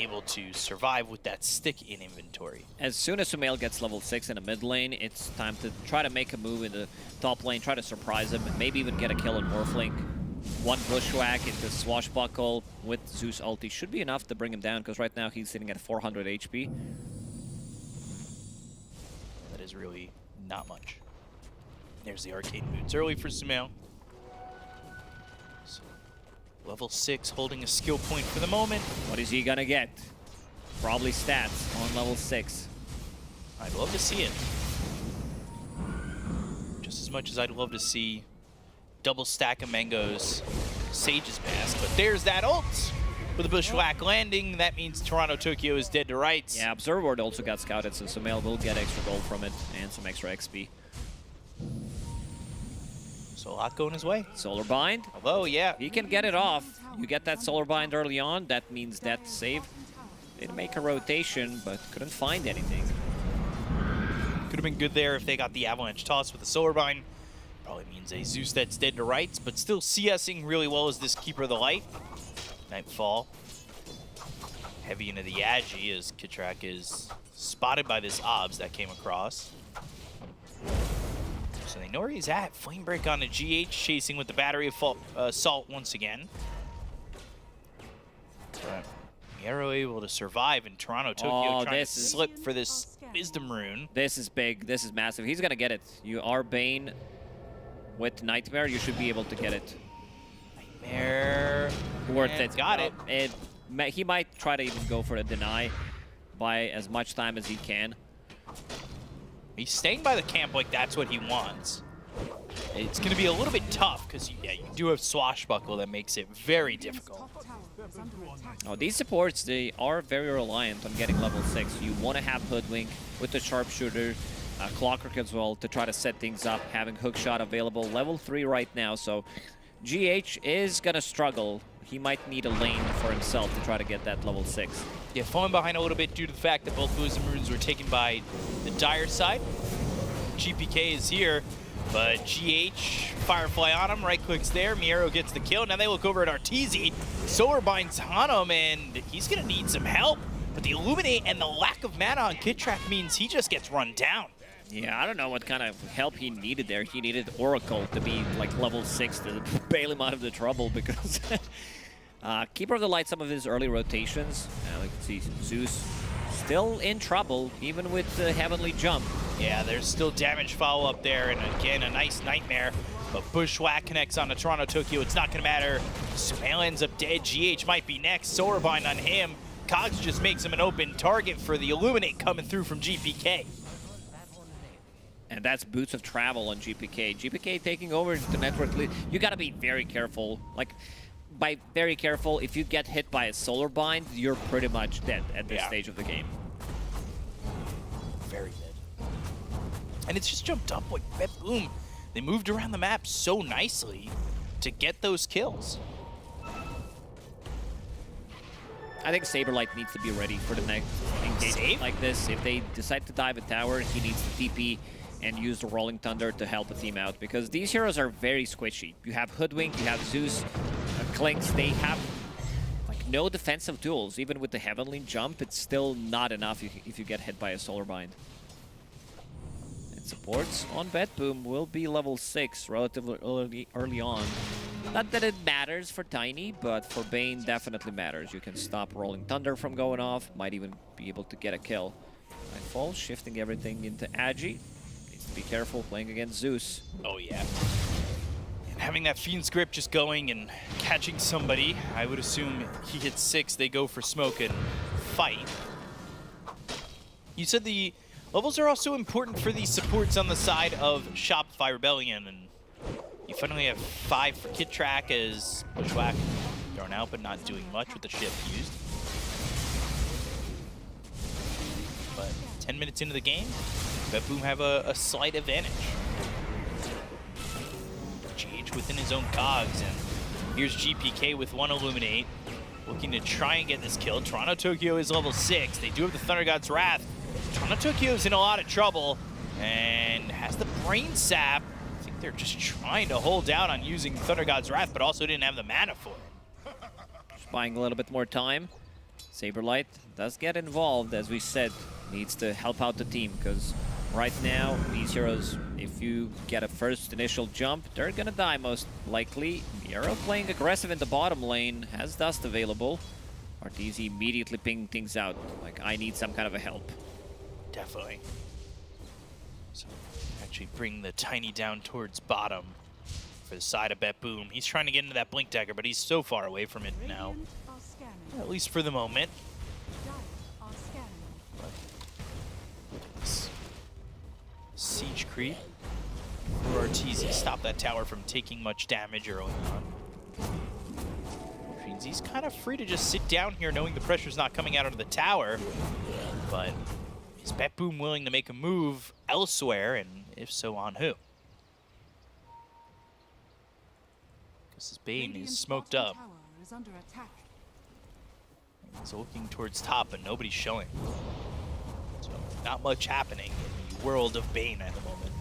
[SPEAKER 4] able to survive with that stick in inventory.
[SPEAKER 5] As soon as Sumail gets level 6 in the mid lane, it's time to try to make a move in the top lane, try to surprise him, and maybe even get a kill in Morphling. 1 Bushwhack into Swashbuckle with Zeus ulti should be enough to bring him down, because right now he's sitting at 400 HP.
[SPEAKER 4] That is really not much. There's the arcade boots early for Sumail. So, level 6 holding a skill point for the moment.
[SPEAKER 5] What is he gonna get? Probably stats on level 6.
[SPEAKER 4] I'd love to see it. Just as much as I'd love to see double stack of Mango's Sage's Mask. But there's that ult with a Bushwhack landing. That means Toronto Tokyo is dead to rights.
[SPEAKER 5] Yeah, Observer Ward also got scouted, so Sumail will get extra gold from it and some extra XP.
[SPEAKER 4] So a lot going his way.
[SPEAKER 5] Solar Bind.
[SPEAKER 4] Although, yeah.
[SPEAKER 5] He can get it off. You get that Solar Bind early on, that means that save. Didn't make a rotation, but couldn't find anything.
[SPEAKER 4] Could have been good there if they got the Avalanche Toss with the Solar Bind. Probably means a Zeus that's dead to rights, but still CSing really well as this Keeper of the Light. Nightfall. Heavy into the Agi as Kitrak is spotted by this Obs that came across. So they know where he's at. Flame Break on a GH, chasing with the battery of Assault once again. But Arrow able to survive in Toronto, Tokyo trying to slip for this Wisdom Rune.
[SPEAKER 5] This is big. This is massive. He's going to get it. You are Bane with Nightmare. You should be able to get it.
[SPEAKER 4] Nightmare.
[SPEAKER 5] Worth it.
[SPEAKER 4] Got it.
[SPEAKER 5] He might try to even go for a deny by as much time as he can.
[SPEAKER 4] He's staying by the camp like that's what he wants. It's going to be a little bit tough because, yeah, you do have Swashbuckle that makes it very difficult.
[SPEAKER 5] Oh, these supports, they are very reliant on getting level 6. You want to have Hoodwink with the Sharpshooter, Clockwork as well to try to set things up, having Hookshot available. Level 3 right now, so GH is going to struggle. He might need a lane for himself to try to get that level 6.
[SPEAKER 4] Yeah, falling behind a little bit due to the fact that both Wisdom Runes were taken by the Dire side. GPK is here, but GH, Firefly on him, right-clicks there, Miero gets the kill. Now they look over at Arteezy. Solar Bind's on him, and he's going to need some help. But the Illuminate and the lack of mana on Kittrack means he just gets run down.
[SPEAKER 5] Yeah, I don't know what kind of help he needed there. He needed Oracle to be like level 6 to bail him out of the trouble because Keeper of the Light, some of his early rotations. You can see Zeus still in trouble, even with the Heavenly Jump.
[SPEAKER 4] Yeah, there's still damage follow-up there, and again, a nice Nightmare. But Bushwhack connects on the Toronto Tokyo. It's not going to matter. Sumail ends up dead. GH might be next. Solarbind on him. Cogs just makes him an open target for the Illuminate coming through from GPK.
[SPEAKER 5] And that's Boots of Travel on GPK. GPK taking over the network lead. You got to be very careful. Like, by very careful, if you get hit by a Solar Bind, you're pretty much dead at this stage of the game.
[SPEAKER 4] Very dead. And it's just jumped up like BetBoom. They moved around the map so nicely to get those kills.
[SPEAKER 5] I think Saberlight needs to be ready for the next engagement like this. If they decide to dive a tower, he needs to TP and use the Rolling Thunder to help the team out, because these heroes are very squishy. You have Hoodwink, you have Zeus, Clinks, they have like no defensive tools. Even with the Heavenly Jump, it's still not enough if you get hit by a Solar Bind. And supports on BetBoom will be level 6 relatively early on. Not that it matters for Tiny, but for Bane definitely matters. You can stop Rolling Thunder from going off, might even be able to get a kill. Nightfall shifting everything into Agi. Be careful playing against Zeus.
[SPEAKER 4] Oh, yeah. And having that Fiend's Grip just going and catching somebody, I would assume he hits 6, they go for smoke and fight. You said the levels are also important for the supports on the side of Shopify Rebellion, and you finally have 5 for Kittrack as Bushwhack thrown out, but not doing much with the shift used. But 10 minutes into the game, BetBoom have a slight advantage. GH within his own cogs, and here's GPK with 1 Illuminate, looking to try and get this kill. Toronto Tokyo is level 6. They do have the Thunder God's Wrath. Toronto Tokyo's in a lot of trouble and has the Brain Sap. I think they're just trying to hold down on using Thunder God's Wrath, but also didn't have the mana for it.
[SPEAKER 5] Just buying a little bit more time. Saberlight does get involved, as we said, needs to help out the team, because right now, these heroes, if you get a first initial jump, they're gonna die most likely. Miero playing aggressive in the bottom lane, has Dust available. Arteezy immediately pinging things out, like, I need some kind of a help.
[SPEAKER 4] Definitely. So, actually bring the Tiny down towards bottom for the side of BetBoom. He's trying to get into that Blink Dagger, but he's so far away from it now. At least for the moment. Siege creep for Arteezy. Stop that tower from taking much damage early on. Which means he's kind of free to just sit down here knowing the pressure's not coming out of the tower. But is BetBoom willing to make a move elsewhere, and if so, on who? Because his Bane is smoked up. He's looking towards top, but nobody's showing. So not much happening in the world of Bane at the moment.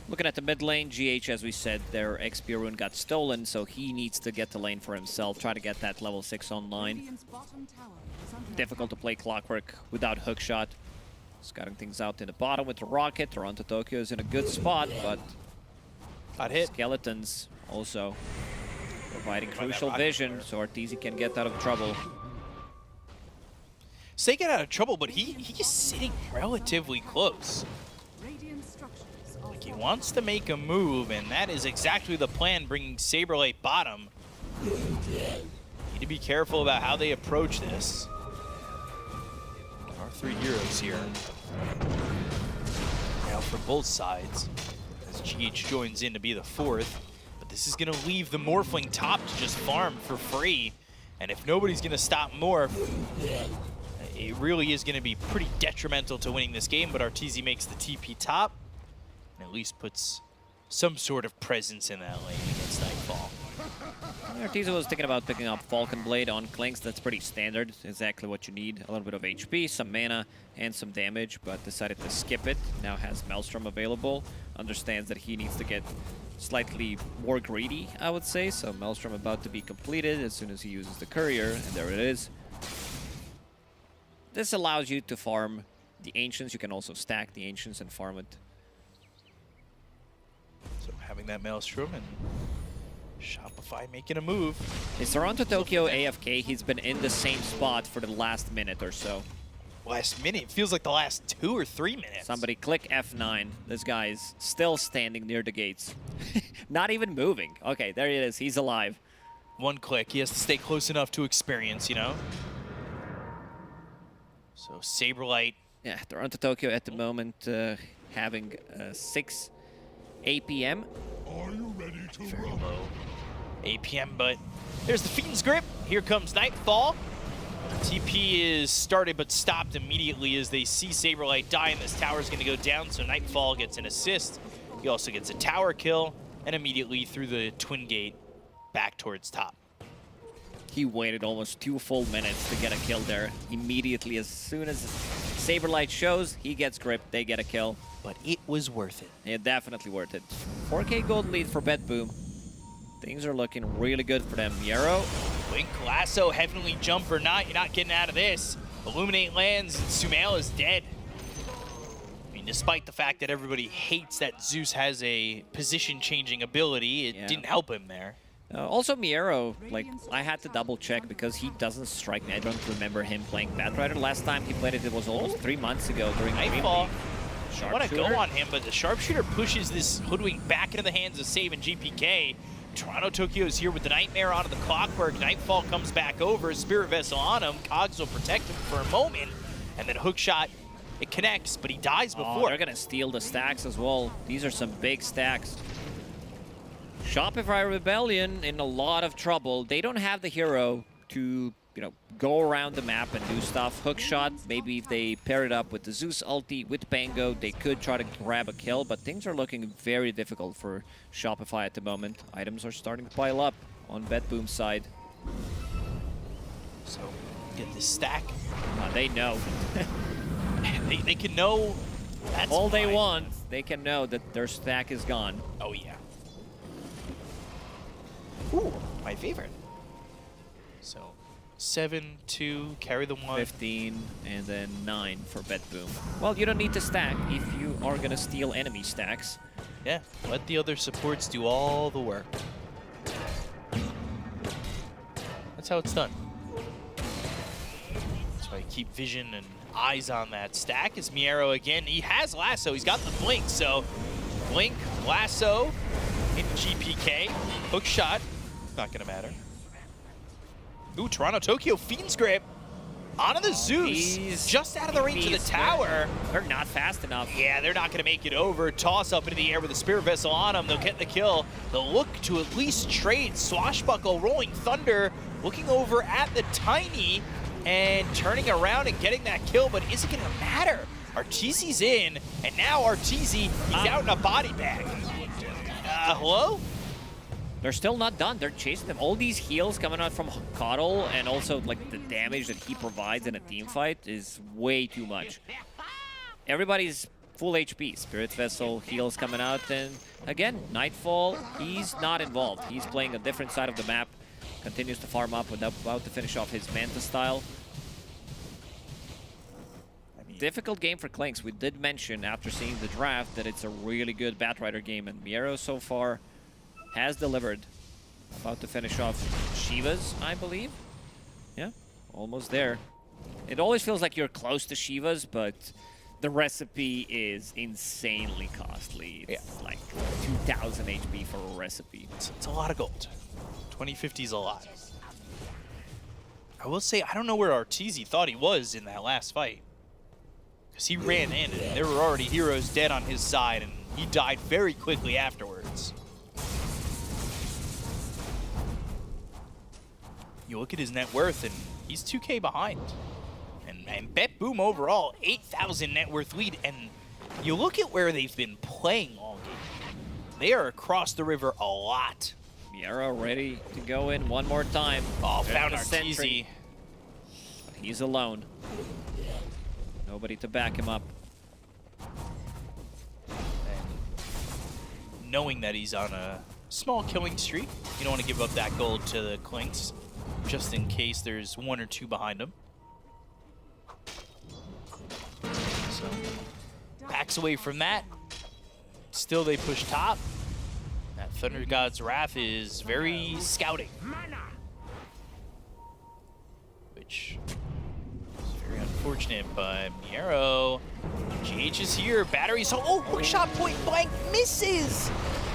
[SPEAKER 5] Looking at the mid lane, GH, as we said, their XP rune got stolen, so he needs to get the lane for himself, try to get that level 6 online. Difficult to play Clockwork without Hookshot. Scouting things out in the bottom with the rocket. Toronto Tokyo is in a good spot, but
[SPEAKER 4] got hit.
[SPEAKER 5] Skeletons also providing crucial vision so Arteezy can get out of trouble.
[SPEAKER 4] Say get out of trouble, but he's sitting relatively close. Like he wants to make a move, and that is exactly the plan, bringing Saberlight bottom. Need to be careful about how they approach this. Our 3 heroes here. Now for both sides, as GH joins in to be the 4th. But this is going to leave the Morphling top to just farm for free. And if nobody's going to stop Morph, it really is going to be pretty detrimental to winning this game. But Arteezy makes the TP top and at least puts some sort of presence in that lane against Nightfall.
[SPEAKER 5] Arteezy was thinking about picking up Falcon Blade on Clinks. That's pretty standard. Exactly what you need. A little bit of HP, some mana, and some damage, but decided to skip it. Now has Maelstrom available. Understands that he needs to get slightly more greedy, I would say. So Maelstrom about to be completed as soon as he uses the Courier, and there it is. This allows you to farm the Ancients. You can also stack the Ancients and farm it.
[SPEAKER 4] So having that Maelstrom and Shopify making a move.
[SPEAKER 5] Is Toronto Tokyo AFK? He's been in the same spot for the last minute or so.
[SPEAKER 4] Last minute? It feels like the last 2 or 3 minutes.
[SPEAKER 5] Somebody click F9. This guy is still standing near the gates. Not even moving. Okay, there he is. He's alive.
[SPEAKER 4] 1 click. He has to stay close enough to experience, you know? So Saberlight.
[SPEAKER 5] Yeah, Toronto Tokyo at the moment having 6 APM.
[SPEAKER 9] Are you ready to
[SPEAKER 4] Very low APM, but there's the Fiend's Grip. Here comes Nightfall. TP is started but stopped immediately as they see Saberlight die, and this tower's going to go down, so Nightfall gets an assist. He also gets a tower kill, and immediately through the Twin Gate back towards top.
[SPEAKER 5] He waited almost 2 full minutes to get a kill there. Immediately, as soon as Saberlight shows, he gets gripped, they get a kill.
[SPEAKER 4] But it was worth it.
[SPEAKER 5] Yeah, definitely worth it. 4K gold lead for BetBoom. Things are looking really good for them. Yarrow.
[SPEAKER 4] Blink, Lasso, Heavenly Jump or not, you're not getting out of this. Illuminate lands, and Sumail is dead. I mean, despite the fact that everybody hates that Zeus has a position-changing ability, it didn't help him there.
[SPEAKER 5] Also, Miero, like, I had to double-check because he doesn't strike me. I don't remember him playing Batrider. Last time he played it was almost 3 months ago during
[SPEAKER 4] Nightfall. I want to go
[SPEAKER 5] Sharpshooter.
[SPEAKER 4] on him, but the Sharpshooter pushes this Hoodwink back into the hands of Save and GPK. Toronto Tokyo is here with the Nightmare onto the Clockwork. Nightfall comes back over, Spirit Vessel on him. Cogs will protect him for a moment, and then Hookshot, it connects, but he dies before.
[SPEAKER 5] They're going to steal the stacks as well. These are some big stacks. Shopify Rebellion in a lot of trouble. They don't have the hero to, go around the map and do stuff. Hookshot, maybe if they pair it up with the Zeus ulti, with Pango, they could try to grab a kill, but things are looking very difficult for Shopify at the moment. Items are starting to pile up on BetBoom's side.
[SPEAKER 4] So, get this stack.
[SPEAKER 5] They know.
[SPEAKER 4] they can know that's
[SPEAKER 5] all they
[SPEAKER 4] fine.
[SPEAKER 5] want. They can know that their stack is gone.
[SPEAKER 4] Oh, yeah. Ooh, my favorite. So, 7, 2, carry the 1.
[SPEAKER 5] 15, and then 9 for BetBoom. Well, you don't need to stack if you are going to steal enemy stacks.
[SPEAKER 4] Yeah, let the other supports do all the work. That's how it's done. That's why you keep vision and eyes on that stack. Is Miero again. He has Lasso. He's got the Blink, so Blink, Lasso, in GPK. Hook shot. Not going to matter. Ooh, Toronto Tokyo Fiend's Grip onto the Zeus. Just out of the range of the tower.
[SPEAKER 5] They're not fast enough.
[SPEAKER 4] Yeah, they're not going to make it over. Toss up into the air with a Spirit Vessel on them. They'll get the kill. They'll look to at least trade. Swashbuckle, Rolling Thunder, looking over at the Tiny and turning around and getting that kill, but is it going to matter? Arteezy's in, and now Arteezy, he's out in a body bag. Hello?
[SPEAKER 5] They're still not done. They're chasing them. All these heals coming out from Coddle and also like the damage that he provides in a team fight is way too much. Everybody's full HP. Spirit Vessel, heals coming out, and again, Nightfall, he's not involved. He's playing a different side of the map. Continues to farm up without about to finish off his Manta style.
[SPEAKER 4] I mean,
[SPEAKER 5] difficult game for Clinks. We did mention after seeing the draft that it's a really good Batrider game, and Miero so far has delivered. About to finish off Shiva's, I believe. Yeah, almost there. It always feels like you're close to Shiva's, but the recipe is insanely costly. It's like 2,000 HP for a recipe.
[SPEAKER 4] It's a lot of gold. 2050 is a lot. I will say, I don't know where Arteezy thought he was in that last fight. Because he ran in, and there were already heroes dead on his side, and he died very quickly afterwards. You look at his net worth, and he's 2K behind. And BetBoom overall, 8,000 net worth lead. And you look at where they've been playing all game. They are across the river a lot.
[SPEAKER 5] Miero ready to go in one more time.
[SPEAKER 4] Oh, found Arteezy.
[SPEAKER 5] He's alone. Nobody to back him up.
[SPEAKER 4] And knowing that he's on a small killing streak, you don't want to give up that gold to the Clinks, just in case there's one or two behind him. So, backs away from that. Still they push top. That Thunder God's Wrath is very scouting. Which is very unfortunate, but Miero, GH is here, battery, so, oh, hook shot point blank, misses!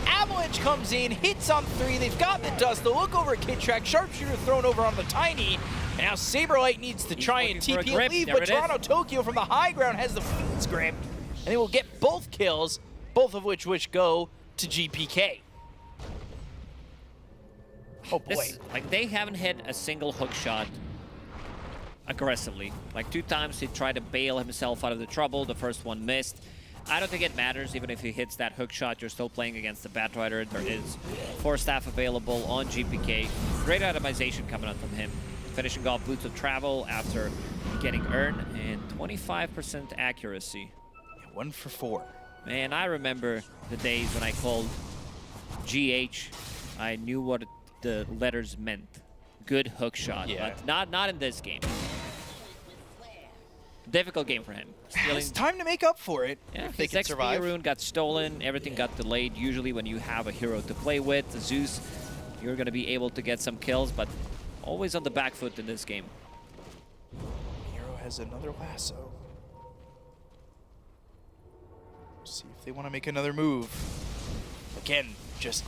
[SPEAKER 4] Avalanche comes in, hits on 3, they've got the dust, they'll look over at Kid Track, sharpshooter thrown over on the Tiny, and now Saberlight needs to try and TP and leave, but Toronto Tokyo from the high ground has the Fiend's Grip, and they will get both kills, both of which go to GPK. Oh boy.
[SPEAKER 5] Like, they haven't hit a single hook shot aggressively. Like, 2 times he tried to bail himself out of the trouble, the first one missed. I don't think it matters, even if he hits that hook shot, you're still playing against the Batrider. There is 4 staff available on GPK. Great itemization coming on from him. Finishing off Boots of Travel after getting Earn, and 25% accuracy.
[SPEAKER 4] 1 for 4.
[SPEAKER 5] Man, I remember the days when I called GH. I knew what the letters meant. Good hook shot, but not in this game. Difficult game for him.
[SPEAKER 4] It's time to make up for it.
[SPEAKER 5] Yeah,
[SPEAKER 4] if they can
[SPEAKER 5] his
[SPEAKER 4] survive.
[SPEAKER 5] XP rune got stolen, everything got delayed. Usually when you have a hero to play with, Zeus, you're going to be able to get some kills, but always on the back foot in this game.
[SPEAKER 4] Hero has another lasso. See if they want to make another move. Again, just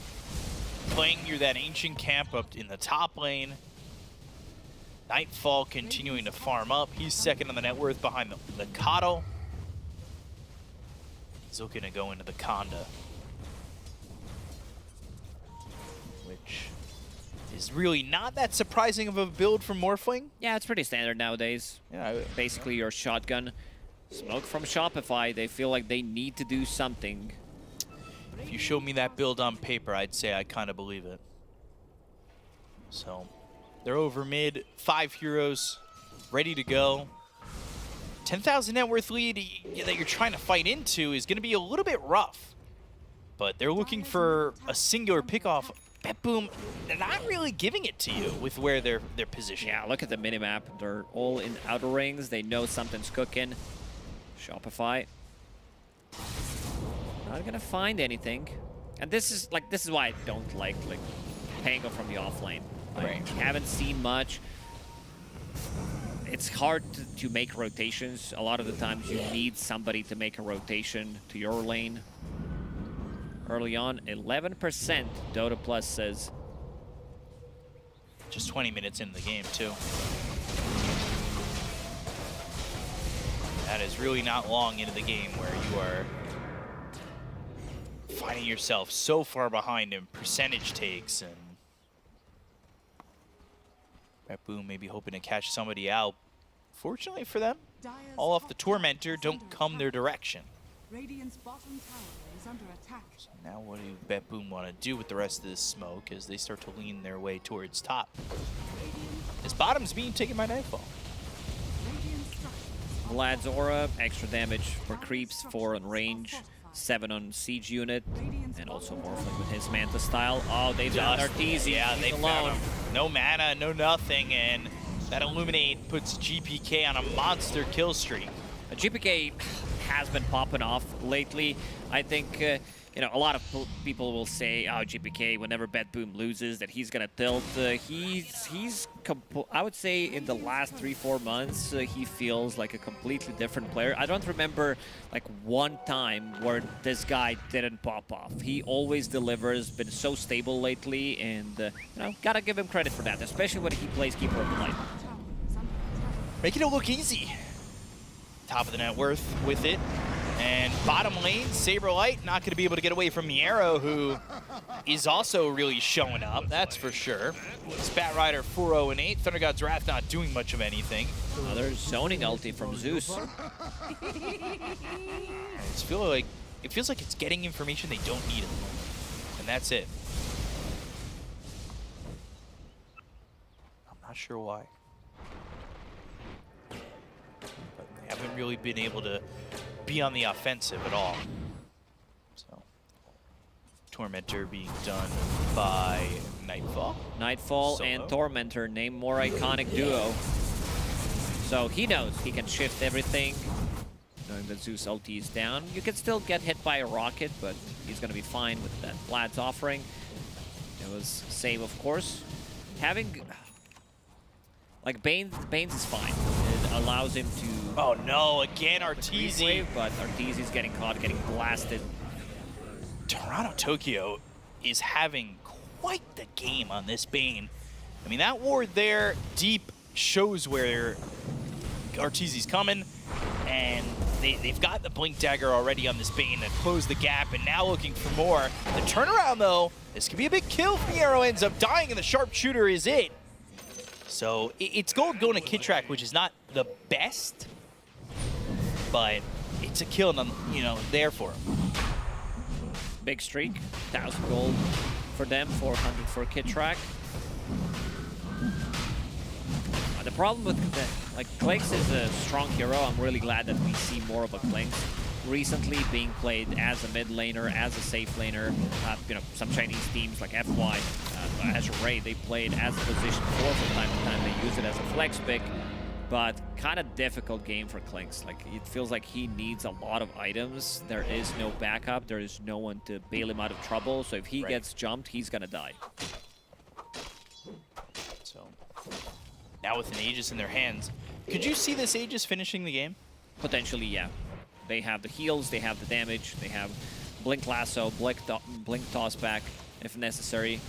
[SPEAKER 4] playing near that ancient camp up in the top lane. Nightfall continuing to farm up. He's second on the net worth behind the Kato. He's looking to go into the Conda, which is really not that surprising of a build from Morphling.
[SPEAKER 5] Yeah, it's pretty standard nowadays.
[SPEAKER 4] Yeah,
[SPEAKER 5] basically your shotgun. Smoke from Shopify, they feel like they need to do something.
[SPEAKER 4] If you showed me that build on paper, I'd say I kind of believe it. So, they're over mid, 5 heroes, ready to go. 10,000 net worth lead that you're trying to fight into is going to be a little bit rough. But they're looking for a singular pickoff. BetBoom, they're not really giving it to you with where they're positioned.
[SPEAKER 5] Yeah, look at the minimap. They're all in outer rings. They know something's cooking. Shopify not gonna find anything, and this is why I don't like Pango from the offlane. Right. Haven't seen much. It's hard to make rotations. A lot of the times you need somebody to make a rotation to your lane early on. 11% Dota Plus says.
[SPEAKER 4] Just 20 minutes into the game too. That is really not long into the game where you are finding yourself so far behind in percentage takes, and BetBoom may be hoping to catch somebody out. Fortunately for them, all off the Tormentor don't come their direction.
[SPEAKER 8] Radiant's bottom tower is under attack.
[SPEAKER 4] So now what do BetBoom want to do with the rest of this smoke as they start to lean their way towards top? His bottom's being taken by Nightfall.
[SPEAKER 5] Vlad's Aura, extra damage for creeps, 4 on range, 7 on siege unit, and also Morphling with his Manta style. Oh, they found Arteezy.
[SPEAKER 4] Yeah, they found him. No mana, no nothing, and that Illuminate puts GPK on a monster kill streak.
[SPEAKER 5] GPK has been popping off lately. I think, you know, a lot of people will say, oh, GPK, whenever BetBoom loses, that he's going to tilt. I would say in the last 3-4 months, he feels like a completely different player. I don't remember like one time where this guy didn't pop off. He always delivers, been so stable lately, and, you know, gotta give him credit for that, especially when he plays Keeper of the Light.
[SPEAKER 4] Making it look easy. Top of the net worth with it. And bottom lane, Saberlight not going to be able to get away from Miero, who is also really showing up, that's for sure. Spat Rider 4-0-8. Thunder God's Wrath not doing much of anything.
[SPEAKER 5] Another zoning ulti from Zeus.
[SPEAKER 4] It feels like it's getting information they don't need at the moment. And that's it. I'm not sure why. But they haven't really been able to be on the offensive at all. So, Tormentor being done by Nightfall.
[SPEAKER 5] Nightfall
[SPEAKER 4] Solo.
[SPEAKER 5] and Tormentor, name more iconic duo. So he knows he can shift everything. Knowing that Zeus ulti is down, you can still get hit by a rocket, but he's gonna be fine with that Vlad's offering. It was save, of course. Having like Banes is fine. It allows him to.
[SPEAKER 4] Oh no! Again, Arteezy.
[SPEAKER 5] But Arteezy's getting caught, getting blasted.
[SPEAKER 4] Toronto Tokyo is having quite the game on this Bane. I mean, that ward there deep shows where Arteezy's coming, and they've got the Blink Dagger already on this Bane that closed the gap, and now looking for more. The turnaround, though, this could be a big kill. Miero ends up dying, and the sharpshooter is it. So it's gold going to Kitrak, which is not the best, but it's a kill, you know, there for him.
[SPEAKER 5] Big streak, 1,000 gold for them, 400 for Kitrak. The problem with Clinks is a strong hero. I'm really glad that we see more of a Clinks recently being played as a mid laner, as a safe laner. You know, some Chinese teams like FY, Azure Ray, they played as a position 4 from time to time. They use it as a flex pick, but kind of difficult game for Clinks. Like, it feels like he needs a lot of items. There is no backup. There is no one to bail him out of trouble. So if he gets jumped, he's gonna die.
[SPEAKER 4] So now with an Aegis in their hands, could you see this Aegis finishing the game?
[SPEAKER 5] Potentially, yeah. They have the heals, they have the damage, they have Blink Lasso, Blink Toss back if necessary.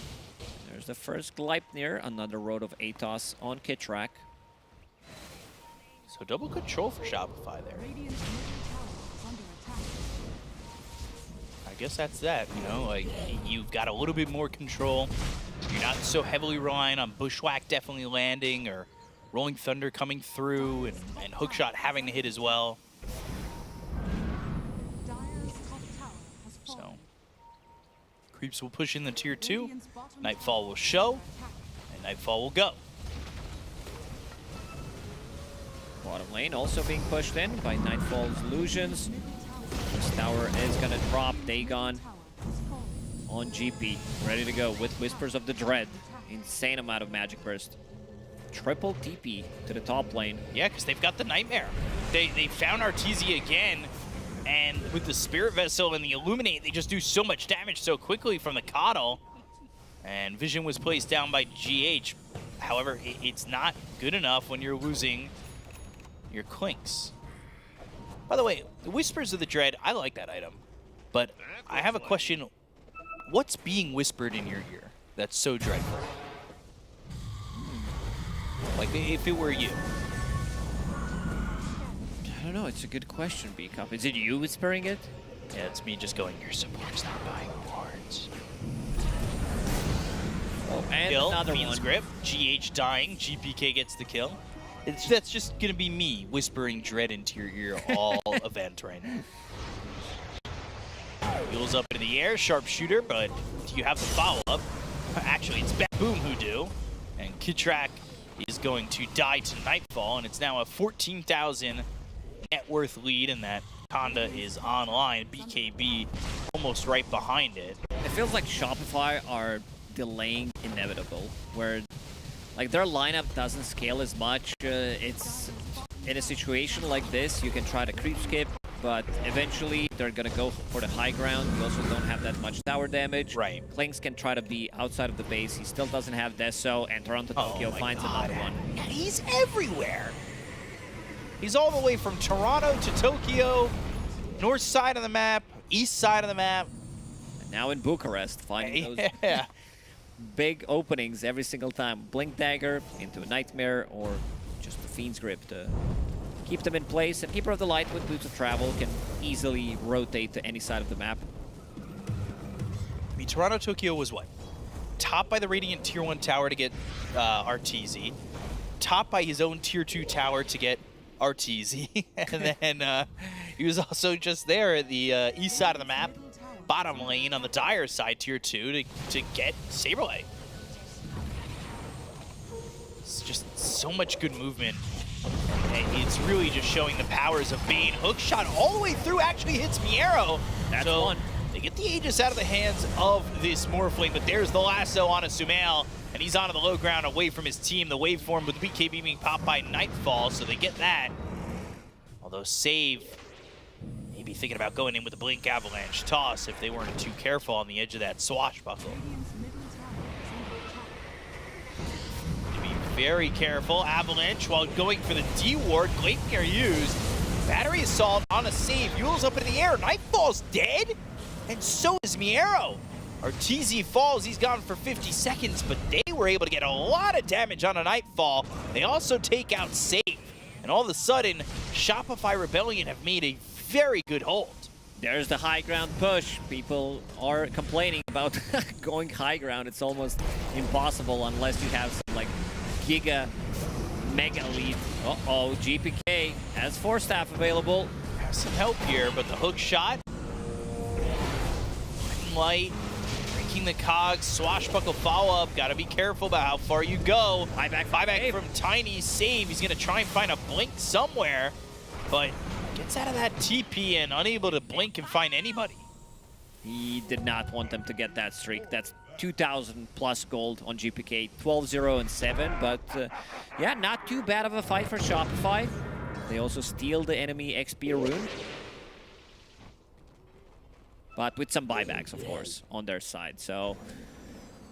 [SPEAKER 5] There's the first Gleipnir, another Road of Atos on Kitrak.
[SPEAKER 4] So double control for Shopify there. I guess that's that, you know, like you've got a little bit more control. You're not so heavily relying on Bushwhack definitely landing or Rolling Thunder coming through and Hookshot having to hit as well. So, Creeps will push in the tier 2, Nightfall will show, and Nightfall will go.
[SPEAKER 5] Bottom lane also being pushed in by Nightfall's illusions. This tower is gonna drop. Dagon on GP, ready to go with Whispers of the Dread. Insane amount of magic burst. Triple TP to the top lane.
[SPEAKER 4] Yeah, because they've got the Nightmare. They found Arteezy again, and with the Spirit Vessel and the Illuminate, they just do so much damage so quickly from the Coddle. And Vision was placed down by GH. However, it's not good enough when you're losing your Clinks. By the way, the Whispers of the Dread, I like that item. But I have a question. What's being whispered in your ear that's so dreadful? Like, if it were you.
[SPEAKER 5] I don't know, it's a good question, B-Cup. Is it you whispering it?
[SPEAKER 4] Yeah, it's me just going, your support's not buying wards.
[SPEAKER 5] Oh, and
[SPEAKER 4] kill,
[SPEAKER 5] another
[SPEAKER 4] Fiend's
[SPEAKER 5] one.
[SPEAKER 4] Grip, GH dying, GPK gets the kill. That's just gonna be me whispering dread into your ear all event right now. Wheels up into the air, sharpshooter, but do you have the follow-up? Actually, it's BetBoom who do. And Kitrak is going to die to Nightfall, and it's now a 14,000 net worth lead, and that Conda is online. BKB almost right behind it.
[SPEAKER 5] It feels like Shopify are delaying inevitable, where like their lineup doesn't scale as much. It's in a situation like this, you can try to creep skip, but eventually they're gonna go for the high ground. You also don't have that much tower damage.
[SPEAKER 4] Right.
[SPEAKER 5] Klinks can try to be outside of the base. He still doesn't have Deso, and Toronto Tokyo finds another one.
[SPEAKER 4] Yeah, he's everywhere. He's all the way from Toronto to Tokyo, north side of the map, east side of the map.
[SPEAKER 5] And now in Bucharest, finding those big openings every single time. Blink Dagger into a Nightmare, or just the Fiend's Grip to keep them in place. And Keeper of the Light with Boots of Travel can easily rotate to any side of the map.
[SPEAKER 4] I mean, Toronto Tokyo was what? Topped by the Radiant Tier 1 tower to get RTZ. Topped by his own Tier 2 tower to get RTZ. And then he was also just there at the east side of the map, bottom lane on the Dire side, Tier 2, to get Saberlight. It's just so much good movement. And it's really just showing the powers of Bane. Hook shot all the way through, actually hits Miero.
[SPEAKER 5] That's
[SPEAKER 4] so
[SPEAKER 5] one.
[SPEAKER 4] They get the Aegis out of the hands of this Morphling, but there's the lasso on a Sumail, and he's onto the low ground away from his team. The waveform with BKB being popped by Nightfall, so they get that. Although Save maybe thinking about going in with the Blink Avalanche toss if they weren't too careful on the edge of that swashbuckle. To be very careful, Avalanche while going for the D ward, Gleipnir used. Battery Assault on a save, Yule's up in the air, Nightfall's dead, and so is Miero. RTZ falls, he's gone for 50 seconds, but they were able to get a lot of damage on a Nightfall. They also take out Save, and all of a sudden, Shopify Rebellion have made a very good hold.
[SPEAKER 5] There's the high ground push. People are complaining about going high ground. It's almost impossible unless you have some like giga mega lead. Uh-oh, GPK has 4 staff available.
[SPEAKER 4] Have some help here, but the hook shot. Light, breaking the cogs, swashbuckle follow-up. Gotta be careful about how far you go. Buyback from Tiny, Save. He's gonna try and find a blink somewhere, but gets out of that TP and unable to blink and find anybody.
[SPEAKER 5] He did not want them to get that streak. That's 2,000 plus gold on GPK, 12-0 and 7. But yeah, not too bad of a fight for Shopify. They also steal the enemy XP rune. But with some buybacks, of course, on their side. So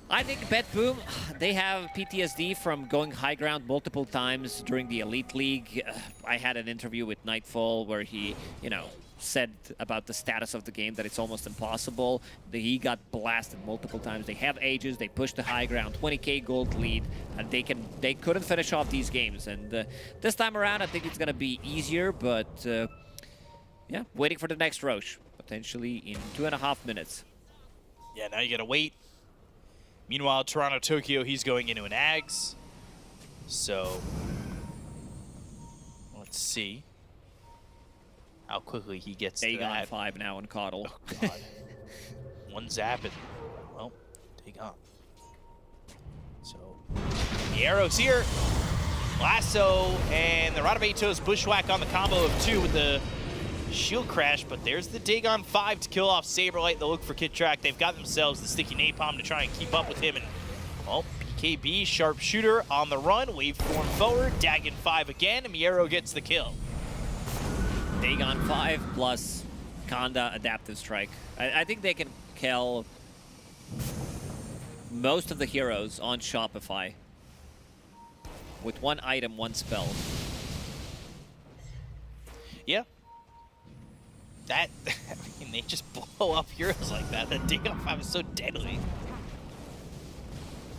[SPEAKER 5] I think BetBoom, they have PTSD from going high ground multiple times during the Elite League. I had an interview with Nightfall where he, you know, said about the status of the game that it's almost impossible. He got blasted multiple times. They have Aegis, they push the high ground, 20k gold lead, and they couldn't finish off these games. And this time around, I think it's gonna be easier, but yeah, waiting for the next Roche, potentially in 2.5 minutes.
[SPEAKER 4] Yeah, now you gotta wait. Meanwhile, Toronto Tokyo, he's going into an Ags. So let's see how quickly he gets to that.
[SPEAKER 5] 5 now on Coddle.
[SPEAKER 4] Oh, God. One zap and, well, take on. So, the arrow's here. Lasso and the Radabatos bushwhack on the combo of 2 with the shield crash, but there's the dig on 5 to kill off Saberlight. They'll look for Kid Track. They've got themselves the sticky napalm to try and keep up with him. And, well, PKB, sharpshooter on the run, waveform forward, Dagon 5 again, and Miero gets the kill.
[SPEAKER 5] Dagon 5 plus Kanda Adaptive Strike. I think they can kill most of the heroes on Shopify with 1 item, 1 spell.
[SPEAKER 4] Yeah. That, I mean, they just blow up heroes like that. That Dagon 5 is so deadly.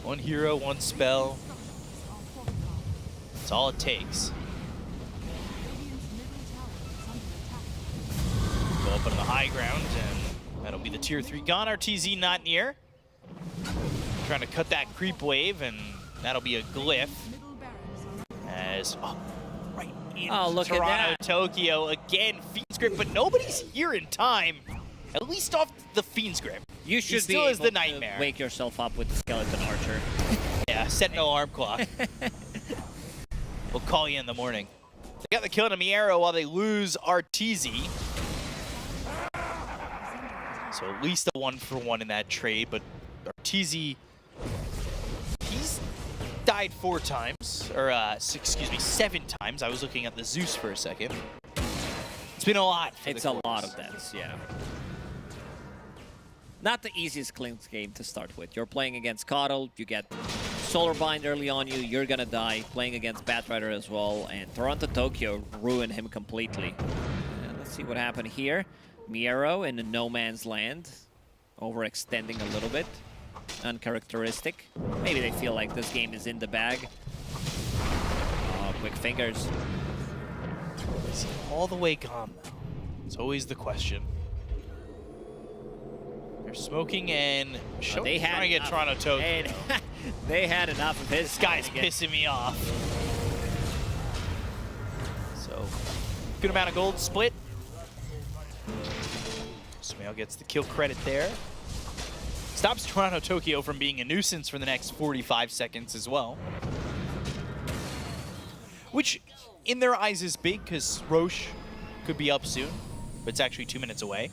[SPEAKER 4] 1 hero, 1 spell. That's all it takes. Go up on the high ground, and that'll be the tier 3 gone. RTZ not near. Trying to cut that creep wave, and that'll be a glyph. As, right into
[SPEAKER 5] look
[SPEAKER 4] Toronto,
[SPEAKER 5] at that.
[SPEAKER 4] Tokyo again. Fiend's Grip, but nobody's here in time. At least off the Fiend's Grip.
[SPEAKER 5] You should
[SPEAKER 4] still
[SPEAKER 5] be
[SPEAKER 4] is
[SPEAKER 5] able
[SPEAKER 4] the nightmare.
[SPEAKER 5] to wake yourself up with the Skeleton Archer.
[SPEAKER 4] Yeah, set no alarm clock. We'll call you in the morning. They got the kill on Miero while they lose RTZ. So at least a 1-for-1 in that trade, but RTZ, he's died 4 times, or excuse me, 7 times. I was looking at the Zeus for a second. It's been a lot.
[SPEAKER 5] It's a lot of deaths, yeah. Not the easiest Clink's game to start with. You're playing against Coddle, you get Solar Bind early on you, you're gonna die. Playing against Batrider as well, and Toronto Tokyo ruined him completely. And let's see what happened here. Miero in a no man's land, overextending a little bit. Uncharacteristic. Maybe they feel like this game is in the bag. Oh, quick fingers.
[SPEAKER 4] Is he all the way gone, though? It's always the question. They're smoking and
[SPEAKER 5] they had
[SPEAKER 4] trying to get Toronto Tokyo.
[SPEAKER 5] They had enough of his.
[SPEAKER 4] This guy's pissing me off. So, good amount of gold split. Smail gets the kill credit there. Stops Toronto Tokyo from being a nuisance for the next 45 seconds as well. Which, in their eyes, is big because Roche could be up soon, but it's actually 2 minutes away.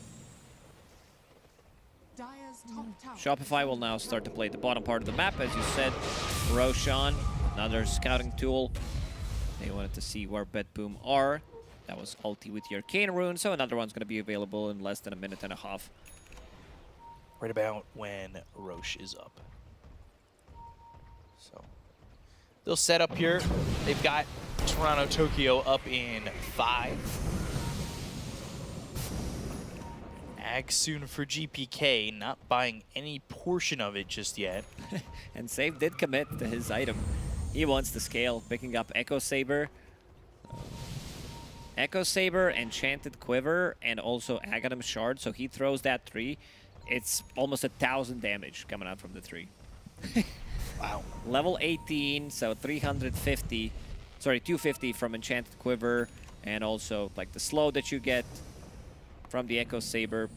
[SPEAKER 5] Shopify will now start to play the bottom part of the map, as you said. Roshan, another scouting tool. They wanted to see where BetBoom are. That was ulti with the Arcane Rune, so another one's going to be available in less than a minute and a half.
[SPEAKER 4] Right about when Roche is up. So they'll set up here. They've got Toronto Tokyo up in 5. Ag soon for GPK, not buying any portion of it just yet.
[SPEAKER 5] And Save did commit to his item. He wants to scale, picking up Echo Saber. Echo Saber, Enchanted Quiver, and also Aghanim Shard, so he throws that 3. It's almost 1,000 damage coming out from the 3.
[SPEAKER 4] Wow.
[SPEAKER 5] Level 18, so 350, sorry, 250 from Enchanted Quiver, and also like the slow that you get from the Echo Saber.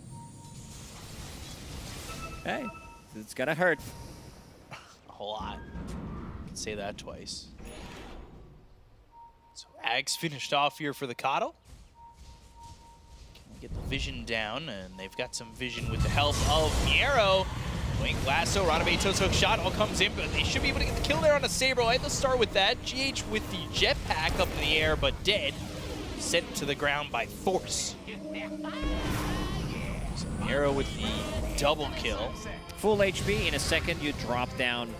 [SPEAKER 5] Hey, it's gonna hurt.
[SPEAKER 4] A whole lot. I can say that twice. So Ag's finished off here for the Coddle. Get the vision down, and they've got some vision with the help of Miero. Wing Lasso, Ranabeito's hook shot all comes in, but they should be able to get the kill there on a Saberlight. Let's start with that. GH with the jetpack up in the air, but dead. Sent to the ground by force. So Miero with the double kill.
[SPEAKER 5] Full HP, in a second you drop down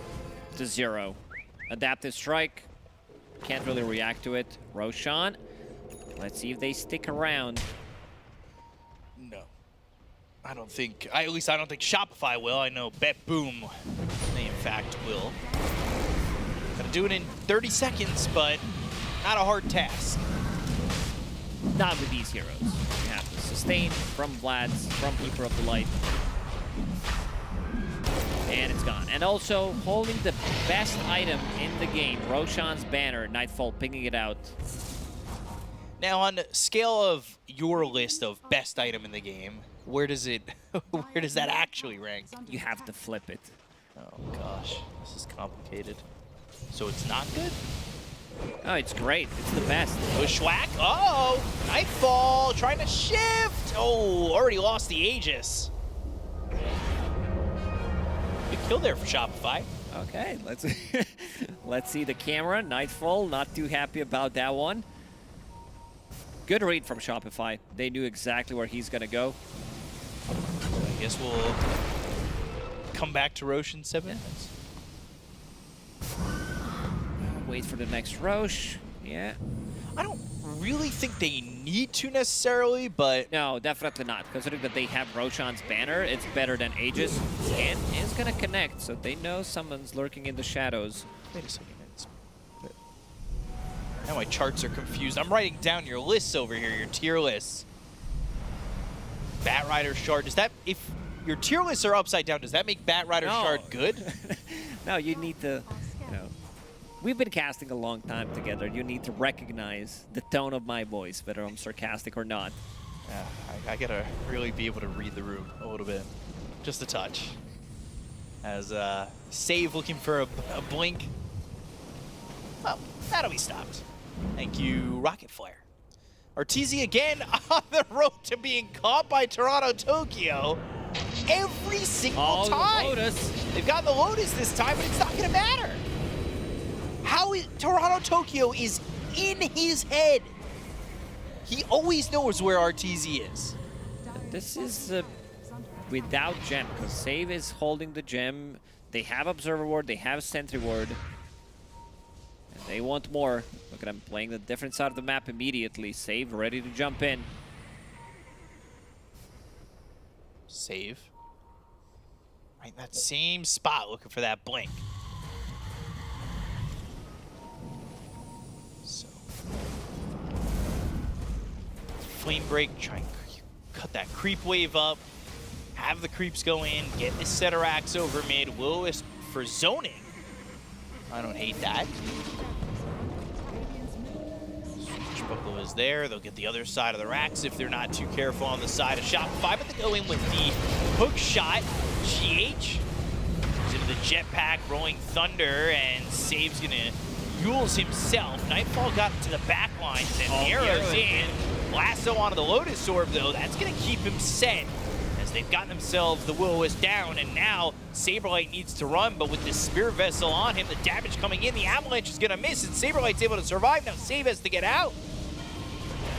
[SPEAKER 5] to 0. Adaptive Strike, can't really react to it. Roshan, let's see if they stick around.
[SPEAKER 4] No. I don't think, at least I don't think Shopify will. I know BetBoom, they in fact will. Gotta do it in 30 seconds, but not a hard task.
[SPEAKER 5] Not with these heroes. You have to sustain from Vlad's, from Ether of the Light. And it's gone. And also holding the best item in the game, Roshan's banner, Nightfall, pinging it out.
[SPEAKER 4] Now, on the scale of your list of best item in the game, where does it, where does that actually rank?
[SPEAKER 5] You have to flip it.
[SPEAKER 4] Oh gosh, this is complicated. So it's not good?
[SPEAKER 5] Oh, it's great. It's the best.
[SPEAKER 4] Bushwhack. Oh, Nightfall trying to shift. Oh, already lost the Aegis. Good kill there for Shopify.
[SPEAKER 5] Okay, let's see the camera. Nightfall, not too happy about that one. Good read from Shopify. They knew exactly where he's gonna go.
[SPEAKER 4] I guess we'll come back to Roche in 7 minutes.
[SPEAKER 5] Wait for the next Roche. Yeah.
[SPEAKER 4] I don't really think they need to necessarily, but...
[SPEAKER 5] No, definitely not. Considering that they have Roshan's banner, it's better than Aegis. And is going to connect, so they know someone's lurking in the shadows.
[SPEAKER 4] Wait a second. Now my charts are confused. I'm writing down your lists over here, your tier lists. Batrider Shard, does that... If your tier lists are upside down, does that make Batrider Shard good?
[SPEAKER 5] No, you need to... You know, we've been casting a long time together. You need to recognize the tone of my voice, whether I'm sarcastic or not.
[SPEAKER 4] Yeah, I gotta really be able to read the room a little bit. Just a touch. As Save looking for a blink. Well, that'll be stopped. Thank you, Rocket Flare. Arteezy again on the road to being caught by Toronto Tokyo every single time.
[SPEAKER 5] Lotus.
[SPEAKER 4] They've got the Lotus this time, but it's not gonna matter. How is Toronto Tokyo is in his head? He always knows where RTZ is.
[SPEAKER 5] This is without gem, because Save is holding the gem. They have Observer Ward, they have Sentry Ward. And they want more. Look at them playing the different side of the map immediately. Save ready to jump in.
[SPEAKER 4] Save. Right in that same spot, looking for that blink. So, Flame Break, try and cut that creep wave up, have the creeps go in, get this Ceterax over mid, Willis for zoning. I don't hate that. Switchbuckle is there. They'll get the other side of the racks if they're not too careful on the side of Shopify, but they go in with the hook shot. GH into the jetpack, rolling thunder, and Save's gonna Yules himself. Nightfall got to the back lines, and the arrow's in. Lasso onto the Lotus Orb, though. That's gonna keep him set as they've gotten themselves the Will-O-Wisp down, and now Saberlight needs to run, but with this Spirit Vessel on him, the damage coming in, the Avalanche is gonna miss, and Saberlight's able to survive. Now Save has to get out.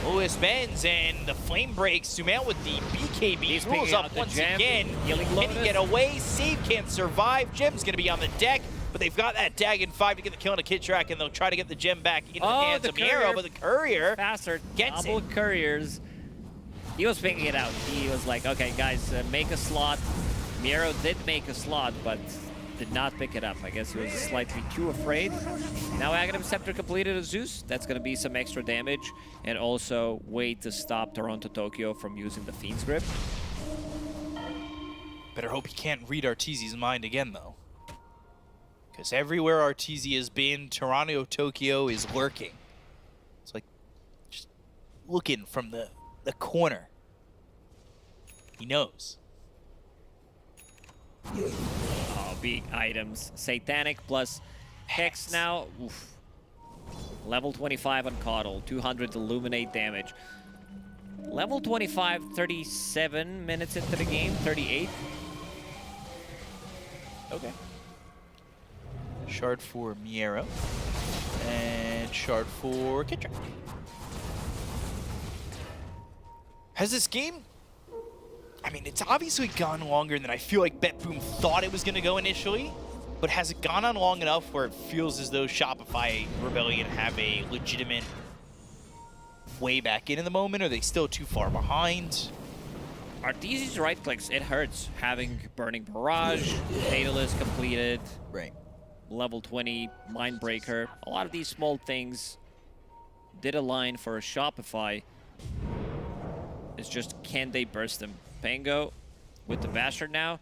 [SPEAKER 4] Will-O-Wisp ends, and the Flame breaks. Sumail with the BKB rolls up once again. Can he get away? Save can't survive. Gem's gonna be on the deck, but they've got that Dagon 5 to get the kill on a Kid Track, and they'll try to get the gem back into the hands of Miero, but the Courier
[SPEAKER 5] faster
[SPEAKER 4] gets
[SPEAKER 5] double
[SPEAKER 4] it.
[SPEAKER 5] Couriers. He was picking it out. He was like, okay, guys, make a slot. Miero did make a slot, but did not pick it up. I guess he was slightly too afraid. Now Aghanim Scepter completed a Zeus. That's going to be some extra damage, and also way to stop Toronto Tokyo from using the Fiend's Grip.
[SPEAKER 4] Better hope he can't read Arteezy's mind again, though. Because everywhere Arteezy has been, Toronto Tokyo is lurking. It's like just looking from the corner. He knows.
[SPEAKER 5] Oh, big items. Satanic plus Hex now. Oof. Level 25 on Coddle. 200 Illuminate damage. Level 25, 37 minutes into the game. 38.
[SPEAKER 4] Okay. Shard for Miero. And shard for Kid Track. Has this game... I mean, it's obviously gone longer than I feel like BetBoom thought it was going to go initially, but has it gone on long enough where it feels as though Shopify Rebellion have a legitimate way back in the moment? Or are they still too far behind?
[SPEAKER 5] Arteezy's right clicks, it hurts. Having Burning Barrage, Fatalist completed.
[SPEAKER 4] Right.
[SPEAKER 5] Level 20, Mindbreaker. A lot of these small things did align for Shopify. It's just, can they burst them? Pango with the Bastard now.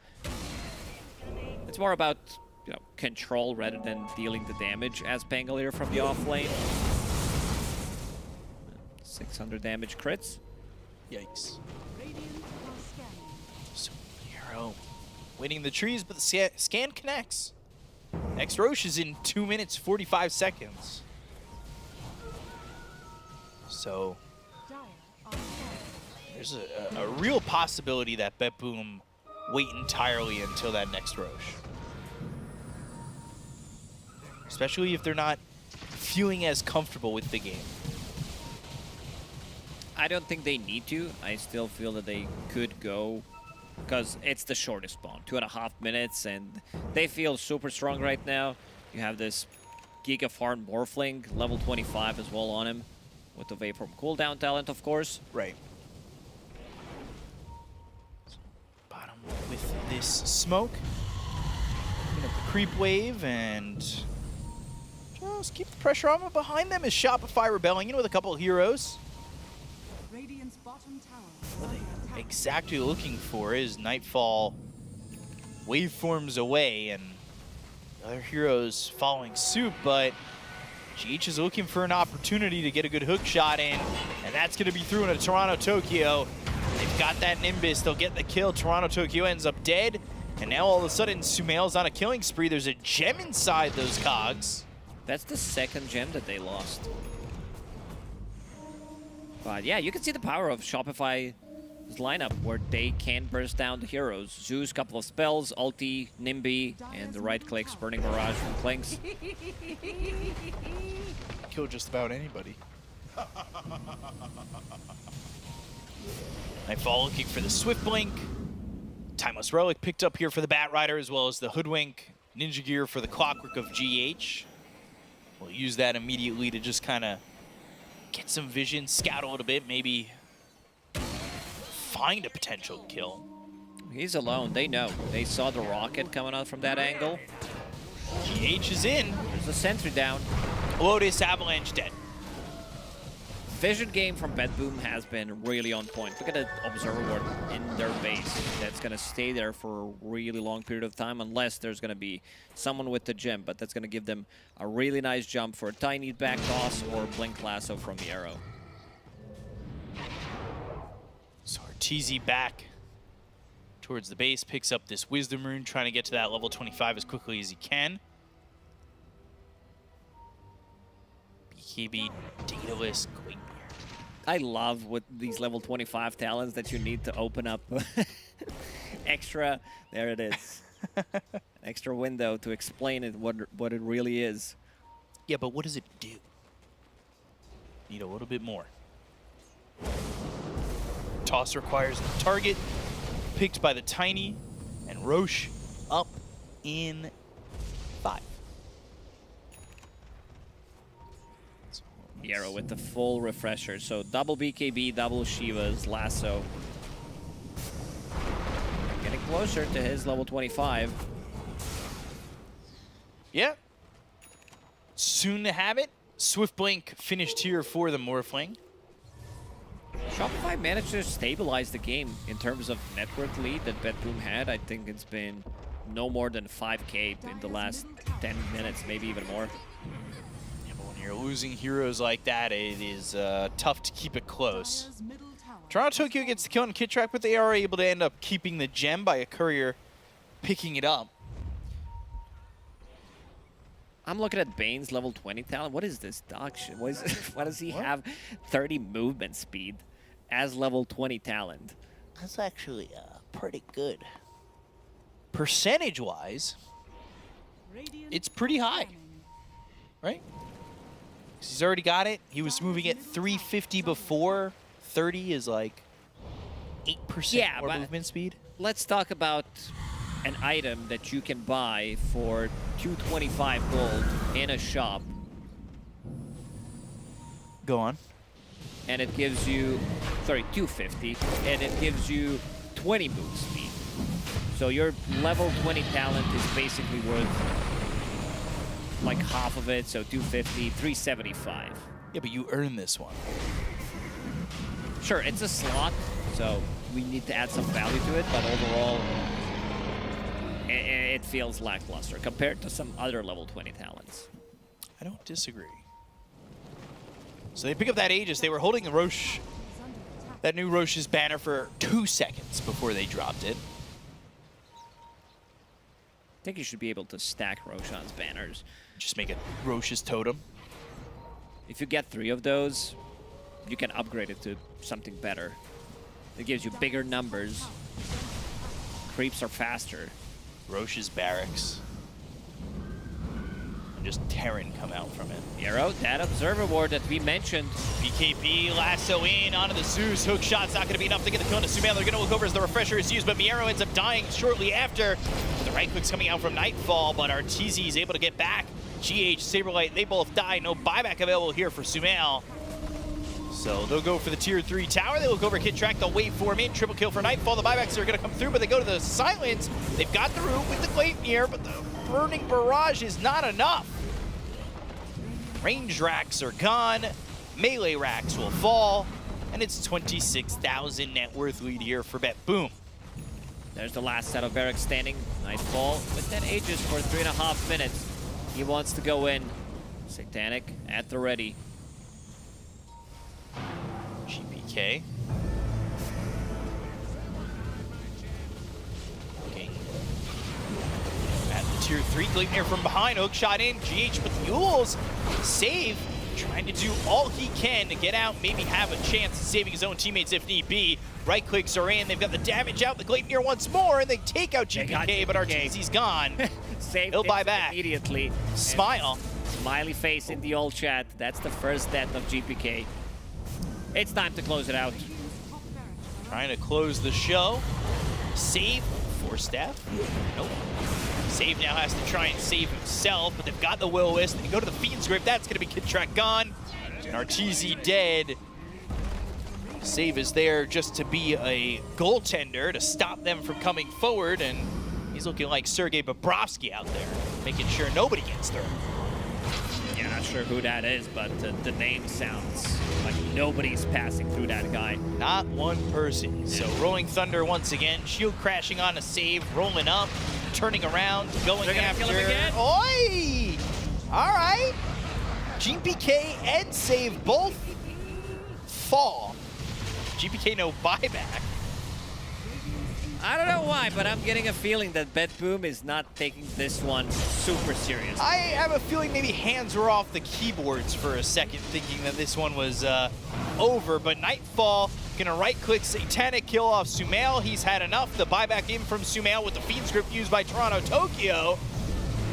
[SPEAKER 5] It's more about, you know, control rather than dealing the damage as Pangolier from the off lane. 600 damage crits.
[SPEAKER 4] Yikes. So, Miero winning the trees, but the scan connects. Next Roche is in 2 minutes, 45 seconds. So, there's a real possibility that BetBoom wait entirely until that next Roche. Especially if they're not feeling as comfortable with the game.
[SPEAKER 5] I don't think they need to. I still feel that they could go because it's the shortest spawn, 2.5 minutes, and they feel super strong right now. You have this Giga Farm Morphling, level 25 as well on him, with the Vaporwave cooldown talent, of course.
[SPEAKER 4] Right. Bottom with this smoke. Picking up the creep wave and just keep the pressure on. But behind them is Shopify Rebellion with a couple of heroes.
[SPEAKER 8] Radiant's bottom tower.
[SPEAKER 4] What they exactly looking for is Nightfall waveforms away and other heroes following suit, but GH is looking for an opportunity to get a good hook shot in, and that's going to be through into Toronto Tokyo. They've got that Nimbus. They'll get the kill. Toronto Tokyo ends up dead, and now all of a sudden Sumail's on a killing spree. There's a gem inside those cogs.
[SPEAKER 5] That's the second gem that they lost. But yeah, you can see the power of Shopify this lineup where they can burst down the heroes. Zeus, couple of spells, ulti, Nimby, and the right clicks, Burning Barrage from Clinks.
[SPEAKER 4] Kill just about anybody. Nightfall looking for the Swift Blink. Timeless Relic picked up here for the Bat Rider, as well as the Hoodwink. Ninja Gear for the Clockwork of GH. We'll use that immediately to just kind of get some vision, scout a little bit, maybe find a potential kill.
[SPEAKER 5] He's alone, they know. They saw the rocket coming out from that angle.
[SPEAKER 4] GH is in.
[SPEAKER 5] There's a sentry down.
[SPEAKER 4] Lotus Avalanche dead.
[SPEAKER 5] Vision game from BetBoom has been really on point. Look at the observer ward in their base. That's going to stay there for a really long period of time, unless there's going to be someone with the gem, but that's going to give them a really nice jump for a tiny back toss or blink lasso from the arrow.
[SPEAKER 4] So Arteezy back towards the base, picks up this Wisdom Rune, trying to get to that level 25 as quickly as he can. BKB, Daedalus, Gaimin.
[SPEAKER 5] I love with these level 25 talents that you need to open up extra, there it is, extra window to explain it, what it really is.
[SPEAKER 4] Yeah, but what does it do? Need a little bit more. Toss requires a target, picked by the Tiny, and Roche up in 5.
[SPEAKER 5] Yarrow with the full refresher. So double BKB, double Shiva's lasso. Getting closer to his level 25.
[SPEAKER 4] Yeah. Soon to have it. Swift Blink finished here for the Morphling.
[SPEAKER 5] Shopify managed to stabilize the game in terms of network lead that BetBoom had. I think it's been no more than 5K in the last 10 minutes, maybe even more.
[SPEAKER 4] You're losing heroes like that, it is tough to keep it close. Toronto Tokyo gets the kill on Kid Track, but they are able to end up keeping the gem by a courier picking it up.
[SPEAKER 5] I'm looking at Bane's level 20 talent. What is this dog shit? Why does he have 30 movement speed as level 20 talent?
[SPEAKER 4] That's actually pretty good. Percentage-wise, it's pretty high, right? He's already got it. He was moving at 350 before. 30 is like 8% more movement speed.
[SPEAKER 5] Let's talk about an item that you can buy for 225 gold in a shop.
[SPEAKER 4] Go on.
[SPEAKER 5] And it gives you, sorry, 250, and it gives you 20 move speed. So your level 20 talent is basically worth like half of it, so 250, 375.
[SPEAKER 4] Yeah, but you earn this one.
[SPEAKER 5] Sure, it's a slot, so we need to add some value to it, but overall, it feels lackluster compared to some other level 20 talents.
[SPEAKER 4] I don't disagree. So they pick up that Aegis. They were holding the Roche, that new Roche's banner for 2 seconds before they dropped it.
[SPEAKER 5] I think you should be able to stack Roshan's banners.
[SPEAKER 4] Just make it Roche's totem.
[SPEAKER 5] If you get 3 of those, you can upgrade it to something better. It gives you bigger numbers. Creeps are faster.
[SPEAKER 4] Roche's barracks. And just Terran come out from it.
[SPEAKER 5] Yarrow, that observer ward that we mentioned.
[SPEAKER 4] BKB lasso in onto the Zeus. Hook shot's not going to be enough to get the kill on Sumail. They're going to look over as the refresher is used, but Miero ends up dying shortly after. The right click's coming out from Nightfall, but Arteezy is able to get back. GH, Saberlight, they both die. No buyback available here for Sumail. So they'll go for the tier 3 tower. They look over Kid Track. They'll wait for him in. Triple kill for Nightfall. The buybacks are going to come through, but they go to the Silence. They've got the root with the Gleipnir, but the Burning Barrage is not enough. Range racks are gone. Melee racks will fall. And it's 26,000 net worth lead here for BetBoom.
[SPEAKER 5] There's the last set of barracks standing. Nightfall with 10 Aegis for 3.5 minutes. He wants to go in. Satanic at the ready.
[SPEAKER 4] GPK. Okay. At the tier 3, Gleipnir from behind. Hook shot in. GH, but the Yules save. trying to do all he can to get out, maybe have a chance of saving his own teammates if need be. Right clicks are in, they've got the damage out, the Gleipnir once more, and they take out GPK, but RTZ's gone. He'll buy back.
[SPEAKER 5] Immediately.
[SPEAKER 4] Smile.
[SPEAKER 5] Smiley face in the old chat. That's the first death of GPK. It's time to close it out.
[SPEAKER 4] Trying to close the show. Save for Steph. Nope. Save now has to try and save himself, but they've got the Will-O-Wisp. They go to the Fiend's Grip. That's going to be Kidtrack gone. And RTZ dead. Save is there just to be a goaltender to stop them from coming forward, and he's looking like Sergei Bobrovsky out there, making sure nobody gets through.
[SPEAKER 5] Yeah, not sure who that is, but the name sounds like nobody's passing through that guy.
[SPEAKER 4] Not one person. So Rolling Thunder once again, shield crashing on a save, rolling up, turning around, going after.
[SPEAKER 5] Kill him again?
[SPEAKER 4] Oi! All right. GPK and save both fall. GPK no buyback.
[SPEAKER 5] I don't know why, but I'm getting a feeling that BetBoom is not taking this one super serious.
[SPEAKER 4] I have a feeling maybe hands were off the keyboards for a second, thinking that this one was over, but Nightfall gonna right-click Satanic, kill off Sumail. He's had enough. The buyback in from Sumail with the Fiend script used by Toronto Tokyo.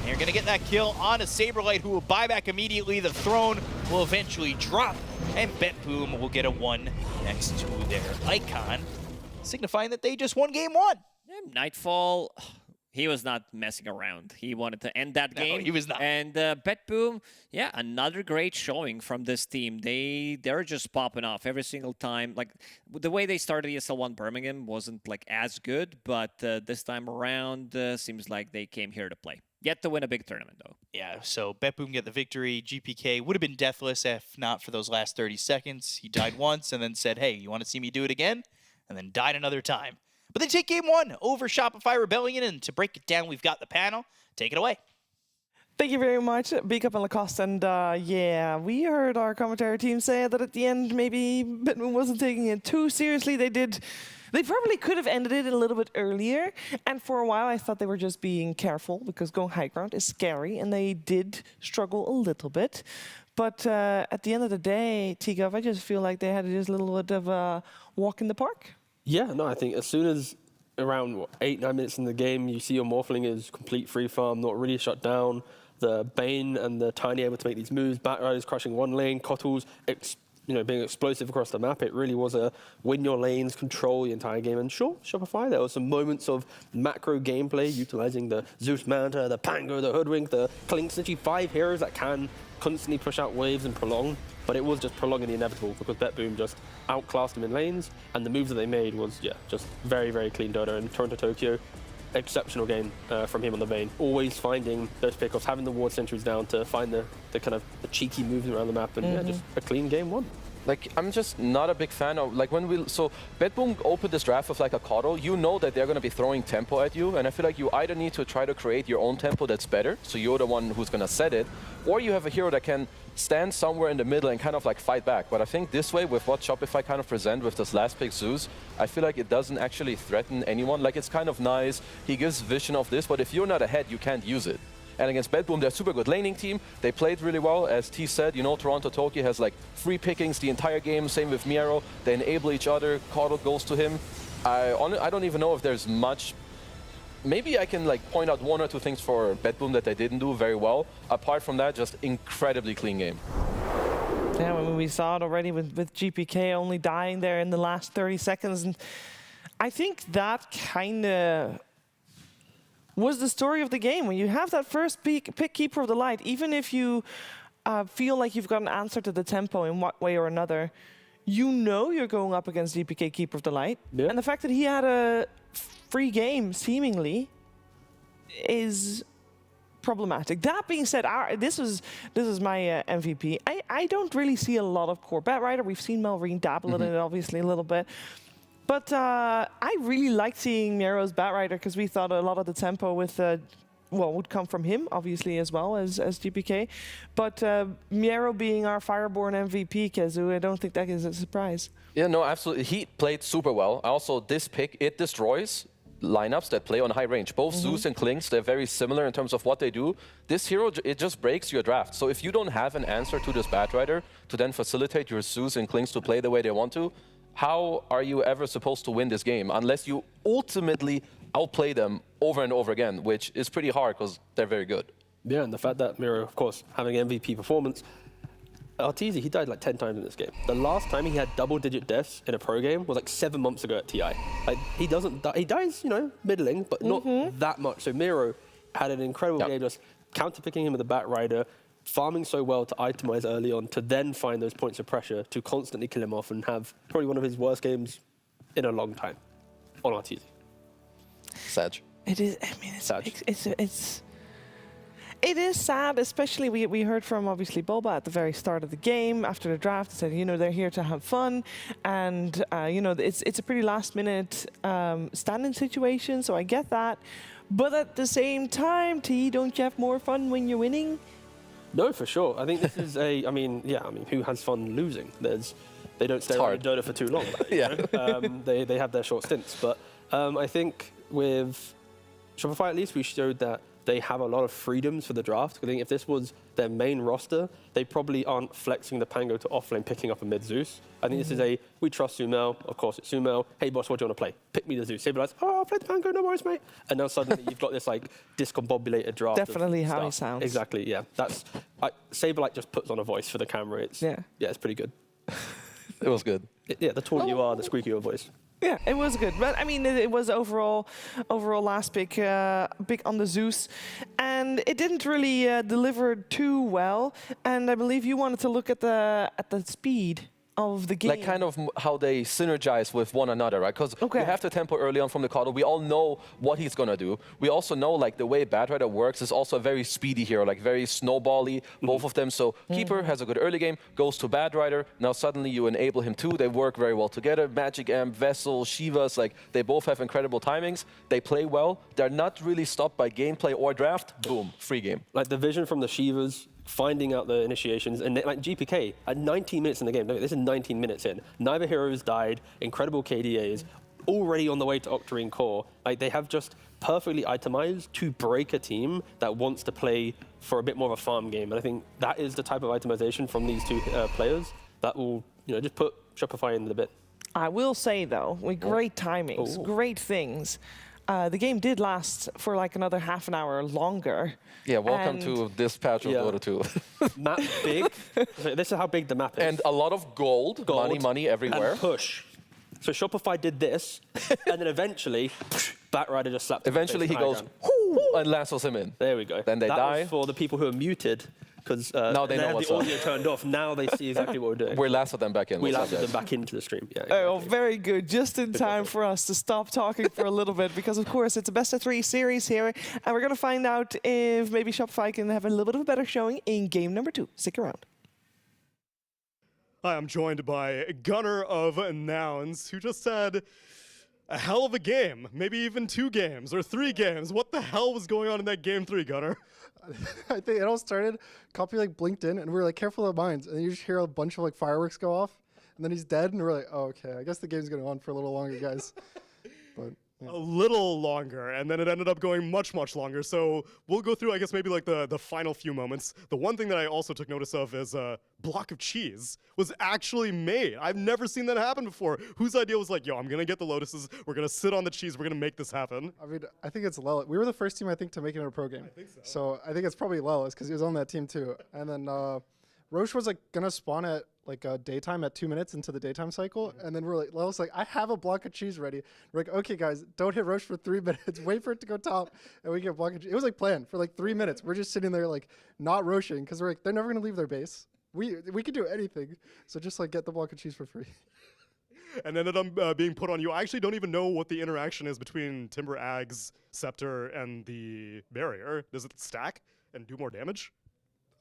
[SPEAKER 4] They're gonna get that kill on a Saberlight, who will buy back immediately. The throne will eventually drop, and BetBoom will get a 1 next to their icon, signifying that they just won game 1.
[SPEAKER 5] Yeah, Nightfall, he was not messing around. He wanted to end that game.
[SPEAKER 4] No, he was not.
[SPEAKER 5] And BetBoom, yeah, another great showing from this team. They're just popping off every single time. Like, the way they started ESL1 Birmingham wasn't like as good, but this time around seems like they came here to play. Yet to win a big tournament, though.
[SPEAKER 4] Yeah, so BetBoom get the victory. GPK would have been deathless if not for those last 30 seconds. He died once and then said, hey, you want to see me do it again? And then died another time. But they take game 1 over Shopify Rebellion, and to break it down, we've got the panel. Take it away.
[SPEAKER 1] Thank you very much, Big Up and Lacoste. And yeah, we heard our commentary team say that at the end, maybe BetBoom wasn't taking it too seriously. They probably could have ended it a little bit earlier. And for a while, I thought they were just being careful, because going high ground is scary, and they did struggle a little bit. But at the end of the day, T-Gov, I just feel like they had just a little bit of a walk in the park.
[SPEAKER 2] Yeah, no, I think as soon as around 8-9 minutes in the game, you see your Morphling is complete free farm, not really shut down. The Bane and the Tiny able to make these moves, Batriders crushing one lane, Kottles being explosive across the map. It really was a win your lanes, control the entire game. And sure, Shopify, there were some moments of macro gameplay, utilizing the Zeus Manta, the Pango, the Hoodwink, the Klink, essentially 5 heroes that can constantly push out waves and prolong. But it was just prolonging the inevitable, because BetBoom just outclassed them in lanes, and the moves that they made was, yeah, just very, very clean Dota. And Toronto Tokyo, exceptional game from him on the Vayne. Always finding those pickoffs, having the ward sentries down to find the kind of the cheeky moves around the map, and yeah, just a clean game 1.
[SPEAKER 3] Like, I'm just not a big fan of, like, so BetBoom opened this draft with like a Koddle, you know that they're going to be throwing tempo at you, and I feel like you either need to try to create your own tempo that's better, so you're the one who's going to set it, or you have a hero that can stand somewhere in the middle and kind of like fight back. But I think this way, with what Shopify kind of present with this last pick Zeus, I feel like it doesn't actually threaten anyone. Like, it's kind of nice, he gives vision of this, but if you're not ahead, you can't use it. And against BetBoom, they're a super good laning team. They played really well. As T said, you know, Toronto Tokyo has like free pickings the entire game. Same with Miero. They enable each other. Koddle goes to him. I don't even know if there's much. Maybe I can like point out 1 or 2 things for BetBoom that they didn't do very well. Apart from that, just incredibly clean game.
[SPEAKER 1] Yeah, I mean, we saw it already with GPK only dying there in the last 30 seconds. And I think that kind of was the story of the game. When you have that first pick Keeper of the Light, even if you feel like you've got an answer to the tempo in one way or another, you know you're going up against GPK Keeper of the Light. Yeah. And the fact that he had a free game, seemingly, is problematic. That being said, this is my MVP. I don't really see a lot of core Batrider. We've seen Melreen dabble in it, obviously, a little bit. But I really liked seeing Miero's Batrider, because we thought a lot of the tempo with would come from him, obviously, as well as GPK. But Miero being our Fireborn MVP, Kezu, I don't think that is a surprise.
[SPEAKER 3] Yeah, no, absolutely. He played super well. Also, this pick, it destroys lineups that play on high range. Both Zeus and Klings, they're very similar in terms of what they do. This hero, it just breaks your draft. So if you don't have an answer to this Bat Rider to then facilitate your Zeus and Klings to play the way they want to, how are you ever supposed to win this game unless you ultimately outplay them over and over again, which is pretty hard because they're very good.
[SPEAKER 2] Yeah, and the fact that Miro, of course, having MVP performance, Arteezy, he died like 10 times in this game. The last time he had double-digit deaths in a pro game was like 7 months ago at TI. Like, he doesn't die, he dies, you know, middling, but not that much. So Miro had an incredible game, just counter-picking him with the Bat Rider, farming so well to itemize early on, to then find those points of pressure, to constantly kill him off and have probably one of his worst games in a long time on Arteezy.
[SPEAKER 3] Sad.
[SPEAKER 1] It is, I mean, it is sad, especially we heard from obviously Boba at the very start of the game after the draft. Said, you know, they're here to have fun, and you know, it's a pretty last-minute stand-in situation. So I get that, but at the same time, don't you have more fun when you're winning?
[SPEAKER 2] No, for sure. I think this is I mean, who has fun losing? They don't stay around Dota for too long. They have their short stints, but I think with Shopify at least we showed that they have a lot of freedoms for the draft. I think if this was their main roster, they probably aren't flexing the Pango to offlane picking up a mid Zeus. I think this is we trust Sumail, of course it's Sumail. Hey boss, what do you want to play? Pick me the Zeus. Saber like, oh, I'll play the Pango, no worries, mate. And now suddenly you've got this like discombobulated draft.
[SPEAKER 1] Definitely how he sounds.
[SPEAKER 2] Exactly, yeah. That's Saberlight just puts on a voice for the camera. It's it's pretty good.
[SPEAKER 3] It was good.
[SPEAKER 2] The taller you are, the squeakier voice.
[SPEAKER 1] Yeah, it was good, but I mean, it was overall last pick, big on the Zeus, and it didn't really deliver too well. And I believe you wanted to look at the speed of the game.
[SPEAKER 3] Like kind of how they synergize with one another, right? Because we have the tempo early on from the Kato. We all know what he's going to do. We also know like the way Bat Rider works is also a very speedy hero, like very snowbally, both of them. So Keeper has a good early game, goes to Bat Rider. Now suddenly you enable him too. They work very well together. Magic Amp, Vessel, Shivas, like they both have incredible timings. They play well. They're not really stopped by gameplay or draft. Boom, free game.
[SPEAKER 2] Like the vision from the Shivas, finding out the initiations, and like GPK at 19 minutes in the game. This is 19 minutes in. Neither hero's died. Incredible KDAs. Already on the way to Octarine Core. Like they have just perfectly itemized to break a team that wants to play for a bit more of a farm game. And I think that is the type of itemization from these two players that will, just put Shopify in the bit.
[SPEAKER 1] I will say though, with great timings, great things. The game did last for like another half an hour longer.
[SPEAKER 3] Yeah, welcome to this patch of Dota 2.
[SPEAKER 2] Map big. This is how big the map is.
[SPEAKER 3] And a lot of gold money everywhere.
[SPEAKER 2] And push. So Shopify did this, and then eventually, Bat Rider just slapped him.
[SPEAKER 3] Eventually he goes, and lassos him in.
[SPEAKER 2] There we go.
[SPEAKER 3] Then they die.
[SPEAKER 2] Was for the people who are muted, because
[SPEAKER 3] now they know
[SPEAKER 2] have
[SPEAKER 3] what's
[SPEAKER 2] the
[SPEAKER 3] up.
[SPEAKER 2] audio turned off. Now they see exactly what we're doing.
[SPEAKER 3] We lassoed them back in.
[SPEAKER 2] We lassoed them back into the stream. Yeah.
[SPEAKER 1] Exactly. Oh, very good. Just in time for us to stop talking for a little bit, because of course it's a best of 3 series here, and we're going to find out if maybe Shopify can have a little bit of a better showing in game number 2. Stick around.
[SPEAKER 10] Hi, I'm joined by Gunnar of Nouns, who just said, a hell of a game. Maybe even 2 games or 3 games. What the hell was going on in that game 3, Gunnar?
[SPEAKER 13] I think it all started, Copy like blinked in, and we were like, careful of mines. And then you just hear a bunch of like fireworks go off, and then he's dead, and we're like, oh, okay, I guess the game's going on for a little longer, guys. But
[SPEAKER 10] a little longer, and then it ended up going much, much longer. So we'll go through, I guess, maybe like the final few moments. The one thing that I also took notice of is a block of cheese was actually made. I've never seen that happen before. Whose idea was like, yo, I'm going to get the lotuses, we're going to sit on the cheese, we're going to make this happen?
[SPEAKER 13] I mean, I think it's Lelis. We were the first team, I think, to make it in a pro game. I think so. So I think it's probably Lelis, because he was on that team too. And then Roche was like going to spawn at like daytime at 2 minutes into the daytime cycle, and then we're like, Lelis like, I have a block of cheese ready. We're like, okay guys, don't hit Roche for 3 minutes, wait for it to go top, and we get a block of cheese. It was like planned for like 3 minutes. We're just sitting there like not roaching, because we're like, they're never gonna leave their base. We could do anything, so just like get the block of cheese for free.
[SPEAKER 10] And ended up being put on you. I actually don't even know what the interaction is between Timber Ag's Scepter and the barrier. Does it stack and do more damage?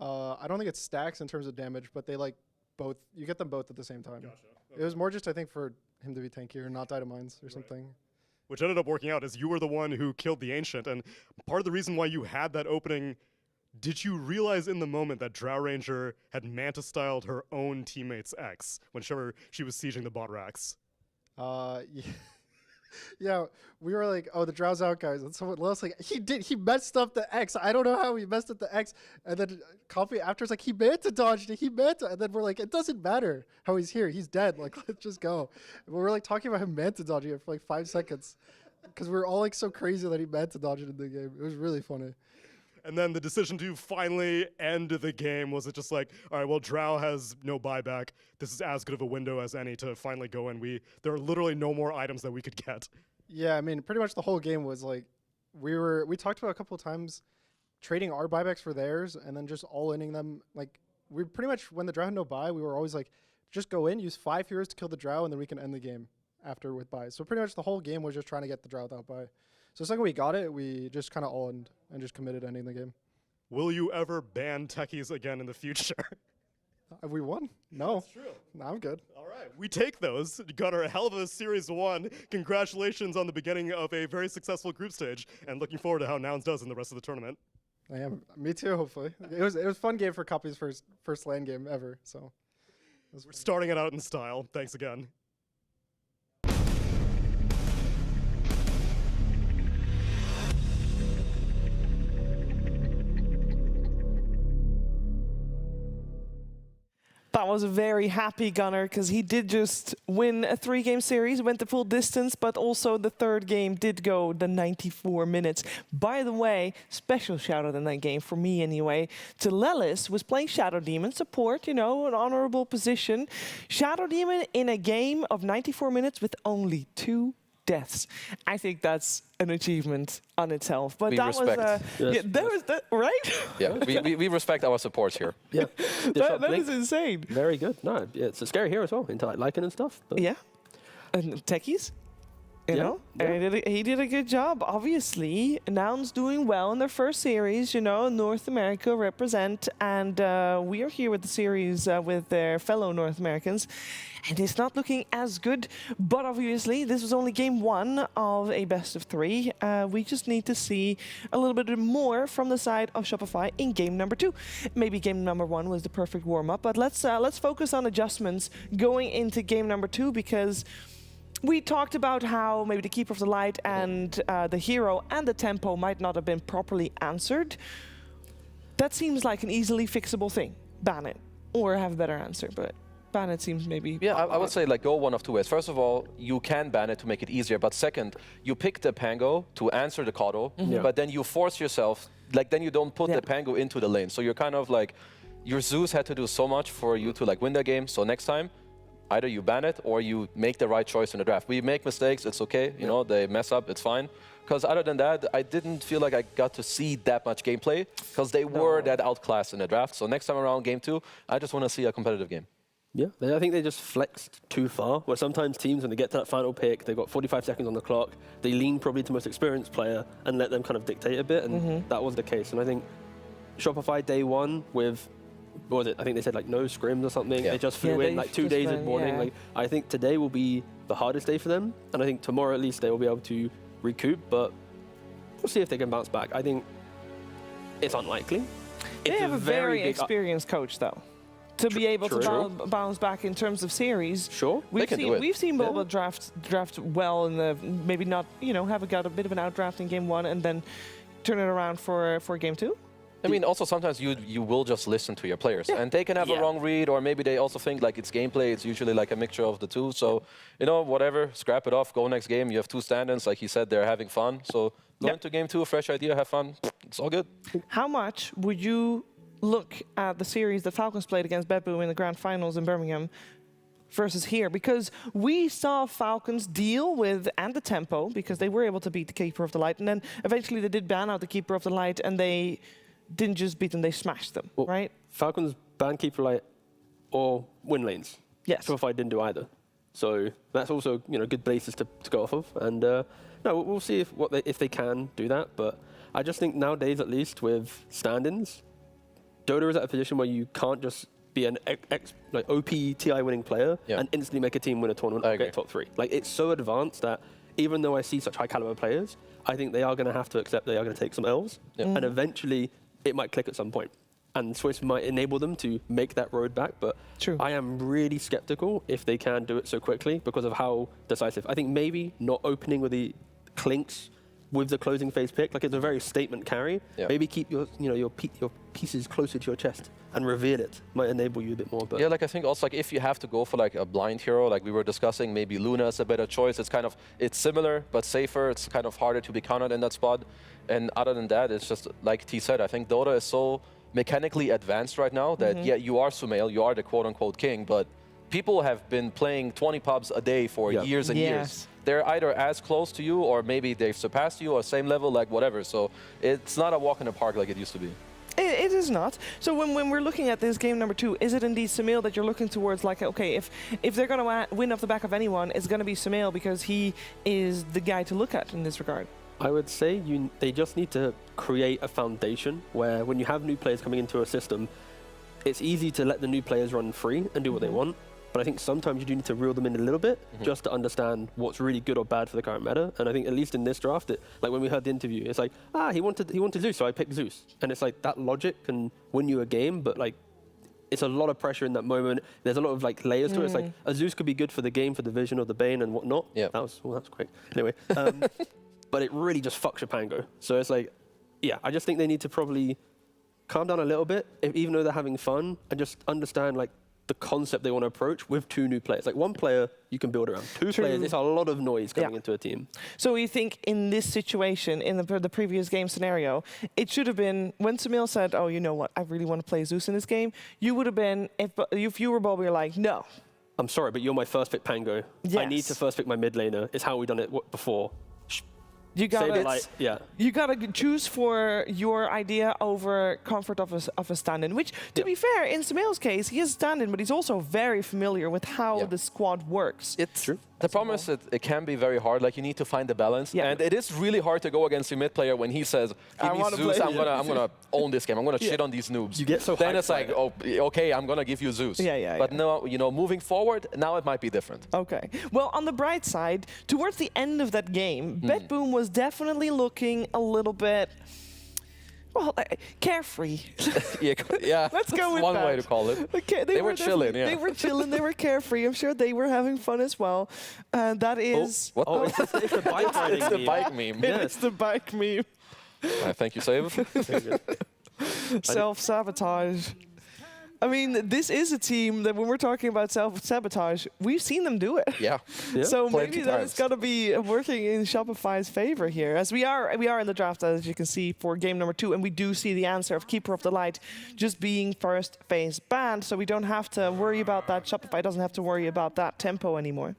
[SPEAKER 13] I don't think it stacks in terms of damage, but they like both. You get them both at the same time.
[SPEAKER 10] Gotcha. Okay.
[SPEAKER 13] It was more just, I think, for him to be tankier and not die to mines or something.
[SPEAKER 10] Which ended up working out, as you were the one who killed the Ancient. And part of the reason why you had that opening, did you realize in the moment that Drow Ranger had Manta-styled her own teammate's X whenever she was sieging the bot racks?
[SPEAKER 13] Yeah. Yeah, we were like, oh, the Drow's out, guys. And someone else like, he messed up the X. I don't know how he messed up the X. And then Coffee after's like, he meant to dodge it. And then we're like, it doesn't matter how he's here. He's dead. Like, let's just go. And we were like talking about him meant to dodging it for like 5 seconds. Because we were all like so crazy that he meant to dodge it in the game. It was really funny.
[SPEAKER 10] And then the decision to finally end the game, was it just like, all right, well, Drow has no buyback. This is as good of a window as any to finally go in. There are literally no more items that we could get.
[SPEAKER 13] Yeah, I mean, pretty much the whole game was like, we talked about a couple of times trading our buybacks for theirs and then just all-inning them. Like, we pretty much, when the Drow had no buy, we were always like, just go in, use 5 heroes to kill the Drow, and then we can end the game after with buys. So pretty much the whole game was just trying to get the Drow without buy. So the second we got it, we just kind of all-inned and just committed ending the game.
[SPEAKER 10] Will you ever ban techies again in the future?
[SPEAKER 13] Have we won? No.
[SPEAKER 10] That's true.
[SPEAKER 13] No, I'm good.
[SPEAKER 10] All right, we take those. Got a hell of a Series 1. Congratulations on the beginning of a very successful group stage, and looking forward to how Nouns does in the rest of the tournament.
[SPEAKER 13] I am. Me too, hopefully. It was a fun game for Copy's first LAN game ever. So
[SPEAKER 10] we're starting it out in style. Thanks again.
[SPEAKER 1] That was a very happy Gunner because he did just win a 3-game series, went the full distance, but also the third game did go the 94 minutes. By the way, special shout out in that game, for me anyway, to Lelis, was playing Shadow Demon support, an honorable position. Shadow Demon in a game of 94 minutes with only 2 deaths. I think that's an achievement on itself. But
[SPEAKER 3] we
[SPEAKER 1] that
[SPEAKER 3] respect.
[SPEAKER 1] was
[SPEAKER 3] Yes.
[SPEAKER 1] was that right?
[SPEAKER 3] Yeah, we respect our supports here.
[SPEAKER 2] Yeah,
[SPEAKER 1] that is insane.
[SPEAKER 2] Very good. No, yeah, it's scary here as well, into like Lycan and stuff. But
[SPEAKER 1] Yeah, and techies. You know,
[SPEAKER 2] yeah.
[SPEAKER 1] and he did a good job. Obviously, Nouns doing well in their first series. North America represent, and we are here with the series with their fellow North Americans, and it's not looking as good. But obviously, this was only game 1 of a best of 3. We just need to see a little bit more from the side of Shopify in game number 2. Maybe game number 1 was the perfect warm up, but let's focus on adjustments going into game number 2 because we talked about how maybe the Keeper of the Light and the hero and the tempo might not have been properly answered. That seems like an easily fixable thing. Ban it or have a better answer, but ban it seems maybe...
[SPEAKER 3] Yeah, I would say like go one of 2 ways. First of all, you can ban it to make it easier, but second, you pick the Pango to answer the Kato, but then you force yourself, like then you don't put the Pango into the lane. So you're kind of like, your Zeus had to do so much for you to like win the game, so next time, either you ban it or you make the right choice in the draft. We make mistakes, it's okay, they mess up, it's fine. Because other than that, I didn't feel like I got to see that much gameplay because they were that outclassed in the draft. So next time around, game 2, I just want to see a competitive game.
[SPEAKER 2] Yeah, I think they just flexed too far, where sometimes teams, when they get to that final pick, they've got 45 seconds on the clock, they lean probably to the most experienced player and let them kind of dictate a bit, and that was the case. And I think Shopify day 1 with... what was it? I think they said like no scrims or something. Yeah. They just flew in like 2 days in morning.
[SPEAKER 1] Yeah.
[SPEAKER 2] Like I think today will be the hardest day for them, and I think tomorrow at least they will be able to recoup. But we'll see if they can bounce back. I think it's unlikely.
[SPEAKER 1] They have a very experienced coach though, to be able to bounce back in terms of series.
[SPEAKER 3] Sure,
[SPEAKER 1] we've seen Boba draft well in the maybe not got a bit of an outdraft in game 1 and then turn it around for game 2.
[SPEAKER 3] I mean, also sometimes you will just listen to your players, and they can have a wrong read, or maybe they also think like it's gameplay. It's usually like a mixture of the two. So, whatever, scrap it off, go next game. You have 2 stand-ins, like he said, they're having fun. So go into game 2, fresh idea, have fun. It's all good.
[SPEAKER 1] How much would you look at the series that Falcons played against BetBoom in the grand finals in Birmingham versus here? Because we saw Falcons deal with and the tempo because they were able to beat the Keeper of the Light, and then eventually they did ban out the Keeper of the Light, and they didn't just beat them, they smashed them, right? Falcons
[SPEAKER 2] ban Keeper Light or win lanes.
[SPEAKER 1] Yes.
[SPEAKER 2] Shopify didn't do either. So that's also good basis to go off of. And no, we'll see if they can do that. But I just think nowadays, at least with stand-ins, Dota is at a position where you can't just be an OP TI winning player and instantly make a team win a tournament or get top 3. Like it's so advanced that even though I see such high caliber players, I think they are going to have to accept they are going to take some L's, and eventually it might click at some point. and Swiss might enable them to make that road back. But I am really skeptical if they can do it so quickly because of how decisive. I think maybe not opening with the clinks with the closing phase pick, like it's a very statement carry. Maybe keep your your pieces closer to your chest and reveal it. Might enable you a bit more. But
[SPEAKER 3] yeah, like I think also like if you have to go for like a blind hero, like we were discussing, maybe Luna is a better choice. It's similar but safer. It's kind of harder to be countered in that spot. And other than that, it's just like T said. I think Dota is so mechanically advanced right now that yeah, you are Sumail, you are the quote-unquote king, but people have been playing 20 pubs a day for years and years. They're either as close to you or maybe they've surpassed you or same level, like whatever. So it's not a walk in the park like it used to be.
[SPEAKER 1] It is not. So when we're looking at this game number 2, is it indeed Sumail that you're looking towards? Like, okay, if they're going to win off the back of anyone, it's going to be Sumail because he is the guy to look at in this regard.
[SPEAKER 2] I would say they just need to create a foundation where when you have new players coming into a system, it's easy to let the new players run free and do what they want. But I think sometimes you do need to reel them in a little bit just to understand what's really good or bad for the current meta. And I think at least in this draft, like when we heard the interview, it's like, he wanted Zeus, so I picked Zeus. And it's like that logic can win you a game, but like it's a lot of pressure in that moment. There's a lot of like layers to it. It's like a Zeus could be good for the game, for the vision of the Bane and whatnot. Yeah, that's quick. Anyway, but it really just fucks your Pango. So it's like, yeah, I just think they need to probably calm down a little bit, even though they're having fun, and just understand like the concept they want to approach with 2 new players. Like 1 player you can build around. 2 players, it's a lot of noise coming into a team.
[SPEAKER 1] So you think in this situation, in the previous game scenario, it should have been, when Sumail said, oh, you know what, I really want to play Zeus in this game, you would have been, if you were Bob, you're like, no.
[SPEAKER 2] I'm sorry, but you're my first pick Pango.
[SPEAKER 1] Yes.
[SPEAKER 2] I need to first pick my mid laner. It's how we done it before.
[SPEAKER 1] You gotta choose for your idea over comfort of a stand-in. Which, to be fair, in Sumail's case, he is a stand-in, but he's also very familiar with how the squad works.
[SPEAKER 3] It's true. The problem is it can be very hard. Like you need to find the balance, and it is really hard to go against your mid player when he says, "Give me Zeus, I'm gonna own this game. I'm gonna shit on these noobs."
[SPEAKER 2] You get so
[SPEAKER 3] then it's like, oh, okay, I'm gonna give you Zeus. But no, moving forward, now it might be different.
[SPEAKER 1] Okay. Well, on the bright side, towards the end of that game, BetBoom was definitely looking a little bit. Well, carefree.
[SPEAKER 3] yeah.
[SPEAKER 1] Let's go with
[SPEAKER 3] one
[SPEAKER 1] that.
[SPEAKER 3] way to call it.
[SPEAKER 1] Okay,
[SPEAKER 3] they were chilling. Yeah.
[SPEAKER 1] They were chilling. They were carefree. I'm sure they were having fun as well. That is.
[SPEAKER 2] It's the bike riding
[SPEAKER 3] It's the bike meme.
[SPEAKER 1] It's the bike meme.
[SPEAKER 3] Thank you, Save.
[SPEAKER 1] Self-sabotage. I mean, this is a team that when we're talking about self-sabotage, we've seen them do it.
[SPEAKER 3] Yeah.
[SPEAKER 1] So maybe that is going to be working in Shopify's favor here. As we are in the draft, as you can see, for game number 2, and we do see the answer of Keeper of the Light just being first phase banned, so we don't have to worry about that. Shopify doesn't have to worry about that tempo anymore.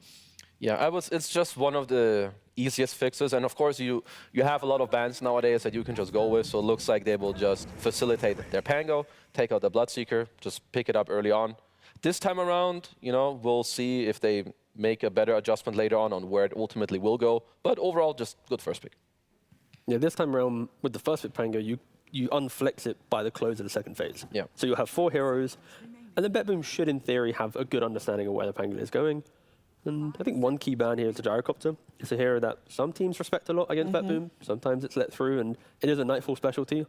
[SPEAKER 3] Yeah, it's just one of the easiest fixes, and of course you have a lot of bans nowadays that you can just go with, so it looks like they will just facilitate their Pango, take out the Bloodseeker, just pick it up early on. This time around, we'll see if they make a better adjustment later on where it ultimately will go, but overall, just good first pick.
[SPEAKER 2] Yeah, this time around, with the first pick Pango, you unflex it by the close of the second phase. Yeah. So you'll have 4 heroes, and then BetBoom should, in theory, have a good understanding of where the Pango is going. And I think one key ban here is the Gyrocopter. It's a hero that some teams respect a lot against BetBoom. Sometimes it's let through, and it is a Nightfall specialty.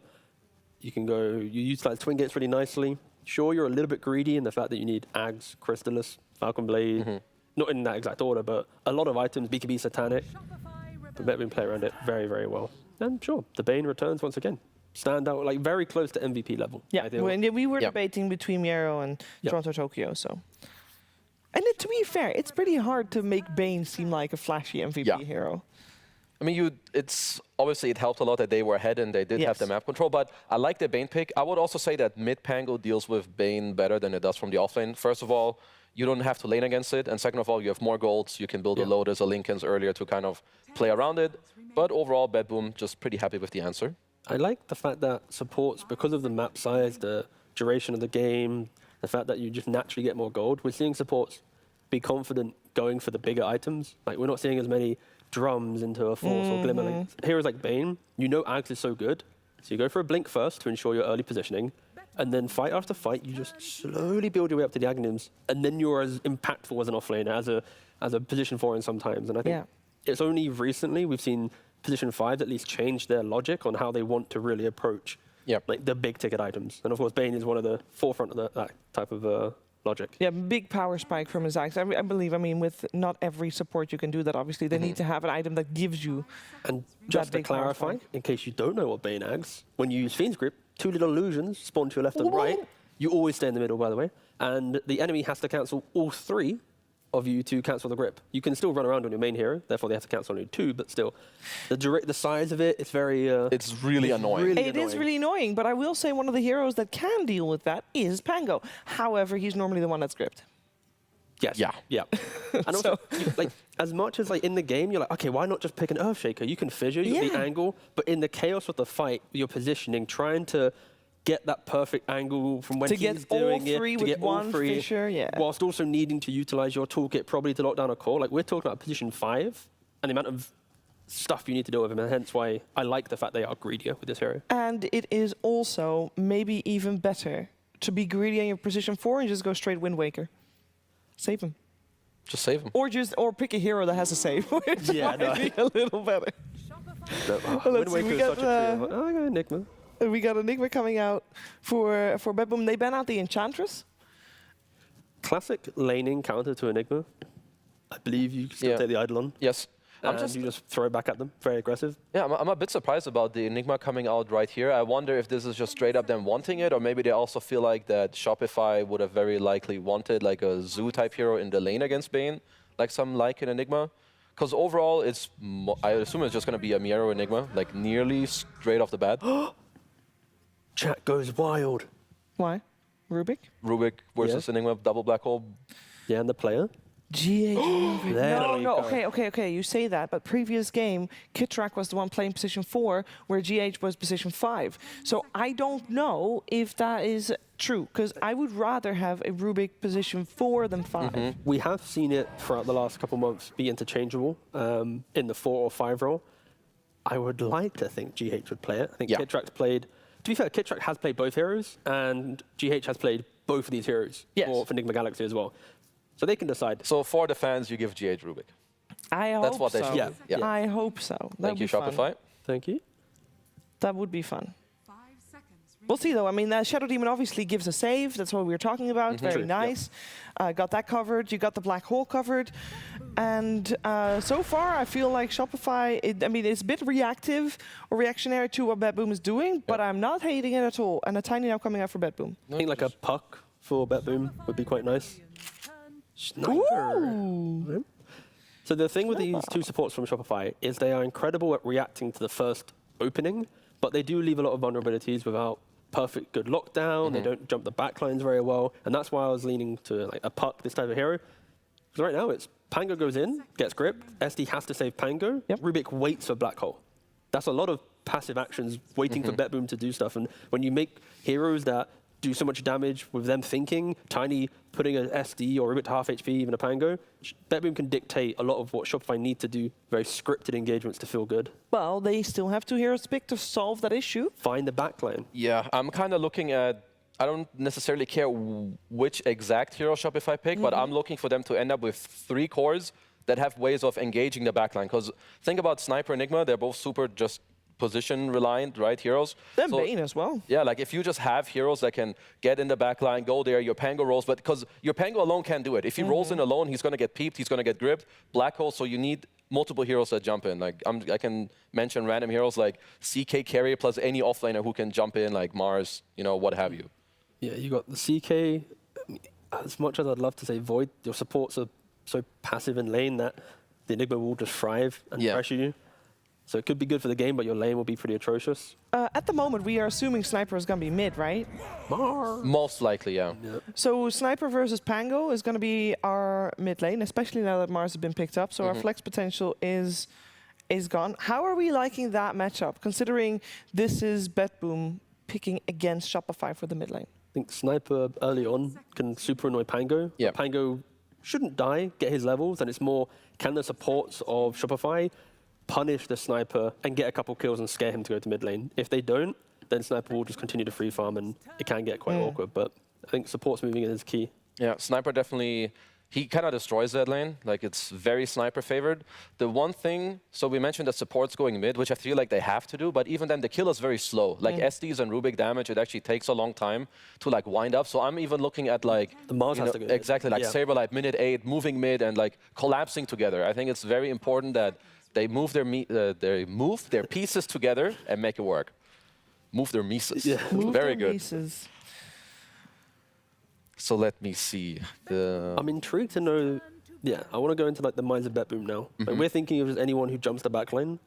[SPEAKER 2] You utilize Twin Gates really nicely. Sure, you're a little bit greedy in the fact that you need Ags, Crystallis, Falcon Blade, not in that exact order, but a lot of items, BKB Satanic. The BetBoom play around it very, very well. And sure, the Bane returns once again. Stand out, like very close to MVP level.
[SPEAKER 1] Yeah, we were debating between Miero and Toronto Tokyo, so. And to be fair, it's pretty hard to make Bane seem like a flashy MVP hero.
[SPEAKER 3] I mean, obviously it helped a lot that they were ahead and they did have the map control, but I like the Bane pick. I would also say that mid Pango deals with Bane better than it does from the offlane. First of all, you don't have to lane against it, and second of all, you have more golds. You can build a Lotus, a Linken's earlier to kind of play around it. But overall, BetBoom just pretty happy with the answer.
[SPEAKER 2] I like the fact that supports, because of the map size, the duration of the game, the fact that you just naturally get more gold, we're seeing supports be confident going for the bigger items. Like, we're not seeing as many drums into a Force or Glimmer. Like, heroes like Bane, Ags is so good, so you go for a Blink first to ensure your early positioning, and then fight after fight, you just slowly build your way up to the Aghanims, and then you're as impactful as an offlaner, as a position 4 in sometimes. And I think it's only recently we've seen position 5 at least change their logic on how they want to really approach like the big ticket items. And of course, Bane is one of the forefront of that type of logic.
[SPEAKER 1] Yeah, big power spike from his axe. I believe, I mean, with not every support you can do that, obviously. They need to have an item that gives you.
[SPEAKER 2] And just to
[SPEAKER 1] big power
[SPEAKER 2] clarify,
[SPEAKER 1] spike.
[SPEAKER 2] in case you don't know what Bane adds, when you use Fiend's Grip, 2 little illusions spawn to your left and right. You always stay in the middle, by the way. And the enemy has to cancel all 3 of you to cancel the grip. You can still run around on your main hero, therefore they have to cancel only 2, but still. The size of it, it's very...
[SPEAKER 3] it's really annoying.
[SPEAKER 1] It is really annoying, but I will say one of the heroes that can deal with that is Pango. However, he's normally the one that's gripped.
[SPEAKER 2] Yes. Yeah. And also, like, as much as like in the game, you're like, okay, why not just pick an Earthshaker? You can fissure, you get the angle, but in the chaos of the fight, your positioning, trying to get that perfect angle from when he's doing it, to get all three,
[SPEAKER 1] fissure,
[SPEAKER 2] whilst also needing to utilize your toolkit probably to lock down a core. Like, we're talking about position 5 and the amount of stuff you need to do with him, and hence why I like the fact they are greedier with this hero.
[SPEAKER 1] And it is also maybe even better to be greedy in your position 4 and just go straight Wind Waker. Save him.
[SPEAKER 3] Just save him.
[SPEAKER 1] Or pick a hero that has a save, which might be a little better.
[SPEAKER 2] Wind Waker is such a trio. Oh, I got Enigma.
[SPEAKER 1] We got Enigma coming out for BetBoom. They ban out the Enchantress.
[SPEAKER 2] Classic laning counter to Enigma. I believe you still take the Eidolon.
[SPEAKER 3] Yes.
[SPEAKER 2] You just throw it back at them. Very aggressive.
[SPEAKER 3] Yeah, I'm a bit surprised about the Enigma coming out right here. I wonder if this is just straight up them wanting it, or maybe they also feel like that Shopify would have very likely wanted like a Zoo type hero in the lane against Bane, like some like an Enigma. Because overall, I assume it's just going to be a Miero Enigma, like nearly straight off the bat.
[SPEAKER 2] Chat goes wild.
[SPEAKER 1] Why? Rubik?
[SPEAKER 3] Rubik versus Enigma, double black hole.
[SPEAKER 2] Yeah, and the player.
[SPEAKER 1] GH. No,
[SPEAKER 2] go.
[SPEAKER 1] okay, you say that, but previous game, Kitrak was the one playing position 4, where GH was position 5. So I don't know if that is true, because I would rather have a Rubik position 4 than 5.
[SPEAKER 2] We have seen it throughout the last couple months be interchangeable in the 4 or 5 role. I would like to think GH would play it. I think Kitrak's played... To be fair, Kitrak has played both heroes, and GH has played both of these heroes for Enigma Galaxy as well. So they can decide.
[SPEAKER 3] So for the fans, you give GH Rubik.
[SPEAKER 1] That's
[SPEAKER 3] what they should do.
[SPEAKER 1] I hope so.
[SPEAKER 3] Thank you, Shopify.
[SPEAKER 2] Thank you.
[SPEAKER 1] That would be fun.
[SPEAKER 8] 5 seconds.
[SPEAKER 1] We'll see, though. I mean, Shadow Demon obviously gives a save. That's what we were talking about. Very nice. Got that covered. You got the black hole covered. And so far, I feel like Shopify, it's a bit reactive or reactionary to what BetBoom is doing, but I'm not hating it at all. And a tiny now coming out for BetBoom.
[SPEAKER 2] I think like a puck for BetBoom would be quite nice. Sniper. So the thing with these 2 supports from Shopify is they are incredible at reacting to the first opening, but they do leave a lot of vulnerabilities without perfect good lockdown. They don't jump the backlines very well, and that's why I was leaning to like a puck, this type of hero. Because right now it's Pango goes in, gets grip, SD has to save Pango, Rubik waits for black hole. That's a lot of passive actions waiting for BetBoom to do stuff, and when you make heroes that do so much damage with them thinking, Tiny putting an SD or Rubik to half HP, even a Pango, BetBoom can dictate a lot of what Shopify need to do, very scripted engagements to feel good.
[SPEAKER 1] Well, they still have 2 heroes to pick to solve that issue.
[SPEAKER 2] Find the backline.
[SPEAKER 3] Yeah, I'm kind of looking at, I don't necessarily care which exact hero Shopify pick, but I'm looking for them to end up with 3 cores that have ways of engaging the backline. Because think about Sniper Enigma, they're both super just position reliant, right, heroes.
[SPEAKER 1] Then Bane as well.
[SPEAKER 3] Yeah, like if you just have heroes that can get in the back line, go there, your Pango rolls, but because your Pango alone can't do it. If he rolls in alone, he's going to get peeped, he's going to get gripped, black hole, so you need multiple heroes that jump in. Like I can mention random heroes like CK carry plus any offlaner who can jump in, like Mars, what have you.
[SPEAKER 2] Yeah, you got the CK. As much as I'd love to say Void, your supports are so passive in lane that the Enigma will just thrive and pressure you. So it could be good for the game, but your lane will be pretty atrocious.
[SPEAKER 1] At the moment, we are assuming Sniper is going to be mid, right?
[SPEAKER 3] Most likely, yeah.
[SPEAKER 1] So Sniper versus Pango is going to be our mid lane, especially now that Mars has been picked up. So our flex potential is gone. How are we liking that matchup, considering this is BetBoom picking against Shopify for the mid lane?
[SPEAKER 2] I think Sniper early on can super annoy Pango.
[SPEAKER 3] Yeah.
[SPEAKER 2] Pango shouldn't die, get his levels, and it's more, can the supports of Shopify punish the Sniper and get a couple kills and scare him to go to mid lane? If they don't, then Sniper will just continue to free farm, and it can get quite awkward. But I think supports moving in is key.
[SPEAKER 3] Yeah, Sniper definitely he kind of destroys that lane. Like, it's very sniper favored. The one thing, so we mentioned that support's going mid, which I feel like they have to do, but even then the kill is very slow. Like SDs and Rubik damage, it actually takes a long time to like wind up. So I'm even looking at like,
[SPEAKER 2] The MOUZ has to go mid.
[SPEAKER 3] exactly, like Saberlight minute 8, moving mid and like collapsing together. I think it's very important that they move their pieces together and make it work. Move their Mises.
[SPEAKER 1] Yeah.
[SPEAKER 3] Very good.
[SPEAKER 1] Mises.
[SPEAKER 3] So let me see.
[SPEAKER 2] I'm intrigued to know. Yeah, I want to go into like the minds of BetBoom now. Like, we're thinking of just anyone who jumps the backline,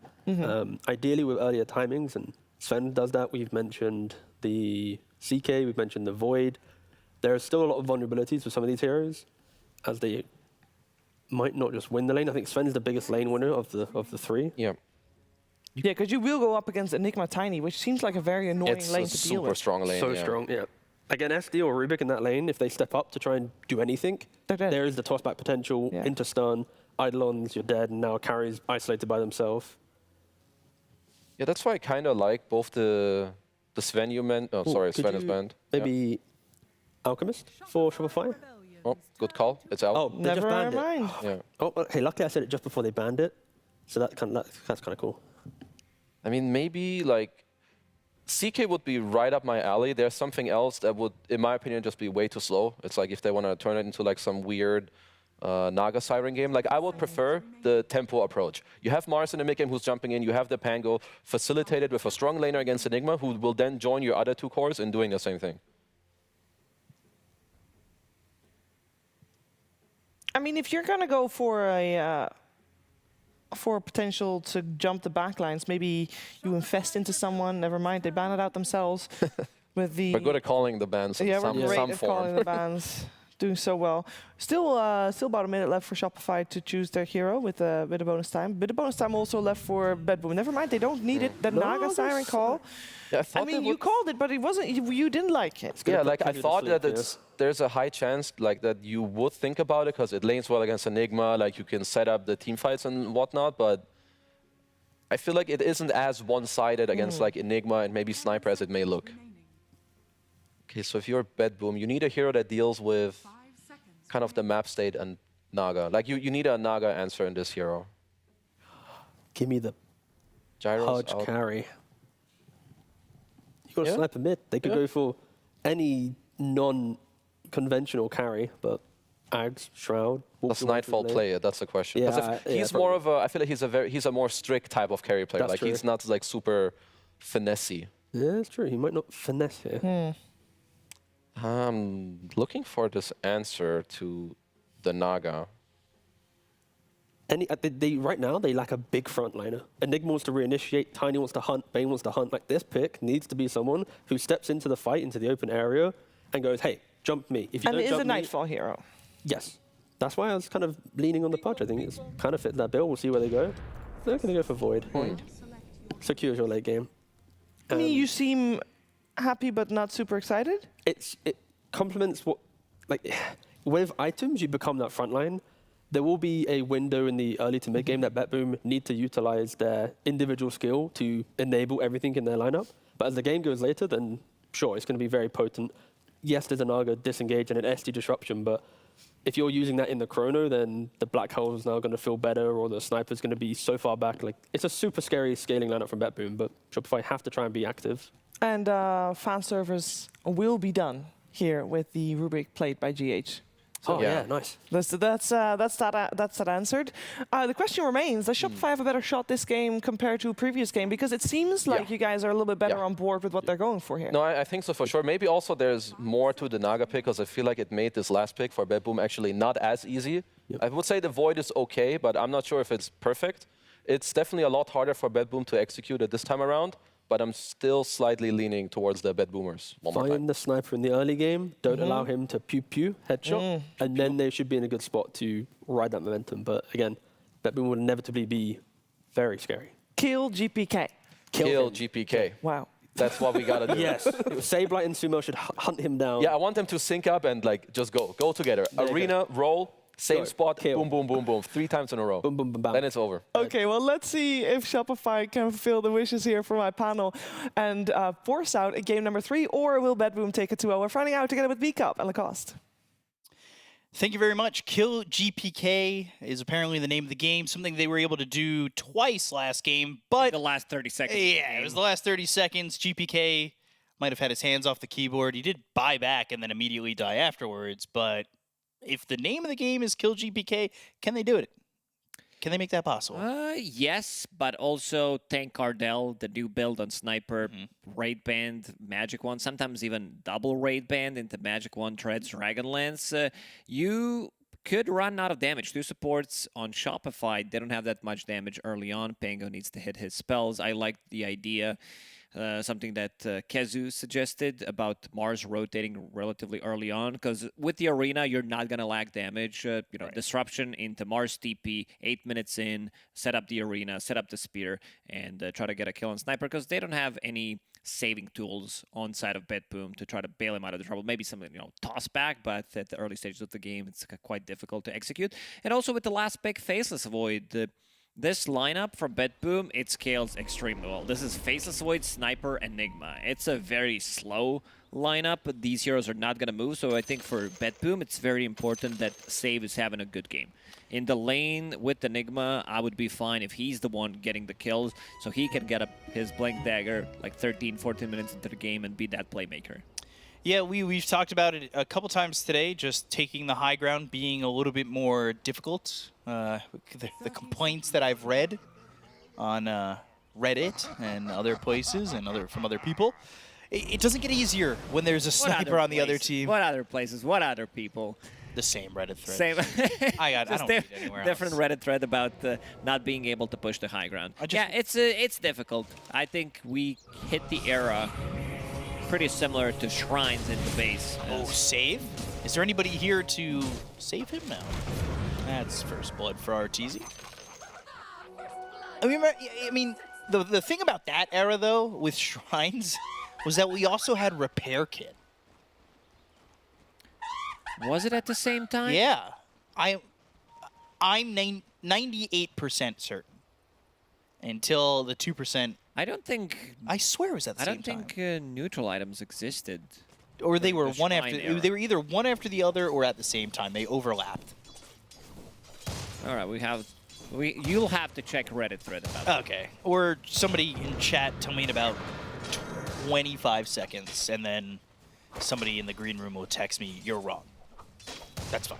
[SPEAKER 2] ideally with earlier timings, and Sven does that. We've mentioned the CK, we've mentioned the Void. There are still a lot of vulnerabilities with some of these heroes, as they might not just win the lane. I think Sven's the biggest lane winner of the three.
[SPEAKER 3] Yeah.
[SPEAKER 1] Yeah, because you will go up against Enigma Tiny, which seems like a very annoying
[SPEAKER 3] It's
[SPEAKER 1] lane
[SPEAKER 3] a
[SPEAKER 1] to deal
[SPEAKER 3] super
[SPEAKER 1] with.
[SPEAKER 3] strong lane.
[SPEAKER 2] So
[SPEAKER 3] yeah.
[SPEAKER 2] strong, yeah. Again, SD or Rubik in that lane, if they step up to try and do anything, there is the toss-back potential, into stun, Eidolons, you're dead, and now carries isolated by themselves.
[SPEAKER 3] Yeah, that's why I kind of like both the Sven you meant. Oh, sorry, Sven is banned.
[SPEAKER 2] Maybe Alchemist for Shopify?
[SPEAKER 3] Oh, good call. It's out.
[SPEAKER 2] Oh, they just banned
[SPEAKER 1] mind.
[SPEAKER 2] it.
[SPEAKER 3] Yeah.
[SPEAKER 2] Oh, hey, luckily I said it just before they banned it, so that's kind of cool.
[SPEAKER 3] I mean, maybe like CK would be right up my alley. There's something else that would, in my opinion, just be way too slow. It's like if they want to turn it into like some weird Naga Siren game. Like I would prefer the tempo approach. You have Mars in the mid game who's jumping in. You have the Pango facilitated with a strong laner against Enigma who will then join your other two cores in doing the same thing.
[SPEAKER 1] I mean, if you're going to go for a potential to jump the backlines, maybe you invest into someone. Never mind, they ban it out themselves. With the
[SPEAKER 3] We're good at calling the bans in
[SPEAKER 1] we're
[SPEAKER 3] some
[SPEAKER 1] great
[SPEAKER 3] form.
[SPEAKER 1] at calling the bans. Doing so well. Still about a minute left for Shopify to choose their hero with a bit of bonus time. Bit of bonus time also left for BetBoom. Never mind, they don't need it. The Naga Siren call.
[SPEAKER 3] Yeah,
[SPEAKER 1] I mean, you called it, but it wasn't. You didn't like it.
[SPEAKER 3] Yeah, like I thought that there's a high chance like that you would think about it because it lanes well against Enigma. Like you can set up the team fights and whatnot, but I feel like it isn't as one-sided against like Enigma and maybe Sniper as it may look. Okay, so if you're BetBoom, you need a hero that deals with kind of the map state and Naga. Like you need a Naga answer in this hero.
[SPEAKER 2] Give me the
[SPEAKER 3] Gyros
[SPEAKER 2] Hodge
[SPEAKER 3] out.
[SPEAKER 2] carry. You got to sniper mid. They could go for any non-conventional carry, but Ags, Shroud.
[SPEAKER 3] Does Nightfall play it? That's the question.
[SPEAKER 2] Yeah,
[SPEAKER 3] He's more of a. I feel like he's a more strict type of carry player.
[SPEAKER 2] That's
[SPEAKER 3] like
[SPEAKER 2] true.
[SPEAKER 3] he's not like super finessey.
[SPEAKER 2] Yeah, that's true. He might not finesse here.
[SPEAKER 3] I'm looking for this answer to the Naga.
[SPEAKER 2] Right now, they lack a big frontliner. Enigma wants to reinitiate, Tiny wants to hunt, Bane wants to hunt. Like, this pick needs to be someone who steps into the fight, into the open area, and goes, hey, jump me. If you
[SPEAKER 1] And
[SPEAKER 2] don't
[SPEAKER 1] it is
[SPEAKER 2] jump
[SPEAKER 1] a
[SPEAKER 2] me,
[SPEAKER 1] Nightfall hero.
[SPEAKER 2] Yes. That's why I was kind of leaning on the Pudge. I think it's kind of fits that bill. We'll see where they go. They're going to go for Void. Secures your late game.
[SPEAKER 1] I mean, you seem happy but not super excited.
[SPEAKER 2] It complements what, like, with items, you become that front line. There will be a window in the early to mid game that BetBoom need to utilize their individual skill to enable everything in their lineup. But as the game goes later, then sure, it's going to be very potent. Yes, there's a Naga disengage and an SD disruption, but if you're using that in the chrono, then the Black Hole is now going to feel better, or the Sniper's going to be so far back. Like, it's a super scary scaling lineup from BetBoom, but Shopify have to try and be active.
[SPEAKER 1] And fan servers will be done here with the Rubik played by GH.
[SPEAKER 2] So yeah, nice.
[SPEAKER 1] That's that answered. The question remains, does Shopify have a better shot this game compared to a previous game? Because it seems like you guys are a little bit better on board with what they're going for here.
[SPEAKER 3] No, I think so for sure. Maybe also there's more to the Naga pick because I feel like it made this last pick for BetBoom actually not as easy. I would say the Void is okay, but I'm not sure if it's perfect. It's definitely a lot harder for BetBoom to execute it this time around, but I'm still slightly leaning towards the BetBoomers.
[SPEAKER 2] Find the Sniper in the early game. Don't allow him to pew-pew, headshot, and then they should be in a good spot to ride that momentum. But again, BetBoom will inevitably be very scary.
[SPEAKER 1] Kill GPK.
[SPEAKER 3] Kill GPK.
[SPEAKER 1] Wow.
[SPEAKER 3] That's what we gotta do.
[SPEAKER 2] Yes. Sablight and Sumo should hunt him down.
[SPEAKER 3] Yeah, I want them to sync up and like just go together. Arena, roll, same spot, boom, boom, boom, boom, 3 times in a row.
[SPEAKER 2] Boom, boom, boom, bam.
[SPEAKER 3] Then it's over.
[SPEAKER 1] Okay, well, let's see if Shopify can fulfill the wishes here for my panel and force out a game number 3, or will BetBoom take it to 0? We're finding out together with B-Cup and Lacoste.
[SPEAKER 4] Thank you very much. Kill GPK is apparently the name of the game, something they were able to do twice last game, but
[SPEAKER 5] The last 30 seconds.
[SPEAKER 4] yeah, it was the last 30 seconds. GPK might have had his hands off the keyboard. He did buy back and then immediately die afterwards, but if the name of the game is Kill GPK, can they do it? Can they make that possible?
[SPEAKER 5] Yes, but also Tank Cardell, the new build on Sniper, Raid Band, Magic One, sometimes even double Raid Band into Magic One, Treads, Dragonlance. You could run out of damage. 2 supports on Shopify, they don't have that much damage early on. Pango needs to hit his spells. I like the idea. Something that Kezu suggested about MOUZ rotating relatively early on, because with the arena, you're not going to lack damage. Disruption into MOUZ TP, 8 minutes in, set up the arena, set up the spear, and try to get a kill on Sniper, because they don't have any saving tools on side of BetBoom to try to bail him out of the trouble. Maybe something, toss back, but at the early stages of the game, it's quite difficult to execute. And also with the last pick, Faceless Void, this lineup from BetBoom, it scales extremely well. This is Faceless Void, Sniper, Enigma. It's a very slow lineup, but these heroes are not going to move, so I think for BetBoom, it's very important that Save is having a good game. In the lane with Enigma, I would be fine if he's the one getting the kills, so he can get his Blank Dagger like 13, 14 minutes into the game and be that playmaker.
[SPEAKER 4] Yeah, we've talked about it a couple times today, just taking the high ground being a little bit more difficult. The complaints that I've read on Reddit and other places and from other people, it doesn't get easier when there's a sniper on the other team.
[SPEAKER 5] What other places? What other people?
[SPEAKER 4] The same Reddit thread.
[SPEAKER 5] Same.
[SPEAKER 4] I don't read anywhere
[SPEAKER 5] different
[SPEAKER 4] else.
[SPEAKER 5] Reddit thread about not being able to push the high ground. Yeah, it's difficult. I think we hit the era pretty similar to Shrines in the base.
[SPEAKER 4] Oh, save? Is there anybody here to save him now? That's first blood for RTZ. I mean, the thing about that era, though, with Shrines, was that we also had Repair Kit.
[SPEAKER 5] Was it at the same time?
[SPEAKER 4] Yeah. I'm 98% certain. Until the 2%.
[SPEAKER 5] I don't think...
[SPEAKER 4] I swear it was at the
[SPEAKER 5] I
[SPEAKER 4] same
[SPEAKER 5] don't
[SPEAKER 4] time.
[SPEAKER 5] think neutral items existed.
[SPEAKER 4] Or they were
[SPEAKER 5] the
[SPEAKER 4] one
[SPEAKER 5] Shrine
[SPEAKER 4] after...
[SPEAKER 5] era.
[SPEAKER 4] They were either one after the other or at the same time. They overlapped.
[SPEAKER 5] All right, you'll have to check Reddit thread about that.
[SPEAKER 4] Okay. Or somebody in chat tell me in about 25 seconds, and then somebody in the green room will text me, you're wrong. That's fine.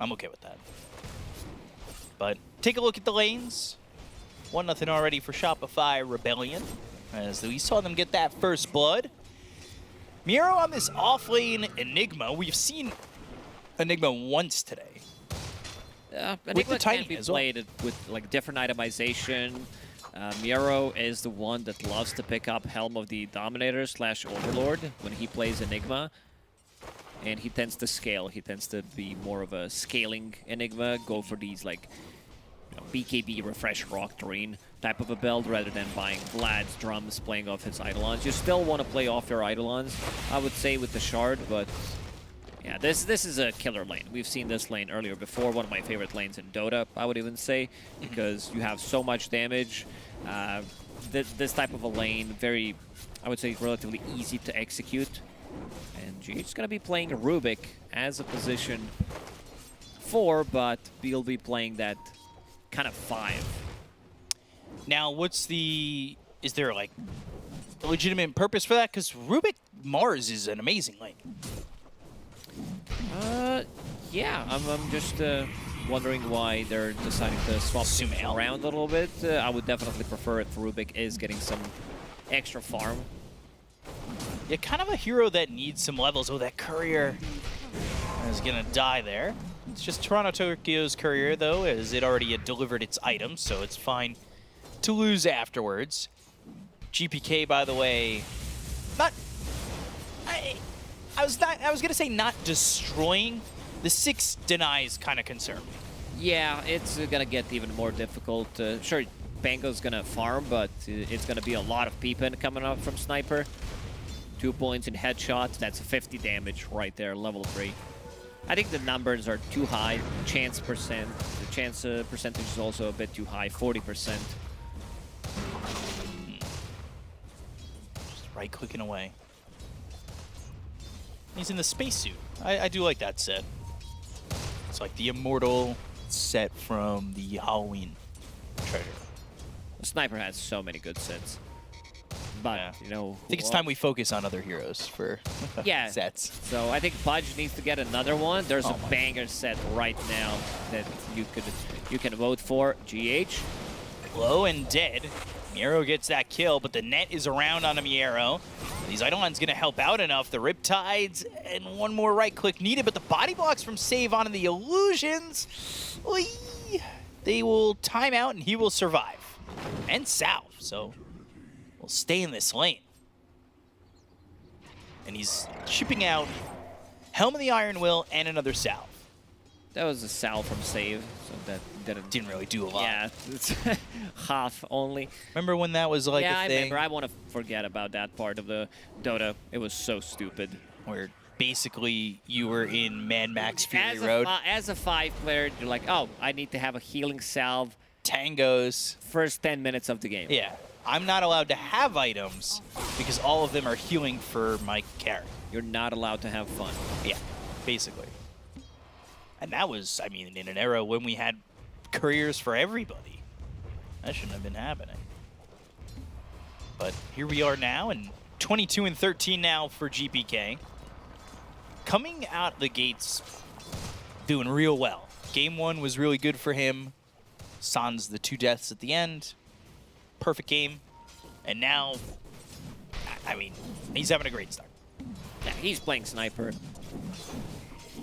[SPEAKER 4] I'm okay with that. But take a look at the lanes. 1-0 already for Shopify Rebellion, as we saw them get that first blood. Miro on this off-lane Enigma. We've seen Enigma once today.
[SPEAKER 5] Enigma can be played with like different itemization. Miro is the one that loves to pick up Helm of the Dominator / Overlord when he plays Enigma. And he tends to scale. He tends to be more of a scaling Enigma, go for these like BKB Refresh Rock Terrain type of a build rather than buying Vlad's drums, playing off his Eidolons. You still want to play off your Eidolons, I would say, with the Shard, but yeah, this is a killer lane. We've seen this lane earlier before, one of my favorite lanes in Dota, I would even say, because you have so much damage. This type of a lane, very, I would say, relatively easy to execute. And GH's going to be playing Rubik as a position 4, but we'll be playing that kind of 5.
[SPEAKER 4] Now, is there like a legitimate purpose for that? Because Rubik Mars is an amazing lane.
[SPEAKER 5] Yeah, I'm just wondering why they're deciding to swap things around a little bit. I would definitely prefer if Rubik is getting some extra farm.
[SPEAKER 4] Yeah, kind of a hero that needs some levels. Oh, that Courier is going to die there. It's just Toronto Tokyo's Courier, though, as it already had delivered its items, so it's fine to lose afterwards. GPK, by the way, I was going to say not destroying. The 6 denies kind of concern me.
[SPEAKER 5] Yeah, it's going to get even more difficult. Sure, Pango's going to farm, but it's going to be a lot of P-Pen coming up from Sniper. 2 points in headshots, that's 50 damage right there, level 3. I think the numbers are too high. The chance percentage is also a bit too high, 40%.
[SPEAKER 4] Just right-clicking away. He's in the spacesuit. I do like that set. It's like the immortal set from the Halloween treasure.
[SPEAKER 5] The Sniper has so many good sets. But, you know...
[SPEAKER 4] I think it's time we focus on other heroes for sets.
[SPEAKER 5] So I think Pudge needs to get another one. There's a banger set right now that you can vote for. GH.
[SPEAKER 4] Low and dead. Miero gets that kill, but the net is around on a Miero. These Eidolon's going to help out enough. The Riptides and one more right click needed, but the body blocks from Save onto the Illusions. Oy. They will time out and he will survive. And salve, so we'll stay in this lane. And he's shipping out Helm of the Iron Will and another salve.
[SPEAKER 5] That was a salve from Save, so that
[SPEAKER 4] didn't really do a lot.
[SPEAKER 5] Yeah, it's half only.
[SPEAKER 4] Remember when that was like a thing?
[SPEAKER 5] Yeah, I remember. I want to forget about that part of the Dota. It was so stupid.
[SPEAKER 4] Where basically you were in Mad Max Fury Road.
[SPEAKER 5] As a 5-player, you're like, oh, I need to have a healing salve.
[SPEAKER 4] Tangos.
[SPEAKER 5] First 10 minutes of the game.
[SPEAKER 4] Yeah. I'm not allowed to have items because all of them are healing for my character.
[SPEAKER 5] You're not allowed to have fun.
[SPEAKER 4] Yeah, basically. And that was, I mean, in an era when we had careers for everybody. That shouldn't have been happening. But here we are now, and 22 and 13 now for GPK. Coming out the gates, doing real well. Game 1 was really good for him. Sans the 2 deaths at the end. Perfect game. And now, I mean, he's having a great start.
[SPEAKER 5] Yeah, he's playing Sniper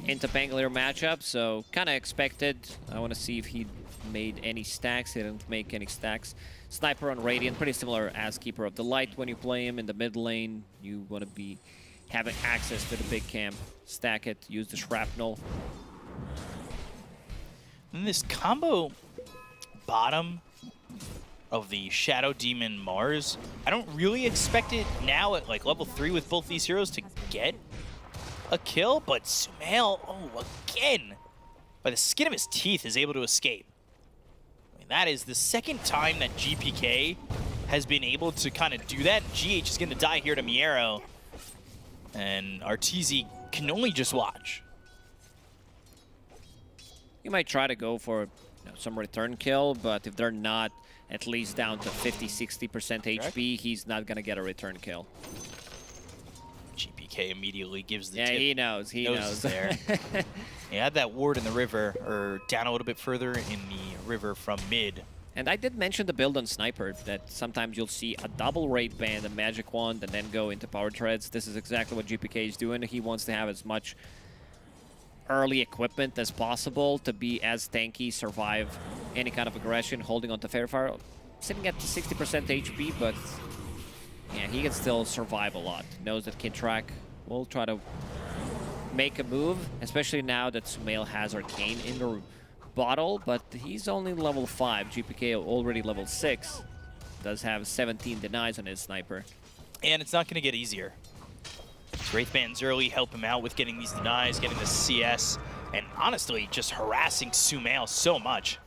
[SPEAKER 5] into Bangalore matchup, so kind of expected. I want to see if he made any stacks. He didn't make any stacks. Sniper on Radiant, pretty similar as Keeper of the Light. When you play him in the mid lane, you want to be having access to the big camp. Stack it, use the Shrapnel.
[SPEAKER 4] And this combo bottom of the Shadow Demon Mars, I don't really expect it now at like level 3 with both these heroes to get a kill, but Sumail, again, by the skin of his teeth, is able to escape. I mean, that is the second time that GPK has been able to kind of do that. GH is going to die here to Miero, and Arteezy can only just watch.
[SPEAKER 5] You might try to go for some return kill, but if they're not at least down to 50-60% HP, he's not going to get a return kill.
[SPEAKER 4] GPK immediately gives the
[SPEAKER 5] tip.
[SPEAKER 4] Yeah,
[SPEAKER 5] he knows. He knows.
[SPEAKER 4] There. He had that ward in the river, or down a little bit further in the river from mid.
[SPEAKER 5] And I did mention the build on Sniper, that sometimes you'll see a double raid band, a magic wand, and then go into power treads. This is exactly what GPK is doing. He wants to have as much early equipment as possible to be as tanky, survive any kind of aggression, holding on to Fair Fire. Sitting at 60% HP, but yeah, he can still survive a lot. Knows that Kidtrack will try to make a move, especially now that Sumail has Arcane in the bottle, but he's only level 5. GPK already level 6. Does have 17 denies on his Sniper.
[SPEAKER 4] And it's not going to get easier. Wraithbands early help him out with getting these denies, getting the CS, and honestly, just harassing Sumail so much.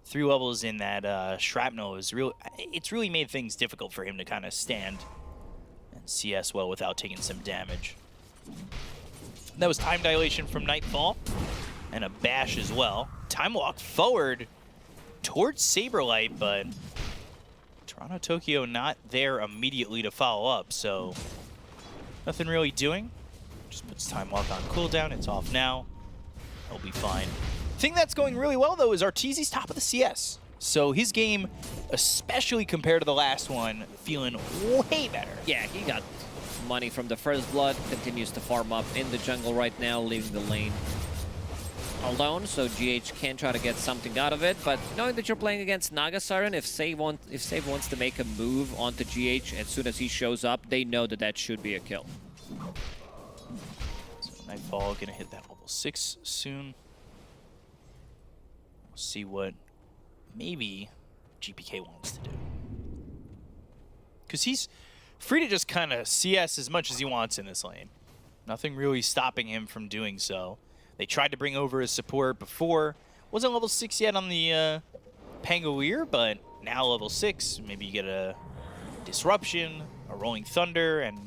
[SPEAKER 4] 3 levels in that Shrapnel is it's really made things difficult for him to kind of stand and CS well without taking some damage. That was time dilation from Nightfall and a bash as well. Time walk forward towards Saberlight, but Toronto Tokyo not there immediately to follow up, so nothing really doing. Just puts time walk on cooldown. It's off now. He'll be fine. Thing that's going really well, though, is Arteezy's top of the CS. So his game, especially compared to the last one, feeling way better.
[SPEAKER 5] Yeah, he got money from the first blood, continues to farm up in the jungle right now, leaving the lane alone, so GH can try to get something out of it, but knowing that you're playing against Naga Siren, if Save wants to make a move onto GH as soon as he shows up, they know that that should be a kill.
[SPEAKER 4] So Nightfall gonna hit that level 6 soon. We'll see what maybe GPK wants to do. Because he's free to just kind of CS as much as he wants in this lane. Nothing really stopping him from doing so. They tried to bring over his support before. Wasn't level 6 yet on the Pangolier, but now level 6. Maybe you get a Disruption, a Rolling Thunder, and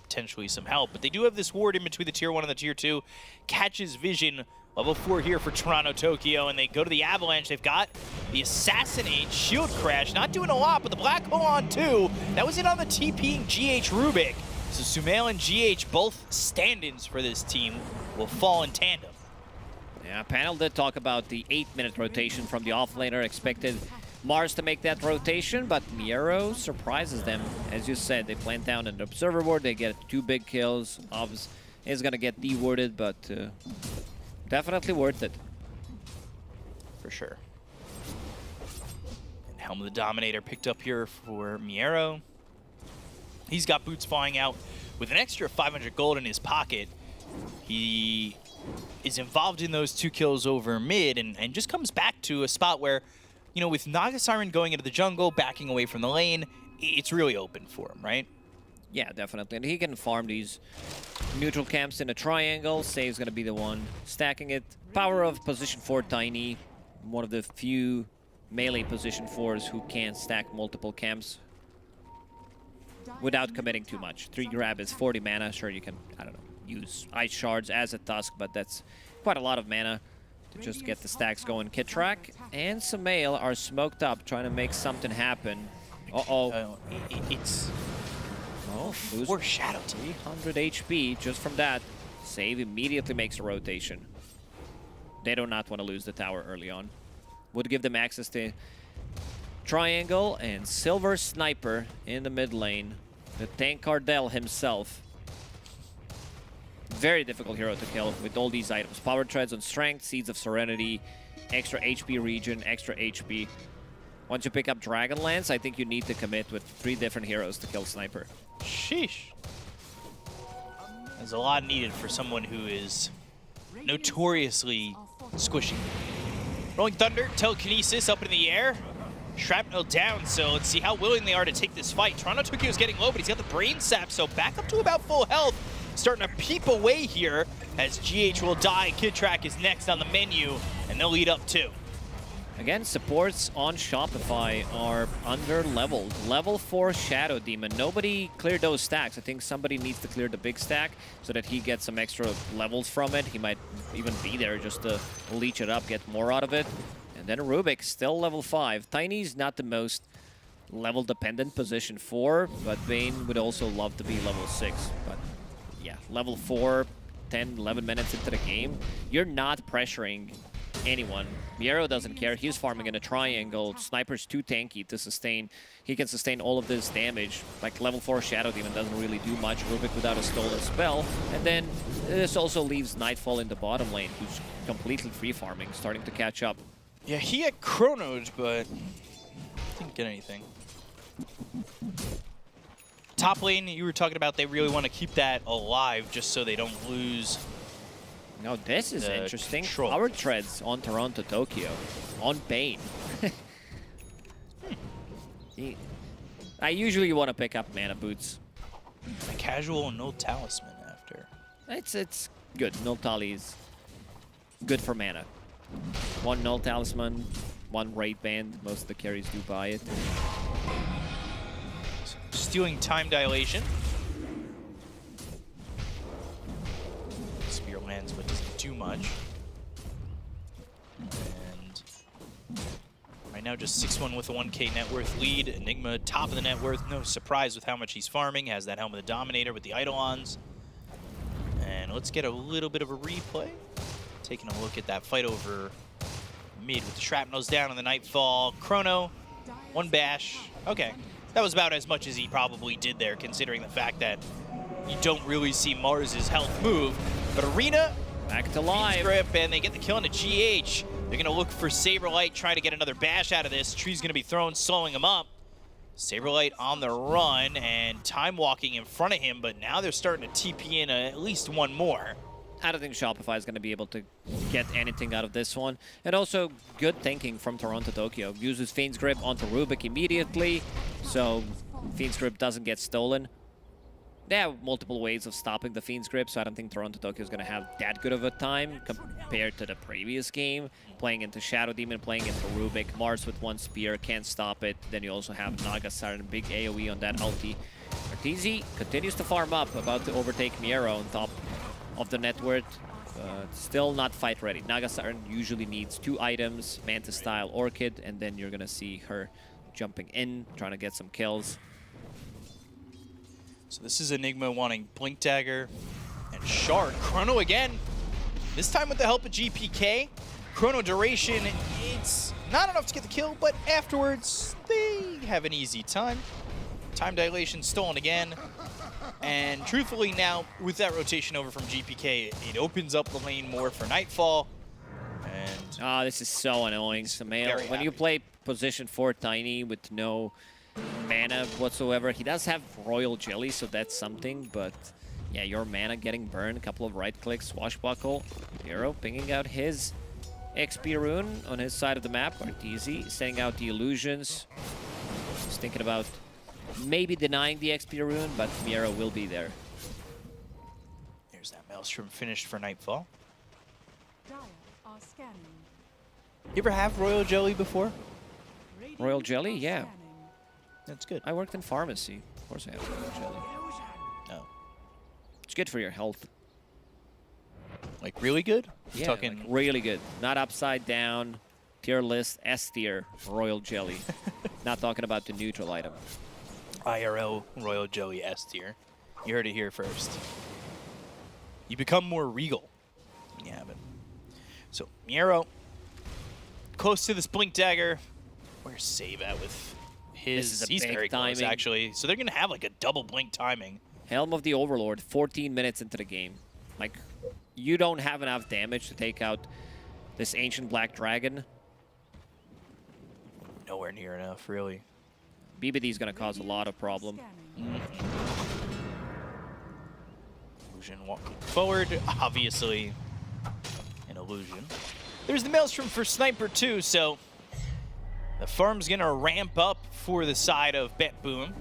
[SPEAKER 4] potentially some help. But they do have this ward in between the tier 1 and the tier 2. Catches vision. Level 4 here for Toronto Tokyo, and they go to the Avalanche. They've got the Assassinate, Shield Crash, not doing a lot, but the Black Hole on 2. That was it on the TPing GH Rubik. So Sumail and GH, both stand-ins for this team, will fall in tandem.
[SPEAKER 5] Yeah, panel did talk about the 8-minute rotation from the offlaner. Expected MOUZ to make that rotation, but Miero surprises them. As you said, they plant down an Observer ward, they get 2 big kills. Obs is going to get dewarded, but definitely worth it.
[SPEAKER 4] For sure. And Helm of the Dominator picked up here for Miero. He's got boots flying out with an extra 500 gold in his pocket. He is involved in those 2 kills over mid and just comes back to a spot where, you know, with Naga Siren going into the jungle, backing away from the lane, it's really open for him, right?
[SPEAKER 5] Yeah, definitely. And he can farm these neutral camps in a triangle. Save's going to be the one stacking it. Power of position 4 Tiny, one of the few melee position 4s who can stack multiple camps without committing too much. 3 grab is 40 mana. Sure, you can, I don't know, use Ice Shards as a Tusk, but that's quite a lot of mana to just get the stacks going. Kitrak and Sumail are smoked up, trying to make something happen. Uh-oh.
[SPEAKER 4] It's...
[SPEAKER 5] Oh,
[SPEAKER 4] foreshadow.
[SPEAKER 5] 300 HP just from that. Save immediately makes a rotation. They do not want to lose the tower early on. Would give them access to triangle and Silver Sniper in the mid lane. The Tank Cardell himself. Very difficult hero to kill with all these items. Power Treads on Strength, Seeds of Serenity, extra HP regen, extra HP. Once you pick up Dragonlance, I think you need to commit with 3 different heroes to kill Sniper.
[SPEAKER 4] Sheesh. There's a lot needed for someone who is notoriously squishy. Rolling Thunder, Telekinesis up in the air. Shrapnel down, so let's see how willing they are to take this fight. Toronto Tokyo is getting low, but he's got the Brain Sap, so back up to about full health. Starting to peep away here as GH will die. Kitrak is next on the menu, and they'll lead up too.
[SPEAKER 5] Again, supports on Shopify are under-leveled. Level 4 Shadow Demon. Nobody cleared those stacks. I think somebody needs to clear the big stack so that he gets some extra levels from it. He might even be there just to leech it up, get more out of it. And then Rubik, still level 5. Tiny's not the most level-dependent position 4, but Bane would also love to be level 6. But yeah, level 4, 10, 11 minutes into the game, you're not pressuring anyone. Miero doesn't care. He's farming in a triangle. Sniper's too tanky to sustain. He can sustain all of this damage. Like level 4 Shadow Demon doesn't really do much. Rubik without a stolen spell. And then this also leaves Nightfall in the bottom lane, who's completely free farming, starting to catch up.
[SPEAKER 4] Yeah, he had Chronoed, but didn't get anything. Top lane, you were talking about, they really want to keep that alive just so they don't lose.
[SPEAKER 5] Now this is interesting.
[SPEAKER 4] Control.
[SPEAKER 5] Power Treads on Toronto Tokyo. On Bane. I usually want to pick up mana boots.
[SPEAKER 4] A casual no talisman after.
[SPEAKER 5] It's good. Null Tally is good for mana. 1 Null Talisman, 1 Raid Band. Most of the carries do buy it.
[SPEAKER 4] Stealing Time Dilation. Spear lands, but doesn't do much. And right now just 6-1 with a 1K net worth lead. Enigma top of the net worth. No surprise with how much he's farming. Has that Helm of the Dominator with the Eidolons. And let's get a little bit of a replay. Taking a look at that fight over mid with the Shrapnels down on the Nightfall. Chrono, 1 bash. Okay, that was about as much as he probably did there, considering the fact that you don't really see Mars's health move. But Arena,
[SPEAKER 5] back to live.
[SPEAKER 4] Grip, and they get the kill into GH. They're gonna look for Saberlight, trying to get another bash out of this. Tree's gonna be thrown, slowing him up. Saberlight on the run, and Time walking in front of him, but now they're starting to TP in at least 1 more.
[SPEAKER 5] I don't think Shopify is going to be able to get anything out of this one. And also, good thinking from Toronto Tokyo. Uses Fiend's Grip onto Rubik immediately, so Fiend's Grip doesn't get stolen. They have multiple ways of stopping the Fiend's Grip, so I don't think Toronto Tokyo is going to have that good of a time compared to the previous game. Playing into Shadow Demon, playing into Rubik. MOUZ with 1 spear, can't stop it. Then you also have Naga Siren, big AoE on that ulti. Arteezy continues to farm up, about to overtake Miero on top of the net worth. Still not fight ready. Naga Siren usually needs 2 items, Mantis style Orchid, and then you're gonna see her jumping in, trying to get some kills.
[SPEAKER 4] So this is Enigma wanting Blink Dagger and Shard. Chrono again, this time with the help of GPK. Chrono duration, it's not enough to get the kill, but afterwards they have an easy time. Time dilation stolen again. And truthfully now, with that rotation over from GPK, it opens up the lane more for Nightfall. And
[SPEAKER 5] this is so annoying, Samael. When you play position 4 Tiny with no mana whatsoever, he does have Royal Jelly, so that's something, but yeah, your mana getting burned, a couple of right clicks, Swashbuckle. Hero pinging out his XP rune on his side of the map. Arteezy sending out the illusions. He's thinking about maybe denying the XP rune, but Miero will be there.
[SPEAKER 4] There's that Maelstrom finished for Nightfall.
[SPEAKER 8] Dire are scanning.
[SPEAKER 4] You ever have Royal Jelly before?
[SPEAKER 5] Royal Jelly? Yeah.
[SPEAKER 4] That's good.
[SPEAKER 5] I worked in pharmacy. Of course I have Royal Jelly.
[SPEAKER 4] No.
[SPEAKER 5] It's good for your health.
[SPEAKER 4] Like really good?
[SPEAKER 5] Yeah,
[SPEAKER 4] Talking
[SPEAKER 5] like really good. Not upside down, tier list, S tier, Royal Jelly. Not talking about the neutral item.
[SPEAKER 4] IRL Royal Jelly S tier. You heard it here first. You become more regal when you have it. So Miero, close to this Blink Dagger. Where's Save at with his? He's very close actually. So they're gonna have like a double blink timing.
[SPEAKER 5] Helm of the Overlord, 14 minutes into the game. Like, you don't have enough damage to take out this ancient black dragon.
[SPEAKER 4] Nowhere near enough, really.
[SPEAKER 5] BBD is going to cause a lot of problem.
[SPEAKER 4] Illusion walking forward, obviously an illusion. There's the Maelstrom for Sniper too, so the farm's going to ramp up for the side of BetBoom.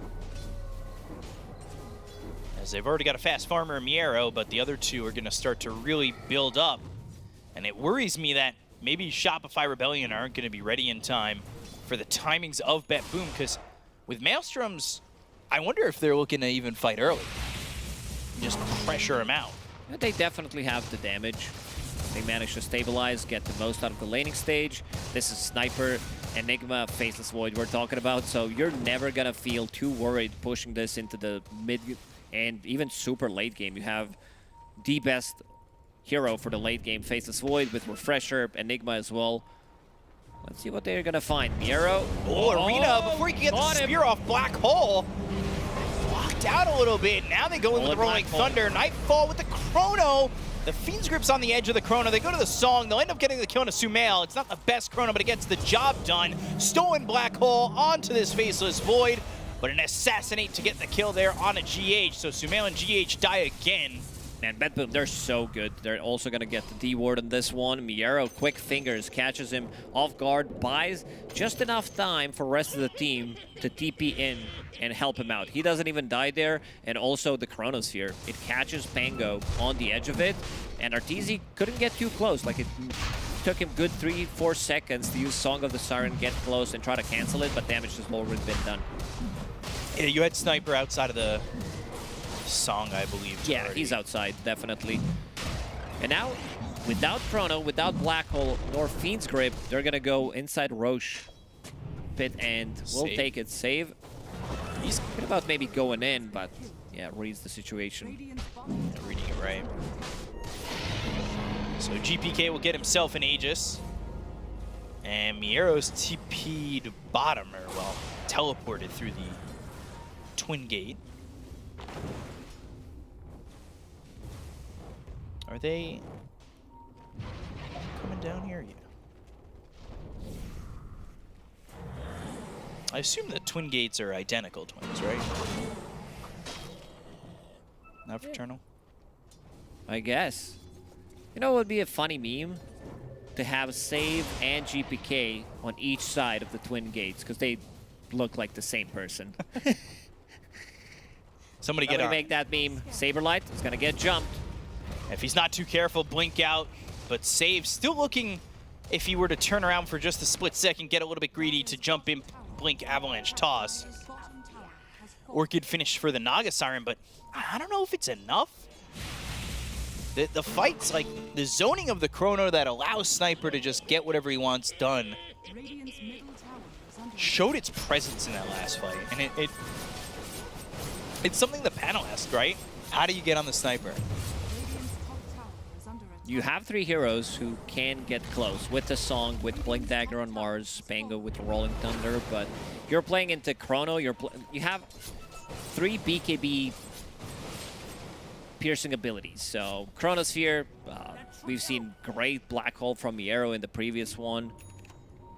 [SPEAKER 4] As they've already got a fast farmer, Miero, but the other two are going to start to really build up. And it worries me that maybe Shopify Rebellion aren't going to be ready in time for the timings of BetBoom, because with Maelstroms, I wonder if they're looking to even fight early. Just pressure them out.
[SPEAKER 5] They definitely have the damage. They managed to stabilize, get the most out of the laning stage. This is Sniper, Enigma, Faceless Void we're talking about, so you're never going to feel too worried pushing this into the mid and even super late game. You have the best hero for the late game, Faceless Void, with Refresher, Enigma as well. Let's see what they're gonna find. Miero.
[SPEAKER 4] Oh, Arena, before he can get the spear off Black Hole. Blocked out a little bit. Now they go into the Rolling Thunder. Nightfall with the Chrono. The Fiend's Grip's on the edge of the Chrono. They go to the Song. They'll end up getting the kill on a Sumail. It's not the best Chrono, but it gets the job done. Stolen Black Hole onto this Faceless Void, but an Assassinate to get the kill there on a GH. So Sumail and GH die again.
[SPEAKER 5] Man, BetBoom, they're so good. They're also going to get the D-ward on this one. Miero, quick fingers, catches him off guard, buys just enough time for the rest of the team to TP in and help him out. He doesn't even die there, and also the Chronosphere. It catches Pango on the edge of it, and Arteezy couldn't get too close. Like, it took him good 3-4 seconds to use Song of the Siren, get close, and try to cancel it, but damage has already been done.
[SPEAKER 4] Yeah, you had Sniper outside of the Song, I believe.
[SPEAKER 5] Yeah,
[SPEAKER 4] already.
[SPEAKER 5] He's outside, definitely. And now, without Chrono, without Black Hole, nor Fiend's Grip, they're going to go inside Roche pit and we'll take it. Save. He's thinking about maybe going in, but yeah, reads the situation.
[SPEAKER 4] Yeah, reading it right. So GPK will get himself an Aegis. And Miero's TP'd bottom, or well, teleported through the Twin Gate. Are they coming down here? Yeah. I assume the Twin Gates are identical twins, right? Not fraternal?
[SPEAKER 5] I guess. You know what would be a funny meme? To have Save and GPK on each side of the Twin Gates, because they look like the same person.
[SPEAKER 4] Somebody
[SPEAKER 5] make that meme. Saberlight is going to get jumped.
[SPEAKER 4] If he's not too careful, blink out. But Save still looking, if he were to turn around for just a split second, get a little bit greedy to jump in, blink, avalanche, toss. Orchid finished for the Naga Siren, but I don't know if it's enough. The fight's like the zoning of the Chrono that allows Sniper to just get whatever he wants done showed its presence in that last fight. And it's something the panel asked, right? How do you get on the Sniper?
[SPEAKER 5] You have 3 heroes who can get close with the Song, with Blink Dagger on MOUZ, Pango with Rolling Thunder, but you're playing into Chrono, you have 3 BKB piercing abilities. So Chronosphere, we've seen great Black Hole from Miero in the previous one.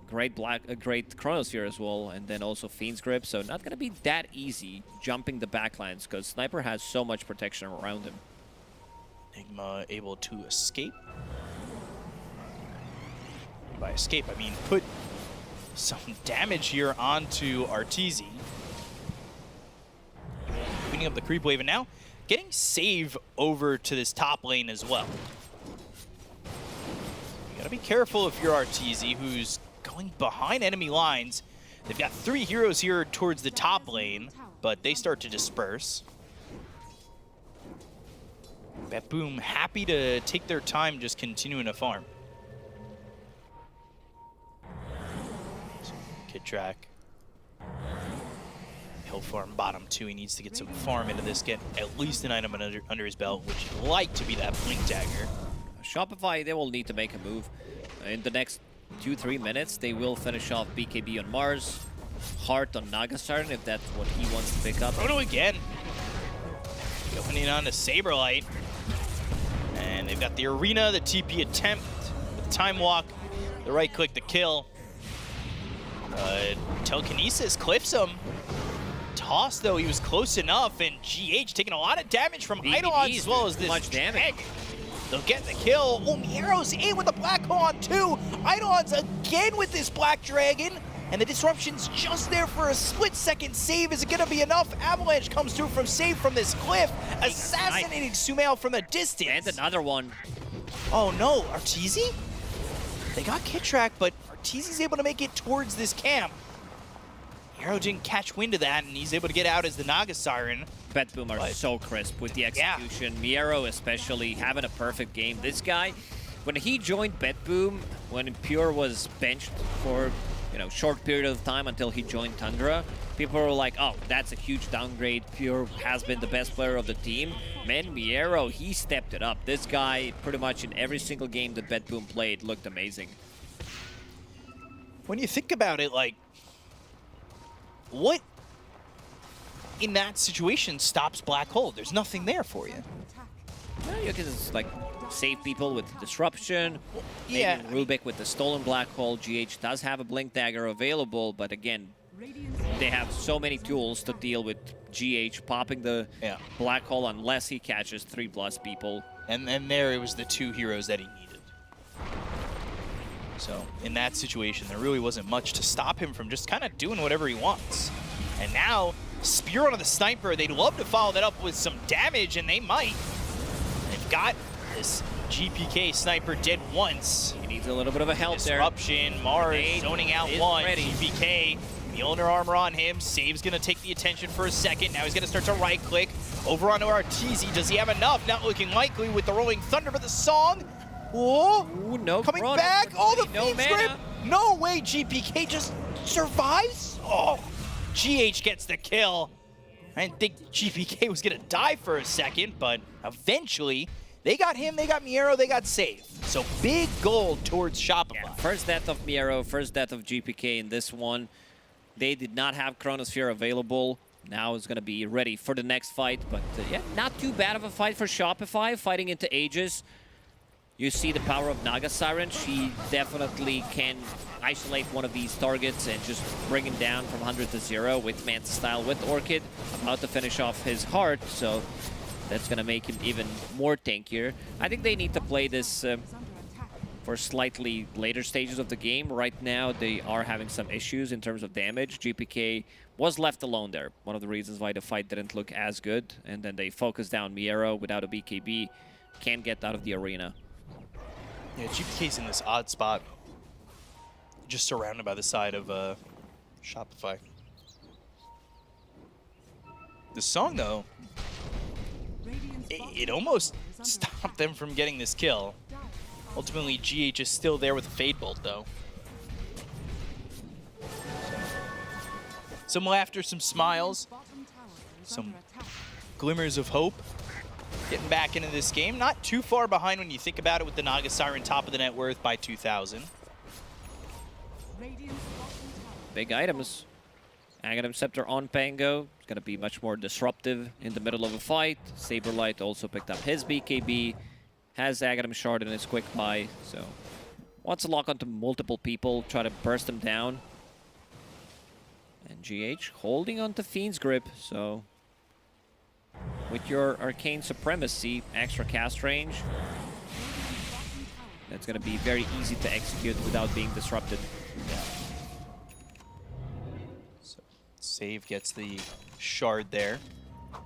[SPEAKER 5] Great Chronosphere as well, and then also Fiend's Grip. So not going to be that easy jumping the backlines because Sniper has so much protection around him.
[SPEAKER 4] Enigma able to escape. By escape, I mean put some damage here onto Arteezy. Cleaning up the creep wave, and now getting save over to this top lane as well. You gotta be careful if you're Arteezy, who's going behind enemy lines. They've got 3 heroes here towards the top lane, but they start to disperse. BetBoom happy to take their time just continuing to farm. So, Kid Track. He'll farm bottom 2. He needs to get some farm into this, get at least an item under his belt, which would like to be that Blink Dagger.
[SPEAKER 5] Shopify, they will need to make a move. In the next 2-3 minutes, they will finish off BKB on MOUZ, Heart on Naga Siren if that's what he wants to pick up.
[SPEAKER 4] Chrono again. Going in on the Saberlight. And they've got the Arena, the TP attempt, the Time Walk, the right click to kill. Telekinesis clips him. Toss, though, he was close enough, and GH taking a lot of damage from Eidolon as well as this
[SPEAKER 5] much damage.
[SPEAKER 4] They'll get the kill. Oh, Miero's in with the Black Hole on 2. Eidolon's again with this Black Dragon. And the disruption's just there for a split-second save. Is it going to be enough? Avalanche comes through from save from this cliff, assassinating Sumail from a distance.
[SPEAKER 5] And another one.
[SPEAKER 4] Oh no, Arteezy? They got Kid Track, but Arteezy's able to make it towards this camp. Miero didn't catch wind of that, and he's able to get out as the Naga Siren.
[SPEAKER 5] BetBoom are so crisp with the execution. Yeah. Miero especially having a perfect game. This guy, when he joined BetBoom, when Pure was benched for short period of time until he joined Tundra, people were like, oh, that's a huge downgrade. Pure has been the best player of the team. Man, Miero, he stepped it up. This guy, pretty much in every single game that BetBoom played, looked amazing.
[SPEAKER 4] When you think about it, like, what in that situation stops Black Hole? There's nothing there for you.
[SPEAKER 5] Yeah, you can just, like, save people with disruption.
[SPEAKER 4] Yeah,
[SPEAKER 5] maybe Rubik with the stolen Black Hole. GH does have a Blink Dagger available, but again, they have so many tools to deal with GH popping the Black Hole unless he catches 3+ people.
[SPEAKER 4] And there it was the 2 heroes that he needed. So in that situation, there really wasn't much to stop him from just kind of doing whatever he wants. And now, Spear onto the Sniper. They'd love to follow that up with some damage, and they might. They've got this GPK Sniper dead once.
[SPEAKER 5] He needs a little bit of a help there.
[SPEAKER 4] Disruption, MOUZ zoning out 1.
[SPEAKER 5] Ready.
[SPEAKER 4] GPK, Mjolnir armor on him. Save's gonna take the attention for a second. Now he's gonna start to right click. Over onto Arteezy. Does he have enough? Not looking likely with the Rolling Thunder, but the Song. Oh,
[SPEAKER 5] ooh, no
[SPEAKER 4] coming
[SPEAKER 5] Chrono,
[SPEAKER 4] back. Oh, the
[SPEAKER 5] no
[SPEAKER 4] Fiend's Grip. No way GPK just survives. Oh, GH gets the kill. I didn't think GPK was gonna die for a second, but eventually they got him, they got Miero, they got Save. So big goal towards Shopify.
[SPEAKER 5] Yeah, first death of Miero, first death of GPK in this one. They did not have Chronosphere available. Now it's going to be ready for the next fight. But yeah, not too bad of a fight for Shopify, fighting into Aegis. You see the power of Naga Siren. She definitely can isolate one of these targets and just bring him down from 100 to 0 with Manta Style, with Orchid. About to finish off his Heart, so that's going to make him even more tankier. I think they need to play this for slightly later stages of the game. Right now, they are having some issues in terms of damage. GPK was left alone there. One of the reasons why the fight didn't look as good. And then they focused down Miero without a BKB. Can't get out of the arena.
[SPEAKER 4] Yeah, GPK's in this odd spot. Just surrounded by the side of Shopify. The song, though, it almost stopped them from getting this kill. Ultimately, GH is still there with a Fade Bolt, though. Some laughter, some smiles, some glimmers of hope. Getting back into this game. Not too far behind when you think about it with the Naga Siren top of the net worth by 2,000.
[SPEAKER 5] Big items. Aghanim Scepter on Pango. It's going to be much more disruptive in the middle of a fight. Saberlight also picked up his BKB. Has Aghanim Shard in his quick buy. So wants to lock onto multiple people. Try to burst them down. And GH holding onto Fiend's Grip. So with your Arcane Supremacy, extra cast range, that's going to be very easy to execute without being disrupted.
[SPEAKER 4] Yeah. So Save gets the shard there. I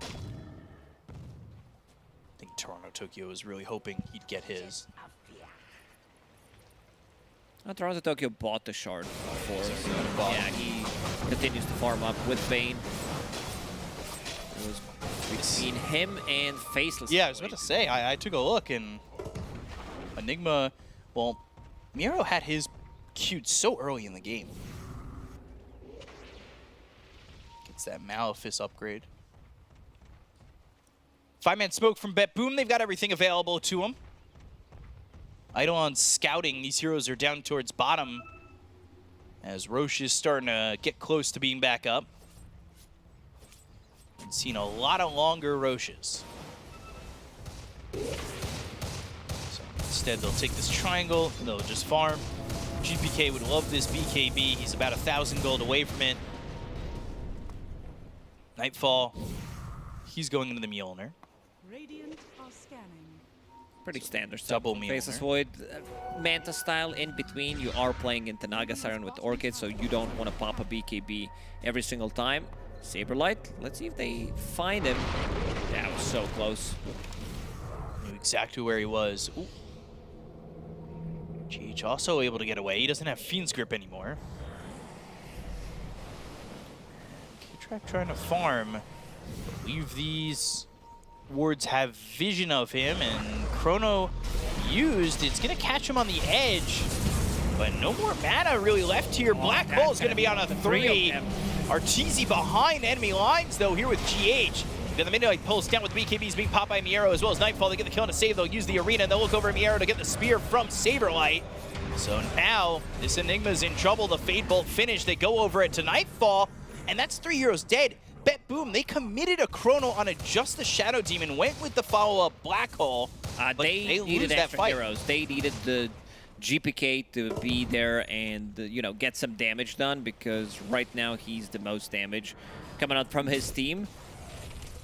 [SPEAKER 4] think Toronto Tokyo was really hoping he'd get his.
[SPEAKER 5] Toronto Tokyo bought the shard before, so yeah, he continues to farm up with Bane. It was between him and Faceless.
[SPEAKER 4] Yeah, I was about to say, I took a look and Enigma, well, Miro had his queued so early in the game. Gets that Malefice upgrade. 5-man smoke from BetBoom. They've got everything available to them. Eidolon scouting. These heroes are down towards bottom as Roche is starting to get close to being back up. Been seeing a lot of longer Roches. So instead, they'll take this triangle. They'll just farm. GPK would love this BKB. He's about 1,000 gold away from it. Nightfall. He's going into the Mjolnir.
[SPEAKER 8] Radiant are scanning.
[SPEAKER 5] Pretty standard stuff.
[SPEAKER 4] Double Mjolnir.
[SPEAKER 5] Faceless Void, Manta style in between. You are playing into Naga Siren with Orchid, so you don't want to pop a BKB every single time. Saberlight, let's see if they find him. That was so close.
[SPEAKER 4] Knew exactly where he was. Ooh. GH also able to get away. He doesn't have Fiend's Grip anymore. K-Track trying to farm. I believe these wards have vision of him, and Chrono used. It's going to catch him on the edge, but no more mana really left here. Black Hole is going to be on a 3. Arteezy behind enemy lines, though, here with GH. Then the Midnight pulls down with BKBs being popped by Miero, as well as Nightfall. They get the kill and a save. They'll use the arena, and they'll look over at Miero to get the spear from Saberlight. So now, this Enigma's in trouble. The Fade Bolt finish. They go over it to Nightfall, and that's 3 heroes dead. BetBoom, they committed a Chrono on a Just the Shadow Demon, went with the follow-up Black Hole, but they
[SPEAKER 5] needed
[SPEAKER 4] lose that
[SPEAKER 5] extra
[SPEAKER 4] fight.
[SPEAKER 5] heroes. They needed the GPK to be there and, you know, get some damage done, because right now he's the most damage coming out from his team.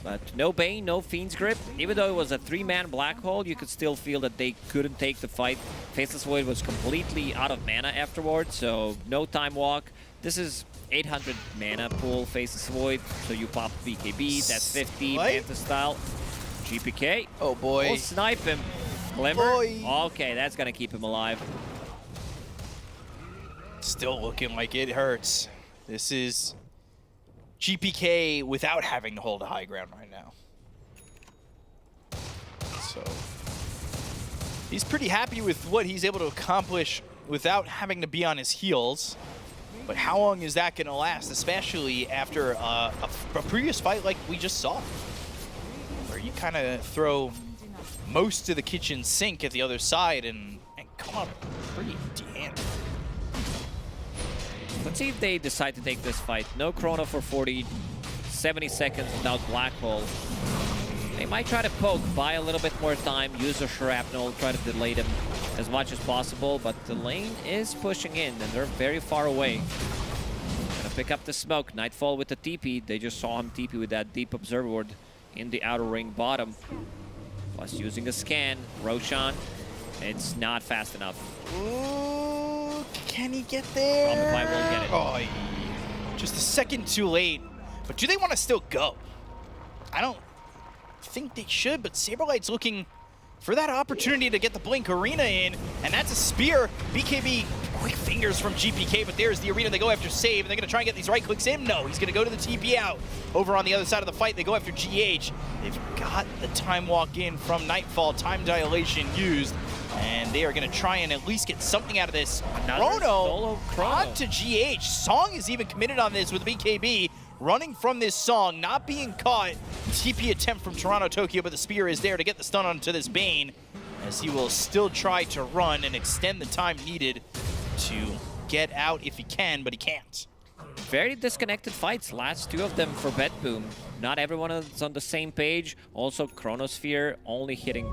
[SPEAKER 5] But no Bane, no Fiend's Grip. Even though it was a 3-man Black Hole, you could still feel that they couldn't take the fight. Faceless Void was completely out of mana afterwards, so no time walk. This is 800 mana pool, Faceless Void, so you pop BKB, that's 50, Manta style. GPK.
[SPEAKER 4] Oh boy.
[SPEAKER 5] We'll snipe him. Glimmer. Okay, that's gonna keep him alive.
[SPEAKER 4] Still looking like it hurts. This is GPK without having to hold a high ground right now. So he's pretty happy with what he's able to accomplish without having to be on his heels. But how long is that going to last, especially after a previous fight like we just saw, where you kind of throw most of the kitchen sink at the other side and come out pretty empty-handed.
[SPEAKER 5] Let's see if they decide to take this fight. No Chrono for 40, 70 seconds without Black Hole. They might try to poke, buy a little bit more time, use a Shrapnel, try to delay them as much as possible, but the lane is pushing in, and they're very far away. Gonna pick up the smoke. Nightfall with the TP. They just saw him TP with that deep observer ward in the outer ring bottom. Plus using a scan. Roshan, it's not fast enough.
[SPEAKER 4] Ooh, can he get there?
[SPEAKER 5] Shopify will get it.
[SPEAKER 4] Oh, just a second too late. But do they want to still go? I don't think they should, but Saberlight's looking for that opportunity to get the Blink Arena in, and that's a spear. BKB Quick fingers from GPK, but there's the arena. They go after Save, and they're going to try and get these right clicks in. No, he's going to go to the TP out. Over on the other side of the fight, they go after GH. They've got the time walk in from Nightfall, time dilation used, and they are going to try and at least get something out of this. Chrono onto GH. Song is even committed on this with BKB. Running from this Song, not being caught. TP attempt from Toronto Tokyo, but the spear is there to get the stun onto this Bane, as he will still try to run and extend the time needed to get out if he can, but he can't.
[SPEAKER 5] Very disconnected fights, last two of them for BetBoom. Not everyone is on the same page. Also, Chronosphere only hitting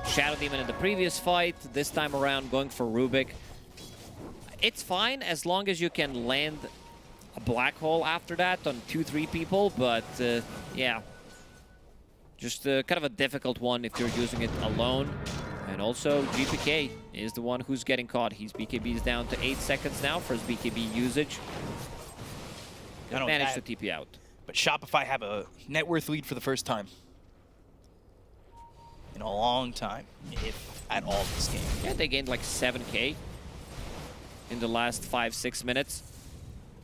[SPEAKER 5] Shadow Demon in the previous fight. This time around, going for Rubik. It's fine as long as you can land a black hole after that on 2-3 people, but yeah. Just kind of a difficult one if you're using it alone. And also, GPK is the one who's getting caught. His BKB is down to 8 seconds now for his BKB usage. Managed to TP out.
[SPEAKER 4] But Shopify have a net worth lead for the first time in a long time, if at all, this game.
[SPEAKER 5] Yeah, they gained like 7k in the last 5-6 minutes.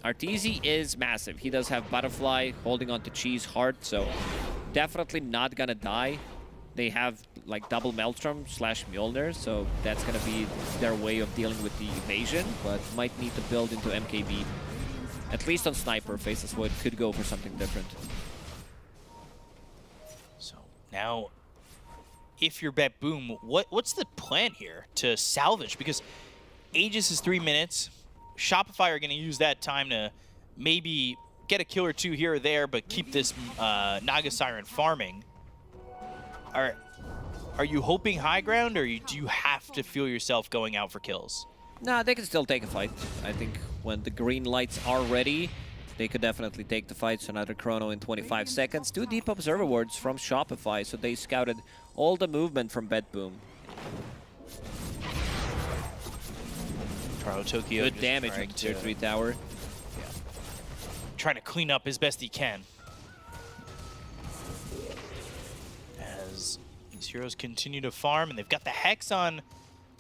[SPEAKER 5] Arteezy is massive. He does have Butterfly holding on to Cheese Heart, so definitely not gonna die. They have like double Maelstrom / Mjolnir, so that's gonna be their way of dealing with the evasion, but might need to build into MKB. At least on Sniper, Faceless Void could go for something different.
[SPEAKER 4] So now, if you're BetBoom, what's the plan here to salvage? Because Aegis is 3 minutes. Shopify are going to use that time to maybe get a kill or two here or there, but keep this Naga Siren farming. Are you hoping high ground, or do you have to feel yourself going out for kills?
[SPEAKER 5] Nah, they can still take a fight. I think when the green lights are ready, they could definitely take the fight. So another Chrono in 25 seconds. 2 deep observer wards from Shopify, so they scouted all the movement from BetBoom.
[SPEAKER 4] Toronto Tokyo.
[SPEAKER 5] Good damage with the tier 3 tower.
[SPEAKER 4] Yeah. Trying to clean up as best he can. As these heroes continue to farm, and they've got the Hex on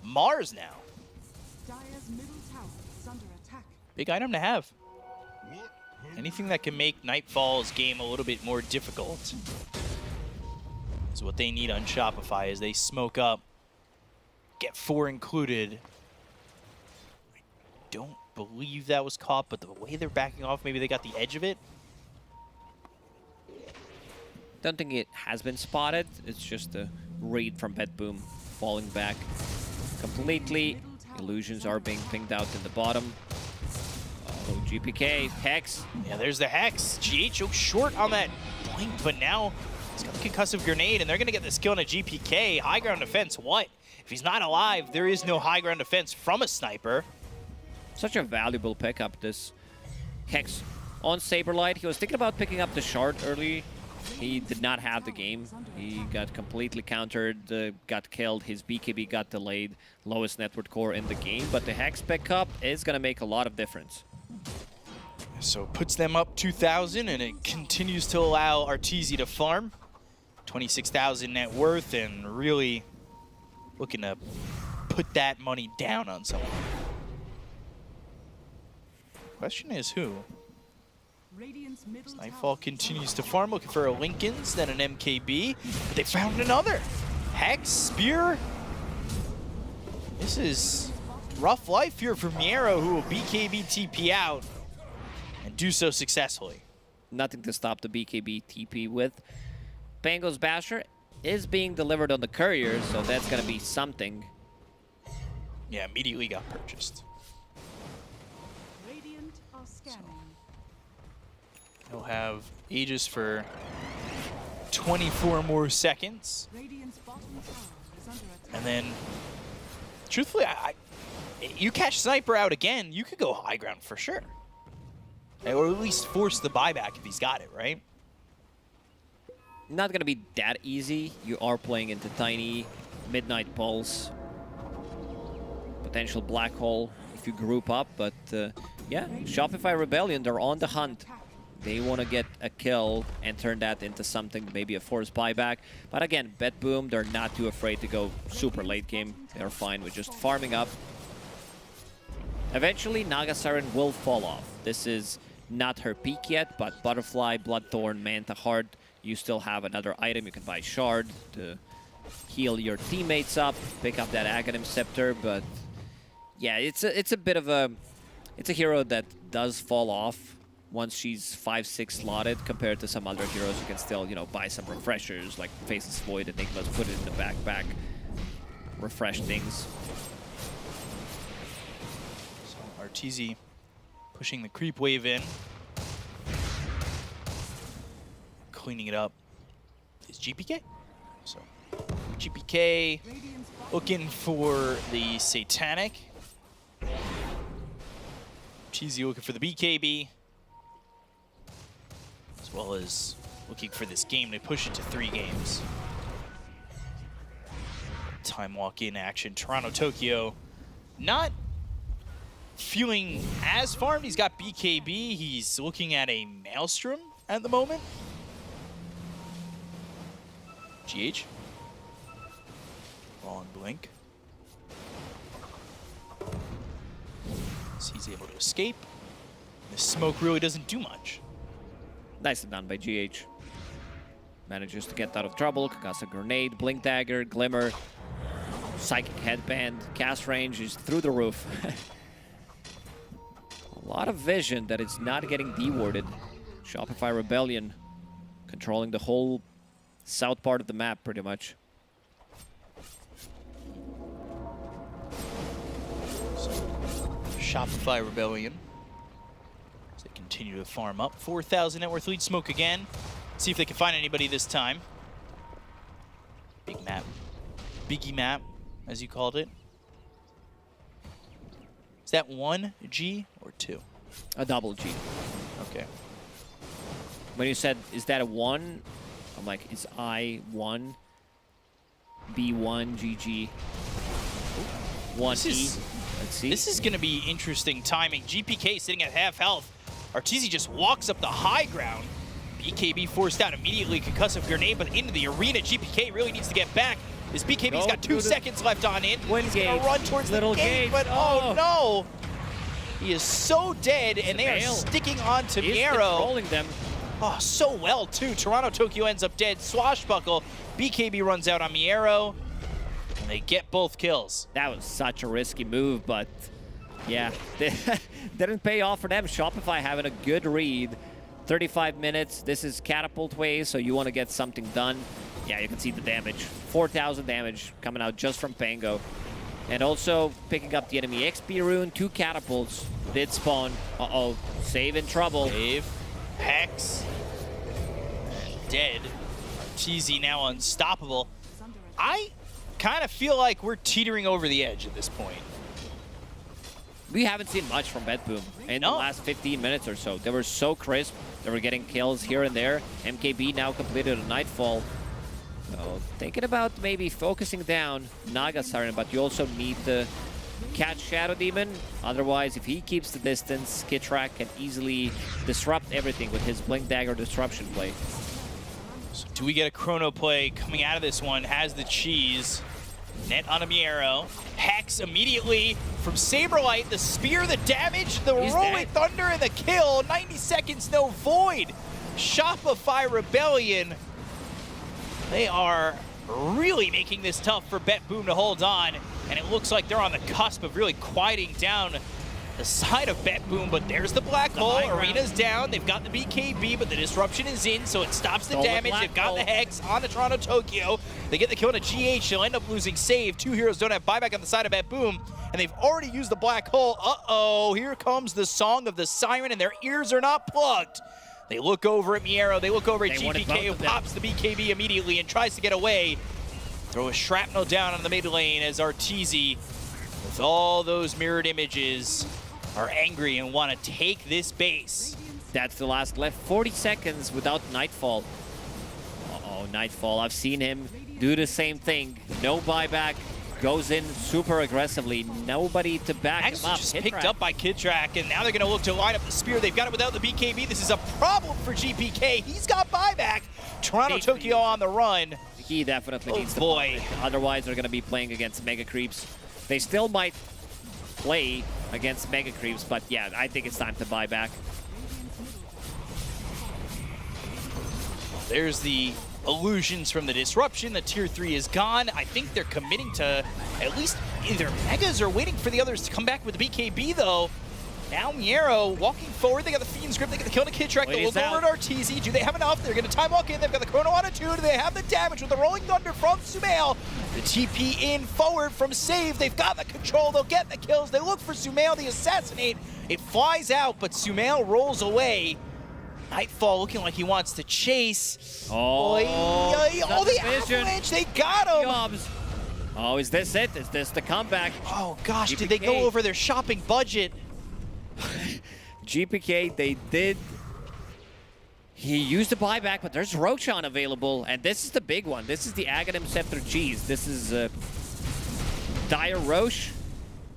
[SPEAKER 4] Mars now.
[SPEAKER 8] Dire's middle tower is under attack.
[SPEAKER 4] Big item to have. Anything that can make Nightfall's game a little bit more difficult is what they need on Shopify as they smoke up. Get 4 included. I don't believe that was caught, but the way they're backing off, maybe they got the edge of it.
[SPEAKER 5] Don't think it has been spotted. It's just a read from BetBoom falling back completely. Illusions are being pinged out in the bottom. Oh, GPK, Hex.
[SPEAKER 4] Yeah, there's the Hex. GH short on that blink, but now he's got the concussive grenade, and they're going to get this kill on a GPK. High ground defense, what? If he's not alive, there is no high ground defense from a sniper.
[SPEAKER 5] Such a valuable pickup, this Hex on Saberlight. He was thinking about picking up the shard early. He did not have the game. He got completely countered, got killed. His BKB got delayed. Lowest network core in the game, but the Hex pickup is going to make a lot of difference.
[SPEAKER 4] So it puts them up 2,000, and it continues to allow Arteezy to farm. 26,000 net worth, and really looking to put that money down on someone. Question is who? Nightfall continues to farm, looking for a Lincoln's, then an MKB. But they found another. Hex, Spear. This is rough life here for Miero, who will BKB TP out and do so successfully.
[SPEAKER 5] Nothing to stop the BKB TP with. Pango's Basher is being delivered on the courier, so that's going to be something.
[SPEAKER 4] Yeah, immediately got purchased.
[SPEAKER 8] Radiant are scanning.
[SPEAKER 4] He'll have Aegis for 24 more seconds.
[SPEAKER 8] Radiant's bottom tower is under attack.
[SPEAKER 4] And then, truthfully, you catch Sniper out again, you could go high ground for sure. Or at least force the buyback if he's got it, right?
[SPEAKER 5] Not going to be that easy. You are playing into Tiny, Midnight Pulse, potential Black Hole if you group up. But yeah, Shopify Rebellion, they're on the hunt. They want to get a kill and turn that into something, maybe a forced buyback. But again, BetBoom, they're not too afraid to go super late game. They're fine with just farming up. Eventually, Naga Siren will fall off. This is not her peak yet, but Butterfly, Bloodthorn, Manta Heart, you still have another item. You can buy Shard to heal your teammates up, pick up that Aghanim Scepter, but yeah, it's a bit of a... It's a hero that does fall off once she's 5-6 slotted compared to some other heroes who can still, you know, buy some refreshers like Faceless Void, Enigmas, put it in the backpack, refresh things.
[SPEAKER 4] So Arteezy pushing the creep wave in. Cleaning it up is GPK. So GPK looking for the Satanic. Cheesy looking for the BKB, as well as looking for this game to push it to 3 games. Time walk in action. Toronto, Tokyo, not feeling as farmed. He's got BKB. He's looking at a Maelstrom at the moment. GH. Long blink. He's able to escape. The smoke really doesn't do much.
[SPEAKER 5] Nicely done by GH. Manages to get out of trouble. Casts a grenade, Blink Dagger, Glimmer, Psychic Headband. Cast range is through the roof. A lot of vision that it's not getting dewarded. Shopify Rebellion controlling the whole south part of the map pretty much.
[SPEAKER 4] Shopify Rebellion as they continue to farm up. 4,000 net worth lead. Smoke again. See if they can find anybody this time. Big map. Biggie map, as you called it. Is that 1 G or 2?
[SPEAKER 5] A double G.
[SPEAKER 4] Okay.
[SPEAKER 5] When you said, is that a 1? I'm like, is I 1? B1, GG. 1E. Let's see.
[SPEAKER 4] This is going to be interesting timing. GPK sitting at half health. Arteezy just walks up the high ground. BKB forced out immediately. Concussive grenade, but into the arena. GPK really needs to get back. This BKB's got 2 seconds left on it. He's going to run towards the gate, but oh no! He is so dead, and they are sticking on to Miero.
[SPEAKER 5] Controlling them.
[SPEAKER 4] Oh, so well, too. Toronto, Tokyo ends up dead. Swashbuckle. BKB runs out on Miero. And they get both kills.
[SPEAKER 5] That was such a risky move, but yeah, didn't pay off for them. Shopify having a good read. 35 minutes. This is catapult wave, so you want to get something done. Yeah, you can see the damage. 4,000 damage coming out just from Pango. And also picking up the enemy XP rune. 2 catapults did spawn. Uh-oh, save in trouble.
[SPEAKER 4] Save. Hex. Dead. Arteezy now unstoppable. I kind of feel like we're teetering over the edge at this point.
[SPEAKER 5] We haven't seen much from BetBoom in the last 15 minutes or so. They were so crisp. They were getting kills here and there. MKB now completed a Nightfall. So thinking about maybe focusing down Naga Siren, but you also need to catch Shadow Demon. Otherwise, if he keeps the distance, Kitrak can easily disrupt everything with his Blink Dagger disruption play.
[SPEAKER 4] So do we get a chrono play coming out of this one? Has the cheese. Net on a Miero. Hex immediately from Saberlight. The spear, the damage, the Rolling Thunder, and the kill. 90 seconds, no void. Shopify Rebellion. They are really making this tough for BetBoom to hold on. And it looks like they're on the cusp of really quieting down the side of BetBoom, but there's the black hole. Arena's down. They've got the BKB, but the disruption is in, so it stops the damage. They've got the Hex on the Toronto Tokyo. They get the kill on a GH. They'll end up losing save. 2 heroes don't have buyback on the side of BetBoom, and they've already used the black hole. Uh-oh, here comes the song of the siren, and their ears are not plugged. They look over at Miero. They look over at GPK, who pops the BKB immediately and tries to get away. Throw a shrapnel down on the mid lane as Arteezy, with all those mirrored images, are angry and want to take this base.
[SPEAKER 5] That's the last left. 40 seconds without Nightfall. Uh-oh, Nightfall. I've seen him do the same thing. No buyback. Goes in super aggressively. Nobody to back him up.
[SPEAKER 4] Just picked up by Kitrak, and now they're going to look to line up the spear. They've got it without the BKB. This is a problem for GPK. He's got buyback. Toronto Tokyo on the run.
[SPEAKER 5] He definitely needs to play. Otherwise, they're going to be playing against Mega Creeps. They still might play against Mega Creeps, but yeah, I think it's time to buy back.
[SPEAKER 4] There's the illusions from the disruption. The tier 3 is gone. I think they're committing to at least either Megas or waiting for the others to come back with the BKB, though. Now Miero walking forward. They got the Fiend's Grip. They got the kill to Kid Track. They look over at RTZ. Do they have enough? They're going to time walk in. They've got the Chrono on a 2. Do they have the damage with the Rolling Thunder from Sumail? The TP in forward from Save. They've got the control. They'll get the kills. They look for Sumail. The Assassinate. It flies out, but Sumail rolls away. Nightfall looking like he wants to chase.
[SPEAKER 5] Oh,
[SPEAKER 4] the Avalanche. They got him.
[SPEAKER 5] Oh, is this it? Is this the comeback?
[SPEAKER 4] Oh, gosh.
[SPEAKER 5] GPK.
[SPEAKER 4] Did they go over their shopping budget?
[SPEAKER 5] GPK, they did. He used the buyback, but there's Roshan available, and this is the big one. This is the Aghanim Scepter Cheese. This is Dire Roche.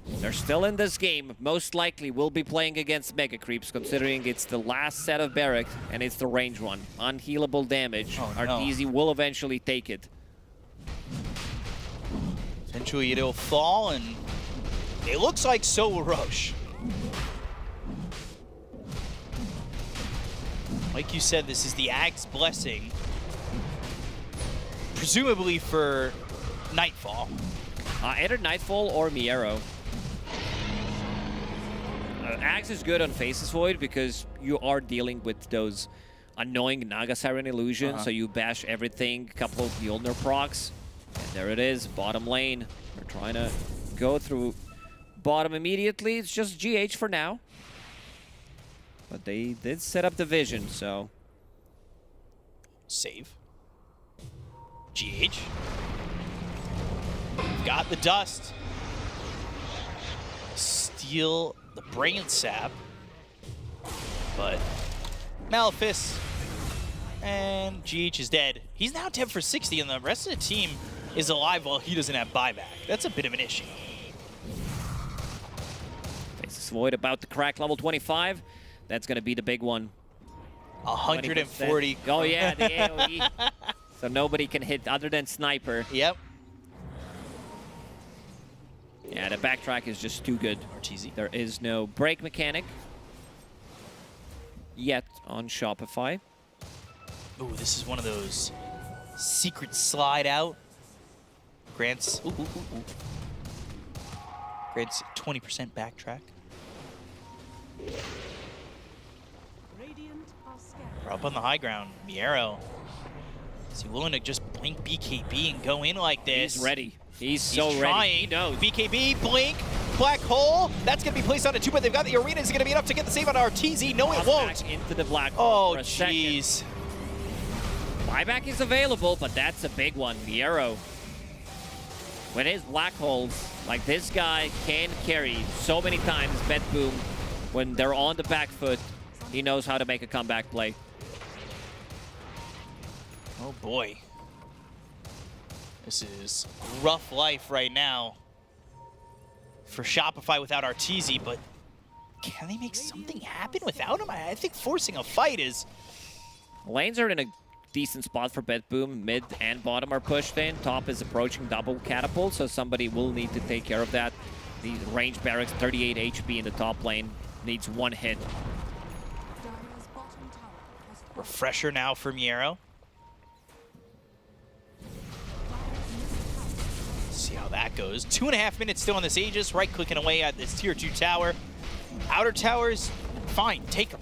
[SPEAKER 5] They're still in this game. Most likely will be playing against Mega Creeps, considering it's the last set of Barrack, and it's the range one. Unhealable damage.
[SPEAKER 4] Oh, no.
[SPEAKER 5] Arteezy will eventually take it.
[SPEAKER 4] Eventually it'll fall, and it looks like so will Roche. Like you said, this is the Ag's Blessing. Presumably for Nightfall.
[SPEAKER 5] Either Nightfall or Miero. Axe is good on Faceless Void because you are dealing with those annoying Naga Siren illusions, so you bash everything, a couple of Mjolnir procs, and there it is, bottom lane. We're trying to go through bottom immediately. It's just GH for now. But they did set up the vision, so...
[SPEAKER 4] Save. GH. Got the dust. Steal the Brain Sap. But Malefice and GH is dead. He's now 10 for 60, and the rest of the team is alive while he doesn't have buyback. That's a bit of an issue.
[SPEAKER 5] Faceless Void about to crack level 25. That's going to be the big one.
[SPEAKER 4] 140.
[SPEAKER 5] 20%. Oh, yeah, the AoE. So nobody can hit other than Sniper.
[SPEAKER 4] Yep.
[SPEAKER 5] Yeah, the backtrack is just too good.
[SPEAKER 4] RTZ.
[SPEAKER 5] There is no break mechanic yet on Shopify.
[SPEAKER 4] Ooh, this is one of those secret slide out. Grants. Grants 20% backtrack. We're up on the high ground. Miero. Is he willing to just blink BKB and go in like this?
[SPEAKER 5] He's ready. He's so
[SPEAKER 4] trying.
[SPEAKER 5] ready. He knows.
[SPEAKER 4] BKB, blink, black hole. That's going to be placed on a 2, but they've got the arena. Is it going to be enough to get the save on RTZ? No, it won't.
[SPEAKER 5] Back into the black hole.
[SPEAKER 4] Oh, jeez.
[SPEAKER 5] Buyback is available, but that's a big one. Miero. When his black holes, like this guy can carry so many times BetBoom. When they're on the back foot, he knows how to make a comeback play.
[SPEAKER 4] Oh boy. This is rough life right now for Shopify without RTZ, but can they make something happen without him? I think forcing a fight is...
[SPEAKER 5] Lanes are in a decent spot for BetBoom. Mid and bottom are pushed in. Top is approaching double catapult, so somebody will need to take care of that. The range barracks, 38 HP in the top lane. Needs one hit.
[SPEAKER 4] Refresher now for Miero. See how that goes. 2.5 minutes still on this Aegis, right-clicking away at this Tier 2 tower. Outer towers, fine, take them.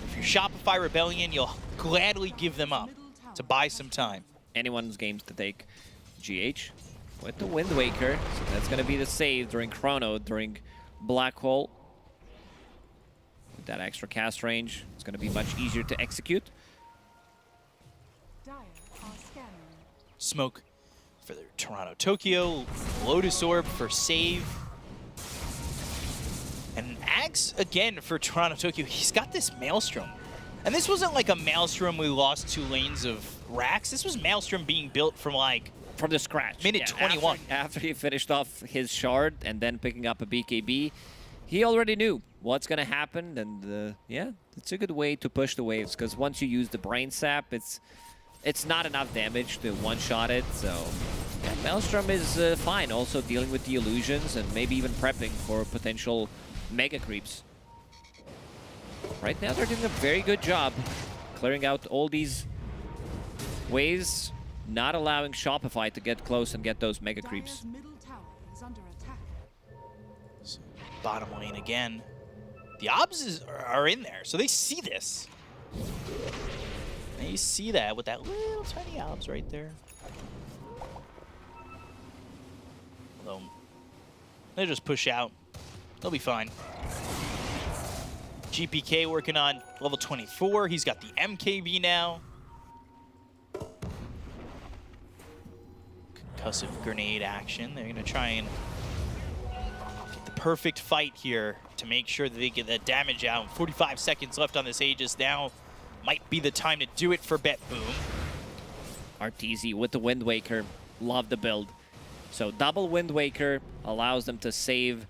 [SPEAKER 4] If you're Shopify Rebellion, you'll gladly give them up to buy some time.
[SPEAKER 5] Anyone's games to take. GH with the Wind Waker. So that's going to be the save during Chrono, during Black Hole. With that extra cast range, it's going to be much easier to execute.
[SPEAKER 4] Smoke for the Toronto Tokyo, Lotus Orb for save. And Ags again for Toronto Tokyo. He's got this Maelstrom. And this wasn't like a Maelstrom we lost 2 lanes of racks. This was Maelstrom being built from like...
[SPEAKER 5] From the scratch.
[SPEAKER 4] Minute 21.
[SPEAKER 5] After he finished off his shard and then picking up a BKB, he already knew what's going to happen. And yeah, it's a good way to push the waves because once you use the Brain Sap, it's not enough damage to one-shot it. So And Maelstrom is fine, also dealing with the illusions and maybe even prepping for potential mega creeps. Right now, they're doing a very good job clearing out all these ways, not allowing Shopify to get close and get those mega creeps.
[SPEAKER 8] Dire's middle tower is under attack.
[SPEAKER 4] So, bottom lane again. The obs are in there, so they see this. They see that with that little tiny obs right there. Although, they just push out. They'll be fine. GPK working on level 24. He's got the MKB now. Concussive grenade action. They're going to try and get the perfect fight here to make sure that they get that damage out. 45 seconds left on this Aegis. Now might be the time to do it for BetBoom.
[SPEAKER 5] RTZ with the Wind Waker. Love the build. So double Wind Waker allows them to save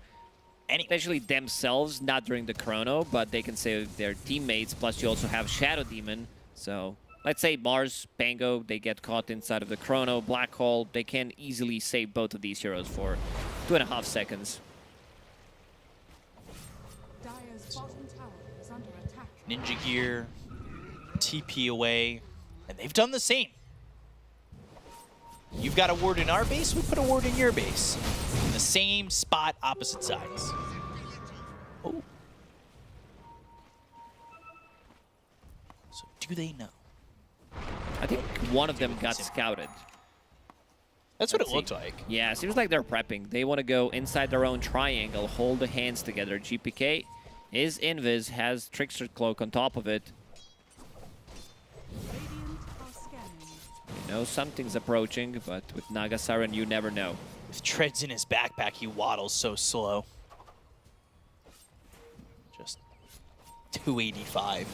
[SPEAKER 5] especially themselves, not during the chrono, but they can save their teammates. Plus, you also have Shadow Demon. So let's say Mars, Pango, they get caught inside of the chrono, Black Hole. They can easily save both of these heroes for 2.5 seconds.
[SPEAKER 8] Dire's bottom tower is under attack.
[SPEAKER 4] Ninja Gear, TP away, and they've done the same. You've got a ward in our base, we put a ward in your base. In the same spot, opposite sides. Oh. So do they know?
[SPEAKER 5] I think one of them got scouted.
[SPEAKER 4] That's what it looked like.
[SPEAKER 5] Yeah, seems like they're prepping. They want to go inside their own triangle, hold the hands together. GPK is invis, has Trickster Cloak on top of it.
[SPEAKER 8] Radiant are scanning.
[SPEAKER 5] You know something's approaching, but with Naga Siren, you never know.
[SPEAKER 4] With treads in his backpack, he waddles so slow. Just 285.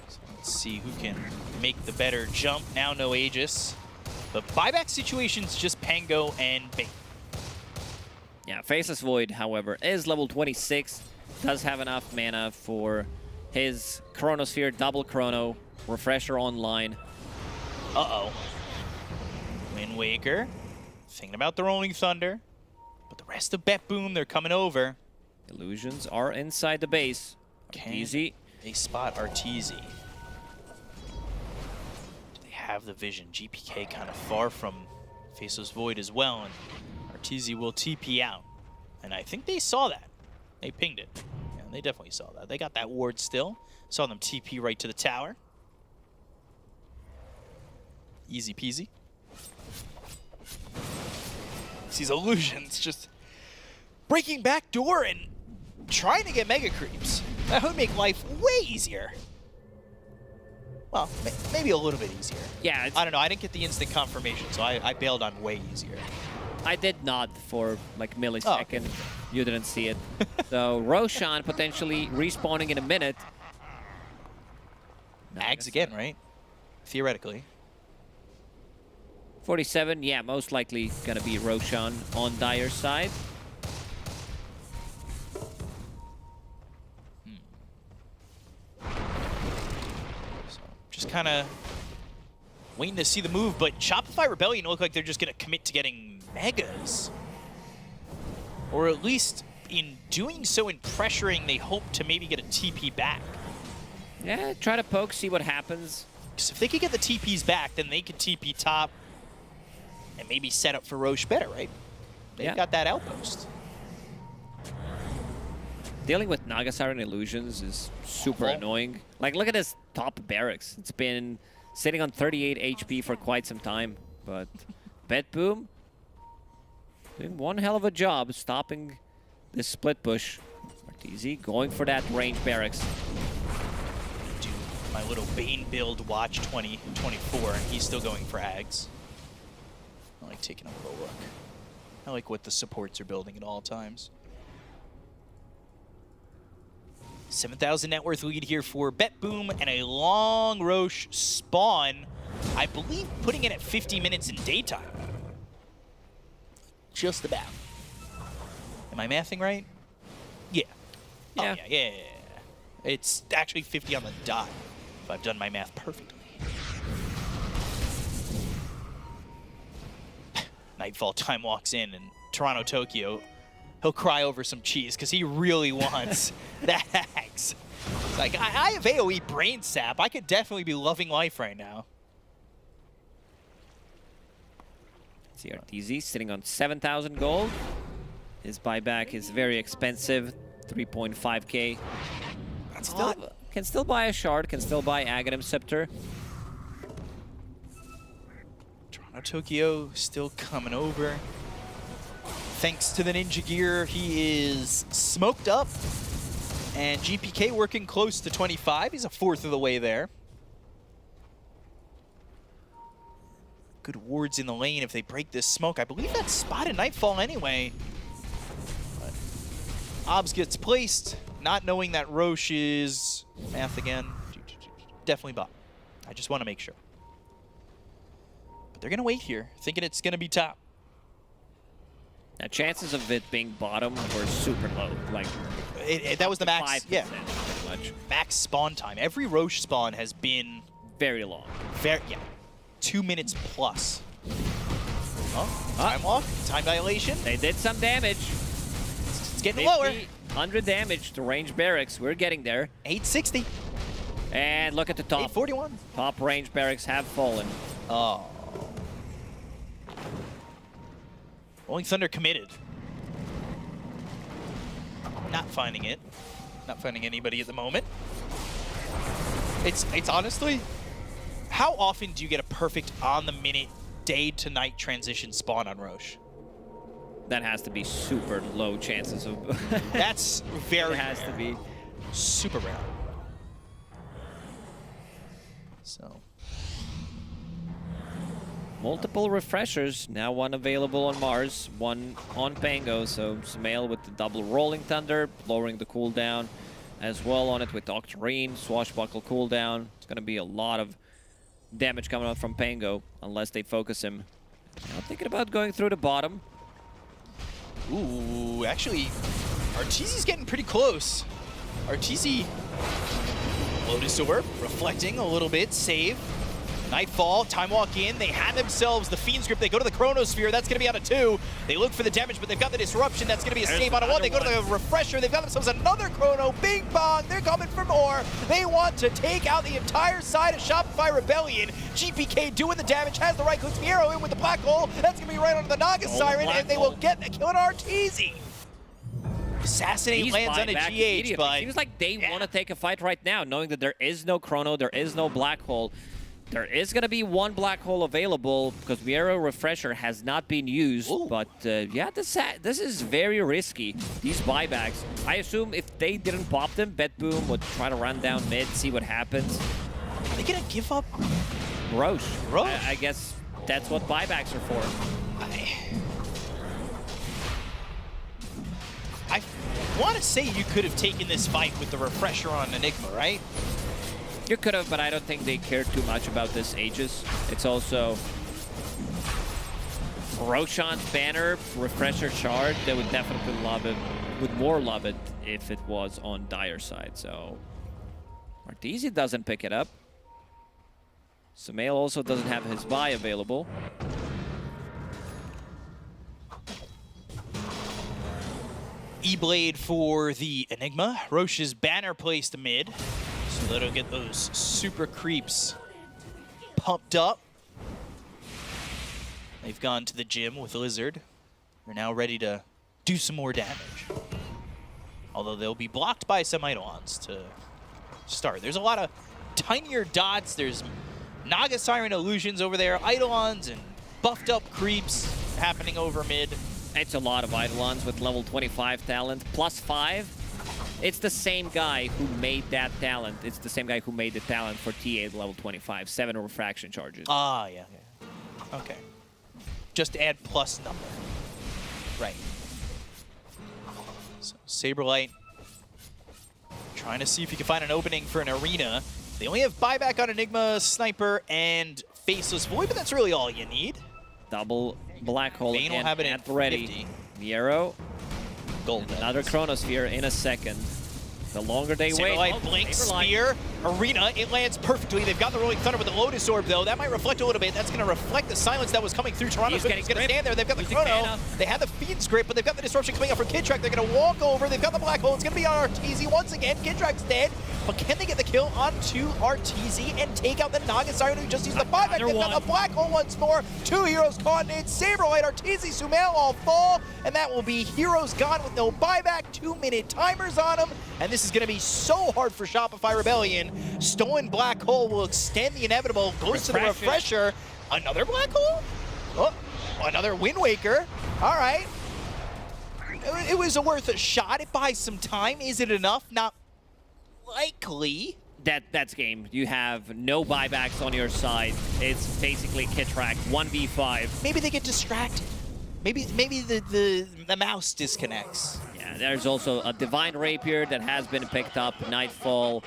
[SPEAKER 4] So let's see who can make the better jump. Now no Aegis. But buyback situations, just Pango and Bait.
[SPEAKER 5] Yeah, Faceless Void, however, is level 26. Does have enough mana for his Chronosphere, double Chrono, Refresher online.
[SPEAKER 4] Uh-oh. Wind Waker. Thinking about the Rolling Thunder. But the rest of BetBoom, they're coming over.
[SPEAKER 5] Illusions are inside the base. Easy.
[SPEAKER 4] They spot Arteezy. Do they have the vision? GPK kind of far from Faceless Void as well, and Arteezy will TP out. And I think they saw that. They pinged it. Yeah, they definitely saw that. They got that ward still. Saw them TP right to the tower. Easy peasy. These illusions just breaking back door and trying to get mega creeps. That would make life way easier. Well, maybe a little bit easier.
[SPEAKER 5] Yeah.
[SPEAKER 4] I don't know. I didn't get the instant confirmation, so I bailed on way easier.
[SPEAKER 5] I did not for like millisecond. You didn't see it. So Roshan potentially respawning in a minute.
[SPEAKER 4] Mags again, right? Theoretically.
[SPEAKER 5] 47, yeah, most likely gonna be Roshan on Dire's side.
[SPEAKER 4] So just kind of waiting to see the move, but Shopify Rebellion look like they're just gonna commit to getting megas. Or at least in doing so and pressuring, they hope to maybe get a TP back.
[SPEAKER 5] Yeah, try to poke, see what happens.
[SPEAKER 4] Because if they could get the TPs back, then they could TP top and maybe set up for Roche better, right? They've got that outpost.
[SPEAKER 5] Dealing with Naga Siren illusions is super annoying. Like, look at this top barracks. It's been sitting on 38 HP for quite some time. But BetBoom doing one hell of a job stopping this split push. Arteezy going for that range barracks.
[SPEAKER 4] Do my little Bane build watch 2024, and he's still going for Ags. I like taking a little look. I like what the supports are building at all times. 7,000 net worth lead here for BetBoom and a long Roche spawn. I believe putting it at 50 minutes in daytime. Just about. Am I mathing right? Yeah.
[SPEAKER 5] Yeah.
[SPEAKER 4] Oh, yeah. It's actually 50 on the dot, if I've done my math perfectly. Nightfall time walks in, and Toronto Tokyo, he'll cry over some cheese because he really wants that axe. It's like, I have AoE brain sap. I could definitely be loving life right now.
[SPEAKER 5] CRTZ sitting on 7,000 gold. His buyback is very expensive, 3.5k. Can still buy a shard, can still buy Aghanim Scepter.
[SPEAKER 4] Toronto Tokyo still coming over. Thanks to the Ninja Gear, he is smoked up. And GPK working close to 25. He's a fourth of the way there. Good wards in the lane if they break this smoke. I believe that's spotted Nightfall anyway. But Obs gets placed, not knowing that Roche is math again. Definitely bot. I just want to make sure. But they're going to wait here, thinking it's going to be top.
[SPEAKER 5] Now, chances of it being bottom were super low. Like,
[SPEAKER 4] that was the max. Yeah.
[SPEAKER 5] Pretty much.
[SPEAKER 4] Max spawn time. Every Roche spawn has been
[SPEAKER 5] very long.
[SPEAKER 4] Yeah. 2 minutes plus. Oh, time walk, time dilation.
[SPEAKER 5] They did some damage.
[SPEAKER 4] It's getting lower.
[SPEAKER 5] 100 damage to range barracks. We're getting there.
[SPEAKER 4] 860.
[SPEAKER 5] And look at the top.
[SPEAKER 4] 841.
[SPEAKER 5] Top range barracks have fallen.
[SPEAKER 4] Oh. Rolling Thunder committed. Not finding it. Not finding anybody at the moment. It's honestly, how often do you get a perfect on-the-minute, day-to-night transition spawn on Roche?
[SPEAKER 5] That has to be super low chances of...
[SPEAKER 4] That's very
[SPEAKER 5] It has
[SPEAKER 4] rare.
[SPEAKER 5] to be.
[SPEAKER 4] Super rare. So...
[SPEAKER 5] Multiple refreshers, now one available on Mars, one on Pango, so Sumail with the double Rolling Thunder, lowering the cooldown as well on it with Octarine, Swashbuckle cooldown. It's going to be a lot of damage coming out from Pango, unless they focus him. Now thinking about going through the bottom.
[SPEAKER 4] Ooh, actually, Arteezy's getting pretty close. Arteezy, Lotus Orb, reflecting a little bit, save. Nightfall, time walk in, they had themselves the Fiend's Grip, they go to the Chronosphere, that's going to be out of 2. They look for the damage, but they've got the Disruption, that's going to be a save out of 1. They go to the Refresher, they've got themselves another Chrono, Bing Bong, they're coming for more. They want to take out the entire side of Shopify Rebellion. GPK doing the damage, has the right click, Fiero in with the Black Hole, that's going to be right onto the Naga Siren, and they will get the kill on Arteezy. Assassinate lands on a GH, but...
[SPEAKER 5] It seems like they want to take a fight right now, knowing that there is no Chrono, there is no Black Hole. There is going to be one Black Hole available because Viero Refresher has not been used. Ooh. But yeah, this is very risky, these buybacks. I assume if they didn't pop them, BetBoom would try to run down mid, see what happens.
[SPEAKER 4] Are they going to give up?
[SPEAKER 5] Roche. I guess that's what buybacks are for.
[SPEAKER 4] I want to say you could have taken this fight with the Refresher on Enigma, right?
[SPEAKER 5] You could have, but I don't think they care too much about this Aegis. It's also Roshan's banner, Refresher Shard. They would definitely love it, would more love it if it was on Dire side. So Arteezy doesn't pick it up. Sumail also doesn't have his buy available.
[SPEAKER 4] E-Blade for the Enigma. Roche's banner placed mid. So that'll get those super creeps pumped up. They've gone to the gym with Lizard. They're now ready to do some more damage. Although they'll be blocked by some Eidolons to start. There's a lot of tinier dots. There's Naga Siren illusions over there, Eidolons and buffed up creeps happening over mid.
[SPEAKER 5] It's a lot of Eidolons with level 25 talent, +5. It's the same guy who made that talent. It's the same guy who made the talent for TA level 25, 7 refraction charges.
[SPEAKER 4] Ah, yeah. Okay. Just add plus number. Right. So Saberlight trying to see if he can find an opening for an arena. They only have buyback on Enigma, Sniper, and Faceless Void, but that's really all you need.
[SPEAKER 5] Double Black Hole
[SPEAKER 4] Bane will have it
[SPEAKER 5] at
[SPEAKER 4] in
[SPEAKER 5] ready.
[SPEAKER 4] 50.
[SPEAKER 5] Viero,
[SPEAKER 4] Gold.
[SPEAKER 5] another Chronosphere in a second. The longer they wait...
[SPEAKER 4] Saberlight Blink Spear, Arena. It lands perfectly. They've got the Rolling Thunder with the Lotus Orb, though. That might reflect a little bit. That's going to reflect the silence that was coming through Toronto. He's going to stand there. They've got the Chrono. They have the Fiend's Grip, but they've got the Disruption coming up from Kidtrack. They're going to walk over. They've got the Black Hole. It's going to be on Arteezy once again. Kidtrack's dead. But can they get the kill onto Arteezy and take out the Naga Siren who just used the buyback? They've got the Black Hole once more. 2 heroes caught in. Saberlight, Arteezy, Sumail all fall. And that will be heroes gone with no buyback. 2-minute timers on them. And this is going to be so hard for Shopify Rebellion. Stolen Black Hole will extend the inevitable. Goes to the Refresher. Another Black Hole? Oh, another Wind Waker. All right. It was worth a shot. It buys some time. Is it enough? Not likely.
[SPEAKER 5] That's game. You have no buybacks on your side. It's basically Kidtrack 1v5.
[SPEAKER 4] Maybe they get distracted. Maybe the mouse disconnects.
[SPEAKER 5] Yeah, there's also a Divine Rapier that has been picked up. Nightfall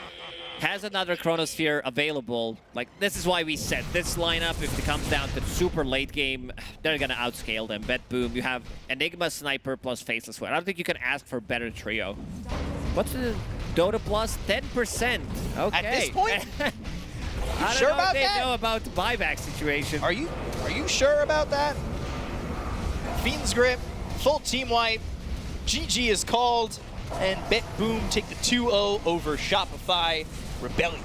[SPEAKER 5] has another Chronosphere available. Like, this is why we said this lineup, if it comes down to the super late game, they're gonna outscale them. BetBoom, you have Enigma, Sniper, plus Faceless Sweat. I don't think you can ask for a better trio. What's the Dota plus? 10%. Okay.
[SPEAKER 4] At this point?
[SPEAKER 5] I
[SPEAKER 4] sure
[SPEAKER 5] don't know
[SPEAKER 4] about
[SPEAKER 5] if they
[SPEAKER 4] that?
[SPEAKER 5] know about the buyback situation.
[SPEAKER 4] Are you sure about that? Fiend's Grip, full team wipe. GG is called, and BetBoom take the 2-0 over Shopify Rebellion.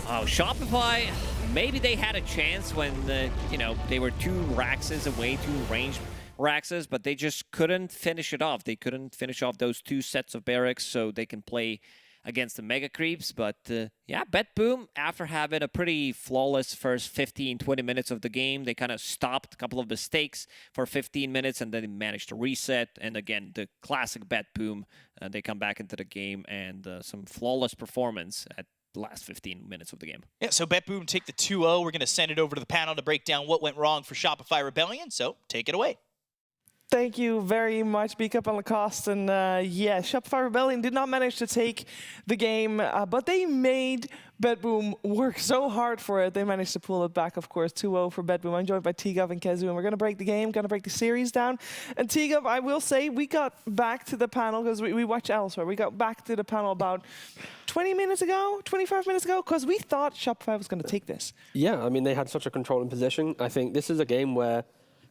[SPEAKER 5] Oh, Shopify, maybe they had a chance when, you know, they were 2 Raxes away, 2 ranged Raxes, but they just couldn't finish it off. They couldn't finish off those 2 sets of barracks so they can play against the Mega Creeps. But yeah, BetBoom, after having a pretty flawless first 15-20 minutes of the game, they kind of stopped a couple of mistakes for 15 minutes and then they managed to reset. And again, the classic BetBoom, they come back into the game and some flawless performance at the last 15 minutes of the game.
[SPEAKER 4] Yeah, so BetBoom take the 2-0. We're going to send it over to the panel to break down what went wrong for Shopify Rebellion. So take it away.
[SPEAKER 1] Thank you very much, Beakup and Lacoste. And yeah, Shopify Rebellion did not manage to take the game, but they made BetBoom work so hard for it. They managed to pull it back, of course, 2-0 for BetBoom. I'm joined by T-Gov and Kezu, and we're going to break the game, going to break the series down. And T-Gov, I will say, we got back to the panel, because we watch elsewhere. We got back to the panel about 20 minutes ago, 25 minutes ago, because we thought Shopify was going to take this.
[SPEAKER 2] Yeah, I mean, they had such a controlling position. I think this is a game where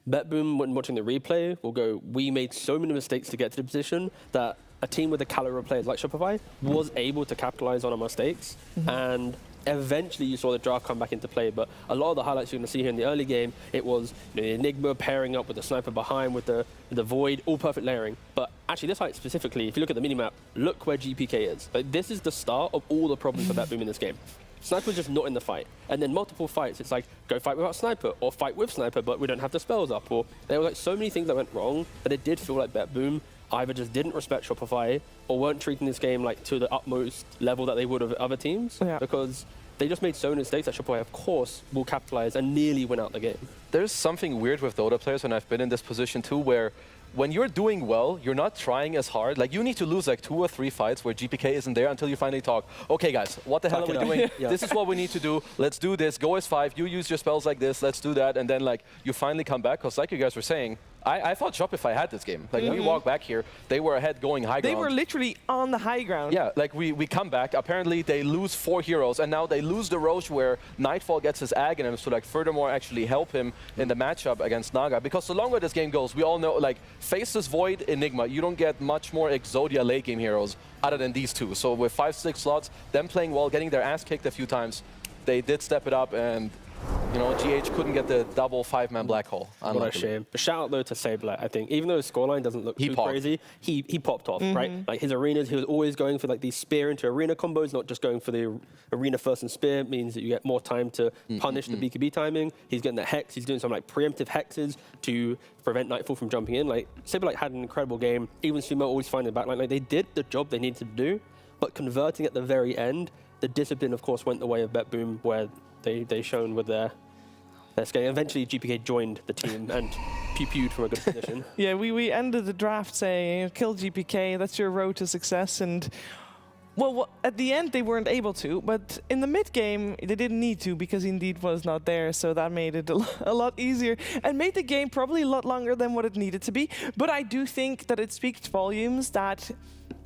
[SPEAKER 2] BetBoom, when watching the replay, will go, we made so many mistakes to get to the position that a team with the caliber of players like Shopify was able to capitalize on our mistakes. And eventually you saw the draft come back into play. But a lot of the highlights you're going to see here in the early game, it was Enigma pairing up with the Sniper behind with the Void, all perfect layering. But actually this fight specifically, if you look at the minimap, look where GPK is. Like, this is the start of all the problems for BetBoom in this game. Sniper's just not in the fight. And then multiple fights, it's like, go fight without Sniper, or fight with Sniper, but we don't have the spells up. Or there were like so many things that went wrong that it did feel like BetBoom either just didn't respect Shopify or weren't treating this game like to the utmost level that they would of other teams. Yeah. Because they just made so many mistakes that Shopify, of course, will capitalize and nearly win out the game.
[SPEAKER 3] There's something weird with Dota players, and I've been in this position too, where when you're doing well, you're not trying as hard. Like, you need to lose like 2 or 3 fights where GPK isn't there until you finally talk, okay guys, what the hell are we doing?
[SPEAKER 2] Yeah.
[SPEAKER 3] This is what we need to do. Let's do this. Go as 5. You use your spells like this. Let's do that. And then like you finally come back, because like you guys were saying, I thought Shopify had this game. Like, when we walk back here, they were ahead going high ground.
[SPEAKER 1] They were literally on the high ground.
[SPEAKER 3] Yeah, like we come back. Apparently, they lose 4 heroes, and now they lose the Roche where Nightfall gets his Aghanim to like furthermore actually help him in the matchup against Naga. Because the longer this game goes, we all know, like, Faceless Void, Enigma, you don't get much more Exodia late game heroes other than these 2. So with 5-6 slots, them playing well, getting their ass kicked a few times, they did step it up, and you know, GH couldn't get the double 5-man black hole.
[SPEAKER 2] What a shame. But shout out though to Saberlight, I think. Even though his scoreline doesn't look too crazy, he popped off, right? Like, his arenas, he was always going for like these spear into arena combos, not just going for the arena first and spear. It means that you get more time to punish the BKB timing. He's getting the hex. He's doing some like preemptive hexes to prevent Nightfall from jumping in. Like, Saberlight had an incredible game. Even Sumo always finding the backline. Like, they did the job they needed to do, but converting at the very end, the discipline, of course, went the way of BetBoom, where they shone with their scaling. Eventually, GPK joined the team and pew-pewed from a good position. Yeah,
[SPEAKER 1] we ended the draft saying, kill GPK, that's your road to success. And, well, at the end, they weren't able to. But in the mid-game, they didn't need to, because Indeed was not there. So that made it a lot easier and made the game probably a lot longer than what it needed to be. But I do think that it speaks volumes that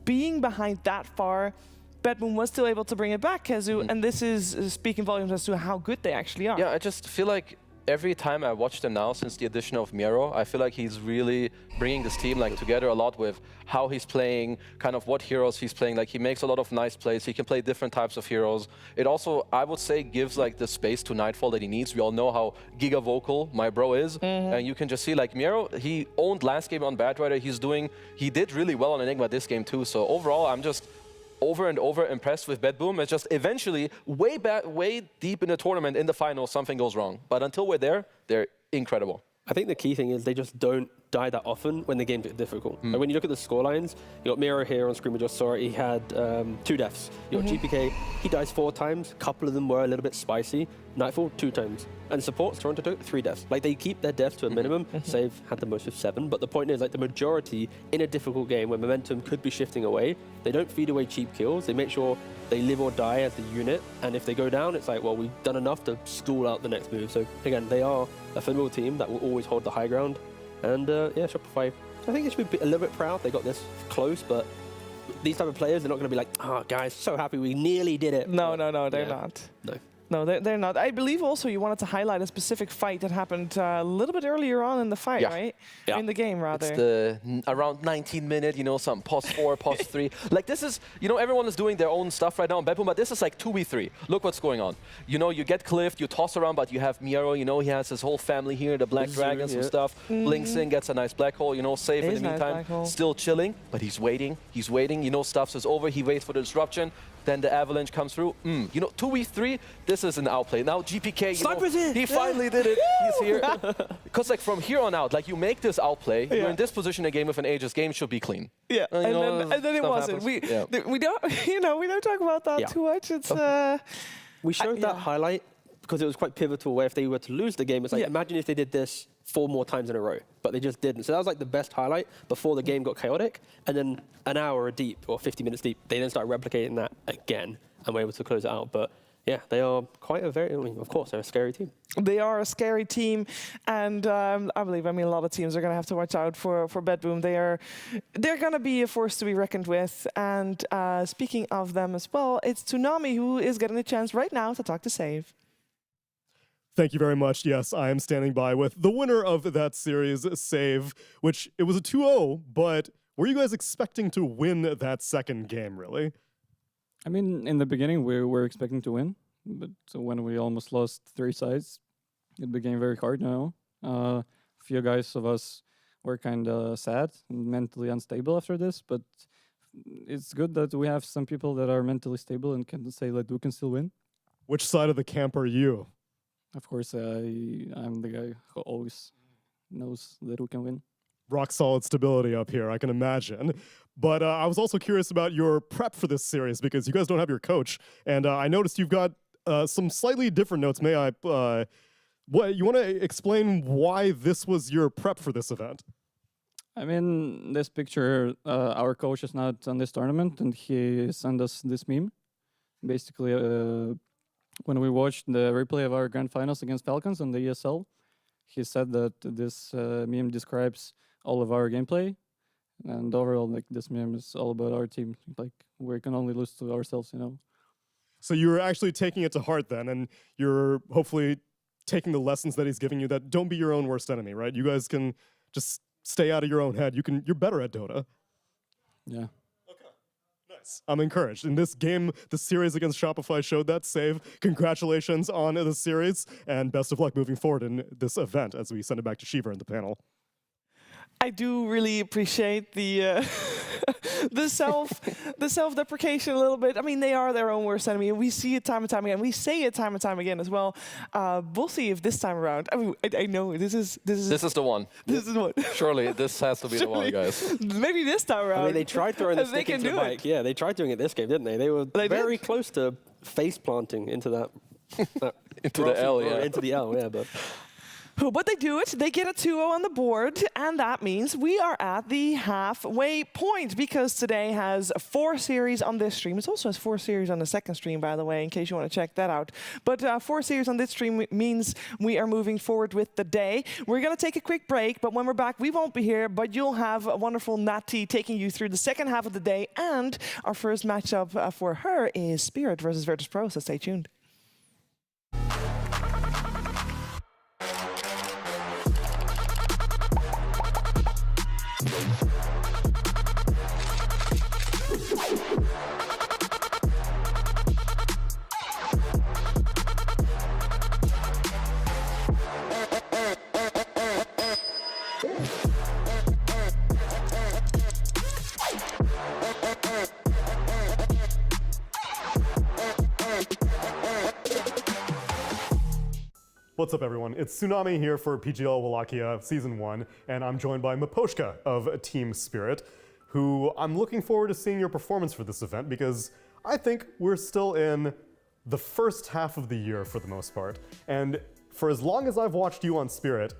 [SPEAKER 1] being behind that far BetBoom was still able to bring it back, Kezu, and this is speaking volumes as to how good they actually are.
[SPEAKER 3] Yeah, I just feel like every time I watch them now since the addition of Miro, I feel like he's really bringing this team like together a lot with how he's playing, kind of what heroes he's playing. Like he makes a lot of nice plays. He can play different types of heroes. It also, I would say, gives like the space to Nightfall that he needs. We all know how giga vocal my bro is, and you can just see like Miro. He owned last game on Bad Rider. He did really well on Enigma this game too. So overall, I'm just over and over impressed with BetBoom. It's just eventually, way deep in the tournament, in the finals, something goes wrong. But until we're there, they're incredible.
[SPEAKER 2] I think the key thing is they just don't die that often when the games get difficult. Like when you look at the scorelines, you got Miro here on screen, we just saw it, he had 2 deaths. You got GPK, he dies 4 times, a couple of them were a little bit spicy. Nightfall, 2 times. And supports, Toronto took 3 deaths. Like they keep their deaths to a minimum. Save had the most of 7, but the point is like the majority in a difficult game where momentum could be shifting away, they don't feed away cheap kills, they make sure they live or die as a unit, and if they go down, it's like, well, we've done enough to stall out the next move. So again, they are a formidable team that will always hold the high ground. And yeah, Shopify, I think they should be a little bit proud they got this close, but these type of players, they're not going to be like, oh, guys, so happy we nearly did it.
[SPEAKER 1] No, they're not. No, they're not. I believe also you wanted to highlight a specific fight that happened a little bit earlier on in the fight, right?
[SPEAKER 3] Yeah.
[SPEAKER 1] In the game, rather.
[SPEAKER 3] It's the around 19 minute, you know, some pos 4, pos 3. Like this is, you know, everyone is doing their own stuff right now in BetBoom, but this is like 2v3. Look what's going on. You know, you get cliffed, you toss around, but you have Miro, you know, he has his whole family here, the Black Dragons and stuff. Blinks in, gets a nice black hole, you know, safe in the meantime. Still chilling, but he's waiting, you know, stuff is over, he waits for the disruption. Then the avalanche comes through. You know, 2v3, this is an outplay. Now GPK, you know, he finally did it. He's here. Because like from here on out, like you make this outplay, you're in this position in a game with an Aegis, game should be clean.
[SPEAKER 1] Yeah, and then it wasn't. We don't, you know, we don't talk about that too much. It's
[SPEAKER 2] we showed that highlight because it was quite pivotal where if they were to lose the game, it's like, imagine if they did this 4 more times in a row, but they just didn't. So that was like the best highlight before the game got chaotic. And then an hour deep or 50 minutes deep, they then started replicating that again and were able to close it out. But yeah, they are quite a very, I mean, of course, they're a scary team.
[SPEAKER 1] They are a scary team, and I mean, a lot of teams are going to have to watch out for BetBoom. They're going to be a force to be reckoned with. And speaking of them as well, it's Tsunami who is getting a chance right now to talk to Save.
[SPEAKER 10] Thank you very much. Yes, I am standing by with the winner of that series, Save, which it was a 2-0, but were you guys expecting to win that second game, really?
[SPEAKER 14] I mean, in the beginning, we were expecting to win, but when we almost lost 3 sides, it became very hard now. A few guys of us were kind of sad and mentally unstable after this, but it's good that we have some people that are mentally stable and can say that we can still win.
[SPEAKER 10] Which side of the camp are you?
[SPEAKER 14] Of course, I'm the guy who always knows that we can win.
[SPEAKER 10] Rock solid stability up here, I can imagine. But I was also curious about your prep for this series because you guys don't have your coach. And I noticed you've got some slightly different notes. May I, what you want to explain why this was your prep for this event?
[SPEAKER 14] I mean, this picture, our coach is not on this tournament and he sent us this meme. Basically, when we watched the replay of our grand finals against Falcons on the ESL, he said that this meme describes all of our gameplay, and overall, like this meme is all about our team. Like we can only lose to ourselves, you know.
[SPEAKER 10] So you're actually taking it to heart then, and you're hopefully taking the lessons that he's giving you. That don't be your own worst enemy, right? You guys can just stay out of your own head. You're better at Dota.
[SPEAKER 14] Yeah.
[SPEAKER 10] I'm encouraged. In this game, the series against Shopify showed that. Save. Congratulations on the series, and best of luck moving forward in this event as we send it back to Shiva in the panel.
[SPEAKER 1] I do really appreciate the self-deprecation a little bit. I mean, they are their own worst enemy, and we see it time and time again. We say it time and time again as well. We'll see if this time around. I mean, I know this is
[SPEAKER 3] the one.
[SPEAKER 1] This is the one.
[SPEAKER 3] Surely this has to be the one, guys.
[SPEAKER 1] Maybe this time around.
[SPEAKER 2] I mean, they tried throwing the stick into the mic. Yeah, they tried doing it this game, didn't they? They were very close to face planting into that.
[SPEAKER 3] into the L, yeah.
[SPEAKER 2] Into the L, yeah, but.
[SPEAKER 1] But they do it. They get a 2-0 on the board, and that means we are at the halfway point because today has 4 series on this stream. It also has 4 series on the second stream, by the way, in case you want to check that out. But 4 series on this stream means we are moving forward with the day. We're going to take a quick break, but when we're back, we won't be here, but you'll have a wonderful Natty taking you through the second half of the day, and our first matchup for her is Spirit versus Virtus.pro, so stay tuned.
[SPEAKER 10] What's up, everyone? It's Tsunami here for PGL Wallachia Season 1, and I'm joined by Maposhka of Team Spirit, who I'm looking forward to seeing your performance for this event because I think we're still in the first half of the year for the most part. And for as long as I've watched you on Spirit,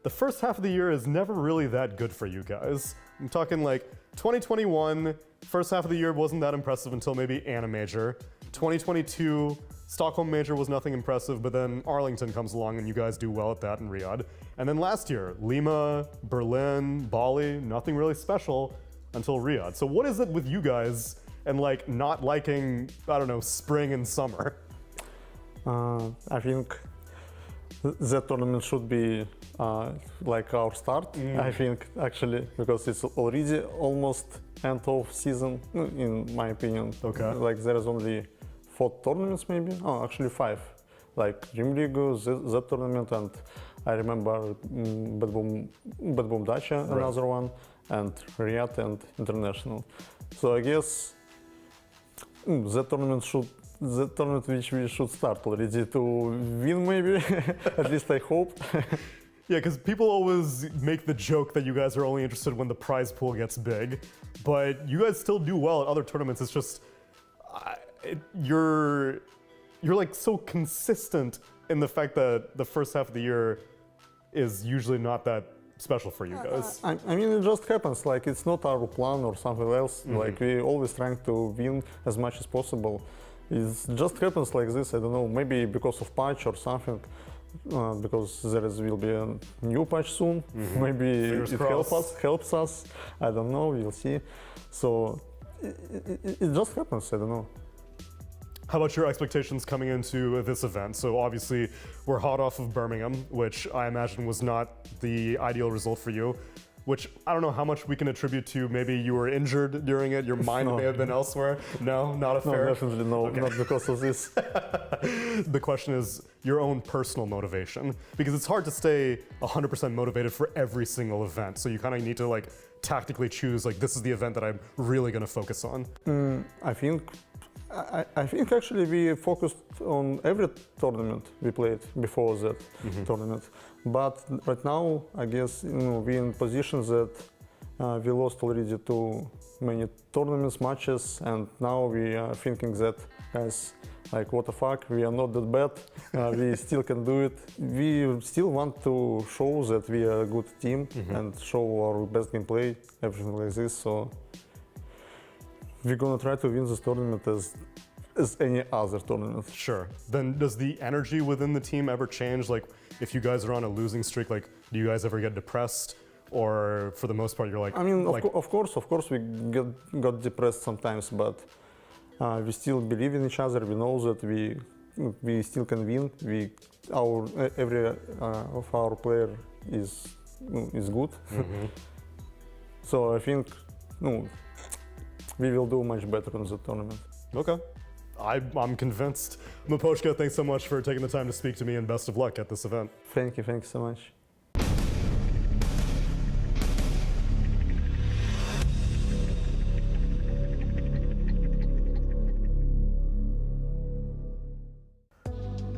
[SPEAKER 10] the first half of the year is never really that good for you guys. I'm talking like 2021, first half of the year wasn't that impressive until maybe Anna Major. 2022, Stockholm Major was nothing impressive, but then Arlington comes along and you guys do well at that in Riyadh. And then last year, Lima, Berlin, Bali, nothing really special until Riyadh. So what is it with you guys and like not liking, I don't know, spring and summer?
[SPEAKER 15] I think that tournament should be like our start, I think, actually, because it's already almost end of season, in my opinion.
[SPEAKER 10] Okay.
[SPEAKER 15] Like there is only 4 tournaments maybe, oh actually 5, like Dream League, that tournament, and I remember BetBoom Dacha, another one, and Riyadh and International. So I guess that tournament which we should start already to win maybe, at least I hope.
[SPEAKER 10] Yeah, because people always make the joke that you guys are only interested when the prize pool gets big, but you guys still do well at other tournaments. It's just you're like so consistent in the fact that the first half of the year is usually not that special for you guys.
[SPEAKER 15] I mean, it just happens. Like it's not our plan or something else. Like we always trying to win as much as possible. It just happens like this. I don't know. Maybe because of patch or something. Because there will be a new patch soon. Maybe it helps us. I don't know. We'll see. So it just happens. I don't know.
[SPEAKER 10] How about your expectations coming into this event? So obviously we're hot off of Birmingham, which I imagine was not the ideal result for you, which I don't know how much we can attribute to maybe you were injured during it, your mind may have been elsewhere. No, not a fair?
[SPEAKER 15] No, definitely no,
[SPEAKER 10] okay.
[SPEAKER 15] Not because of this.
[SPEAKER 10] The question is your own personal motivation, because it's hard to stay 100% motivated for every single event. So you kind of need to like tactically choose, like this is the event that I'm really gonna focus on.
[SPEAKER 15] I think actually we focused on every tournament we played before that tournament. But right now, I guess we're in position that we lost already too many tournaments, matches, and now we are thinking that, guys, like what the fuck, we are not that bad, we still can do it. We still want to show that we are a good team and show our best gameplay, everything like this. So we're gonna try to win this tournament as any other tournament.
[SPEAKER 10] Sure. Then does the energy within the team ever change? Like if you guys are on a losing streak, like do you guys ever get depressed? Or for the most part, you're like...
[SPEAKER 15] I mean, of course we got depressed sometimes, but we still believe in each other. We know that we still can win. Every of our player is good. So I think we will do much better in the tournament.
[SPEAKER 10] Okay. I'm convinced. Maposhka, thanks so much for taking the time to speak to me and best of luck at this event.
[SPEAKER 15] Thank you so much.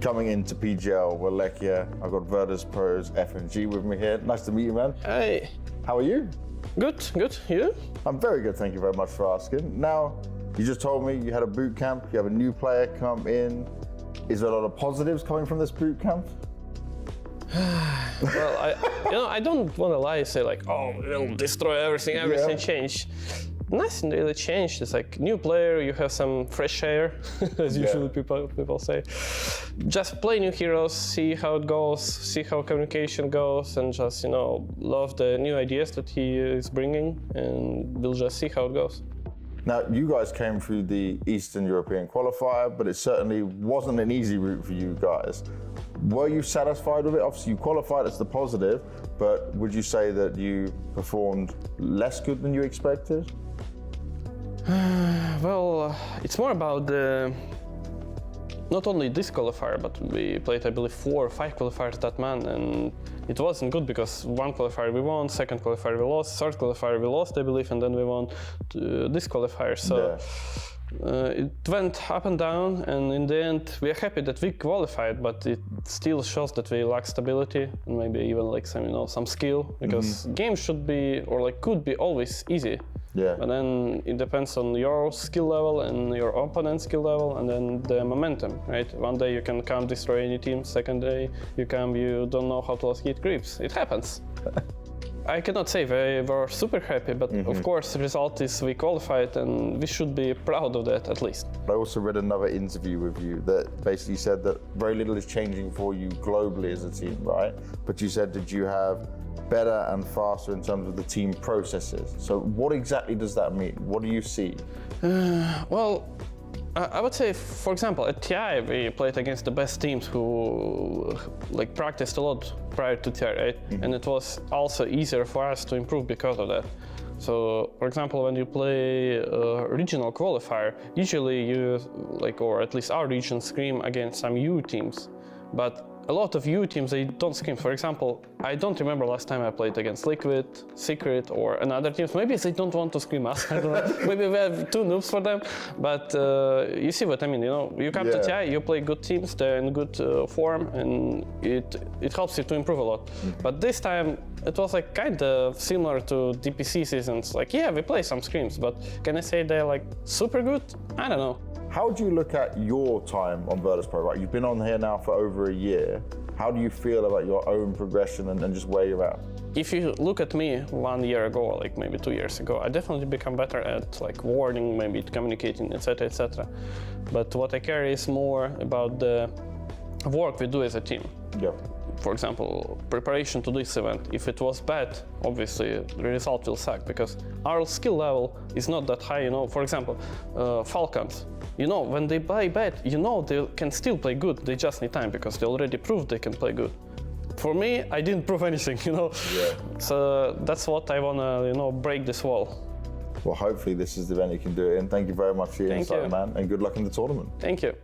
[SPEAKER 6] Coming into PGL Wallachia, I've got Virtus.pro's FNG with me here. Nice to meet you, man.
[SPEAKER 2] Hey.
[SPEAKER 6] How are you?
[SPEAKER 2] Good. You?
[SPEAKER 6] I'm very good, thank you very much for asking. Now, you just told me you had a boot camp, you have a new player come in. Is there a lot of positives coming from this boot camp?
[SPEAKER 16] Well, I don't want to lie and say like, oh, we'll destroy everything changed. Nothing really changed. It's like new player, you have some fresh air, as usually people say. Just play new heroes, see how it goes, see how communication goes, and just love the new ideas that he is bringing, and we'll just see how it goes.
[SPEAKER 6] Now, you guys came through the Eastern European qualifier, but it certainly wasn't an easy route for you guys. Were you satisfied with it? Obviously, you qualified, that's the positive, but would you say that you performed less good than you expected?
[SPEAKER 16] Well, it's more about not only this qualifier, but we played, I believe, 4 or 5 qualifiers that man, and it wasn't good because one qualifier we won, second qualifier we lost, third qualifier we lost, I believe, and then we won this qualifier. So it went up and down, and in the end, we are happy that we qualified, but it still shows that we lack stability and maybe even like some skill, because games should be or could be always easy. Yeah. And then it depends on your skill level and your opponent's skill level, and then the momentum, right? One day you can come destroy any team, second day you don't know how to hit creeps. It happens. I cannot say we were super happy, but of course the result is we qualified, and we should be proud of that at least.
[SPEAKER 6] I also read another interview with you that basically said that very little is changing for you globally as a team, right? But you said that you have better and faster in terms of the team processes. So what exactly does that mean? What do you see?
[SPEAKER 16] Well, I would say, for example, at TI we played against the best teams who practiced a lot prior to TI, right? And it was also easier for us to improve because of that. So, for example, when you play a regional qualifier, usually you, or at least our region, scrim against some U teams. But a lot of U teams, they don't scrim. For example, I don't remember last time I played against Liquid, Secret, or another teams. Maybe they don't want to scrim us. I don't know. Maybe we have 2 noobs for them. But you see what I mean, you come to TI, you play good teams, they're in good form, and it helps you to improve a lot. But this time, it was kind of similar to DPC seasons. We play some scrims, but can I say they're super good? I don't know.
[SPEAKER 6] How do you look at your time on Virtus.pro, right? You've been on here now for over a year. How do you feel about your own progression and just where you're at?
[SPEAKER 16] If you look at me 1 year ago, maybe 2 years ago, I definitely become better at wording, maybe communicating, etc., etc. But what I care is more about the work we do as a team. Yeah. For example, preparation to this event. If it was bad, obviously the result will suck because our skill level is not that high. For example, Falcons. When they play bad, they can still play good. They just need time because they already proved they can play good. For me, I didn't prove anything, Yeah. So that's what I wanna, break this wall.
[SPEAKER 6] Well, hopefully this is the event you can do it in. Thank you very much for your insight, man, and good luck in the tournament.
[SPEAKER 16] Thank you.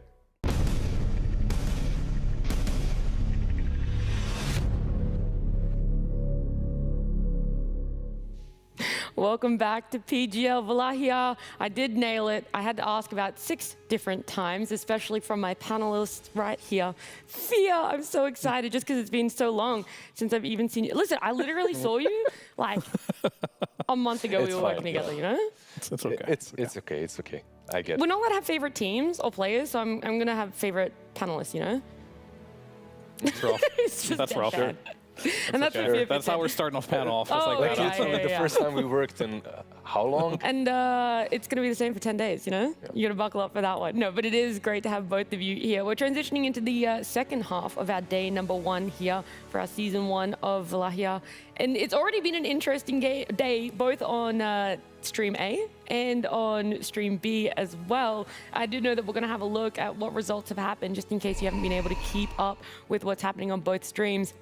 [SPEAKER 17] Welcome back to PGL Wallachia. I did nail it. I had to ask about 6 different times, especially from my panelists right here. Fia, I'm so excited just because it's been so long since I've even seen you. Listen, I literally saw you a month ago. We were working together,
[SPEAKER 18] It's okay. It's okay. It's okay. I get it.
[SPEAKER 17] We're not allowed to have favorite teams or players, so I'm going to have favorite panelists,
[SPEAKER 18] That's rough. That's rough.
[SPEAKER 17] Sure. And
[SPEAKER 18] that's how we're starting off panel off. The first time we worked in how long?
[SPEAKER 17] And it's going to be the same for 10 days, You're going to buckle up for that one. No, but it is great to have both of you here. We're transitioning into the second half of our day number 1 here for our season 1 of Wallachia. And it's already been an interesting day, both on Stream A and on Stream B as well. I do know that we're going to have a look at what results have happened, just in case you haven't been able to keep up with what's happening on both streams.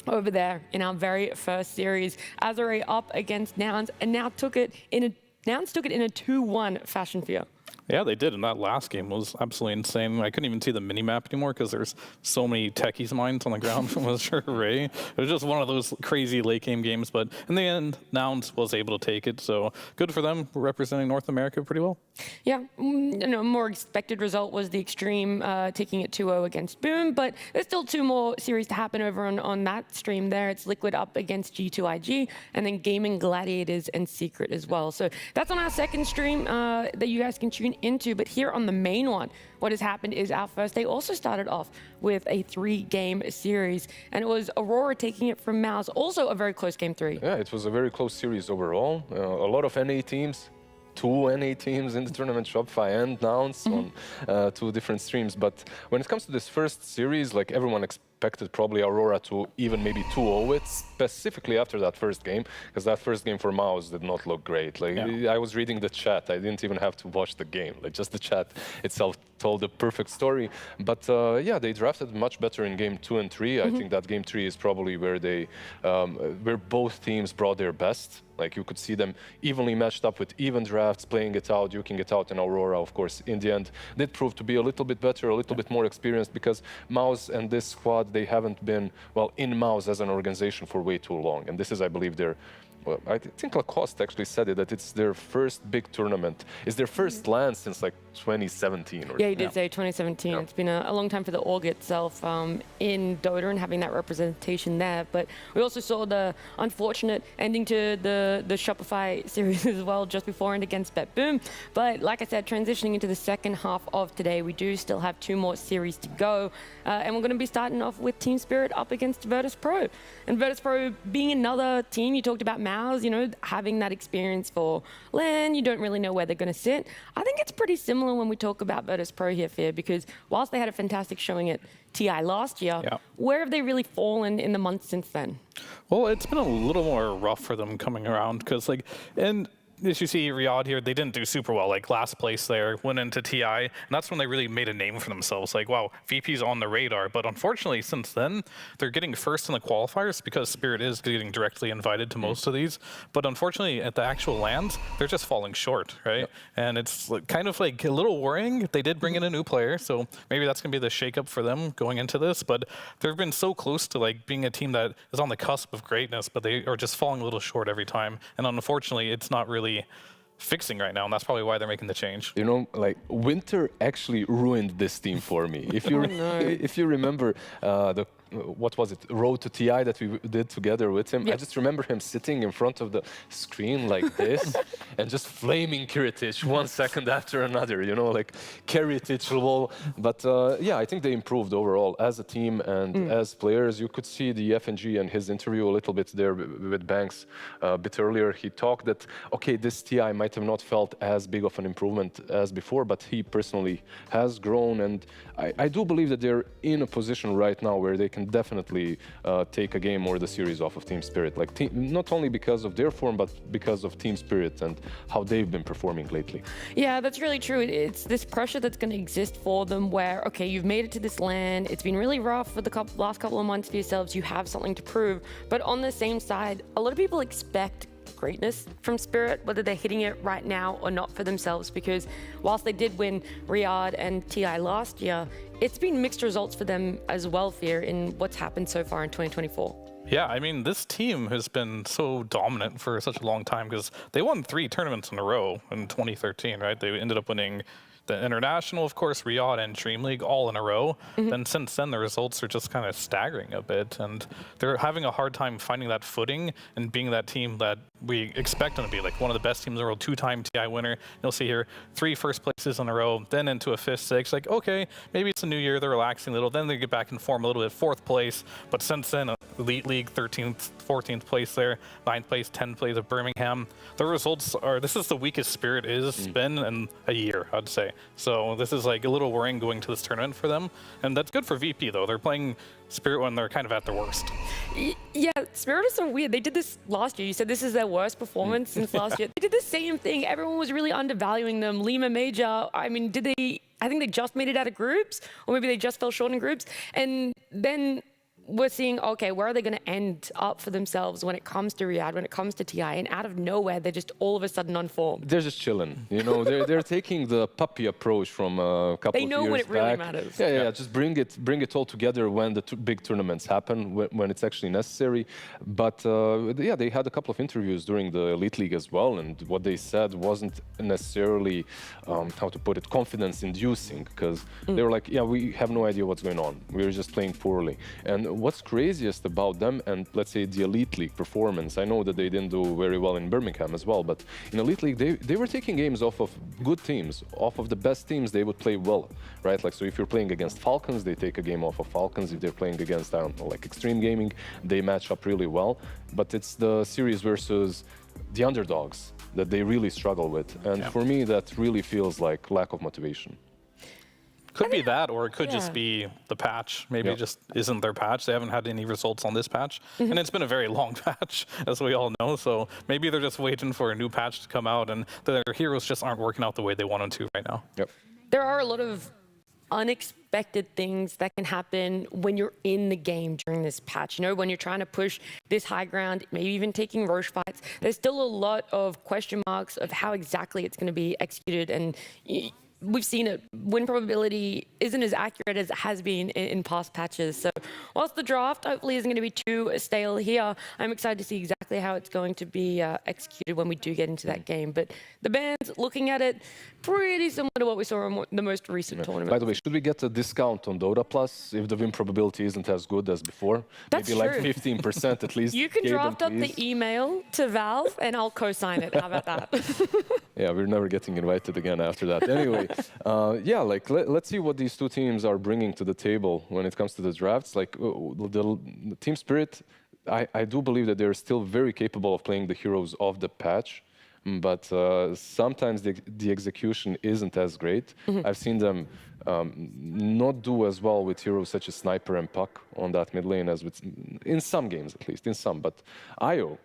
[SPEAKER 17] Over there in our very first series, Azure Ray up against Nouns, and Nouns took it in a 2-1 fashion for you.
[SPEAKER 18] Yeah, they did, and that last game was absolutely insane. I couldn't even see the mini-map anymore because there's so many techies mines on the ground from Azure Ray. It was just one of those crazy late-game games, but in the end, Nouns was able to take it, so good for them, representing North America pretty well.
[SPEAKER 17] Yeah, a more expected result was the Xtreme taking it 2-0 against Boom, but there's still 2 more series to happen over on that stream there. It's Liquid up against G2IG, and then Gaimin Gladiators and Secret as well. So that's on our second stream that you guys can tune into. But here on the main one, what has happened is our first day also started off with a 3-game series, and it was Aurora taking it from MOUZ. Also a very close game 3.
[SPEAKER 3] Yeah, it was a very close series overall. A lot of NA teams. 2 NA teams in the tournament, Shopify and Nouns on 2 different streams. But when it comes to this first series, like everyone expected probably Aurora to even maybe 2-0 it, specifically after that first game, because that first game for MOUZ did not look great. Like I was reading the chat, I didn't even have to watch the game. Like just the chat itself told a perfect story. But yeah, they drafted much better in game 2 and 3. I think that game 3 is probably where they, where both teams brought their best. Like you could see them evenly matched up with even drafts, playing it out, duking it out, and Aurora, of course, in the end, did prove to be a little bit better, a little bit more experienced, because MOUZ and this squad, they haven't been, well, in MOUZ as an organization for way too long. And this is, I believe, their, well, I think Lacoste actually said it, that it's their first big tournament. It's their first LAN since like 2017. Or
[SPEAKER 17] Yeah, he did say 2017.
[SPEAKER 3] Yeah.
[SPEAKER 17] It's been a long time for the org itself in Dota and having that representation there. But we also saw the unfortunate ending to the Shopify series as well just beforehand against BetBoom. But like I said, transitioning into the second half of today, we do still have 2 more series to go. And we're going to be starting off with Team Spirit up against Virtus.pro. And Virtus.pro being another team, you talked about MOUZ, you know, having that experience for LAN, you don't really know where they're going to sit. I think it's pretty similar when we talk about Virtus.pro here, Fear, because whilst they had a fantastic showing at TI last year, where have they really fallen in the months since then?
[SPEAKER 18] Well, it's been a little more rough for them coming around, because like, and as you see Riyadh here, they didn't do super well. Like last place there, went into TI, and that's when they really made a name for themselves. Like, wow, VP's on the radar. But unfortunately, since then, they're getting first in the qualifiers because Spirit is getting directly invited to most of these. But unfortunately, at the actual lands, they're just falling short, right? And it's like, kind of like a little worrying. They did bring in a new player, so maybe that's going to be the shakeup for them going into this. But they've been so close to like being a team that is on the cusp of greatness, but they are just falling a little short every time. And unfortunately, it's not really fixing right now, and that's probably why they're making the change.
[SPEAKER 3] You know, like Winter actually ruined this team for me. If you if you remember the what was it, Road to TI that we did together with him, I just remember him sitting in front of the screen like this and just flaming Kiritich 1 second after another, you know, like Kiritich lol. But yeah, I think they improved overall as a team and as players. You could see the FNG and his interview a little bit there with Banks a bit earlier. He talked that, okay, this TI might have not felt as big of an improvement as before, but he personally has grown, and I do believe that they're in a position right now where they can definitely take a game or the series off of Team Spirit. Like not only because of their form, but because of Team Spirit and how they've been performing lately.
[SPEAKER 17] Yeah, that's really true. It's this pressure that's going to exist for them where, okay, you've made it to this LAN. It's been really rough for the last couple of months for yourselves. You have something to prove. But on the same side, a lot of people expect greatness from Spirit, whether they're hitting it right now or not for themselves, because whilst they did win Riyadh and TI last year, it's been mixed results for them as well, Fear, in what's happened so far in 2024.
[SPEAKER 18] Yeah, I mean, this team has been so dominant for such a long time because they won 3 tournaments in a row in 2013, right? They ended up winning the International, of course, Riyadh and Dream League all in a row. Then since then, the results are just kind of staggering a bit, and they're having a hard time finding that footing and being that team that we expect them to be, like one of the best teams in the world, 2-time TI winner. You'll see here 3 first places in a row, then into a 5th, 6th. Like, okay, maybe it's a new year, they're relaxing a little, then they get back in form a little bit, 4th place. But since then, Elite League, 13th, 14th place there, 9th place, 10th place of Birmingham. The results are, this is the weakest Spirit is been in a year, I'd say. So this is like a little worrying going to this tournament for them. And that's good for VP though. They're playing Spirit when they're kind of at their worst.
[SPEAKER 17] Yeah, Spirit is so weird. They did this last year. You said this is their worst performance since last year. They did the same thing. Everyone was really undervaluing them. Lima Major, I mean, I think they just made it out of groups, or maybe they just fell short in groups. And then we're seeing, okay, where are they going to end up for themselves when it comes to Riyadh, when it comes to TI, and out of nowhere, they're just all of a sudden on form.
[SPEAKER 3] They're just chilling, you know. they're taking the puppy approach from a couple of years back.
[SPEAKER 17] They know when it really matters.
[SPEAKER 3] Yeah. Just bring it all together when the big tournaments happen, when it's actually necessary. But yeah, they had a couple of interviews during the Elite League as well, and what they said wasn't necessarily, how to put it, confidence-inducing, because they were like, yeah, we have no idea what's going on. We're just playing poorly. And what's craziest about them and let's say the Elite League performance, I know that they didn't do very well in Birmingham as well, but in Elite League they were taking games off of good teams, off of the best teams. They would play well, right? Like, so if you're playing against Falcons, they take a game off of Falcons. If they're playing against, I don't know, like Xtreme Gaming, they match up really well. But it's the series versus the underdogs that they really struggle with, and for me that really feels like lack of motivation.
[SPEAKER 18] Could be that, or it could just be the patch. Maybe it just isn't their patch. They haven't had any results on this patch. And it's been a very long patch, as we all know. So maybe they're just waiting for a new patch to come out, and their heroes just aren't working out the way they want them to right now.
[SPEAKER 17] There are a lot of unexpected things that can happen when you're in the game during this patch. You know, when you're trying to push this high ground, maybe even taking Roche fights, there's still a lot of question marks of how exactly it's going to be executed. And we've seen it. Win probability isn't as accurate as it has been in past patches. So whilst the draft hopefully isn't going to be too stale here, I'm excited to see exactly how it's going to be executed when we do get into that game. But the bands, looking at it, pretty similar to what we saw in the most recent tournament.
[SPEAKER 3] By the way, should we get a discount on Dota Plus if the win probability isn't as good as before?
[SPEAKER 17] That's
[SPEAKER 3] Maybe
[SPEAKER 17] true.
[SPEAKER 3] like 15% at least.
[SPEAKER 17] You can
[SPEAKER 3] Gaben,
[SPEAKER 17] draft up
[SPEAKER 3] please.
[SPEAKER 17] the email to Valve and I'll co-sign it. How about that?
[SPEAKER 3] Yeah, we're never getting invited again after that. Anyway, yeah, like let's see what these two teams are bringing to the table when it comes to the drafts. Like the team spirit, I do believe that they're still very capable of playing the heroes of the patch, but sometimes the execution isn't as great. I've seen them not do as well with heroes such as Sniper and Puck on that mid lane as with, in some games at least, in some. But IO,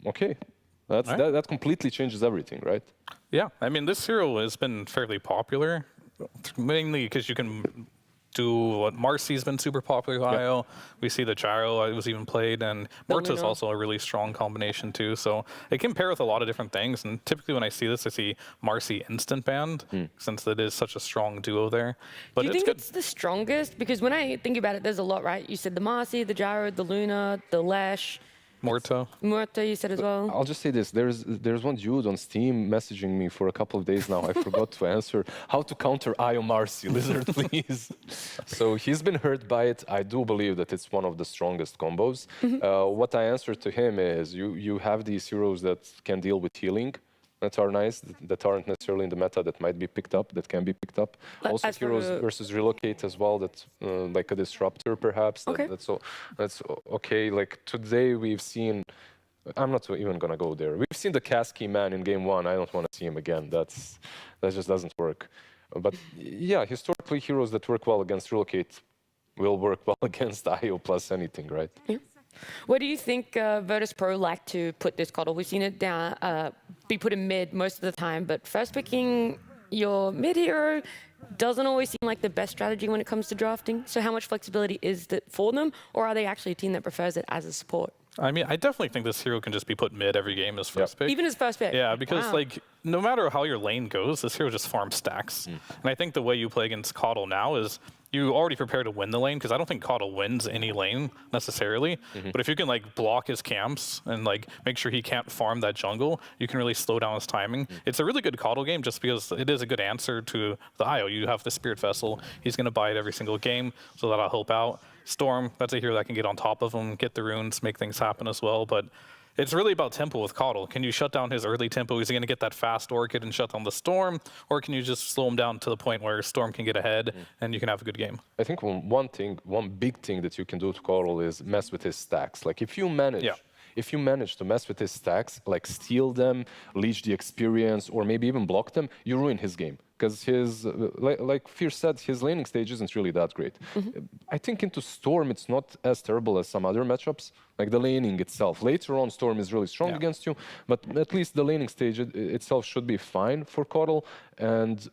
[SPEAKER 3] okay. That completely changes everything, right?
[SPEAKER 18] Yeah, I mean, this hero has been fairly popular, mainly because you can do what Marcy's been super popular with IO. We see the Gyro was even played, and Murta's also a really strong combination too. So it can pair with a lot of different things. And typically when I see this, I see Marcy instant banned, since it is such a strong duo there. But
[SPEAKER 17] Do you think it's the strongest? Because when I think about it, there's a lot, right? You said the Marcy, the Gyro, the Luna, the Lash. Murta, you said as well.
[SPEAKER 3] I'll just say this: there's one dude on Steam messaging me for a couple of days now. I forgot to answer how to counter Io Marcy, Lizard, please. So he's been hurt by it. I do believe that it's one of the strongest combos. What I answered to him is, you have these heroes that can deal with healing, that are nice, that aren't necessarily in the meta, that might be picked up, that can be picked up. Also heroes versus relocate as well, that like a disruptor perhaps. That's okay. Like today we've seen, I'm not even gonna go there. We've seen the Kasky man in game 1. I don't want to see him again. That just doesn't work. But yeah, historically heroes that work well against relocate will work well against IO plus anything, right?
[SPEAKER 17] Yeah. Where do you think Virtus.pro like to put this Coddle? We've seen it down, be put in mid most of the time, but first picking your mid hero doesn't always seem like the best strategy when it comes to drafting. So how much flexibility is that for them, or are they actually a team that prefers it as a support?
[SPEAKER 18] I mean, I definitely think this hero can just be put mid every game as first pick.
[SPEAKER 17] Even as first pick?
[SPEAKER 18] Yeah, because like no matter how your lane goes, this hero just farms stacks. And I think the way you play against Coddle now is you already prepare to win the lane, because I don't think Coddle wins any lane necessarily. But if you can like block his camps and like make sure he can't farm that jungle, you can really slow down his timing. It's a really good Coddle game just because it is a good answer to the IO. You have the Spirit Vessel. He's going to buy it every single game, so that'll help out. Storm, that's a hero that can get on top of him, get the runes, make things happen as well. But it's really about tempo with Coddle. Can you shut down his early tempo? Is he going to get that fast Orchid and shut down the Storm? Or can you just slow him down to the point where Storm can get ahead and you can have a good game?
[SPEAKER 3] I think one big thing that you can do to Coddle is mess with his stacks. Like if you manage to mess with his stacks, like steal them, leech the experience, or maybe even block them, you ruin his game. Because his, like Fierce said, his laning stage isn't really that great. I think into Storm, it's not as terrible as some other matchups, like the laning itself. Later on, Storm is really strong against you, but at least the laning stage itself should be fine for Coddle. And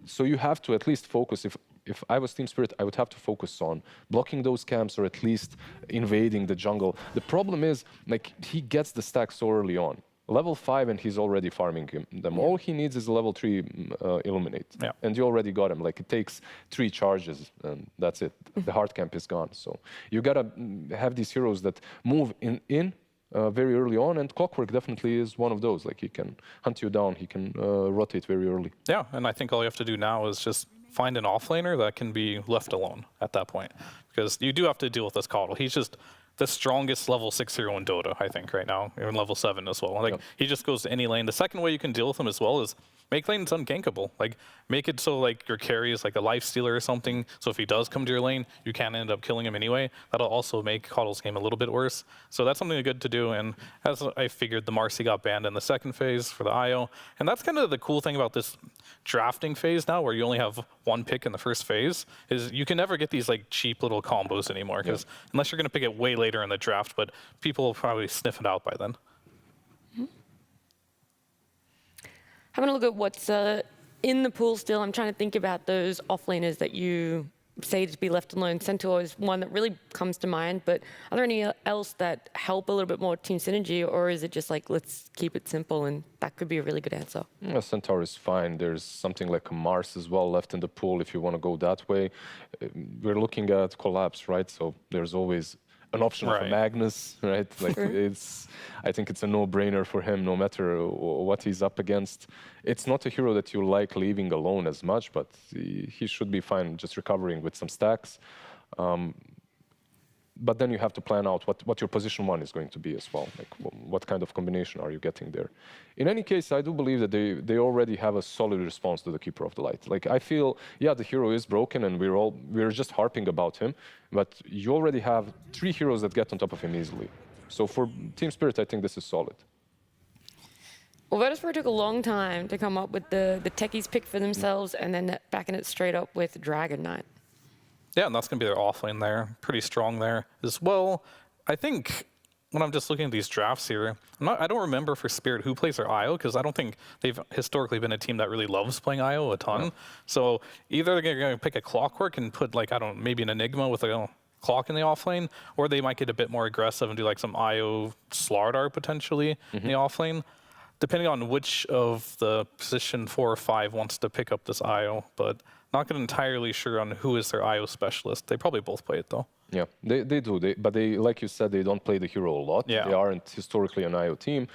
[SPEAKER 3] so you have to at least focus. If I was Team Spirit, I would have to focus on blocking those camps or at least invading the jungle. The problem is, like, he gets the stack so early on. Level 5 and he's already farming them. All he needs is a level 3 Illuminate. And you already got him. Like it takes 3 charges and that's it. The hard camp is gone. So you gotta have these heroes that move in very early on, and Clockwork definitely is one of those. Like he can hunt you down, he can rotate very early.
[SPEAKER 18] Yeah, and I think all you have to do now is just find an offlaner that can be left alone at that point. Because you do have to deal with this Coddle. He's just the strongest level 6 hero in Dota, I think, right now, or in level 7 as well. Like, he just goes to any lane. The second way you can deal with him as well is make lanes ungankable. Like, make it so, like, your carry is like a life stealer or something. So if he does come to your lane, you can end up killing him anyway. That'll also make Coddle's game a little bit worse. So that's something good to do. And as I figured, the Marcy got banned in the second phase for the IO. And that's kind of the cool thing about this drafting phase now, where you only have one pick in the first phase, is you can never get these, like, cheap little combos anymore. Because unless you're going to pick it way later in the draft, but people will probably sniff it out by then.
[SPEAKER 17] Having a look at what's in the pool still, I'm trying to think about those offlaners that you say to be left alone. Centaur is one that really comes to mind, but are there any else that help a little bit more team synergy, or is it just like, let's keep it simple, and that could be a really good answer?
[SPEAKER 3] Yeah, Centaur is fine. There's something like a Mars as well left in the pool if you want to go that way. We're looking at collapse, right? So there's always an option for Magnus, right? Like I think it's a no-brainer for him, no matter what he's up against. It's not a hero that you like leaving alone as much, but he should be fine just recovering with some stacks. But then you have to plan out what your position 1 is going to be as well. Like what kind of combination are you getting there? In any case, I do believe that they already have a solid response to the Keeper of the Light. Like I feel, yeah, the hero is broken and we're just harping about him, but you already have 3 heroes that get on top of him easily. So for Team Spirit, I think this is solid.
[SPEAKER 17] Well, Virtus.pro took a long time to come up with the techies pick for themselves and then backing it straight up with Dragon Knight.
[SPEAKER 18] Yeah, and that's going to be their offlane there. Pretty strong there as well. I think when I'm just looking at these drafts here, I don't remember for Spirit who plays their IO, because I don't think they've historically been a team that really loves playing IO a ton. Yeah. So either they're going to pick a Clockwork and put, like, I don't know, maybe an Enigma with a clock in the offlane, or they might get a bit more aggressive and do like some IO Slardar potentially in the offlane, depending on which of the position 4 or 5 wants to pick up this IO. But not entirely sure on who is their IO specialist. They probably both play it though.
[SPEAKER 3] Yeah, they do. But like you said, they don't play the hero a lot. Yeah. They aren't historically an IO team.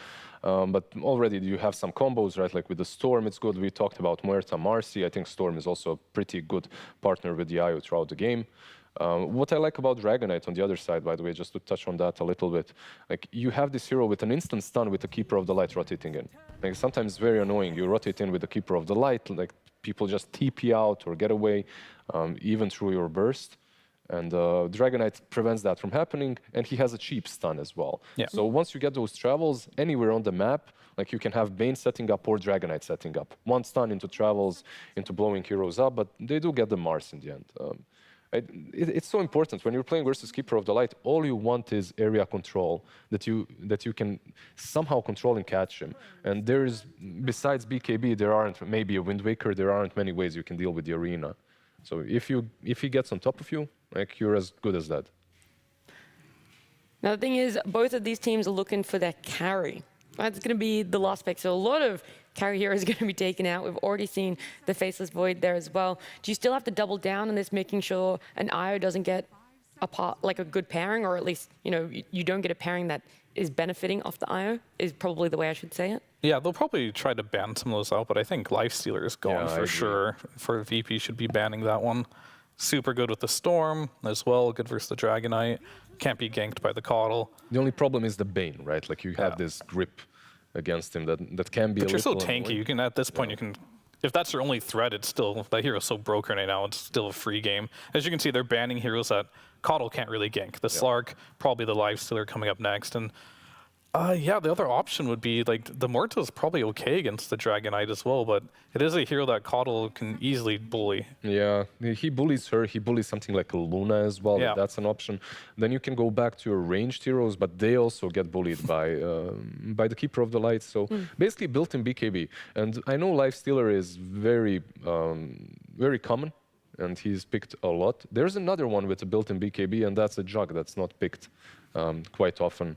[SPEAKER 3] But already you have some combos, right? Like with the Storm, it's good. We talked about Muerta, Marcy. I think Storm is also a pretty good partner with the IO throughout the game. What I like about Dragon Knight on the other side, by the way, just to touch on that a little bit, like you have this hero with an instant stun with the Keeper of the Light rotating in. Like sometimes it's very annoying. You rotate in with the Keeper of the Light, like people just TP out or get away, even through your burst. And Dragon Knight prevents that from happening, and he has a cheap stun as well. Yeah. So once you get those travels anywhere on the map, like you can have Bane setting up or Dragon Knight setting up. One stun into travels, into blowing heroes up, but they do get the Mars in the end. It's so important when you're playing versus Keeper of the Light. All you want is area control, that you can somehow control and catch him. And there is, besides BKB, there aren't maybe a Wind Waker. There aren't many ways you can deal with the arena. So if he gets on top of you, like you're as good as that.
[SPEAKER 17] Now the thing is, both of these teams are looking for their carry. That's going to be the last pick. So a lot of carry heroes are going to be taken out. We've already seen the Faceless Void there as well. Do you still have to double down on this, making sure an IO doesn't get like a good pairing, or at least you don't get a pairing that is benefiting off the IO? Is probably the way I should say it.
[SPEAKER 18] Yeah, they'll probably try to ban some of those out, but I think Lifestealer is gone for sure. For VP, should be banning that one. Super good with the Storm as well. Good versus the Dragon Knight. Can't be ganked by the Coddle.
[SPEAKER 3] The only problem is the Bane, right? Like you have this grip against him that can be.
[SPEAKER 18] But you're so tanky. You can, at this point, you can. If that's your only threat, it's still, that hero's so broken right now, it's still a free game. As you can see, they're banning heroes that Coddle can't really gank. The Slark, probably the Lifestealer coming up next. And yeah, the other option would be, like, the Muerta is probably okay against the Dragon Knight as well, but it is a hero that Coddle can easily bully.
[SPEAKER 3] Yeah, he bullies her. He bullies something like a Luna as well. Yeah. That's an option. Then you can go back to your ranged heroes, but they also get bullied by the Keeper of the Light. So basically built in BKB. And I know Lifestealer is very, very common, and he's picked a lot. There's another one with a built-in BKB, and that's a Jug that's not picked quite often.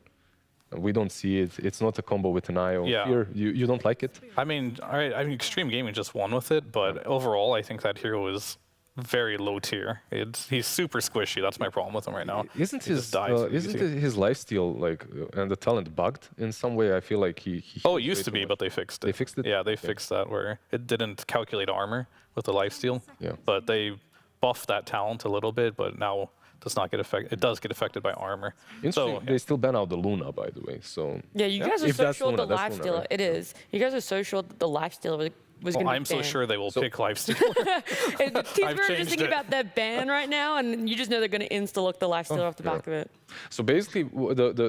[SPEAKER 3] We don't see it. It's not a combo with an IO.
[SPEAKER 18] Yeah.
[SPEAKER 3] Here, you don't like it?
[SPEAKER 18] I mean, Xtreme Gaming just won with it, but overall, I think that hero is very low tier. He's super squishy. That's my problem with him right now.
[SPEAKER 19] Isn't
[SPEAKER 18] He just
[SPEAKER 19] his
[SPEAKER 18] dies really
[SPEAKER 19] isn't
[SPEAKER 18] easy.
[SPEAKER 19] his lifesteal like and the talent bugged in some way? I feel like he
[SPEAKER 18] Oh, it used to be, but they fixed it.
[SPEAKER 19] They fixed it?
[SPEAKER 18] Yeah, they fixed that where it didn't calculate armor with the lifesteal.
[SPEAKER 19] Yeah.
[SPEAKER 18] But they buffed that talent a little bit, but now does not get affected. It does get affected by armor.
[SPEAKER 19] Interesting.
[SPEAKER 18] So
[SPEAKER 19] They still ban out the Luna, by the way. So
[SPEAKER 17] Yeah, you guys are
[SPEAKER 19] if
[SPEAKER 17] so
[SPEAKER 19] that's
[SPEAKER 17] sure the
[SPEAKER 19] Luna, that's
[SPEAKER 17] lifesteal.
[SPEAKER 19] Luna, right?
[SPEAKER 17] It is. You guys are so sure that the lifesteal was going to be
[SPEAKER 18] I'm so
[SPEAKER 17] banned.
[SPEAKER 18] sure they will pick lifesteal.
[SPEAKER 17] Teams are just
[SPEAKER 18] changed
[SPEAKER 17] thinking
[SPEAKER 18] it.
[SPEAKER 17] about their ban right now, and you just know they're going to insta-look the lifesteal off the back of it.
[SPEAKER 19] So basically,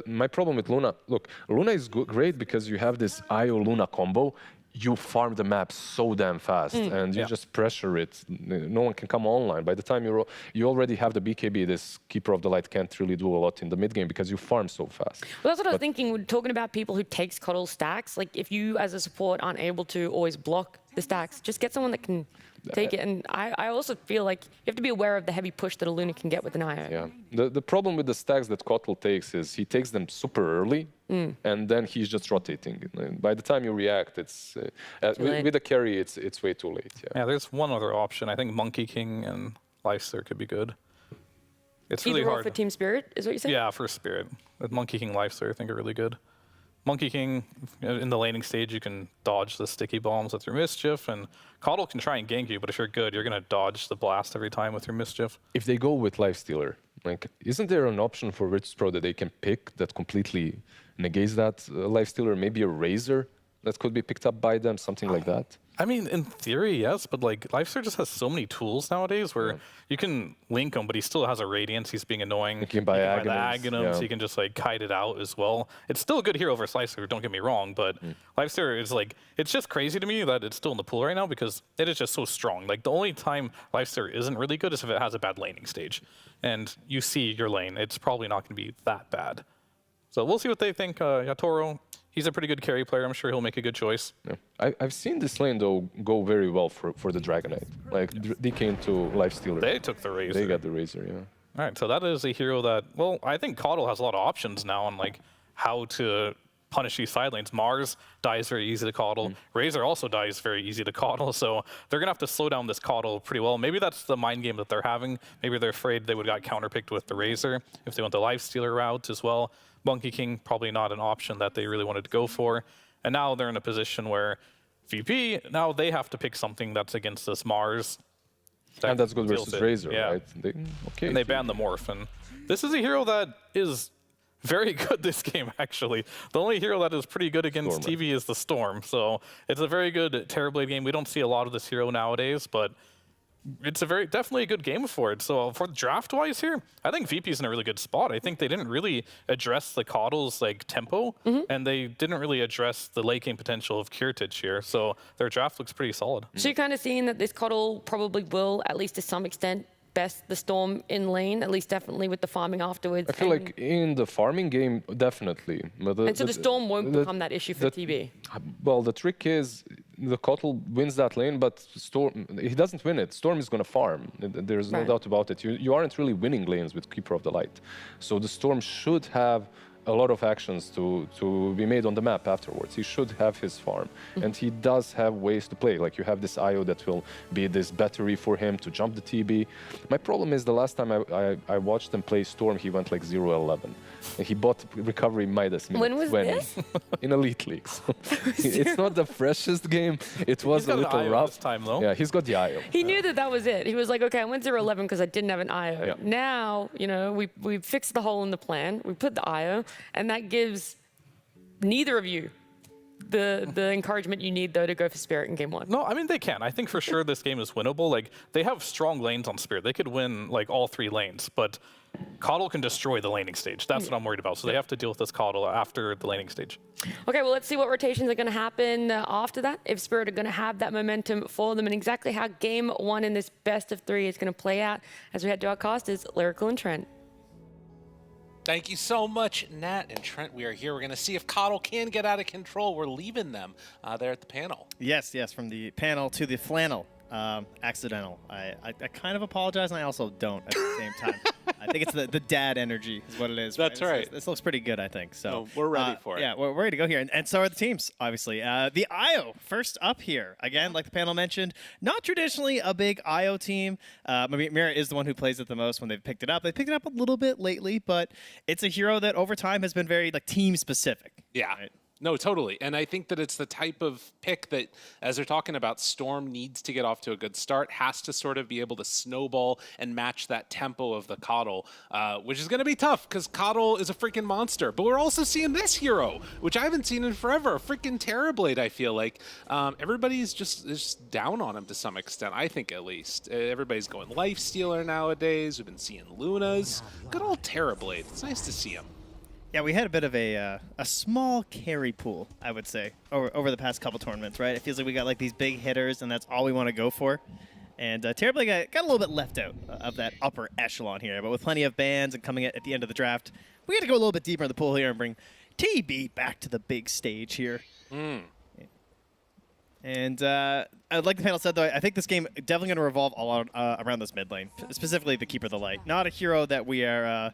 [SPEAKER 19] my problem with Luna, look, Luna is great because you have this IO Luna combo. You farm the map so damn fast, and you just pressure it. No one can come online. By the time you already have the BKB, this Keeper of the Light can't really do a lot in the mid game because you farm so fast.
[SPEAKER 17] Well, that's what I was thinking. We're talking about people who takes Coddle stacks. Like, if you, as a support, aren't able to always block the stacks, just get someone that can take it. And I also feel like you have to be aware of the heavy push that a Luna can get with an IO.
[SPEAKER 19] Yeah. The problem with the stacks that Kotl takes is he takes them super early, and then he's just rotating. And by the time you react, it's with the carry, it's way too late.
[SPEAKER 18] Yeah, there's one other option. I think Monkey King and Lifesteal could be good. It's really
[SPEAKER 17] Either or
[SPEAKER 18] hard.
[SPEAKER 17] for Team Spirit, is what you're saying?
[SPEAKER 18] Yeah, for Spirit. With Monkey King Lifesteal, I think are really good. Monkey King, in the laning stage, you can dodge the sticky bombs with your Mischief, and Coddle can try and gank you, but if you're good, you're going to dodge the blast every time with your Mischief.
[SPEAKER 19] If they go with Lifestealer, like, isn't there an option for Virtus.pro that they can pick that completely negates that Lifestealer? Maybe a Razor that could be picked up by them, something like that?
[SPEAKER 18] I mean, in theory, yes, but like Lifestealer just has so many tools nowadays where you can link him, but he still has a Radiance. He's being annoying.
[SPEAKER 19] You can buy
[SPEAKER 18] the
[SPEAKER 19] Aghanim's,
[SPEAKER 18] so you can just like kite it out as well. It's still a good hero versus Lifestealer, don't get me wrong, but Lifestealer is like, it's just crazy to me that it's still in the pool right now because it is just so strong. Like the only time Lifestealer isn't really good is if it has a bad laning stage. And you see your lane, it's probably not going to be that bad. So we'll see what they think. Yatoro, he's a pretty good carry player. I'm sure he'll make a good choice.
[SPEAKER 19] Yeah. I've seen this lane, though, go very well for the Dragonite. Like, DK into Lifestealer.
[SPEAKER 18] They took the Razor.
[SPEAKER 19] They got the Razor, yeah.
[SPEAKER 18] All right, so that is a hero that, well, I think Coddle has a lot of options now on like how to punish these side lanes. Mars dies very easy to Coddle. Razor also dies very easy to Coddle, so they're going to have to slow down this Coddle pretty well. Maybe that's the mind game that they're having. Maybe they're afraid they would have got counterpicked with the Razor if they went the Lifestealer route as well. Monkey King, probably not an option that they really wanted to go for. And now they're in a position where VP, now they have to pick something that's against this Mars.
[SPEAKER 19] And that's good
[SPEAKER 18] deals
[SPEAKER 19] versus
[SPEAKER 18] it.
[SPEAKER 19] Razor,
[SPEAKER 18] Yeah.
[SPEAKER 19] right? Okay.
[SPEAKER 18] And they banned the Morph. And this is a hero that is very good this game, actually. The only hero that is pretty good against TV is the Storm. So it's a very good Terrorblade game. We don't see a lot of this hero nowadays, but it's definitely a good game for it. So for draft-wise here, I think VP's in a really good spot. I think they didn't really address the Coddle's like tempo, and they didn't really address the late game potential of Kiritich here. So their draft looks pretty solid.
[SPEAKER 17] So you're kind of seeing that this Coddle probably will, at least to some extent, best the Storm in lane, at least definitely with the farming afterwards.
[SPEAKER 19] I feel like in the farming game, definitely. But
[SPEAKER 17] And so the Storm won't become that issue for TB.
[SPEAKER 19] Well, the trick is the Kotl wins that lane, but Storm, he doesn't win it. Storm is going to farm. There's no doubt about it. You aren't really winning lanes with Keeper of the Light. So the Storm should have a lot of actions to be made on the map afterwards. He should have his farm. And he does have ways to play. Like you have this IO that will be this battery for him to jump the TB. My problem is the last time I watched him play Storm, he went like 0-11. And he bought recovery Midas minute
[SPEAKER 17] When was
[SPEAKER 19] 20
[SPEAKER 17] this?
[SPEAKER 19] in Elite League. So it's not the freshest game. It was a little rough.
[SPEAKER 18] This time, though.
[SPEAKER 19] Yeah, he's got the IO.
[SPEAKER 17] He knew that was it. He was like, okay, I went 0-11 because I didn't have an IO.
[SPEAKER 19] Yeah.
[SPEAKER 17] Now, you know, we fixed the hole in the plan. We put the IO, and that gives neither of you the encouragement you need, though, to go for Spirit in game one.
[SPEAKER 18] No, I mean, they can. I think for sure this game is winnable. Like, they have strong lanes on Spirit. They could win, like, all 3 lanes, but Coddle can destroy the laning stage. That's what I'm worried about. So they have to deal with this Coddle after the laning stage.
[SPEAKER 17] Okay, well, let's see what rotations are going to happen after that. If Spirit are going to have that momentum for them, and exactly how game one in this best of 3 is going to play out as we head to our casters, Lyrical and Trent.
[SPEAKER 20] Thank you so much, Nat and Trent. We are here. We're going to see if Coddle can get out of control. We're leaving them there at the panel.
[SPEAKER 21] Yes, from the panel to the flannel. accidental. I kind of apologize, and I also don't at the same time. I think it's the dad energy is what it is.
[SPEAKER 20] That's right.
[SPEAKER 21] This looks pretty good, I think. So
[SPEAKER 20] No, we're ready for it.
[SPEAKER 21] Yeah, we're ready to go here, and so are the teams, obviously. The IO first up here again, like the panel mentioned, not traditionally a big IO team. Mira is the one who plays it the most when they've picked it up. They picked it up a little bit lately, but it's a hero that over time has been very like team specific.
[SPEAKER 20] Yeah.
[SPEAKER 21] Right?
[SPEAKER 20] No, totally. And I think that it's the type of pick that, as they're talking about, Storm needs to get off to a good start, has to sort of be able to snowball and match that tempo of the Coddle, which is going to be tough because Coddle is a freaking monster. But we're also seeing this hero, which I haven't seen in forever, freaking Terrorblade, I feel like. Everybody's just down on him to some extent, I think at least. Everybody's going Lifestealer nowadays. We've been seeing Lunas. Good old Terrorblade. It's nice to see him.
[SPEAKER 21] Yeah, we had a bit of a small carry pool, I would say, over the past couple tournaments, right? It feels like we got like these big hitters, and that's all we want to go for. And Terrorblade got a little bit left out of that upper echelon here, but with plenty of bans and coming at the end of the draft, we got to go a little bit deeper in the pool here and bring TB back to the big stage here. And like the panel said, though, I think this game definitely going to revolve a lot around this mid lane, specifically the Keeper of the Light. Not a hero that we are,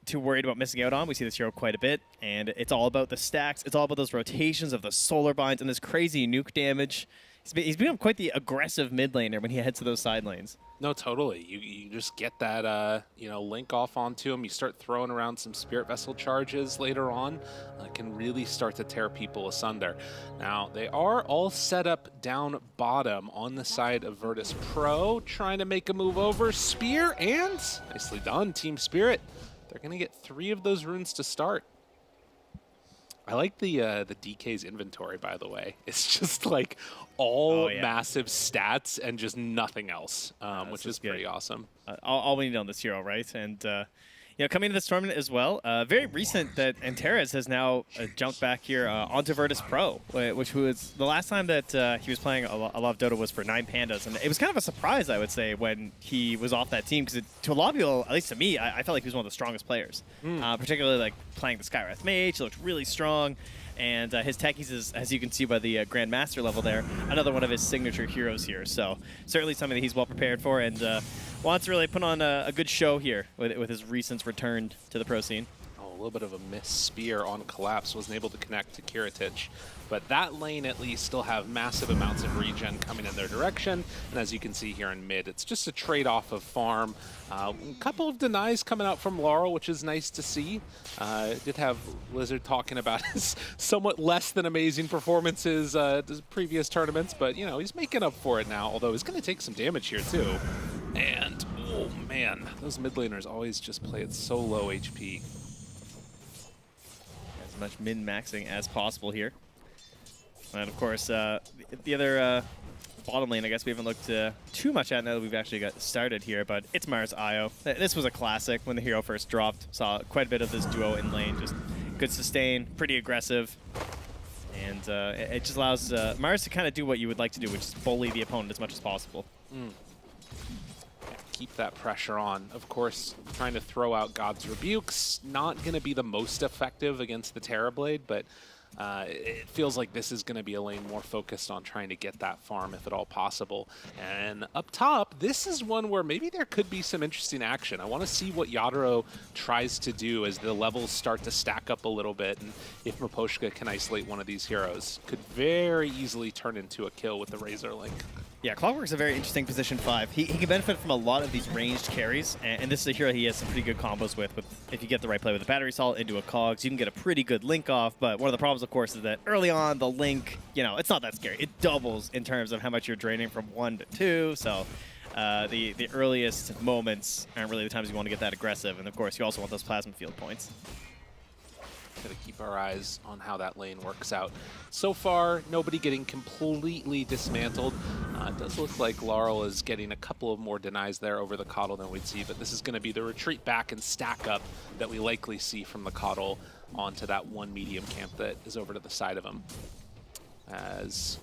[SPEAKER 21] too worried about missing out on. We see this hero quite a bit, and it's all about the stacks. It's all about those rotations of the solar binds and this crazy nuke damage. He's become quite the aggressive mid laner when he heads to those side lanes.
[SPEAKER 20] No, totally. You just get that, link off onto him. You start throwing around some Spirit Vessel charges later on. Can really start to tear people asunder. Now, they are all set up down bottom on the side of Virtus.pro, trying to make a move over. Spear, and nicely done, Team Spirit. They're going to get 3 of those runes to start. I like the DK's inventory, by the way. It's just like all massive stats and just nothing else, which is pretty awesome.
[SPEAKER 21] All we need on this hero, right? And coming into this tournament as well, very recent that Antares has now jumped back here onto Virtus.pro, which was the last time that he was playing a lot of Dota was for 9 Pandas. And it was kind of a surprise, I would say, when he was off that team, because to a lot of people, at least to me, I felt like he was one of the strongest players, particularly like playing the Skywrath Mage. He looked really strong. And his techies is, as you can see by the Grandmaster level there, another one of his signature heroes here. So certainly something that he's well prepared for, and wants to really put on a good show here with his recent return to the pro scene.
[SPEAKER 20] Oh, a little bit of a miss spear on Collapse. Wasn't able to connect to Kiritich. But that lane at least still have massive amounts of regen coming in their direction. And as you can see here in mid, it's just a trade-off of farm. A couple of denies coming out from Laurel, which is nice to see. Did have Lizard talking about his somewhat less than amazing performances previous tournaments, but he's making up for it now, although he's going to take some damage here too. And, oh man, those mid laners always just play at so low HP.
[SPEAKER 21] As much min-maxing as possible here. And of course, the other bottom lane, I guess we haven't looked too much at now that we've actually got started here, but it's Mars IO. This was a classic when the hero first dropped. Saw quite a bit of this duo in lane, just good sustain, pretty aggressive. And it just allows Mars to kind of do what you would like to do, which is bully the opponent as much as possible.
[SPEAKER 20] Keep that pressure on. Of course, trying to throw out God's Rebukes, not going to be the most effective against the Terrorblade, but it feels like this is going to be a lane more focused on trying to get that farm if at all possible. And up top, this is one where maybe there could be some interesting action. I want to see what Yadro tries to do as the levels start to stack up a little bit, and if Miposhka can isolate one of these heroes. Could very easily turn into a kill with the Razor Link.
[SPEAKER 21] Yeah, Clockwork's a very interesting position 5. He can benefit from a lot of these ranged carries, and this is a hero he has some pretty good combos with if you get the right play with a Battery Salt into a Cogs, you can get a pretty good link off, but one of the problems, of course, is that early on, the link, it's not that scary. It doubles in terms of how much you're draining from 1 to 2, so the earliest moments aren't really the times you want to get that aggressive, and of course, you also want those Plasma Field points.
[SPEAKER 20] Gotta keep our eyes on how that lane works out. So far, nobody getting completely dismantled. It does look like Laurel is getting a couple of more denies there over the Coddle than we'd see, but this is going to be the retreat back and stack up that we likely see from the Coddle onto that one medium camp that is over to the side of him. As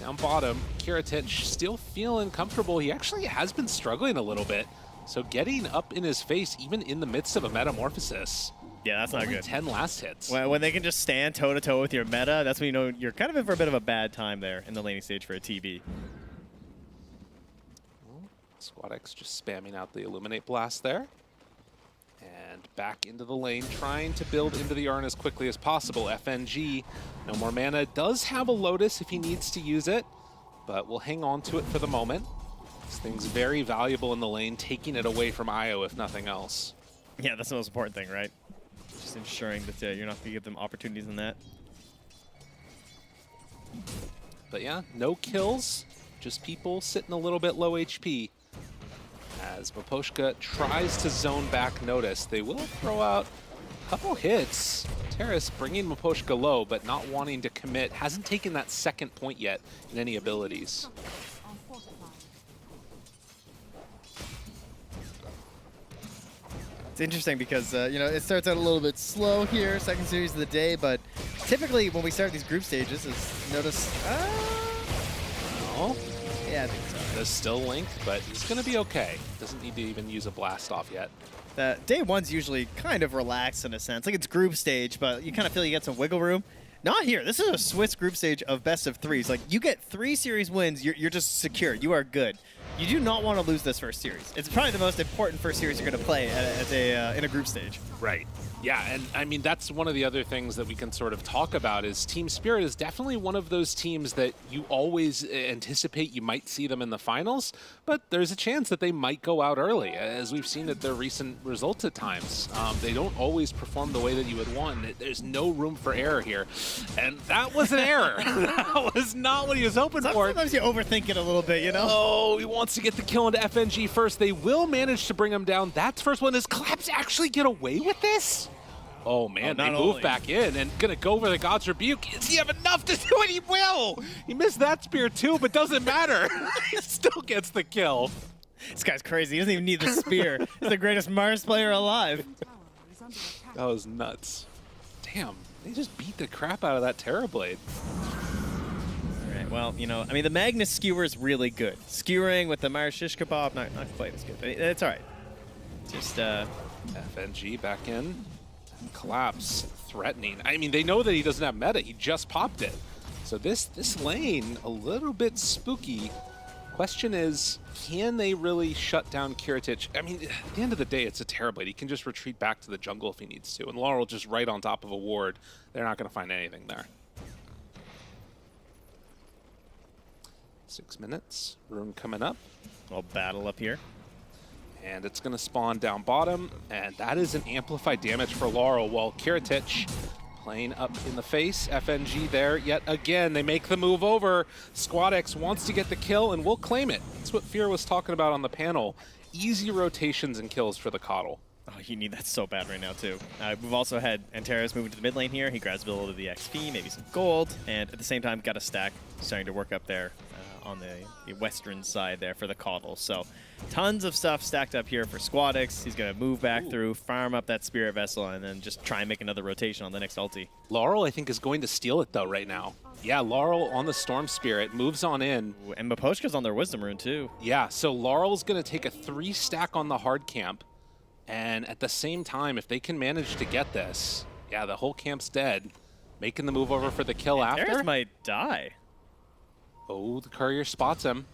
[SPEAKER 20] down bottom, Kiritich still feeling comfortable. He actually has been struggling a little bit, so getting up in his face even in the midst of a Metamorphosis.
[SPEAKER 21] Yeah, that's not
[SPEAKER 20] Only
[SPEAKER 21] good.
[SPEAKER 20] 10 last hits.
[SPEAKER 21] When they can just stand toe-to-toe with your meta, that's when you know you're kind of in for a bit of a bad time there in the laning stage for a TB.
[SPEAKER 20] SquadX just spamming out the Illuminate Blast there. And back into the lane, trying to build into the Yarn as quickly as possible. FNG, no more mana, does have a Lotus if he needs to use it, but we'll hang on to it for the moment. This thing's very valuable in the lane, taking it away from Io if nothing else.
[SPEAKER 21] Yeah, that's the most important thing, right? Just ensuring that you're not going to give them opportunities in that.
[SPEAKER 20] But yeah, no kills, just people sitting a little bit low HP. As Miposhka tries to zone back Notice, they will throw out a couple hits. Terrace bringing Miposhka low, but not wanting to commit. Hasn't taken that second point yet in any abilities.
[SPEAKER 21] It's interesting because, you know, it starts out a little bit slow here, second series of the day, but typically when we start these group stages, Notice...
[SPEAKER 20] Oh.
[SPEAKER 21] Yeah, I think so.
[SPEAKER 20] Does still link, but he's going to be okay. Doesn't need to even use a blast off yet.
[SPEAKER 21] Day one's usually kind of relaxed in a sense. Like it's group stage, but you kind of feel you get some wiggle room. Not here. This is a Swiss group stage of best of threes. Like you get 3 series wins, you're just secure. You are good. You do not want to lose this first series. It's probably the most important first series you're going to play in a group stage.
[SPEAKER 20] Right. Yeah, and I mean, that's one of the other things that we can sort of talk about is Team Spirit is definitely one of those teams that you always anticipate you might see them in the finals, but there's a chance that they might go out early, as we've seen at their recent results at times. They don't always perform the way that you would want. There's no room for error here, and that was an error. That was not what he was hoping for.
[SPEAKER 21] Sometimes you overthink it a little bit, you know?
[SPEAKER 20] Oh, he wants to get the kill into FNG first. They will manage to bring him down. That's first one. Does Collapse actually get away with this? Oh man, they move back in and gonna go for the God's Rebuke. Does he have enough to do it? He will! He missed that spear too, but doesn't matter. He still gets the kill.
[SPEAKER 21] This guy's crazy. He doesn't even need the spear. He's the greatest Mars player alive.
[SPEAKER 20] That was nuts. Damn, they just beat the crap out of that Terrorblade.
[SPEAKER 21] All right, well, you know, I mean, the Magnus skewer is really good. Skewering with the Mars Shish Kebab, not quite as good, but it's all right. Just
[SPEAKER 20] FNG back in. Collapse threatening. I mean, they know that he doesn't have meta. He just popped it. So this lane, a little bit spooky. Question is, can they really shut down Kiritich? I mean, at the end of the day, it's a Terrorblade. He can just retreat back to the jungle if he needs to. And Laurel just right on top of a ward. They're not going to find anything there. 6 minutes. Rune coming up.
[SPEAKER 21] We'll battle up here.
[SPEAKER 20] And it's going to spawn down bottom, and that is an amplified damage for Laurel, while Kiritich playing up in the face. FNG there yet again. They make the move over. SquadX wants to get the kill, and we'll claim it. That's what Fear was talking about on the panel. Easy rotations and kills for the Coddle.
[SPEAKER 21] Oh, you need that so bad right now, too. We've also had Antares moving to the mid lane here. He grabs a little of the XP, maybe some gold, and at the same time got a stack starting to work up there on the western side there for the Coddle. So tons of stuff stacked up here for SquadX. He's going to move back through, farm up that Spirit Vessel, and then just try and make another rotation on the next ulti.
[SPEAKER 20] Laurel, I think, is going to steal it, though, right now. Yeah, Laurel on the Storm Spirit, moves on in.
[SPEAKER 21] Ooh, and Miposhka's on their Wisdom Rune, too.
[SPEAKER 20] Yeah, so Laurel's going to take a 3 stack on the hard camp. And at the same time, if they can manage to get this, yeah, the whole camp's dead. Making the move over for the kill after.
[SPEAKER 21] Antares might die.
[SPEAKER 20] Oh, the courier spots him.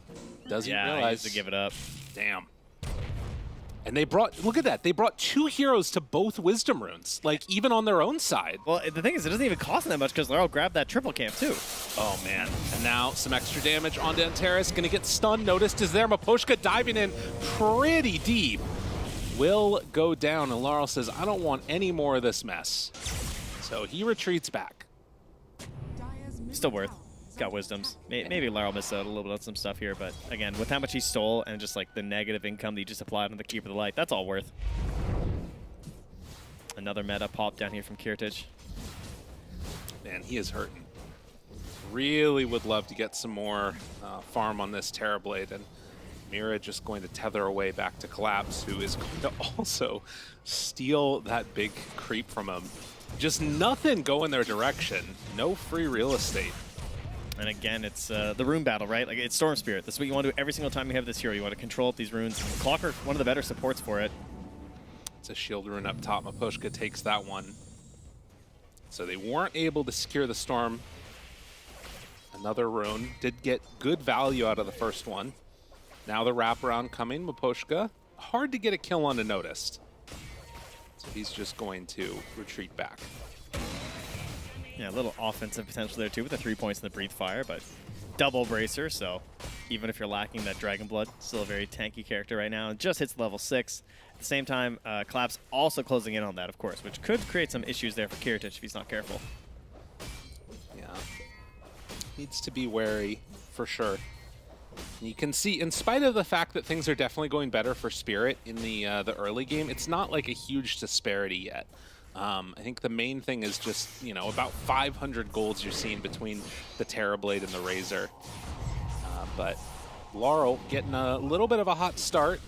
[SPEAKER 20] Doesn't realize.
[SPEAKER 21] He has to give it up.
[SPEAKER 20] Damn. And they brought, look at that, they brought 2 heroes to both Wisdom Runes, like even on their own side.
[SPEAKER 21] Well, the thing is, it doesn't even cost them that much because Laurel grabbed that triple camp too.
[SPEAKER 20] Oh man. And now some extra damage onto Antares, gonna get stunned. Noticed is there, Miposhka diving in pretty deep. Will go down, and Laurel says, I don't want any more of this mess. So he retreats back.
[SPEAKER 21] Still worth. Got wisdoms. Maybe Laurel missed out a little bit on some stuff here, but again, with how much he stole and just like the negative income that he just applied on the Keeper of the Light, that's all worth. Another meta pop down here from Kiritich.
[SPEAKER 20] Man, he is hurting. Really would love to get some more farm on this Terrorblade, and Mira just going to tether away back to Collapse, who is going to also steal that big creep from him. Just nothing going their direction. No free real estate.
[SPEAKER 21] And again, it's the rune battle, right? Like it's Storm Spirit. That's what you want to do every single time you have this hero. You want to control these runes. Clockwork, one of the better supports for it.
[SPEAKER 20] It's a shield rune up top. Maposhka takes that one. So they weren't able to secure the Storm. Another rune. Did get good value out of the first one. Now the wraparound coming. Maposhka, hard to get a kill on unnoticed. So he's just going to retreat back.
[SPEAKER 21] Yeah, a little offensive potential there too with the 3 points in the Breathe Fire, but double bracer, so even if you're lacking that Dragon Blood, still a very tanky character right now. Just hits level 6. At the same time, Collapse also closing in on that, of course, which could create some issues there for Kiritich if he's not careful.
[SPEAKER 20] Yeah. Needs to be wary, for sure. And you can see, in spite of the fact that things are definitely going better for Spirit in the early game, it's not like a huge disparity yet. I think the main thing is just, you know, about 500 golds you're seeing between the Terrorblade and the Razor. But Laurel getting a little bit of a hot start.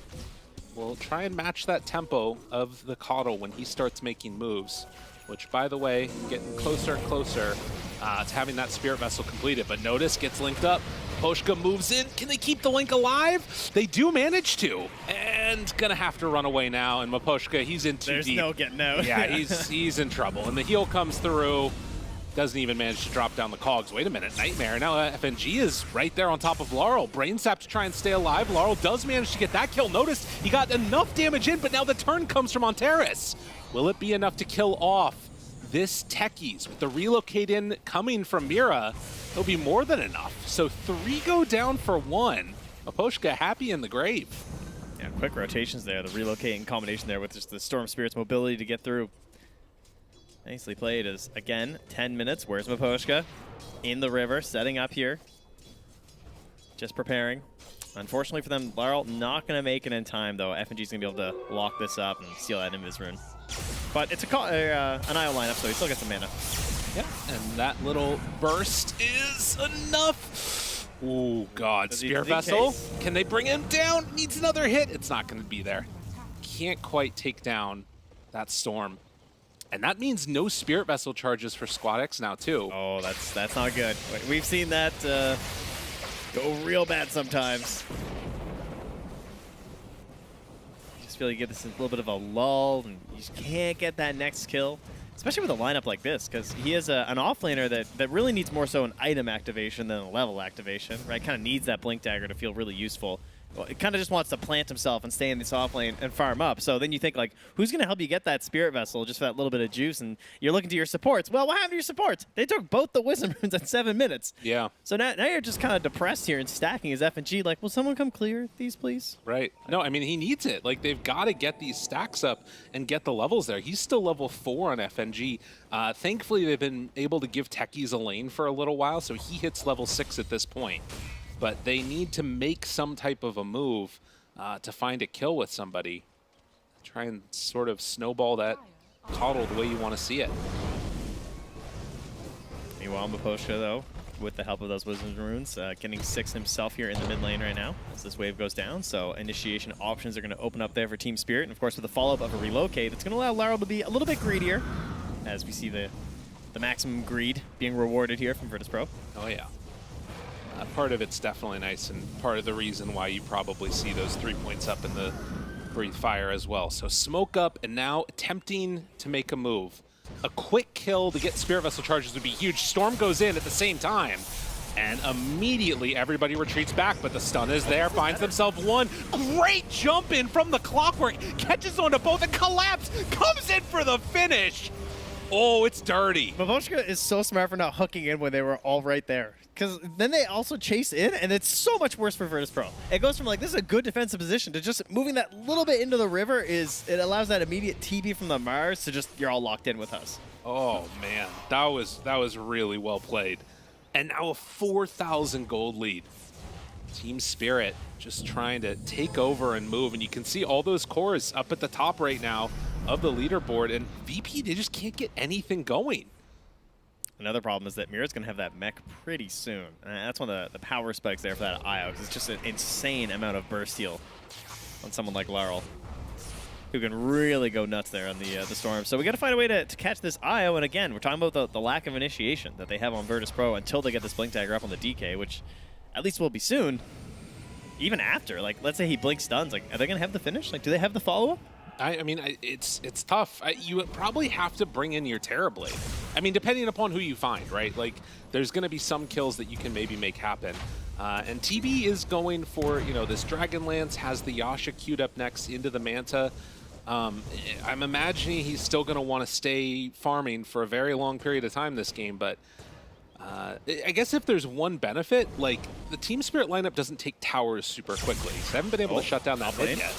[SPEAKER 20] We'll try and match that tempo of the Coddle when he starts making moves, which, by the way, getting closer and closer to having that Spirit Vessel completed. But notice, gets linked up. Maposhka moves in. Can they keep the Link alive? They do manage to. And gonna have to run away now. And Maposhka, he's in too deep.
[SPEAKER 21] There's no getting out.
[SPEAKER 20] Yeah, he's in trouble. And the heal comes through. Doesn't even manage to drop down the cogs. Wait a minute, Nightmare. Now FNG is right there on top of Laurel. Brain Sap to try and stay alive. Laurel does manage to get that kill. Notice he got enough damage in, but now the turn comes from Ontaris. Will it be enough to kill off this Techies? With the relocate in coming from Mira, it'll be more than enough. So 3 go down for 1. Maposhka happy in the grave.
[SPEAKER 21] Yeah, quick rotations there. The relocate in combination there with just the Storm Spirit's mobility to get through. Nicely played as, again, 10 minutes. Where's Maposhka? In the river, setting up here. Just preparing. Unfortunately for them, Laurel not going to make it in time, though. FNG's going to be able to lock this up and steal that Invis rune. But it's an IO lineup, so he still gets some mana.
[SPEAKER 20] Yeah, and that little burst is enough. Oh, God. Spear Vessel. Can they bring him down? Needs another hit. It's not going to be there. Can't quite take down that Storm. And that means no Spirit Vessel charges for SquadX now, too.
[SPEAKER 21] Oh, that's not good. We've seen that go real bad sometimes. Just feel like you get this a little bit of a lull, and you just can't get that next kill. Especially with a lineup like this, because he is an offlaner that really needs more so an item activation than a level activation, right? Kind of needs that Blink Dagger to feel really useful. Well, it kind of just wants to plant himself and stay in this off lane and farm up. So then you think, like, who's going to help you get that Spirit Vessel just for that little bit of juice? And you're looking to your supports. Well, what happened to your supports? They took both the Wisdom Runes at 7 minutes.
[SPEAKER 20] Yeah.
[SPEAKER 21] So now you're just kind of depressed here and stacking his FNG. Like, will someone come clear these, please?
[SPEAKER 20] Right. No, I mean, he needs it. Like, they've got to get these stacks up and get the levels there. He's still level 4 on FNG. Thankfully, they've been able to give Techies a lane for a little while, so he hits level 6 at this point. But they need to make some type of a move to find a kill with somebody. Try and sort of snowball that Coddle the way you want to see it.
[SPEAKER 21] Meanwhile, Maposhka, though, with the help of those Wisdom Runes, getting 6 himself here in the mid lane right now as this wave goes down. So initiation options are going to open up there for Team Spirit. And, of course, with the follow-up of a relocate, it's going to allow Laurel to be a little bit greedier as we see the maximum greed being rewarded here from Virtus.pro.
[SPEAKER 20] Oh, yeah. Part of it's definitely nice, and part of the reason why you probably see those 3 points up in the Breathe Fire as well. So smoke up, and now attempting to make a move. A quick kill to get Spirit Vessel charges would be huge. Storm goes in at the same time, and immediately everybody retreats back, but the stun is there, finds themselves one. Great jump in from the Clockwork, catches onto both, and Collapse comes in for the finish. Oh, it's dirty.
[SPEAKER 21] Maposhka is so smart for not hooking in when they were all right there. Because then they also chase in, and it's so much worse for Virtus.pro. It goes from, like, this is a good defensive position to just moving that little bit into the river it allows that immediate TP from the Mars to just, you're all locked in with us.
[SPEAKER 20] Oh, man. That was really well played. And now a 4,000 gold lead. Team Spirit just trying to take over and move. And you can see all those cores up at the top right now of the leaderboard. And VP, they just can't get anything going.
[SPEAKER 21] Another problem is that Mira's going to have that mech pretty soon. That's one of the power spikes there for that IO, because it's just an insane amount of burst heal on someone like Laurel, who can really go nuts there on the Storm. So we got to find a way to catch this IO, and again, we're talking about the lack of initiation that they have on Virtus.pro until they get this Blink Dagger up on the DK, which at least will be soon. Even after, like, let's say he blink stuns, like, are they going to have the finish? Like, do they have the follow-up?
[SPEAKER 20] I mean, it's tough. You would probably have to bring in your Terrorblade. I mean, depending upon who you find, right? Like, there's going to be some kills that you can maybe make happen. And TB is going for, you know, this Dragonlance, has the Yasha queued up next into the Manta. I'm imagining he's still going to want to stay farming for a very long period of time this game, but I guess if there's one benefit, like, the Team Spirit lineup doesn't take towers super quickly. So they haven't been able to shut down that hit yet.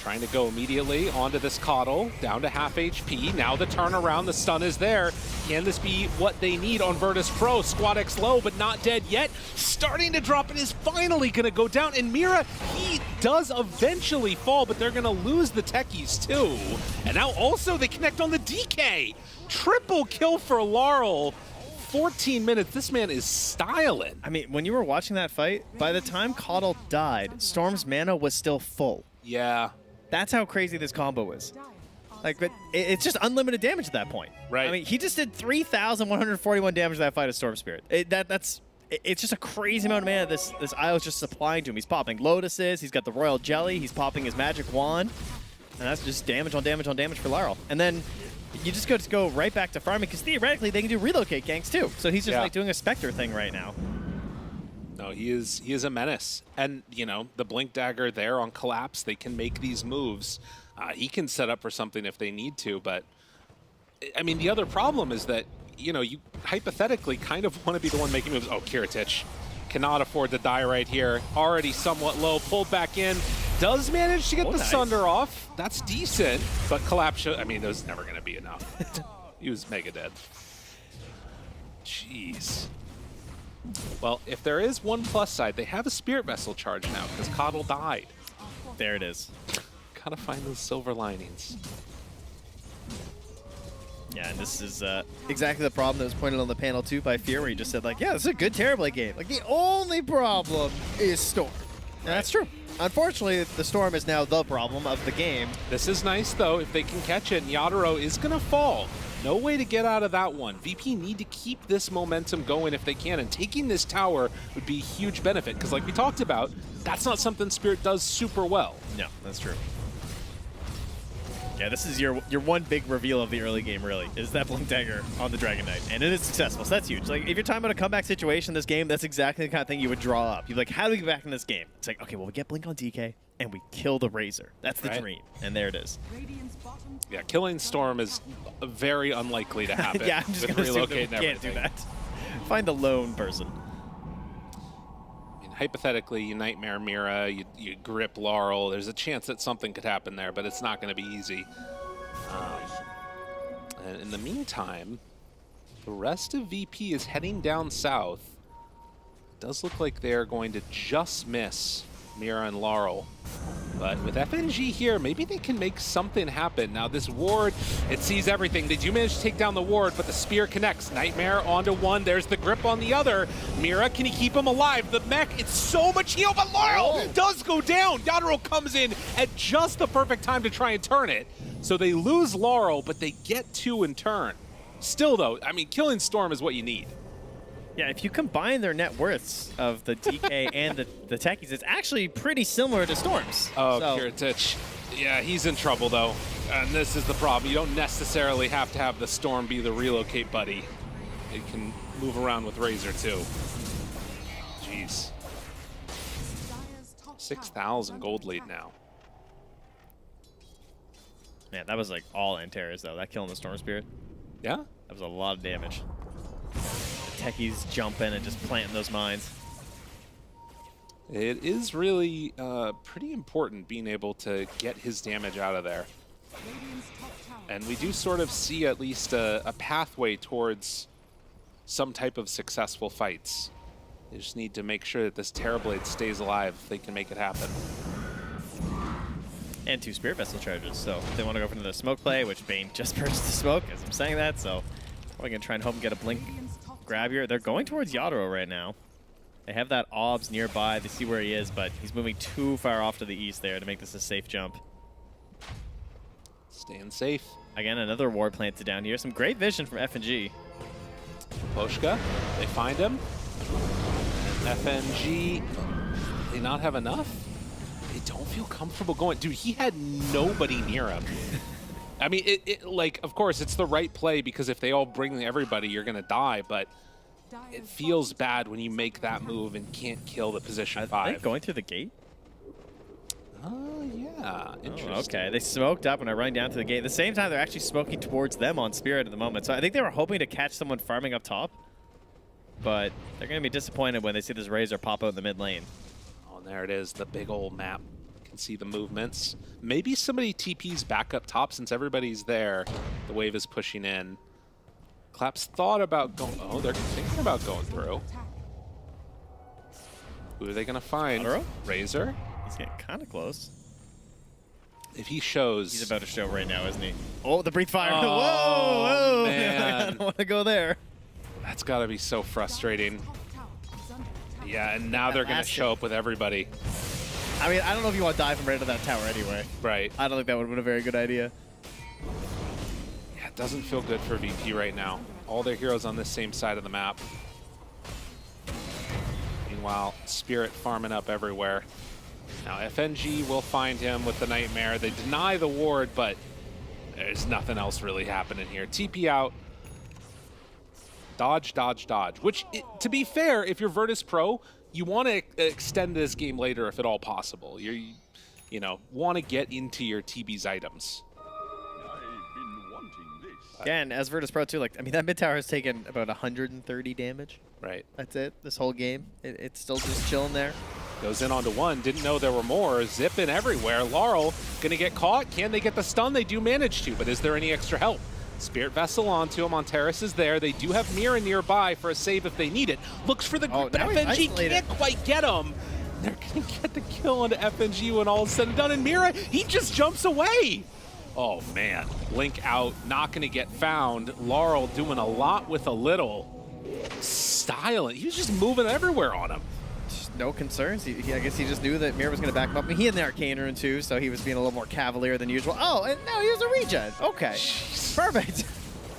[SPEAKER 20] Trying to go immediately onto this Coddle, down to half HP. Now the turnaround, the stun is there. Can this be what they need on Virtus.pro? Squad X low, but not dead yet. Starting to drop and is finally going to go down. And Mira, he does eventually fall, but they're going to lose the techies too. And now also they connect on the DK. Triple kill for Laurel. 14 minutes, this man is styling.
[SPEAKER 21] I mean, when you were watching that fight, by the time Coddle died, Storm's mana was still full.
[SPEAKER 20] Yeah.
[SPEAKER 21] That's how crazy this combo is. Like, but it's just unlimited damage at that point.
[SPEAKER 20] Right.
[SPEAKER 21] I mean, he just did 3,141 damage to that fight of Storm Spirit. It's just a crazy amount of mana this IO is just supplying to him. He's popping Lotuses, he's got the Royal Jelly, he's popping his Magic Wand, and that's just damage on damage on damage for Laurel. And then you just go right back to farming, because theoretically they can do relocate ganks too. So he's just like doing a Spectre thing right now.
[SPEAKER 20] No, he is a menace. And, you know, the Blink Dagger there on Collapse, they can make these moves. He can set up for something if they need to, but, I mean, the other problem is that, you know, you hypothetically kind of want to be the one making moves. Oh, Kiritich cannot afford to die right here. Already somewhat low, pulled back in. Does manage to get the Sunder off. That's decent, but Collapse, I mean, there's never going to be enough. He was mega dead. Jeez. Well, if there is one plus side, they have a Spirit Vessel charge now because Coddle died.
[SPEAKER 21] There it is.
[SPEAKER 20] Gotta find those silver linings.
[SPEAKER 21] Yeah, and this is exactly the problem that was pointed on the panel too by Fear, where he just said, like, yeah, this is a good Terrorblade game. Like, the only problem is Storm. And that's true. Unfortunately, the Storm is now the problem of the game.
[SPEAKER 20] This is nice, though, if they can catch it. And Yadaro is going to fall. No way to get out of that one. VP need to keep this momentum going if they can, and taking this tower would be a huge benefit, because like we talked about, that's not something Spirit does super well.
[SPEAKER 21] No, that's true. Yeah, this is your one big reveal of the early game, really, is that Blink Dagger on the Dragon Knight. And it is successful, so that's huge. Like, if you're talking about a comeback situation in this game, that's exactly the kind of thing you would draw up. You're like, how do we get back in this game? It's like, okay, well, we get Blink on DK, and we kill the Razor. That's the dream, and there it is.
[SPEAKER 20] Yeah, killing Storm is very unlikely to happen.
[SPEAKER 21] Yeah, I'm just going to assume that we can't do that. Find the lone person.
[SPEAKER 20] I mean, hypothetically, you Nightmare Mira, you grip Laurel. There's a chance that something could happen there, but it's not going to be easy. And in the meantime, the rest of VP is heading down south. Does look like they're going to just miss Mira and Laurel. But with FNG here, maybe they can make something happen. Now this ward, it sees everything. They do manage to take down the ward, but the spear connects. Nightmare onto one, there's the grip on the other. Mira, can he keep him alive? The mech, it's so much heal, but Laurel does go down. Yadaro comes in at just the perfect time to try and turn it. So they lose Laurel, but they get two in turn. Still though, I mean, killing Storm is what you need.
[SPEAKER 21] Yeah, if you combine their net worths of the DK and the techies, it's actually pretty similar to Storm's.
[SPEAKER 20] Oh, so. Kiritich. Yeah, he's in trouble, though. And this is the problem. You don't necessarily have to have the Storm be the relocate buddy. It can move around with Razor, too. Jeez. 6,000 gold lead now.
[SPEAKER 21] Man, that was like all Antares, though. That killing the Storm Spirit.
[SPEAKER 20] Yeah?
[SPEAKER 21] That was a lot of damage. Techies jumping and just planting those mines.
[SPEAKER 20] It is really pretty important being able to get his damage out of there. And we do sort of see at least a pathway towards some type of successful fights. They just need to make sure that this Terrorblade stays alive if they can make it happen.
[SPEAKER 21] And 2 Spirit Vessel charges, so they want to go for another smoke play, which Bane just purchased the smoke as I'm saying that, so probably going to try and hope and get a Blink grab here. They're going towards Yadaro right now. They have that Obs nearby. They see where he is, but he's moving too far off to the east there to make this a safe jump.
[SPEAKER 20] Staying safe.
[SPEAKER 21] Again, another ward planted down here. Some great vision from FNG.
[SPEAKER 20] Poshka, they find him. And FNG, they not have enough? They don't feel comfortable going. Dude, he had nobody near him. I mean, like, of course, it's the right play because if they all bring everybody, you're going to die, but it feels bad when you make that move and can't kill the position 5.
[SPEAKER 21] Are they going through the gate?
[SPEAKER 20] Oh, yeah. Interesting.
[SPEAKER 21] Oh, okay, they smoked up and are running down to the gate. At the same time, they're actually smoking towards them on Spirit at the moment. So I think they were hoping to catch someone farming up top, but they're going to be disappointed when they see this Razor pop out in the mid lane.
[SPEAKER 20] Oh, and there it is, the big old map. You can see the movements. Maybe somebody TP's back up top since everybody's there. The wave is pushing in. Claps thought about going... Oh, they're thinking about going through. Who are they going to find?
[SPEAKER 21] Aurora?
[SPEAKER 20] Razor?
[SPEAKER 21] He's getting kind of close.
[SPEAKER 20] If he shows...
[SPEAKER 21] He's about to show right now, isn't he? Oh, the breathe fire.
[SPEAKER 20] Oh,
[SPEAKER 21] whoa, whoa.
[SPEAKER 20] man.
[SPEAKER 21] I don't want to go there.
[SPEAKER 20] That's got to be so frustrating. Yeah, and now they're going to show up with everybody.
[SPEAKER 21] I mean, I don't know if you want to dive from right into that tower anyway.
[SPEAKER 20] Right.
[SPEAKER 21] I don't think that would have been a very good idea.
[SPEAKER 20] Yeah, it doesn't feel good for VP right now. All their heroes on this same side of the map. Meanwhile, Spirit farming up everywhere. Now, FNG will find him with the Nightmare. They deny the ward, but there's nothing else really happening here. TP out. Dodge, dodge, dodge. Which, to be fair, if you're Virtus.pro, you want to extend this game later if at all possible. You want to get into your TB's items.
[SPEAKER 21] Again, as Virtus.pro too, like, I mean, that mid tower has taken about 130 damage.
[SPEAKER 20] Right.
[SPEAKER 21] That's it. This whole game, it's still just chilling there.
[SPEAKER 20] Goes in onto one. Didn't know there were more. Zipping everywhere. Laurel gonna get caught. Can they get the stun? They do manage to, but is there any extra help? Spirit Vessel onto him. On Terrace is there. They do have Mira nearby for a save if they need it. Looks for the group, but FNG can't quite get him. They're gonna get the kill onto FNG when all is said and done. And Mira, he just jumps away. Oh man, Blink out, not gonna get found. Laurel doing a lot with a little. Styling, he was just moving everywhere on him.
[SPEAKER 21] Just no concerns. I guess he just knew that Mira was gonna back him up. I mean, he had the Arcane Rune too, so he was being a little more cavalier than usual. Oh, and now here's a regen. Okay, perfect.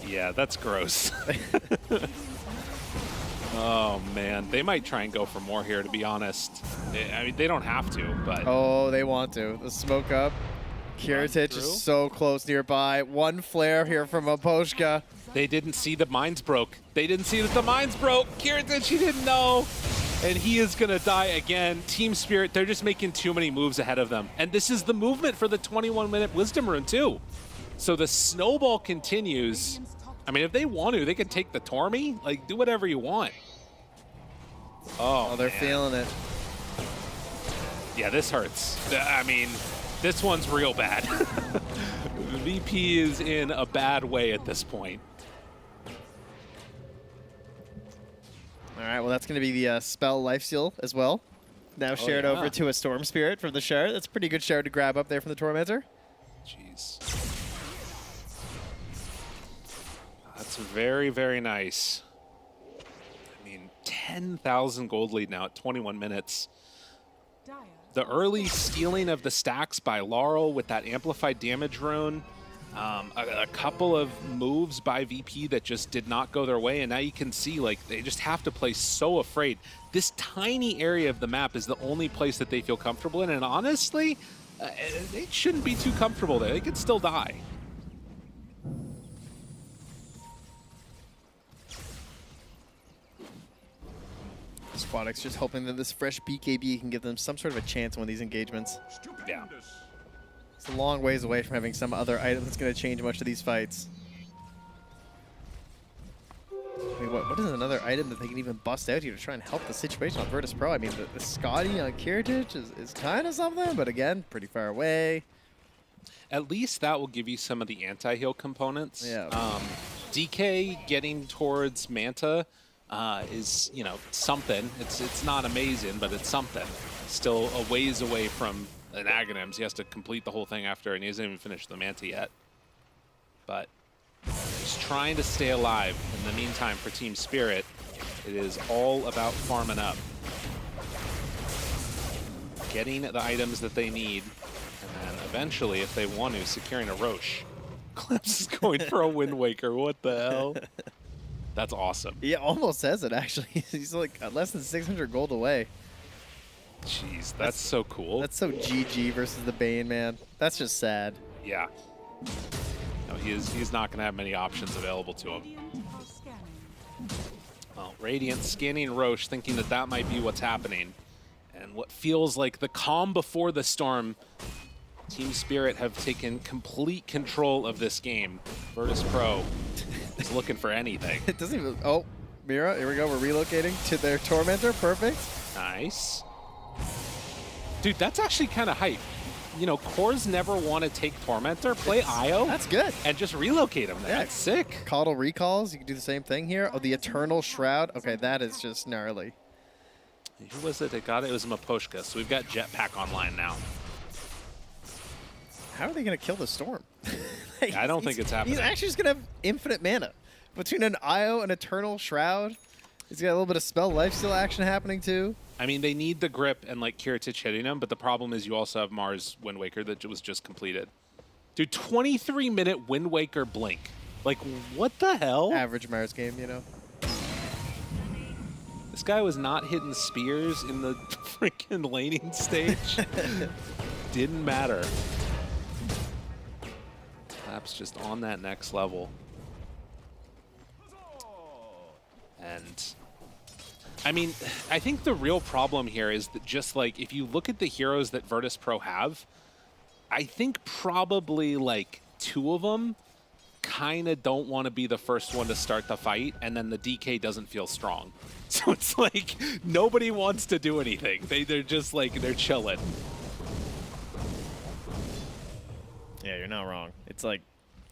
[SPEAKER 20] Yeah, that's gross. Oh man, they might try and go for more here, to be honest. I mean, they don't have to, but...
[SPEAKER 21] Oh, they want to. The smoke up. Kiritich is so close nearby. One flare here from Oposhka.
[SPEAKER 20] They didn't see the mines broke. They didn't see that the mines broke. Kiritich, he didn't know. And he is going to die again. Team Spirit, they're just making too many moves ahead of them. And this is the movement for the 21-minute Wisdom Rune, too. So the snowball continues. I mean, if they want to, they can take the Tormy. Like, do whatever you want. Oh,
[SPEAKER 21] they're feeling it.
[SPEAKER 20] Yeah, this hurts. I mean, this one's real bad. VP is in a bad way at this point.
[SPEAKER 21] All right, well, that's going to be the spell Lifesteal as well. Now shared over to a Storm Spirit from the Shard. That's a pretty good shard to grab up there from the Tormentor.
[SPEAKER 20] Jeez. That's very, very nice. I mean, 10,000 gold lead now at 21 minutes. The early stealing of the stacks by Laurel with that amplified damage rune. A couple of moves by VP that just did not go their way, and now you can see, like, they just have to play so afraid. This tiny area of the map is the only place that they feel comfortable in, and honestly, they shouldn't be too comfortable there. They could still die.
[SPEAKER 21] Squadix just hoping that this fresh BKB can give them some sort of a chance in one of these engagements.
[SPEAKER 20] Yeah.
[SPEAKER 21] It's a long ways away from having some other item that's going to change much of these fights. I mean, what is another item that they can even bust out here to try and help the situation on Virtus.pro? I mean, the Scotty on Kiritich is kind of something, but again, pretty far away.
[SPEAKER 20] At least that will give you some of the anti-heal components.
[SPEAKER 21] Yeah.
[SPEAKER 20] DK getting towards Manta is, you know, something. It's not amazing, but it's something. Still a ways away from an Aghanims. He has to complete the whole thing after, and he hasn't even finished the Manta yet. But he's trying to stay alive. In the meantime, for Team Spirit, it is all about farming up. Getting the items that they need, and then eventually, if they want to, securing a Roche. Clips is going for a Wind Waker. What the hell? That's awesome.
[SPEAKER 21] Yeah, almost says it, actually. He's like less than 600 gold away.
[SPEAKER 20] Jeez, that's so cool.
[SPEAKER 7] That's so GG versus the Bane, man. That's just sad.
[SPEAKER 20] Yeah. No, he's not going to have many options available to him. Well, Radiant scanning Roche, thinking that that might be what's happening. And what feels like the calm before the storm, Team Spirit have taken complete control of this game. Virtus.pro is looking for anything.
[SPEAKER 7] It doesn't even... Oh, Mira, here we go. We're relocating to their Tormentor. Perfect.
[SPEAKER 20] Nice. Dude, that's actually kind of hype. You know, cores never want to take Tormentor, play IO.
[SPEAKER 7] That's good.
[SPEAKER 20] And just relocate them there.
[SPEAKER 7] Yeah.
[SPEAKER 20] That's sick.
[SPEAKER 7] Caudal recalls. You can do the same thing here. Oh, the Eternal Shroud. Okay, that is just gnarly.
[SPEAKER 20] Who was it that got it? It was Maposhka. So we've got Jetpack online now.
[SPEAKER 7] How are they going to kill the Storm?
[SPEAKER 20] Like, I don't think it's happening.
[SPEAKER 7] He's actually just going to have infinite mana. Between an IO and Eternal Shroud, he's got a little bit of spell lifesteal action happening too.
[SPEAKER 20] I mean, they need the grip and like Kiritich hitting him, but the problem is you also have Mars Wind Waker that was just completed. Dude, 23-minute Wind Waker blink. Like, what the hell?
[SPEAKER 7] Average Mars game, you know.
[SPEAKER 20] This guy was not hitting spears in the freaking laning stage. Didn't matter. Tap's just on that next level. And I mean, I think the real problem here is that just like, if you look at the heroes that Virtus.pro have, I think probably like 2 of them kind of don't want to be the first one to start the fight, and then the DK doesn't feel strong. So it's like, nobody wants to do anything. They're just like, they're chilling.
[SPEAKER 7] Yeah, you're not wrong. It's like,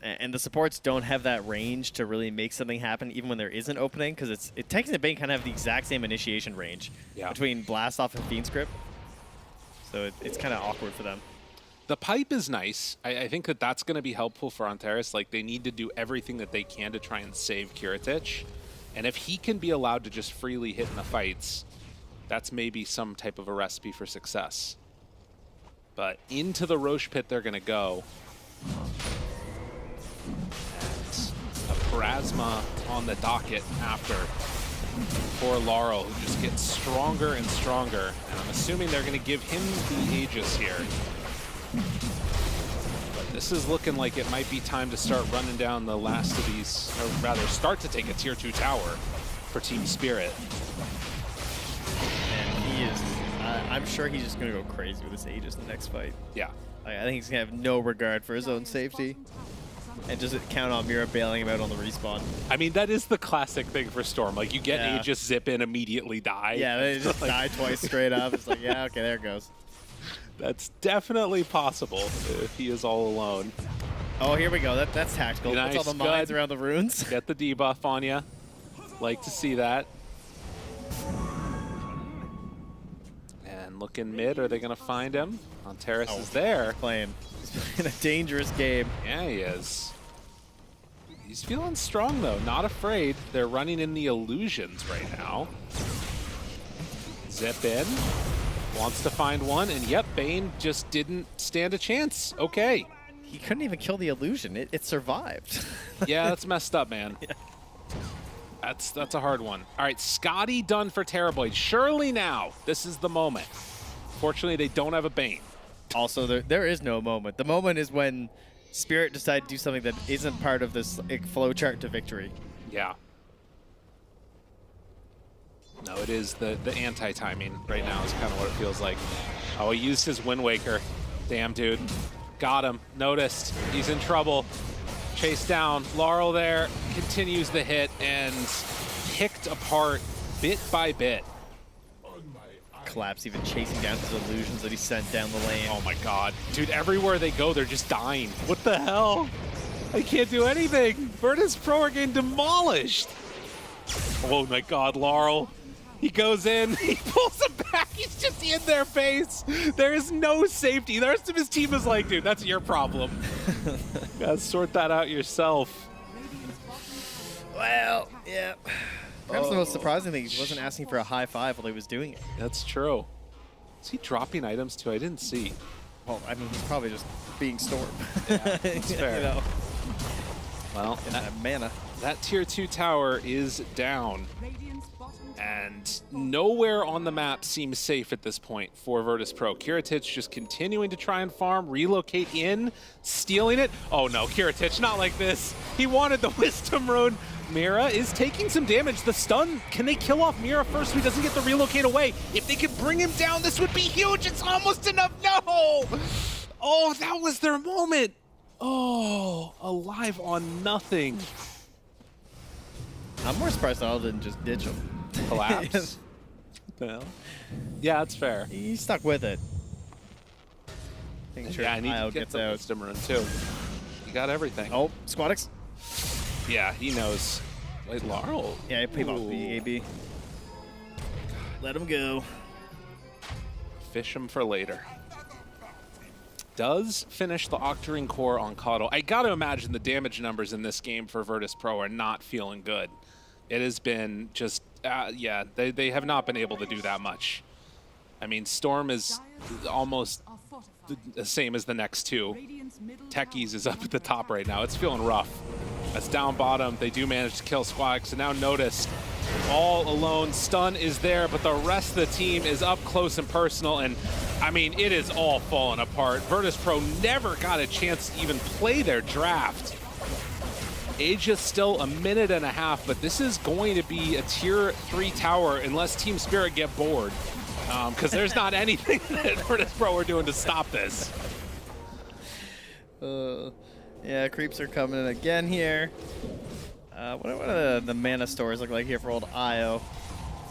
[SPEAKER 7] and the supports don't have that range to really make something happen even when there isn't opening, because Tanks and Bane kind of have the exact same initiation range between Blast Off and Fiend Script. So it's kind of awkward for them.
[SPEAKER 20] The pipe is nice. I think that that's going to be helpful for Antares. Like, they need to do everything that they can to try and save Kiritich. And if he can be allowed to just freely hit in the fights, that's maybe some type of a recipe for success. But into the Roche pit they're going to go. And a Plasma on the docket after poor Laurel, who just gets stronger and stronger. And I'm assuming they're going to give him the Aegis here. But this is looking like it might be time to start running down the last of these, or rather start to take a tier 2 tower for Team Spirit.
[SPEAKER 7] And he is, I'm sure he's just going to go crazy with this Aegis in the next fight.
[SPEAKER 20] Yeah.
[SPEAKER 7] I think he's going to have no regard for his own safety. And just count on Mira bailing him out on the respawn.
[SPEAKER 20] I mean, that is the classic thing for Storm. Like, you get Aegis, zip in, immediately die.
[SPEAKER 7] Yeah, they just die twice straight up. It's like, yeah, okay, there it goes.
[SPEAKER 20] That's definitely possible if he is all alone.
[SPEAKER 7] Oh, here we go. That's tactical.
[SPEAKER 20] Nice,
[SPEAKER 7] Puts all the mines around the runes.
[SPEAKER 20] Get the debuff on you. Like to see that. And looking mid, are they going to find him? Antares is there.
[SPEAKER 7] Playing. He's playing a dangerous game.
[SPEAKER 20] Yeah, he is. He's feeling strong, though. Not afraid. They're running in the illusions right now. Zip in. Wants to find one, and yep, Bane just didn't stand a chance. Okay.
[SPEAKER 7] He couldn't even kill the illusion. It survived.
[SPEAKER 20] Yeah, that's messed up, man. Yeah. That's a hard one. All right, Scotty done for Terrorblade. Surely now, this is the moment. Fortunately, they don't have a Bane.
[SPEAKER 7] Also, there is no moment. The moment is when Spirit decide to do something that isn't part of this flowchart to victory.
[SPEAKER 20] Yeah. No, it is the anti-timing right now is kind of what it feels like. Oh, he used his Wind Waker. Damn, dude. Got him. Noticed. He's in trouble. Chased down. Laurel there. Continues the hit and picked apart bit by bit.
[SPEAKER 7] Collapse even chasing down his illusions that he sent down the lane.
[SPEAKER 20] Oh my god. Dude, everywhere they go, they're just dying. What the hell? I can't do anything. Virtus.pro are getting demolished. Oh my god, Laurel. He goes in, he pulls him back, he's just in their face. There is no safety. The rest of his team is like, dude, that's your problem. Gotta sort that out yourself.
[SPEAKER 7] Well, yeah. Perhaps the most surprising thing, he wasn't asking for a high five while he was doing it.
[SPEAKER 20] That's true. Is he dropping items too? I didn't see.
[SPEAKER 7] Well, I mean, he's probably just being Storm.
[SPEAKER 20] Yeah, that's fair.
[SPEAKER 7] You know.
[SPEAKER 20] Well,
[SPEAKER 7] mana.
[SPEAKER 20] That tier 2 tower is down. And nowhere on the map seems safe at this point for Virtus.pro. Kiritich just continuing to try and farm, relocate in, stealing it. Oh no, Kiritich, not like this. He wanted the Wisdom Rune. Mira is taking some damage. The stun, can they kill off Mira first so he doesn't get the relocate away? If they could bring him down, this would be huge. It's almost enough. No! Oh, that was their moment. Oh, alive on nothing.
[SPEAKER 21] I'm more surprised Al didn't just ditch him.
[SPEAKER 20] Collapse. Well, yeah, that's fair.
[SPEAKER 21] He stuck with it. Sure
[SPEAKER 20] yeah, I need to get the Wisdom Rune too. He got everything.
[SPEAKER 21] Oh, Squadix.
[SPEAKER 20] Yeah, he knows. Wait, Laurel.
[SPEAKER 21] Yeah, he played off the AB. Let him go.
[SPEAKER 20] Fish him for later. Does finish the Octarine Core on Coddle. I gotta imagine the damage numbers in this game for Virtus.pro are not feeling good. It has been just, yeah, they have not been able to do that much. I mean, Storm is almost the same as the next two. Techies is up at the top right now. It's feeling rough. That's down bottom. They do manage to kill Squadix, and now noticed all alone. Stun is there, but the rest of the team is up close and personal, and I mean, it is all falling apart. Virtus.pro never got a chance to even play their draft. Age is still 1.5 minutes, but this is going to be a tier 3 tower unless Team Spirit get bored. Because there's not anything that Virtus.pro are doing to stop this.
[SPEAKER 21] Yeah, creeps are coming in again here. What do the mana stores look like here for old Io?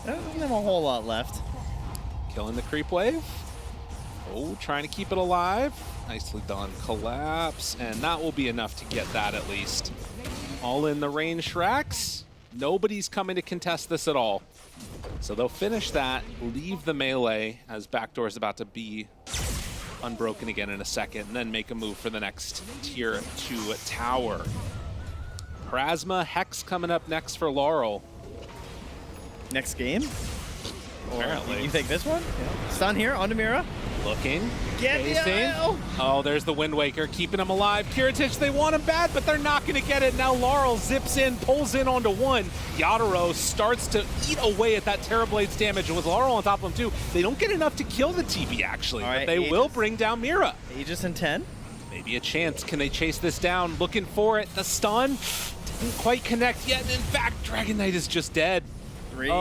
[SPEAKER 21] Doesn't have a whole lot left.
[SPEAKER 20] Killing the creep wave. Oh, trying to keep it alive. Nicely done. Collapse, and that will be enough to get that at least. All in the range racks. Nobody's coming to contest this at all. So they'll finish that, leave the melee as Backdoor is about to be unbroken again in a second, and then make a move for the next tier 2 tower. Prasma Hex coming up next for Laurel.
[SPEAKER 21] Next game?
[SPEAKER 20] Apparently.
[SPEAKER 21] You think this one? Yeah. Stun here on Mira.
[SPEAKER 20] Looking.
[SPEAKER 21] Get the
[SPEAKER 20] Oh, there's the Wind Waker, keeping him alive. Kiritich, they want him bad, but they're not going to get it. Now Laurel zips in, pulls in onto one. Yadaro starts to eat away at that Terrablade's damage, and with Laurel on top of him too, they don't get enough to kill the TB actually, but they will bring down Mira.
[SPEAKER 21] Aegis in 10.
[SPEAKER 20] Maybe a chance. Can they chase this down? Looking for it. The stun didn't quite connect yet, and in fact, Dragon Knight is just dead.
[SPEAKER 21] 3,
[SPEAKER 20] 2,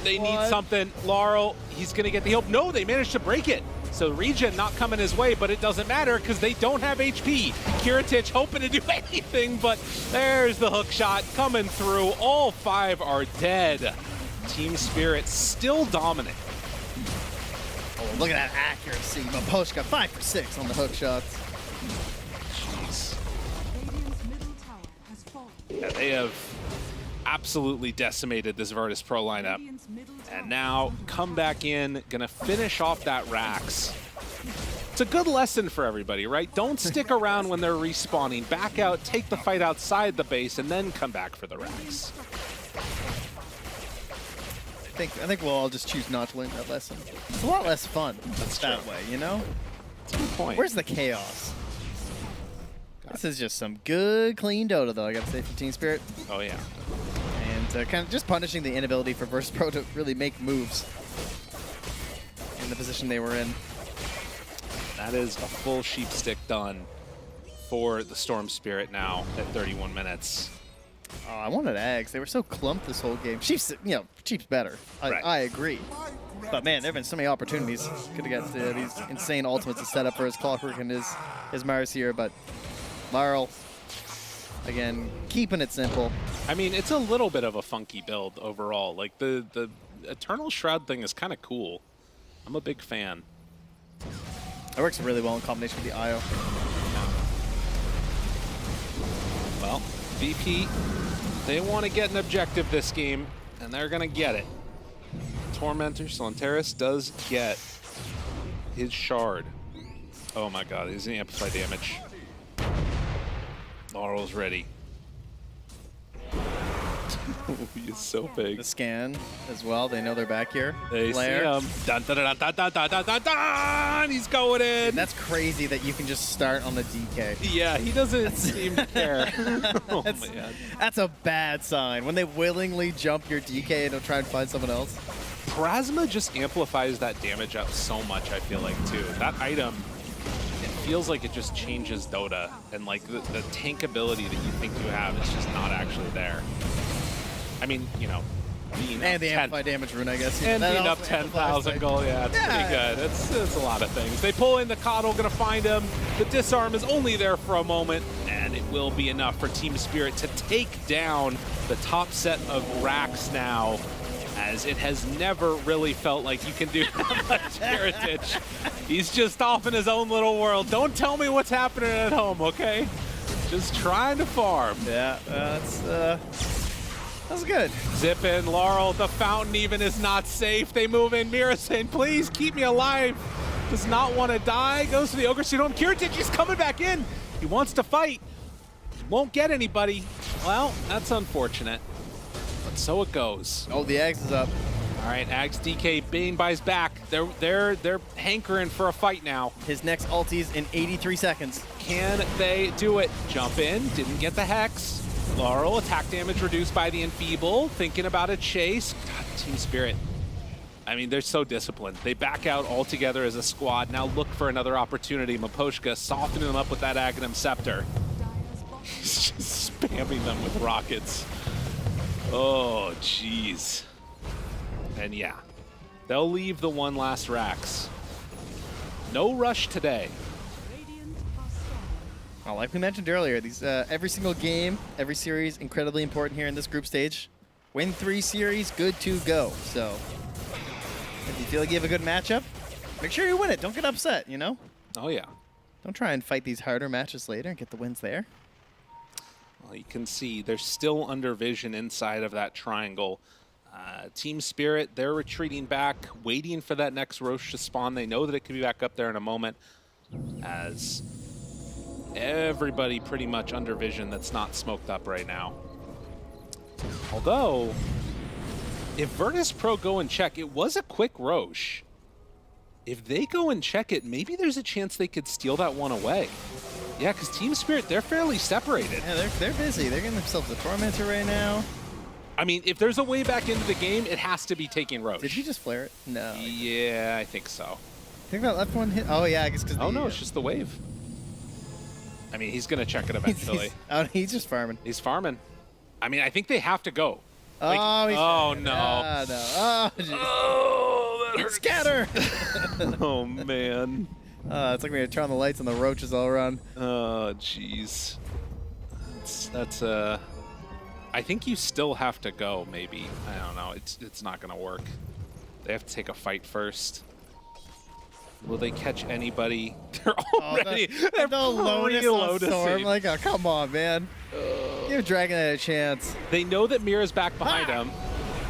[SPEAKER 20] they
[SPEAKER 21] 1.
[SPEAKER 20] need something. Laurel, he's going to get the help. No, they managed to break it. So regen not coming his way, but it doesn't matter because they don't have HP. Kiritich hoping to do anything, but there's the hook shot coming through. All 5 are dead. Team Spirit still dominant.
[SPEAKER 21] Oh, look at that accuracy. Maposhka 5 for 6 on the hook shots.
[SPEAKER 20] Jeez. Yeah, they have absolutely decimated this Virtus.pro lineup. And now come back in, gonna finish off that Rax. It's a good lesson for everybody, right? Don't stick around when they're respawning. Back out, take the fight outside the base, and then come back for the Rax.
[SPEAKER 21] I think we'll all just choose not to learn that lesson. It's a lot less fun that way, you know?
[SPEAKER 20] That's a good point.
[SPEAKER 21] Where's the chaos? This is just some good, clean Dota, though, I gotta say, from Team Spirit.
[SPEAKER 20] Oh, yeah.
[SPEAKER 21] And kind of just punishing the inability for Virtus.pro to really make moves in the position they were in.
[SPEAKER 20] That is a full sheep stick done for the Storm Spirit now at 31 minutes.
[SPEAKER 21] Oh, I wanted Ags. They were so clumped this whole game. Chiefs, you know, Chiefs better. I agree. But man, there have been so many opportunities. Could have got these insane ultimates to set up for his Clockwork and his Mars here, but Laurel, again, keeping it simple.
[SPEAKER 20] I mean, it's a little bit of a funky build overall. Like, the Eternal Shroud thing is kind of cool. I'm a big fan.
[SPEAKER 21] It works really well in combination with the IO.
[SPEAKER 20] Well, VP, they want to get an objective this game, and they're going to get it. Tormentor Solanteris does get his shard. Oh my god, he's going to amplify damage. Laurel's ready. He is so big.
[SPEAKER 21] The scan as well. They know they're back here.
[SPEAKER 20] They
[SPEAKER 21] Flare.
[SPEAKER 20] see him. Dun, dun, dun, dun, dun, dun, dun, dun, dun. He's going in.
[SPEAKER 21] And that's crazy that you can just start on the DK.
[SPEAKER 20] Yeah, he doesn't seem to care. Oh, man.
[SPEAKER 21] That's a bad sign. When they willingly jump your DK and don't try and find someone else.
[SPEAKER 20] Plasma just amplifies that damage up so much, I feel like, too. That item, it feels like it just changes Dota. And, like, the tank ability that you think you have is just not actually there. I mean, you know, being
[SPEAKER 21] and the amplify damage rune, I guess.
[SPEAKER 20] And being up 10,000 gold, yeah, it's pretty good. It's a lot of things. They pull in the Coddle, gonna find him. The disarm is only there for a moment, and it will be enough for Team Spirit to take down the top set of racks now, as it has never really felt like you can do that much Heritage. He's just off in his own little world. Don't tell me what's happening at home, okay? Just trying to farm.
[SPEAKER 21] Yeah, that's good.
[SPEAKER 20] Zip in, Laurel. The fountain even is not safe. They move in. Mira saying, please keep me alive. Does not want to die. Goes to the Ogre Suit home. Kiritich is coming back in. He wants to fight. Won't get anybody. Well, that's unfortunate. But so it goes.
[SPEAKER 21] Oh, the Axe is up.
[SPEAKER 20] All right, Axe DK, Bane buys back. They're hankering for a fight now.
[SPEAKER 21] His next ulti's in 83 seconds.
[SPEAKER 20] Can they do it? Jump in. Didn't get the Hex. Laurel, attack damage reduced by the Enfeeble. Thinking about a chase. God, Team Spirit. I mean, they're so disciplined. They back out all together as a squad. Now look for another opportunity. Maposhka softening them up with that Aghanim Scepter. He's just spamming them with rockets. Oh, jeez. And yeah, they'll leave the one last racks. No rush today.
[SPEAKER 21] Well, like we mentioned earlier, these every single game, every series, incredibly important here in this group stage. Win 3 series, good to go. So if you feel like you have a good matchup, make sure you win it. Don't get upset, you know?
[SPEAKER 20] Oh, yeah.
[SPEAKER 21] Don't try and fight these harder matches later and get the wins there.
[SPEAKER 20] Well, you can see they're still under vision inside of that triangle. Team Spirit, they're retreating back, waiting for that next Roche to spawn. They know that it could be back up there in a moment, as everybody pretty much under vision that's not smoked up right now. Although, if Virtus.pro go and check, it was a quick Roche. If they go and check it, maybe there's a chance they could steal that one away. Yeah, because Team Spirit, they're fairly separated.
[SPEAKER 21] Yeah, they're busy. They're getting themselves a Tormentor right now.
[SPEAKER 20] I mean, if there's a way back into the game, it has to be taking Roche.
[SPEAKER 21] Did he just flare it? No.
[SPEAKER 20] Yeah, I think so.
[SPEAKER 21] I think that left one hit. Oh, yeah, I guess because
[SPEAKER 20] Oh, no, it's just the wave. I mean, he's going to check it eventually.
[SPEAKER 21] He's just farming.
[SPEAKER 20] He's farming. I mean, I think they have to go.
[SPEAKER 21] Oh,
[SPEAKER 20] like, oh no.
[SPEAKER 21] No. Oh, that hurts. Scatter!
[SPEAKER 20] Oh, man.
[SPEAKER 21] It's like when you turn on the lights and the roaches all around.
[SPEAKER 20] Oh, jeez. That's I think you still have to go, maybe. I don't know. It's not going to work. They have to take a fight first. Will they catch anybody? They're already they're
[SPEAKER 21] Lotus on Storm. Like, oh, come on, man. Give Dragon a chance.
[SPEAKER 20] They know that Mira's back behind him.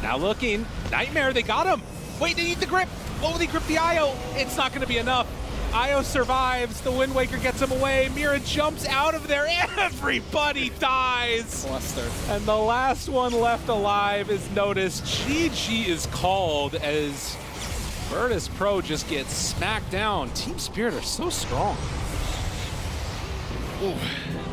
[SPEAKER 20] Now looking. Nightmare, they got him. Wait, they need the grip. Oh, they grip the Io. It's not going to be enough. Io survives. The Wind Waker gets him away. Mira jumps out of there. Everybody dies.
[SPEAKER 21] Cluster.
[SPEAKER 20] And the last one left alive is Noticed. GG is called as Virtus.pro just gets smacked down. Team Spirit are so strong.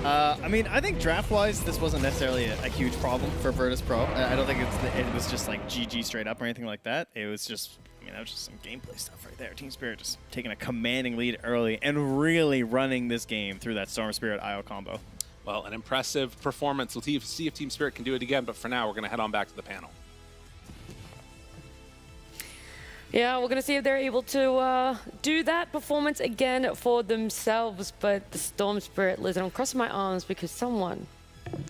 [SPEAKER 21] I mean, I think draft-wise, this wasn't necessarily a huge problem for Virtus.pro. I don't think it was just like GG straight up or anything like that. It was just, I mean, that was just some gameplay stuff right there. Team Spirit just taking a commanding lead early and really running this game through that Storm Spirit IO combo.
[SPEAKER 20] Well, an impressive performance. We'll see if Team Spirit can do it again, but for now, we're going to head on back to the panel.
[SPEAKER 17] Yeah, we're going to see if they're able to do that performance again for themselves. But the Storm Spirit Lizard, I'm crossing my arms because someone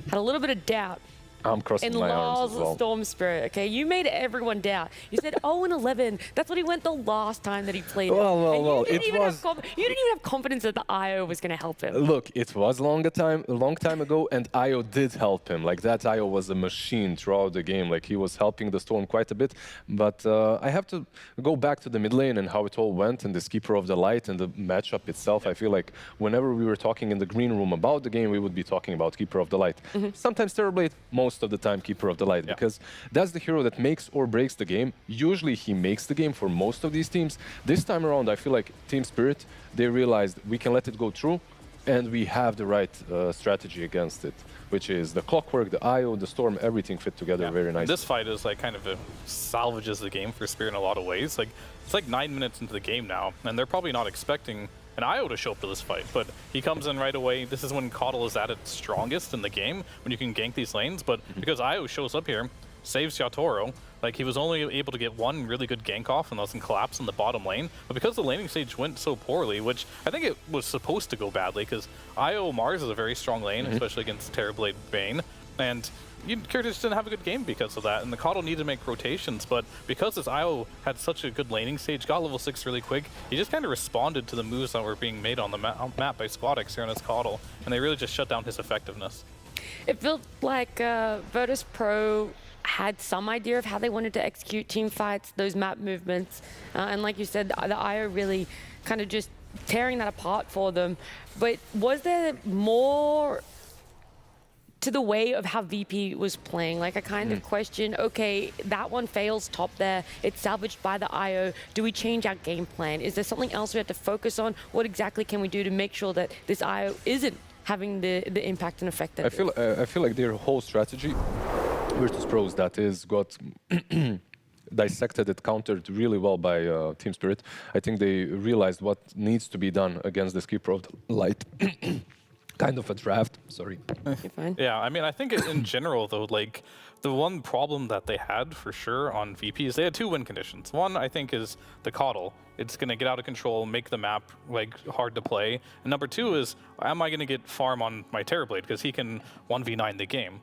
[SPEAKER 17] had a little bit of doubt
[SPEAKER 19] I'm crossing
[SPEAKER 17] in
[SPEAKER 19] my arms as well.
[SPEAKER 17] Storm Spirit, okay? You made everyone doubt. You said 0-11. That's what he went the last time that he played.
[SPEAKER 19] Well,
[SPEAKER 17] you didn't even have confidence that the IO was going to help him.
[SPEAKER 19] Look, it was a long time ago, and IO did help him. Like, that IO was a machine throughout the game. Like, he was helping the Storm quite a bit. But I have to go back to the mid lane and how it all went, and this Keeper of the Light and the matchup itself. I feel like whenever we were talking in the green room about the game, we would be talking about Keeper of the Light. Sometimes Terrorblade, most most of the time Keeper of the Light, because that's the hero that makes or breaks the game. Usually he makes the game for most of these teams. This time around, I feel like Team Spirit, they realized we can let it go through, and we have the right strategy against it, which is the Clockwork, the IO, the Storm, everything fit together very nicely.
[SPEAKER 18] This fight is like kind of salvages the game for Spirit in a lot of ways. Like it's like 9 minutes into the game now, and they're probably not expecting an IO to show up to this fight, but he comes in right away. This is when Coddle is at its strongest in the game, when you can gank these lanes, but because IO shows up here, saves Yatoro, like he was only able to get one really good gank off and doesn't collapse in the bottom lane, but because the laning stage went so poorly, which I think it was supposed to go badly, because IO MOUZ is a very strong lane, especially against Terrorblade Bane, and Curtis didn't have a good game because of that, and the Coddle needed to make rotations, but because this IO had such a good laning stage, got level 6 really quick, he just kind of responded to the moves that were being made on the map by Squadix here on his Coddle, and they really just shut down his effectiveness.
[SPEAKER 17] It felt like Virtus.pro had some idea of how they wanted to execute team fights, those map movements, and like you said, the IO really kind of just tearing that apart for them. But was there more to the way of how VP was playing? Like I kind of question, okay, that one fails top there, it's salvaged by the IO. Do we change our game plan? Is there something else we have to focus on? What exactly can we do to make sure that this IO isn't having the impact and effect that
[SPEAKER 19] I feel like their whole strategy, Virtus.pro's, that is, got dissected and countered really well by Team Spirit. I think they realized what needs to be done against this Keeper of the Light. Kind of a draft, sorry.
[SPEAKER 17] You're fine.
[SPEAKER 18] Yeah, I mean, I think in general, though, like, the one problem that they had for sure on VP is they had 2 win conditions. One, I think, is the Coddle. It's going to get out of control, make the map like hard to play. And number 2 is, am I going to get farm on my Terrorblade? Because he can 1v9 the game.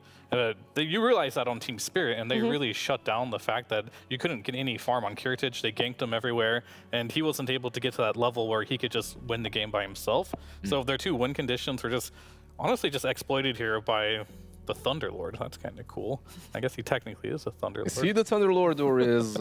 [SPEAKER 18] You realize that on Team Spirit, and they really shut down the fact that you couldn't get any farm on Kiritich. They ganked him everywhere, and he wasn't able to get to that level where he could just win the game by himself. So their 2 win conditions were just, honestly, just exploited here by the Thunderlord. That's kind of cool. I guess he technically is a Thunderlord.
[SPEAKER 19] Is he the Thunderlord or is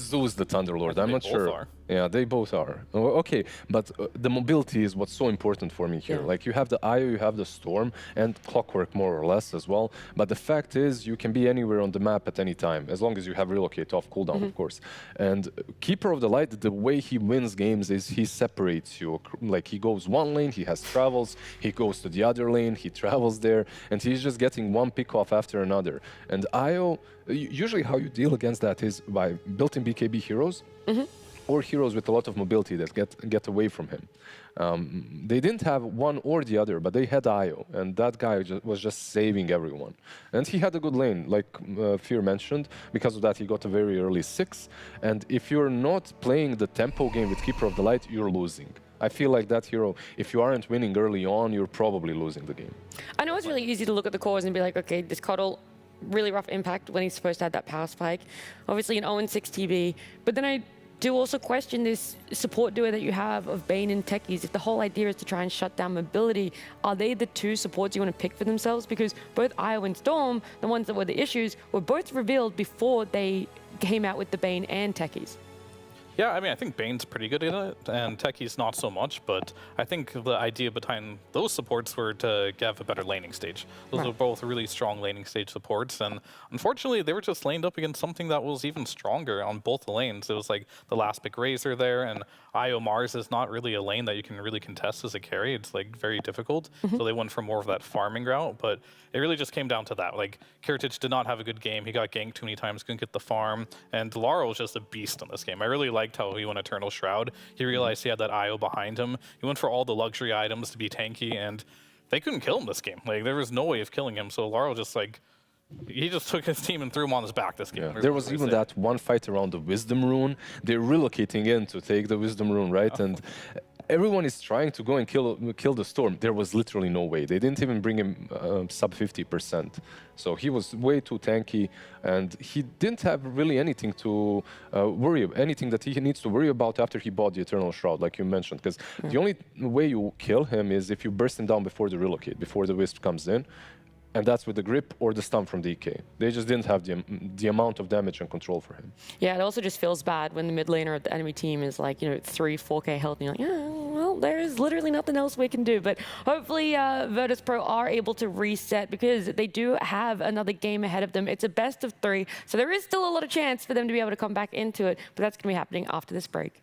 [SPEAKER 19] Zeus the Thunderlord? I'm not sure.
[SPEAKER 18] Are.
[SPEAKER 19] Yeah, they both are. Okay, but the mobility is what's so important for me here. Like you have the IO, you have the Storm, and Clockwork more or less as well. But the fact is, you can be anywhere on the map at any time, as long as you have relocate off cooldown, of course. And Keeper of the Light, the way he wins games is he separates you. Like he goes one lane, he has travels, he goes to the other lane, he travels there, and he's just getting one pick off after another. And IO, usually how you deal against that is by built-in BKB heroes. Or heroes with a lot of mobility that get away from him. They didn't have one or the other, but they had IO, and that guy was just saving everyone. And he had a good lane, like Fear mentioned. Because of that, he got a very early 6. And if you're not playing the tempo game with Keeper of the Light, you're losing. I feel like that hero, if you aren't winning early on, you're probably losing the game.
[SPEAKER 17] I know it's really easy to look at the cores and be like, okay, this Coddle, really rough impact when he's supposed to have that power spike. Obviously an 0-6 TB, but then I do also question this support duo that you have of Bane and Techies. If the whole idea is to try and shut down mobility, are they the 2 supports you want to pick for themselves? Because both IO and Storm, the ones that were the issues, were both revealed before they came out with the Bane and Techies.
[SPEAKER 18] Yeah, I mean, I think Bane's pretty good at it, and Techie's not so much, but I think the idea behind those supports were to have a better laning stage. Those are both really strong laning stage supports, and unfortunately, they were just laned up against something that was even stronger on both the lanes. It was like the last pick Razor there, and IO MOUZ is not really a lane that you can really contest as a carry. It's like very difficult, so they went for more of that farming route, but it really just came down to that. Like, Kiritich did not have a good game. He got ganked too many times, couldn't get the farm, and Laro was just a beast in this game. I really liked how he went Eternal Shroud. He realized he had that IO behind him. He went for all the luxury items to be tanky, and they couldn't kill him this game. Like, there was no way of killing him, so Laro just, like, he just took his team and threw him on his back this game.
[SPEAKER 19] Yeah. There was even that one fight around the Wisdom Rune. They're relocating in to take the Wisdom Rune, right? And everyone is trying to go and kill the Storm. There was literally no way. They didn't even bring him sub 50%. So he was way too tanky, and he didn't have really anything to worry about, anything that he needs to worry about after he bought the Eternal Shroud, like you mentioned. Because the only way you kill him is if you burst him down before the relocate, before the Wisp comes in. And that's with the grip or the stun from DK. They just didn't have the amount of damage and control for him.
[SPEAKER 17] Yeah, it also just feels bad when the mid laner of the enemy team is like, 3-4k health, and you're like, yeah, well, there is literally nothing else we can do. But hopefully Virtus.pro are able to reset because they do have another game ahead of them. It's a best of 3, so there is still a lot of chance for them to be able to come back into it, but that's going to be happening after this break.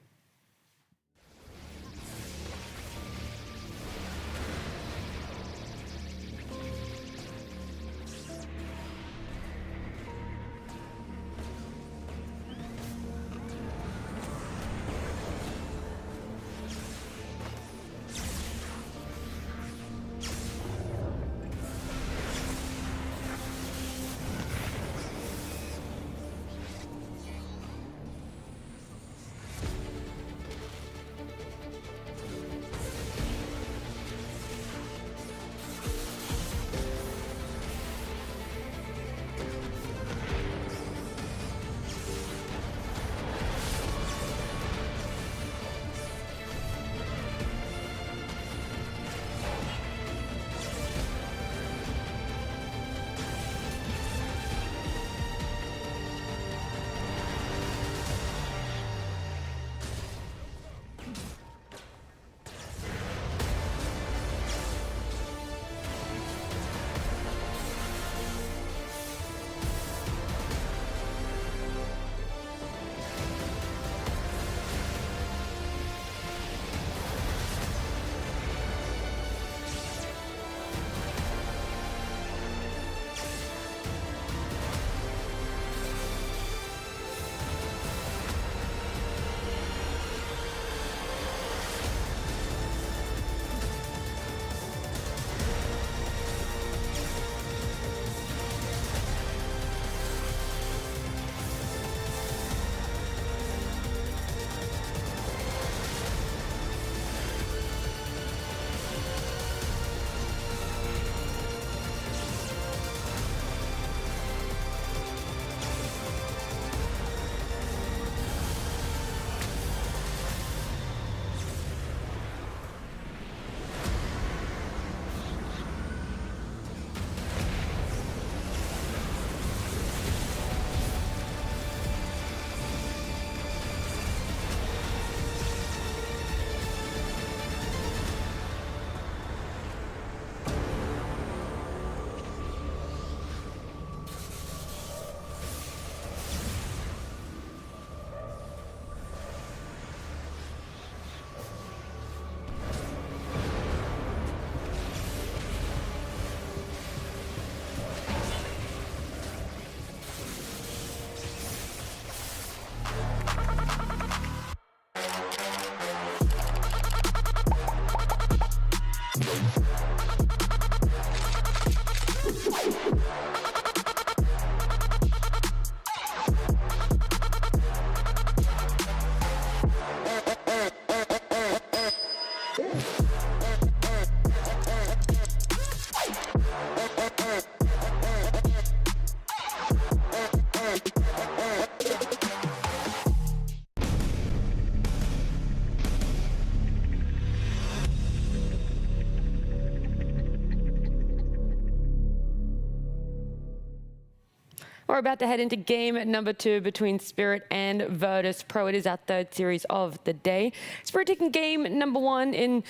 [SPEAKER 17] We're about to head into game number 2 between Spirit and Virtus.pro. It is our 3rd series of the day. Spirit taking game number 1 in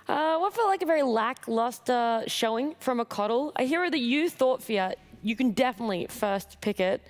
[SPEAKER 17] what felt like a very lackluster showing from a Coddle. I hear that you thought, Fiat, you can definitely first pick it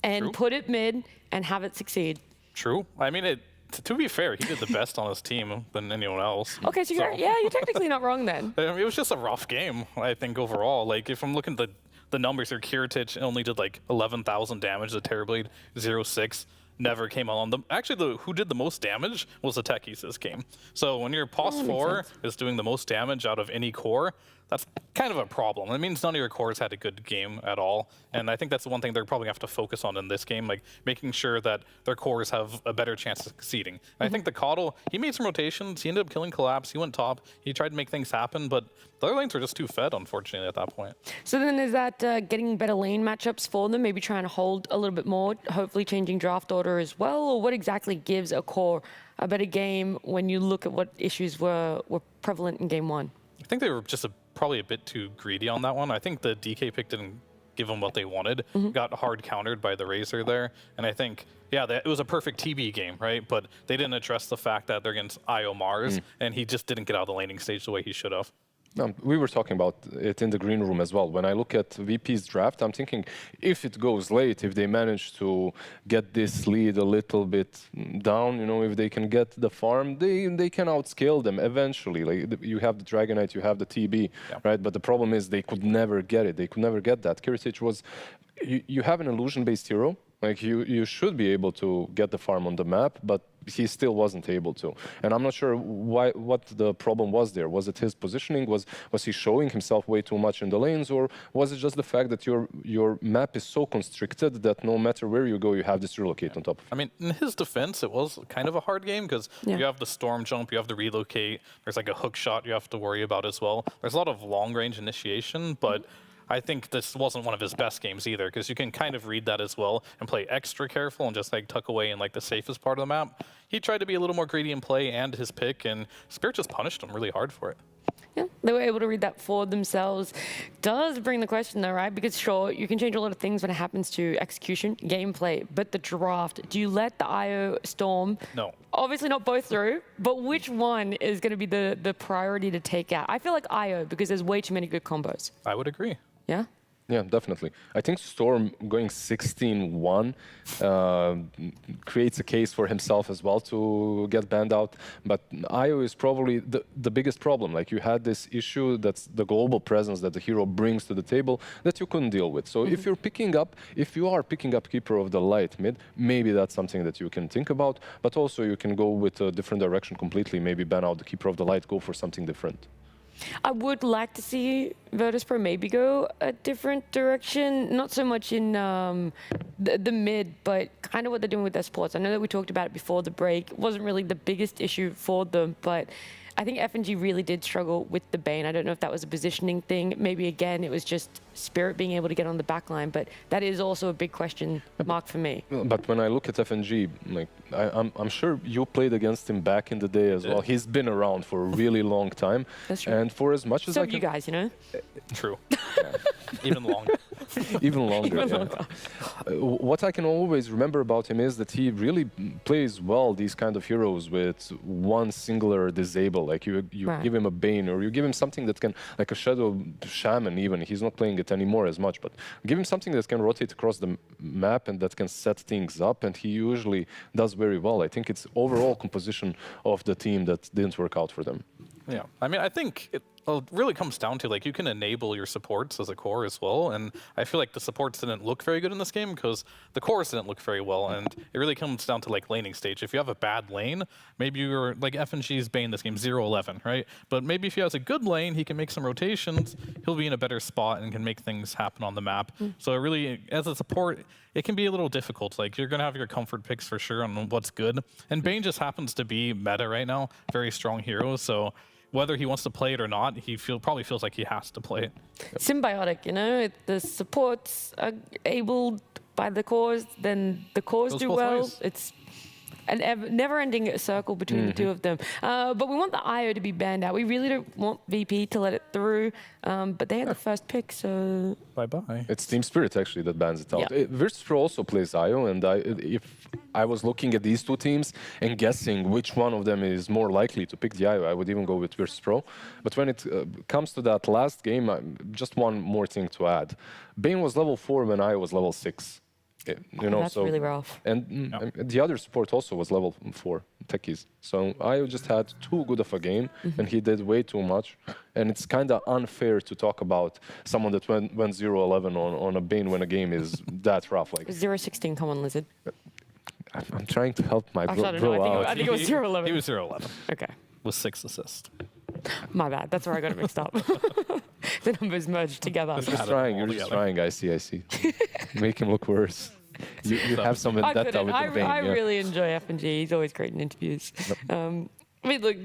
[SPEAKER 17] and put it mid and have it succeed.
[SPEAKER 18] True. I mean, to be fair, he did the best on his team than anyone else.
[SPEAKER 17] Okay, so you're technically not wrong then.
[SPEAKER 18] I mean, it was just a rough game, I think, overall. Like, if I'm looking at the numbers here, Kiritich only did like 11,000 damage. The Terrorblade 0.6 never came on them. Actually, who did the most damage was the Techies this game. So when your POS 4 is doing the most damage out of any core, that's kind of a problem. It means none of your cores had a good game at all. And I think that's the one thing they're probably going to have to focus on in this game, like making sure that their cores have a better chance of succeeding. And I think the Coddle, he made some rotations. He ended up killing Collapse. He went top. He tried to make things happen, but the other lanes were just too fed, unfortunately, at that point.
[SPEAKER 17] So then is that getting better lane matchups for them, maybe trying to hold a little bit more, hopefully changing draft order as well? Or what exactly gives a core a better game when you look at what issues were prevalent in game 1?
[SPEAKER 18] I think they were just probably a bit too greedy on that one. I think the DK pick didn't give them what they wanted. Got hard countered by the Razor there, and I think, yeah, it was a perfect TB game, right? But they didn't address the fact that they're against IO MOUZ, and he just didn't get out of the laning stage the way he should have.
[SPEAKER 19] We were talking about it in the green room as well. When I look at VP's draft, I'm thinking if it goes late, if they manage to get this lead a little bit down, you know, if they can get the farm, they can outscale them eventually. Like you have the Dragonite, you have the TB, right? But the problem is they could never get it. They could never get that. Kiritich was, you have an illusion-based hero. Like you should be able to get the farm on the map, but he still wasn't able to. And I'm not sure what the problem was there. Was it his positioning? Was he showing himself way too much in the lanes? Or was it just the fact that your map is so constricted that no matter where you go, you have this relocate on top?
[SPEAKER 18] I mean, in his defense, it was kind of a hard game because you have the storm jump, you have the relocate, there's like a hook shot you have to worry about as well. There's a lot of long-range initiation, but I think this wasn't one of his best games either, because you can kind of read that as well and play extra careful and just like tuck away in like the safest part of the map. He tried to be a little more greedy in play and his pick, and Spirit just punished him really hard for it.
[SPEAKER 17] Yeah, they were able to read that for themselves. Does bring the question though, right? Because sure, you can change a lot of things when it happens to execution, gameplay, but the draft, do you let the IO Storm?
[SPEAKER 18] No.
[SPEAKER 17] Obviously not both through, but which one is going to be the priority to take out? I feel like IO, because there's way too many good combos.
[SPEAKER 18] I would agree.
[SPEAKER 17] Yeah?
[SPEAKER 19] Yeah, definitely. I think Storm going 16-1 creates a case for himself as well to get banned out. But IO is probably the biggest problem. Like, you had this issue that's the global presence that the hero brings to the table that you couldn't deal with. So if you are picking up Keeper of the Light mid, maybe that's something that you can think about. But also you can go with a different direction completely. Maybe ban out the Keeper of the Light, go for something different.
[SPEAKER 17] I would like to see Virtus.pro maybe go a different direction, not so much in the mid, but kind of what they're doing with their sports. I know that we talked about it before the break. It wasn't really the biggest issue for them, but I think FNG really did struggle with the Bane. I don't know if that was a positioning thing. Maybe, again, it was just Spirit being able to get on the back line, but that is also a big question mark for me.
[SPEAKER 19] But when I look at FNG, like, I'm sure you played against him back in the day as well. He's been around for a really long time.
[SPEAKER 17] That's true.
[SPEAKER 19] And for as much as
[SPEAKER 17] So
[SPEAKER 19] I
[SPEAKER 17] have
[SPEAKER 19] can...
[SPEAKER 17] you guys, you know?
[SPEAKER 18] True. Even longer.
[SPEAKER 19] Even longer,
[SPEAKER 17] Even
[SPEAKER 19] yeah.
[SPEAKER 17] longer.
[SPEAKER 19] What I can always remember about him is that he really plays well these kind of heroes with one singular disable. Like you give him a Bane, or you give him something that can, like a Shadow Shaman even, he's not playing it anymore as much, but give him something that can rotate across the map and that can set things up, and he usually does very well. I think it's overall composition of the team that didn't work out for them.
[SPEAKER 18] Yeah, I mean, I think it really comes down to, like, you can enable your supports as a core as well, and I feel like the supports didn't look very good in this game because the cores didn't look very well, and it really comes down to, like, laning stage. If you have a bad lane, maybe you're, like, FNG's Bane this game, 0-11, right? But maybe if he has a good lane, he can make some rotations, he'll be in a better spot and can make things happen on the map. So it really, as a support, it can be a little difficult. Like, you're going to have your comfort picks for sure on what's good, and Bane just happens to be meta right now, very strong hero, so whether he wants to play it or not, he probably feels like he has to play it.
[SPEAKER 17] Symbiotic, you know? If the supports are able by the cores, then the cores
[SPEAKER 18] Goes
[SPEAKER 17] do
[SPEAKER 18] both
[SPEAKER 17] well.
[SPEAKER 18] ways.
[SPEAKER 17] It's an never-ending circle between the two of them. But we want the IO to be banned out. We really don't want VP to let it through. But they had the first pick, so...
[SPEAKER 18] Bye-bye.
[SPEAKER 19] It's Team Spirit, actually, that bans it out.
[SPEAKER 17] Yeah.
[SPEAKER 19] Virtus.pro also plays IO, and if I was looking at these two teams and guessing which one of them is more likely to pick the IO, I would even go with Virtus.pro. But when it comes to that last game, just one more thing to add. Bane was level 4 when IO was level 6. You know,
[SPEAKER 17] that's
[SPEAKER 19] so,
[SPEAKER 17] really rough.
[SPEAKER 19] And the other support also was level 4, techies. So I just had too good of a game, and he did way too much. And it's kind of unfair to talk about someone that went 0-11 on a Bane when a game is that rough. Like
[SPEAKER 17] 0-16, come on, Lizard.
[SPEAKER 19] I'm trying to help my
[SPEAKER 17] Actually, I don't know.
[SPEAKER 19] bro out.
[SPEAKER 17] I think it was 0-11.
[SPEAKER 18] He was 0-11.
[SPEAKER 17] Okay.
[SPEAKER 18] With 6 assists.
[SPEAKER 17] My bad. That's where I got it mixed up. The numbers merged together.
[SPEAKER 19] You're just trying. You're just trying. I see. Make him look worse. You have some vendetta with the Bane.
[SPEAKER 17] I really enjoy FNG. He's always great in interviews. I mean, look,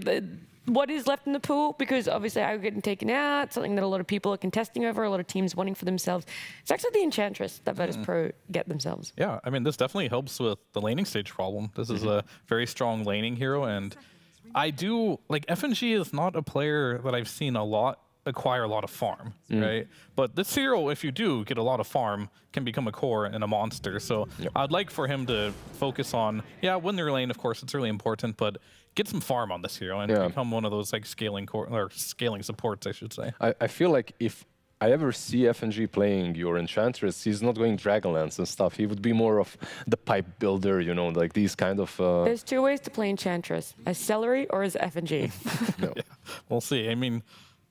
[SPEAKER 17] what is left in the pool? Because obviously I'm getting taken out, something that a lot of people are contesting over, a lot of teams wanting for themselves. It's actually the Enchantress that Virtus.pro get themselves.
[SPEAKER 18] Yeah, I mean, this definitely helps with the laning stage problem. This is a very strong laning hero, and I do, like, FNG is not a player that I've seen a lot acquire a lot of farm, right? But this hero, if you do get a lot of farm, can become a core and a monster. So I'd like for him to focus on, win their lane, of course, it's really important, but get some farm on this hero and become one of those like scaling core or scaling supports, I should say.
[SPEAKER 19] I feel like if I ever see FNG playing your Enchantress, he's not going Dragonlance and stuff. He would be more of the pipe builder, you know, like these kind of...
[SPEAKER 17] There's two ways to play Enchantress, as Celery or as FNG.
[SPEAKER 18] We'll see. I mean,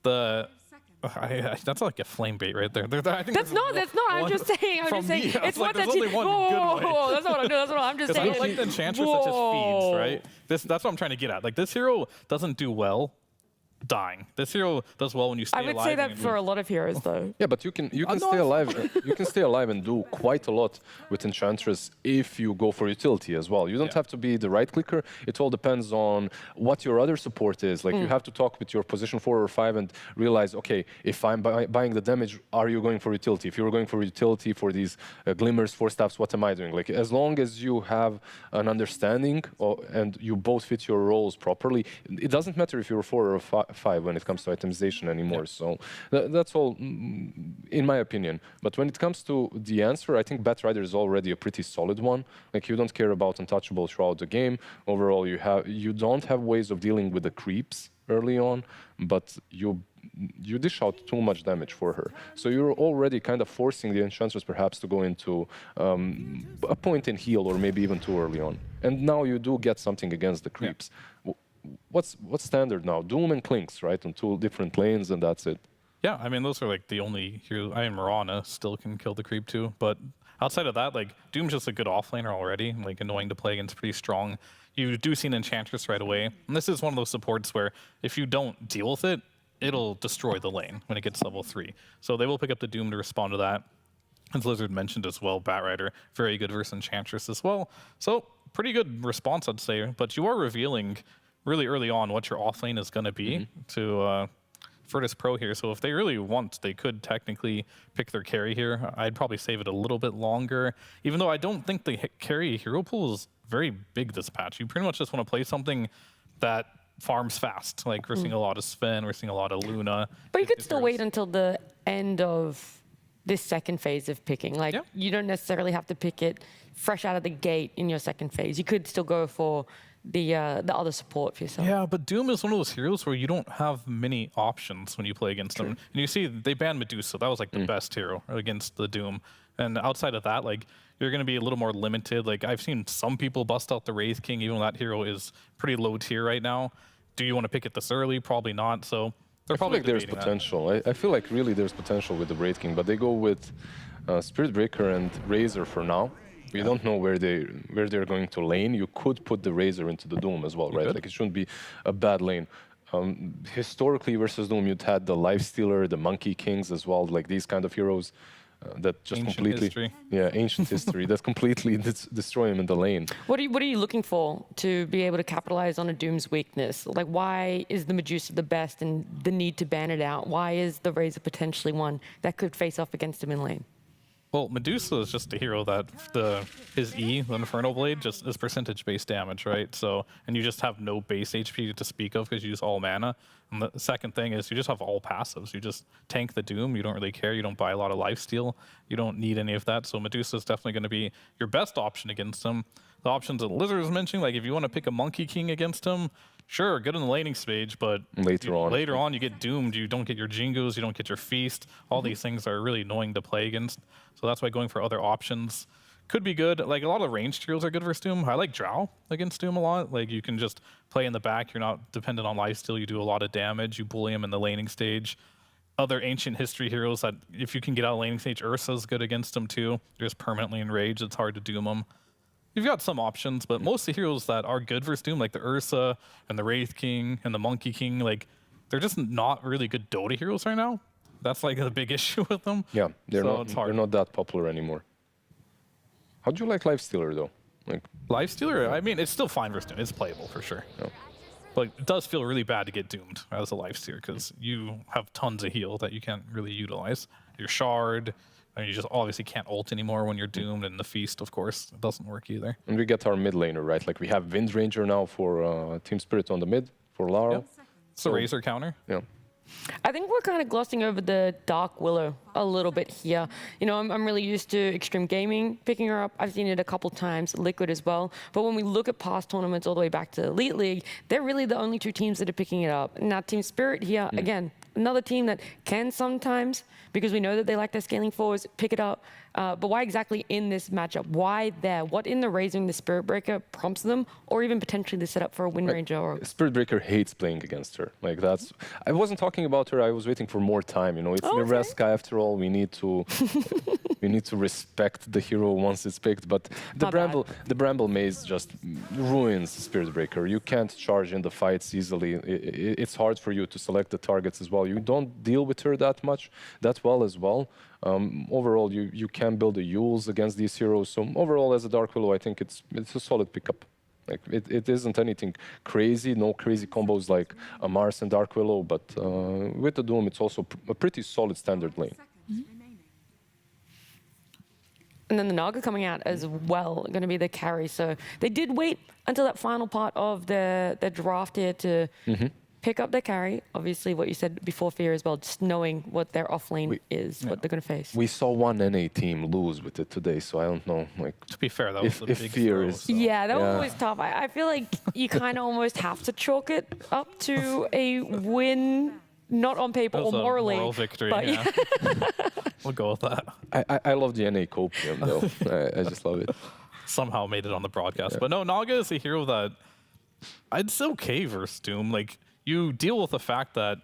[SPEAKER 18] that's like a flame bait right there. I think
[SPEAKER 17] that's not. I'm just saying. It's what that you. Whoa, that's not what I'm doing. That's what I'm just saying.
[SPEAKER 18] I don't like the Enchantress that just feeds, right? That's what I'm trying to get at. Like, this hero doesn't do well dying. This hero does well when you stay alive.
[SPEAKER 17] I would say that for a lot of heroes, though.
[SPEAKER 19] Yeah, but you can stay alive. You can stay alive and do quite a lot with Enchantress if you go for utility as well. You don't have to be the right clicker. It all depends on what your other support is. Like you have to talk with your position 4 or 5 and realize, okay, if I'm buying the damage, are you going for utility? If you're going for utility for these glimmers, 4 staffs, what am I doing? Like as long as you have an understanding and you both fit your roles properly, it doesn't matter if you're 4 or 5 when it comes to itemization anymore. So that's all in my opinion. But when it comes to the answer, I think Batrider is already a pretty solid one. Like you don't care about untouchable throughout the game. Overall, you don't have ways of dealing with the creeps early on, but you dish out too much damage for her. So you're already kind of forcing the Enchantress perhaps to go into a point in heal or maybe even too early on. And now you do get something against the creeps. What's standard now? Doom and Clinks, right? On 2 different lanes, and that's it.
[SPEAKER 18] Yeah, I mean, those are like the only heroes. I mean, Mirana still can kill the creep too, but outside of that, like, Doom's just a good offlaner already, like annoying to play against, pretty strong. You do see an Enchantress right away, and this is one of those supports where if you don't deal with it, it'll destroy the lane when it gets level 3. So they will pick up the Doom to respond to that. As Lizard mentioned as well, Batrider, very good versus Enchantress as well. So pretty good response, I'd say, but you are revealing really early on what your offlane is going to be to Virtus.pro here. So if they really want, they could technically pick their carry here. I'd probably save it a little bit longer, even though I don't think the carry hero pool is very big this patch. You pretty much just want to play something that farms fast. Like we're seeing a lot of Sven, we're seeing a lot of Luna.
[SPEAKER 17] But you could still wait until the end of this second phase of picking. Like you don't necessarily have to pick it fresh out of the gate in your second phase. You could still go for the other support for yourself.
[SPEAKER 18] Yeah, but Doom is one of those heroes where you don't have many options when you play against them. And you see, they banned Medusa. That was like the best hero against the Doom. And outside of that, like, you're going to be a little more limited. Like, I've seen some people bust out the Wraith King, even though that hero is pretty low tier right now. Do you want to pick it this early? Probably not. So they're probably
[SPEAKER 19] like there's potential. I feel like really there's potential with the Wraith King, but they go with Spirit Breaker and Razor for now. We don't know where they're going to lane. You could put the Razor into the Doom as well, right? Like it shouldn't be a bad lane. Historically versus Doom, you'd had the Lifestealer, the Monkey Kings as well, like these kind of heroes that just
[SPEAKER 18] ancient
[SPEAKER 19] completely,
[SPEAKER 18] history.
[SPEAKER 19] Ancient history that completely destroy him in the lane.
[SPEAKER 17] What are you looking for to be able to capitalize on a Doom's weakness? Like, why is the Medusa the best and the need to ban it out? Why is the Razor potentially one that could face off against him in lane?
[SPEAKER 18] Well, Medusa is just a hero that his E, the Inferno Blade, just is percentage-based damage, right? So, and you just have no base HP to speak of because you use all mana. And the second thing is you just have all passives. You just tank the Doom. You don't really care. You don't buy a lot of lifesteal. You don't need any of that. So Medusa is definitely going to be your best option against him. The options that Lizard was mentioning, like if you want to pick a Monkey King against him, sure, good in the laning stage, but later on you get doomed. You don't get your Jingos, you don't get your Feast. All these things are really annoying to play against. So that's why going for other options could be good. Like a lot of ranged heroes are good versus Doom. I like Drow against Doom a lot. Like you can just play in the back. You're not dependent on lifesteal. You do a lot of damage. You bully him in the laning stage. Other ancient history heroes that if you can get out of laning stage, Ursa's good against them too. They're just permanently enraged. It's hard to doom them. You've got some options, but most of the heroes that are good versus Doom, like the Ursa and the Wraith King and the Monkey King, like they're just not really good Dota heroes right now. That's like the big issue with them.
[SPEAKER 19] Yeah, they're not that popular anymore. How do you like Lifestealer though? Like
[SPEAKER 18] Lifestealer, I mean, it's still fine versus Doom. It's playable for sure. Yeah. But it does feel really bad to get doomed as a Lifestealer because you have tons of heal that you can't really utilize. Your Shard. And you just obviously can't ult anymore when you're doomed, and the Feast, of course, it doesn't work either.
[SPEAKER 19] And we get our mid laner, right? Like we have Wind Ranger now for Team Spirit on the mid for Lara.
[SPEAKER 18] Yep. It's a Razor counter.
[SPEAKER 19] Yeah.
[SPEAKER 17] I think we're kind of glossing over the Dark Willow a little bit here. You know, I'm really used to Xtreme Gaming picking her up. I've seen it a couple times, Liquid as well. But when we look at past tournaments all the way back to Elite League, they're really the only two teams that are picking it up. Now, Team Spirit here, again, another team that can sometimes, because we know that they like their scaling forwards, pick it up. But why exactly in this matchup? Why there? What in the Razor and the Spirit Breaker prompts them, or even potentially the setup for a Wind Ranger? Or
[SPEAKER 19] Spirit Breaker hates playing against her. Like that's. I wasn't talking about her. I was waiting for more time. You know, it's Nebraska after all. We need to. We need to respect the hero once it's picked. But the Bramble Maze just ruins Spirit Breaker. You can't charge in the fights easily. It's hard for you to select the targets as well. You don't deal with her that well as well. Overall, you can build the Yules against these heroes. So overall, as a Dark Willow, I think it's a solid pickup. Like it isn't anything crazy, no crazy combos like a Mars and Dark Willow, but with the Doom, it's also a pretty solid standard lane.
[SPEAKER 17] And then the Naga coming out as well, going to be the carry. So they did wait until that final part of the draft here to pick up their carry. Obviously, what you said before, Fear as well, just knowing what their offlane is, what they're going to face.
[SPEAKER 19] We saw one NA team lose with it today, so I don't know. Like,
[SPEAKER 18] to be fair, that was the big
[SPEAKER 19] Fear is.
[SPEAKER 17] Yeah, that one was tough. I feel like you kind of almost have to chalk it up to a win, not on paper or morally.
[SPEAKER 18] Moral victory,
[SPEAKER 17] but
[SPEAKER 18] yeah. We'll go with that.
[SPEAKER 19] I love the NA copium, though. I just love it.
[SPEAKER 18] Somehow made it on the broadcast. But no, Naga is a hero that it's okay versus Doom. Like, you deal with the fact that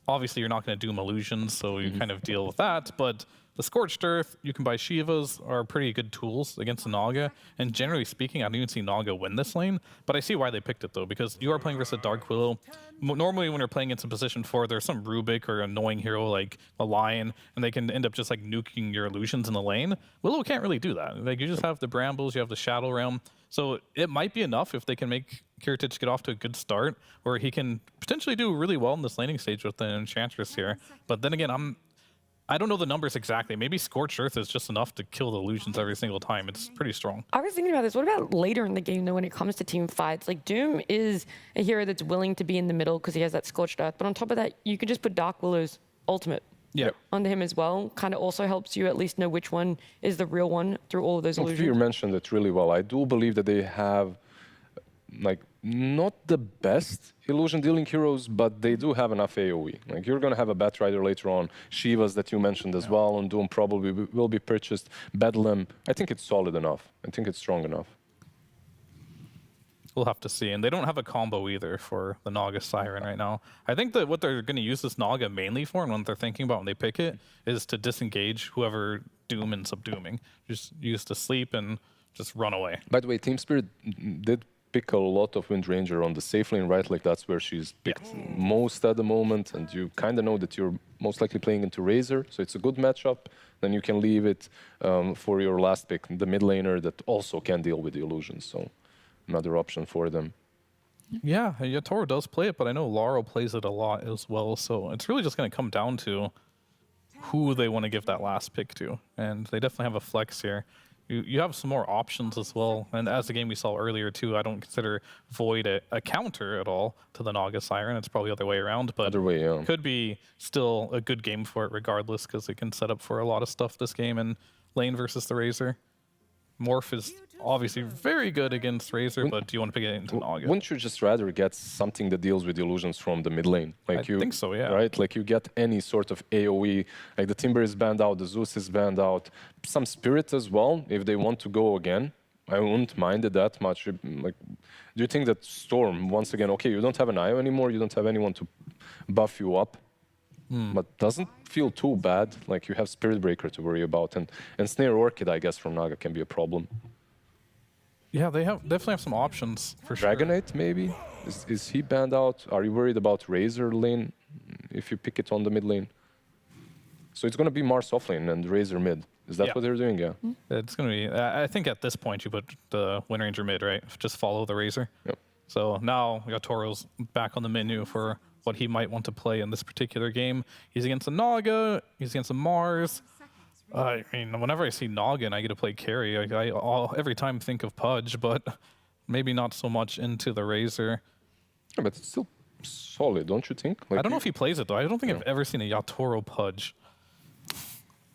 [SPEAKER 18] obviously you're not going to Doom illusions, so you kind of deal with that. But the Scorched Earth, you can buy Shivas, are pretty good tools against the Naga. And generally speaking, I don't even see Naga win this lane. But I see why they picked it, though, because you are playing versus a Dark Willow. Normally, when you're playing against a position 4, there's some Rubik or annoying hero like a Lion, and they can end up just like nuking your illusions in the lane. Willow can't really do that. Like, you just have the Brambles, you have the Shadow Realm. So it might be enough if they can make Kiritich get off to a good start, where he can potentially do really well in this laning stage with the Enchantress here. But then again, I don't know the numbers exactly. Maybe Scorched Earth is just enough to kill the illusions every single time. It's pretty strong.
[SPEAKER 17] I was thinking about this. What about later in the game, though, when it comes to team fights? Like, Doom is a hero that's willing to be in the middle because he has that Scorched Earth. But on top of that, you could just put Dark Willow's ultimate onto him as well. Kind of also helps you at least know which one is the real one through all of those illusions.
[SPEAKER 19] You mentioned it really well. I do believe that they have, like, not the best illusion dealing heroes, but they do have enough AoE. Like, you're going to have a Batrider later on. Shivas that you mentioned as well on Doom probably will be purchased. Bedlam, I think it's solid enough. I think it's strong enough.
[SPEAKER 18] We'll have to see. And they don't have a combo either for the Naga Siren right now. I think that what they're going to use this Naga mainly for, and what they're thinking about when they pick it, is to disengage whoever Doom and subdooming. Just use to sleep and just run away.
[SPEAKER 19] By the way, Team Spirit did pick a lot of Wind Ranger on the safe lane, right? Like, that's where she's picked most at the moment, and you kind of know that you're most likely playing into Razor, so it's a good matchup. Then you can leave it for your last pick, the mid laner that also can deal with the illusions, so another option for them.
[SPEAKER 18] Yeah, Toro does play it, but I know Laurel plays it a lot as well, so it's really just going to come down to who they want to give that last pick to, and they definitely have a flex here. You have some more options as well, and as the game we saw earlier too, I don't consider Void a counter at all to the Naga Siren. It's probably the other way around, but could be still a good game for it regardless, because it can set up for a lot of stuff this game in lane versus the Razor. Morph is obviously very good against Razor, but do you want to pick it into Naga?
[SPEAKER 19] Wouldn't you just rather get something that deals with the illusions from the mid lane? Like, I
[SPEAKER 18] think so, yeah.
[SPEAKER 19] Right? Like, you get any sort of AoE, like the Timber is banned out, the Zeus is banned out, some Spirit as well, if they want to go again. I wouldn't mind it that much. Like, do you think that Storm, once again, okay, you don't have an IO anymore, you don't have anyone to buff you up, but doesn't feel too bad. Like, you have Spirit Breaker to worry about, and Snare Orchid, I guess, from Naga can be a problem.
[SPEAKER 18] Yeah, they definitely have some options for sure.
[SPEAKER 19] Dragonite, maybe? Is he banned out? Are you worried about Razor lane if you pick it on the mid lane? So it's going to be Mars off lane and Razor mid. Is that what they're doing? Yeah.
[SPEAKER 18] It's going to be, I think at this point you put the Wind Ranger mid, right? Just follow the Razor.
[SPEAKER 19] Yep.
[SPEAKER 18] So now we got Toro's back on the menu for what he might want to play in this particular game. He's against a Naga, he's against a Mars. I mean, whenever I see Naga and I get to play carry, I every time think of Pudge, but maybe not so much into the Razor.
[SPEAKER 19] Yeah, but it's still solid, don't you think?
[SPEAKER 18] I don't know if he plays it though. I don't think I've ever seen a Yatoro pudge.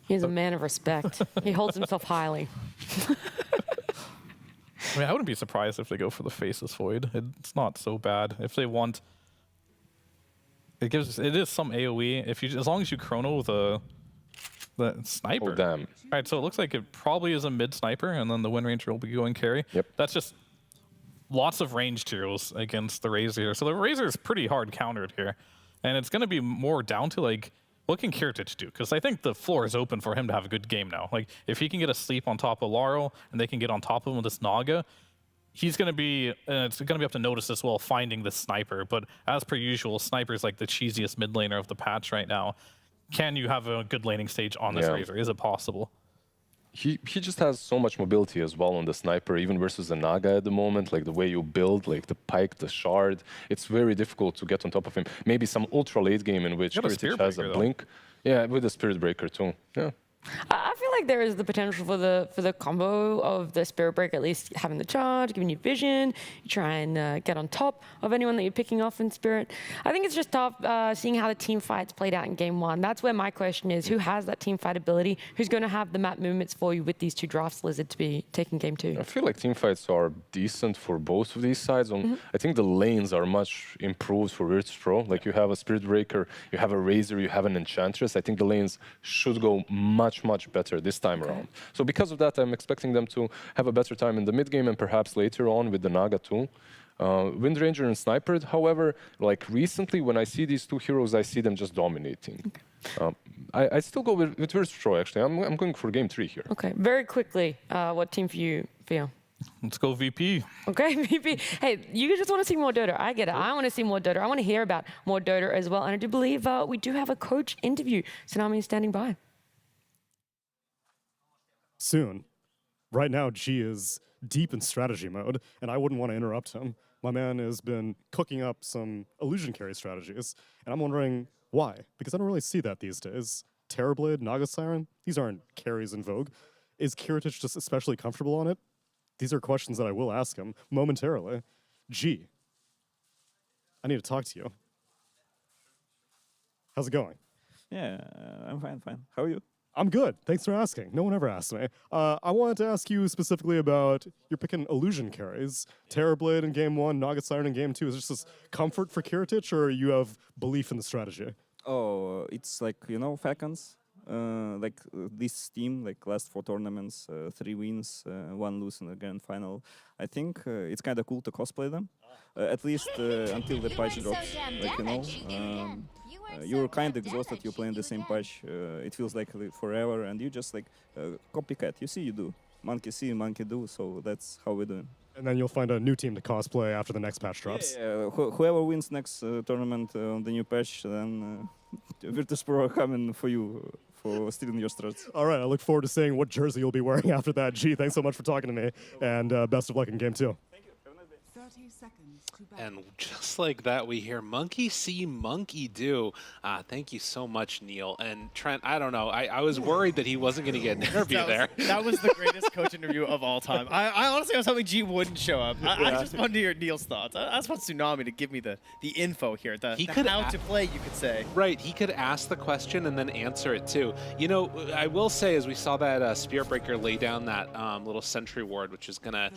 [SPEAKER 17] He's a man of respect. He holds himself highly.
[SPEAKER 18] I mean, I wouldn't be surprised if they go for the Faceless Void. It's not so bad. If they want, it is some AOE. As long as you chrono the sniper.
[SPEAKER 19] Oh damn!
[SPEAKER 18] All right, so it looks like it probably is a mid sniper, and then the Wind Ranger will be going carry.
[SPEAKER 19] Yep.
[SPEAKER 18] That's just lots of ranged heroes against the Razor. So the Razor is pretty hard countered here, and it's going to be more down to like, what can Kiritich do? Because I think the floor is open for him to have a good game now. Like, if he can get a sleep on top of Laro, and they can get on top of him with this Naga, he's going to be, it's going to be up to Notice as well, finding the sniper. But as per usual, sniper's like the cheesiest mid laner of the patch right now. Can you have a good laning stage on this Razor? Is it possible?
[SPEAKER 19] He just has so much mobility as well on the sniper, even versus the Naga at the moment. Like the way you build, like the pike, the shard, it's very difficult to get on top of him. Maybe some ultra late game in which Kiritich has a blink. Yeah, with the Spirit Breaker too. Yeah.
[SPEAKER 17] I feel like there is the potential for the combo of the Spirit Breaker at least having the charge, giving you vision. You try and get on top of anyone that you're picking off in Spirit. I think it's just tough seeing how the team fights played out in Game 1. That's where my question is, who has that team fight ability? Who's going to have the map movements for you with these two drafts, Lizard, to be taking Game 2?
[SPEAKER 19] I feel like team fights are decent for both of these sides. I think the lanes are much improved for Virtus.pro. Like you have a Spirit Breaker, you have a Razor, you have an Enchantress. I think the lanes should go much better this time around. So because of that, I'm expecting them to have a better time in the mid game and perhaps later on with the Naga too. Wind Ranger and Sniper, however, like recently when I see these two heroes, I see them just dominating. I still go with Virtus.pro actually. I'm going for Game 3 here.
[SPEAKER 17] Okay, very quickly, what team for you, Theo?
[SPEAKER 18] Let's go VP.
[SPEAKER 17] Okay, VP. Hey, you just want to see more Dota. I get it. I want to see more Dota. I want to hear about more Dota as well. And I do believe we do have a coach interview. Tsunami is standing by.
[SPEAKER 10] Soon. Right now, G is deep in strategy mode, and I wouldn't want to interrupt him. My man has been cooking up some illusion carry strategies, and I'm wondering why, because I don't really see that these days. Terrorblade, Naga Siren, these aren't carries in vogue. Is Kiritich just especially comfortable on it? These are questions that I will ask him momentarily. G, I need to talk to you. How's it going?
[SPEAKER 14] Yeah, I'm fine. How are you?
[SPEAKER 10] I'm good. Thanks for asking. No one ever asked me. I wanted to ask you specifically about you're picking illusion carries. Terrorblade in Game 1, Naga Siren in Game 2. Is this just comfort for Kiritich, or you have belief in the strategy?
[SPEAKER 14] Oh, it's like, Falcons. This team, like last 4 tournaments, 3 wins, 1 lose in the grand final. I think it's kind of cool to cosplay them, at least until the patch drops. You're kind of exhausted, you're playing the same patch, it feels like forever, and you just copycat. You see, you do. Monkey see, monkey do, so that's how we're doing.
[SPEAKER 10] And then you'll find a new team to cosplay after the next patch drops.
[SPEAKER 14] Yeah, whoever wins next tournament on the new patch, then Virtus.pro coming for you for stealing your strats.
[SPEAKER 10] All right, I look forward to seeing what jersey you'll be wearing after that. G, thanks so much for talking to me, and best of luck in Game 2.
[SPEAKER 8] 30 seconds to bet.
[SPEAKER 20] And just like that, we hear monkey see, monkey do. Thank you so much, Neil. And Trent, I don't know. I was worried that he wasn't going to get an interview there.
[SPEAKER 21] That was the greatest coach interview of all time. I honestly was hoping G wouldn't show up. I just wanted to hear Neil's thoughts. I just want Tsunami to give me the info here, the how to play, you could say.
[SPEAKER 20] Right. He could ask the question and then answer it too. I will say, as we saw that Spirit Breaker lay down that little sentry ward, which is going to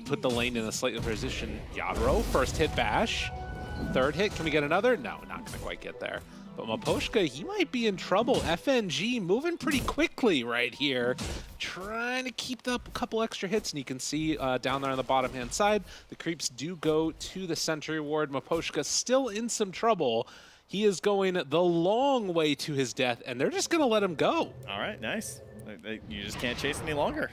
[SPEAKER 20] put the lane in a slightly position. Yadro, first hit bash. Third hit, can we get another? No, not going to quite get there. But Maposhka, he might be in trouble. FNG moving pretty quickly right here. Trying to keep up a couple extra hits, and you can see down there on the bottom-hand side, the creeps do go to the sentry ward. Maposhka still in some trouble. He is going the long way to his death, and they're just going to let him go.
[SPEAKER 21] All right, nice. You just can't chase any longer.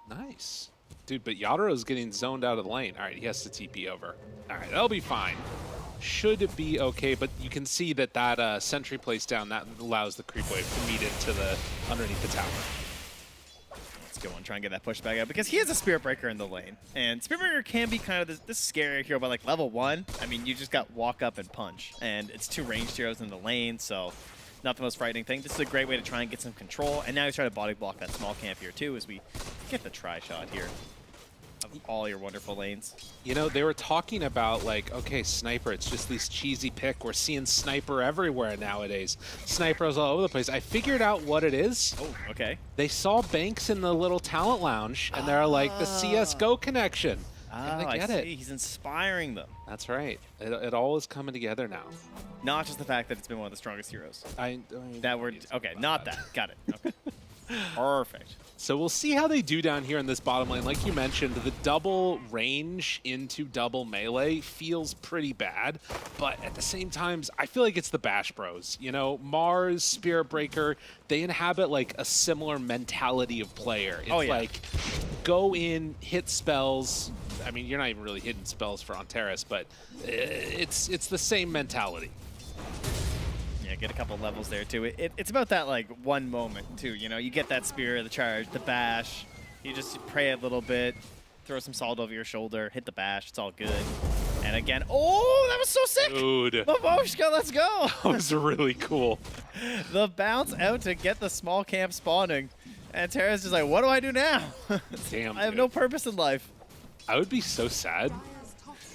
[SPEAKER 20] Nice. Dude, but Yadro is getting zoned out of the lane. All right, he has to TP over. All right, that'll be fine. Should be okay, but you can see that sentry placed down, that allows the creep wave to meet into the underneath the tower.
[SPEAKER 21] Let's go and try and get that pushback out, because he has a Spirit Breaker in the lane. And Spirit Breaker can be kind of this scary hero, but like level 1, I mean, you just got walk up and punch. And it's 2 ranged heroes in the lane, so not the most frightening thing. This is a great way to try and get some control. And now he's trying to body block that small camp here too, as we get the try shot here. all your wonderful lanes.
[SPEAKER 20] You know, they were talking about, like, okay, Sniper, it's just this cheesy pick. We're seeing Sniper everywhere nowadays. Sniper's all over the place. I figured out what it is.
[SPEAKER 21] Oh, okay.
[SPEAKER 20] They saw Banks in the little talent lounge, and they're like, the CSGO connection.
[SPEAKER 21] Oh,
[SPEAKER 20] I get it.
[SPEAKER 21] He's inspiring them.
[SPEAKER 20] That's right. It all is coming together now.
[SPEAKER 21] Not just the fact that it's been one of the strongest heroes. Okay, not that. Got it. Okay. Perfect.
[SPEAKER 20] So we'll see how they do down here in this bottom lane. Like you mentioned, the double range into double melee feels pretty bad, but at the same time, I feel like it's the Bash Bros. You know, MOUZ, Spirit Breaker, they inhabit like a similar mentality of player. It's like, go in, hit spells. I mean, you're not even really hitting spells for Antares, but it's the same mentality.
[SPEAKER 21] Yeah, get a couple levels there too. It's about that like one moment too. You know, you get that spear, the charge, the bash. You just pray a little bit, throw some salt over your shoulder, hit the bash. It's all good. And again, oh, that was so sick!
[SPEAKER 20] Dude,
[SPEAKER 21] Maposhka, let's go!
[SPEAKER 20] That was really cool.
[SPEAKER 21] The bounce out to get the small camp spawning, and Tara's just like, what do I do now?
[SPEAKER 20] Damn,
[SPEAKER 21] I have no purpose in life.
[SPEAKER 20] I would be so sad.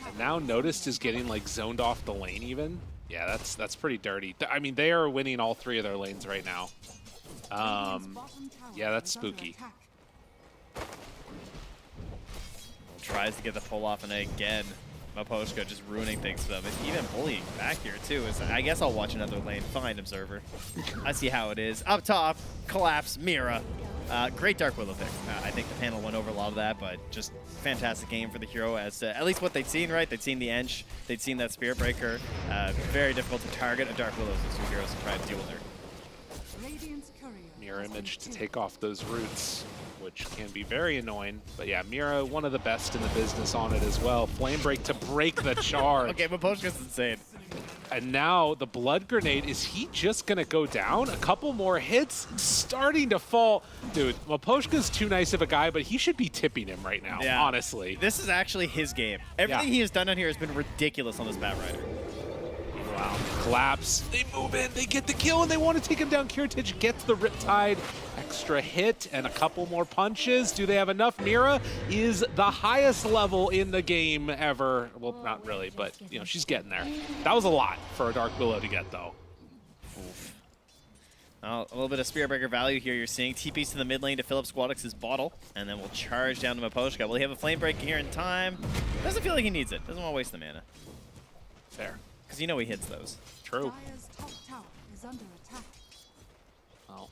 [SPEAKER 20] And now Noticed is getting like zoned off the lane even. Yeah, that's pretty dirty. I mean, they are winning all 3 of their lanes right now. Yeah, that's spooky.
[SPEAKER 21] Tries to get the pull off, and again, Maposhka just ruining things for them. It's even bullying back here too. I guess I'll watch another lane. Fine, Observer. I see how it is. Up top, collapse, Mira. Great Dark Willow pick. I think the panel went over a lot of that, but just fantastic game for the hero as at least what they'd seen, right? They'd seen the Ench, they'd seen that Spirit Breaker. Very difficult to target a Dark Willow as 2 heroes to try to deal with her.
[SPEAKER 20] Mirror Image to take off those roots, which can be very annoying. But yeah, Mira, one of the best in the business on it as well. Flame Break to break the charge.
[SPEAKER 21] Okay, Maposhka's insane.
[SPEAKER 20] And now the Blood Grenade, is he just going to go down? A couple more hits, starting to fall. Dude, Maposhka's too nice of a guy, but he should be tipping him right now, honestly.
[SPEAKER 21] This is actually his game. Everything he has done on here has been ridiculous on this Batrider.
[SPEAKER 20] Wow. Collapse. They move in, they get the kill, and they want to take him down. Kiritich gets the Riptide. Extra hit and a couple more punches. Do they have enough? Mira is the highest level in the game ever. Well, not really, but you know, she's getting there. That was a lot for a Dark Willow to get, though.
[SPEAKER 21] Oof. Well, a little bit of Spirit Breaker value here. You're seeing TPs to the mid lane to fill up Squadix's bottle, and then we'll charge down to Maposhka. Will he have a Flame Break here in time? Doesn't feel like he needs it. Doesn't want to waste the mana.
[SPEAKER 20] Fair.
[SPEAKER 21] Because you know he hits those.
[SPEAKER 20] True. Well,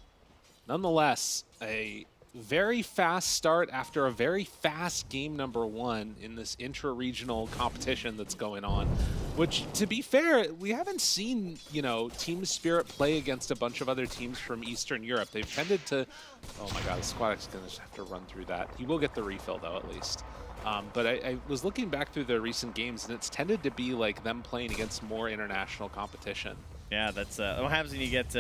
[SPEAKER 20] nonetheless, a very fast start after a very fast game number 1 in this intra-regional competition that's going on. Which, to be fair, we haven't seen, you know, Team Spirit play against a bunch of other teams from Eastern Europe. They've tended to... Oh my god, Squadix is going to just have to run through that. He will get the refill, though, at least. But I was looking back through the recent games, and it's tended to be like them playing against more international competition.
[SPEAKER 21] Yeah, that's what happens when you get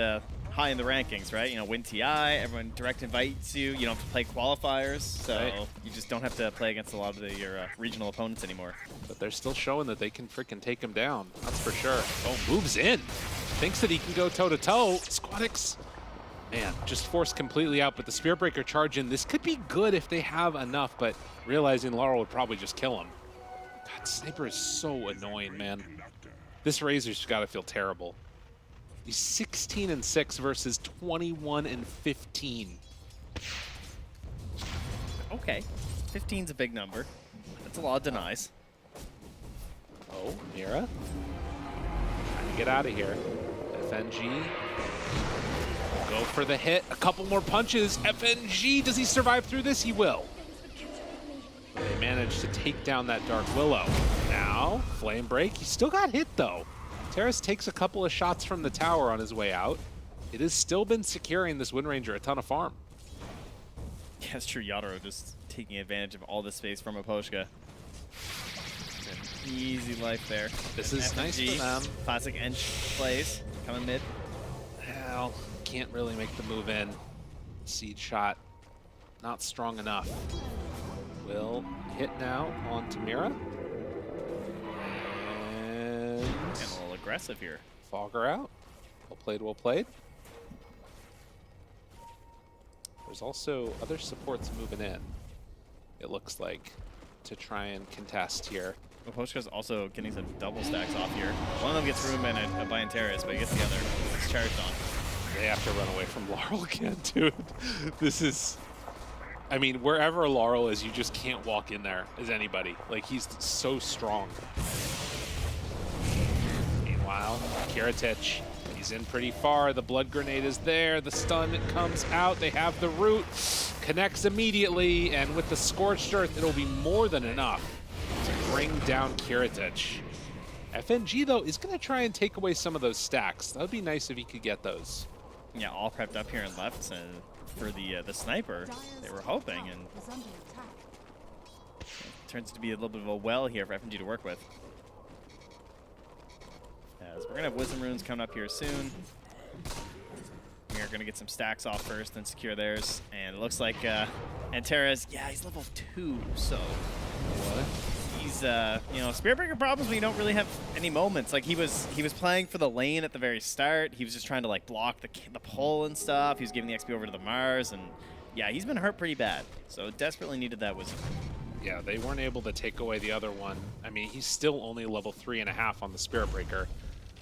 [SPEAKER 21] high in the rankings, right? You know, win TI, everyone direct invites you. You don't have to play qualifiers, so you just don't have to play against a lot of your regional opponents anymore.
[SPEAKER 20] But they're still showing that they can freaking take him down. That's for sure. Oh, moves in. Thinks that he can go toe-to-toe. Squadix, man, just forced completely out. But the Spirit Breaker charge in. This could be good if they have enough, but realizing Laurel would probably just kill him. God, Sniper is so annoying, man. This Razor's got to feel terrible. He's 16-6 versus 21-15.
[SPEAKER 21] Okay, 15's a big number. That's a lot of denies.
[SPEAKER 20] Oh, Mira. Trying to get out of here. FNG. Go for the hit. A couple more punches. FNG, does he survive through this? He will. They managed to take down that Dark Willow. Now, Flame Break. He still got hit, though. Terrace takes a couple of shots from the tower on his way out. It has still been securing this Wind Ranger a ton of farm.
[SPEAKER 21] Yeah, it's true. Yadaro just taking advantage of all the space from Maposhka. An easy life there.
[SPEAKER 20] This is nice for them.
[SPEAKER 21] Classic Ench plays. Coming mid.
[SPEAKER 20] Well, can't really make the move in. Seed shot. Not strong enough. Will hit now on Mira. And
[SPEAKER 21] a little aggressive here.
[SPEAKER 20] Fogger out. Well played, well played. There's also other supports moving in, it looks like, to try and contest here.
[SPEAKER 21] Poshka's also getting some double stacks off here. One of them gets room and by Antares, but he gets the other. It's charged on.
[SPEAKER 20] They have to run away from Laurel again, dude. This is... I mean, wherever Laurel is, you just can't walk in there as anybody. Like, he's so strong. Meanwhile, Kiritich, he's in pretty far. The blood grenade is there. The stun comes out. They have the root. Connects immediately, and with the Scorched Earth, it'll be more than enough to bring down Kiritich. FNG, though, is going to try and take away some of those stacks. That would be nice if he could get those.
[SPEAKER 21] Yeah, all prepped up here and left for the sniper. They were hoping, and it turns to be a little bit of a well here for FNG to work with. As we're going to have Wisdom Runes coming up here soon. We're going to get some stacks off first, then secure theirs. And it looks like Antares, yeah, he's level 2, so... What? He's, you know, Spirit Breaker problems when you don't really have any moments. Like, he was playing for the lane at the very start. He was just trying to, like, block the pull and stuff. He was giving the XP over to the MOUZ, and, yeah, he's been hurt pretty bad. So desperately needed that Wisdom.
[SPEAKER 20] Yeah, they weren't able to take away the other one. I mean, he's still only level 3.5 on the Spirit Breaker.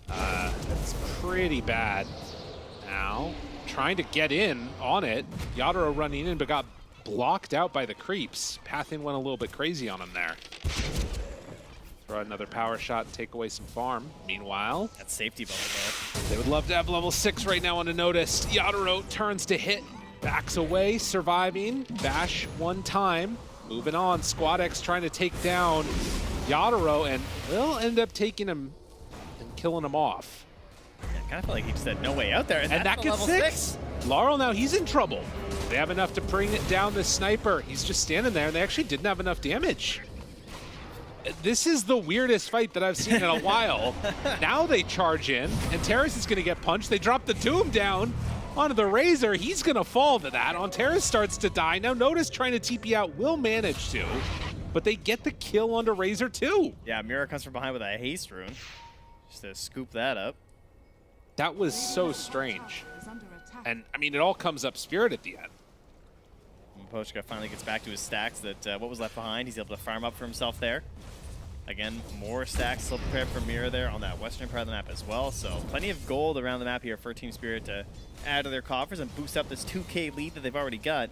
[SPEAKER 20] That's pretty bad. Now, trying to get in on it. Yadoro running in, but got blocked out by the creeps. Pathin went a little bit crazy on him there. Throw out another power shot and take away some farm. Meanwhile,
[SPEAKER 21] that's safety bubble, though.
[SPEAKER 20] They would love to have level 6 right now on a notice. Yadoro turns to hit, backs away, surviving. Bash one time. Moving on, Squad X trying to take down Yadoro, and will end up taking him and killing him off.
[SPEAKER 21] Yeah, I kind of feel like he just had no way out there.
[SPEAKER 20] And that gets 6. Laurel now, he's in trouble. They have enough to bring it down the sniper. He's just standing there, and they actually didn't have enough damage. This is the weirdest fight that I've seen in a while. Now they charge in, and Terrace is going to get punched. They drop the Doom down onto the Razor. He's going to fall to that. Terrace starts to die. Now Notice trying to TP out will manage to, but they get the kill onto Razor too.
[SPEAKER 21] Yeah, Mira comes from behind with a haste rune. Just to scoop that up.
[SPEAKER 20] That was so strange. And, I mean, it all comes up Spirit at the end.
[SPEAKER 21] Pochka finally gets back to his stacks that what was left behind. He's able to farm up for himself there. Again, more stacks still prepared for Mira there on that western part of the map as well. So plenty of gold around the map here for Team Spirit to add to their coffers and boost up this 2K lead that they've already got.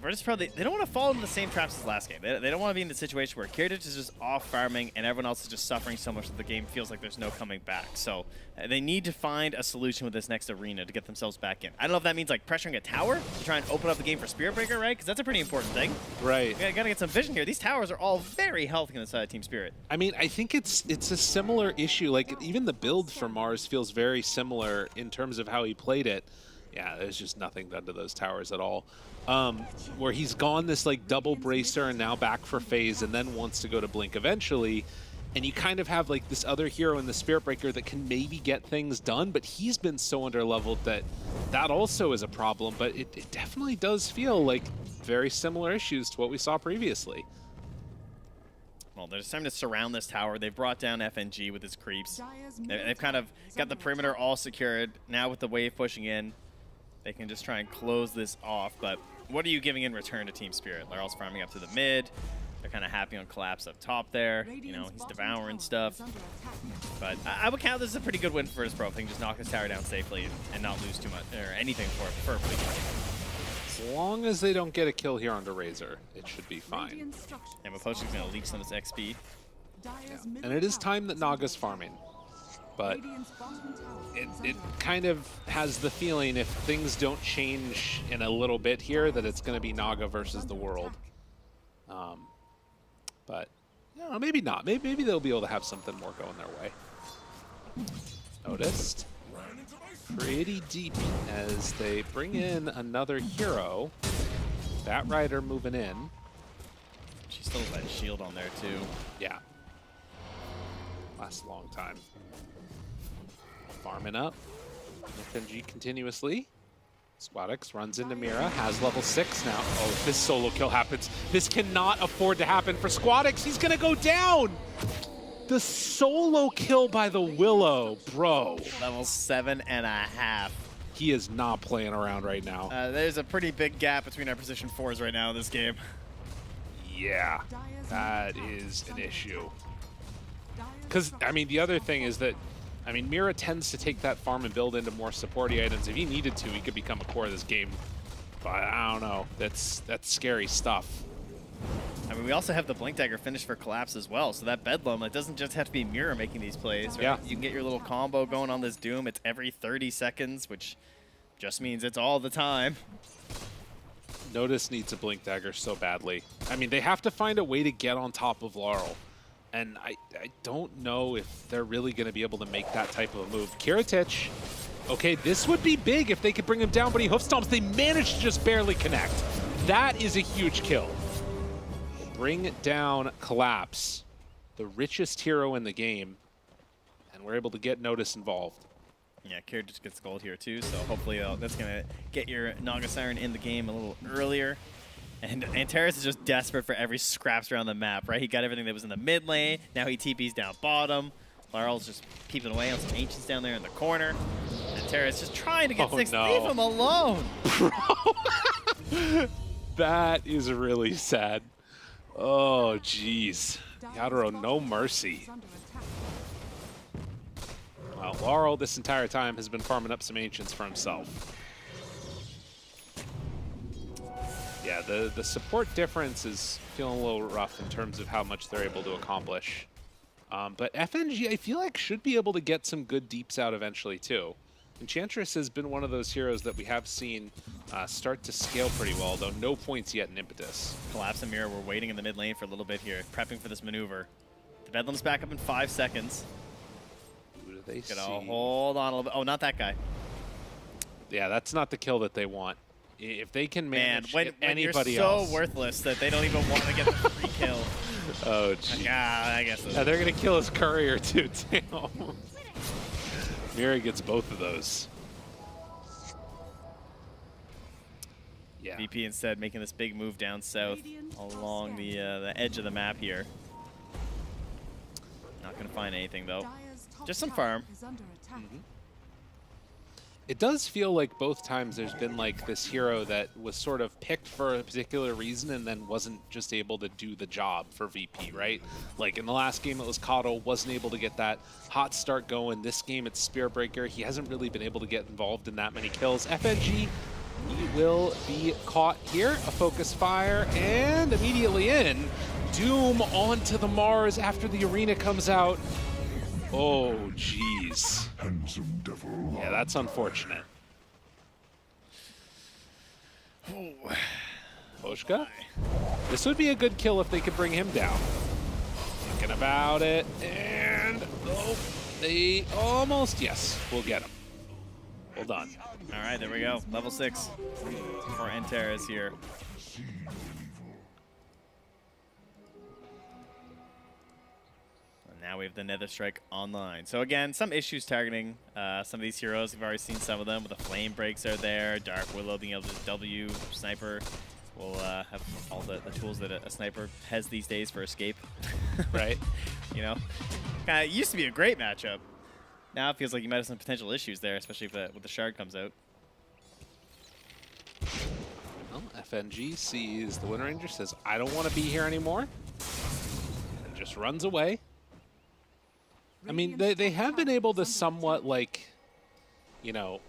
[SPEAKER 21] Virtus.pro, they don't want to fall into the same traps as last game. They don't want to be in the situation where Kiritich is just off farming and everyone else is just suffering so much that the game feels like there's no coming back. So they need to find a solution with this next arena to get themselves back in. I don't know if that means like pressuring a tower to try and open up the game for Spirit Breaker, right? Because that's a pretty important thing.
[SPEAKER 20] Right.
[SPEAKER 21] You gotta get some vision here. These towers are all very healthy on the side of Team Spirit.
[SPEAKER 20] I mean, I think it's a similar issue. Like, even the build for Mars feels very similar in terms of how he played it. Yeah, there's just nothing done to those towers at all. Where he's gone this like double bracer and now back for phase and then wants to go to blink eventually. And you kind of have like this other hero in the Spirit Breaker that can maybe get things done, but he's been so underleveled that also is a problem. But it definitely does feel like very similar issues to what we saw previously.
[SPEAKER 21] Well, there's time to surround this tower. They've brought down FNG with his creeps. They've kind of got the perimeter all secured. Now with the wave pushing in, they can just try and close this off. But what are you giving in return to Team Spirit? Laurel's farming up to the mid. They're kind of happy on collapse up top there. You know, he's devouring stuff. But I would count this as a pretty good win for Virtus.pro if they can just knock this tower down safely and not lose too much or anything for it.
[SPEAKER 20] As long as they don't get a kill here on the Razor, it should be fine.
[SPEAKER 21] And Mapochi's going to leak some of this XP.
[SPEAKER 20] Yeah. And it is time that Naga's farming. But it kind of has the feeling if things don't change in a little bit here that it's going to be Naga versus the world. But you know, maybe not. Maybe they'll be able to have something more going their way. Noticed. Pretty deep as they bring in another hero. Bat Rider moving in.
[SPEAKER 21] She still has that shield on there too.
[SPEAKER 20] Yeah. Lasts a long time. Farming up. FNG continuously. Squad X runs into Mira, has level 6 now. Oh, if this solo kill happens, this cannot afford to happen for Squad X. He's gonna go down! The solo kill by the Willow, bro.
[SPEAKER 21] Level 7.5.
[SPEAKER 20] He is not playing around right now.
[SPEAKER 21] There's a pretty big gap between our position 4s right now in this game.
[SPEAKER 20] Yeah, that is an issue. Because, I mean, the other thing is that, I mean, Mira tends to take that farm and build into more supporty items. If he needed to, he could become a core of this game. But I don't know. That's scary stuff.
[SPEAKER 21] I mean, we also have the Blink Dagger finish for Collapse as well, so that Bedlam, it doesn't just have to be Mira making these plays, right?
[SPEAKER 20] Yeah.
[SPEAKER 21] You can get your little combo going on this Doom. It's every 30 seconds, which just means it's all the time.
[SPEAKER 20] Notice needs a Blink Dagger so badly. I mean, they have to find a way to get on top of Laurel. And I don't know if they're really going to be able to make that type of a move. Kiritich, okay, this would be big if they could bring him down, but he hoof stomps. They managed to just barely connect. That is a huge kill. Bring down Collapse, the richest hero in the game, and we're able to get Notice involved.
[SPEAKER 21] Yeah, Kiritich just gets gold here too, so hopefully that's going to get your Naga Siren in the game a little earlier. And Terrace is just desperate for every scraps around the map, right? He got everything that was in the mid lane. Now he TP's down bottom. Larl's just peeping away on some Ancients down there in the corner. And Terrace just trying to get 6.
[SPEAKER 20] No.
[SPEAKER 21] Leave him alone.
[SPEAKER 20] That is really sad. Oh, jeez. Yadro, no mercy. Well, Laurel this entire time has been farming up some Ancients for himself. Yeah, the support difference is feeling a little rough in terms of how much they're able to accomplish. But FNG, I feel like, should be able to get some good deeps out eventually, too. Enchantress has been one of those heroes that we have seen start to scale pretty well, though no points yet in Impetus.
[SPEAKER 21] Collapse and Mira, we're waiting in the mid lane for a little bit here, prepping for this maneuver. The Bedlam's back up in 5 seconds.
[SPEAKER 20] Who do they see?
[SPEAKER 21] Gotta hold on a little bit. Oh, not that guy.
[SPEAKER 20] Yeah, that's not the kill that they want. If they can manage
[SPEAKER 21] when
[SPEAKER 20] anybody
[SPEAKER 21] you're so
[SPEAKER 20] else.
[SPEAKER 21] worthless that they don't even want to get the free kill.
[SPEAKER 20] Oh, geez.
[SPEAKER 21] Yeah, I guess so.
[SPEAKER 20] Yeah, they're going to kill his courier, too. Damn. Mira gets both of those. Yeah.
[SPEAKER 21] VP instead making this big move down south along the edge of the map here. Not going to find anything, though. Just some farm.
[SPEAKER 20] It does feel like both times there's been like this hero that was sort of picked for a particular reason and then wasn't just able to do the job for VP, right? Like in the last game it was Cotto, wasn't able to get that hot start going. This game it's Spearbreaker. He hasn't really been able to get involved in that many kills. FNG, he will be caught here. A focus fire and immediately in. Doom onto the Mars after the arena comes out. Oh, jeez.
[SPEAKER 11] Handsome devil.
[SPEAKER 20] Yeah, that's unfortunate. Boshka? This would be a good kill if they could bring him down. Thinking about it, and oh, they almost, yes, we'll get him. Well done.
[SPEAKER 21] All right, there we go. Level 6 for Enteras here. Now we have the Nether Strike online. So again, some issues targeting some of these heroes. We've already seen some of them with the Flame Breaks are there, Dark Willow being able to W, Sniper will have all the tools that a sniper has these days for escape.
[SPEAKER 20] Right.
[SPEAKER 21] You know, it used to be a great matchup. Now it feels like you might have some potential issues there, especially if when the Shard comes out.
[SPEAKER 20] Well, FNG sees the Wind Ranger, says, I don't want to be here anymore, and just runs away. I mean, they have been able to somewhat, like, you know,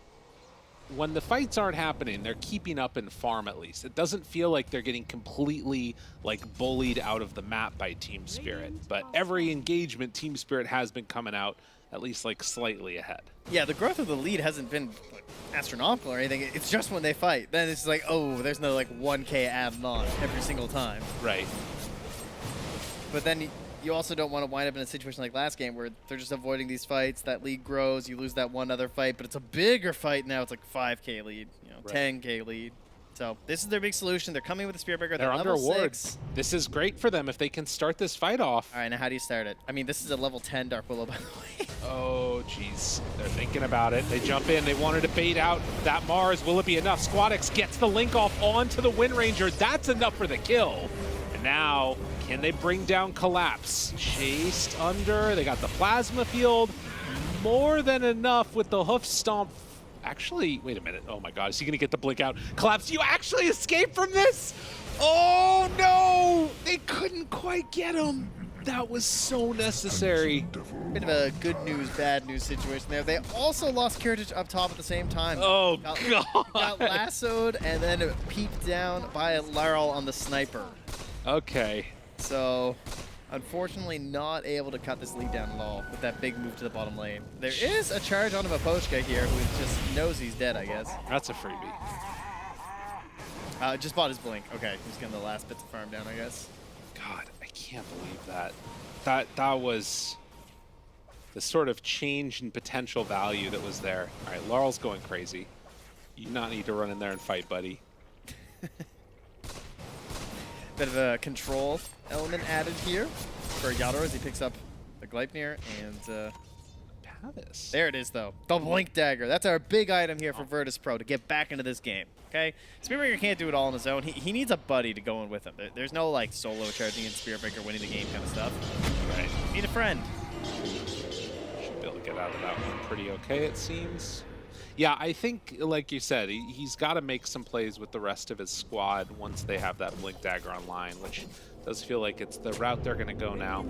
[SPEAKER 20] when the fights aren't happening, they're keeping up in farm at least. It doesn't feel like they're getting completely, like, bullied out of the map by Team Spirit. But every engagement, Team Spirit has been coming out at least, like, slightly ahead.
[SPEAKER 21] Yeah, the growth of the lead hasn't been like, astronomical or anything. It's just when they fight. Then it's like, oh, there's no, like, 1K added on every single time.
[SPEAKER 20] Right.
[SPEAKER 21] But then you also don't want to wind up in a situation like last game where they're just avoiding these fights. That lead grows, you lose that one other fight, but it's a bigger fight now. It's like 5K lead, you know, right. 10K lead. So this is their big solution. They're coming with the Spearbreaker.
[SPEAKER 20] They're under
[SPEAKER 21] level
[SPEAKER 20] awards.
[SPEAKER 21] 6.
[SPEAKER 20] This is great for them if they can start this fight off.
[SPEAKER 21] All right, now how do you start it? I mean, this is a level 10 Dark Willow, by the way.
[SPEAKER 20] Oh, jeez. They're thinking about it. They jump in. They wanted to bait out that Mars. Will it be enough? Squadix gets the link off onto the Wind Ranger. That's enough for the kill. And now, can they bring down Collapse? Chased under. They got the Plasma Field. More than enough with the Hoof Stomp. Actually, wait a minute. Oh my god, is he going to get the blink out? Collapse, you actually escape from this? Oh no! They couldn't quite get him. That was so necessary.
[SPEAKER 21] Bit of a good news, bad news situation there. They also lost Kiritich up top at the same time.
[SPEAKER 20] Oh,
[SPEAKER 21] God. Got lassoed and then peeped down by Laral on the sniper.
[SPEAKER 20] Okay.
[SPEAKER 21] So, unfortunately not able to cut this lead down at all with that big move to the bottom lane. There is a charge onto Maposhka here who just knows he's dead, I guess.
[SPEAKER 20] That's a freebie.
[SPEAKER 21] Just bought his blink. Okay, he's getting the last bits of farm down, I guess.
[SPEAKER 20] God, I can't believe that. That was the sort of change in potential value that was there. All right, Laurel's going crazy. You not need to run in there and fight, buddy.
[SPEAKER 21] Bit of a control element added here for Yadro as he picks up the Gleipnir and
[SPEAKER 20] Pavis.
[SPEAKER 21] There it is, though. The Blink Dagger. That's our big item here for Virtus.pro to get back into this game. Okay, Spearbreaker can't do it all on his own. He needs a buddy to go in with him. There's no like solo charging in Spearbreaker winning the game kind of stuff.
[SPEAKER 20] Right.
[SPEAKER 21] Need a friend.
[SPEAKER 20] Should be able to get out of that one pretty okay, it seems. Yeah, I think, like you said, he's got to make some plays with the rest of his squad once they have that Blink Dagger online, which does feel like it's the route they're going to go now.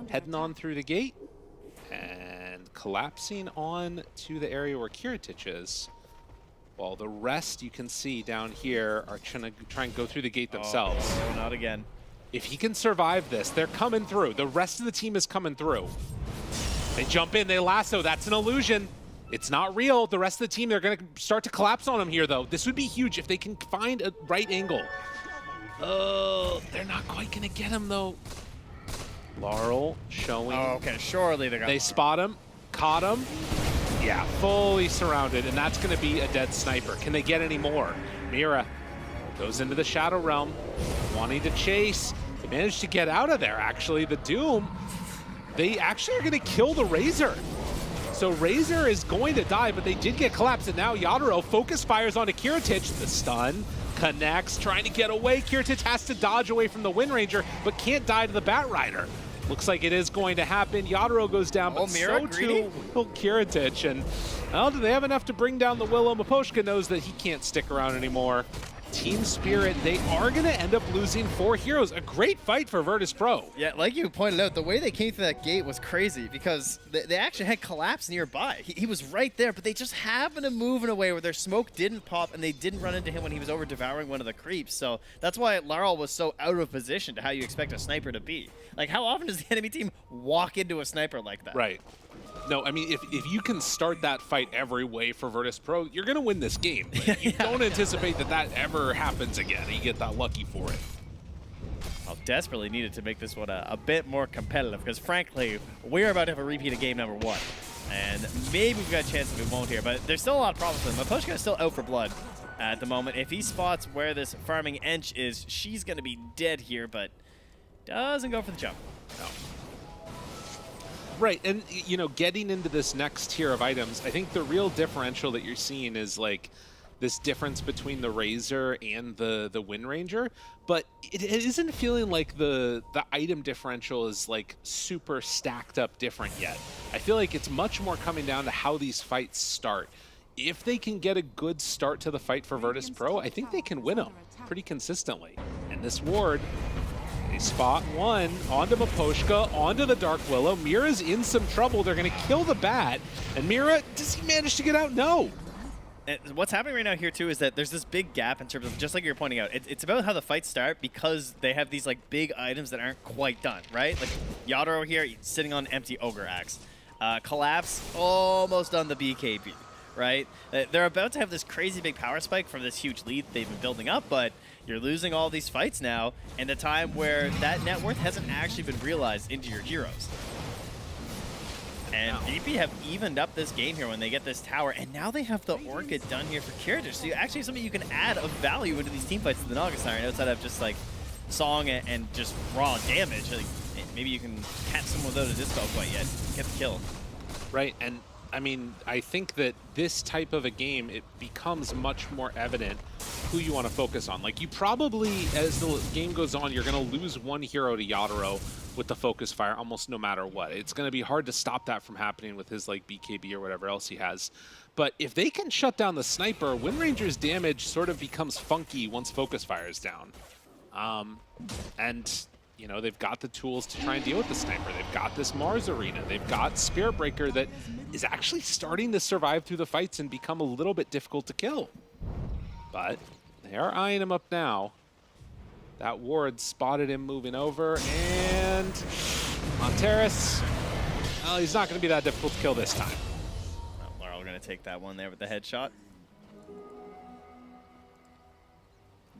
[SPEAKER 20] Heading on through the gate and collapsing on to the area where Kiritich is. While the rest you can see down here are trying to try and go through the gate themselves.
[SPEAKER 21] Oh, not again.
[SPEAKER 20] If he can survive this, they're coming through. The rest of the team is coming through. They jump in, they lasso. That's an illusion. It's not real. The rest of the team, they're going to start to collapse on him here, though. This would be huge if they can find a right angle. Oh, they're not quite going to get him, though. Laurel showing.
[SPEAKER 21] Oh, okay. Surely they're going to.
[SPEAKER 20] They spot him, caught him. Yeah, fully surrounded, and that's going to be a dead sniper. Can they get any more? Mira goes into the Shadow Realm, wanting to chase. They managed to get out of there, actually. The Doom, they actually are going to kill the Razor. So Razor is going to die, but they did get collapsed, and now Yadro focus fires onto Kiritich. The stun connects, trying to get away. Kiritich has to dodge away from the Wind Ranger, but can't die to the Bat Rider. Looks like it is going to happen. Yadro goes down, but
[SPEAKER 21] Mira,
[SPEAKER 20] so
[SPEAKER 21] greedy?
[SPEAKER 20] too will Kiritich. And, well, do they have enough to bring down the Willow? Maposhka knows that he can't stick around anymore. Team Spirit, they are going to end up losing 4 heroes. A great fight for Virtus.pro.
[SPEAKER 21] Yeah, like you pointed out, the way they came through that gate was crazy because they actually had Collapse nearby. He was right there, but they just happened to move in a way where their smoke didn't pop and they didn't run into him when he was over devouring one of the creeps. So that's why Laral was so out of position to how you expect a sniper to be. Like, how often does the enemy team walk into a sniper like that?
[SPEAKER 20] Right. No, I mean, if you can start that fight every way for Virtus.pro, you're going to win this game. Like, you don't anticipate that ever happens again. You get that lucky for it.
[SPEAKER 21] I'll desperately needed to make this one a bit more competitive because, frankly, we're about to have a repeat of game number 1. And maybe we've got a chance that we won't here, but there's still a lot of problems with him. Maposhka is still out for blood at the moment. If he spots where this farming Ench is, she's going to be dead here, but doesn't go for the jump.
[SPEAKER 20] No. Right, and you know, getting into this next tier of items, I think the real differential that you're seeing is like this difference between the Razor and the Wind Ranger, but it isn't feeling like the item differential is like super stacked up different yet. I feel like it's much more coming down to how these fights start. If they can get a good start to the fight for Virtus.pro, I think they can win them pretty consistently. And this ward, they spot one onto Maposhka, onto the Dark Willow. Mira's in some trouble. They're going to kill the Bat. And Mira, does he manage to get out? No.
[SPEAKER 21] And what's happening right now here, too, is that there's this big gap in terms of, just like you're pointing out, it's about how the fights start because they have these, like, big items that aren't quite done, right? Like, Yadro here, sitting on empty Ogre Axe. Collapse, almost on the BKB, right? They're about to have this crazy big power spike from this huge lead they've been building up, but you're losing all these fights now in a time where that net worth hasn't actually been realized into your heroes. And VP have evened up this game here when they get this tower, and now they have the Orchid done here for Kiritich. So you actually have something you can add of value into these team fights in the Naga Siren outside of just like Song and just raw damage. Like, maybe you can catch someone without a dispel quite yet, get the kill.
[SPEAKER 20] Right, and I mean, I think that this type of a game, it becomes much more evident who you want to focus on. Like, you probably, as the game goes on, you're going to lose one hero to Yadro, with the focus fire almost no matter what. It's going to be hard to stop that from happening with his like BKB or whatever else he has. But if they can shut down the sniper, Wind Ranger's damage sort of becomes funky once focus fire is down. And you know, they've got the tools to try and deal with the sniper. They've got this Mars arena. They've got Spirit Breaker that is actually starting to survive through the fights and become a little bit difficult to kill. But they are eyeing him up now. That ward spotted him moving over, and on Terrace, well, he's not going to be that difficult to kill this time.
[SPEAKER 21] Well, Laurel going to take that one there with the headshot.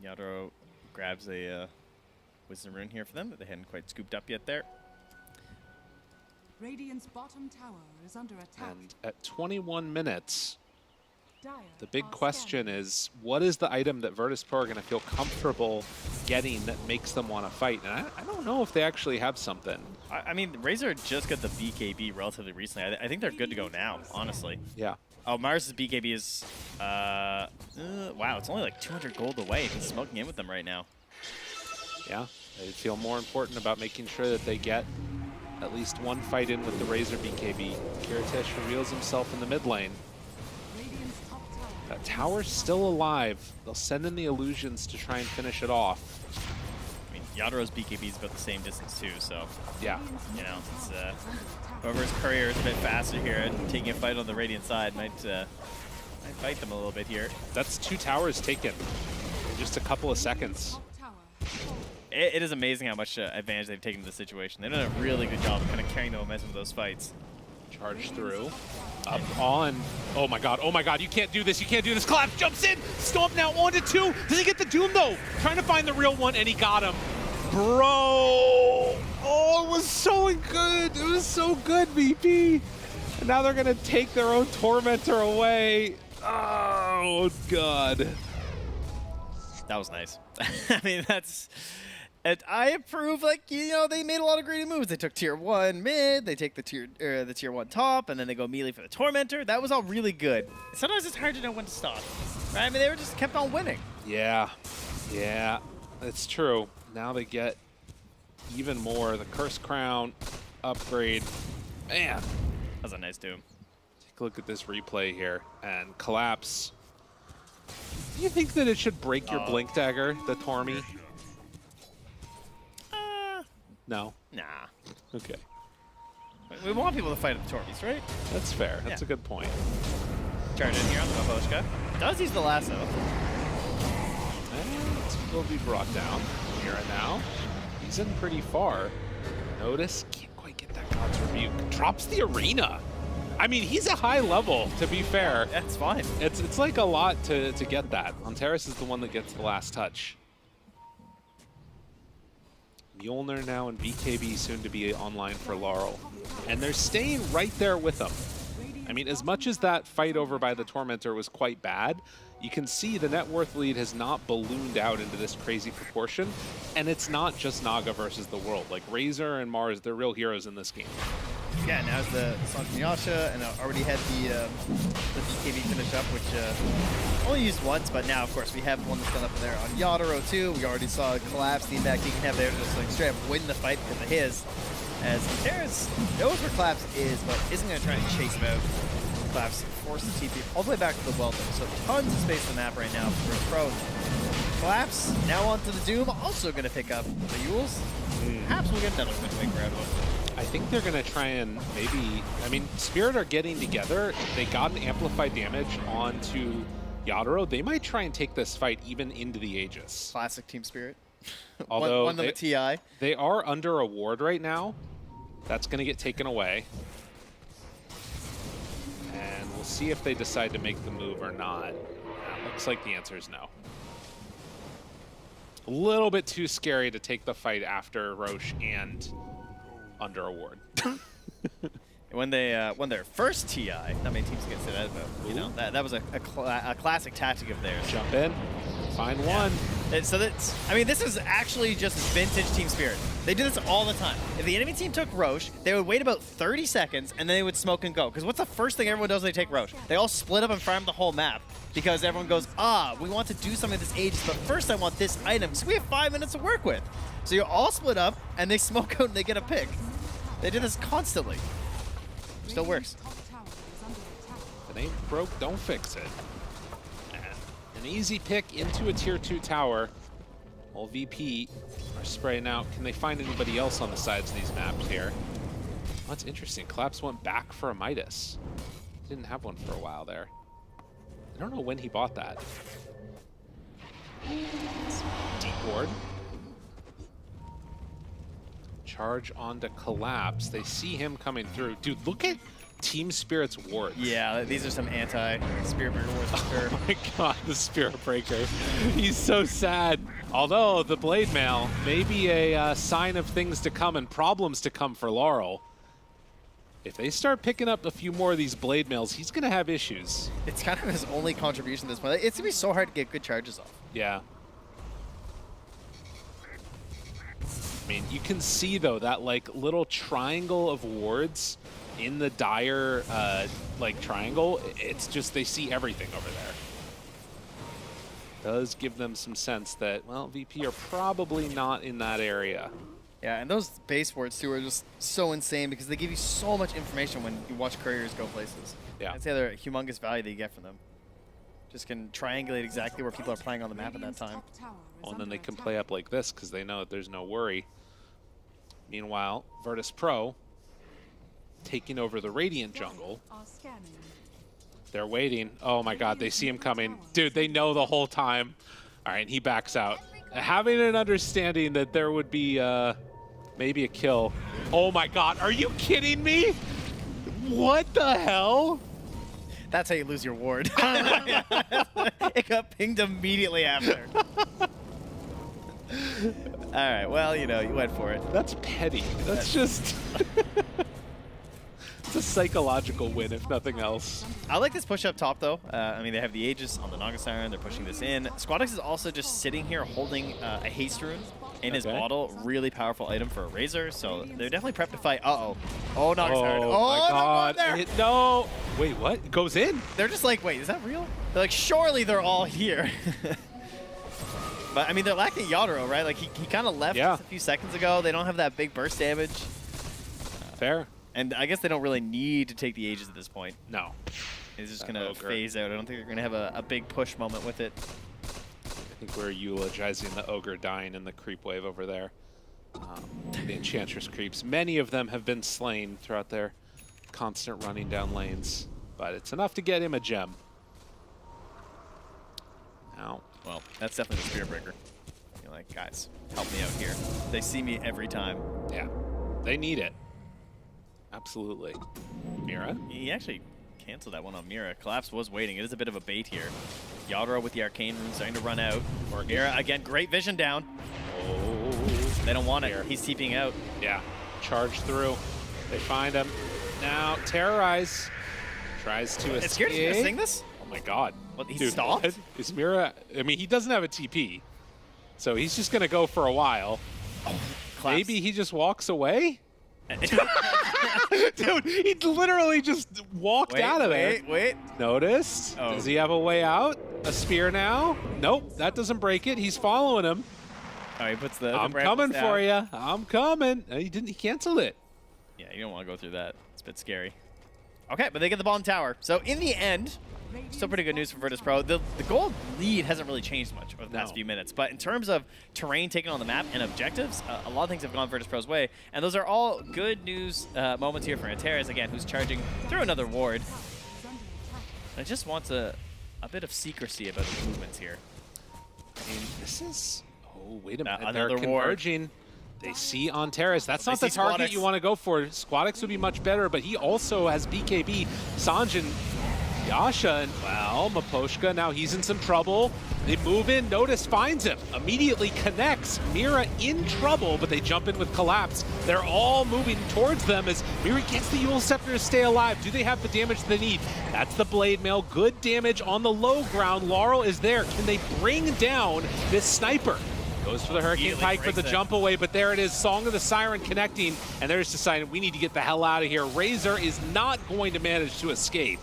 [SPEAKER 21] Yadro grabs a Wisdom Rune here for them that they hadn't quite scooped up yet there.
[SPEAKER 8] Radiant's bottom tower is under attack.
[SPEAKER 20] And at 21 minutes, the big question is, what is the item that Virtus.pro are going to feel comfortable getting that makes them want to fight? And I don't know if they actually have something.
[SPEAKER 21] I mean, Razor just got the BKB relatively recently. I think they're good to go now, honestly.
[SPEAKER 20] Yeah.
[SPEAKER 21] Oh, Mars' BKB is, wow, it's only like 200 gold away. He's smoking in with them right now.
[SPEAKER 20] Yeah, they feel more important about making sure that they get at least one fight in with the Razor BKB. Kiritish reveals himself in the mid lane. That tower's still alive. They'll send in the illusions to try and finish it off.
[SPEAKER 21] I mean, Yadro's BKB is about the same distance too, so
[SPEAKER 20] yeah,
[SPEAKER 21] you know, it's, whoever's courier is a bit faster here and taking a fight on the Radiant side might fight them a little bit here.
[SPEAKER 20] That's 2 towers taken in just a couple of seconds.
[SPEAKER 21] It is amazing how much advantage they've taken in this situation. They've done a really good job of kind of carrying the momentum of those fights.
[SPEAKER 20] Charge through. Up on. Oh my god, you can't do this, you can't do this. Collapse jumps in. Stomp now on to 2. Does he get the Doom though? Trying to find the real one, and he got him. Bro! Oh, it was so good. It was so good, VP. And now they're gonna take their own Tormentor away. Oh god.
[SPEAKER 21] That was nice. I mean, that's... And I approve, like, you know, they made a lot of great moves. They took tier 1 mid, they take the tier 1 top, and then they go melee for the Tormentor. That was all really good. Sometimes it's hard to know when to stop, right? I mean, they were just kept on winning.
[SPEAKER 20] Yeah, it's true. Now they get even more. The Curse Crown upgrade. Man.
[SPEAKER 21] That was a nice Doom.
[SPEAKER 20] Take a look at this replay here. And Collapse. Do you think that it should break your Blink Dagger, the Tormy? No.
[SPEAKER 21] Nah.
[SPEAKER 20] Okay.
[SPEAKER 21] We want people to fight at the Tormies, right?
[SPEAKER 20] That's fair. That's a good point.
[SPEAKER 21] Charge in here on the Baboshka. Does use the lasso.
[SPEAKER 20] And it will be brought down here and now. He's in pretty far. Notice, can't quite get that God's Rebuke. Drops the arena. I mean, he's a high level, to be fair.
[SPEAKER 21] That's fine.
[SPEAKER 20] It's like a lot to get that. Ontaris is the one that gets the last touch. Mjolnir now and BKB soon to be online for Laurel. And they're staying right there with them. I mean, as much as that fight over by the Tormentor was quite bad, you can see the net worth lead has not ballooned out into this crazy proportion. And it's not just Naga versus the world. Like, Razor and Mars, they're real heroes in this game.
[SPEAKER 21] Yeah, now's the Song from Yasha, and I already had the BKB finish up, which only used once, but now, of course, we have one that's done up there on Yadro, too. We already saw Collapse, the impact he can have there to just like straight up win the fight because of his. As Terrace knows where Collapse is, but isn't going to try and chase him out. Collapse forces TP all the way back to the Weldon, so tons of space on the map right now for Pro. Collapse now onto the Doom, also going to pick up the Yules. Perhaps we'll get another quick wing around him.
[SPEAKER 20] I think they're going to try and maybe... I mean, Spirit are getting together. They got an amplified damage onto Yadro. They might try and take this fight even into the Aegis.
[SPEAKER 21] Classic Team Spirit.
[SPEAKER 20] Although
[SPEAKER 21] one of them a TI.
[SPEAKER 20] They are under a ward right now. That's going to get taken away. And we'll see if they decide to make the move or not. Looks like the answer is no. A little bit too scary to take the fight after Roche and under a ward.
[SPEAKER 21] When they won their first TI, not many teams can say that about. You know, that was a classic tactic of theirs.
[SPEAKER 20] Jump in, find one.
[SPEAKER 21] And so that's, I mean, this is actually just vintage Team Spirit. They do this all the time. If the enemy team took Roche, they would wait about 30 seconds and then they would smoke and go. Because what's the first thing everyone does when they take Roche? They all split up and farm the whole map. Because everyone goes, we want to do something with this Aegis, but first I want this item. So we have 5 minutes to work with. So you all split up, and they smoke out and they get a pick. They do this constantly. Still works.
[SPEAKER 20] If it ain't broke, don't fix it. An easy pick into a tier 2 tower. Well, VP are spraying out. Can they find anybody else on the sides of these maps here? Oh, that's interesting. Collapse went back for a Midas. Didn't have one for a while there. I don't know when he bought that. Deep ward. Charge onto Collapse. They see him coming through. Dude, look at Team Spirit's wards.
[SPEAKER 21] Yeah, these are some anti-Spirit Breaker wards for sure.
[SPEAKER 20] Oh my god, the Spirit Breaker. He's so sad. Although the Blade Mail may be a sign of things to come and problems to come for Laurel. If they start picking up a few more of these Blade Mails, he's going to have issues.
[SPEAKER 21] It's kind of his only contribution at this point. It's going to be so hard to get good charges off.
[SPEAKER 20] Yeah. I mean, you can see, though, that, like, little triangle of wards in the dire, like, triangle. It's just they see everything over there. Does give them some sense that, well, VP are probably not in that area.
[SPEAKER 21] Yeah, and those base wards, too, are just so insane because they give you so much information when you watch couriers go places.
[SPEAKER 20] Yeah.
[SPEAKER 21] That's the other humongous value that you get from them. Just can triangulate exactly where people are playing on the map at that time.
[SPEAKER 20] Well, and then they can play up like this because they know that there's no worry. Meanwhile, Virtus.pro taking over the Radiant jungle. They're waiting. Oh my god, they see him coming. Dude, they know the whole time. All right, he backs out. Having an understanding that there would be maybe a kill. Oh my god, are you kidding me? What the hell?
[SPEAKER 21] That's how you lose your ward. It got pinged immediately after. All right, well, you know, you went for it.
[SPEAKER 20] That's petty. That's just... It's a psychological win, if nothing else.
[SPEAKER 21] I like this push up top, though. I mean, they have the Aegis on the Naga Siren. They're pushing this in. Squadix is also just sitting here holding a haste rune in his bottle. Really powerful item for a Razor, so they're definitely prepped to fight. Uh-oh. Oh, Naga Siren.
[SPEAKER 20] Oh, my god. No. Wait, what? It goes in?
[SPEAKER 21] They're just like, wait, is that real? They're like, surely they're all here. But, I mean, they're lacking Yadro, right? Like, he kind of left just a few seconds ago. They don't have that big burst damage.
[SPEAKER 20] Fair.
[SPEAKER 21] And I guess they don't really need to take the Aegis at this point.
[SPEAKER 20] No.
[SPEAKER 21] It's just going to phase out. I don't think they're going to have a big push moment with it.
[SPEAKER 20] I think we're eulogizing the Ogre dying in the creep wave over there. The Enchantress creeps. Many of them have been slain throughout their constant running down lanes. But it's enough to get him a gem. Now,
[SPEAKER 21] well, that's definitely the Spirit Breaker. You're like, guys, help me out here. They see me every time.
[SPEAKER 20] Yeah, they need it. Absolutely. Mira?
[SPEAKER 21] He actually canceled that one on Mira. Collapse was waiting. It is a bit of a bait here. Yadro with the Arcane Rune starting to run out. Mira, again, great vision down.
[SPEAKER 20] Oh.
[SPEAKER 21] They don't want it. He's TPing out.
[SPEAKER 20] Yeah, charge through. They find him. Now, Terrorize tries to escape.
[SPEAKER 21] Is Scared to sing this?
[SPEAKER 20] Oh my god.
[SPEAKER 21] What, he
[SPEAKER 20] Dude,
[SPEAKER 21] stopped?
[SPEAKER 20] Is Mira... I mean, he doesn't have a TP. So he's just going to go for a while.
[SPEAKER 21] Oh,
[SPEAKER 20] maybe he just walks away? Dude, he literally just walked out of it.
[SPEAKER 21] Wait.
[SPEAKER 20] Noticed?
[SPEAKER 21] Oh.
[SPEAKER 20] Does he have a way out? A spear now? Nope, that doesn't break it. He's following him.
[SPEAKER 21] Oh, he puts the
[SPEAKER 20] I'm coming for you. I'm coming. He didn't. He canceled it.
[SPEAKER 21] Yeah, you don't want to go through that. It's a bit scary. Okay, but they get the bottom tower. So in the end, still pretty good news for Virtus.pro. The gold lead hasn't really changed much over the past few minutes, but in terms of terrain taken on the map and objectives, a lot of things have gone Virtus.pro's way, and those are all good news moments here for Antares, again, who's charging through another ward. And just wants a bit of secrecy about the movements here.
[SPEAKER 20] I mean, this is... Oh, wait a minute.
[SPEAKER 21] Another
[SPEAKER 20] They're converging. They see Antares. That's not the target you want to go for. Squadix would be much better, but he also has BKB. Sanjin, Yasha, and, well, Maposhka, now he's in some trouble. They move in, Notice finds him, immediately connects. Mira in trouble, but they jump in with Collapse. They're all moving towards them as Mira gets the Eul Scepter to stay alive. Do they have the damage they need? That's the Blade Mail. Good damage on the low ground. Laurel is there. Can they bring down this sniper? Goes for the Hurricane Pike for the jump away, but there it is. Song of the Siren connecting, and they're just deciding we need to get the hell out of here. Razor is not going to manage to escape.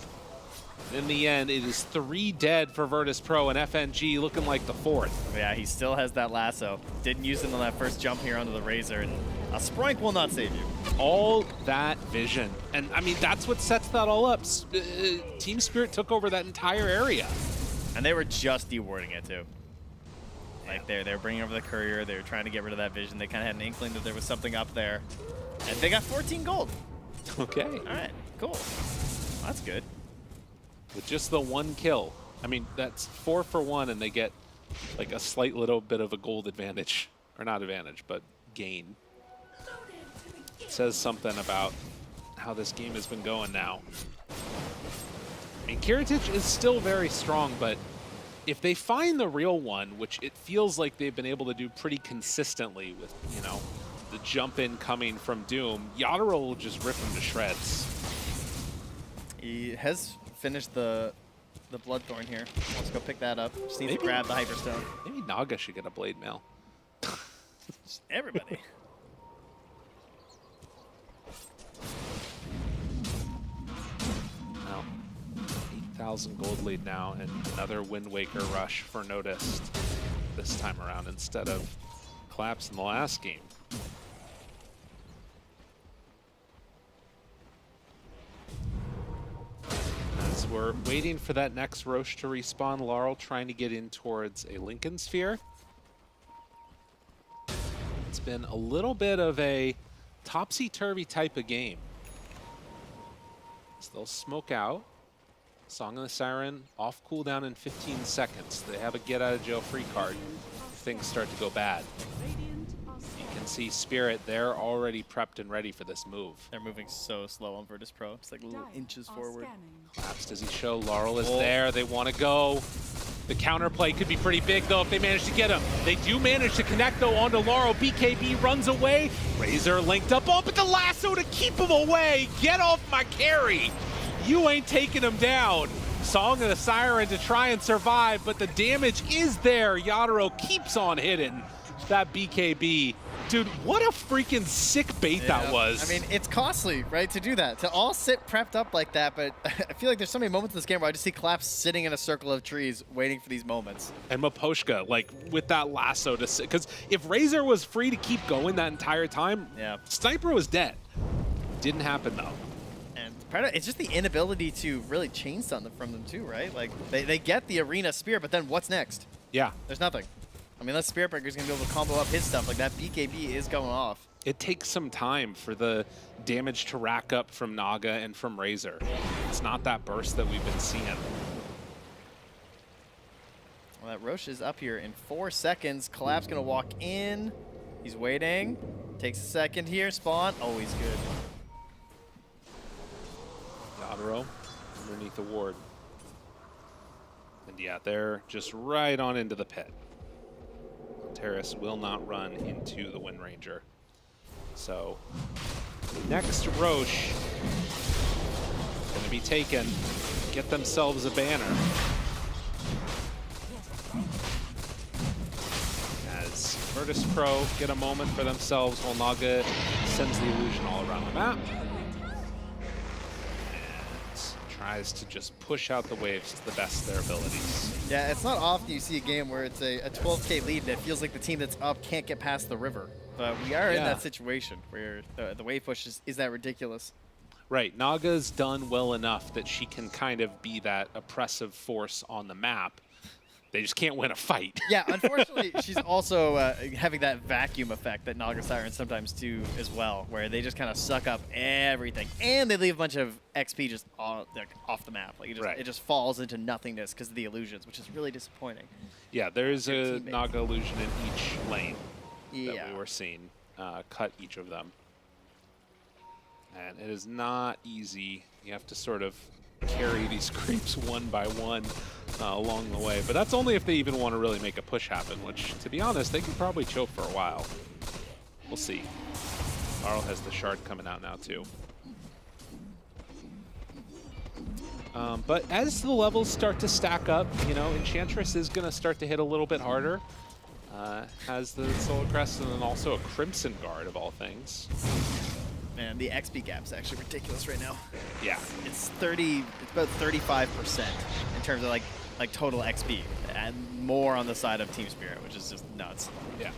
[SPEAKER 20] In the end, it is 3 dead for Virtus.pro and FNG looking like the 4th.
[SPEAKER 21] Yeah, he still has that lasso. Didn't use it on that first jump here onto the Razor, and a Sprank will not save you.
[SPEAKER 20] All that vision. And I mean, that's what sets that all up. Team Spirit took over that entire area.
[SPEAKER 21] And they were just dewarding it too. Like they're bringing over the courier, they were trying to get rid of that vision. They kind of had an inkling that there was something up there. And they got 14 gold.
[SPEAKER 20] Okay.
[SPEAKER 21] All right, cool. That's good.
[SPEAKER 20] With just the 1 kill. I mean, that's 4 for 1, and they get like a slight little bit of a gold advantage. Or not advantage, but gain. It says something about how this game has been going now. I mean, Kiritich is still very strong, but if they find the real one, which it feels like they've been able to do pretty consistently with, you know, the jump in coming from Doom, Yadaro will just rip him to shreds.
[SPEAKER 21] He has finished the Bloodthorn here. Let's go pick that up. Just needs to grab the Hyperstone.
[SPEAKER 20] Maybe Naga should get a Blade Mail.
[SPEAKER 21] Everybody.
[SPEAKER 20] Well, 8,000 gold lead now, and another Wind Waker rush for Noticed this time around instead of Collapse in the last game. As we're waiting for that next Roche to respawn, Laurel trying to get in towards a Lincoln Sphere. It's been a little bit of a topsy-turvy type of game. So they'll smoke out. Song of the Siren off cooldown in 15 seconds. They have a get out of jail free card. Things start to go bad. You can see Spirit, they're already prepped and ready for this move.
[SPEAKER 21] They're moving so slow on Virtus.pro. It's like little inches forward.
[SPEAKER 20] Collapse, does he show? Laurel is there. They want to go. The counterplay could be pretty big, though, if they manage to get him. They do manage to connect, though, onto Laurel. BKB runs away. Razor linked up. Oh, but the lasso to keep him away. Get off my carry. You ain't taking him down. Song of the Siren to try and survive, but the damage is there. Yadaro keeps on hitting that BKB. Dude, what a freaking sick bait that was.
[SPEAKER 21] I mean, it's costly, right, to do that. To all sit prepped up like that, but I feel like there's so many moments in this game where I just see Collapse sitting in a circle of trees waiting for these moments.
[SPEAKER 20] And Maposhka, like, with that lasso to sit. Because if Razor was free to keep going that entire time, Sniper was dead. Didn't happen, though.
[SPEAKER 21] And it's just the inability to really chain something from them, too, right? Like, they get the Arena Spear, but then what's next?
[SPEAKER 20] Yeah.
[SPEAKER 21] There's nothing. I mean, unless Spirit Breaker's going to be able to combo up his stuff, like that BKB is going off.
[SPEAKER 20] It takes some time for the damage to rack up from Naga and from Razor. It's not that burst that we've been seeing.
[SPEAKER 21] Well, that Roche is up here in 4 seconds. Collapse going to walk in. He's waiting. Takes a second here. Spawn. Oh, he's good.
[SPEAKER 20] Yadaro underneath the ward. And yeah, they're just right on into the pit. Terrace will not run into the Wind Ranger. So, next Roche going to be taken. Get themselves a banner. As Virtus.pro get a moment for themselves while Naga sends the illusion all around the map. Tries to just push out the waves to the best of their abilities.
[SPEAKER 21] Yeah, it's not often you see a game where it's a 12K lead and it feels like the team that's up can't get past the river. But we are in that situation where the wave push is that ridiculous.
[SPEAKER 20] Right, Naga's done well enough that she can kind of be that oppressive force on the map. They just can't win a fight.
[SPEAKER 21] Yeah, unfortunately, she's also having that vacuum effect that Naga Sirens sometimes do as well, where they just kind of suck up everything, and they leave a bunch of XP just off the map. Like it just falls into nothingness because of the illusions, which is really disappointing.
[SPEAKER 20] Yeah, there's a Naga illusion in each lane that we were seeing cut each of them. And it is not easy. You have to sort of carry these creeps one by one along the way. But that's only if they even want to really make a push happen, which, to be honest, they can probably choke for a while. We'll see. Laurel has the shard coming out now, too. But as the levels start to stack up, you know, Enchantress is going to start to hit a little bit harder. Has the Solar Crest and then also a Crimson Guard, of all things.
[SPEAKER 21] And the XP gap's actually ridiculous right now.
[SPEAKER 20] Yeah.
[SPEAKER 21] It's about 35% in terms of like total XP, and more on the side of Team Spirit, which is just nuts.
[SPEAKER 20] Yeah.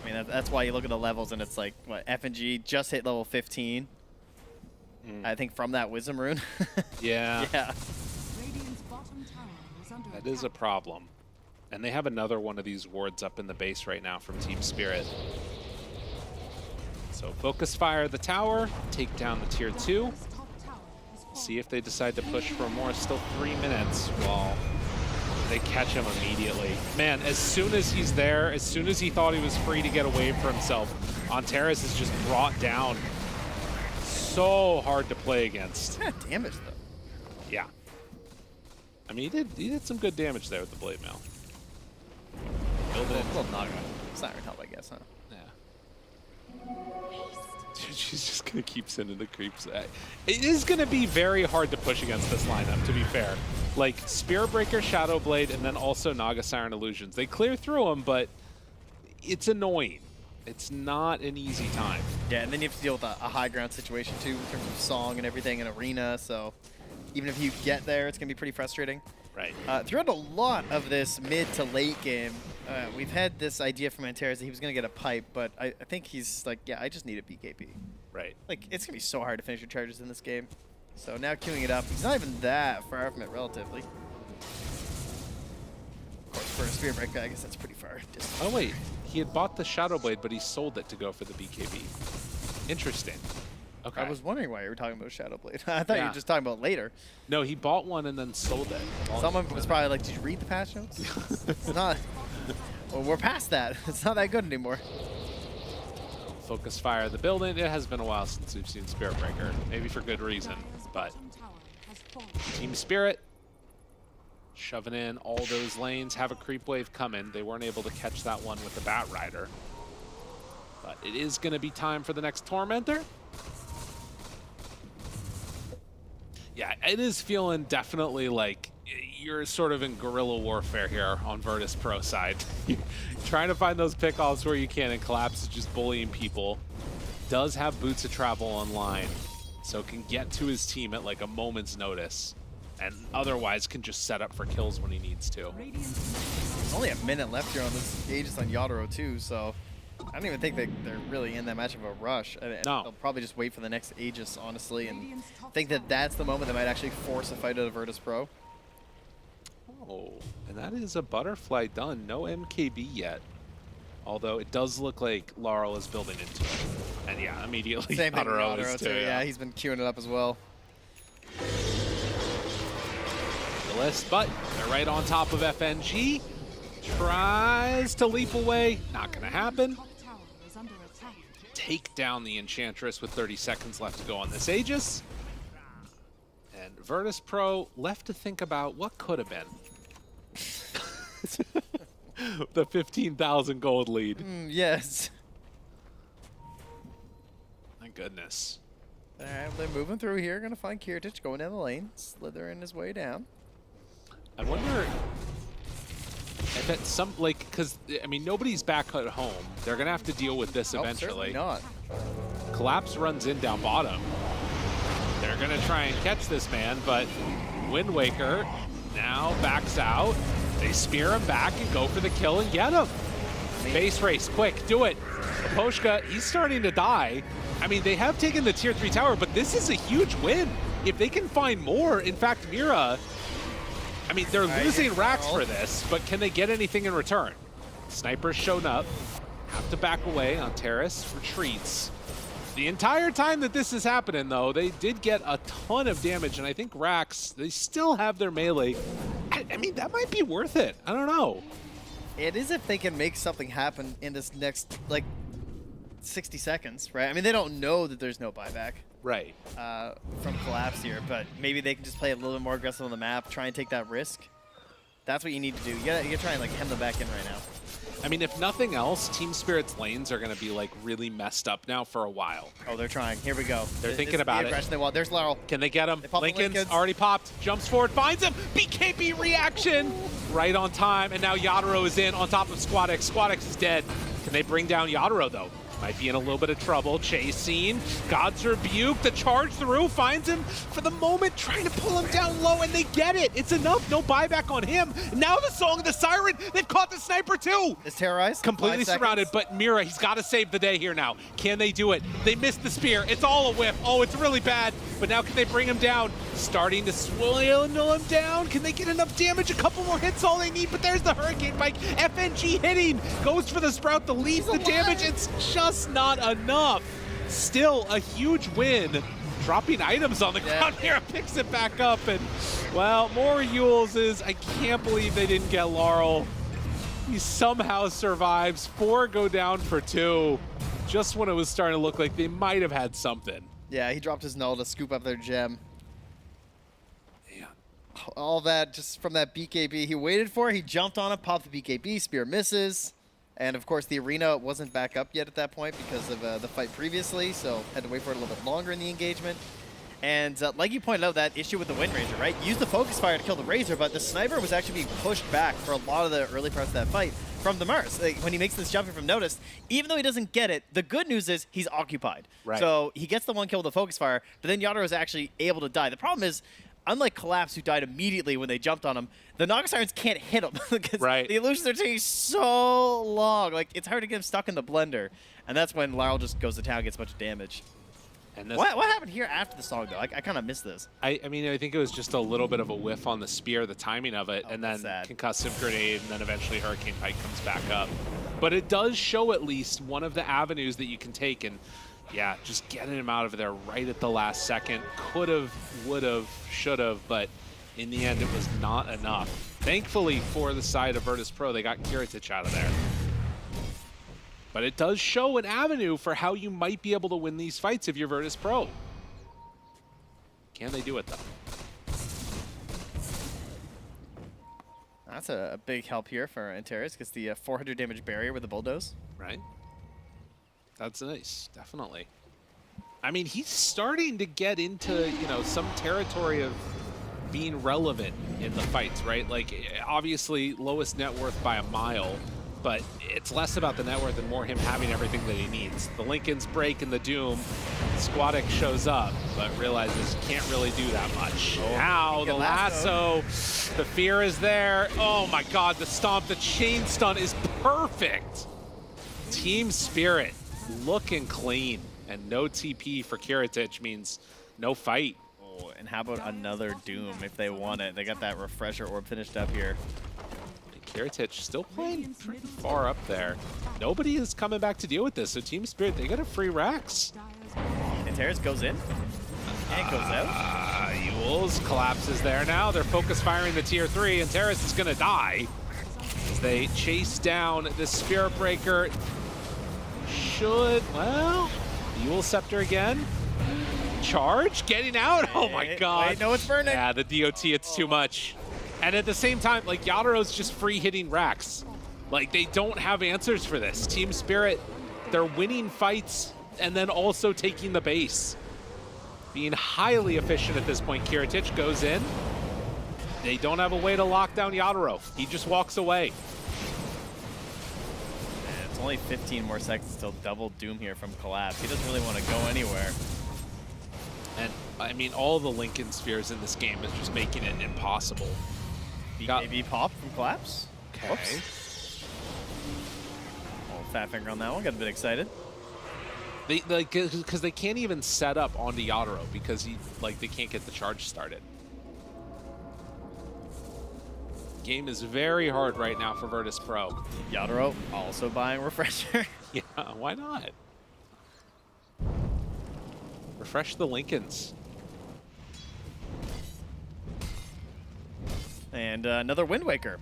[SPEAKER 21] I mean, that's why you look at the levels and it's like, what, F&G just hit level 15. I think from that Wisdom Rune.
[SPEAKER 20] Yeah.
[SPEAKER 21] Yeah.
[SPEAKER 20] That is a problem. And they have another one of these wards up in the base right now from Team Spirit. So focus fire the tower, take down the tier 2. See if they decide to push for more. Still 3 minutes while they catch him immediately. Man, as soon as he's there, as soon as he thought he was free to get away for himself, Antares is just brought down. So hard to play against.
[SPEAKER 21] Yeah, damage though.
[SPEAKER 20] Yeah. I mean, he did some good damage there with the Blade Mail.
[SPEAKER 21] Well, Naga. Siren help, I guess, huh?
[SPEAKER 20] Yeah. Dude, she's just going to keep sending the creeps. It is going to be very hard to push against this lineup, to be fair. Like, Spirit Breaker, Shadow Blade, and then also Naga Siren Illusions. They clear through them, but it's annoying. It's not an easy time.
[SPEAKER 21] Yeah, and then you have to deal with a high ground situation, too, in terms of song and everything in Arena, so even if you get there, it's going to be pretty frustrating.
[SPEAKER 20] Right.
[SPEAKER 21] Throughout a lot of this mid to late game, we've had this idea from Antares that he was going to get a pipe, but I think he's like, yeah, I just need a BKB.
[SPEAKER 20] Right.
[SPEAKER 21] Like, it's going to be so hard to finish your charges in this game. So now queuing it up, he's not even that far from it relatively. Of course, for a Spirit Breaker, I guess that's pretty far distance.
[SPEAKER 20] Oh, wait. He had bought the Shadow Blade, but he sold it to go for the BKB. Interesting. Okay.
[SPEAKER 21] I was wondering why you were talking about Shadow Blade. I thought you were just talking about later.
[SPEAKER 20] No, he bought one and then sold it.
[SPEAKER 21] Someone was probably like, did you read the patch notes? It's not. Well, we're past that. It's not that good anymore.
[SPEAKER 20] Focus fire the building. It has been a while since we've seen Spirit Breaker. Maybe for good reason, but Team Spirit shoving in all those lanes. Have a creep wave coming. They weren't able to catch that one with the Bat Rider. But it is going to be time for the next Tormentor. Yeah, it is feeling definitely like you're sort of in guerrilla warfare here on Virtus.pro side. You're trying to find those pickoffs where you can, and Collapse is just bullying people. Does have Boots of Travel online, so can get to his team at like a moment's notice, and otherwise can just set up for kills when he needs to.
[SPEAKER 21] There's only a minute left here on this Aegis on Yadro too, so I don't even think they're really in that much of a rush. No. They'll probably just wait for the next Aegis, honestly, and think that that's the moment that might actually force a fight out of Virtus.pro.
[SPEAKER 20] Oh, and that is a butterfly done. No MKB yet. Although it does look like Laurel is building into it. And yeah, immediately
[SPEAKER 21] Same thing with
[SPEAKER 20] Yadro
[SPEAKER 21] Yadro
[SPEAKER 20] is
[SPEAKER 21] too. Yeah, he's been queuing it up as well.
[SPEAKER 20] The list, but they're right on top of FNG. Tries to leap away. Not going to happen. Take down the Enchantress with 30 seconds left to go on this Aegis. And Virtus.pro left to think about what could have been. The 15,000 gold lead.
[SPEAKER 21] Yes.
[SPEAKER 20] My goodness.
[SPEAKER 21] All right, they're moving through here. Going to find Kiritich going down the lane, slithering his way down.
[SPEAKER 20] I wonder if it's some, like, because, I mean, nobody's back at home. They're going to have to deal with this eventually.
[SPEAKER 21] Not.
[SPEAKER 20] Collapse runs in down bottom. They're going to try and catch this man, but Wind Waker now backs out. They spear him back and go for the kill and get him. Base race, quick, do it. Poshka, he's starting to die. I mean, they have taken the tier 3 tower, but this is a huge win. If they can find more, in fact, Mira, I mean, they're losing racks for this, but can they get anything in return? Sniper's shown up, have to back away. Antares retreats. The entire time that this is happening, though, they did get a ton of damage, and I think Rax, they still have their melee. I mean, that might be worth it. I don't know.
[SPEAKER 21] It is if they can make something happen in this next, like, 60 seconds, right? I mean, they don't know that there's no buyback.
[SPEAKER 20] Right.
[SPEAKER 21] From Collapse here, but maybe they can just play a little bit more aggressive on the map, try and take that risk. That's what you need to do. You gotta try and like hem them back in right now.
[SPEAKER 20] I mean, if nothing else, Team Spirit's lanes are going to be like really messed up now for a while.
[SPEAKER 21] Oh, they're trying. Here we go.
[SPEAKER 20] They're thinking about it.
[SPEAKER 21] They want. There's Laurel.
[SPEAKER 20] Can they get him? Lincoln's already popped. Jumps forward, finds him. BKB reaction. Right on time. And now Yadro is in on top of Squadex. Squadex is dead. Can they bring down Yadro, though? Might be in a little bit of trouble. Chasing. God's Rebuke. The charge through finds him for the moment, trying to pull him down low, and they get it. It's enough. No buyback on him. Now the Song of the Siren. They've caught the sniper too.
[SPEAKER 11] Is terrorized.
[SPEAKER 20] Completely surrounded, but Mira, he's got to save the day here now. Can they do it? They missed the spear. It's all a whiff. Oh, it's really bad. But now can they bring him down? Starting to swindle him down. Can they get enough damage? A couple more hits, all they need, but there's the Hurricane Pike. FNG hitting. Goes for the Sprout to leave the damage. It's just not enough. Still a huge win. Dropping items on the ground here. Picks it back up. And, well, more Yules. I can't believe they didn't get Laurel. He somehow survives. 4 go down for 2. Just when it was starting to look like they might have had something.
[SPEAKER 11] Yeah, he dropped his null to scoop up their gem. All that just from that BKB he waited for. He jumped on it, popped the BKB, spear misses. And of course the arena wasn't back up yet at that point because of the fight previously, so had to wait for it a little bit longer in the engagement. And like you pointed out, that issue with the Wind Razor, right? Use the focus fire to kill the Razor, but the sniper was actually being pushed back for a lot of the early parts of that fight from the MOUZ. Like, when he makes this jump from Notice, even though he doesn't get it, the good news is he's occupied.
[SPEAKER 20] Right.
[SPEAKER 11] So he gets the 1 kill with the focus fire, but then Yatoro is actually able to die. The problem is, unlike Collapse, who died immediately when they jumped on him, the Naga Sirens can't hit him because the illusions are taking so long. Like, it's hard to get him stuck in the blender. And that's when Laurel just goes to town and gets a bunch of damage.
[SPEAKER 20] And
[SPEAKER 11] What happened here after the song, though? I kind of missed this.
[SPEAKER 20] I mean, I think it was just a little bit of a whiff on the spear, the timing of it, and then concussive grenade, and then eventually Hurricane Pike comes back up. But it does show at least one of the avenues that you can take, and yeah, just getting him out of there right at the last second. Could have, would have, should have, but in the end, it was not enough. Thankfully for the side of Virtus.pro, they got Kiritich out of there. But it does show an avenue for how you might be able to win these fights if you're Virtus.pro. Can they do it, though?
[SPEAKER 11] That's a big help here for Antares. Gets the 400 damage barrier with the bulldoze.
[SPEAKER 20] Right. That's nice, definitely. I mean, he's starting to get into, you know, some territory of being relevant in the fights, right? Like, obviously, lowest net worth by a mile, but it's less about the net worth and more him having everything that he needs. The Lincolns break and the Doom. Squadic shows up, but realizes he can't really do that much. Now, the lasso, the fear is there. Oh my God, the stomp, the chain stun is perfect. Team Spirit looking clean, and no TP for Kiritich means no fight.
[SPEAKER 11] Oh, and how about another Doom if they want it? They got that refresher orb finished up here.
[SPEAKER 20] Kiritich still playing pretty far up there. Nobody is coming back to deal with this, so Team Spirit, they got a free Rax.
[SPEAKER 11] Antares goes in and goes out.
[SPEAKER 20] Yules collapses there now. They're focus firing the tier 3, and Terrace is going to die as they chase down the Spirit Breaker. Well, Yule Scepter again. Charge, getting out. Oh my God.
[SPEAKER 11] Wait, no, it's burning.
[SPEAKER 20] Yeah, the DOT, it's too much. And at the same time, like, Yataro's just free hitting Rax. Like, they don't have answers for this. Team Spirit, they're winning fights and then also taking the base. Being highly efficient at this point. Kiritich goes in. They don't have a way to lock down Yatoro. He just walks away.
[SPEAKER 11] And it's only 15 more seconds till double Doom here from Collapse. He doesn't really want to go anywhere.
[SPEAKER 20] And, I mean, all the Lincoln Spheres in this game is just making it impossible.
[SPEAKER 11] BKB pop from Collapse.
[SPEAKER 20] Okay.
[SPEAKER 11] Whoops. Oh, fat finger on that one. Got a bit excited.
[SPEAKER 20] Because they can't even set up onto Yatoro because they can't get the charge started. Game is very hard right now for Virtus.pro.
[SPEAKER 11] Yatoro also buying refresher.
[SPEAKER 20] Yeah, why not? Refresh the Lincolns.
[SPEAKER 11] And another Wind Waker.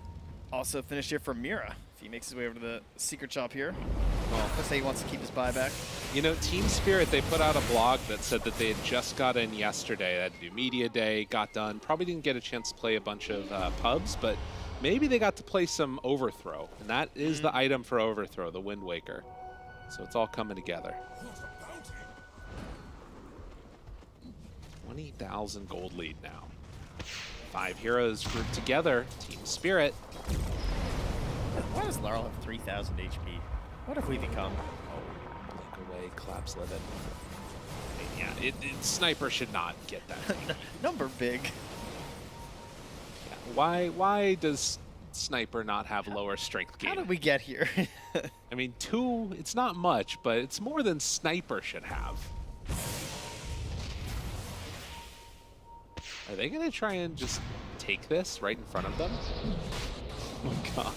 [SPEAKER 11] Also finished here for Mira. If he makes his way over to the secret shop here. Well, let's say he wants to keep his buyback.
[SPEAKER 20] You know, Team Spirit, they put out a blog that said that they had just got in yesterday. They had to do media day, got done. Probably didn't get a chance to play a bunch of pubs, but maybe they got to play some Overthrow. And that is the item for Overthrow, the Wind Waker. So it's all coming together. 20,000 gold lead now. 5 heroes grouped together. Team Spirit.
[SPEAKER 11] Why does Laurel have 3,000 HP? What have we become?
[SPEAKER 20] away, collapse livid. Yeah, Sniper should not get that.
[SPEAKER 11] Number big.
[SPEAKER 20] Yeah, why does Sniper not have lower strength gain?
[SPEAKER 11] How did we get here?
[SPEAKER 20] I mean, 2, it's not much, but it's more than Sniper should have. Are they going to try and just take this right in front of them? Oh my god.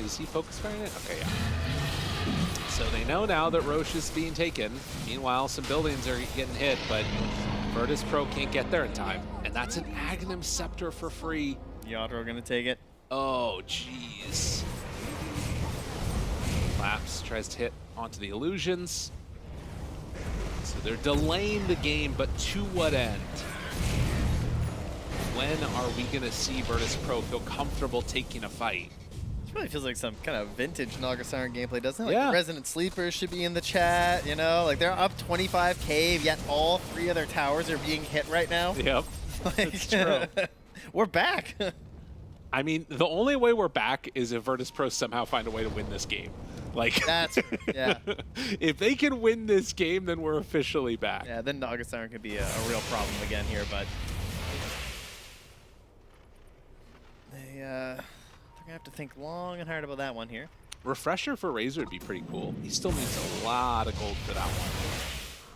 [SPEAKER 20] Is he focus firing it? Okay, yeah. So they know now that Roche is being taken. Meanwhile, some buildings are getting hit, but Virtus.pro can't get there in time. And that's an Aghanim Scepter for free.
[SPEAKER 11] Yadro gonna take it.
[SPEAKER 20] Oh, jeez. Collapse tries to hit onto the illusions. So they're delaying the game, but to what end? When are we gonna see Virtus.pro feel comfortable taking a fight?
[SPEAKER 11] This really feels like some kind of vintage Naga Siren gameplay, doesn't it? Like the Resident Sleepers should be in the chat, you know? Like they're up 25k, yet all 3 of their towers are being hit right now.
[SPEAKER 20] Yep,
[SPEAKER 11] it's true. We're back.
[SPEAKER 20] I mean, the only way we're back is if Virtus.pro somehow find a way to win this game. Like
[SPEAKER 11] that's yeah.
[SPEAKER 20] If they can win this game, then we're officially back.
[SPEAKER 11] Yeah, then Naga Siren could be a real problem again here, but they're gonna have to think long and hard about that one here.
[SPEAKER 20] Refresher for Razor would be pretty cool. He still needs a lot of gold for that one.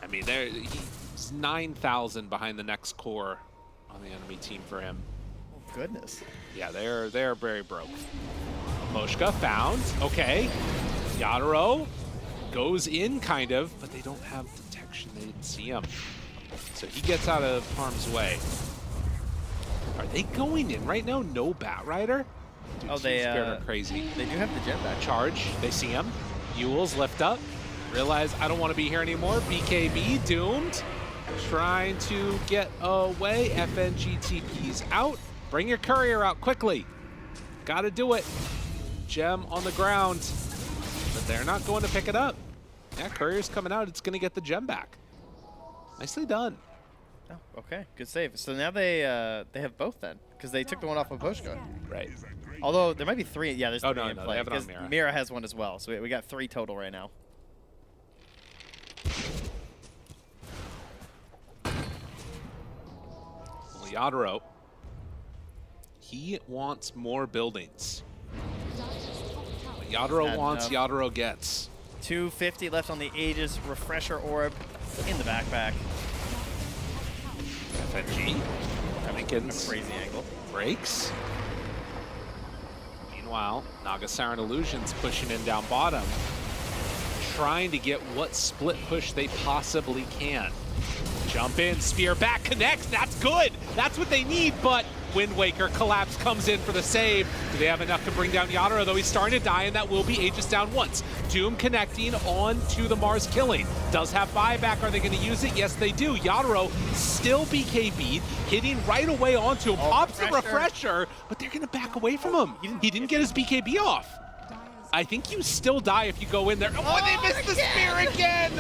[SPEAKER 20] I mean, he's 9,000 behind the next core on the enemy team for him.
[SPEAKER 11] Oh goodness.
[SPEAKER 20] Yeah, they're very broke. Moshka found. Okay. Yadro goes in kind of, but they don't have detection. They didn't see him. So he gets out of harm's way. Are they going in right now? No Bat Rider? Dude,
[SPEAKER 11] oh, they
[SPEAKER 20] are crazy.
[SPEAKER 11] They do have the jet back.
[SPEAKER 20] Charge. They see him. Ewells lift up. Realize I don't want to be here anymore. BKB doomed. Trying to get away. FNG TP's out. Bring your courier out quickly. Gotta do it. Gem on the ground. But they're not going to pick it up. Yeah, courier's coming out. It's going to get the gem back. Nicely done.
[SPEAKER 11] Oh, okay, good save. So now they have both then, because they took the one off of Poshka.
[SPEAKER 20] Right.
[SPEAKER 11] Although there might be 3. Yeah, there's 3
[SPEAKER 20] no,
[SPEAKER 11] in
[SPEAKER 20] no,
[SPEAKER 11] play.
[SPEAKER 20] they have it on
[SPEAKER 11] Because
[SPEAKER 20] Mira.
[SPEAKER 11] Mira has one as well, so we got 3 total right now.
[SPEAKER 20] Well, Yadro, he wants more buildings. What Yadro wants, Yadro gets.
[SPEAKER 11] 250 left on the Aegis Refresher Orb in the backpack.
[SPEAKER 20] FNG. Lincoln's
[SPEAKER 11] crazy angle.
[SPEAKER 20] Breaks. Meanwhile, Naga Siren Illusions pushing in down bottom, trying to get what split push they possibly can. Jump in, spear back, connects, that's good! That's what they need, but Wind Waker Collapse comes in for the save. Do they have enough to bring down Yadro, though he's starting to die, and that will be Aegis down once. Doom connecting on to the Mars killing. Does have buyback, are they gonna use it? Yes, they do. Yadro still BKB'd, hitting right away onto him, pops the refresher, but they're gonna back away from him. He didn't get his BKB off. I think you still die if you go in there. Oh, they missed the spear again!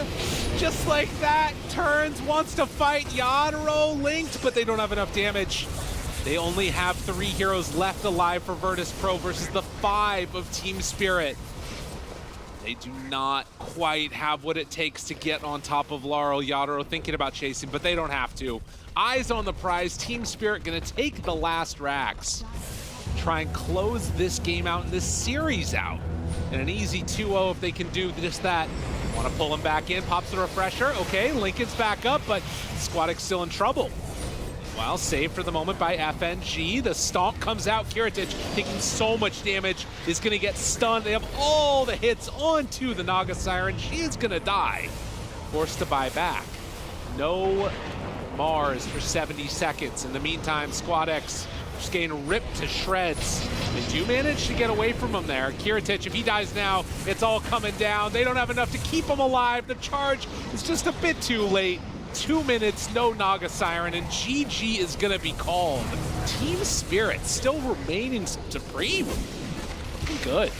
[SPEAKER 20] Just like that, turns, wants to fight. Yadro linked, but they don't have enough damage. They only have 3 heroes left alive for Virtus.pro versus the 5 of Team Spirit. They do not quite have what it takes to get on top of Laurel. Yadro thinking about chasing, but they don't have to. Eyes on the prize. Team Spirit gonna take the last racks. Try and close this game out and this series out. And an easy 2-0 if they can do just that. Want to pull him back in, pops the refresher. Okay, Lincoln's back up, but Squadix still in trouble. Meanwhile, saved for the moment by FNG. The stomp comes out. Kiritich taking so much damage, is going to get stunned. They have all the hits onto the Naga Siren. She is going to die. Forced to buy back. No Mars for 70 seconds. In the meantime, Squadix just getting ripped to shreds. They do manage to get away from him there. Kiritich, if he dies now, it's all coming down. They don't have enough to keep him alive. The charge is just a bit too late. 2 minutes, no Naga Siren, and GG is gonna be called. Team Spirit still remaining supreme. Looking good.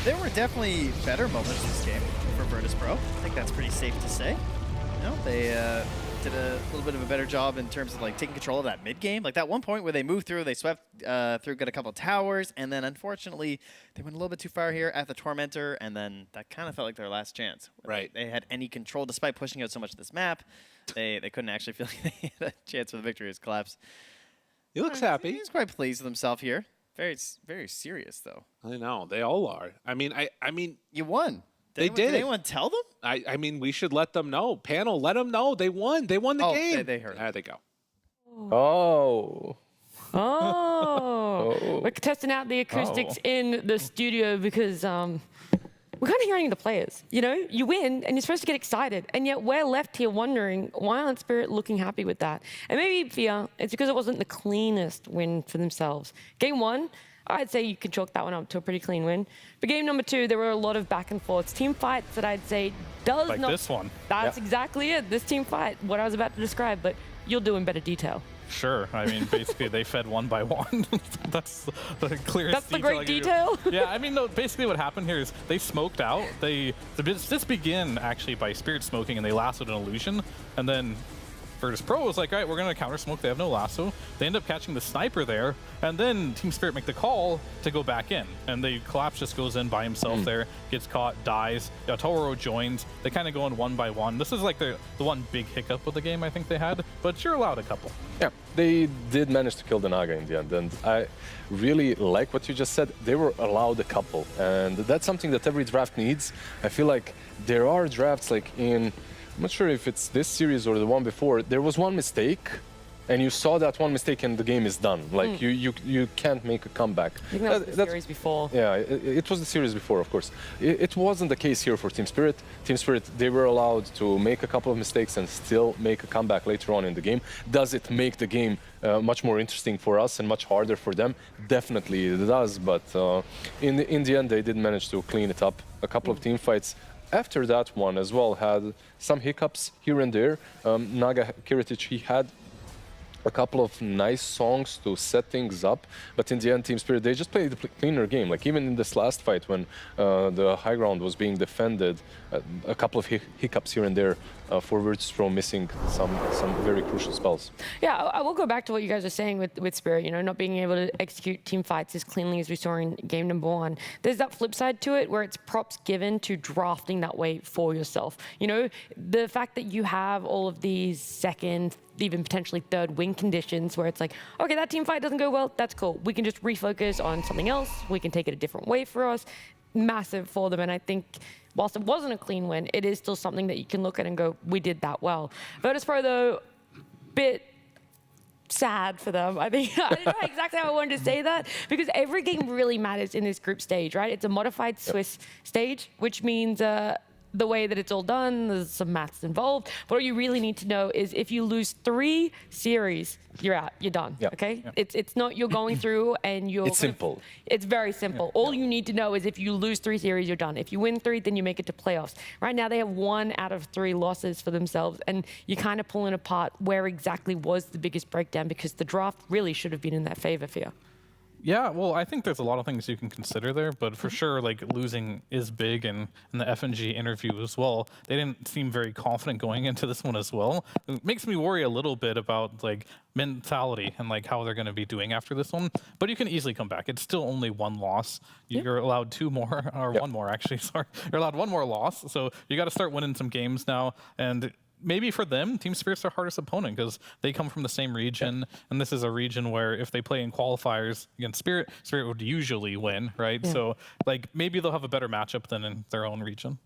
[SPEAKER 11] There were definitely better moments this game for Virtus.pro. I think that's pretty safe to say. You know, they did a little bit of a better job in terms of like taking control of that mid game. Like that one point where they moved through, they swept through, got a couple of towers, and then unfortunately they went a little bit too far here at the Tormentor, and then that kind of felt like their last chance.
[SPEAKER 20] Right.
[SPEAKER 11] They had any control despite pushing out so much of this map. They couldn't actually feel like they had a chance for the victory. His collapse.
[SPEAKER 20] He looks happy.
[SPEAKER 11] He's quite pleased with himself here. Very serious though.
[SPEAKER 20] I know they all are. I mean,
[SPEAKER 11] you won.
[SPEAKER 20] They did.
[SPEAKER 11] Did anyone tell them?
[SPEAKER 20] I mean, we should let them know. Panel, let them know they won. They won the game.
[SPEAKER 11] They heard.
[SPEAKER 20] There they go.
[SPEAKER 19] Oh.
[SPEAKER 17] Oh. We're testing out the acoustics in the studio because we're kind of hearing the players. You know, you win and you're supposed to get excited, and yet we're left here wondering why aren't Spirit looking happy with that? And maybe Fear, it's because it wasn't the cleanest win for themselves. Game 1. I'd say you can chalk that one up to a pretty clean win. But game number 2, there were a lot of back and forths. Team fights that I'd say does
[SPEAKER 18] like
[SPEAKER 17] not...
[SPEAKER 18] this one.
[SPEAKER 17] That's exactly it. This team fight, what I was about to describe, but you'll do in better detail.
[SPEAKER 18] Sure. I mean, basically, they fed one by one. That's the clearest
[SPEAKER 17] That's the great detail?
[SPEAKER 18] Yeah, I mean, no, basically what happened here is they smoked out. This began, actually, by Spirit smoking, and they lassoed an illusion. And then Virtus.pro was like, all right, we're going to counter smoke. They have no lasso. They end up catching the sniper there, and then Team Spirit make the call to go back in. And the Collapse just goes in by himself there, gets caught, dies. Toro joins. They kind of go in one by one. This is like the one big hiccup of the game I think they had, but you're allowed a couple.
[SPEAKER 19] Yeah, they did manage to kill the Naga in the end, and I really like what you just said. They were allowed a couple, and that's something that every draft needs. I feel like there are drafts like in, I'm not sure if it's this series or the one before, there was one mistake, and you saw that one mistake and the game is done. Like, you can't make a comeback.
[SPEAKER 17] I think that was the series before.
[SPEAKER 19] Yeah, it was the series before, of course. It wasn't the case here for Team Spirit. Team Spirit, they were allowed to make a couple of mistakes and still make a comeback later on in the game. Does it make the game much more interesting for us and much harder for them? Definitely it does, but in the end, they did manage to clean it up. A couple of team fights after that one as well had some hiccups here and there. Naga Kiritic, he had a couple of nice songs to set things up, but in the end, Team Spirit, they just played the cleaner game. Like even in this last fight when the high ground was being defended, a couple of hiccups here and there for Virtus.pro missing some very crucial spells.
[SPEAKER 17] Yeah, I will go back to what you guys are saying with Spirit, you know, not being able to execute team fights as cleanly as we saw in game number 1. There's that flip side to it where it's props given to drafting that way for yourself. You know, the fact that you have all of these second, even potentially third win conditions where it's like, okay, that team fight doesn't go well, that's cool. We can just refocus on something else. We can take it a different way for us. Massive for them, and I think whilst it wasn't a clean win, it is still something that you can look at and go, we did that well. Virtus.pro, though, bit sad for them. I think I don't know exactly how I wanted to say that, because every game really matters in this group stage, right? It's a modified Swiss stage, which means the way that it's all done, there's some maths involved. But what you really need to know is if you lose 3 series, you're out, you're done, okay? It's not you're going through and you're...
[SPEAKER 19] It's simple.
[SPEAKER 17] It's very simple. All you need to know is if you lose 3 series, you're done. If you win 3, then you make it to playoffs. Right now, they have 1 out of 3 losses for themselves, and you're kind of pulling apart where exactly was the biggest breakdown, because the draft really should have been in their favor for you.
[SPEAKER 18] Yeah, well, I think there's a lot of things you can consider there, but for sure, like, losing is big, and in the FNG interview as well, they didn't seem very confident going into this one as well. It makes me worry a little bit about, like, mentality and, like, how they're going to be doing after this one, but you can easily come back. It's still only 1 loss. You're allowed 2 more, or 1 more, actually, sorry. You're allowed 1 more loss, so you got to start winning some games now, and maybe for them, Team Spirit's their hardest opponent because they come from the same region, and this is a region where if they play in qualifiers against Spirit, Spirit would usually win, right?
[SPEAKER 17] Yeah.
[SPEAKER 18] So, like, maybe they'll have a better matchup than in their own region.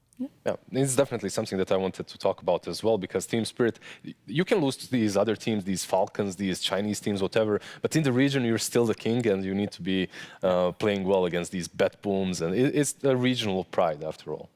[SPEAKER 19] Yeah, it's definitely something that I wanted to talk about as well, because Team Spirit, you can lose to these other teams, these Falcons, these Chinese teams, whatever, but in the region, you're still the king, and you need to be playing well against these BetBooms, and it's a regional pride, after all.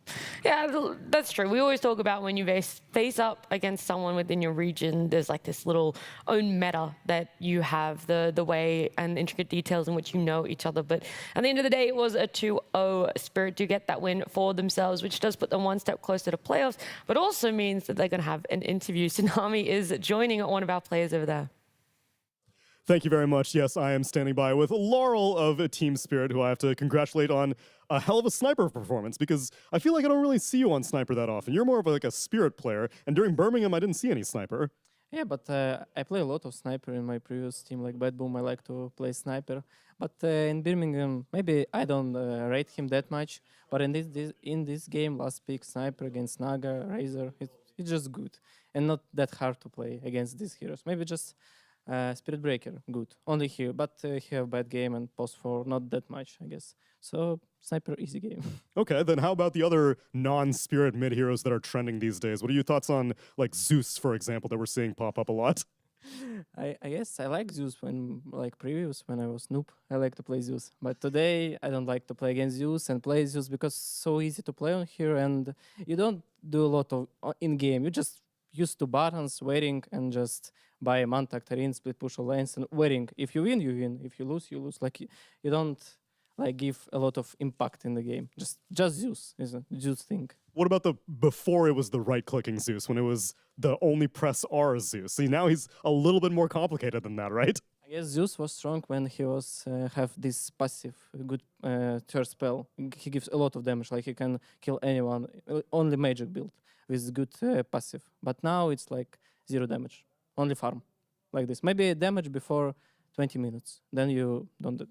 [SPEAKER 17] Yeah, that's true. We always talk about when you face up against someone within your region, there's like this little own meta that you have, the way and intricate details in which you know each other. But at the end of the day, it was a 2-0. Spirit do get that win for themselves, which does put them 1 step closer to playoffs, but also means that they're going to have an interview. Tsunami is joining one of our players over there.
[SPEAKER 10] Thank you very much. Yes, I am standing by with Laurel of Team Spirit, who I have to congratulate on a hell of a sniper performance, because I feel like I don't really see you on sniper that often. You're more of like a Spirit player, and during Birmingham, I didn't see any sniper.
[SPEAKER 14] Yeah, but I play a lot of sniper in my previous team, like BetBoom. I like to play sniper. But in Birmingham, maybe I don't rate him that much. But in this game, last pick sniper against Naga, Razor, it's just good and not that hard to play against these heroes. Maybe just Spirit Breaker, good. Only here, but he have bad game and post 4 not that much, I guess. So sniper easy game.
[SPEAKER 10] Okay, then how about the other non-spirit mid heroes that are trending these days? What are your thoughts on like Zeus, for example, that we're seeing pop up a lot?
[SPEAKER 14] I guess I like Zeus when I was noob. I like to play Zeus. But today I don't like to play against Zeus and play Zeus because it's so easy to play on here and you don't do a lot of in game. You just use 2 buttons, waiting and just buy a Manta, Actarin, split push all lanes and waiting. If you win, you win. If you lose, you lose. Like you don't like give a lot of impact in the game. Just Zeus is a Zeus thing.
[SPEAKER 10] What about the before it was the right-clicking Zeus, when it was the only press R Zeus? See, now he's a little bit more complicated than that, right?
[SPEAKER 14] I guess Zeus was strong when he was have this passive good third spell. He gives a lot of damage, like he can kill anyone. Only magic build with good passive. But now it's like 0 damage, only farm, like this. Maybe damage before 20 minutes. Then you don't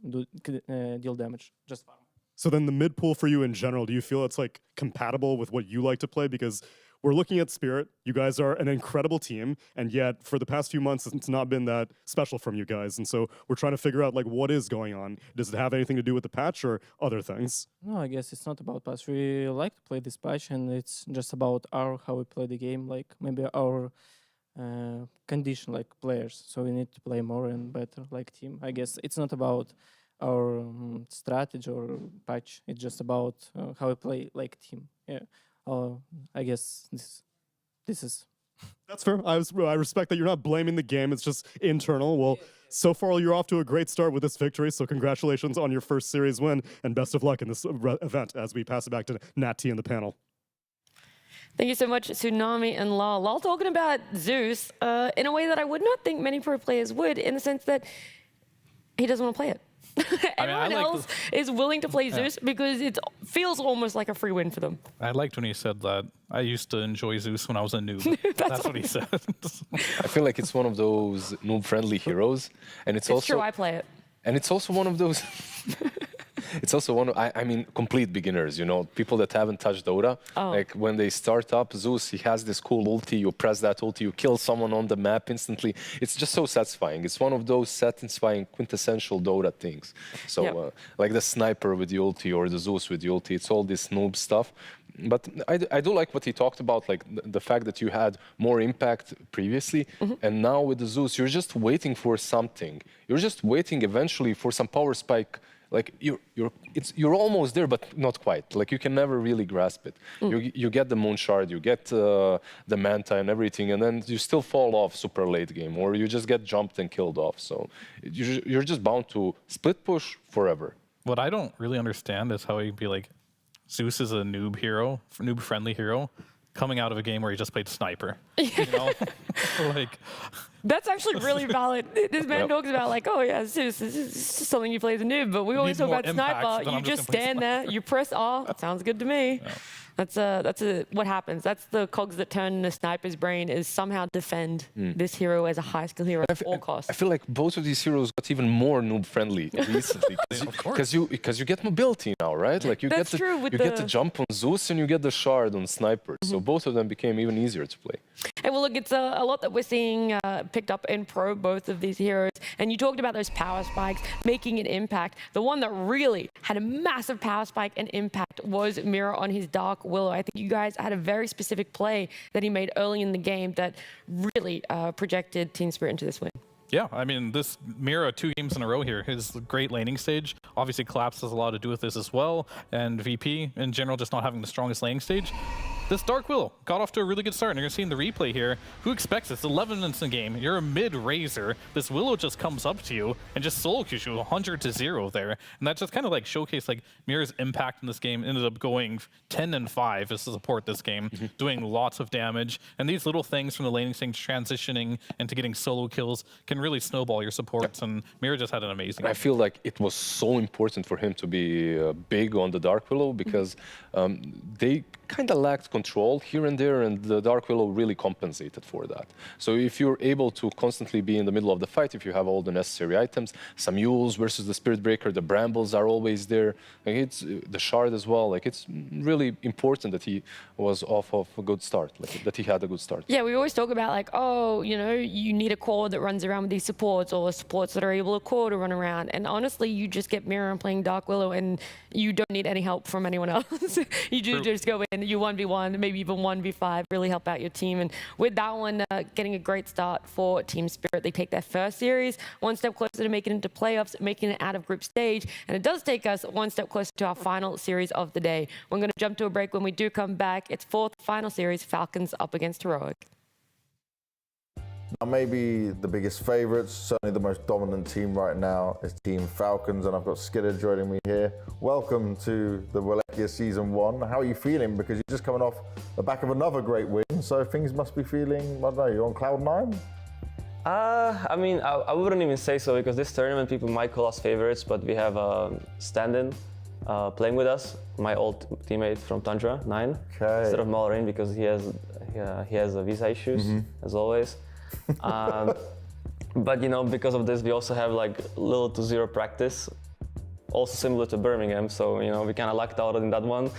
[SPEAKER 14] deal damage, just farm.
[SPEAKER 10] So then the mid pool for you in general, do you feel it's like compatible with what you like to play? Because we're looking at Spirit. You guys are an incredible team, and yet for the past few months, it's not been that special from you guys. And so we're trying to figure out like what is going on. Does it have anything to do with the patch or other things?
[SPEAKER 14] No, I guess it's not about patch. We like to play this patch, and it's just about how we play the game. Like maybe our condition, like players. So we need to play more and better, like team. I guess it's not about our strategy or patch. It's just about how we play like team. Yeah. I guess this is.
[SPEAKER 10] That's fair. I respect that you're not blaming the game. It's just internal. Well, so far you're off to a great start with this victory. So congratulations on your first series win, and best of luck in this event as we pass it back to Nat T in the panel.
[SPEAKER 17] Thank you so much, Tsunami and Lal. Lal talking about Zeus in a way that I would not think many pro players would, in the sense that he doesn't want to play it. Everyone else is willing to play Zeus because it feels almost like a free win for them.
[SPEAKER 18] I liked when he said that. I used to enjoy Zeus when I was a noob. That's what he said.
[SPEAKER 3] I feel like it's one of those noob-friendly heroes, and it's also
[SPEAKER 17] true. I play it,
[SPEAKER 3] and it's also one of those. It's also one of, I mean, complete beginners, you know, people that haven't touched Dota. Like when they start up, Zeus, he has this cool ulti, you press that ulti, you kill someone on the map instantly. It's just so satisfying. It's one of those satisfying quintessential Dota things. So like the sniper with the ulti or the Zeus with the ulti, it's all this noob stuff. But I do like what he talked about, like the fact that you had more impact previously, and now with the Zeus, you're just waiting for something. You're just waiting eventually for some power spike. Like you're almost there, but not quite. Like you can never really grasp it. You get the Moon Shard, you get the Manta and everything, and then you still fall off super late game, or you just get jumped and killed off. So you're just bound to split push forever.
[SPEAKER 18] What I don't really understand is how he'd be like, Zeus is a noob hero, noob-friendly hero, coming out of a game where he just played sniper. You know? Like,
[SPEAKER 17] that's actually really valid. This man talks about like, oh yeah, Zeus, this is something you play as a noob, but we always talk about sniper. You just stand there, you press R. Sounds good to me. Yeah. That's what happens. That's the cogs that turn in a sniper's brain, is somehow defend this hero as a high skill hero at all costs.
[SPEAKER 3] I feel like both of these heroes got even more noob friendly recently, because you get mobility now, right? Like you get to jump on Zeus and you get the shard on sniper. So both of them became even easier to play.
[SPEAKER 17] And well, look, it's a lot that we're seeing picked up in pro, both of these heroes. And you talked about those power spikes making an impact. The one that really had a massive power spike and impact was Mira on his Dark Willow. I think you guys had a very specific play that he made early in the game that really projected Team Spirit into this win.
[SPEAKER 18] Yeah, I mean, this Mira 2 games in a row here, his great laning stage. Obviously, Collapse has a lot to do with this as well, and VP in general just not having the strongest laning stage. This Dark Willow got off to a really good start, and you're seeing the replay here. Who expects this? 11 minutes in the game, you're a mid-Razor. This Willow just comes up to you and just solo kills you 100-0 there. And that just kind of like showcased like Mira's impact in this game. Ended up going 10-5 as to support this game, doing lots of damage. And these little things from the laning stage transitioning into getting solo kills can really snowball your supports, and Mira just had an amazing.
[SPEAKER 3] I feel like it was so important for him to be big on the Dark Willow, because they kind of lacked
[SPEAKER 19] control here and there, and the Dark Willow really compensated for that. So if you're able to constantly be in the middle of the fight, if you have all the necessary items, some MOUZ versus the Spirit Breaker, the Brambles are always there. Like it's the Shard as well. Like it's really important that he was off of a good start, like that he had a good start.
[SPEAKER 17] Yeah, we always talk about like, oh, you know, you need a core that runs around with these supports, or supports that are able to core to run around. And honestly, you just get Mira and playing Dark Willow, and you don't need any help from anyone else. You do just go in, you 1v1, maybe even 1v5, really help out your team. And with that one, getting a great start for Team Spirit. They take their first series one step closer to making it into playoffs, making it out of group stage. And it does take us one step closer to our final series of the day. We're going to jump to a break. When we do come back, it's fourth final series, Falcons up against Heroic.
[SPEAKER 6] Now, maybe the biggest favourites, certainly the most dominant team right now is Team Falcons, and I've got Skidder joining me here. Welcome to the Wallachia Season 1. How are you feeling? Because you're just coming off the back of another great win, so things must be feeling, I don't know, you're on cloud 9?
[SPEAKER 12] I mean, I wouldn't even say so, because this tournament people might call us favorites, but we have a stand-in playing with us, my old teammate from Tundra, 9, instead of Malrain, because he has visa issues, as always. But you know, because of this, we also have like little to zero practice, also similar to Birmingham. So you know, we kind of lucked out in that one,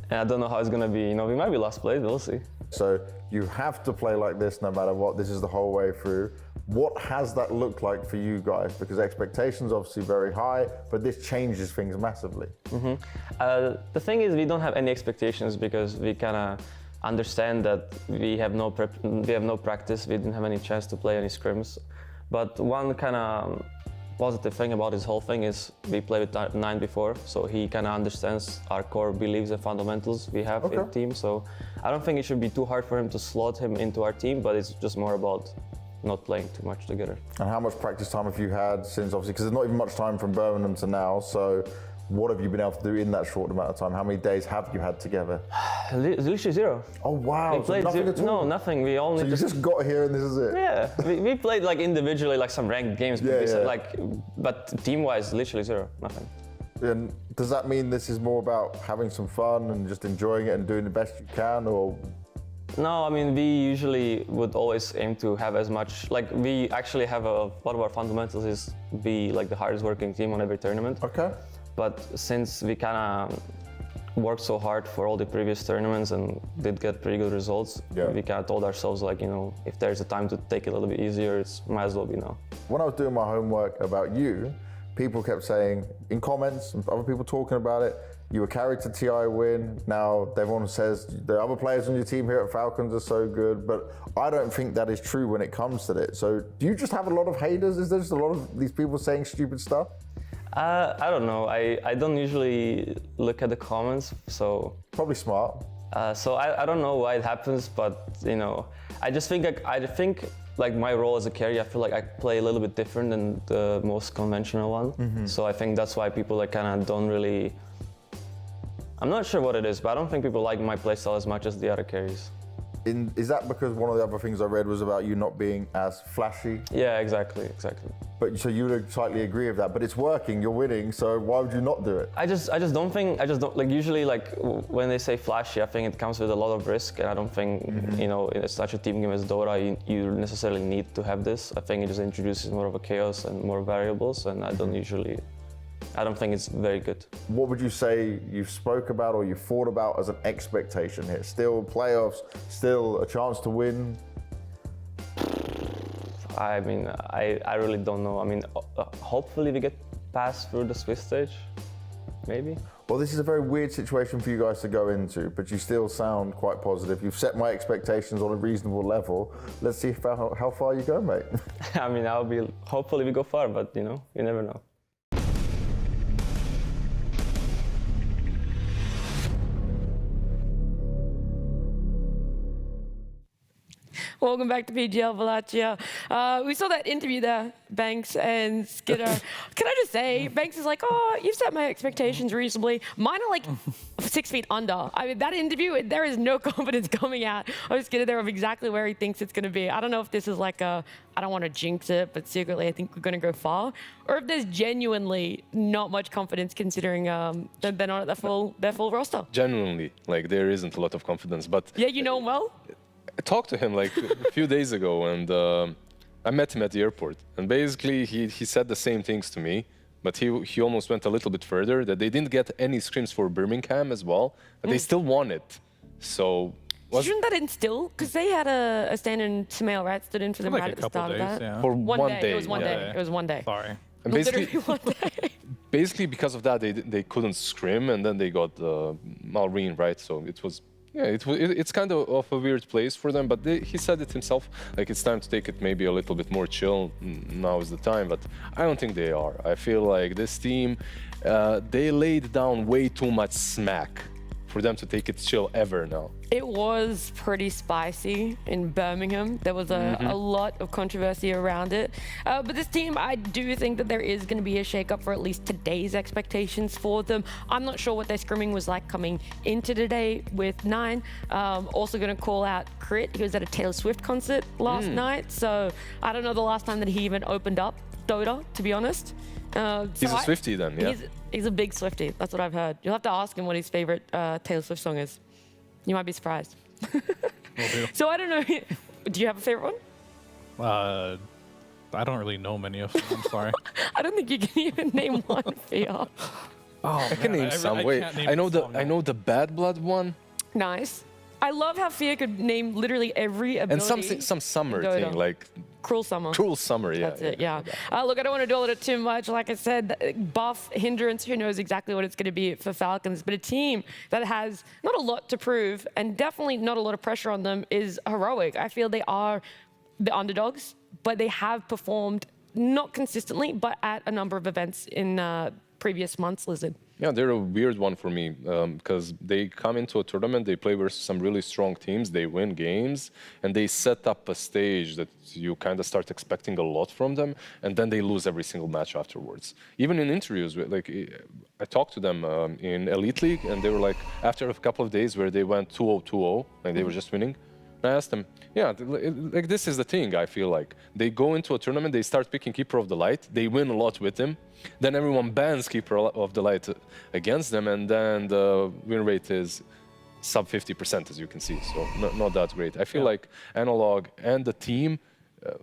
[SPEAKER 12] and I don't know how it's gonna be. You know, we might be last place, we'll see.
[SPEAKER 6] So you have to play like this no matter what. This is the whole way through. What has that looked like for you guys? Because expectations obviously very high, but this changes things massively.
[SPEAKER 12] The thing is, we don't have any expectations because we kind of understand that we have no practice. We didn't have any chance to play any scrims. But one kind of positive thing about this whole thing is we played with 9 before, so he kind of understands our core beliefs and fundamentals we have in the team. So I don't think it should be too hard for him to slot him into our team, but it's just more about not playing too much together.
[SPEAKER 6] And how much practice time have you had since, obviously, because there's not even much time from Birmingham to now, so what have you been able to do in that short amount of time? How many days have you had together?
[SPEAKER 12] Literally 0.
[SPEAKER 6] Oh wow,
[SPEAKER 12] we played
[SPEAKER 6] nothing at all?
[SPEAKER 12] No, nothing. We only
[SPEAKER 6] so you just got here and this is it?
[SPEAKER 12] Yeah, we played like individually, like some ranked games, but like, but team-wise, literally 0, nothing.
[SPEAKER 6] And does that mean this is more about having some fun and just enjoying it and doing the best you can, or?
[SPEAKER 12] No, I mean, we usually would always aim to have as much, like we actually have one of our fundamentals is be like the hardest working team on every tournament.
[SPEAKER 6] Okay.
[SPEAKER 12] But since we kind of worked so hard for all the previous tournaments and did get pretty good results, we kind of told ourselves, like, you know, if there's a time to take it a little bit easier, it might as well be now. When
[SPEAKER 6] I was doing my homework about you, people kept saying in comments, and other people talking about it, you were carried to TI win. Now everyone says the other players on your team here at Falcons are so good, but I don't think that is true when it comes to it. So do you just have a lot of haters? Is there just a lot of these people saying stupid stuff?
[SPEAKER 12] I don't know. I don't usually look at the comments, so
[SPEAKER 6] probably smart.
[SPEAKER 12] So I don't know why it happens, but you know, I just think like my role as a carry, I feel like I play a little bit different than the most conventional one. So I think that's why people like kind of don't really. I'm not sure what it is, but I don't think people like my playstyle as much as the other carries.
[SPEAKER 6] Is that because one of the other things I read was about you not being as flashy?
[SPEAKER 12] Yeah, exactly.
[SPEAKER 6] But so you would slightly agree with that, but it's working, you're winning, so why would you not do it?
[SPEAKER 12] I just don't like, usually like when they say flashy, I think it comes with a lot of risk, and I don't think, you know, in such a team game as Dota, you necessarily need to have this. I think it just introduces more of a chaos and more variables, and I don't think it's very good.
[SPEAKER 6] What would you say you spoke about or you thought about as an expectation here? Still playoffs, still a chance to win?
[SPEAKER 12] I mean, I really don't know. I mean, hopefully we get passed through the Swiss stage, maybe.
[SPEAKER 6] Well, this is a very weird situation for you guys to go into, but you still sound quite positive. You've set my expectations on a reasonable level. Let's see how far you go, mate.
[SPEAKER 12] I mean, hopefully we go far, but you know, you never know.
[SPEAKER 17] Welcome back to PGL Wallachia. We saw that interview there, Banks and Skidder. Can I just say, Banks is like, oh, you've set my expectations reasonably. Mine are like 6 feet under. I mean, that interview, there is no confidence coming out of Skidder there of exactly where he thinks it's going to be. I don't know if this is like a, I don't want to jinx it, but secretly I think we're going to go far. Or if there's genuinely not much confidence considering that they're not at their full roster.
[SPEAKER 19] Genuinely, like there isn't a lot of confidence, but...
[SPEAKER 17] Yeah, you know him well?
[SPEAKER 19] I talked to him like a few days ago, and I met him at the airport. And basically, he said the same things to me, but he almost went a little bit further, that they didn't get any scrims for Birmingham as well, but they still won it. So...
[SPEAKER 17] Shouldn't that instill? Because they had a stand-in Samael, right? Stood in for them
[SPEAKER 19] like
[SPEAKER 17] right
[SPEAKER 19] a
[SPEAKER 17] at the
[SPEAKER 19] couple
[SPEAKER 17] start
[SPEAKER 19] days,
[SPEAKER 17] of that.
[SPEAKER 19] yeah. For one day,
[SPEAKER 17] It was one
[SPEAKER 19] yeah.
[SPEAKER 17] day. It was one day.
[SPEAKER 18] Sorry.
[SPEAKER 19] And basically because of that, they couldn't scrim, and then they got Malrine, right? So it was, yeah, it's kind of a weird place for them. But he said it himself, like it's time to take it maybe a little bit more chill. Now is the time, but I don't think they are. I feel like this team, they laid down way too much smack for them to take it chill ever now.
[SPEAKER 17] It was pretty spicy in Birmingham. There was a lot of controversy around it. But this team, I do think that there is going to be a shake-up for at least today's expectations for them. I'm not sure what their scrimming was like coming into today with 9. Also going to call out Crit. He was at a Taylor Swift concert last night. So I don't know the last time that he even opened up Dota, to be honest.
[SPEAKER 19] He's a Swiftie then, yeah?
[SPEAKER 17] He's a big Swiftie. That's what I've heard. You'll have to ask him what his favorite Taylor Swift song is. You might be surprised. So I don't know. Do you have a favorite one?
[SPEAKER 18] I don't really know many of them. I'm sorry.
[SPEAKER 17] I don't think you can even name one, Fia.
[SPEAKER 19] Oh, I can name some. Wait, I know the Bad Blood one.
[SPEAKER 17] Nice. I love how Fia could name literally every ability.
[SPEAKER 19] And some summer
[SPEAKER 17] Dota.
[SPEAKER 19] thing, like
[SPEAKER 17] Cruel Summer.
[SPEAKER 19] Cruel Summer, yeah.
[SPEAKER 17] That's it, yeah. Look, I don't want to dwell on it too much. Like I said, buff, hindrance, who knows exactly what it's going to be for Falcons. But a team that has not a lot to prove and definitely not a lot of pressure on them is Heroic. I feel they are the underdogs, but they have performed not consistently, but at a number of events in previous months, Lizard.
[SPEAKER 19] Yeah, they're a weird one for me because they come into a tournament, they play versus some really strong teams, they win games, and they set up a stage that you kind of start expecting a lot from them, and then they lose every single match afterwards. Even in interviews, like I talked to them in Elite League, and they were like, after a couple of days where they went 2-0-2-0, like they were just winning, I asked them, yeah, like this is the thing, I feel like. They go into a tournament, they start picking Keeper of the Light, they win a lot with him, then everyone bans Keeper of the Light against them, and then the win rate is sub 50%, as you can see, so not that great. I feel like Analog and the team,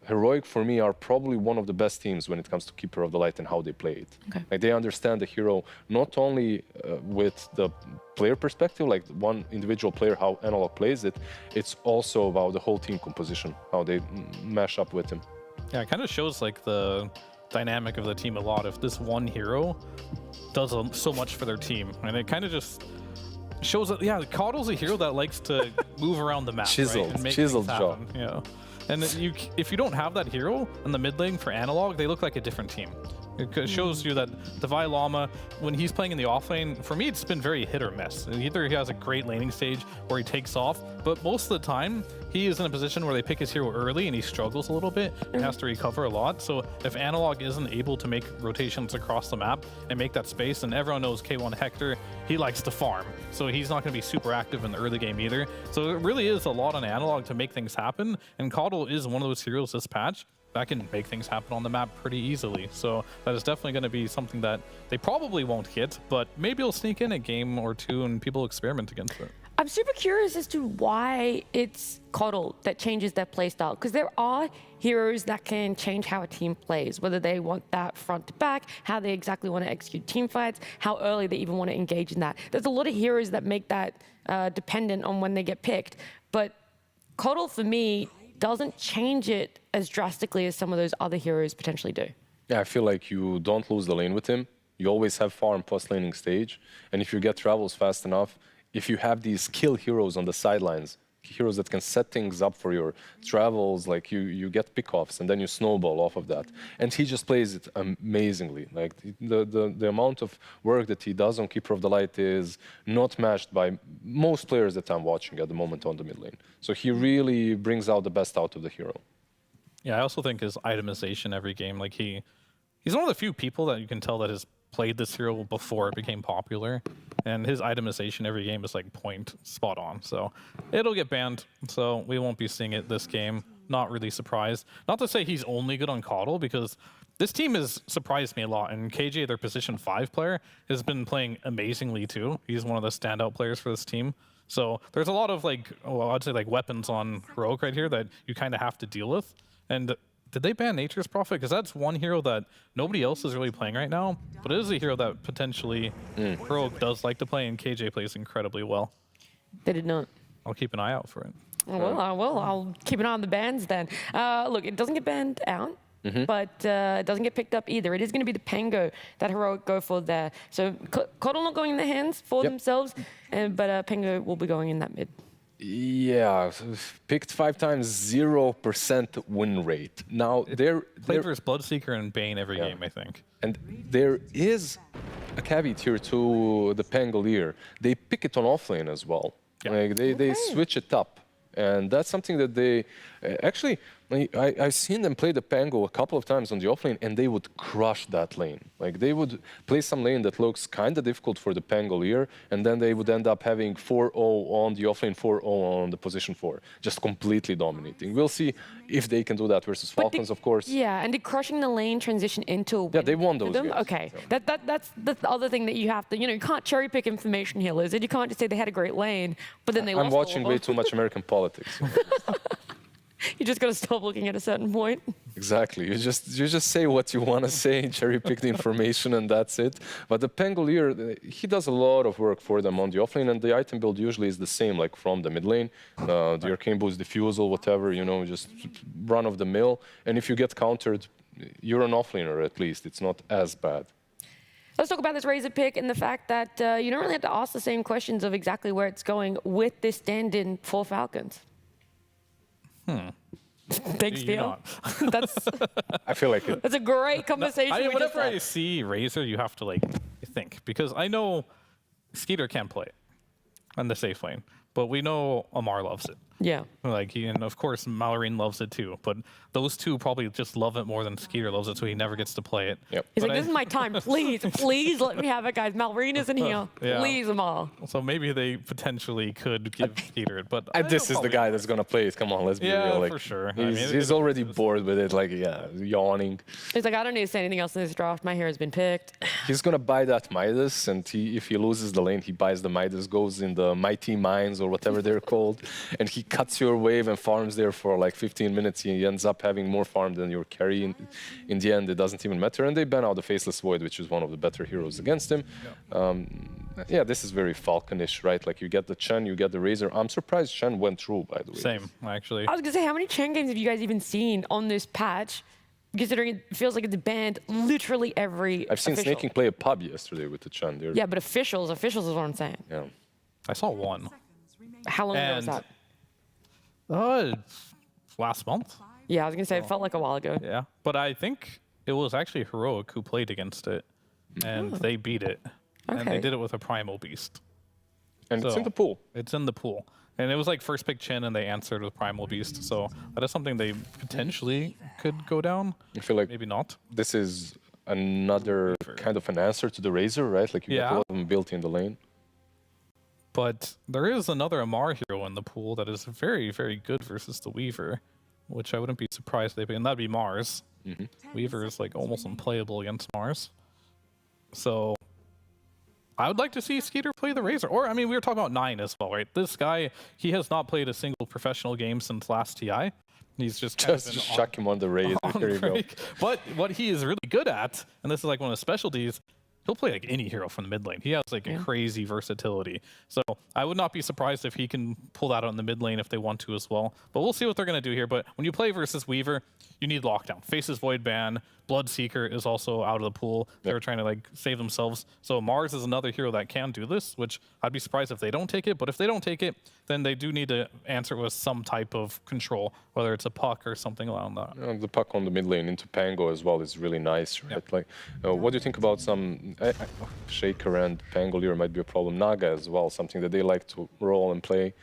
[SPEAKER 19] Heroic for me are probably one of the best teams when it comes to Keeper of the Light and how they play it.
[SPEAKER 17] Okay.
[SPEAKER 19] Like they understand the hero not only with the player perspective, like one individual player, how Analog plays it, it's also about the whole team composition, how they mash up with him.
[SPEAKER 18] Yeah, it kind of shows like the dynamic of the team a lot. If this one hero does so much for their team, and it kind of just shows that, yeah, Caudle's a hero that likes to move around the map,
[SPEAKER 19] Chiseled,
[SPEAKER 18] right? And make
[SPEAKER 19] chiseled
[SPEAKER 18] things
[SPEAKER 19] job.
[SPEAKER 18] happen, yeah. And if you don't have that hero in the mid lane for Analog, they look like a different team. It shows you that Devi Llama, when he's playing in the off lane, for me it's been very hit or miss. Either he has a great laning stage or he takes off, but most of the time he is in a position where they pick his hero early and he struggles a little bit and has to recover a lot. So if Analog isn't able to make rotations across the map and make that space, and everyone knows K1 Hector, he likes to farm. So he's not going to be super active in the early game either. So it really is a lot on Analog to make things happen, and Caudle is one of those heroes this patch that can make things happen on the map pretty easily. So that is definitely going to be something that they probably won't hit, but maybe it'll sneak in a game or two and people experiment against it.
[SPEAKER 17] I'm super curious as to why it's Caudle that changes their playstyle, because there are heroes that can change how a team plays, whether they want that front to back, how they exactly want to execute team fights, how early they even want to engage in that. There's a lot of heroes that make that dependent on when they get picked, but Caudle for me doesn't change it as drastically as some of those other heroes potentially do.
[SPEAKER 19] Yeah, I feel like you don't lose the lane with him. You always have farm post laning stage, and if you get travels fast enough, if you have these kill heroes on the sidelines heroes that can set things up for your travels, like you get pickoffs and then you snowball off of that. And he just plays it amazingly. Like the amount of work that he does on Keeper of the Light is not matched by most players that I'm watching at the moment on the mid lane. So he really brings out the best out of the hero.
[SPEAKER 18] Yeah, I also think his itemization every game, like he's one of the few people that you can tell that has played this hero before it became popular, and his itemization every game is like point spot on. So it'll get banned, so we won't be seeing it this game. Not really surprised. Not to say he's only good on Coddle, because this team has surprised me a lot, and KJ, their position 5 player, has been playing amazingly too. He's one of the standout players for this team. So there's a lot of like, well, I'd say like weapons on Heroic right here that you kind of have to deal with. And did they ban Nature's Prophet? Because that's one hero that nobody else is really playing right now, but it is a hero that potentially Heroic does like to play, and KJ plays incredibly well.
[SPEAKER 17] They did not.
[SPEAKER 18] I'll keep an eye out for it.
[SPEAKER 17] Well, I will. I'll keep an eye on the bans then. Look, it doesn't get banned out, but it doesn't get picked up either. It is going to be the Pango that Heroic go for there. So Coddle not going in their hands for themselves, but Pango will be going in that mid.
[SPEAKER 19] Yeah, picked 5 times, 0% win rate. Now they're
[SPEAKER 18] played versus Bloodseeker and Bane every game, I think.
[SPEAKER 19] And there is a caveat here to the Pangolier. They pick it on offlane as well. Like they switch it up, and that's something that they actually. I've seen them play the Pango a couple of times on the offlane, and they would crush that lane. Like they would play some lane that looks kind of difficult for the Pangolier, and then they would end up having 4-0 on the offlane, 4-0 on the position 4, just completely dominating. We'll see if they can do that versus Falcons, of course.
[SPEAKER 17] Yeah, and did crushing the lane transition into a win?
[SPEAKER 19] Yeah, they won those games.
[SPEAKER 17] Okay, so. That's the other thing that you have to, you can't cherry pick information here, Lizard. You can't just say they had a great lane, but then they lost.
[SPEAKER 19] I'm watching way too much American politics.
[SPEAKER 17] You just got to stop looking at a certain point.
[SPEAKER 19] Exactly. You just say what you want to say, cherry pick the information, and that's it. But the Pangolier, he does a lot of work for them on the offlane, and the item build usually is the same, like from the mid lane, the Arcane Boost, Diffusal, whatever, just run of the mill. And if you get countered, you're an offlaner at least. It's not as bad.
[SPEAKER 17] Let's talk about this Razor pick and the fact that you don't really have to ask the same questions of exactly where it's going with this stand-in for Falcons. Thanks, Theo. That's.
[SPEAKER 19] I feel like it.
[SPEAKER 17] That's a great conversation.
[SPEAKER 18] No, whenever I see Razor, you have to like think, because I know Skeeter can't play it on the safe lane, but we know Amar loves it.
[SPEAKER 17] Yeah.
[SPEAKER 18] Like and of course Malloryne loves it too, but those two probably just love it more than Skeeter loves it, so he never gets to play it.
[SPEAKER 19] Yep.
[SPEAKER 17] He's like, this is my time, please, please let me have it, guys. Malloryne isn't here.
[SPEAKER 18] Yeah.
[SPEAKER 17] Please, Amar.
[SPEAKER 18] So maybe they potentially could give Skeeter it, but
[SPEAKER 19] This is the guy that's gonna play it. Come on, let's be real. Like,
[SPEAKER 18] for sure.
[SPEAKER 19] He's already bored with it. Like, yawning.
[SPEAKER 17] He's like, I don't need to say anything else in this draft. My hair has been picked.
[SPEAKER 19] He's gonna buy that Midas, and if he loses the lane, he buys the Midas, goes in the Mighty Mines or whatever they're called, and he cuts your wave and farms there for like 15 minutes. He ends up having more farm than your carry. In the end, it doesn't even matter. And they ban out the Faceless Void, which is one of the better heroes against him. Yeah, this is very Falconish, right? Like you get the Chen, you get the Razor. I'm surprised Chen went through, by the way.
[SPEAKER 18] Same, actually.
[SPEAKER 17] I was gonna say, how many Chen games have you guys even seen on this patch? Considering it feels like it's banned literally every
[SPEAKER 19] I've seen
[SPEAKER 17] official.
[SPEAKER 19] Snaking play a pub yesterday with the Chen.
[SPEAKER 17] Yeah, but officials is what I'm saying.
[SPEAKER 19] Yeah.
[SPEAKER 18] I saw one.
[SPEAKER 17] How long ago was that?
[SPEAKER 18] Last month.
[SPEAKER 17] Yeah, I was gonna say it felt like a while ago.
[SPEAKER 18] Yeah, but I think it was actually Heroic who played against it, and they beat it. And they did it with a Primal Beast.
[SPEAKER 19] And it's in the pool.
[SPEAKER 18] It's in the pool. And it was like first pick Chen, and they answered with Primal Beast. So that is something they potentially could go down.
[SPEAKER 19] I feel like
[SPEAKER 18] maybe not.
[SPEAKER 19] This is another kind of an answer to the Razor, right? Like you get a lot of them built in the lane.
[SPEAKER 18] But there is another Amar hero in the pool that is very, very good versus the Weaver, which I wouldn't be surprised they pick, and that'd be Mars. Weaver is like almost unplayable against Mars. So I would like to see Skeeter play the Razor. Or, I mean, we were talking about 9 as well, right? This guy, he has not played a single professional game since last TI. He's just
[SPEAKER 19] chuck him on the Razor. Here you go.
[SPEAKER 18] But what he is really good at, and this is like one of his specialties, he'll play like any hero from the mid lane. He has like a crazy versatility. So I would not be surprised if he can pull that out in the mid lane if they want to as well. But we'll see what they're going to do here. But when you play versus Weaver, you need lockdown. Faces Void ban. Bloodseeker is also out of the pool. They're trying to like save themselves. So Mars is another hero that can do this, which I'd be surprised if they don't take it. But if they don't take it, then they do need to answer with some type of control, whether it's a puck or something around that.
[SPEAKER 19] The puck on the mid lane into Pango as well is really nice, right? Like, what do you think about some Shaker and Pangolier might be a problem? Naga as well, something that they like to roll and play.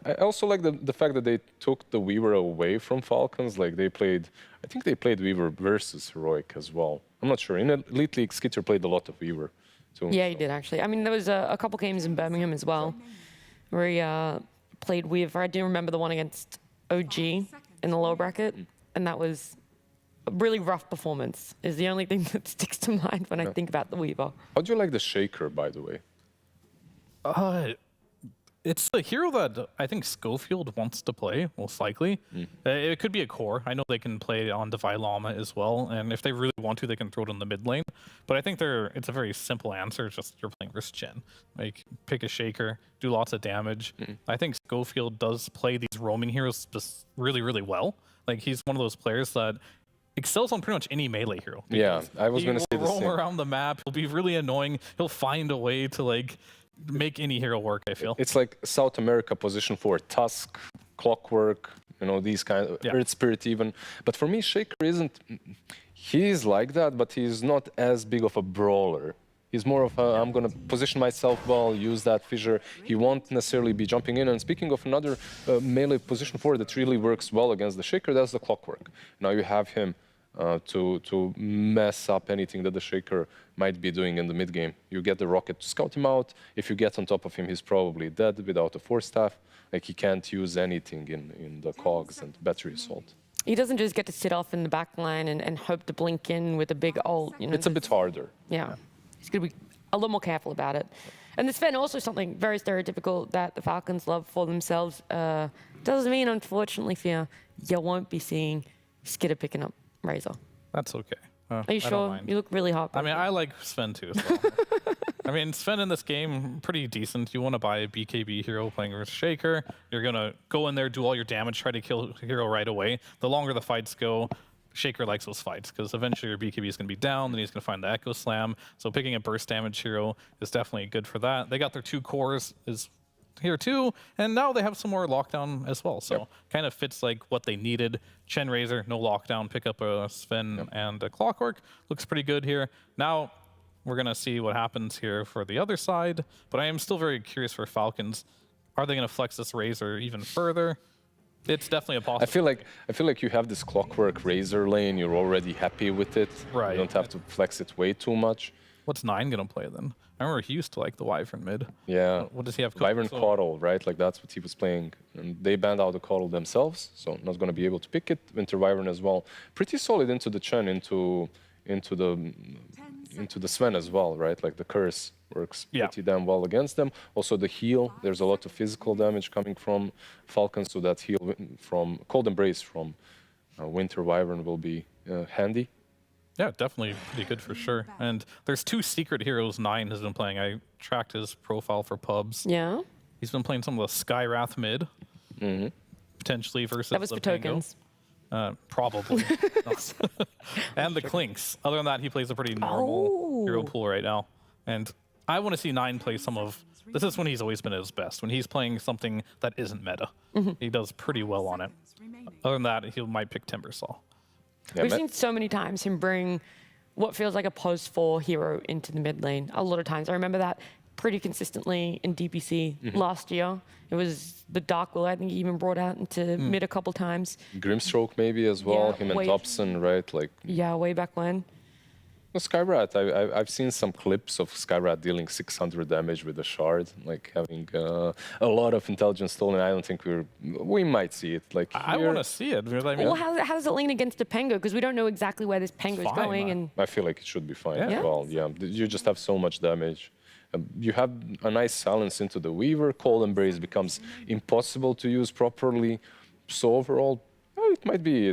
[SPEAKER 19] I also like the fact that they took the Weaver away from Falcons. Like I think they played Weaver versus Heroic as well. I'm not sure. In Elite League, Skitter played a lot of Weaver too.
[SPEAKER 17] Yeah, he did actually. I mean, there was a couple games in Birmingham as well where he played Weaver. I do remember the one against OG in the lower bracket, and that was a really rough performance. Is the only thing that sticks to mind when I think about the Weaver.
[SPEAKER 19] How do you like the Shaker, by the way?
[SPEAKER 18] It's the hero that I think Schofield wants to play, most likely. It could be a core. I know they can play on Divide Llama as well, and if they really want to, they can throw it in the mid lane. But I think it's a very simple answer. It's just you're playing Risk Gen. Like, pick a Shaker, do lots of damage. I think Schofield does play these roaming heroes just really, really well. Like, he's one of those players that excels on pretty much any melee hero.
[SPEAKER 19] Yeah, I was going to say the
[SPEAKER 18] He'll
[SPEAKER 19] same.
[SPEAKER 18] roam around the map. He'll be really annoying. He'll find a way to, like, make any hero work, I feel.
[SPEAKER 19] It's like South America position for Tusk, Clockwork, these kind of Earth Spirit even. But for me, Shaker isn't. He's like that, but he's not as big of a brawler. He's more of a, I'm going to position myself well, use that fissure. He won't necessarily be jumping in. And speaking of another melee position forward that really works well against the Shaker, that's the Clockwork. Now you have him to mess up anything that the Shaker might be doing in the mid game. You get the rocket to scout him out. If you get on top of him, he's probably dead without a force staff. Like, he can't use anything in the cogs and battery assault.
[SPEAKER 17] He doesn't just get to sit off in the back line and hope to blink in with a big ult.
[SPEAKER 19] It's a bit harder.
[SPEAKER 17] Yeah. He's going to be a little more careful about it. And there's been also something very stereotypical that the Falcons love for themselves. Doesn't mean, unfortunately, for you won't be seeing Skitter picking up Razor.
[SPEAKER 18] That's okay.
[SPEAKER 17] Are you sure? You look really hot.
[SPEAKER 18] I mean, I like Sven too as well. I mean, Sven in this game, pretty decent. You want to buy a BKB hero playing with Shaker. You're going to go in there, do all your damage, try to kill the hero right away. The longer the fights go, Shaker likes those fights because eventually your BKB is going to be down, then he's going to find the Echo Slam. So picking a burst damage hero is definitely good for that. They got their 2 cores is here too, and now they have some more lockdown as well. So kind of fits like what they needed. Chen Razor, no lockdown, pick up a Sven and a Clockwork. Looks pretty good here. Now we're going to see what happens here for the other side, but I am still very curious for Falcons. Are they going to flex this Razor even further? It's definitely a possibility.
[SPEAKER 19] I feel like you have this Clockwork Razor lane. You're already happy with it.
[SPEAKER 18] Right.
[SPEAKER 19] You don't have to flex it way too much.
[SPEAKER 18] What's 9 going to play then? I remember he used to like the Wyvern mid.
[SPEAKER 19] Yeah.
[SPEAKER 18] What does he have?
[SPEAKER 19] Wyvern Coddle, right? Like, that's what he was playing. And they banned out the Coddle themselves, so not going to be able to pick it. Winter Wyvern as well. Pretty solid into the Chen, into the Sven as well, right? Like, the Curse works pretty damn well against them. Also, the heal. There's a lot of physical damage coming from Falcons, so that heal from Cold Embrace from Winter Wyvern will be handy.
[SPEAKER 18] Yeah, definitely pretty good for sure. And there's 2 secret heroes 9 has been playing. I tracked his profile for pubs.
[SPEAKER 17] Yeah.
[SPEAKER 18] He's been playing some of the Skywrath mid, potentially versus
[SPEAKER 17] That was
[SPEAKER 18] the
[SPEAKER 17] for
[SPEAKER 18] Pango.
[SPEAKER 17] tokens.
[SPEAKER 18] Probably. And the Clinks. Other than that, he plays a pretty normal hero pool right now. And I want to see 9 play some of... This is when he's always been at his best, when he's playing something that isn't meta. He does pretty well on it. Other than that, he might pick Timbersaw.
[SPEAKER 17] Yeah, we've seen so many times him bring what feels like a post 4 hero into the mid lane. A lot of times. I remember that pretty consistently in DPC last year. It was the Dark Will, I think he even brought out into mid a couple times.
[SPEAKER 19] Grimstroke maybe as well, him and Dobson, right? Like,
[SPEAKER 17] yeah, way back when.
[SPEAKER 19] Well, Skywrath, I've seen some clips of Skywrath dealing 600 damage with a shard, like having a lot of intelligence stolen. I don't think we might see it. Like,
[SPEAKER 18] I want to see it. Because, I mean,
[SPEAKER 17] well, how does it lean against the Pengo? Because we don't know exactly where this Pengo is going. And
[SPEAKER 19] I feel like it should be fine as well. Yeah, you just have so much damage. You have a nice silence into the Weaver. Cold Embrace becomes impossible to use properly. So overall, it might be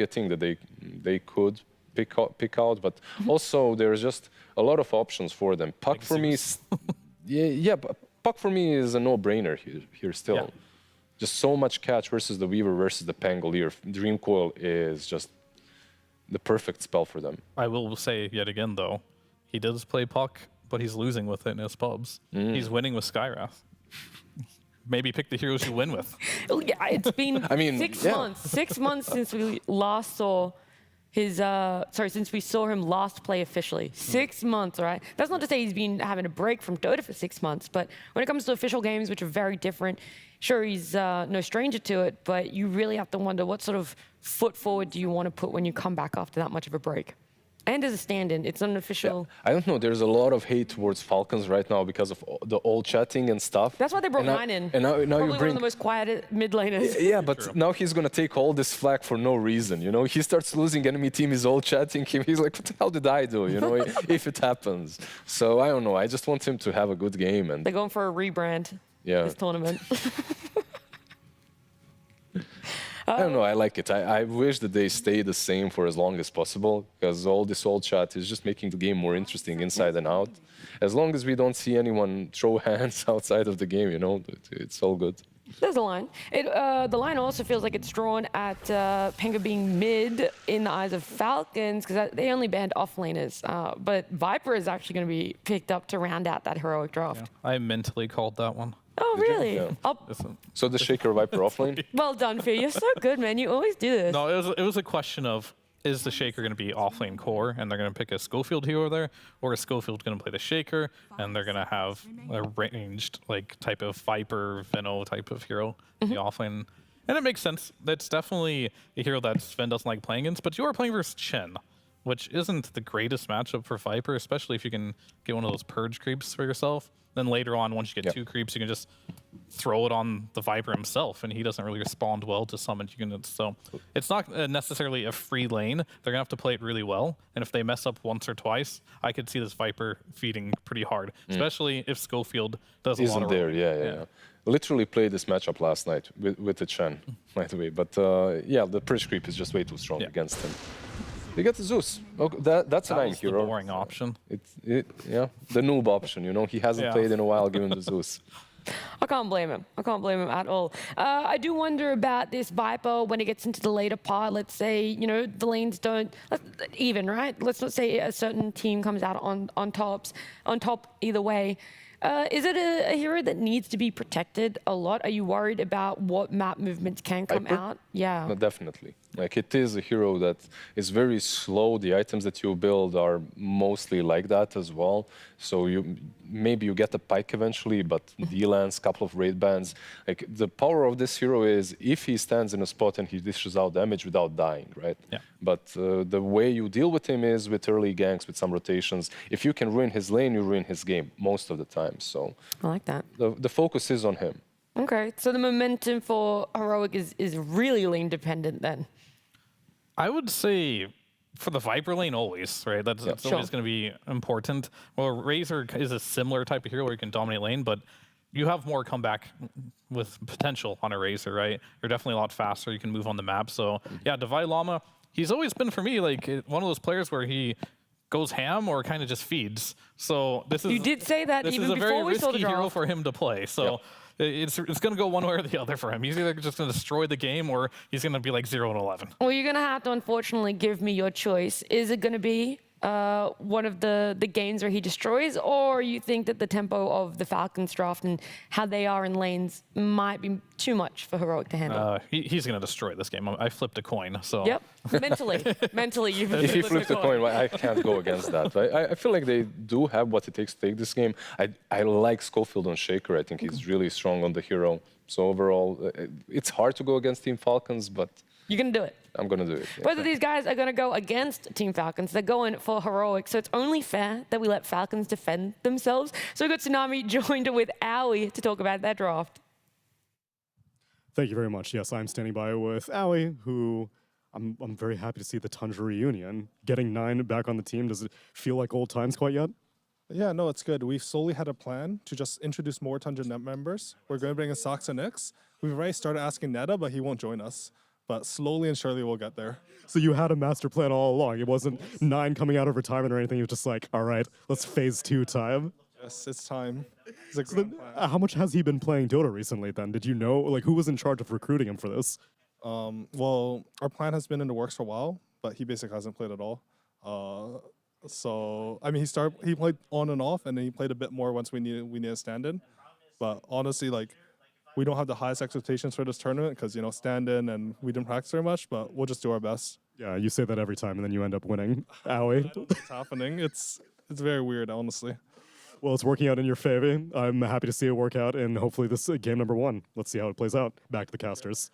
[SPEAKER 19] a thing that they could pick out, but also there's just a lot of options for them. Puck for me is, but Puck for me is a no-brainer here still. Yeah. Just so much catch versus the Weaver versus the Pangolier. Dream Coil is just the perfect spell for them.
[SPEAKER 18] I will say yet again though, he does play Puck, but he's losing with it in his pubs. He's winning with Skywrath. maybe pick the heroes you win with.
[SPEAKER 17] Oh, yeah, it's been
[SPEAKER 3] I mean,
[SPEAKER 17] 6
[SPEAKER 3] yeah.
[SPEAKER 17] months. 6 months since we last saw his, since we saw him last play officially. 6 months, right? That's not to say he's been having a break from Dota for 6 months, but when it comes to official games, which are very different, sure, he's no stranger to it, but you really have to wonder what sort of foot forward do you want to put when you come back after that much of a break? And as a stand-in, it's an official...
[SPEAKER 19] I don't know, there's a lot of hate towards Falcons right now because of the old chatting and stuff.
[SPEAKER 17] That's why they brought Nine in.
[SPEAKER 19] And now
[SPEAKER 17] Probably
[SPEAKER 19] you
[SPEAKER 17] one
[SPEAKER 19] bring...
[SPEAKER 17] of the most quiet mid laners.
[SPEAKER 19] Yeah, but now he's going to take all this flack for no reason, you know? He starts losing, enemy team is all chatting him. He's like, what the hell did I do, you know, if it happens? So I don't know, I just want him to have a good game. And
[SPEAKER 17] They're going for a rebrand this tournament.
[SPEAKER 19] I don't know, I like it. I wish that they stay the same for as long as possible, because all this old chat is just making the game more interesting inside and out. As long as we don't see anyone throw hands outside of the game, you know, it's all good.
[SPEAKER 17] There's a line. The line also feels like it's drawn at Penga being mid in the eyes of Falcons, because they only banned off-laners. But Viper is actually going to be picked up to round out that heroic draft.
[SPEAKER 18] Yeah, I mentally called that one.
[SPEAKER 17] Oh, really?
[SPEAKER 19] Yeah. So the Shaker Viper offlane?
[SPEAKER 17] Well done, Phil. You're so good, man. You always do this.
[SPEAKER 18] No, it was a question of, is the Shaker going to be offlane core and they're going to pick a Schofield hero there, or is Schofield going to play the Shaker and they're going to have a ranged like type of Viper, Veno type of hero in the offlane? And it makes sense. That's definitely a hero that Sven doesn't like playing against, but you are playing versus Chen, which isn't the greatest matchup for Viper, especially if you can get one of those purge creeps for yourself. Then later on, once you get 2 creeps, you can just throw it on the Viper himself, and he doesn't really respond well to summon units. So it's not necessarily a free lane. They're going to have to play it really well. And if they mess up once or twice, I could see this Viper feeding pretty hard, especially if Schofield does a lot of
[SPEAKER 19] there, yeah. Literally played this matchup last night with the Chen, by the way. But yeah, the Purge creep is just way too strong against him. You get the Zeus. Okay, that's a 9 hero.
[SPEAKER 18] The boring option.
[SPEAKER 19] Yeah, the noob option. You know, he hasn't played in a while. Give him the Zeus.
[SPEAKER 17] I can't blame him. I can't blame him at all. I do wonder about this Viper when it gets into the later part. Let's say, you know, the lanes don't even, right? Let's not say a certain team comes out on top either way. Is it a hero that needs to be protected a lot? Are you worried about what map movements can come out? Yeah.
[SPEAKER 19] No, definitely. Like, it is a hero that is very slow. The items that you build are mostly like that as well. So maybe you get a pike eventually, but D-lands, couple of raid bans. Like, the power of this hero is if he stands in a spot and he dishes out damage without dying, right?
[SPEAKER 18] Yeah.
[SPEAKER 19] But the way you deal with him is with early ganks, with some rotations. If you can ruin his lane, you ruin his game most of the time. So
[SPEAKER 17] I like that.
[SPEAKER 19] The focus is on him.
[SPEAKER 17] Okay, so the momentum for Heroic is really lane dependent then.
[SPEAKER 18] I would say for the Viper lane always, right? That's always going to be important. Well, Razor is a similar type of hero where you can dominate lane, but you have more comeback with potential on a Razor, right? You're definitely a lot faster. You can move on the map. So yeah, Divide Llama, he's always been for me like one of those players where he goes ham or kind of just feeds. So this is
[SPEAKER 17] you did say that even before we saw the draft.
[SPEAKER 18] This is a very risky hero for him to play. So it's going to go one way or the other for him. He's either just going to destroy the game or he's going to be like 0-11.
[SPEAKER 17] Well, you're going to have to unfortunately give me your choice. Is it going to be one of the games where he destroys, or you think that the tempo of the Falcons draft and how they are in lanes might be too much for Heroic to handle?
[SPEAKER 18] He's going to destroy this game. I flipped a coin, so...
[SPEAKER 17] Yep, mentally you've
[SPEAKER 19] If he flipped a coin, I can't go against that. I feel like they do have what it takes to take this game. I like Schofield on Shaker. I think he's really strong on the hero. So overall, it's hard to go against Team Falcons, but...
[SPEAKER 17] You're going to do it.
[SPEAKER 19] I'm going to do it. Yeah.
[SPEAKER 17] Both of these guys are going to go against Team Falcons. They're going for Heroic, so it's only fair that we let Falcons defend themselves. So we've got Tsunami joined with Owie to talk about that draft.
[SPEAKER 10] Thank you very much. Yes, I'm standing by with Owie, who I'm very happy to see the Tundra reunion. Getting 9 back on the team, does it feel like old times quite yet?
[SPEAKER 9] Yeah, no, it's good. We've solely had a plan to just introduce more Tundra net members. We're going to bring in Sox and Nix. We've already started asking Neta, but he won't join us. But slowly and surely we'll get there.
[SPEAKER 10] So you had a master plan all along. It wasn't 9 coming out of retirement or anything. It was just like, all right, let's phase 2 time.
[SPEAKER 9] Yes, it's time. It's like,
[SPEAKER 10] so how much has he been playing Dota recently then? Did you know, like, who was in charge of recruiting him for this?
[SPEAKER 9] Well, our plan has been in the works for a while, but he basically hasn't played at all. So, I mean, he played on and off, and then he played a bit more once we needed a stand-in. But honestly, like, we don't have the highest expectations for this tournament because, you know, stand-in and we didn't practice very much, but we'll just do our best.
[SPEAKER 10] Yeah, you say that every time, and then you end up winning. Owie.
[SPEAKER 9] It's happening. It's very weird, honestly.
[SPEAKER 10] Well, it's working out in your favor. I'm happy to see it work out, and hopefully this is game number 1. Let's see how it plays out. Back to the casters.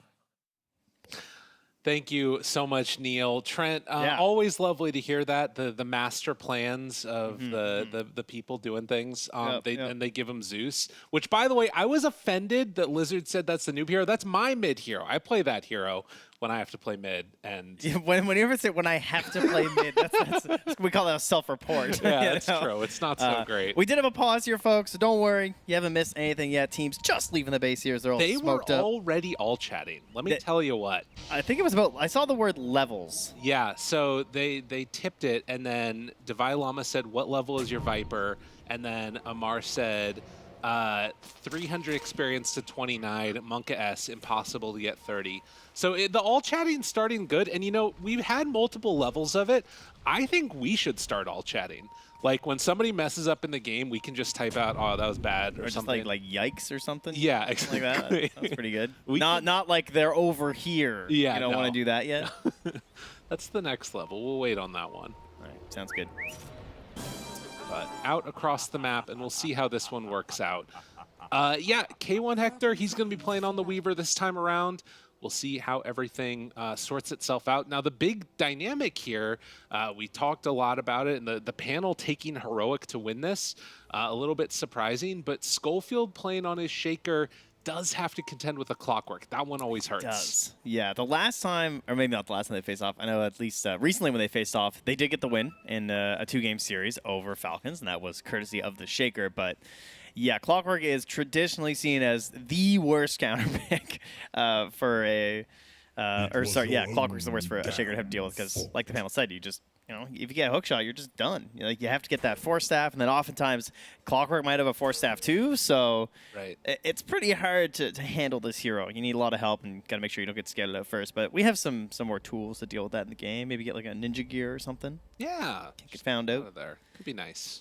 [SPEAKER 20] Thank you so much, Neil. Trent, always lovely to hear that, the master plans of the people doing things. And they give him Zeus, which, by the way, I was offended that Lizard said that's the noob hero. That's my mid hero. I play that hero when I have to play mid. And
[SPEAKER 11] when you ever say when I have to play mid, that's we call that a self-report.
[SPEAKER 20] Yeah, that's true. It's not so great.
[SPEAKER 11] We did have a pause here, folks, so don't worry. You haven't missed anything yet. Teams just leaving the base here as they're all smoked up.
[SPEAKER 20] They were already all chatting. Let me tell you what.
[SPEAKER 11] I think it was about, I saw the word levels.
[SPEAKER 20] Yeah, so they tipped it, and then Devi Lama said, what level is your Viper? And then Amar said, 300 experience to 29, Monka S, impossible to get 30. So the all chatting starting good, and you know, we've had multiple levels of it. I think we should start all chatting. Like when somebody messes up in the game, we can just type out, "Oh, that was bad," or something.
[SPEAKER 11] Just like yikes or something.
[SPEAKER 20] Yeah, exactly.
[SPEAKER 11] Like that. That's pretty good. Not like they're over here.
[SPEAKER 20] Yeah,
[SPEAKER 11] you don't want to do that yet.
[SPEAKER 20] That's the next level. We'll wait on that one.
[SPEAKER 11] All right, sounds good.
[SPEAKER 20] But out across the map, and we'll see how this one works out. Yeah, K1 Hector, he's going to be playing on the Weaver this time around. We'll see how everything sorts itself out. Now, the big dynamic here, we talked a lot about it, and the panel taking Heroic to win this, a little bit surprising, but Schofield playing on his Shaker does have to contend with a Clockwork. That one always hurts.
[SPEAKER 11] It does. Yeah, the last time, or maybe not the last time they faced off, I know at least recently when they faced off, they did get the win in a 2-game series over Falcons, and that was courtesy of the Shaker, but yeah, Clockwork is traditionally seen as the worst counter pick for a, Clockwork's the worst for a Shaker to have to deal with because, like the panel said, you just, you know, if you get a hook shot, you're just done. You know, like you have to get that 4-staff, and then oftentimes Clockwork might have a 4-staff too, so it's pretty hard to handle this hero. You need a lot of help, and got to make sure you don't get scared at first. But we have some more tools to deal with that in the game. Maybe get like a ninja gear or something.
[SPEAKER 20] Yeah,
[SPEAKER 11] get found out.
[SPEAKER 20] There could be nice.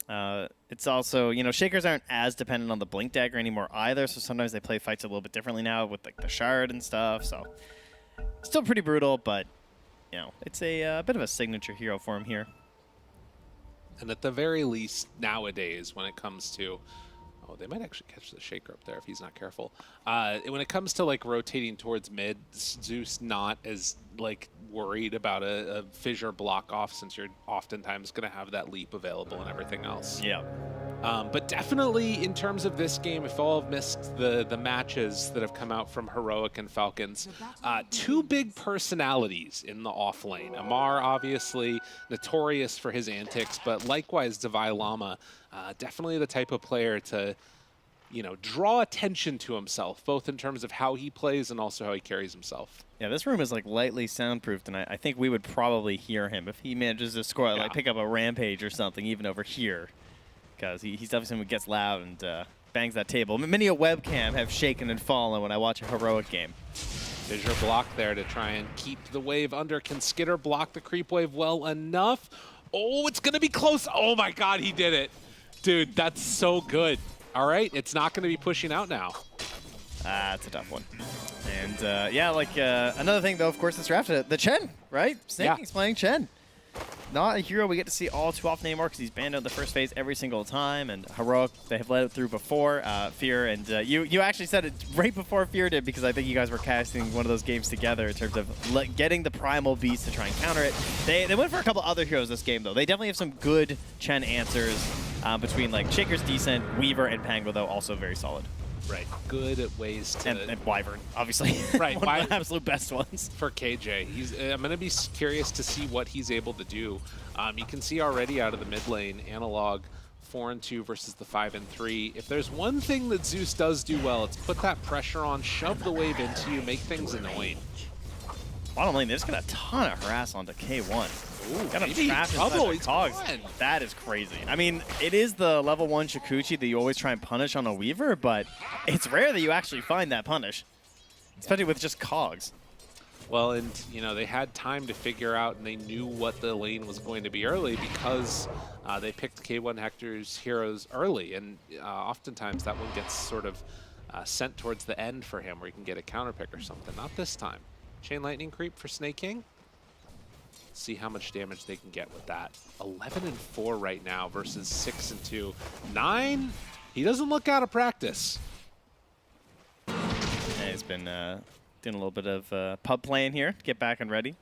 [SPEAKER 11] It's also, you know, Shakers aren't as dependent on the Blink Dagger anymore either, so sometimes they play fights a little bit differently now with like the Shard and stuff. So still pretty brutal, but you know, it's a bit of a signature hero for him here.
[SPEAKER 20] And at the very least, nowadays, when it comes to, oh, they might actually catch the Shaker up there if he's not careful. When it comes to like rotating towards mid, Zeus not as like worried about a fissure block off, since you're oftentimes going to have that leap available and everything else.
[SPEAKER 11] Yeah.
[SPEAKER 20] But definitely in terms of this game, if all have missed the matches that have come out from Heroic and Falcons, 2 big personalities in the off lane. Amar, obviously notorious for his antics, but likewise Devi Lama, definitely the type of player to, you know, draw attention to himself, both in terms of how he plays and also how he carries himself.
[SPEAKER 11] Yeah, this room is like lightly soundproofed, and I think we would probably hear him if he manages to score, like pick up a rampage or something, even over here. Because he's definitely someone who gets loud and bangs that table. Many a webcam have shaken and fallen when I watch a Heroic game.
[SPEAKER 20] Fissure block there to try and keep the wave under. Can Skitter block the creep wave well enough? Oh, it's going to be close. Oh my God, he did it. Dude, that's so good. All right, it's not going to be pushing out now.
[SPEAKER 11] That's a tough one. And yeah, like another thing though, of course, this draft, the Chen, right? Snaking's playing Chen. Not a hero we get to see all too often anymore because he's banned out in the first phase every single time. And Heroic, they have let it through before. Fear, and you actually said it right before Fear did, because I think you guys were casting one of those games together in terms of getting the Primal Beast to try and counter it. They went for a couple other heroes this game, though. They definitely have some good Chen answers between like Shaker's decent, Weaver, and Pango, though, also very solid.
[SPEAKER 20] Right, good at ways to...
[SPEAKER 11] And Wyvern, obviously.
[SPEAKER 20] Right.
[SPEAKER 11] One of the absolute best ones.
[SPEAKER 20] For KJ. I'm going to be curious to see what he's able to do. You can see already out of the mid lane, Analog 4-2 versus the 5-3. If there's one thing that Zeus does do well, it's put that pressure on, shove the wave into you, make things annoying.
[SPEAKER 11] Bottom lane, they just got a ton of harass onto K1.
[SPEAKER 20] Ooh,
[SPEAKER 11] got him trapped inside the cogs. That is crazy. I mean, it is the level 1 Shukuchi that you always try and punish on a Weaver, but it's rare that you actually find that punish, especially with just cogs.
[SPEAKER 20] Well, and you know, they had time to figure out, and they knew what the lane was going to be early because they picked K1 Hector's heroes early, and oftentimes that one gets sort of sent towards the end for him where he can get a counter pick or something. Not this time. Chain Lightning creep for Snake King. See how much damage they can get with that. 11-4 right now versus 6-2. 9, he doesn't look out of practice.
[SPEAKER 21] Yeah, he's been doing a little bit of pub playing here to get back and ready.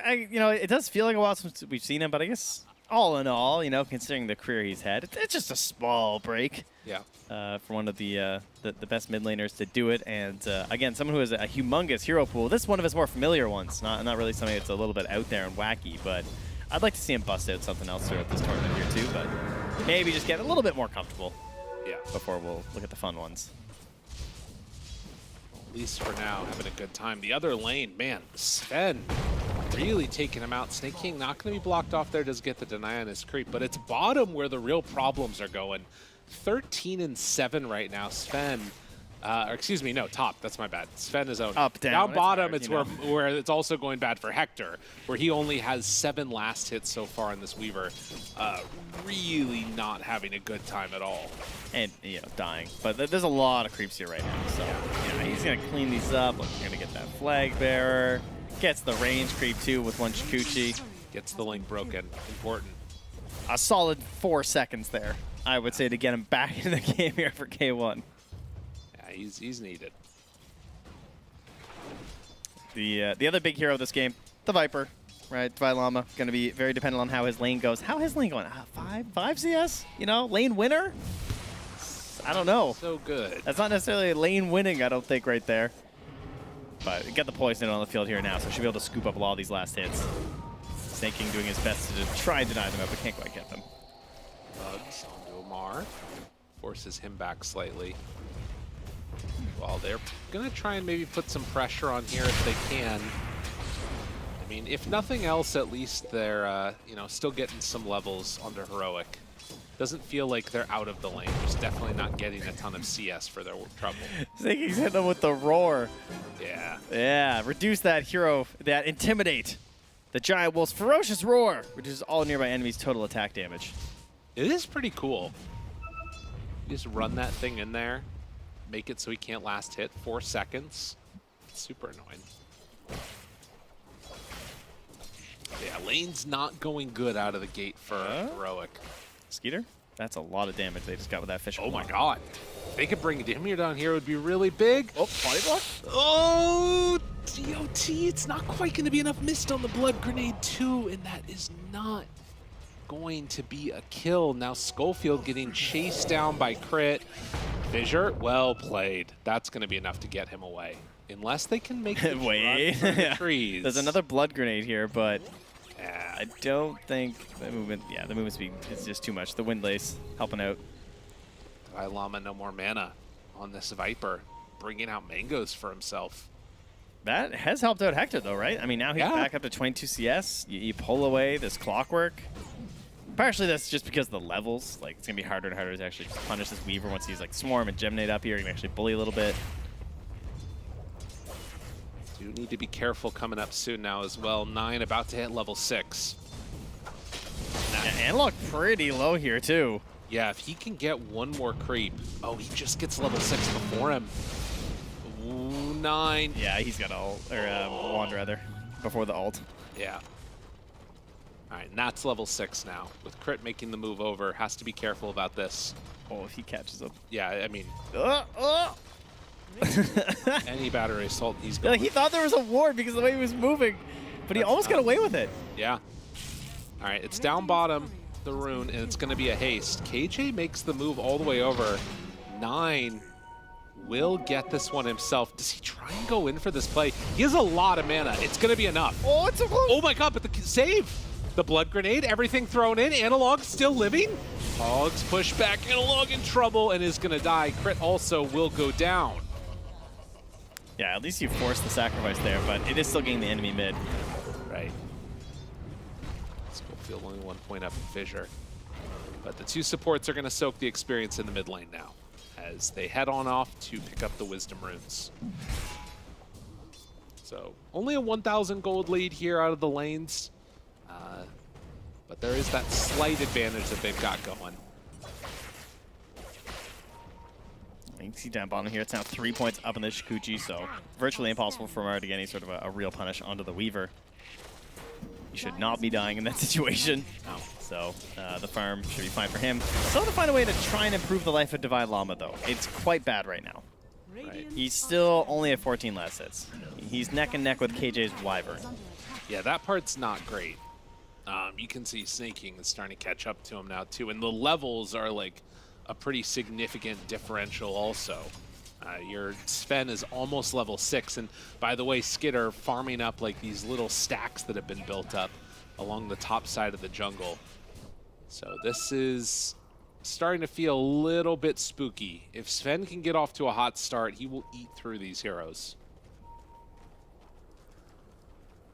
[SPEAKER 21] You know, it does feel like a while since we've seen him, but I guess all in all, you know, considering the career he's had, it's just a small break.
[SPEAKER 20] Yeah.
[SPEAKER 21] For one of the best mid laners to do it, and again, someone who has a humongous hero pool. This is one of his more familiar ones, not really something that's a little bit out there and wacky, but I'd like to see him bust out something else throughout this tournament here too, but maybe just get a little bit more comfortable.
[SPEAKER 20] Yeah.
[SPEAKER 21] Before we'll look at the fun ones.
[SPEAKER 20] At least for now, having a good time. The other lane, man, Sven really taking him out. Snake King not going to be blocked off there, does get the deny on his creep, but it's bottom where the real problems are going. 13-7 right now. Sven, or excuse me, no, top. That's my bad. Sven is owned.
[SPEAKER 21] Up, down.
[SPEAKER 20] Down bottom,
[SPEAKER 21] hard,
[SPEAKER 20] it's where it's also going bad for Hector, where he only has 7 last hits so far in this Weaver. Really not having a good time at all.
[SPEAKER 21] And, you know, dying. But there's a lot of creeps here right now, so you know, he's going to clean these up. Look, you're going to get that flag bearer. Gets the range creep too with one Chikuchi.
[SPEAKER 20] Gets the link broken. Important.
[SPEAKER 21] A solid 4 seconds there, I would say, to get him back in the game here for K1.
[SPEAKER 20] Yeah, he's needed.
[SPEAKER 21] The other big hero of this game, the Viper, right? Dvailama, going to be very dependent on how his lane goes. How his lane going? 5 CS? You know, lane winner? I don't know.
[SPEAKER 20] So good.
[SPEAKER 21] That's not necessarily lane winning, I don't think, right there. But get the poison on the field here now, so she'll be able to scoop up a lot of these last hits. Snake King doing his best to try and deny them out, but can't quite get them.
[SPEAKER 20] Bugs onto Omar. Forces him back slightly. Well, they're going to try and maybe put some pressure on here if they can. I mean, if nothing else, at least they're, you know, still getting some levels under Heroic. Doesn't feel like they're out of the lane. Just definitely not getting a ton of CS for their trouble.
[SPEAKER 21] Snake King's hitting them with the roar.
[SPEAKER 20] Yeah.
[SPEAKER 21] Yeah, reduce that hero, that intimidate. The Giant Wolf's ferocious roar, reduces all nearby enemies' total attack damage.
[SPEAKER 20] It is pretty cool. You just run that thing in there, make it so he can't last hit 4 seconds. It's super annoying. Yeah, lane's not going good out of the gate for Heroic.
[SPEAKER 21] Skeeter? That's a lot of damage they just got with that fish.
[SPEAKER 20] Oh my god. If they could bring Dimir down here, it would be really big.
[SPEAKER 21] Oh, body block?
[SPEAKER 20] Oh, DOT, it's not quite going to be enough mist on the Blood Grenade too, and that is not going to be a kill. Now Schofield getting chased down by Crit. Fissure, well played. That's going to be enough to get him away. Unless they can make it
[SPEAKER 21] Wait.
[SPEAKER 20] run from the trees.
[SPEAKER 21] There's another Blood Grenade here, but I don't think the movement, the movement speed is just too much. The Wind Lace helping out.
[SPEAKER 20] Dvailama no more mana on this Viper, bringing out mangoes for himself.
[SPEAKER 21] That has helped out Hector though, right? I mean, now he's back up to 22 CS. You pull away this clockwork. Partially that's just because of the levels. Like, it's going to be harder and harder to actually just punish this Weaver once he's like Swarm and Gemnate up here. He can actually bully a little bit.
[SPEAKER 20] Do need to be careful coming up soon now as well. 9 about to hit level 6.
[SPEAKER 21] Yeah, Analog pretty low here too.
[SPEAKER 20] Yeah, if he can get one more creep. Oh, he just gets level 6 before him. Ooh, 9.
[SPEAKER 21] Yeah, he's got ult, or wand rather, before the ult.
[SPEAKER 20] Yeah. All right, and that's level 6 now. With Crit making the move over, has to be careful about this.
[SPEAKER 21] Oh, if he catches up.
[SPEAKER 20] Yeah, I mean, any battery assault, he's going.
[SPEAKER 21] Yeah, he thought there was a ward because of the way he was moving, but he almost got away with it.
[SPEAKER 20] Yeah. All right, it's down bottom, the rune, and it's going to be a haste. KJ makes the move all the way over. 9 will get this one himself. Does he try and go in for this play? He has a lot of mana. It's going to be enough.
[SPEAKER 21] Oh, it's so close.
[SPEAKER 20] Oh my god, but the save. The Blood Grenade, everything thrown in. Analog still living. Hogs push back. Analog in trouble and is going to die. Crit also will go down.
[SPEAKER 21] Yeah, at least you forced the sacrifice there, but it is still getting the enemy mid.
[SPEAKER 20] Right. Schofield only 1 point up in Fissure. But the 2 supports are going to soak the experience in the mid lane now as they head on off to pick up the Wisdom Runes. So only a 1,000 gold lead here out of the lanes. But there is that slight advantage that they've got going.
[SPEAKER 21] You can see down bottom here, it's now 3 points up in the Shikuchi, so virtually impossible for Mara to get any sort of a real punish onto the Weaver. He should not be dying in that situation. So the farm should be fine for him. Still have to find a way to try and improve the life of Divine Llama, though. It's quite bad right now. Right. He's still only at 14 last hits. He's neck and neck with KJ's Wyvern.
[SPEAKER 20] Yeah, that part's not great. You can see Snaking is starting to catch up to him now, too. And the levels are like a pretty significant differential also. Your Sven is almost level 6. And by the way, Skitter farming up like these little stacks that have been built up along the top side of the jungle. So this is starting to feel a little bit spooky. If Sven can get off to a hot start, he will eat through these heroes.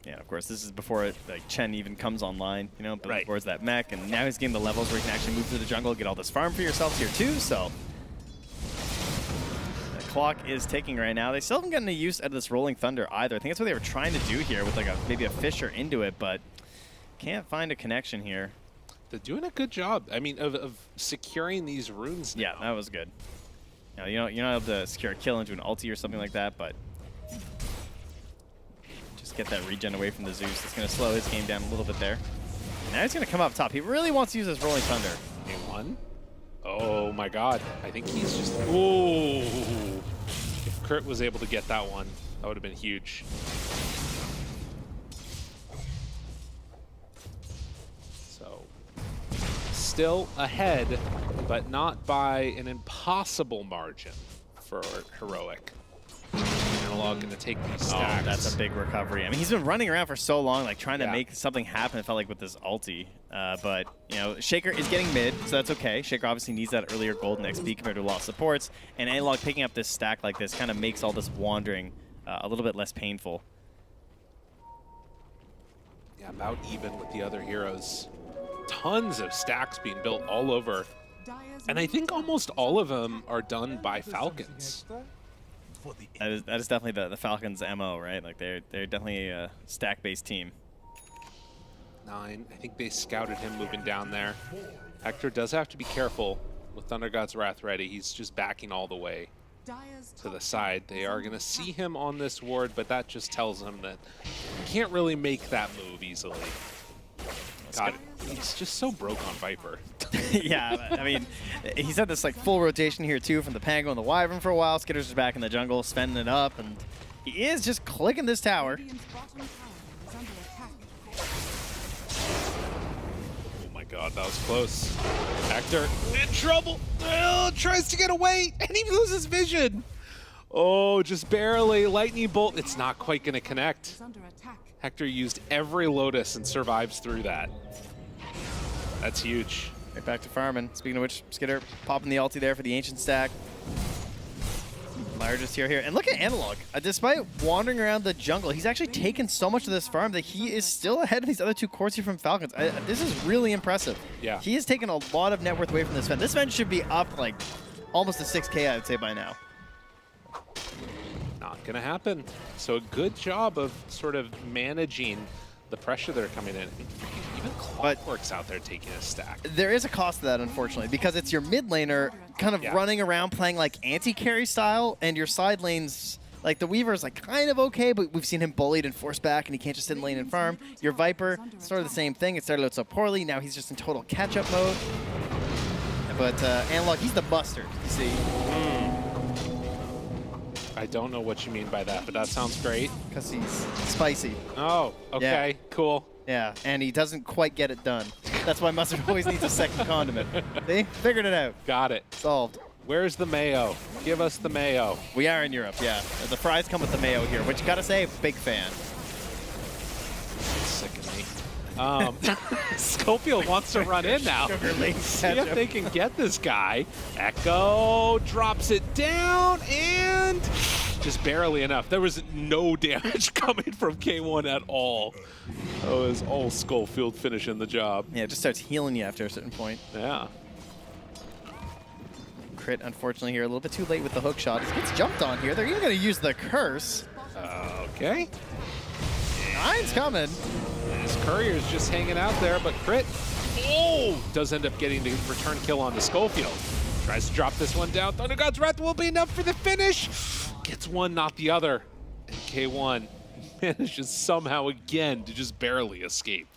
[SPEAKER 21] Yeah, of course, this is before like Chen even comes online, you know, but towards that mech, and now he's getting the levels where you can actually move through the jungle, get all this farm for yourselves here too, so. The clock is ticking right now. They still haven't gotten any use out of this Rolling Thunder either. I think that's what they were trying to do here with like maybe a Fisher into it, but can't find a connection here.
[SPEAKER 20] They're doing a good job, I mean, of securing these runes now.
[SPEAKER 21] Yeah, that was good. You're not able to secure a kill into an ulti or something like that, but just get that regen away from the Zeus. It's going to slow his game down a little bit there. Now he's going to come up top. He really wants to use his Rolling Thunder.
[SPEAKER 20] A1. Oh my god. I think he's just... Ooh. If Kurt was able to get that one, that would have been huge. So, still ahead, but not by an impossible margin for Heroic. Analog going to take these stacks.
[SPEAKER 21] Oh, that's a big recovery. I mean, he's been running around for so long, like trying to make something happen, it felt like, with this ulti. But, you know, Shaker is getting mid, so that's okay. Shaker obviously needs that earlier golden XP compared to a lot of supports. And Analog picking up this stack like this kind of makes all this wandering a little bit less painful.
[SPEAKER 20] Yeah, about even with the other heroes. Tons of stacks being built all over. And I think almost all of them are done by Falcons.
[SPEAKER 21] That is definitely the Falcons' MO, right? Like they're definitely a stack-based team.
[SPEAKER 20] 9. I think they scouted him moving down there. Hector does have to be careful with Thunder God's Wrath ready. He's just backing all the way to the side. They are going to see him on this ward, but that just tells him that he can't really make that move easily. God, he's just so broke on Viper.
[SPEAKER 21] Yeah, I mean, he's had this like full rotation here too from the Pango and the Wyvern for a while. Skitter's just back in the jungle, spending it up, and he is just clicking this tower.
[SPEAKER 20] Oh my god, that was close. Hector in trouble. Oh, tries to get away, and he loses vision. Oh, just barely. Lightning bolt. It's not quite going to connect. Hector used every Lotus and survives through that. That's huge.
[SPEAKER 21] Right back to farming. Speaking of which, Skitter popping the ulti there for the Ancient stack. Lyra just here. And look at Analog. Despite wandering around the jungle, he's actually taken so much of this farm that he is still ahead of these other two cores here from Falcons. This is really impressive.
[SPEAKER 20] Yeah.
[SPEAKER 21] He has taken a lot of net worth away from this Sven. This Sven should be up like almost to 6K, I would say, by now.
[SPEAKER 20] Not going to happen. So a good job of sort of managing the pressure that are coming in. Even Clockwork's out there taking a stack.
[SPEAKER 21] There is a cost to that, unfortunately, because it's your mid laner kind of running around playing like anti-carry style, and your side lanes, like the Weaver's like kind of okay, but we've seen him bullied and forced back, and he can't just sit in lane and farm. Your Viper, sort of the same thing. It started out so poorly. Now he's just in total catch-up mode. But Analog, he's the mustard, you see.
[SPEAKER 20] I don't know what you mean by that, but that sounds great.
[SPEAKER 21] Because he's spicy.
[SPEAKER 20] Oh, okay,
[SPEAKER 21] yeah.
[SPEAKER 20] Cool.
[SPEAKER 21] Yeah, and he doesn't quite get it done. That's why mustard always needs a second condiment. They figured it out.
[SPEAKER 20] Got it.
[SPEAKER 21] Solved.
[SPEAKER 20] Where's the mayo? Give us the mayo.
[SPEAKER 21] We are in Europe, yeah. The fries come with the mayo here, which, gotta say, big fan.
[SPEAKER 20] Sick of me. Schofield wants to run in now. See if they can get this guy. Echo drops it down, and just barely enough. There was no damage coming from K1 at all. That was all Schofield finishing the job.
[SPEAKER 21] Yeah, it just starts healing you after a certain point.
[SPEAKER 20] Yeah.
[SPEAKER 21] Crit, unfortunately, here a little bit too late with the hook shot. He gets jumped on here. They're even going to use the curse.
[SPEAKER 20] Okay.
[SPEAKER 21] 9's coming.
[SPEAKER 20] His Courier's just hanging out there, but Crit, does end up getting the return kill on the Schofield. Tries to drop this one down. Thunder God's Wrath will be enough for the finish. Gets one, not the other. And K1 manages somehow again to just barely escape.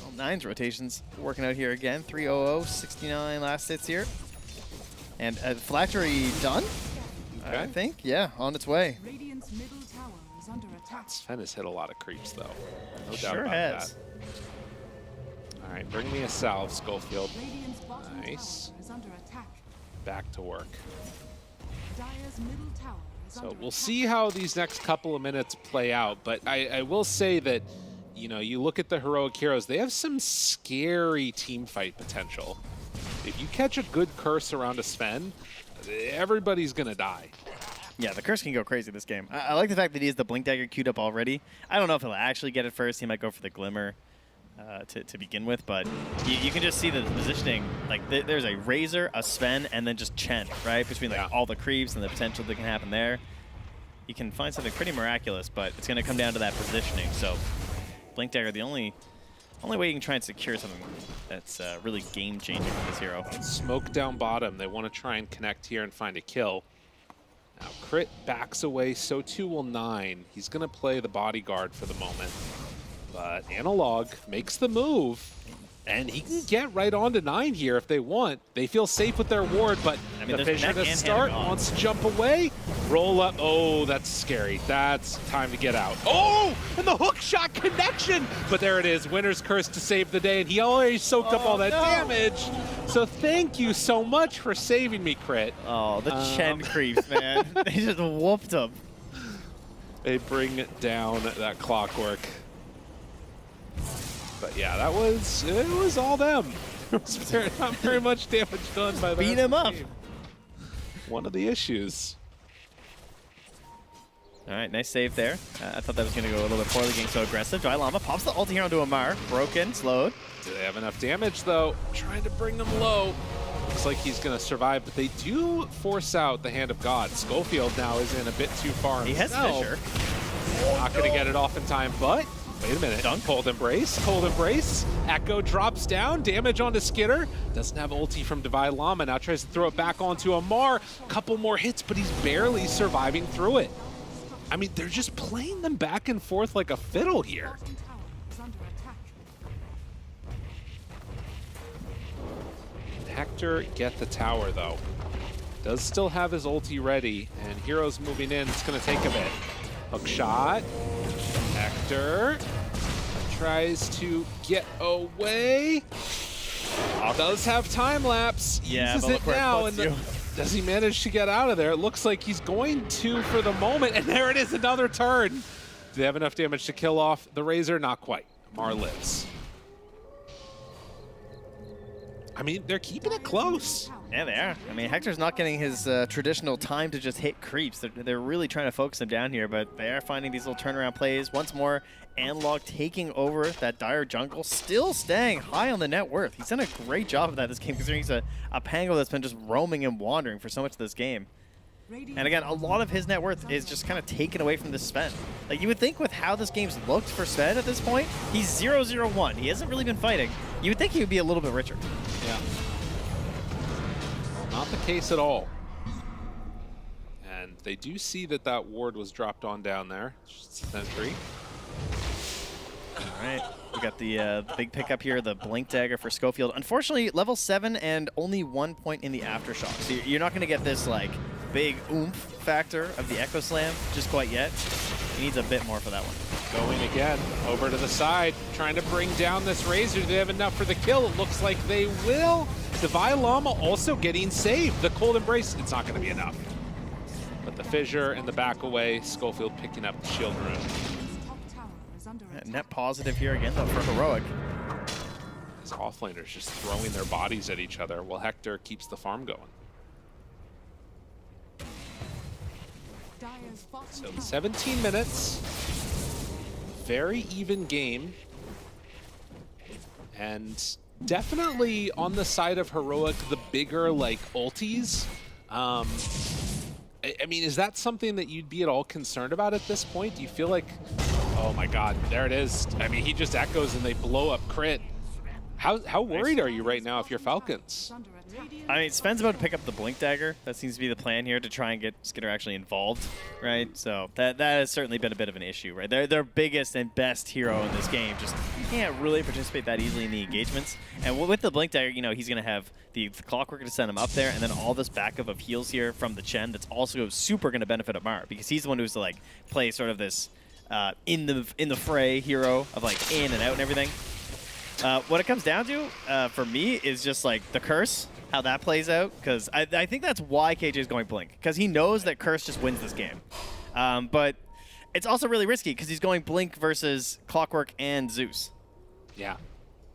[SPEAKER 11] Well, Nine's rotations working out here again. 3-0-0, 69 last hits here. And Phylactery done,
[SPEAKER 20] Okay.
[SPEAKER 11] I think. Yeah, on its way.
[SPEAKER 8] Radiant's middle tower is under attack.
[SPEAKER 20] Sven has hit a lot of creeps, though. No doubt
[SPEAKER 11] Sure
[SPEAKER 20] about
[SPEAKER 11] has.
[SPEAKER 20] that. All right, bring me a salve, Schofield.
[SPEAKER 8] Radiant's bottom
[SPEAKER 20] Nice.
[SPEAKER 8] tower is under attack.
[SPEAKER 20] Back to work.
[SPEAKER 8] Dire's middle tower is
[SPEAKER 20] So
[SPEAKER 8] under
[SPEAKER 20] we'll
[SPEAKER 8] attack.
[SPEAKER 20] see how these next couple of minutes play out, but I will say that, you know, you look at the heroic heroes, they have some scary team fight potential. If you catch a good curse around a Sven, everybody's gonna die.
[SPEAKER 11] Yeah, the curse can go crazy this game. I like the fact that he has the Blink Dagger queued up already. I don't know if he'll actually get it first. He might go for the Glimmer to begin with, but you can just see the positioning. Like, there's a Razor, a Sven, and then just Chen, right? Between like all the creeps and the potential that can happen there. You can find something pretty miraculous, but it's going to come down to that positioning. So, Blink Dagger, the only way you can try and secure something that's really game-changing for this hero.
[SPEAKER 20] Smoke down bottom. They want to try and connect here and find a kill. Now, Crit backs away, so too will Nine. He's going to play the bodyguard for the moment. But Analog makes the move, and he can get right on to 9 here if they want. They feel safe with their ward, but
[SPEAKER 11] I mean,
[SPEAKER 20] the
[SPEAKER 11] there's
[SPEAKER 20] Fissure
[SPEAKER 11] neck
[SPEAKER 20] to
[SPEAKER 11] and
[SPEAKER 20] start
[SPEAKER 11] hand
[SPEAKER 20] wants to jump away. Roll up. Oh, that's scary. That's time to get out. Oh, and the hook shot connection. But there it is. Winner's Curse to save the day, and he already soaked up all that damage. So thank you so much for saving me, Crit.
[SPEAKER 11] Oh, the Chen creeps, man. They just whooped him.
[SPEAKER 20] They bring down that Clockwork. But yeah, it was all them. Not very much damage done by that.
[SPEAKER 11] Beat him up.
[SPEAKER 20] Team. One of the issues.
[SPEAKER 11] All right, nice save there. I thought that was going to go a little bit poorly, getting so aggressive. Dry Llama pops the ulti here onto Amar. Broken, slowed.
[SPEAKER 20] Do they have enough damage, though? Trying to bring them low. Looks like he's going to survive, but they do force out the Hand of God. Schofield now is in a bit too far himself.
[SPEAKER 11] He has Fissure.
[SPEAKER 20] Not going to get it off in time, but wait a minute. Cold Embrace. Cold Embrace. Echo drops down. Damage onto Skitter. Doesn't have ulti from Divine Llama. Now tries to throw it back onto Amar. Couple more hits, but he's barely surviving through it. I mean, they're just playing them back and forth like a fiddle here.
[SPEAKER 8] Bottom tower is under attack.
[SPEAKER 20] Hector get the tower, though. Does still have his ulti ready, and Hero's moving in. It's going to take a bit. Hook shot. Hector tries to get away. Does have time lapse.
[SPEAKER 11] Yeah,
[SPEAKER 20] Uses
[SPEAKER 11] but
[SPEAKER 20] it
[SPEAKER 11] look where it
[SPEAKER 20] now.
[SPEAKER 11] puts
[SPEAKER 20] And
[SPEAKER 11] you.
[SPEAKER 20] does he manage to get out of there? It looks like he's going to for the moment, and there it is, another turn. Do they have enough damage to kill off the Razor? Not quite. Mar lives. I mean, they're keeping it close.
[SPEAKER 11] Yeah, they are. I mean, Hector's not getting his traditional time to just hit creeps. They're really trying to focus him down here, but they are finding these little turnaround plays. Once more, Analog taking over that dire jungle, still staying high on the net worth. He's done a great job of that this game, considering he's a Pango that's been just roaming and wandering for so much of this game. And again, a lot of his net worth is just kind of taken away from this Sven. Like, you would think with how this game's looked for Sven at this point, he's 0-0-1. He hasn't really been fighting. You would think he would be a little bit richer.
[SPEAKER 20] Yeah. Not the case at all. And they do see that that ward was dropped on down there. Sentry.
[SPEAKER 11] All right, we got the big pickup here, the Blink Dagger for Schofield. Unfortunately, level 7 and only 1 point in the Aftershock. So you're not going to get this, like, big oomph factor of the Echo Slam just quite yet. He needs a bit more for that one.
[SPEAKER 20] Going again, over to the side, trying to bring down this Razor. Do they have enough for the kill? It looks like they will. Divine Llama also getting saved. The Cold Embrace, it's not going to be enough. But the Fissure and the back away, Schofield picking up the shield rune.
[SPEAKER 11] Net positive here again, though, for Heroic.
[SPEAKER 20] His offlaners just throwing their bodies at each other while Hector keeps the farm going. So 17 minutes. Very even game. And definitely on the side of Heroic, the bigger, like, ultis. I mean, is that something that you'd be at all concerned about at this point? Do you feel like, oh my god, there it is. I mean, he just echoes and they blow up Crit. How worried are you right now if you're Falcons?
[SPEAKER 21] I mean, Sven's about to pick up the Blink Dagger. That seems to be the plan here to try and get Skitter actually involved, right? So that has certainly been a bit of an issue, right? They're their biggest and best hero in this game. Just can't really participate that easily in the engagements. And with the Blink Dagger, you know, he's going to have the Clockwork to send him up there, and then all this backup of heals here from the Chen that's also super going to benefit Amar, because he's the one who's to, like, play sort of this in the fray hero of, like, in and out and everything. What it comes down to, for me, is just, like, the Curse, how that plays out, because I think that's why KJ is going Blink, because he knows that Curse just wins this game. But it's also really risky, because he's going Blink versus Clockwork and Zeus.
[SPEAKER 20] Yeah.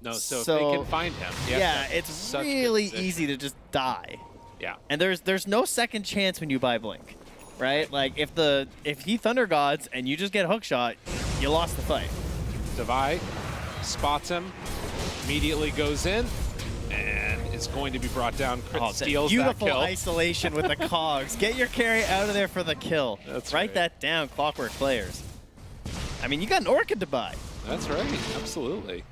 [SPEAKER 20] No, so if they can find him.
[SPEAKER 21] Yeah, it's really easy to just die.
[SPEAKER 20] Yeah.
[SPEAKER 21] And there's no second chance when you buy Blink, right? Like, if he Thunder Gods and you just get hookshot, you lost the fight.
[SPEAKER 20] Devi spots him, immediately goes in, and is going to be brought down. Crit steals that
[SPEAKER 21] beautiful
[SPEAKER 20] kill.
[SPEAKER 21] isolation with the cogs. Get your carry out of there for the kill.
[SPEAKER 20] That's
[SPEAKER 21] Write
[SPEAKER 20] right.
[SPEAKER 21] that down, Clockwork players. I mean, you got an Orchid to buy.
[SPEAKER 20] That's right, absolutely.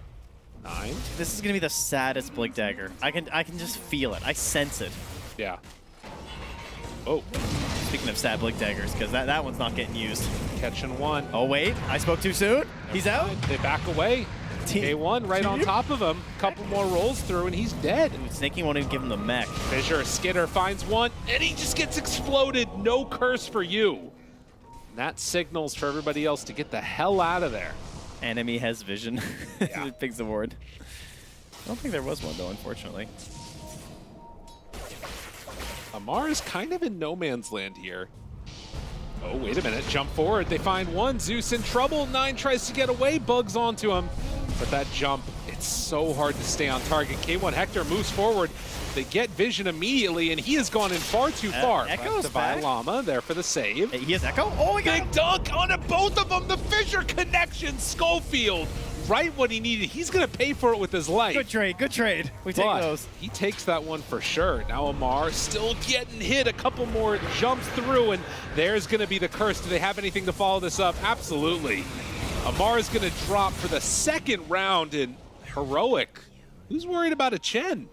[SPEAKER 20] 9.
[SPEAKER 21] This is gonna be the saddest Blink Dagger. I can just feel it. I sense it.
[SPEAKER 20] Yeah. Oh.
[SPEAKER 21] Speaking of sad Blink Daggers, because that one's not getting used.
[SPEAKER 20] Catching one.
[SPEAKER 21] Oh wait, I spoke too soon. He's out.
[SPEAKER 20] They back away. K1 right on top of him. Couple more rolls through and he's dead.
[SPEAKER 21] Dude, Snaky won't even give him the mech.
[SPEAKER 20] Fissure, Skitter finds one, and he just gets exploded. No curse for you. And that signals for everybody else to get the hell out of there.
[SPEAKER 21] Enemy has vision.
[SPEAKER 20] Yeah.
[SPEAKER 21] Pig's award. I don't think there was one though, unfortunately.
[SPEAKER 20] Amar is kind of in no man's land here. Oh, wait a minute. Jump forward. They find one. Zeus in trouble. 9 tries to get away. Bugs onto him. But that jump, it's so hard to stay on target. K1 Hector moves forward. They get vision immediately, and he has gone in far too far.
[SPEAKER 21] Echo's
[SPEAKER 20] Divine
[SPEAKER 21] back.
[SPEAKER 20] Llama there for the save.
[SPEAKER 21] Hey, he has Echo? Oh, my God.
[SPEAKER 20] Big dunk onto both of them. The Fissure connection. Schofield, right what he needed. He's going to pay for it with his life.
[SPEAKER 21] Good trade. Good trade. We take those.
[SPEAKER 20] He takes that one for sure. Now Amar still getting hit. A couple more jumps through, and there's going to be the curse. Do they have anything to follow this up? Absolutely. Amar is going to drop for the second round in Heroic. Who's worried about a Chen?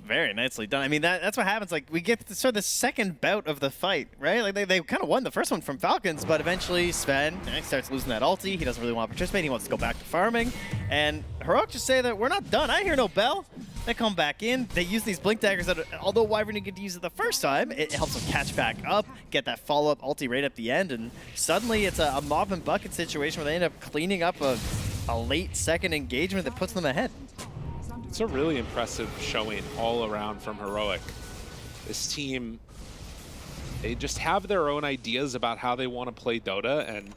[SPEAKER 21] Very nicely done. I mean, that's what happens. Like, we get sort of the second bout of the fight, right? Like, they kind of won the first one from Falcons, but eventually Sven starts losing that ulti. He doesn't really want to participate. He wants to go back to farming. And Heroic just say that we're not done. I hear no bell. They come back in. They use these Blink Daggers that, although Wyvern didn't get to use it the first time, it helps them catch back up, get that follow-up ulti right at the end, and suddenly it's a mob and bucket situation where they end up cleaning up a late second engagement that puts them ahead.
[SPEAKER 20] It's a really impressive showing all around from Heroic. This team, they just have their own ideas about how they want to play Dota, and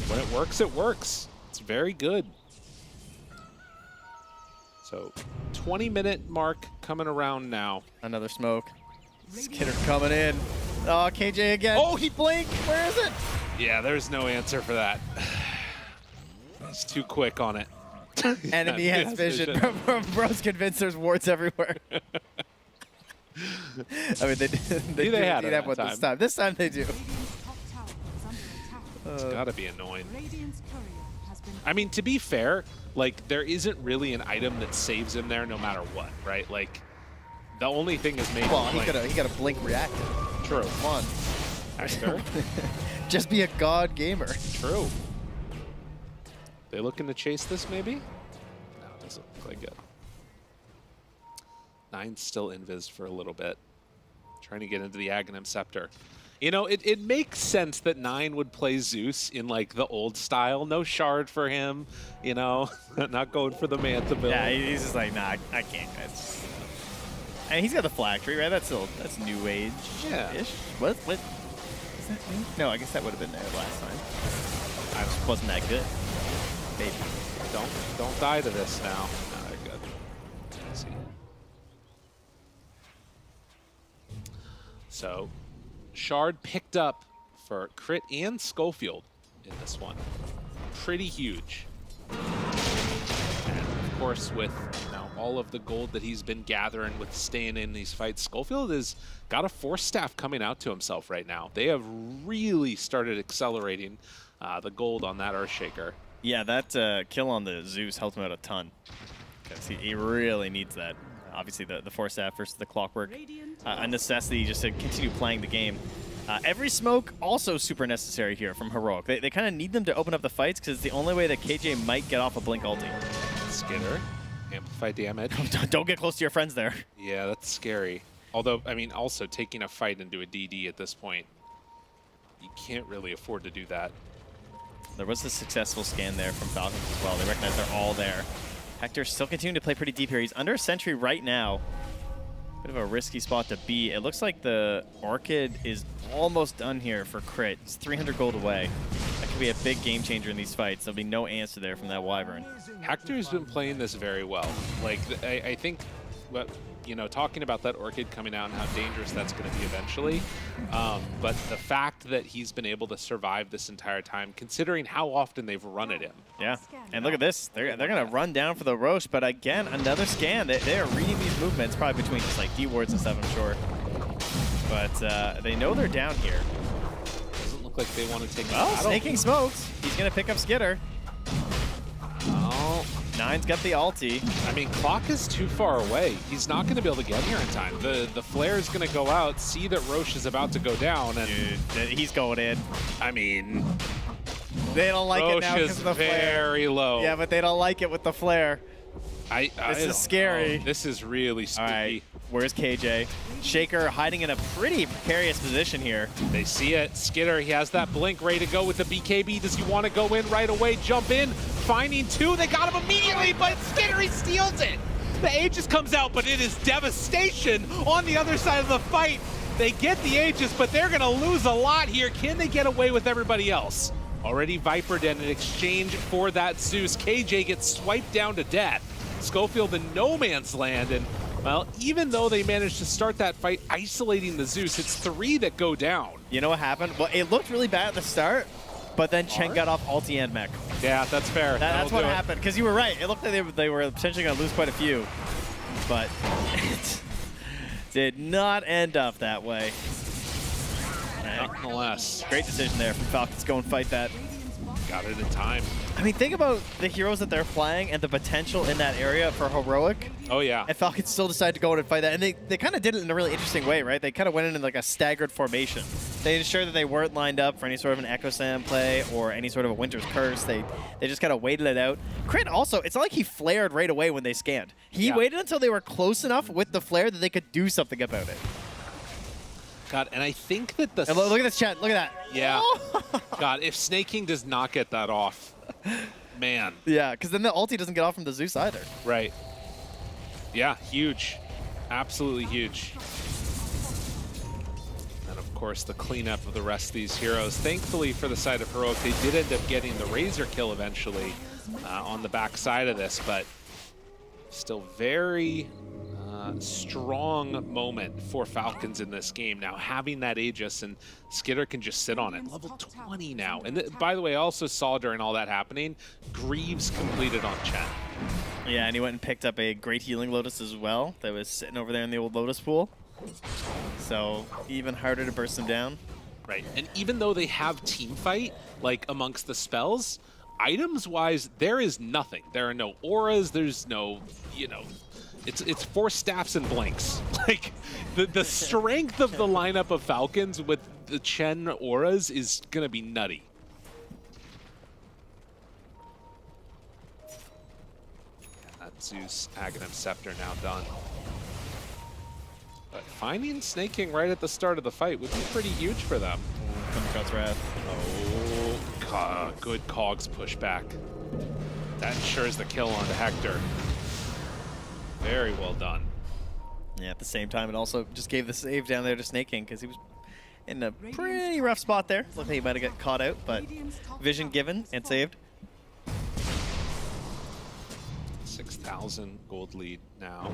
[SPEAKER 20] when it works, it works. It's very good. So, 20-minute mark coming around now.
[SPEAKER 21] Another smoke. Skitter coming in. Oh, KJ again. Oh, he blinked. Where is it?
[SPEAKER 20] Yeah, there's no answer for that. He's too quick on it.
[SPEAKER 21] Enemy has vision. Bro's convinced there's wards everywhere. I mean, they
[SPEAKER 20] had
[SPEAKER 21] do
[SPEAKER 20] it
[SPEAKER 21] that
[SPEAKER 20] that
[SPEAKER 21] one
[SPEAKER 20] time.
[SPEAKER 21] this time. This time they do.
[SPEAKER 20] It's gotta be annoying. I mean, to be fair, like, there isn't really an item that saves him there no matter what, right? Like, the only thing is maybe
[SPEAKER 21] Well, he got a blink reactor.
[SPEAKER 20] True.
[SPEAKER 21] Come on.
[SPEAKER 20] Hector.
[SPEAKER 21] Just be a god gamer.
[SPEAKER 20] True. They looking to chase this, maybe? No, it doesn't look like it. 9's still invis for a little bit. Trying to get into the Aghanim Scepter. You know, it makes sense that 9 would play Zeus in, like, the old style. No shard for him, you know? Not going for the Manta build.
[SPEAKER 21] Yeah, he's just like, nah, I can't. And he's got the flag tree, right? That's new age-ish.
[SPEAKER 20] Yeah.
[SPEAKER 21] What? Is that new? No, I guess that would have been there last time. I just wasn't that good. Maybe.
[SPEAKER 20] Don't die to this now. No, they're good. Let's see. So, Shard picked up for Crit and Schofield in this one. Pretty huge. And of course, with all of the gold that he's been gathering with staying in these fights, Schofield has got a Force Staff coming out to himself right now. They have really started accelerating the gold on that Earthshaker.
[SPEAKER 21] Yeah, that kill on the Zeus helped him out a ton. because he really needs that. Obviously, the Force Staff versus the Clockwork, a necessity just to continue playing the game. Every smoke also super necessary here from Heroic. They kind of need them to open up the fights because it's the only way that KJ might get off a Blink ulti.
[SPEAKER 20] Skitter, amplify damage.
[SPEAKER 21] Don't get close to your friends there.
[SPEAKER 20] Yeah, that's scary. Although, I mean, also taking a fight into a DD at this point, you can't really afford to do that.
[SPEAKER 21] There was a successful scan there from Falcons as well. They recognize they're all there. Hector still continuing to play pretty deep here. He's under a sentry right now. Bit of a risky spot to be. It looks like the Orchid is almost done here for crit. It's 300 gold away. That could be a big game changer in these fights. There'll be no answer there from that Wyvern.
[SPEAKER 20] Hector's been playing this very well. Like, I think, what, you know, talking about that Orchid coming out and how dangerous that's going to be eventually, but the fact that he's been able to survive this entire time, considering how often they've run at him.
[SPEAKER 21] Yeah, and look at this. They're going to run down for the Roche, but again, another scan. They are reading these movements, probably between just like D-wards and stuff, I'm sure. But they know they're down here.
[SPEAKER 20] Doesn't look like they want to take
[SPEAKER 21] Well,
[SPEAKER 20] the battle.
[SPEAKER 21] snaking smokes. He's going to pick up Skitter.
[SPEAKER 20] Oh.
[SPEAKER 21] Nine's got the ulti.
[SPEAKER 20] I mean, Clock is too far away. He's not going to be able to get here in time. The flare is going to go out, see that Roche is about to go down, and
[SPEAKER 21] dude, he's going in.
[SPEAKER 20] I mean,
[SPEAKER 21] they don't like
[SPEAKER 20] Roche
[SPEAKER 21] it now because
[SPEAKER 20] is
[SPEAKER 21] of the flare.
[SPEAKER 20] very low.
[SPEAKER 21] Yeah, but they don't like it with the flare. This is scary.
[SPEAKER 20] This is really spooky.
[SPEAKER 21] All right, where's KJ? Shaker hiding in a pretty precarious position here.
[SPEAKER 20] They see it. Skitter, he has that blink ready to go with the BKB. Does he want to go in right away? Jump in, finding two. They got him immediately, but Skitter, he steals it. The Aegis comes out, but it is devastation on the other side of the fight. They get the Aegis, but they're going to lose a lot here. Can they get away with everybody else? Already Viper Den in exchange for that Zeus. KJ gets swiped down to death. Schofield in no man's land, and well, even though they managed to start that fight isolating the Zeus, it's 3 that go down.
[SPEAKER 21] You know what happened? Well, it looked really bad at the start, but then Chen got off ulti and mech.
[SPEAKER 20] Yeah, that's fair.
[SPEAKER 21] That's what happened, because you were right. It looked like they were potentially going to lose quite a few, but it did not end up that way.
[SPEAKER 20] Nonetheless.
[SPEAKER 21] Great decision there from Falcons. Go and fight that.
[SPEAKER 20] Got it in time.
[SPEAKER 21] I mean, think about the heroes that they're playing and the potential in that area for Heroic.
[SPEAKER 20] Oh, yeah.
[SPEAKER 21] And Falcons still decided to go in and fight that. And they kind of did it in a really interesting way, right? They kind of went in like a staggered formation. They ensured that they weren't lined up for any sort of an Echo Sam play or any sort of a Winter's Curse. They just kind of waited it out. Crit also, it's not like he flared right away when they scanned. He waited until they were close enough with the flare that they could do something about it.
[SPEAKER 20] God, and I think that the...
[SPEAKER 21] And look at this chat. Look at that.
[SPEAKER 20] Yeah. God, if Snake King does not get that off, man.
[SPEAKER 21] Yeah, because then the ulti doesn't get off from the Zeus either.
[SPEAKER 20] Right. Yeah, huge. Absolutely huge. And of course, the cleanup of the rest of these heroes. Thankfully for the side of Heroic, they did end up getting the Razor kill eventually on the back side of this, but still very strong moment for Falcons in this game. Now having that Aegis, and Skitter can just sit on it. Level 20 now. And by the way, I also saw during all that happening, Greaves completed on Chen.
[SPEAKER 21] Yeah, and he went and picked up a great healing Lotus as well that was sitting over there in the old Lotus pool. So even harder to burst him down.
[SPEAKER 20] Right, and even though they have team fight, like amongst the spells, items-wise, there is nothing. There are no auras, there's no, you know, it's 4 staffs and blinks. Like, the strength of the lineup of Falcons with the Chen auras is gonna be nutty. That Zeus Aghanim Scepter now done. But finding Snake King right at the start of the fight would be pretty huge for them.
[SPEAKER 21] Thundercut's wrath.
[SPEAKER 20] Oh, good Cogs pushback. That ensures the kill onto Hector. Very well done.
[SPEAKER 21] Yeah, at the same time, it also just gave the save down there to Snake King because he was in a pretty rough spot there. Looked like he might have got caught out, but vision given and saved.
[SPEAKER 20] 6,000 gold lead now.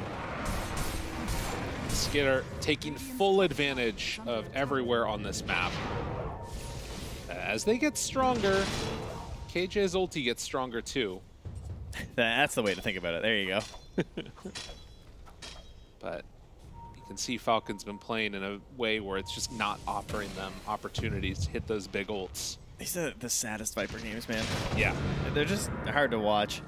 [SPEAKER 20] Skitter taking full advantage of everywhere on this map. As they get stronger, KJ's ulti gets stronger too.
[SPEAKER 21] That's the way to think about it. There you go.
[SPEAKER 20] But you can see Falcon's been playing in a way where it's just not offering them opportunities to hit those big ults.
[SPEAKER 21] These are the saddest Viper games, man.
[SPEAKER 20] Yeah.
[SPEAKER 21] They're just hard to watch.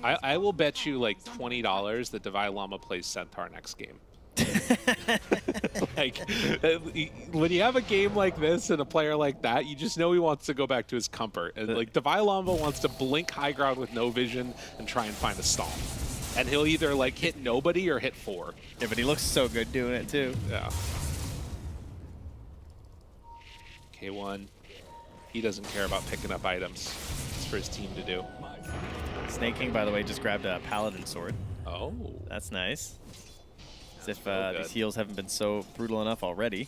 [SPEAKER 20] I will bet you like $20 that Divine Llama plays Centaur next game. Like, when you have a game like this and a player like that, you just know he wants to go back to his comfort. And like Divine Llama wants to blink high ground with no vision and try and find a stall. And he'll either like hit nobody or hit 4.
[SPEAKER 21] Yeah, but he looks so good doing it too.
[SPEAKER 20] Yeah. K1, he doesn't care about picking up items. It's for his team to do.
[SPEAKER 21] Snake King, by the way, just grabbed a Paladin sword.
[SPEAKER 20] Oh.
[SPEAKER 21] That's nice. As if these heals haven't been so brutal enough already.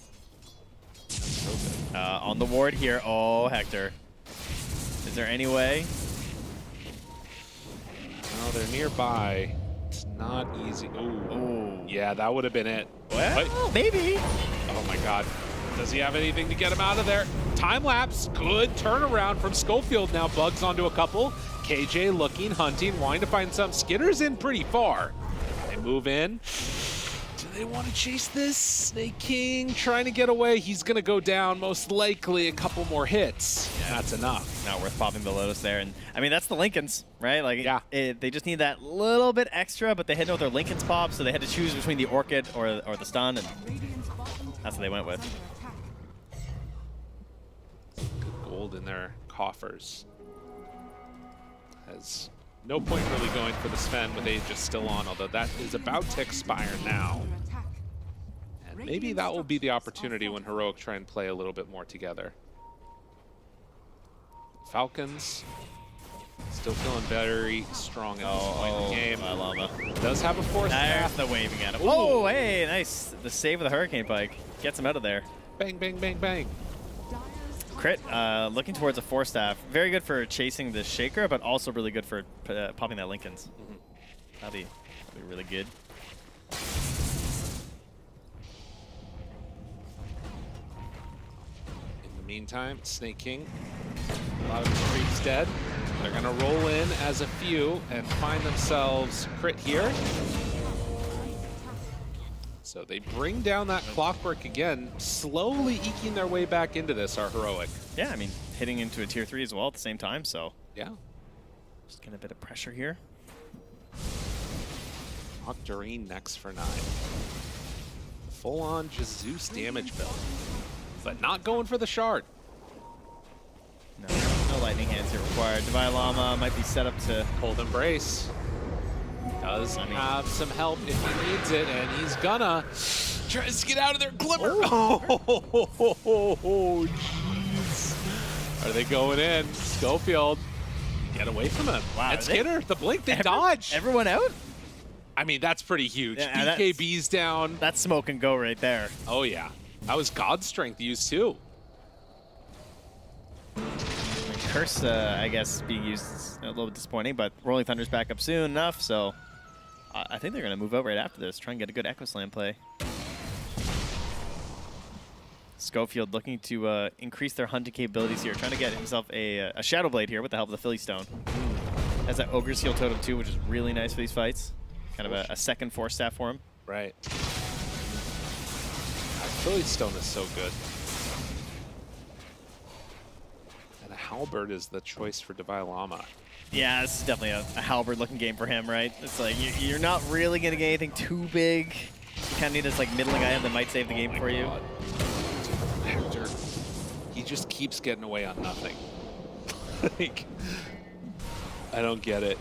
[SPEAKER 21] On the ward here. Oh, Hector. Is there any way?
[SPEAKER 20] No, they're nearby. It's not easy. Ooh. Yeah, that would have been it.
[SPEAKER 21] Well, maybe.
[SPEAKER 20] Oh my god. Does he have anything to get him out of there? Time lapse. Good turnaround from Schofield. Now bugs onto a couple. KJ looking, hunting, wanting to find some. Skitter's in pretty far. They move in. Do they want to chase this? Snake King trying to get away. He's going to go down, most likely a couple more hits. Yeah, that's enough.
[SPEAKER 21] Not worth popping the Lotus there. And I mean, that's the Lincolns, right? Like, yeah. They just need that little bit extra, but they had no other Lincolns pop, so they had to choose between the Orchid or the stun, and that's what they went with.
[SPEAKER 20] Good gold in their coffers. Has no point really going for the Sven with Aegis still on, although that is about to expire now. And maybe that will be the opportunity when Heroic try and play a little bit more together. Falcons still feeling very strong at this point in the game.
[SPEAKER 21] Llama
[SPEAKER 20] does have a force path.
[SPEAKER 21] The waving at him. Oh, hey, nice. The save of the Hurricane Pike. Gets him out of there.
[SPEAKER 20] Bang, bang, bang, bang.
[SPEAKER 21] Crit, looking towards a Force Staff. Very good for chasing the Shaker, but also really good for popping that Lincolns. That'll be really good.
[SPEAKER 20] In the meantime, Snake King, a lot of his creeps dead. They're going to roll in as a few and find themselves crit here. So they bring down that Clockwork again, slowly eking their way back into this, our Heroic.
[SPEAKER 21] Yeah, I mean, hitting into a tier 3 as well at the same time, so.
[SPEAKER 20] Yeah.
[SPEAKER 21] Just getting a bit of pressure here.
[SPEAKER 20] Octarine next for 9. Full-on Jesus damage build, but not going for the shard.
[SPEAKER 21] No lightning hands here required. Divine Llama might be set up to
[SPEAKER 20] Cold Embrace. Does have some help if he needs it, and he's gonna try to get out of there. Glimmer! Oh, jeez. Are they going in? Schofield, get away from him.
[SPEAKER 21] Wow,
[SPEAKER 20] and Skinner, the blink, they dodge.
[SPEAKER 21] Everyone out?
[SPEAKER 20] I mean, that's pretty huge.
[SPEAKER 21] Yeah,
[SPEAKER 20] BKB's down.
[SPEAKER 21] That's smoke and go right there.
[SPEAKER 20] Oh, yeah. That was God Strength used, too.
[SPEAKER 21] Curse, I guess, being used is a little bit disappointing, but Rolling Thunder's back up soon enough, so I think they're going to move out right after this, try and get a good Echo Slam play. Schofield looking to increase their hunting capabilities here, trying to get himself a Shadow Blade here with the help of the Philly Stone. Has that Ogre's Heel Totem too, which is really nice for these fights. Kind of a second Force Staff for him.
[SPEAKER 20] Right. Philly Stone is so good. And a Halberd is the choice for Divine Llama.
[SPEAKER 21] Yeah, this is definitely a halberd-looking game for him, right? It's like you're not really going to get anything too big. You kind of need this like middling item that might save the game for you.
[SPEAKER 20] Hector, he just keeps getting away on nothing. Like, I don't get it.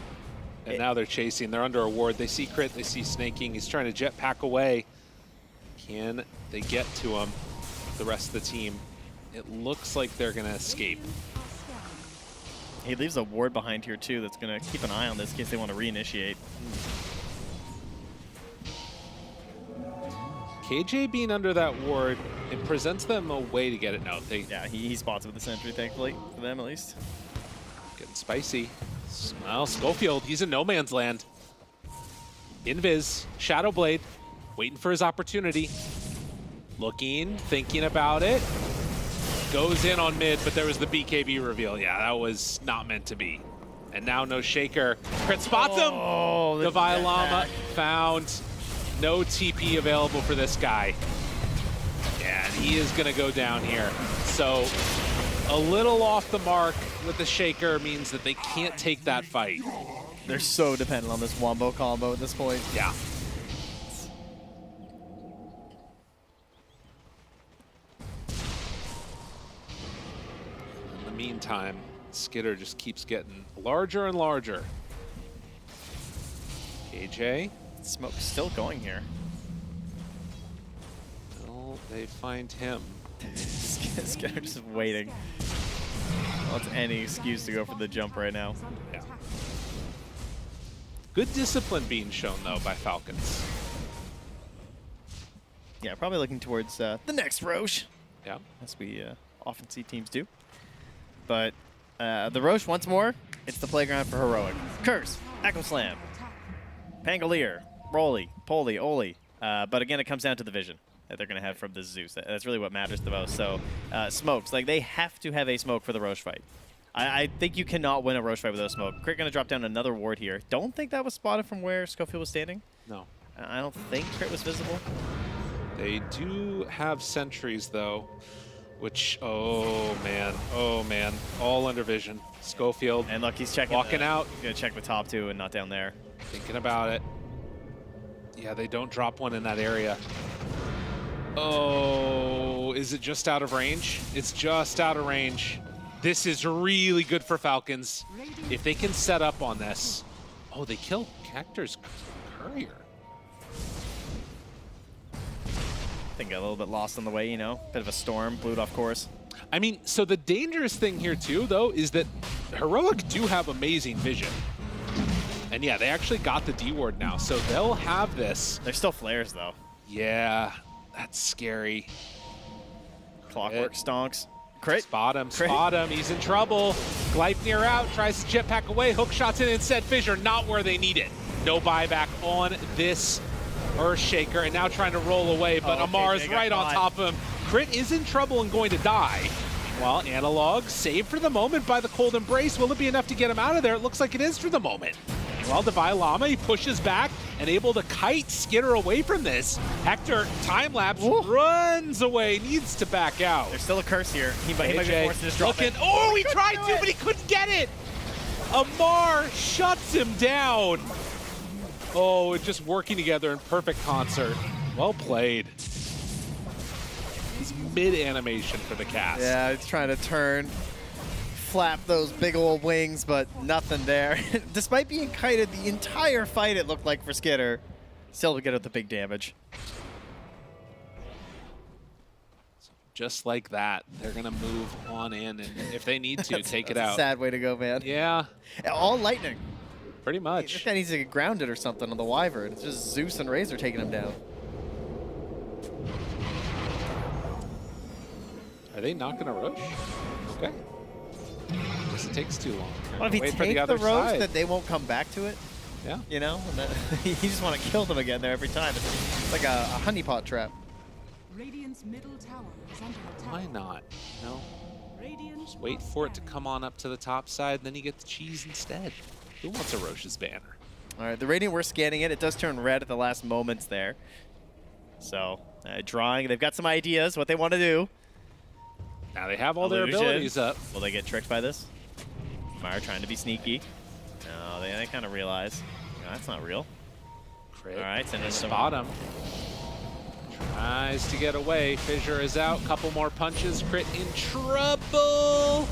[SPEAKER 20] And now they're chasing. They're under a ward. They see crit. They see Snake King. He's trying to jetpack away. Can they get to him? The rest of the team. It looks like they're going to escape.
[SPEAKER 21] He leaves a ward behind here, too, that's going to keep an eye on this in case they want to reinitiate.
[SPEAKER 20] KJ being under that ward, it presents them a way to get it. No,
[SPEAKER 21] yeah, he spots it with the sentry, thankfully, for them at least.
[SPEAKER 20] Getting spicy. Well, Schofield, he's in no man's land. Invis, Shadow Blade, waiting for his opportunity. Looking, thinking about it. Goes in on mid, but there was the BKB reveal. Yeah, that was not meant to be. And now no Shaker. Crit spots him! Divine Llama found. No TP available for this guy. Yeah, and he is going to go down here. So a little off the mark with the Shaker means that they can't take that fight.
[SPEAKER 11] They're so dependent on this wombo combo at this point.
[SPEAKER 20] Yeah. In the meantime, Skitter just keeps getting larger and larger. KJ.
[SPEAKER 21] Smoke's still going here.
[SPEAKER 20] Will they find him?
[SPEAKER 11] Skitter just waiting. Wants any excuse to go for the jump right now.
[SPEAKER 20] Yeah. Good discipline being shown, though, by Falcons.
[SPEAKER 11] Yeah, probably looking towards the next Roche.
[SPEAKER 20] Yeah.
[SPEAKER 11] As we often see teams do. But the Roche, once more, it's the playground for Heroic. Curse, Echo Slam, Pangolier, Rolly, Poly, Oli. But again, it comes down to the vision that they're going to have from the Zeus. That's really what matters the most. So, smokes. Like, they have to have a smoke for the Roche fight. I think you cannot win a Roche fight without a smoke. Crit going to drop down another ward here. Don't think that was spotted from where Schofield was standing.
[SPEAKER 20] No.
[SPEAKER 11] I don't think Crit was visible.
[SPEAKER 20] They do have sentries, though, which, oh, man, all under vision. Schofield.
[SPEAKER 11] And look, he's checking.
[SPEAKER 20] Walking out.
[SPEAKER 11] He's going to check the top two and not down there.
[SPEAKER 20] Thinking about it. Yeah, they don't drop one in that area. Oh, is it just out of range? It's just out of range. This is really good for Falcons. If they can set up on this. Oh, they killed Hector's courier.
[SPEAKER 11] I think got a little bit lost on the way, you know. Bit of a storm, blew it off course.
[SPEAKER 20] I mean, so the dangerous thing here too, though, is that Heroic do have amazing vision. And yeah, they actually got the D ward now, so they'll have this.
[SPEAKER 11] There's still flares, though.
[SPEAKER 20] Yeah, that's scary.
[SPEAKER 11] Clockwork stonks. Crit.
[SPEAKER 20] Spot him, he's in trouble. Gleipnir out, tries to jetpack away, hook shots in instead. Fissure not where they need it. No buyback on this Earthshaker, and now trying to roll away, but Amar's right on top of him. Crit is in trouble and going to die. While Analog saved for the moment by the Cold Embrace. Will it be enough to get him out of there? It looks like it is for the moment. Well, Divine Llama, he pushes back and able to kite Skitter away from this. Hector, time-lapse, runs away, needs to back out.
[SPEAKER 11] There's still a curse here. He might be forced to just drop it.
[SPEAKER 20] Oh, he tried to, but he couldn't get it. Amar shuts him down. Oh, it's just working together in perfect concert. Well played. He's mid-animation for the cast.
[SPEAKER 11] Yeah, he's trying to turn, flap those big old wings, but nothing there. Despite being kited the entire fight, it looked like for Skitter, still to get at the big damage.
[SPEAKER 20] Just like that, they're going to move on in, and if they need to, take it out.
[SPEAKER 11] A sad way to go, man.
[SPEAKER 20] Yeah.
[SPEAKER 11] All lightning.
[SPEAKER 20] Pretty much.
[SPEAKER 11] This guy needs to get grounded or something on the Wyvern. It's just Zeus and Razor taking him down.
[SPEAKER 20] Are they not going to rush? Okay. Guess it takes too long.
[SPEAKER 11] Well, if he
[SPEAKER 20] Wait
[SPEAKER 11] takes
[SPEAKER 20] for the other
[SPEAKER 11] roach,
[SPEAKER 20] side.
[SPEAKER 11] then they won't come back to it.
[SPEAKER 20] Yeah.
[SPEAKER 11] You know? And then you just want to kill them again there every time. It's like a honeypot trap.
[SPEAKER 8] Radiant's middle tower is under attack.
[SPEAKER 20] Why not? No. Just wait for it to come on up to the top side, and then you get the cheese instead. Who wants a Roche's banner?
[SPEAKER 11] All right, the Radiant, we're scanning it. It does turn red at the last moments there. So, drawing. They've got some ideas, what they want to do.
[SPEAKER 20] Now they have all their abilities up.
[SPEAKER 11] Will they get tricked by this? Mara trying to be sneaky. No, they kind of realize. No, that's not real.
[SPEAKER 20] Crit.
[SPEAKER 11] All right, and then
[SPEAKER 20] spot him. Tries to get away. Fissure is out. Couple more punches. Crit in trouble.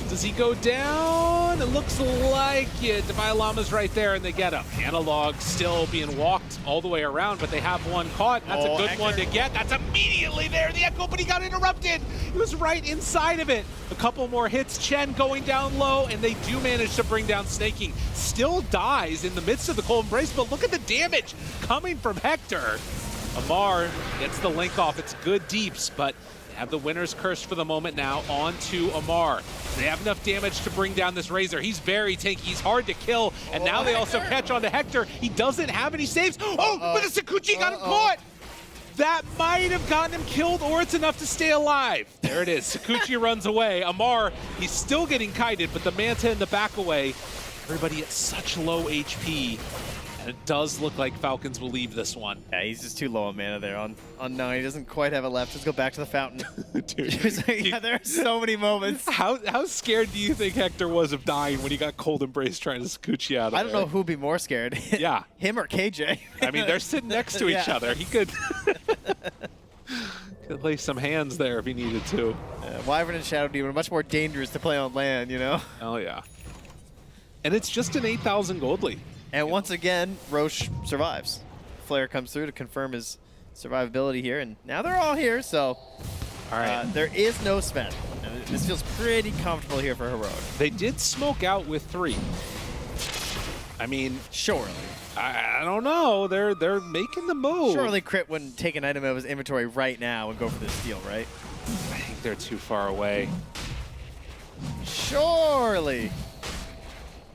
[SPEAKER 20] Does he go down? It looks like it. Divine Llama's right there, and they get him. Analog still being walked all the way around, but they have one caught. That's a good one to get. That's immediately there. The Echo, but he got interrupted. He was right inside of it. A couple more hits. Chen going down low, and they do manage to bring down Snaking. Still dies in the midst of the Cold Embrace, but look at the damage coming from Hector. Amar gets the link off. It's good deeps, but they have the winner's curse for the moment now on to Amar. They have enough damage to bring down this Razor. He's very tanky. He's hard to kill, and now they also catch on to Hector. He doesn't have any saves. Oh, but the Sakuchi got him caught! That might have gotten him killed, or it's enough to stay alive. There it is. Sakuchi runs away. Amar, he's still getting kited, but the Manta in the back away. Everybody at such low HP. And it does look like Falcons will leave this one.
[SPEAKER 21] Yeah, he's just too low on mana there. On 9, he doesn't quite have it left. Let's go back to the fountain.
[SPEAKER 20] Dude.
[SPEAKER 21] Yeah, there are so many moments.
[SPEAKER 20] How scared do you think Hector was of dying when he got Cold Embrace trying to scooch you out of
[SPEAKER 21] I don't know who'd be more scared.
[SPEAKER 20] Yeah.
[SPEAKER 21] Him or KJ.
[SPEAKER 20] I mean, they're sitting next to each
[SPEAKER 21] Yeah.
[SPEAKER 20] other. He could lay some hands there if he needed to.
[SPEAKER 21] Wyvern and Shadow Demon are much more dangerous to play on land, you know?
[SPEAKER 20] Oh, yeah. And it's just an 8,000 gold lead.
[SPEAKER 21] And once again, Roche survives. Flare comes through to confirm his survivability here, and now they're all here, so
[SPEAKER 20] all right.
[SPEAKER 21] There is no spend. And this feels pretty comfortable here for Heroic.
[SPEAKER 20] They did smoke out with 3. I mean,
[SPEAKER 21] surely.
[SPEAKER 20] I don't know. They're making the move.
[SPEAKER 21] Surely Crit wouldn't take an item out of his inventory right now and go for this steal, right?
[SPEAKER 20] I think they're too far away.
[SPEAKER 21] Surely.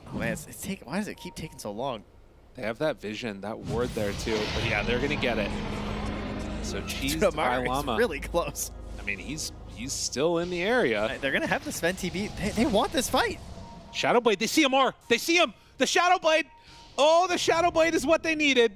[SPEAKER 21] Oh man, why does it keep taking so long?
[SPEAKER 20] They have that vision, that ward there too. But yeah, they're gonna get it. So Cheese to Llama.
[SPEAKER 21] Really close.
[SPEAKER 20] I mean, he's still in the area.
[SPEAKER 21] They're gonna have the Sven TB. They want this fight.
[SPEAKER 20] Shadowblade, they see him more. They see him. The Shadowblade. Oh, the Shadowblade is what they needed.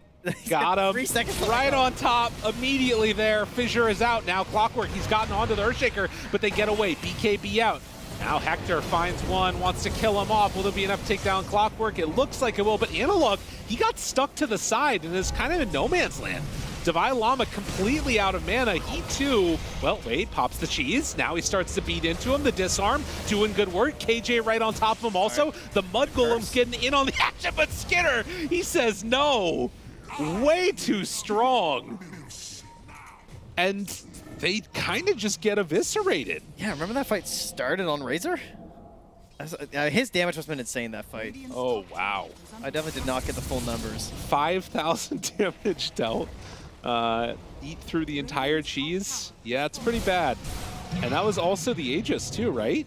[SPEAKER 20] Got him.
[SPEAKER 21] 3 seconds
[SPEAKER 20] right on top. Immediately there. Fissure is out now. Clockwork, he's gotten onto the Earthshaker, but they get away. BKB out. Now Hector finds one, wants to kill him off. Will there be enough to take down Clockwork? It looks like it will, but Analog, he got stuck to the side and is kind of in no man's land. Divine Llama completely out of mana. He too, well, wait, pops the cheese. Now he starts to beat into him. The disarm, doing good work. KJ right on top of him also. Right. The Mud Golem's getting in on the action, but Skinner, he says no. Way too strong. And they kind of just get eviscerated.
[SPEAKER 21] Yeah, remember that fight started on Razor? His damage must have been insane that fight.
[SPEAKER 20] Oh, wow.
[SPEAKER 21] I definitely did not get the full numbers.
[SPEAKER 20] 5,000 damage dealt. Eat through the entire cheese. Yeah, it's pretty bad. And that was also the Aegis too, right?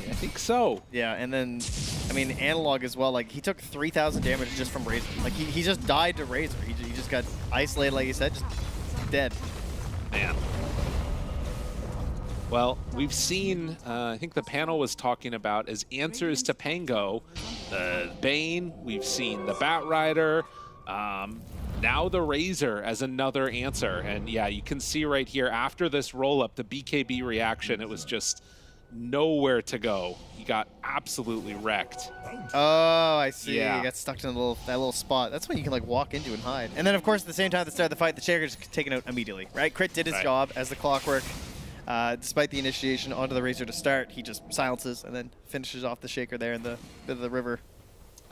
[SPEAKER 20] Yeah, I think so.
[SPEAKER 21] Yeah, and then, I mean, Analog as well. Like, he took 3,000 damage just from Razor. Like, he just died to Razor. He just got isolated, like you said, just dead.
[SPEAKER 20] Man. Well, we've seen, I think the panel was talking about as answers to Pango, the Bane, we've seen the Batrider, now the Razor as another answer. And yeah, you can see right here after this roll-up, the BKB reaction, it was just nowhere to go. He got absolutely wrecked.
[SPEAKER 21] Oh, I see.
[SPEAKER 20] Yeah.
[SPEAKER 21] He got stuck in that little spot. That's when you can like walk into and hide. And then of course at the same time at the start of the fight, the Shaker's taken out immediately, right? Crit did his job as the Clockwork. Despite the initiation onto the Razor to start, he just silences and then finishes off the Shaker there in the bit of the river.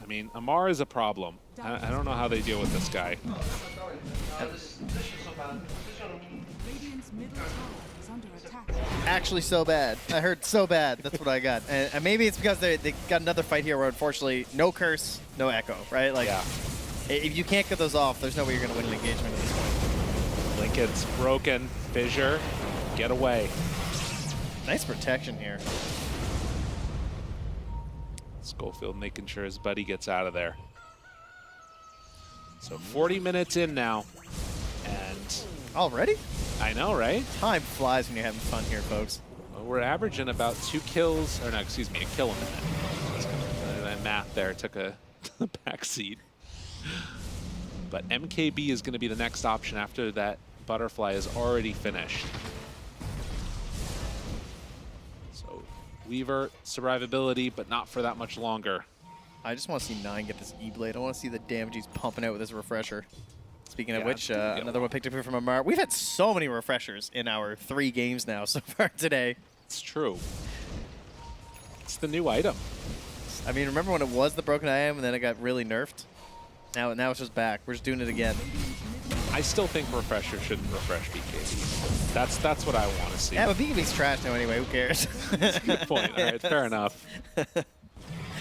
[SPEAKER 20] I mean, Amar is a problem. I don't know how they deal with this guy.
[SPEAKER 21] Actually so bad. I heard so bad. That's what I got. And maybe it's because they got another fight here where unfortunately no curse, no echo, right? Like, if you can't get those off, there's no way you're going to win an engagement at this point.
[SPEAKER 20] Lincoln's broken. Fissure, get away.
[SPEAKER 21] Nice protection here.
[SPEAKER 20] Schofield making sure his buddy gets out of there. So 40 minutes in now. And
[SPEAKER 21] already?
[SPEAKER 20] I know, right?
[SPEAKER 21] Time flies when you're having fun here, folks.
[SPEAKER 20] Well, we're averaging about 2 kills, or no, excuse me, a kill a minute. That math there took a back seat. But MKB is going to be the next option after that Butterfly is already finished. So Weaver, survivability, but not for that much longer.
[SPEAKER 21] I just want to see 9 get this E-Blade. I want to see the damage he's pumping out with his refresher. Speaking of which, another one picked up here from Amar. We've had so many refreshers in our 3 games now so far today.
[SPEAKER 20] It's true. It's the new item.
[SPEAKER 21] I mean, remember when it was the broken item and then it got really nerfed? Now it's just back. We're just doing it again.
[SPEAKER 20] I still think refresher shouldn't refresh BKB. That's what I want to see.
[SPEAKER 21] Yeah, but BKB's trash now anyway. Who cares?
[SPEAKER 20] That's a good point. All right, fair enough.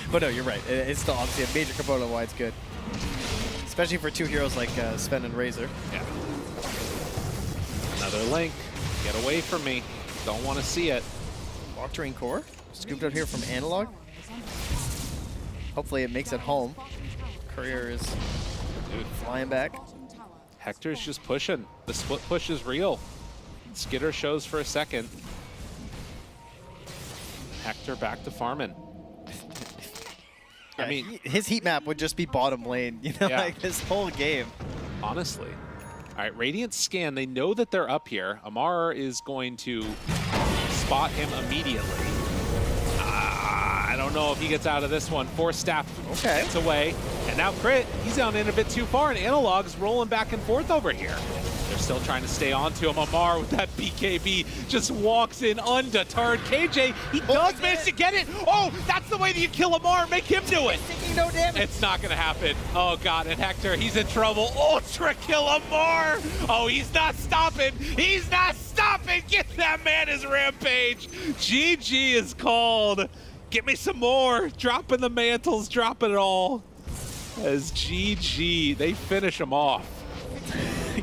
[SPEAKER 21] But no, you're right. It's still obviously a major component of why it's good. Especially for 2 heroes like Sven and Razor.
[SPEAKER 20] Yeah. Another Link. Get away from me. Don't want to see it.
[SPEAKER 21] Walk Terrain Core. Scooped out here from Analog. Hopefully it makes it home. Courier is flying back.
[SPEAKER 20] Hector's just pushing. The split push is real. Skitter shows for a second. Hector back to farming.
[SPEAKER 11] Yeah,
[SPEAKER 20] I mean,
[SPEAKER 11] his heat map would just be bottom lane, you know, like this whole game.
[SPEAKER 20] Honestly. All right, Radiant scan. They know that they're up here. Amar is going to spot him immediately. I don't know if he gets out of this one. Force Staff gets away. And now Crit, he's down in a bit too far, and Analog's rolling back and forth over here. They're still trying to stay on to him. Amar with that BKB just walks in undeterred. KJ, he does manage to get it. Oh, that's the way that you kill Amar. Make him do it.
[SPEAKER 11] No damage.
[SPEAKER 20] It's not going to happen. Oh, God. And Hector, he's in trouble. Ultra kill Amar. Oh, he's not stopping. He's not stopping. Get that man his rampage. GG is called. Get me some more. Dropping the mantles, dropping it all. As GG, they finish him off.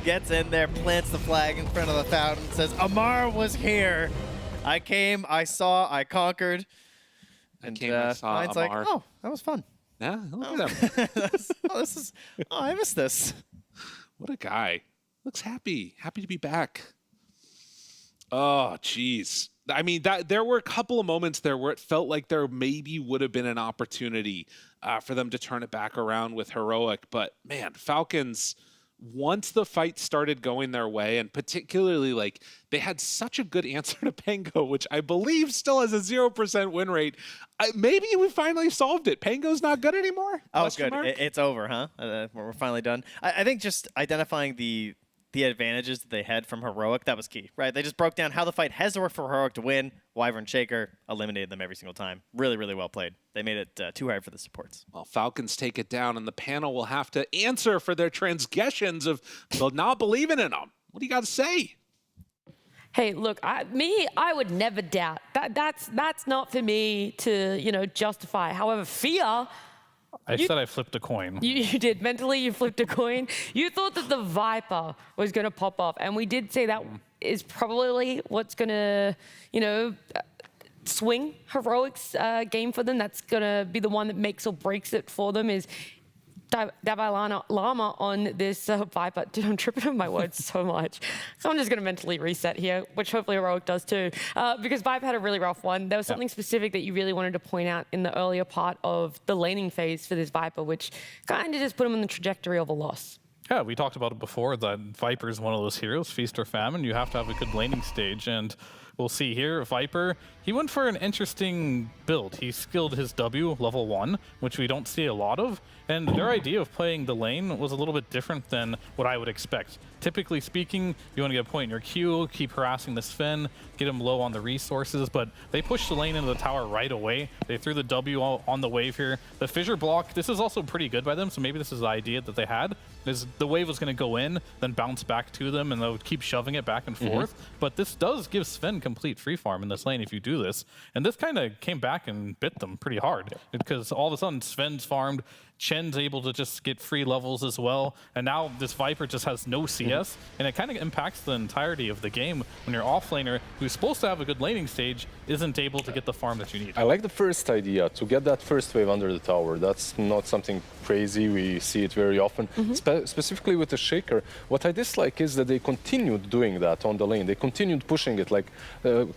[SPEAKER 11] Gets in there, plants the flag in front of the fountain, says, Amar was here. I came, I saw, I conquered. And
[SPEAKER 20] I saw
[SPEAKER 11] Line's
[SPEAKER 20] Amar.
[SPEAKER 11] like, oh, that was fun.
[SPEAKER 20] Yeah, look at him.
[SPEAKER 11] I missed this.
[SPEAKER 20] What a guy. Looks happy. Happy to be back. Oh, jeez. I mean, there were a couple of moments there where it felt like there maybe would have been an opportunity for them to turn it back around with Heroic. But, man, Falcons, once the fight started going their way, and particularly, like, they had such a good answer to Pango, which I believe still has a 0% win rate. Maybe we finally solved it. Pango's not good anymore?
[SPEAKER 11] Oh, it's good. It's over, huh? We're finally done. I think just identifying the advantages that they had from Heroic, that was key, right? They just broke down how the fight has to work for Heroic to win. Wyvern Shaker eliminated them every single time. Really, really well played. They made it too hard for the supports.
[SPEAKER 20] Well, Falcons take it down, and the panel will have to answer for their transgressions of not believing in them. What do you got to say?
[SPEAKER 17] Hey, look, I would never doubt. That's not for me to, justify. However, Fear...
[SPEAKER 18] I said I flipped a coin.
[SPEAKER 17] You did. Mentally, you flipped a coin. You thought that the Viper was going to pop off. And we did say that is probably what's going to, swing Heroic's game for them. That's going to be the one that makes or breaks it for them is Dalai Lama on this Viper. Dude, I'm tripping on my words so much. So I'm just going to mentally reset here, which hopefully Heroic does too. Because Viper had a really rough one. There was something specific that you really wanted to point out in the earlier part of the laning phase for this Viper, which kind of just put him on the trajectory of a loss.
[SPEAKER 18] Yeah, we talked about it before, that Viper is one of those heroes, feast or famine. You have to have a good laning stage, and we'll see here, Viper, he went for an interesting build. He skilled his W level 1, which we don't see a lot of, and their idea of playing the lane was a little bit different than what I would expect. Typically speaking, you want to get a point in your queue, keep harassing the Sven, get him low on the resources, but they pushed the lane into the tower right away. They threw the W on the wave here. The fissure block, this is also pretty good by them, so maybe this is the idea that they had, is the wave was going to go in, then bounce back to them, and they'll keep shoving it back and forth. But this does give Sven complete free farm in this lane if you do this. And this kind of came back and bit them pretty hard, because all of a sudden Sven's farmed, Chen's able to just get free levels as well, and now this Viper just has no CS, and it kind of impacts the entirety of the game when your offlaner, who's supposed to have a good laning stage, isn't able to get the farm that you need.
[SPEAKER 19] I like the first idea, to get that first wave under the tower. That's not something crazy, we see it very often. Specifically with the Shaker, what I dislike is that they continued doing that on the lane. They continued pushing it, like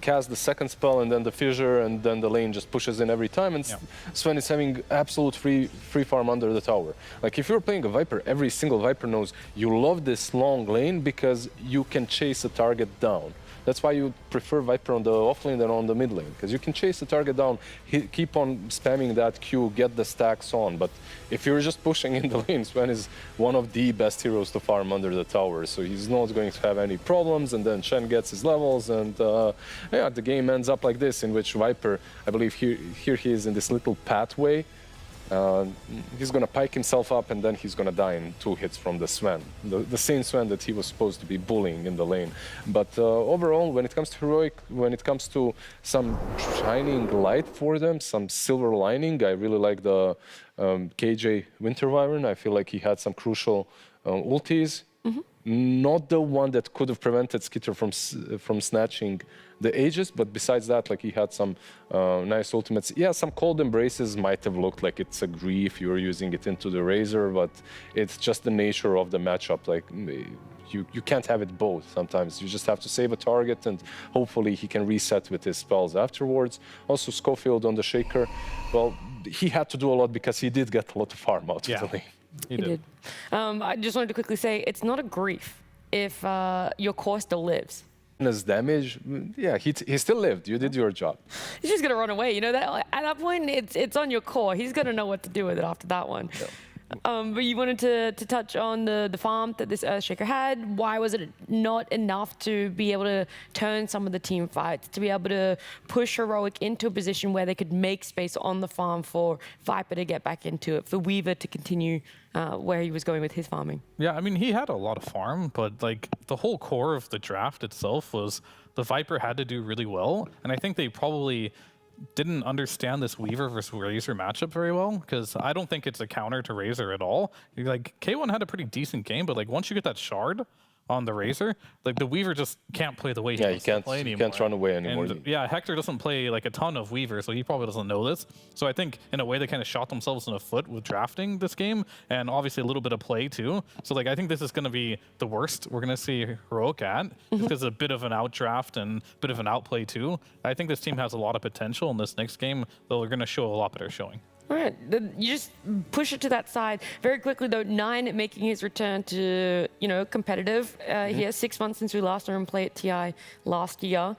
[SPEAKER 19] cast the second spell and then the fissure, and then the lane just pushes in every time, and Sven is having absolute free farm under the tower. Like if you're playing a Viper, every single Viper knows you love this long lane because you can chase a target down. That's why you prefer Viper on the off lane than on the mid lane, because you can chase the target down, keep on spamming that Q, get the stacks on. But if you're just pushing in the lane, Sven is one of the best heroes to farm under the tower, so he's not going to have any problems, and then Chen gets his levels, and yeah, the game ends up like this, in which Viper, I believe here he is in this little pathway. He's gonna pike himself up, and then he's gonna die in 2 hits from the Sven, the same Sven that he was supposed to be bullying in the lane. But overall, when it comes to Heroic, when it comes to some shining light for them, some silver lining, I really like the KJ Winter Wyvern. I feel like he had some crucial ultis. not the one that could have prevented Skitter from snatching the Aegis, but besides that, like he had some nice ultimates. Yeah, some cold embraces might have looked like it's a grief. You were using it into the Razor, but it's just the nature of the matchup. Like you can't have it both. Sometimes you just have to save a target, and hopefully he can reset with his spells afterwards. Also, Schofield on the Shaker, well, he had to do a lot because he did get a lot of farm out of the lane.
[SPEAKER 17] He did. I just wanted to quickly say, it's not a grief if your core still lives.
[SPEAKER 19] His damage, yeah, he still lived. You did your job.
[SPEAKER 17] He's just gonna run away. You know that at that point, it's on your core. He's gonna know what to do with it after that one. Yeah. But you wanted to touch on the farm that this Earthshaker had. Why was it not enough to be able to turn some of the team fights, to be able to push Heroic into a position where they could make space on the farm for Viper to get back into it, for Weaver to continue where he was going with his farming?
[SPEAKER 18] Yeah, I mean, he had a lot of farm, but like the whole core of the draft itself was the Viper had to do really well, and I think they probably didn't understand this Weaver versus Razor matchup very well, because I don't think it's a counter to Razor at all. Like K1 had a pretty decent game, but like once you get that shard on the Razor, like the Weaver just can't play the way he wants to play anymore.
[SPEAKER 19] You can't run away anymore.
[SPEAKER 18] And, yeah, Hector doesn't play like a ton of Weaver, so he probably doesn't know this. So I think in a way they kind of shot themselves in the foot with drafting this game, and obviously a little bit of play too. So like I think this is going to be the worst we're going to see Heroic at, just because a bit of an outdraft and a bit of an outplay too. I think this team has a lot of potential in this next game, though they're going to show a lot better showing.
[SPEAKER 17] All right, you just push it to that side very quickly, though. Nine making his return to, competitive here. 6 months since we last saw him play at TI last year.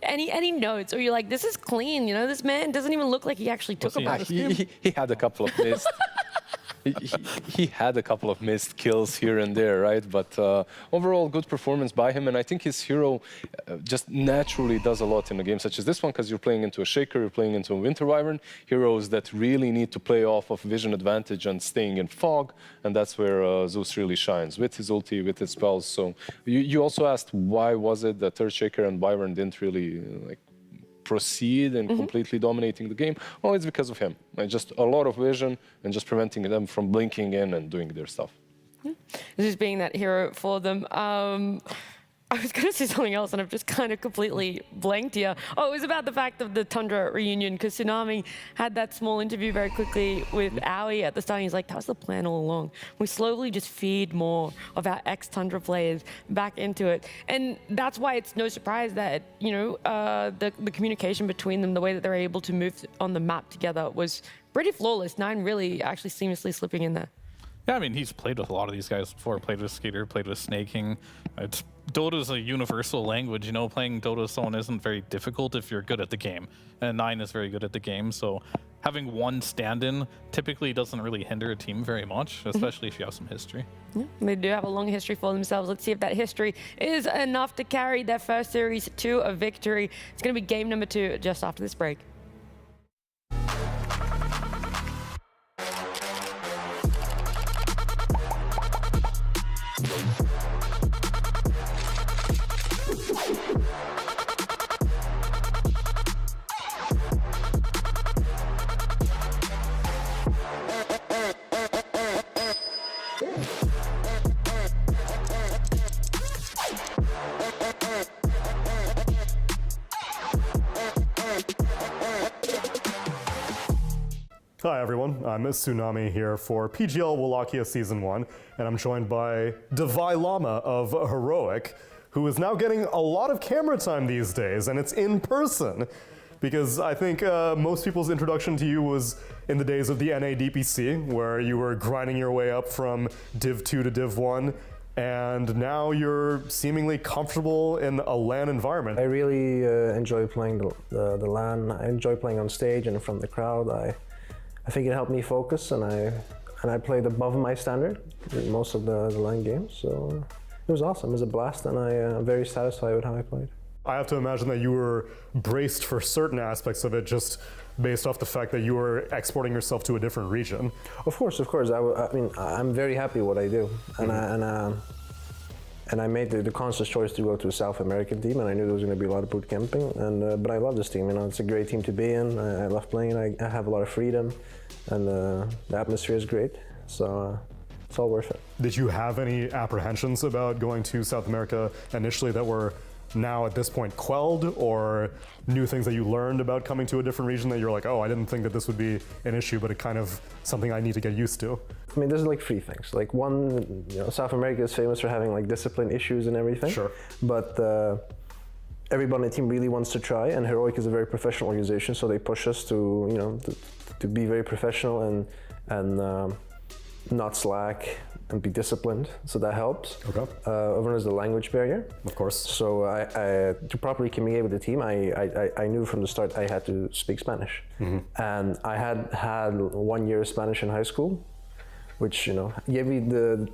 [SPEAKER 17] Any notes? Or you're like, this is clean, this man doesn't even look like he actually took a bite.
[SPEAKER 19] He had a couple of missed. He had a couple of missed kills here and there, right? But overall, good performance by him. And I think his hero just naturally does a lot in a game such as this one, because you're playing into a Shaker, you're playing into a Winter Wyvern, heroes that really need to play off of vision advantage and staying in fog. And that's where Zeus really shines, with his ulti, with his spells. So you also asked, why was it that Earthshaker and Wyvern didn't really proceed in completely dominating the game? Well, it's because of him. Just a lot of vision and just preventing them from blinking in and doing their stuff.
[SPEAKER 17] Just being that hero for them. I was going to say something else, and I've just kind of completely blanked here. Oh, it was about the fact of the Tundra reunion, because Tsunami had that small interview very quickly with Aoi at the start. He's like, that was the plan all along. We slowly just feed more of our ex-Tundra players back into it. And that's why it's no surprise that, the communication between them, the way that they're able to move on the map together was pretty flawless. Nine really actually seamlessly slipping in there.
[SPEAKER 18] Yeah, I mean, he's played with a lot of these guys before. Played with Skater, played with Snaking. Dota's a universal language, playing Dota with someone isn't very difficult if you're good at the game. And Nine is very good at the game, so having one stand-in typically doesn't really hinder a team very much, especially if you have some history.
[SPEAKER 17] Yeah, they do have a long history for themselves. Let's see if that history is enough to carry their first series to a victory. It's going to be game number 2 just after this break.
[SPEAKER 10] Hi everyone, I'm Tsunami here for PGL Wallachia Season 1, and I'm joined by Devi Lama of Heroic, who is now getting a lot of camera time these days, and it's in person. Because I think most people's introduction to you was in the days of the NA DPC, where you were grinding your way up from Div 2 to Div 1, and now you're seemingly comfortable in a LAN environment.
[SPEAKER 13] I really enjoy playing the LAN. I enjoy playing on stage and in front of the crowd. I think it helped me focus, and I played above my standard in most of the LAN games, so it was awesome. It was a blast, and I'm very satisfied with how I played.
[SPEAKER 10] I have to imagine that you were braced for certain aspects of it just based off the fact that you were exporting yourself to a different region.
[SPEAKER 13] Of course. I mean, I'm very happy what I do, and I made the conscious choice to go to a South American team, and I knew there was going to be a lot of boot camping. But I love this team. It's a great team to be in. I love playing. I have a lot of freedom, and the atmosphere is great. So it's all worth it.
[SPEAKER 10] Did you have any apprehensions about going to South America initially that were now at this point quelled, or new things that you learned about coming to a different region that you're like, oh, I didn't think that this would be an issue, but it kind of something I need to get used to?
[SPEAKER 13] I mean, there's like 3 things. Like one, South America is famous for having like discipline issues and everything.
[SPEAKER 10] Sure.
[SPEAKER 13] But everybody on the team really wants to try, and Heroic is a very professional organization, so they push us to, to be very professional and not slack and be disciplined, so that helps.
[SPEAKER 10] Okay.
[SPEAKER 13] Over is the language barrier.
[SPEAKER 10] Of course.
[SPEAKER 13] So I to properly communicate with the team, I knew from the start I had to speak Spanish. And I had 1 year of Spanish in high school, which gave me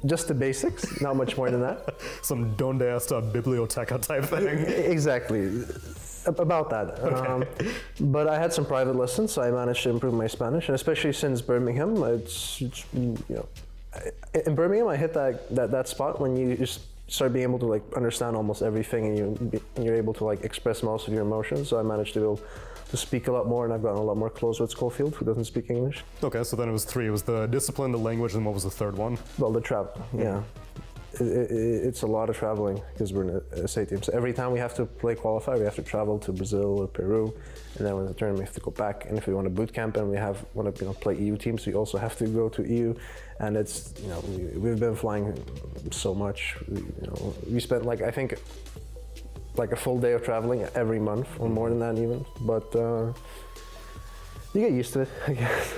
[SPEAKER 13] just the basics, not much more than that.
[SPEAKER 10] Some donde esta biblioteca type thing.
[SPEAKER 13] Exactly. About that.
[SPEAKER 10] Okay.
[SPEAKER 13] But I had some private lessons, so I managed to improve my Spanish, and especially since Birmingham, in Birmingham, I hit that spot when you just start being able to like understand almost everything, and you're able to like express most of your emotions. So I managed to be able to speak a lot more, and I've gotten a lot more close with Schofield, who doesn't speak English.
[SPEAKER 10] Okay, so then it was 3. It was the discipline, the language, and what was the third one?
[SPEAKER 13] Well, the travel. Yeah. It's a lot of traveling because we're in a SA team. So every time we have to play qualifier, we have to travel to Brazil or Peru, and then when the tournament, we have to go back. And if we want to boot camp and we want to play EU teams, we also have to go to EU. And it's we've been flying so much. We spent I think a full day of traveling every month, or more than that even. But you get used to it, I guess.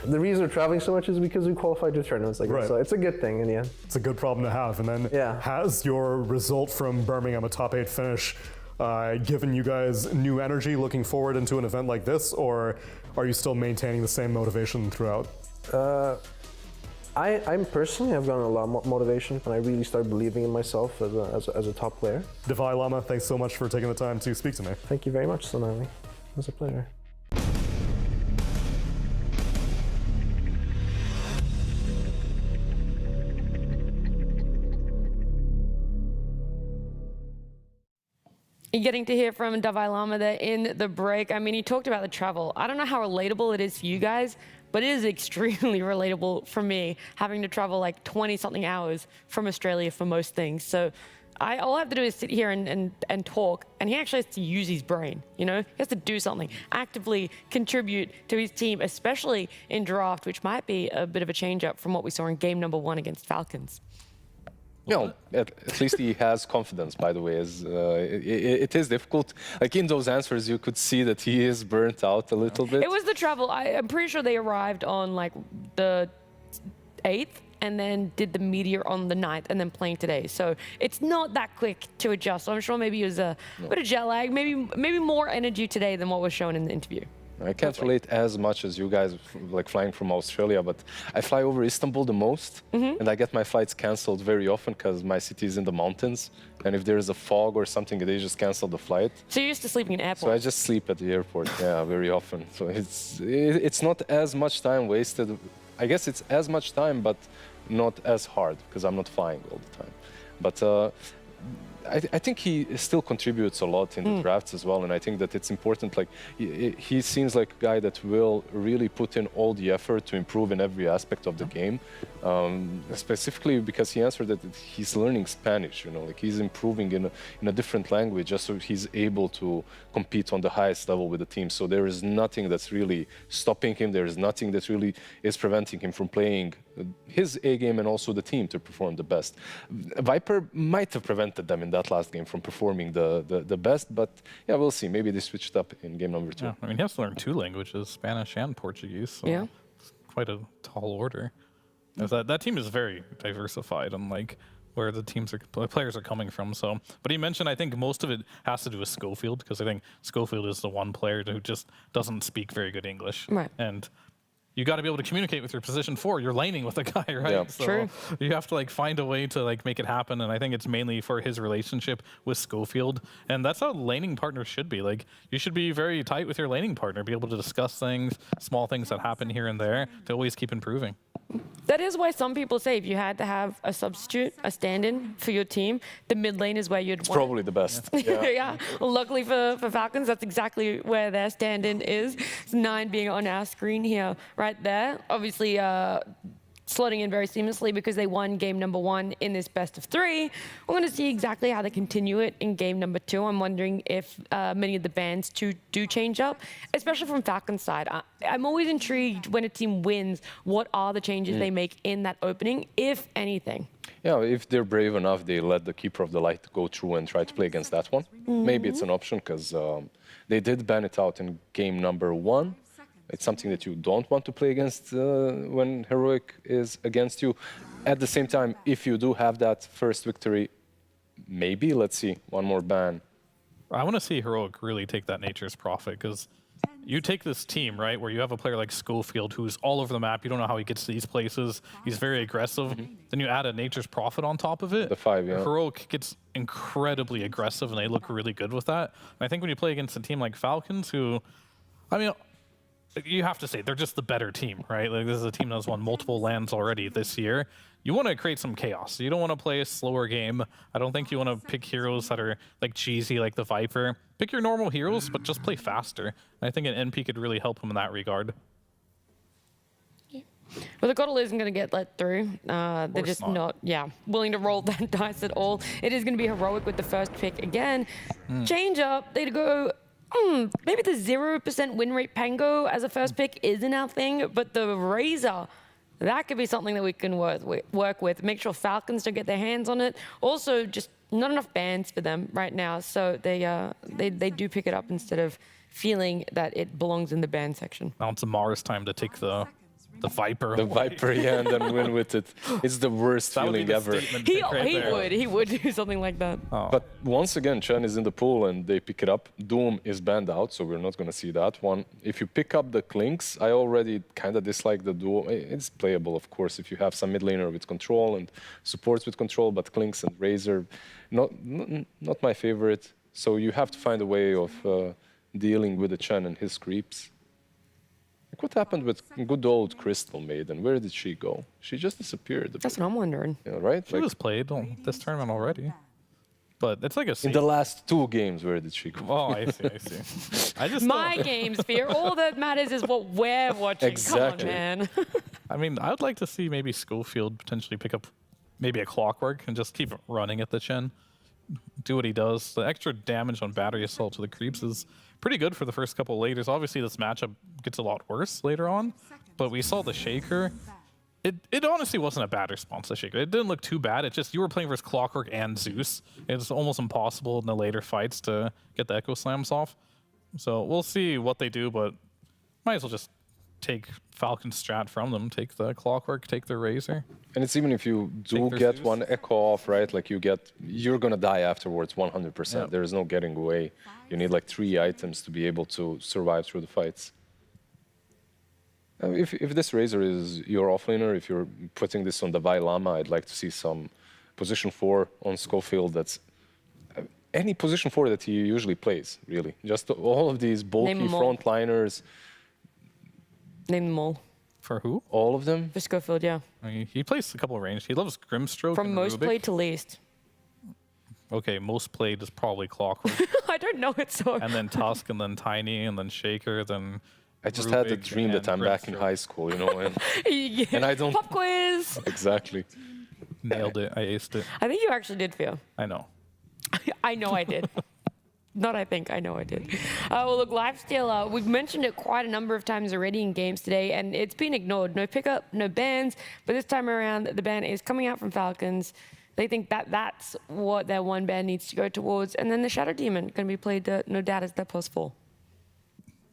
[SPEAKER 13] The reason we're traveling so much is because we qualified to tournaments like this, so it's a good thing in the end.
[SPEAKER 10] It's a good problem to have. And then has your result from Birmingham, a top 8 finish, given you guys new energy looking forward into an event like this, or are you still maintaining the same motivation throughout?
[SPEAKER 13] I'm personally, I've gotten a lot more motivation when I really start believing in myself as a top player.
[SPEAKER 10] Davai Lama, thanks so much for taking the time to speak to me.
[SPEAKER 13] Thank you very much, Sonali. It was a pleasure.
[SPEAKER 17] Getting to hear from Davai Lama there in the break. I mean, he talked about the travel. I don't know how relatable it is for you guys, but it is extremely relatable for me, having to travel like 20-something hours from Australia for most things. So all I have to do is sit here and talk, and he actually has to use his brain, He has to do something, actively contribute to his team, especially in draft, which might be a bit of a change-up from what we saw in game number 1 against Falcons.
[SPEAKER 19] At least he has confidence, by the way. It is difficult. Like in those answers, you could see that he is burnt out a little bit.
[SPEAKER 17] It was the travel. I'm pretty sure they arrived on like the 8th and then did the meteor on the 9th and then playing today. So it's not that quick to adjust. So I'm sure maybe it was a bit of jet lag, maybe more energy today than what was shown in the interview.
[SPEAKER 19] I can't relate as much as you guys, like flying from Australia, but I fly over Istanbul the most, and I get my flights canceled very often because my city is in the mountains, and if there is a fog or something, they just cancel the flight.
[SPEAKER 17] So you're used to sleeping in airports?
[SPEAKER 19] So I just sleep at the airport, very often. So it's not as much time wasted. I guess it's as much time, but not as hard because I'm not flying all the time. But I think he still contributes a lot in the drafts as well, and I think that it's important. Like he seems like a guy that will really put in all the effort to improve in every aspect of the game. Specifically because he answered that he's learning Spanish. Like he's improving in a different language just so he's able to compete on the highest level with the team. So there is nothing that's really stopping him. There is nothing that really is preventing him from playing his A game and also the team to perform the best. Viper might have prevented them in that last game from performing the best, but we'll see. Maybe they switched up in game number 2.
[SPEAKER 18] Yeah, I mean, he has to learn 2 languages, Spanish and Portuguese. So it's quite a tall order. That team is very diversified and like where the players are coming from. So, but he mentioned, I think most of it has to do with Schofield, because I think Schofield is the one player who just doesn't speak very good English.
[SPEAKER 17] Right.
[SPEAKER 18] And you got to be able to communicate with your position 4. You're laning with a guy, right?
[SPEAKER 19] Yeah.
[SPEAKER 18] So
[SPEAKER 17] True.
[SPEAKER 18] you have to find a way to make it happen. And I think it's mainly for his relationship with Schofield. And that's how laning partners should be. You should be very tight with your laning partner, be able to discuss things, small things that happen here and there to always keep improving.
[SPEAKER 17] That is why some people say if you had to have a substitute, a stand-in for your team, the mid lane is where you'd
[SPEAKER 19] It's
[SPEAKER 17] want.
[SPEAKER 19] probably the best.
[SPEAKER 17] Yeah. Well, luckily for Falcons, that's exactly where their stand-in is. It's 9 being on our screen here, right there. Obviously, slotting in very seamlessly because they won game number 1 in this best of 3. We're going to see exactly how they continue it in game number 2. I'm wondering if many of the bans do change up, especially from Falcons' side. I'm always intrigued when a team wins, what are the changes they make in that opening, if anything.
[SPEAKER 19] Yeah, if they're brave enough, they let the Keeper of the Light go through and try to play against that one. Maybe it's an option, because they did ban it out in game number 1. It's something that you don't want to play against when Heroic is against you. At the same time, if you do have that first victory, maybe, let's see, one more ban.
[SPEAKER 18] I want to see Heroic really take that Nature's Prophet, because you take this team, right, where you have a player like Schofield who's all over the map. You don't know how he gets to these places. He's very aggressive. Then you add a Nature's Prophet on top of it.
[SPEAKER 19] The 5, yeah.
[SPEAKER 18] Heroic gets incredibly aggressive, and they look really good with that. And I think when you play against a team like Falcons, who, I mean, you have to say they're just the better team, right? Like, this is a team that's won multiple lands already this year. You want to create some chaos. You don't want to play a slower game. I don't think you want to pick heroes that are like cheesy, like the Viper. Pick your normal heroes, but just play faster. And I think an NP could really help him in that regard.
[SPEAKER 17] Well, the Coddle isn't going to get let through. They're just not, willing to roll that dice at all. It is going to be Heroic with the first pick again. Change up. They'd go... maybe the 0% win rate Pango as a first pick isn't our thing, but the Razor, that could be something that we can work with. Make sure Falcons don't get their hands on it. Also, just not enough bans for them right now, so they do pick it up instead of feeling that it belongs in the ban section.
[SPEAKER 18] Now it's Amar's time to take the Viper.
[SPEAKER 19] The Viper, yeah, and then win with it. It's the worst feeling ever.
[SPEAKER 17] He would do something like that.
[SPEAKER 18] Oh.
[SPEAKER 19] But once again, Chen is in the pool and they pick it up. Doom is banned out, so we're not going to see that one. If you pick up the Clinks, I already kind of dislike the duo. It's playable, of course, if you have some mid laner with control and supports with control, but Clinks and Razor, not my favorite. So you have to find a way of dealing with the Chen and his creeps. Like, what happened with good old Crystal Maiden? Where did she go? She just disappeared.
[SPEAKER 17] That's what I'm wondering.
[SPEAKER 19] Yeah, right?
[SPEAKER 18] She was played on this tournament already. But it's like a...
[SPEAKER 19] In the last 2 games, where did she go?
[SPEAKER 18] Oh, I see. I just
[SPEAKER 17] My games, Fear. All that matters is what we're watching.
[SPEAKER 19] Exactly.
[SPEAKER 17] Come on, man.
[SPEAKER 18] I mean, I would like to see maybe Schofield potentially pick up maybe a Clockwork and just keep running at the Chen. Do what he does. The extra damage on battery assault to the creeps is pretty good for the first couple laters. Obviously, this matchup gets a lot worse later on, but we saw the Shaker. It honestly wasn't a bad response to Shaker. It didn't look too bad. It's just you were playing versus Clockwork and Zeus. It's almost impossible in the later fights to get the Echo Slams off. So we'll see what they do, but might as well just take Falcon strat from them. Take the Clockwork, take the Razor.
[SPEAKER 19] And it's even if you do get one Echo off, right? Like you're gonna die afterwards 100%. Yep. There is no getting away. You need like 3 items to be able to survive through the fights. If this Razor is your offlaner, if you're putting this on the Vi Llama, I'd like to see some position 4 on Schofield. That's any position 4 that he usually plays, really. Just all of these bulky frontliners.
[SPEAKER 17] Name them all.
[SPEAKER 18] For who?
[SPEAKER 19] All of them?
[SPEAKER 17] For Schofield, yeah.
[SPEAKER 18] I mean, he plays a couple of range. He loves Grimstroke.
[SPEAKER 17] From
[SPEAKER 18] and
[SPEAKER 17] most
[SPEAKER 18] Rubik.
[SPEAKER 17] played to least.
[SPEAKER 18] Okay, most played is probably Clockwork.
[SPEAKER 17] I don't know it so.
[SPEAKER 18] And then Tusk, and then Tiny, and then Shaker, then
[SPEAKER 19] I just had the dream that I'm back in high school, you know, and I don't...
[SPEAKER 17] Pop quiz!
[SPEAKER 19] Exactly.
[SPEAKER 18] Nailed it. I aced it.
[SPEAKER 17] I think you actually did, Fio.
[SPEAKER 18] I know.
[SPEAKER 17] I know I did. Not I think, I know I did. Well, look, Lifesteal, we've mentioned it quite a number of times already in games today, and it's been ignored. No pickup, no bans, but this time around, the ban is coming out from Falcons. They think that that's what their one ban needs to go towards, and then the Shadow Demon can be played, no doubt, as their +4.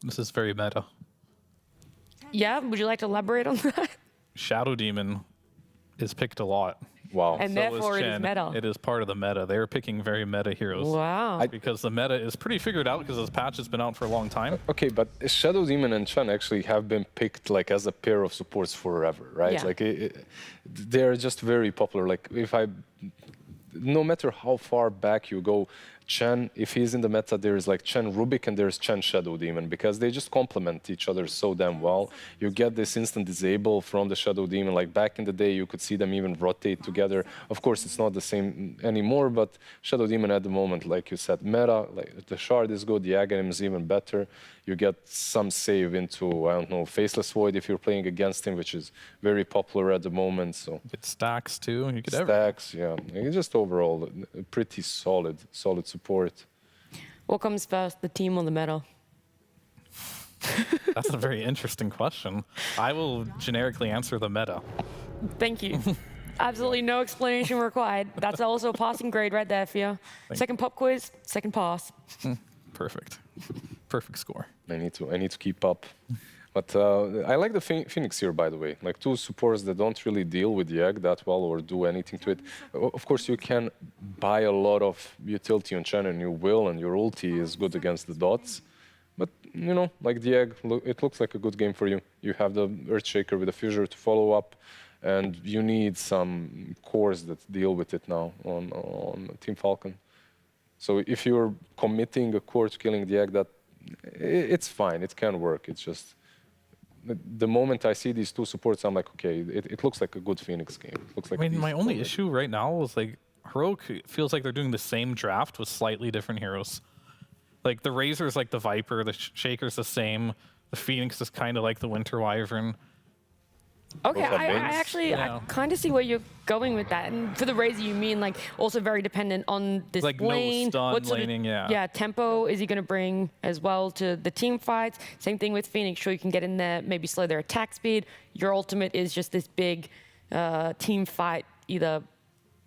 [SPEAKER 18] This is very meta.
[SPEAKER 17] Yeah, would you like to elaborate on that?
[SPEAKER 18] Shadow Demon is picked a lot.
[SPEAKER 19] Wow.
[SPEAKER 17] And therefore it is meta.
[SPEAKER 18] It is part of the meta. They're picking very meta heroes.
[SPEAKER 17] Wow.
[SPEAKER 18] Because the meta is pretty figured out because this patch has been out for a long time.
[SPEAKER 19] Okay, but Shadow Demon and Chen actually have been picked like as a pair of supports forever, right?
[SPEAKER 17] Yeah.
[SPEAKER 19] Like they're just very popular. Like no matter how far back you go, Chen, if he's in the meta, there's like Chen Rubik and there's Chen Shadow Demon, because they just complement each other so damn well. You get this instant disable from the Shadow Demon. Like back in the day, you could see them even rotate together. Of course, it's not the same anymore, but Shadow Demon at the moment, like you said, meta, like the Shard is good, the Aghanim is even better. You get some save into, I don't know, Faceless Void if you're playing against him, which is very popular at the moment. So
[SPEAKER 18] get stacks too. You get
[SPEAKER 19] stacks, yeah. It's just overall a pretty solid support.
[SPEAKER 17] What comes first, the team or the meta?
[SPEAKER 18] That's a very interesting question. I will generically answer the meta.
[SPEAKER 17] Thank you. Absolutely no explanation required. That's also a passing grade right there for you. Second pop quiz, second pass.
[SPEAKER 18] Perfect. Perfect score.
[SPEAKER 19] I need to keep up. But I like the Phoenix here, by the way. Like two supports that don't really deal with the egg that well or do anything to it. Of course, you can buy a lot of utility on Chen, and you will, and your ulti is good against the dots. But, you know, like the egg, it looks like a good game for you. You have the Earthshaker with the Fissure to follow up, and you need some cores that deal with it now on Team Falcon. So if you're committing a core to killing the egg, it's fine, it can work. It's just the moment I see these two supports, I'm like, okay, it looks like a good Phoenix game. It looks like
[SPEAKER 18] I mean, my only issue right now is like Heroic feels like they're doing the same draft with slightly different heroes. Like the Razor's like the Viper, the Shaker's the same, the Phoenix is kind of like the Winter Wyvern.
[SPEAKER 17] Okay, I kind of see where you're going with that. And for the Razor, you mean like also very dependent on this
[SPEAKER 18] like
[SPEAKER 17] lane.
[SPEAKER 18] No stun
[SPEAKER 17] what sort
[SPEAKER 18] laning,
[SPEAKER 17] of, yeah, tempo is he going to bring as well to the team fights? Same thing with Phoenix. Sure, you can get in there, maybe slow their attack speed. Your ultimate is just this big team fight, either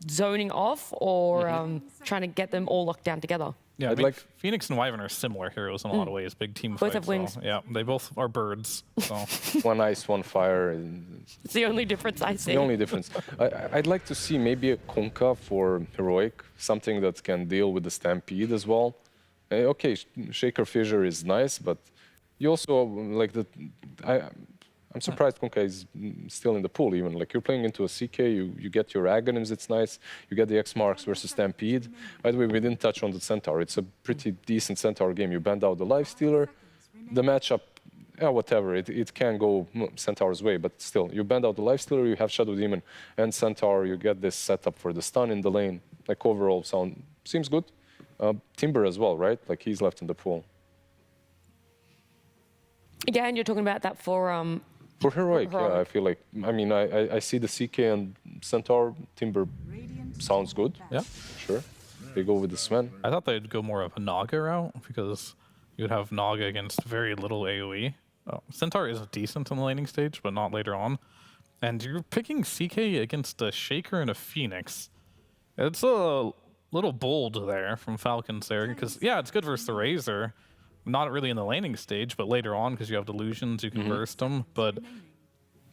[SPEAKER 17] zoning off or trying to get them all locked down together.
[SPEAKER 18] Yeah, I mean, Phoenix and Wyvern are similar heroes in a lot of ways. Big team
[SPEAKER 17] Both
[SPEAKER 18] fights.
[SPEAKER 17] have wings.
[SPEAKER 18] So, yeah, they both are birds. So.
[SPEAKER 19] One ice, one fire.
[SPEAKER 17] It's the only difference I see.
[SPEAKER 19] The only difference. I'd like to see maybe a Kunkka for Heroic, something that can deal with the Stampede as well. Okay, Shaker Fissure is nice, but you also like the. I'm surprised Kunkka is still in the pool even. Like you're playing into a CK, you get your Aghanims, it's nice. You get the X Marks versus Stampede. By the way, we didn't touch on the Centaur. It's a pretty decent Centaur game. You band out the Lifestealer. The matchup, whatever, it can go Centaur's way, but still, you band out the Lifestealer, you have Shadow Demon and Centaur, you get this setup for the stun in the lane. Like overall seems good. Timber as well, right? Like he's left in the pool.
[SPEAKER 17] Again, you're talking about that for
[SPEAKER 19] Heroic, yeah, I feel like, I mean, I see the CK and Centaur Timber sounds good.
[SPEAKER 18] Yeah.
[SPEAKER 19] Sure. They go with the Sven.
[SPEAKER 18] I thought they'd go more of a Naga route because you'd have Naga against very little AoE. Centaur is decent in the laning stage, but not later on. And you're picking CK against a Shaker and a Phoenix. It's a little bold there from Falcons there because, yeah, it's good versus the Razor. Not really in the laning stage, but later on because you have delusions, you can burst them. But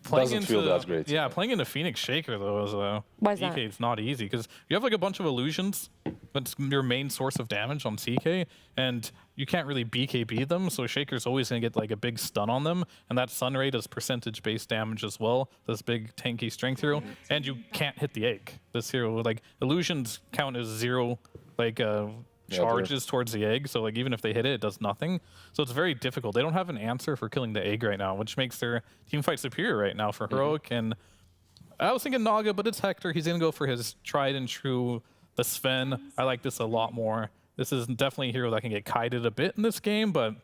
[SPEAKER 18] playing
[SPEAKER 19] doesn't feel that great.
[SPEAKER 18] Yeah, playing into Phoenix Shaker though is
[SPEAKER 17] Why is that?
[SPEAKER 18] CK. It's not easy because you have like a bunch of illusions. That's your main source of damage on CK, and you can't really BKB them. So Shaker's always gonna get like a big stun on them, and that stun rate is percentage-based damage as well. This big tanky strength hero, and you can't hit the egg. This hero, like illusions count as 0, like. Charges towards the egg, so like even if they hit it, it does nothing. So it's very difficult. They don't have an answer for killing the egg right now, which makes their team fight superior right now for Heroic. And I was thinking Naga, but it's Hector. He's gonna go for his tried and true, the Sven. I like this a lot more. This is definitely a hero that can get kited a bit in this game, but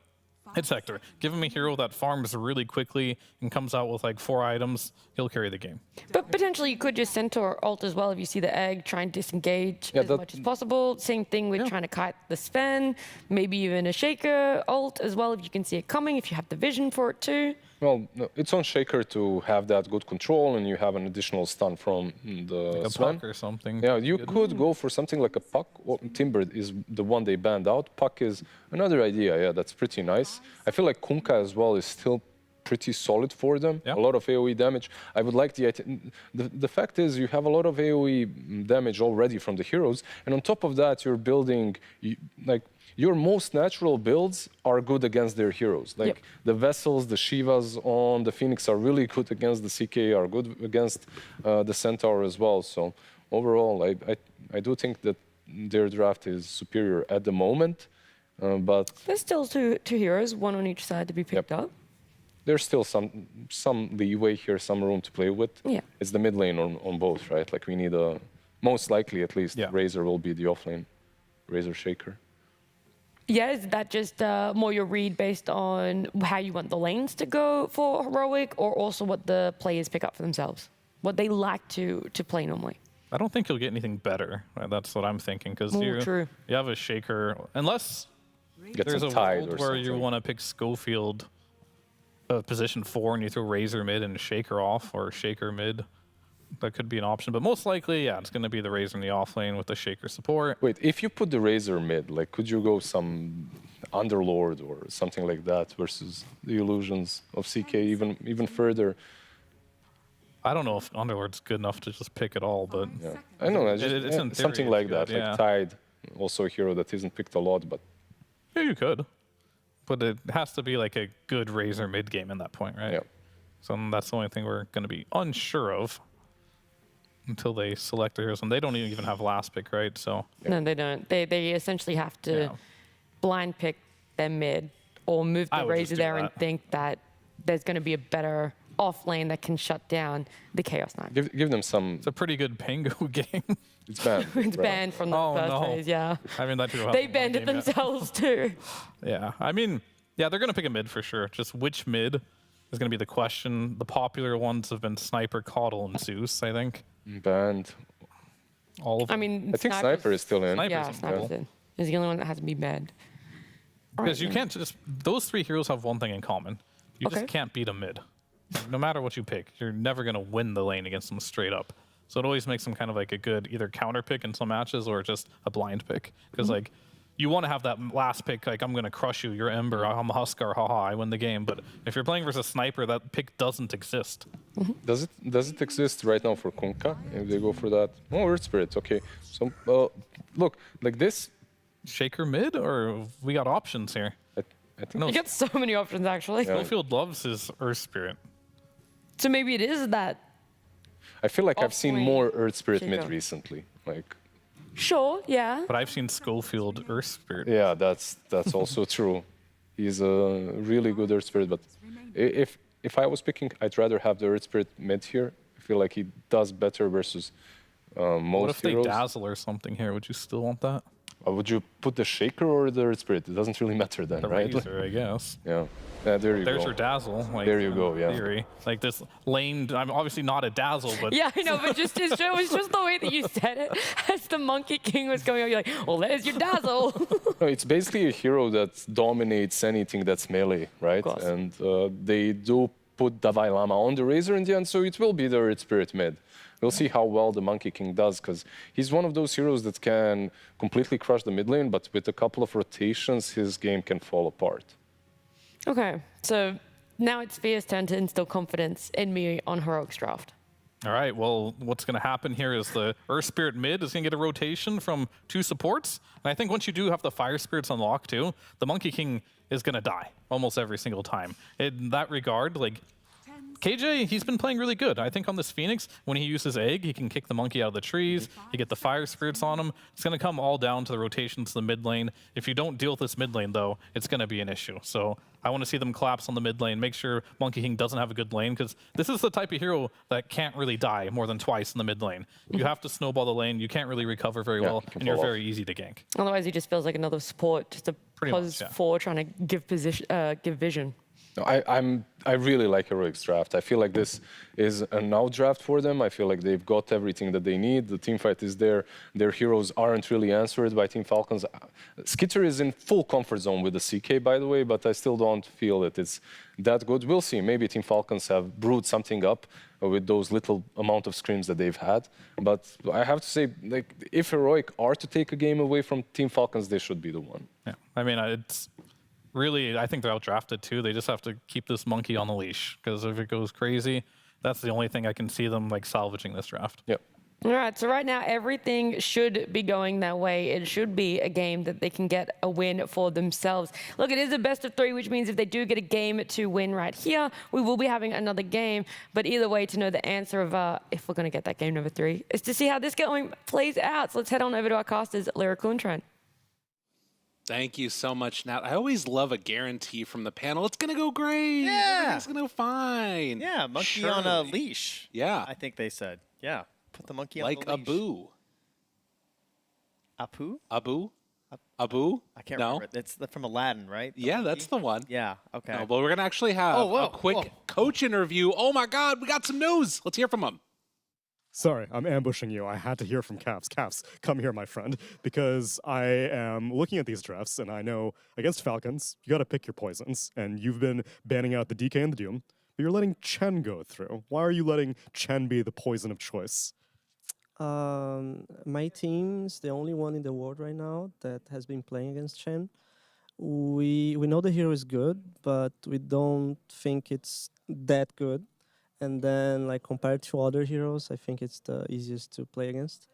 [SPEAKER 18] it's Hector. Give him a hero that farms really quickly and comes out with like 4 items, he'll carry the game.
[SPEAKER 17] But potentially you could just Centaur ult as well if you see the egg, try and disengage as much as possible. Same thing with trying to kite the Sven, maybe even a Shaker ult as well if you can see it coming, if you have the vision for it too.
[SPEAKER 19] Well, no, it's on Shaker to have that good control, and you have an additional stun from the
[SPEAKER 18] like a
[SPEAKER 19] Sven.
[SPEAKER 18] Puck or something.
[SPEAKER 19] Yeah, you could go for something like a Puck. Timber is the one they banned out. Puck is another idea, yeah, that's pretty nice. I feel like Kunkka as well is still pretty solid for them. A lot of AoE damage. I would like the fact is you have a lot of AoE damage already from the heroes, and on top of that you're building like your most natural builds are good against their heroes. Like the Vessels, the Shivas on the Phoenix are really good against the CK, are good against the Centaur as well. So overall, I do think that their draft is superior at the moment, but
[SPEAKER 17] There's still two heroes, one on each side to be picked up.
[SPEAKER 19] there's still some leeway here, some room to play with.
[SPEAKER 17] Yeah.
[SPEAKER 19] It's the mid lane on both, right? Like we need most likely at least, Razor will be the off lane, Razor Shaker.
[SPEAKER 17] Yeah, is that just more your read based on how you want the lanes to go for Heroic, or also what the players pick up for themselves? What they like to play normally?
[SPEAKER 18] I don't think you'll get anything better. Right? That's what I'm thinking, because
[SPEAKER 17] True.
[SPEAKER 18] you have a Shaker, unless there's a
[SPEAKER 19] Tide
[SPEAKER 18] world
[SPEAKER 19] or
[SPEAKER 18] where you
[SPEAKER 19] something.
[SPEAKER 18] want to pick Schofield position 4 and you throw Razor mid and Shaker off, or Shaker mid. That could be an option, but most likely, yeah, it's going to be the Razor in the off lane with the Shaker support.
[SPEAKER 19] Wait, if you put the Razor mid, like, could you go some Underlord or something like that versus the Illusions of CK even further?
[SPEAKER 18] I don't know if Underlord's good enough to just pick it all, but
[SPEAKER 19] Yeah. I know,
[SPEAKER 18] it's in theory
[SPEAKER 19] something
[SPEAKER 18] it's
[SPEAKER 19] like
[SPEAKER 18] good,
[SPEAKER 19] that,
[SPEAKER 18] yeah.
[SPEAKER 19] like Tide, also a hero that isn't picked a lot, but
[SPEAKER 18] Yeah, you could. But it has to be like a good Razor mid game in that point, right?
[SPEAKER 19] Yeah.
[SPEAKER 18] So that's the only thing we're going to be unsure of until they select their heroes. And they don't even have last pick, right? So
[SPEAKER 17] No, they don't. They essentially have to blind pick their mid or move
[SPEAKER 18] I
[SPEAKER 17] the
[SPEAKER 18] would just
[SPEAKER 17] Razor
[SPEAKER 18] do
[SPEAKER 17] there and
[SPEAKER 18] that.
[SPEAKER 17] think that there's going to be a better off lane that can shut down the Chaos Knight.
[SPEAKER 19] give them some...
[SPEAKER 18] It's a pretty good Pengu game.
[SPEAKER 19] It's banned.
[SPEAKER 17] It's banned from the first phase, yeah.
[SPEAKER 18] I mean, that
[SPEAKER 17] They banned it themselves too.
[SPEAKER 18] Yeah, I mean, yeah, they're going to pick a mid for sure. Just which mid is going to be the question. The popular ones have been Sniper, Caudle, and Zeus, I think.
[SPEAKER 19] Banned.
[SPEAKER 18] All of
[SPEAKER 17] I mean,
[SPEAKER 19] I think Sniper is still in.
[SPEAKER 17] Yeah, Sniper's in. He's the only one that hasn't been banned.
[SPEAKER 18] Because you can't just... Those 3 heroes have one thing in common. You just can't beat a mid. No matter what you pick, you're never going to win the lane against them straight up. So it always makes them kind of like a good either counter pick in some matches or just a blind pick. Because like you want to have that last pick, like I'm going to crush you, you're Ember, I'm a Huskar, haha, I win the game. But if you're playing versus Sniper, that pick doesn't exist.
[SPEAKER 19] Does it exist right now for Kunkka? If they go for that? Oh, Earth Spirit, okay. So, look, like this...
[SPEAKER 18] Shaker mid, or we got options here?
[SPEAKER 19] I think
[SPEAKER 17] You get so many options, actually.
[SPEAKER 18] Schofield loves his Earth Spirit.
[SPEAKER 17] So maybe it is that.
[SPEAKER 19] I feel like I've seen
[SPEAKER 17] Off-lane
[SPEAKER 19] more Earth Spirit
[SPEAKER 17] Shaker.
[SPEAKER 19] mid recently. Like,
[SPEAKER 17] Sure, yeah.
[SPEAKER 18] But I've seen Schofield Earth Spirit.
[SPEAKER 19] yeah, that's also true. He's a really good Earth Spirit, but if I was picking, I'd rather have the Earth Spirit mid here. I feel like he does better versus most
[SPEAKER 18] What if they
[SPEAKER 19] heroes.
[SPEAKER 18] dazzle or something here? Would you still want that?
[SPEAKER 19] Would you put the Shaker or the Earth Spirit? It doesn't really matter then,
[SPEAKER 18] The
[SPEAKER 19] right?
[SPEAKER 18] Razor, I guess.
[SPEAKER 19] Yeah. Yeah, there you
[SPEAKER 18] There's
[SPEAKER 19] go.
[SPEAKER 18] your dazzle. Like,
[SPEAKER 19] There you go,
[SPEAKER 18] in
[SPEAKER 19] yeah.
[SPEAKER 18] Theory. Like this lane, I'm obviously not a dazzle, but
[SPEAKER 17] Yeah, I know, but it was just the way that you said it. As the Monkey King was going on, you're like, well, there's your dazzle.
[SPEAKER 19] No, it's basically a hero that dominates anything that's melee, right? And they do put Davai Lama on the Razor in the end, so it will be the Earth Spirit mid. We'll see how well the Monkey King does, because he's one of those heroes that can completely crush the mid lane, but with a couple of rotations, his game can fall apart.
[SPEAKER 17] Okay, so now it's Fear's turn to instill confidence in me on Heroic's draft.
[SPEAKER 18] all right, well, what's going to happen here is the Earth Spirit mid is going to get a rotation from 2 supports. And I think once you do have the Fire Spirits unlocked too, the Monkey King is going to die almost every single time. In that regard, like, KJ, he's been playing really good. I think on this Phoenix, when he uses Egg, he can kick the monkey out of the trees. You get the Fire Spirits on him. It's going to come all down to the rotations to the mid lane. If you don't deal with this mid lane, though, it's going to be an issue. So I want to see them collapse on the mid lane, make sure Monkey King doesn't have a good lane, because this is the type of hero that can't really die more than twice in the mid lane. You have to snowball the lane. You can't really recover very well, and you're very easy to gank.
[SPEAKER 17] Otherwise, he just feels like another support, just a
[SPEAKER 18] Pretty much,
[SPEAKER 17] pos
[SPEAKER 18] yeah.
[SPEAKER 17] 4 trying to give give vision.
[SPEAKER 19] No, I really like Heroic's draft. I feel like this is a now draft for them. I feel like they've got everything that they need. The teamfight is there. Their heroes aren't really answered by Team Falcons. Skitter is in full comfort zone with the CK, by the way, but I still don't feel that it's that good. We'll see. Maybe Team Falcons have brewed something up with those little amount of scrims that they've had. But I have to say, like, if Heroic are to take a game away from Team Falcons, they should be the one.
[SPEAKER 18] Yeah, I mean, it's really, I think they're outdrafted too. They just have to keep this monkey on the leash, because if it goes crazy, that's the only thing I can see them like salvaging this draft.
[SPEAKER 19] Yep.
[SPEAKER 17] All right, so right now everything should be going their way. It should be a game that they can get a win for themselves. Look, it is a best of 3, which means if they do get a game to win right here, we will be having another game. But either way, to know the answer of if we're going to get that game number 3 is to see how this game plays out. So let's head on over to our casters, Lyrical and Trent.
[SPEAKER 20] Thank you so much, Nat. I always love a guarantee from the panel. It's going to go great.
[SPEAKER 11] Yeah.
[SPEAKER 20] It's going to go fine.
[SPEAKER 11] Yeah, monkey on a leash.
[SPEAKER 20] Yeah.
[SPEAKER 11] I think they said. Yeah. Put the monkey on
[SPEAKER 20] Like
[SPEAKER 11] the leash.
[SPEAKER 20] Abu.
[SPEAKER 11] Apu?
[SPEAKER 20] Abu? Abu?
[SPEAKER 11] I can't
[SPEAKER 20] No?
[SPEAKER 11] remember. It's from Aladdin, right? The
[SPEAKER 20] Yeah,
[SPEAKER 11] monkey?
[SPEAKER 20] that's the one.
[SPEAKER 11] Yeah, okay.
[SPEAKER 20] No, but we're going to actually have a quick coach interview. Oh my God, we got some news. Let's hear from him.
[SPEAKER 10] Sorry, I'm ambushing you. I had to hear from Caps. Caps, come here, my friend, because I am looking at these drafts, and I know against Falcons, you got to pick your poisons, and you've been banning out the DK and the Doom, but you're letting Chen go through. Why are you letting Chen be the poison of choice?
[SPEAKER 5] My team's the only one in the world right now that has been playing against Chen. We know the hero is good, but we don't think it's that good. And then, like, compared to other heroes, I think it's the easiest to play against.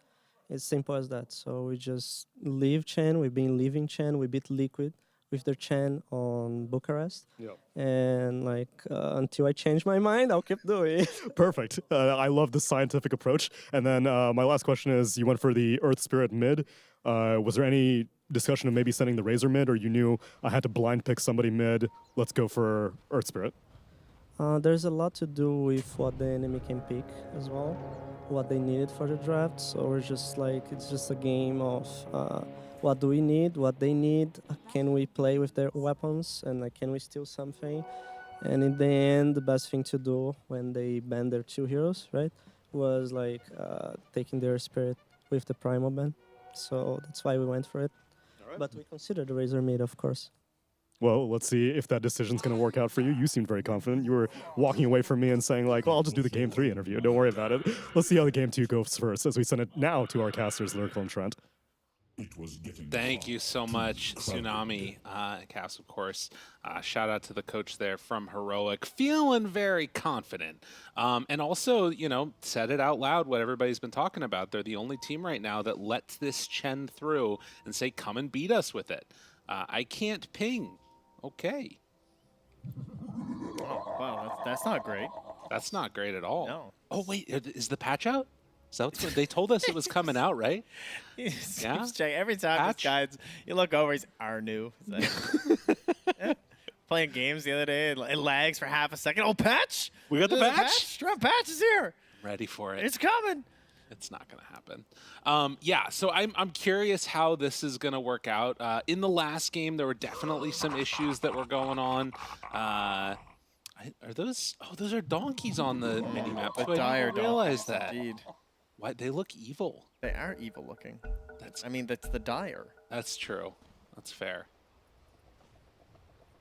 [SPEAKER 5] It's simple as that. So we just leave Chen. We've been leaving Chen. We beat Liquid with their Chen on Bucharest.
[SPEAKER 10] Yep.
[SPEAKER 5] And, like, until I change my mind, I'll keep doing it.
[SPEAKER 10] Perfect. I love the scientific approach. And then my last question is, you went for the Earth Spirit mid. Was there any discussion of maybe sending the Razor mid, or you knew I had to blind pick somebody mid, let's go for Earth Spirit?
[SPEAKER 5] There's a lot to do with what the enemy can pick as well, what they needed for the draft. So we're just like, it's just a game of what do we need, what they need, can we play with their weapons, and can we steal something? And in the end, the best thing to do when they banned their 2 heroes, right, was like taking their Spirit with the Primal ban. So that's why we went for it. But we considered the Razor mid, of course.
[SPEAKER 10] Well, let's see if that decision's going to work out for you. You seemed very confident. You were walking away from me and saying, like, well, I'll just do the Game 3 interview. Don't worry about it. Let's see how the Game 2 goes first as we send it now to our casters, Lyrical and Trent.
[SPEAKER 20] Thank you so much, Tsunami. Cass, of course. Shout out to the coach there from Heroic. Feeling very confident. And also, you know, said it out loud what everybody's been talking about. They're the only team right now that lets this Chen through and say, come and beat us with it. I can't ping. Okay.
[SPEAKER 11] Oh, wow, that's not great.
[SPEAKER 20] That's not great at all.
[SPEAKER 11] No.
[SPEAKER 20] Oh, wait, is the patch out? Is that what's going They told us it was coming out, right?
[SPEAKER 11] Yeah. Every time this guy's, you look over, he's Arnu. Like, playing games the other day, it lags for half a second. Oh, patch!
[SPEAKER 20] We got the patch?
[SPEAKER 11] Patch is here.
[SPEAKER 20] Ready for it.
[SPEAKER 11] It's coming.
[SPEAKER 20] It's not going to happen. Yeah, so I'm curious how this is going to work out. In the last game, there were definitely some issues that were going on. Are those? Oh, those are donkeys on the minimap.
[SPEAKER 11] The
[SPEAKER 20] I
[SPEAKER 11] dire
[SPEAKER 20] didn't realize
[SPEAKER 11] donkeys,
[SPEAKER 20] that.
[SPEAKER 11] indeed.
[SPEAKER 20] Why they look evil?
[SPEAKER 11] They are evil looking. That's the dire.
[SPEAKER 20] That's true. That's fair.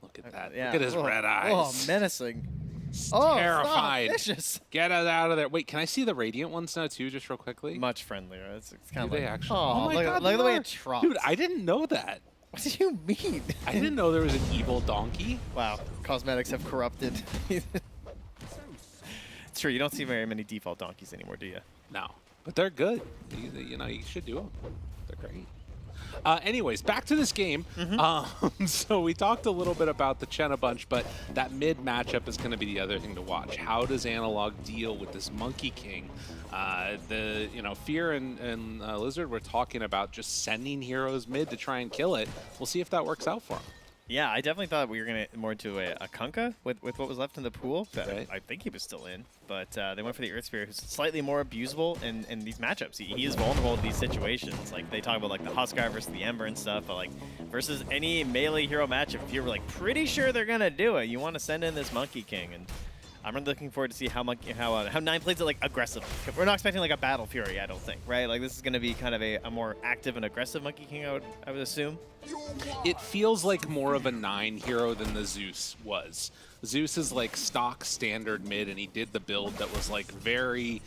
[SPEAKER 20] Look at that.
[SPEAKER 11] Yeah.
[SPEAKER 20] Look at his red eyes.
[SPEAKER 11] Oh, menacing.
[SPEAKER 20] Terrified.
[SPEAKER 11] Vicious.
[SPEAKER 20] Get it out of there. Wait, can I see the Radiant ones now too, just real quickly?
[SPEAKER 11] Much friendlier. It's kind of
[SPEAKER 20] Do
[SPEAKER 11] like,
[SPEAKER 20] they actually?
[SPEAKER 11] Oh,
[SPEAKER 20] my
[SPEAKER 11] look,
[SPEAKER 20] God,
[SPEAKER 11] look at the
[SPEAKER 20] they
[SPEAKER 11] way
[SPEAKER 20] are.
[SPEAKER 11] it trots.
[SPEAKER 20] Dude, I didn't know that.
[SPEAKER 11] What do you mean?
[SPEAKER 20] I didn't know there was an evil donkey.
[SPEAKER 11] Wow, cosmetics have corrupted. It's true. You don't see very many default donkeys anymore, do you?
[SPEAKER 20] No, but they're good. You know, you should do them. They're great. Anyways, back to this game. So we talked a little bit about the Chen a bunch, but that mid matchup is going to be the other thing to watch. How does Analog deal with this Monkey King? Fear and Lizard were talking about just sending heroes mid to try and kill it. We'll see if that works out for him.
[SPEAKER 11] Yeah, I definitely thought we were going to more into a Kunkka with what was left in the pool. Right. I think he was still in, but they went for the Earth Spirit, who's slightly more abusable in these matchups. He is vulnerable to these situations. Like, they talk about, like, the Huskar versus the Ember and stuff, but, like, versus any melee hero matchup, if you're, like, pretty sure they're going to do it, you want to send in this Monkey King. And I'm really looking forward to see how Nine plays it, like, aggressively. We're not expecting, like, a Battle Fury, I don't think, right? Like, this is going to be kind of a more active and aggressive Monkey King, I would assume.
[SPEAKER 20] It feels like more of a 9 hero than the Zeus was. Zeus is like stock standard mid, and he did the build that was like very,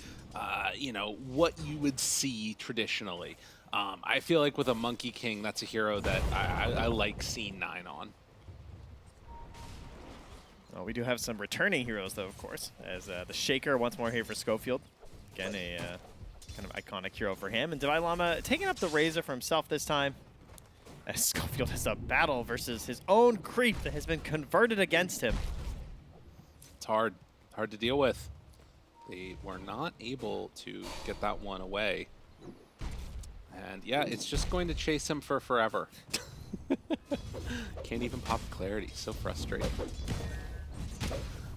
[SPEAKER 20] what you would see traditionally. I feel like with a Monkey King, that's a hero that I like seeing 9 on.
[SPEAKER 11] Oh, we do have some returning heroes, though, of course, as the Shaker once more here for Schofield. Again, a
[SPEAKER 21] kind of iconic hero for him. And Divine Llama taking up the Razor for himself this time. As Schofield has a battle versus his own creep that has been converted against him.
[SPEAKER 20] It's hard to deal with. They were not able to get that one away. And yeah, it's just going to chase him for forever. Can't even pop clarity, so frustrating.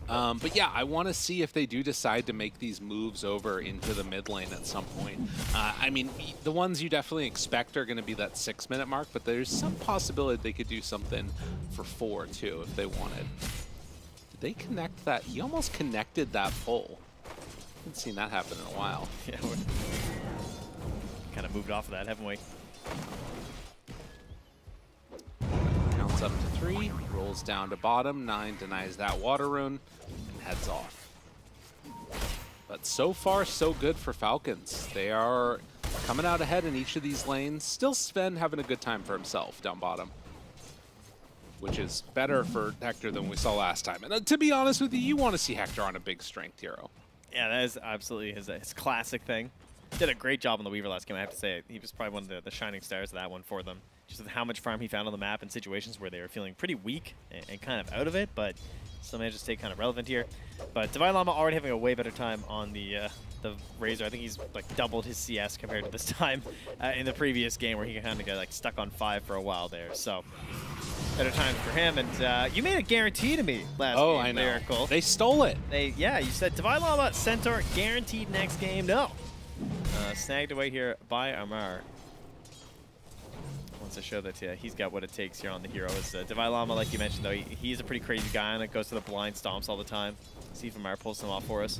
[SPEAKER 20] But yeah, I want to see if they do decide to make these moves over into the mid lane at some point. I mean, the ones you definitely expect are going to be that 6-minute mark, but there's some possibility they could do something for 4 too if they wanted. Did they connect that? He almost connected that pole. Haven't seen that happen in a while.
[SPEAKER 21] Yeah, we're kind of moved off of that, haven't we?
[SPEAKER 20] Counts up to 3, rolls down to bottom, 9 denies that water rune, and heads off. But so far, so good for Falcons. They are coming out ahead in each of these lanes. Still Sven having a good time for himself down bottom, which is better for Hector than we saw last time. And to be honest with you, you want to see Hector on a big strength hero.
[SPEAKER 21] Yeah, that is absolutely his classic thing. Did a great job on the Weaver last game, I have to say. He was probably one of the shining stars of that one for them. Just with how much farm he found on the map in situations where they were feeling pretty weak and kind of out of it, but still managed to stay kind of relevant here. But Divine Llama already having a way better time on the Razor. I think he's like doubled his CS compared to this time in the previous game where he kind of got like stuck on 5 for a while there. So better times for him. And you made a guarantee to me last game.
[SPEAKER 20] Oh, I know.
[SPEAKER 21] Lyrical.
[SPEAKER 20] They stole it.
[SPEAKER 21] Yeah, you said Divine Llama, Centaur, guaranteed next game. No. Snagged away here by Amar. Wants to show that he's got what it takes here on the hero. It's Divine Llama, like you mentioned, though. He's a pretty crazy guy and it goes to the blind stomps all the time. See if Amar pulls them off for us.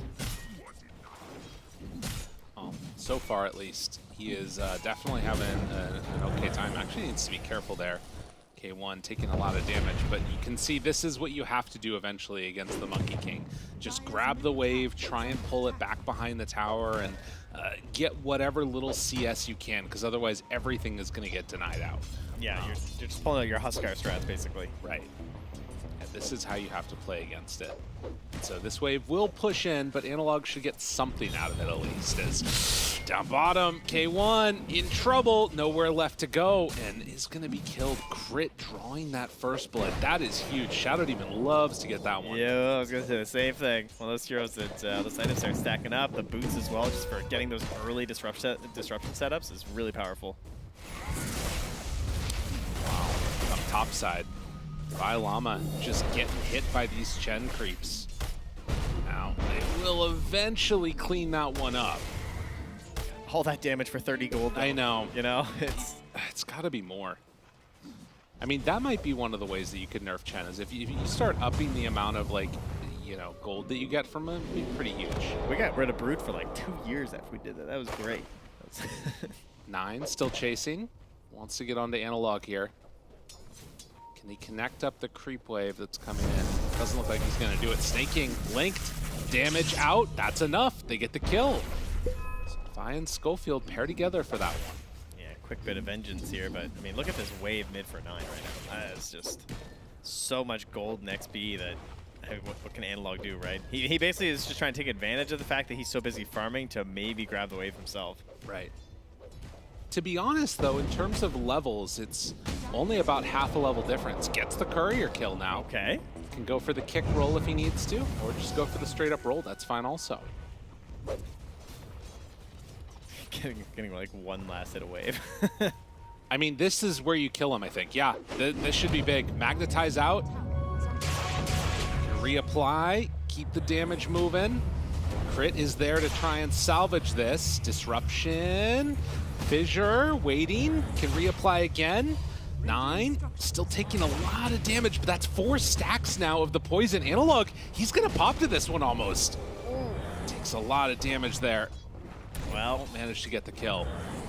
[SPEAKER 20] So far, at least, he is definitely having an okay time. Actually needs to be careful there. K1 taking a lot of damage, but you can see this is what you have to do eventually against the Monkey King. Just grab the wave, try and pull it back behind the tower, and get whatever little CS you can, because otherwise everything is going to get denied out.
[SPEAKER 21] Yeah, you're just pulling out your Huskar strats, basically.
[SPEAKER 20] Right. And this is how you have to play against it. So this wave will push in, but Analog should get something out of it at least. As down bottom, K1 in trouble, nowhere left to go, and is going to be killed. Crit drawing that first blood. That is huge. Shadow Demon loves to get that one.
[SPEAKER 21] Yeah, I was going to say the same thing. One of those heroes that those items start stacking up. The boots as well, just for getting those early disruption setups is really powerful.
[SPEAKER 20] Wow. Up top side. Divine Llama just getting hit by these Chen creeps. Now, they will eventually clean that one up.
[SPEAKER 21] All that damage for 30 gold, though.
[SPEAKER 20] I know.
[SPEAKER 21] You know,
[SPEAKER 20] it's got to be more. I mean, that might be one of the ways that you could nerf Chen, is if you start upping the amount of, like, you know, gold that you get from him, it'd be pretty huge.
[SPEAKER 21] We got rid of Brute for like 2 years after we did that. That was great.
[SPEAKER 20] 9 still chasing. Wants to get onto Analog here. Can he connect up the creep wave that's coming in? Doesn't look like he's going to do it. Snaking, linked, damage out. That's enough. They get the kill. So Vi and Schofield pair together for that one.
[SPEAKER 21] Yeah, quick bit of vengeance here, but I mean, look at this wave mid for 9 right now. That is just so much gold in XP that what can Analog do, right? He basically is just trying to take advantage of the fact that he's so busy farming to maybe grab the wave himself.
[SPEAKER 20] Right. To be honest, though, in terms of levels, it's only about half a level difference. Gets the courier kill now.
[SPEAKER 21] Okay.
[SPEAKER 20] Can go for the kick roll if he needs to, or just go for the straight up roll. That's fine also.
[SPEAKER 21] Getting like one last hit of wave.
[SPEAKER 20] I mean, this is where you kill him, I think. Yeah, this should be big. Magnetize out. Reapply. Keep the damage moving. Crit is there to try and salvage this. Disruption. Fissure, waiting, can reapply again. 9, still taking a lot of damage, but that's 4 stacks now of the poison. Analog, he's gonna pop to this one almost. Takes a lot of damage there. Well, managed to get the kill.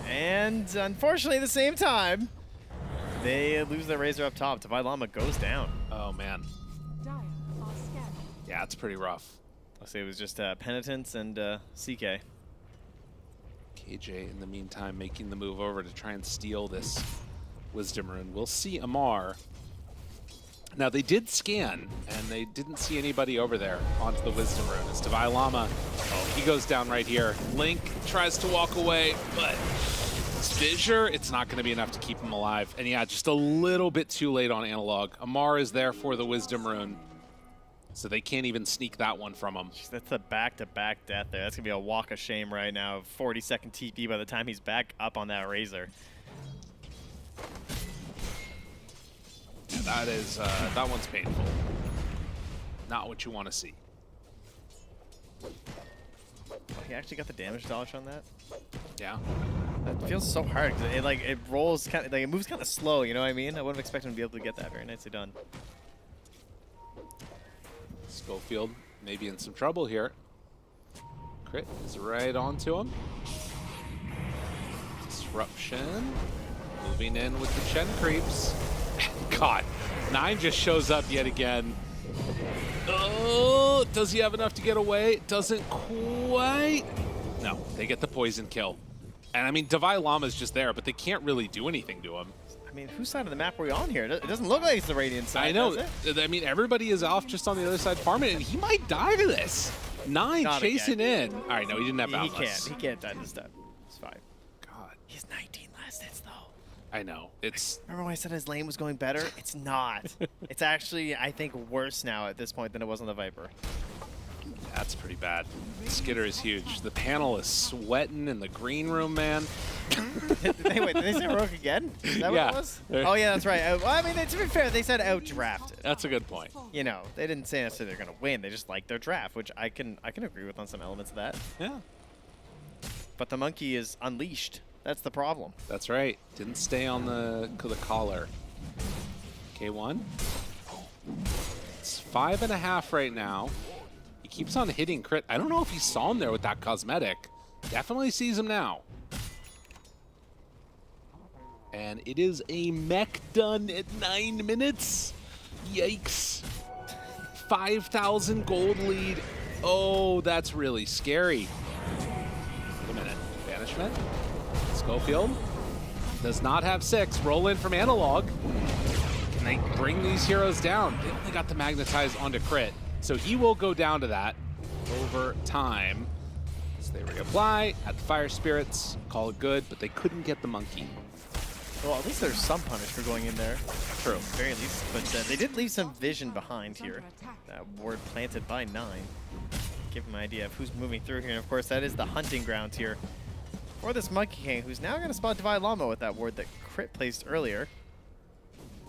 [SPEAKER 21] And unfortunately, at the same time, they lose their Razor up top. Divine Llama goes down.
[SPEAKER 20] Oh, man. Yeah, it's pretty rough.
[SPEAKER 21] I'll say it was just Penitence and CK.
[SPEAKER 20] KJ, in the meantime, making the move over to try and steal this Wisdom Rune. We'll see Amar. Now, they did scan, and they didn't see anybody over there onto the Wisdom Rune. As Divine Llama He goes down right here. Link tries to walk away, but Fissure, it's not going to be enough to keep him alive. And yeah, just a little bit too late on Analog. Amar is there for the Wisdom Rune, so they can't even sneak that one from him.
[SPEAKER 21] That's a back-to-back death there. That's going to be a walk of shame right now. 40-second TP by the time he's back up on that Razor.
[SPEAKER 20] Yeah, that is, that one's painful. Not what you want to see.
[SPEAKER 21] Oh, he actually got the damage dodge on that?
[SPEAKER 20] Yeah.
[SPEAKER 21] That feels so hard because it rolls kind of, like it moves kind of slow, you know what I mean? I wouldn't have expected him to be able to get that. Very nicely done.
[SPEAKER 20] Schofield maybe in some trouble here. Crit is right onto him. Disruption. Moving in with the Chen creeps. God, 9 just shows up yet again. Oh, does he have enough to get away? Doesn't quite. No, they get the poison kill. And I mean, Divine Llama's just there, but they can't really do anything to him.
[SPEAKER 21] I mean, whose side of the map are we on here? It doesn't look like it's the Radiant side,
[SPEAKER 20] I know.
[SPEAKER 21] does it?
[SPEAKER 20] I mean, everybody is off just on the other side farming, and he might die to this. 9
[SPEAKER 21] Not
[SPEAKER 20] chasing
[SPEAKER 21] again.
[SPEAKER 20] in. All right, no, he didn't have boundless.
[SPEAKER 21] He can't die this step. It's fine.
[SPEAKER 20] God.
[SPEAKER 21] He's 19 last hits, though.
[SPEAKER 20] I know. It's.
[SPEAKER 21] Remember when I said his lane was going better? It's not. It's actually, I think, worse now at this point than it was on the Viper.
[SPEAKER 20] That's pretty bad. Skitter is huge. The panel is sweating in the green room, man.
[SPEAKER 21] Did they say heroic again? Is that what it was? Oh, yeah, that's right. Well, I mean, to be fair, they said outdrafted.
[SPEAKER 20] That's a good point.
[SPEAKER 21] You know, they didn't say necessarily they're going to win. They just like their draft, which I can agree with on some elements of that.
[SPEAKER 20] Yeah.
[SPEAKER 21] But the monkey is unleashed. That's the problem.
[SPEAKER 20] That's right. Didn't stay on the collar. K1. It's 5.5 right now. He keeps on hitting crit. I don't know if he saw him there with that cosmetic. Definitely sees him now. And it is a mech done at 9 minutes. Yikes. 5,000 gold lead. Oh, that's really scary. Wait a minute. Banishment. Schofield does not have 6. Roll in from Analog. Can they bring these heroes down? They only got the magnetize onto crit. So he will go down to that over time. So they reapply, add the fire spirits, call it good, but they couldn't get the monkey.
[SPEAKER 21] Well, at least there's some punish for going in there. True. Very least. But they did leave some vision behind here. That ward planted by 9. Give him an idea of who's moving through here. And of course, that is the hunting ground here for this Monkey King, who's now going to spot Divine Llama with that ward that crit placed earlier.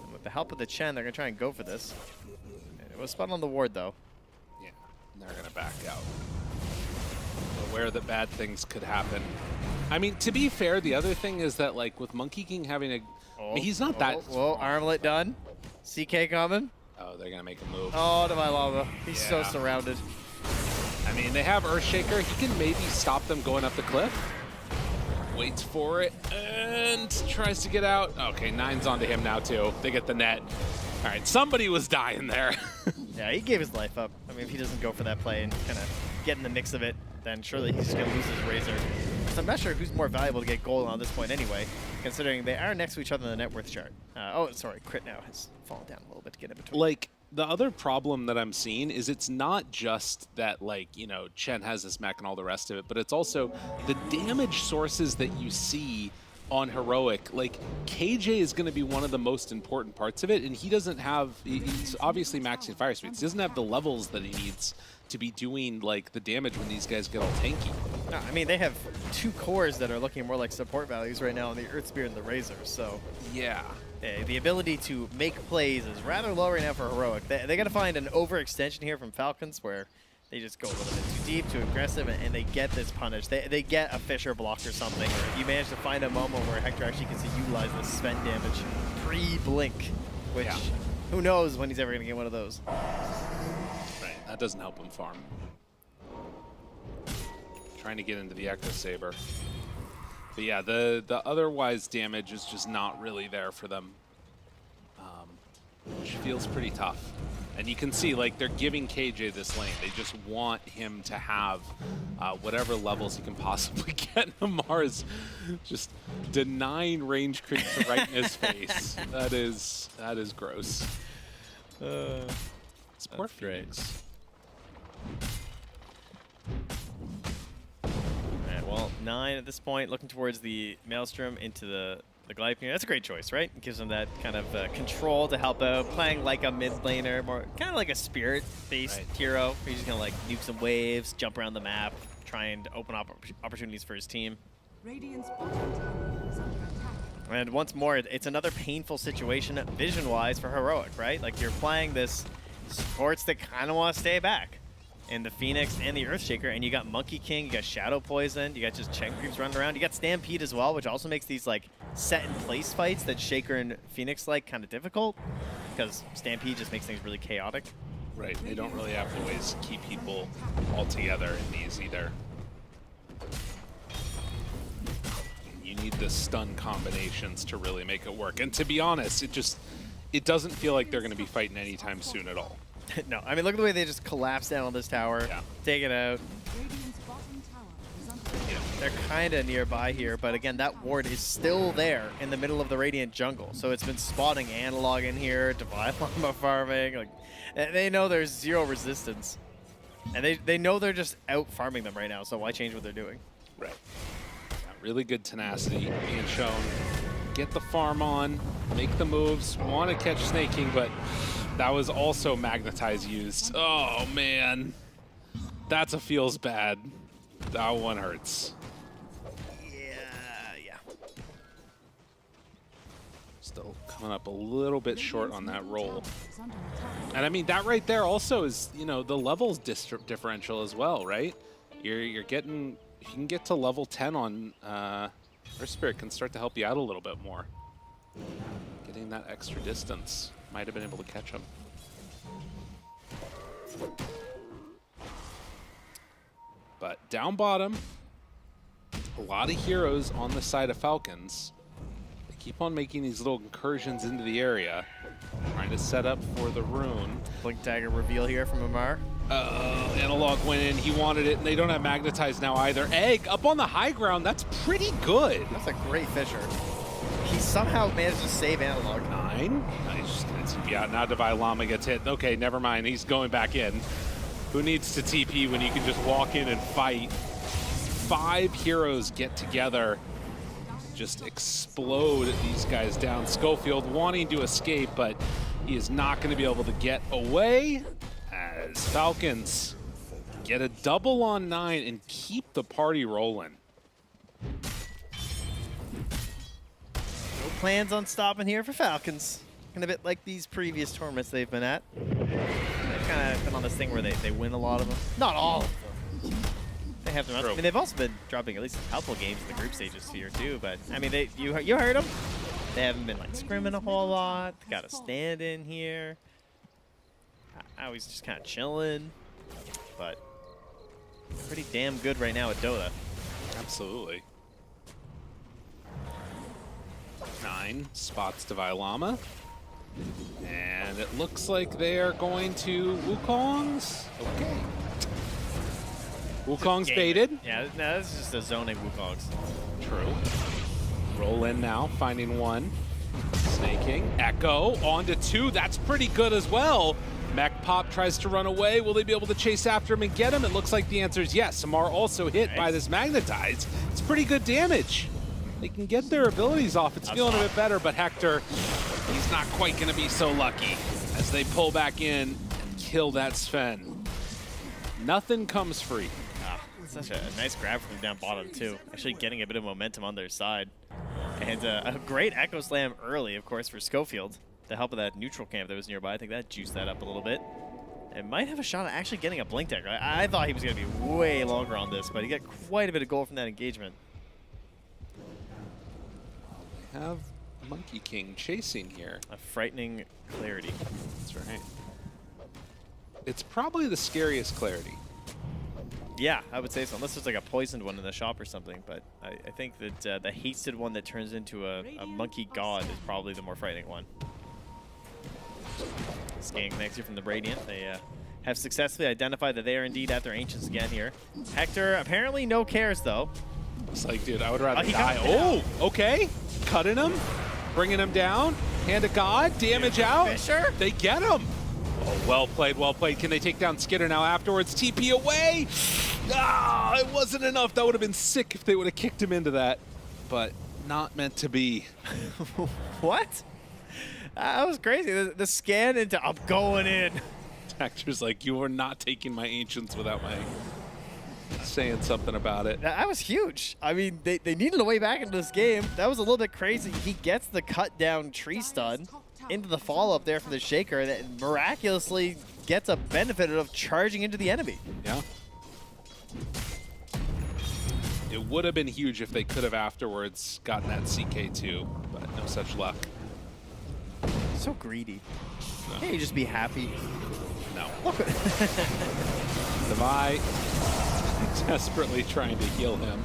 [SPEAKER 21] And with the help of the Chen, they're going to try and go for this. And it was spot on the ward, though.
[SPEAKER 20] Yeah, they're going to back out. Aware that bad things could happen. I mean, to be fair, the other thing is that, like, with Monkey King having a... I mean, he's not that...
[SPEAKER 21] Whoa, armlet done. CK coming.
[SPEAKER 20] Oh, they're going to make a move.
[SPEAKER 21] Oh, Divine Llama. He's so surrounded.
[SPEAKER 20] I mean, they have Earthshaker. He can maybe stop them going up the cliff. Waits for it and tries to get out. Okay, 9's onto him now, too. They get the net. All right, somebody was dying there.
[SPEAKER 21] Yeah, he gave his life up. I mean, if he doesn't go for that play and kind of get in the mix of it, then surely he's just going to lose his Razor. So I'm not sure who's more valuable to get gold on this point anyway, considering they are next to each other in the net worth chart. Oh, sorry, crit now has fallen down a little bit to get in between.
[SPEAKER 20] Like, the other problem that I'm seeing is it's not just that, like, you know, Chen has this mech and all the rest of it, but it's also the damage sources that you see on Heroic. Like, KJ is going to be one of the most important parts of it, and he doesn't have, he's obviously maxing fire speeds. He doesn't have the levels that he needs to be doing, like, the damage when these guys get all tanky.
[SPEAKER 21] No, I mean, they have 2 cores that are looking more like support values right now on the Earth Spear and the Razor, so...
[SPEAKER 20] Yeah.
[SPEAKER 21] The ability to make plays is rather low right now for Heroic. They got to find an overextension here from Falcons where they just go a little bit too deep, too aggressive, and they get this punish. They get a Fissure block or something, or you manage to find a moment where Hector actually gets to utilize the spend damage pre-blink, which who knows when he's ever going to get one of those.
[SPEAKER 20] Right, that doesn't help him farm. Trying to get into the Echo Saber. But yeah, the otherwise damage is just not really there for them, which feels pretty tough. And you can see, like, they're giving KJ this lane. They just want him to have whatever levels he can possibly get. Amar's just denying range creep right in his face. That is gross. It's poor Phoenix.
[SPEAKER 21] 9 at this point, looking towards the Maelstrom into the Glypnir. That's a great choice, right? It gives him that kind of control to help out, playing like a mid laner, more kind of like a spirit-based hero. He's just gonna like nuke some waves, jump around the map, trying to open up opportunities for his team.
[SPEAKER 8] Radiant's bottom tower is under attack.
[SPEAKER 21] And once more, it's another painful situation vision-wise for Heroic, right? Like you're playing this supports that kind of want to stay back. And the Phoenix and the Earthshaker, and you got Monkey King, you got Shadow Poison, you got just Check Creeps running around, you got Stampede as well, which also makes these like set-in-place fights that Shaker and Phoenix like kind of difficult, because Stampede just makes things really chaotic.
[SPEAKER 20] Right, they don't really have the ways to keep people all together in these either. You need the stun combinations to really make it work. And to be honest, it doesn't feel like they're going to be fighting anytime soon at all.
[SPEAKER 21] No, I mean, look at the way they just collapse down on this tower, take it out. You know, they're kind of nearby here, but again, that ward is still there in the middle of the Radiant jungle. So it's been spotting Analog in here, Divine Llama farming. Like, they know there's zero resistance. And they know they're just out farming them right now, so why change what they're doing?
[SPEAKER 20] Right. Got really good tenacity being shown. Get the farm on, make the moves, want to catch Snake King, but that was also Magnetize used. Oh, man. That's a feels bad. That one hurts.
[SPEAKER 21] Yeah.
[SPEAKER 20] Still coming up a little bit short on that roll. And I mean, that right there also is, you know, the levels differential as well, right? You're getting, you can get to level 10 on Earth Spirit can start to help you out a little bit more. Getting that extra distance. Might have been able to catch him. But down bottom, a lot of heroes on the side of Falcons. They keep on making these little incursions into the area, trying to set up for the rune.
[SPEAKER 21] Blink Dagger reveal here from Amar.
[SPEAKER 20] Analog went in, he wanted it, and they don't have Magnetize now either. Egg up on the high ground, that's pretty good.
[SPEAKER 21] That's a great Fisher. He somehow managed to save Analog.
[SPEAKER 20] 9. He's just going to TP out. Now Divine Llama gets hit. Okay, never mind. He's going back in. Who needs to TP when you can just walk in and fight? 5 heroes get together. Just explode these guys down. Schofield wanting to escape, but he is not going to be able to get away as Falcons get a double on 9 and keep the party rolling.
[SPEAKER 21] No plans on stopping here for Falcons. Kind of a bit like these previous tournaments they've been at. They've kind of been on this thing where they win a lot of them. Not all of them. They have them. I mean, they've also been dropping at least a couple games in the group stages here too. But I mean, you heard them. They haven't been like scrimming a whole lot. They got a stand in here. I was just kind of chilling, but pretty damn good right now at Dota.
[SPEAKER 20] Absolutely. 9 spots Divine Llama. And it looks like they are going to Wukong's. Okay. Wukong's baited.
[SPEAKER 21] Yeah, no, this is just a zoning Wukong's.
[SPEAKER 20] True. Roll in now, finding 1. Snaking. Echo onto 2. That's pretty good as well. Mech Pop tries to run away. Will they be able to chase after him and get him? It looks like the answer is yes. Samar also hit by this Magnetize. It's pretty good damage. They can get their abilities off. It's feeling a bit better, but Hector, he's not quite going to be so lucky as they pull back in and kill that Sven. Nothing comes free.
[SPEAKER 21] Such a nice grab from down bottom, too. Actually getting a bit of momentum on their side. And a great Echo Slam early, of course, for Schofield. The help of that neutral camp that was nearby. I think that juiced that up a little bit. And might have a shot at actually getting a Blink Dagger. I thought he was going to be way longer on this, but he got quite a bit of gold from that engagement.
[SPEAKER 20] We have Monkey King chasing here.
[SPEAKER 21] A frightening Clarity.
[SPEAKER 20] That's right. It's probably the scariest Clarity.
[SPEAKER 21] Yeah, I would say so. Unless there's like a poisoned one in the shop or something. But I think that the hasted one that turns into a Monkey God is probably the more frightening one. Scanning next year from the Radiant. They have successfully identified that they are indeed at their Ancients again here. Hector, apparently no cares though.
[SPEAKER 20] It's like, dude, I would rather die. Oh, okay. Cutting him, bringing him down. Hand of God, damage out.
[SPEAKER 21] Fisher?
[SPEAKER 20] They get him. Oh, well played, well played. Can they take down Skitter now afterwards? TP away. Ah, it wasn't enough. That would have been sick if they would have kicked him into that, but not meant to be.
[SPEAKER 11] What? That was crazy. The scan into I'm going in.
[SPEAKER 20] Actor's like, you are not taking my ancients without my saying something about it.
[SPEAKER 11] That was huge. I mean, they needed a way back into this game. That was a little bit crazy. He gets the cut down tree stun into the follow-up there from the Shaker that miraculously gets a benefit of charging into the enemy.
[SPEAKER 20] Yeah. It would have been huge if they could have afterwards gotten that CK2, but no such luck.
[SPEAKER 11] So greedy. No. Can't you just be happy?
[SPEAKER 20] No.
[SPEAKER 11] Look at
[SPEAKER 20] Devi desperately trying to heal him.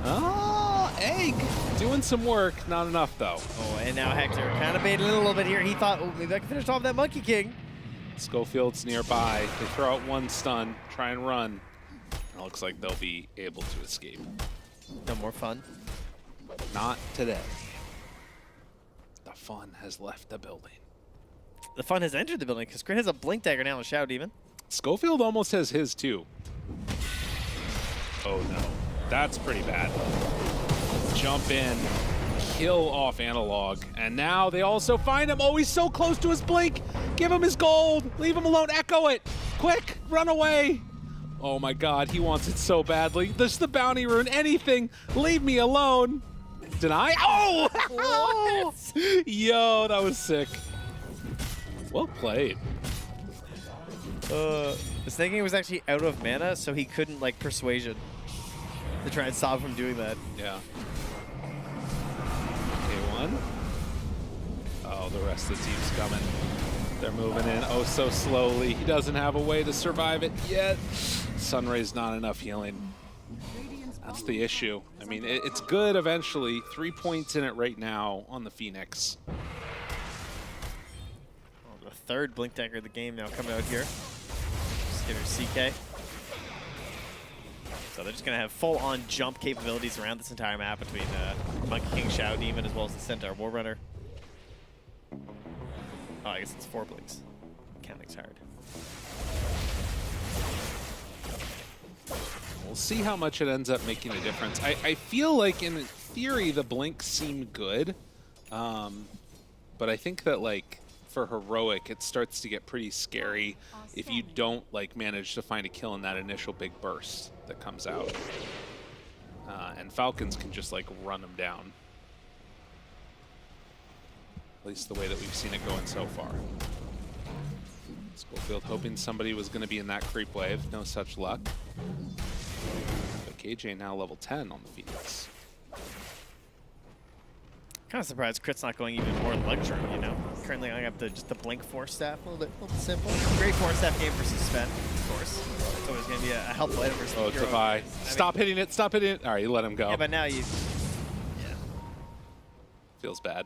[SPEAKER 20] Oh, Egg doing some work. Not enough, though.
[SPEAKER 11] Oh, and now Hector kind of baited a little bit here. He thought, oh, maybe I can finish off that Monkey King.
[SPEAKER 20] Schofield's nearby. They throw out one stun, try and run. It looks like they'll be able to escape.
[SPEAKER 11] No more fun?
[SPEAKER 20] Not today. The fun has left the building.
[SPEAKER 11] The fun has entered the building because Crit has a Blink Dagger now and Shadow Demon.
[SPEAKER 20] Schofield almost has his too. Oh no, that's pretty bad. Jump in, kill off Analog, and now they also find him. Oh, he's so close to his Blink. Give him his gold. Leave him alone. Echo it. Quick, run away. Oh my God, he wants it so badly. This is the bounty rune. Anything. Leave me alone. Deny. Oh! Yo, that was sick. Well played.
[SPEAKER 11] I was thinking it was actually out of mana, so he couldn't like persuasion to try and stop him from doing that.
[SPEAKER 20] Yeah. K1. Oh, the rest of the team's coming. They're moving in oh so slowly. He doesn't have a way to survive it yet. Sunray's not enough healing. That's the issue. I mean, it's good eventually. 3 points in it right now on the Phoenix.
[SPEAKER 11] The third Blink Dagger of the game now coming out here. Just get her CK. So they're just going to have full-on jump capabilities around this entire map between Monkey King, Shadow Demon, as well as the Centaur War Runner. Oh, I guess it's 4 blinks. Counting's hard.
[SPEAKER 20] We'll see how much it ends up making a difference. I feel like, in theory, the blinks seem good. But I think that, like, for Heroic, it starts to get pretty scary if you don't, like, manage to find a kill in that initial big burst that comes out. And Falcons can just, like, run them down. At least the way that we've seen it going so far. Schofield hoping somebody was going to be in that creep wave. No such luck. But KJ now level 10 on the Phoenix.
[SPEAKER 11] Kind of surprised Crit's not going even more luxury, you know? Currently I have just the Blink Force Staff, a little bit simple. Great Force Staff game versus Sven, of course. It's always going to be a helpful item versus
[SPEAKER 20] Oh, Devi. Stop hitting it, stop hitting it. All right, you let him go.
[SPEAKER 11] Yeah, but now you...
[SPEAKER 20] Yeah. Feels bad.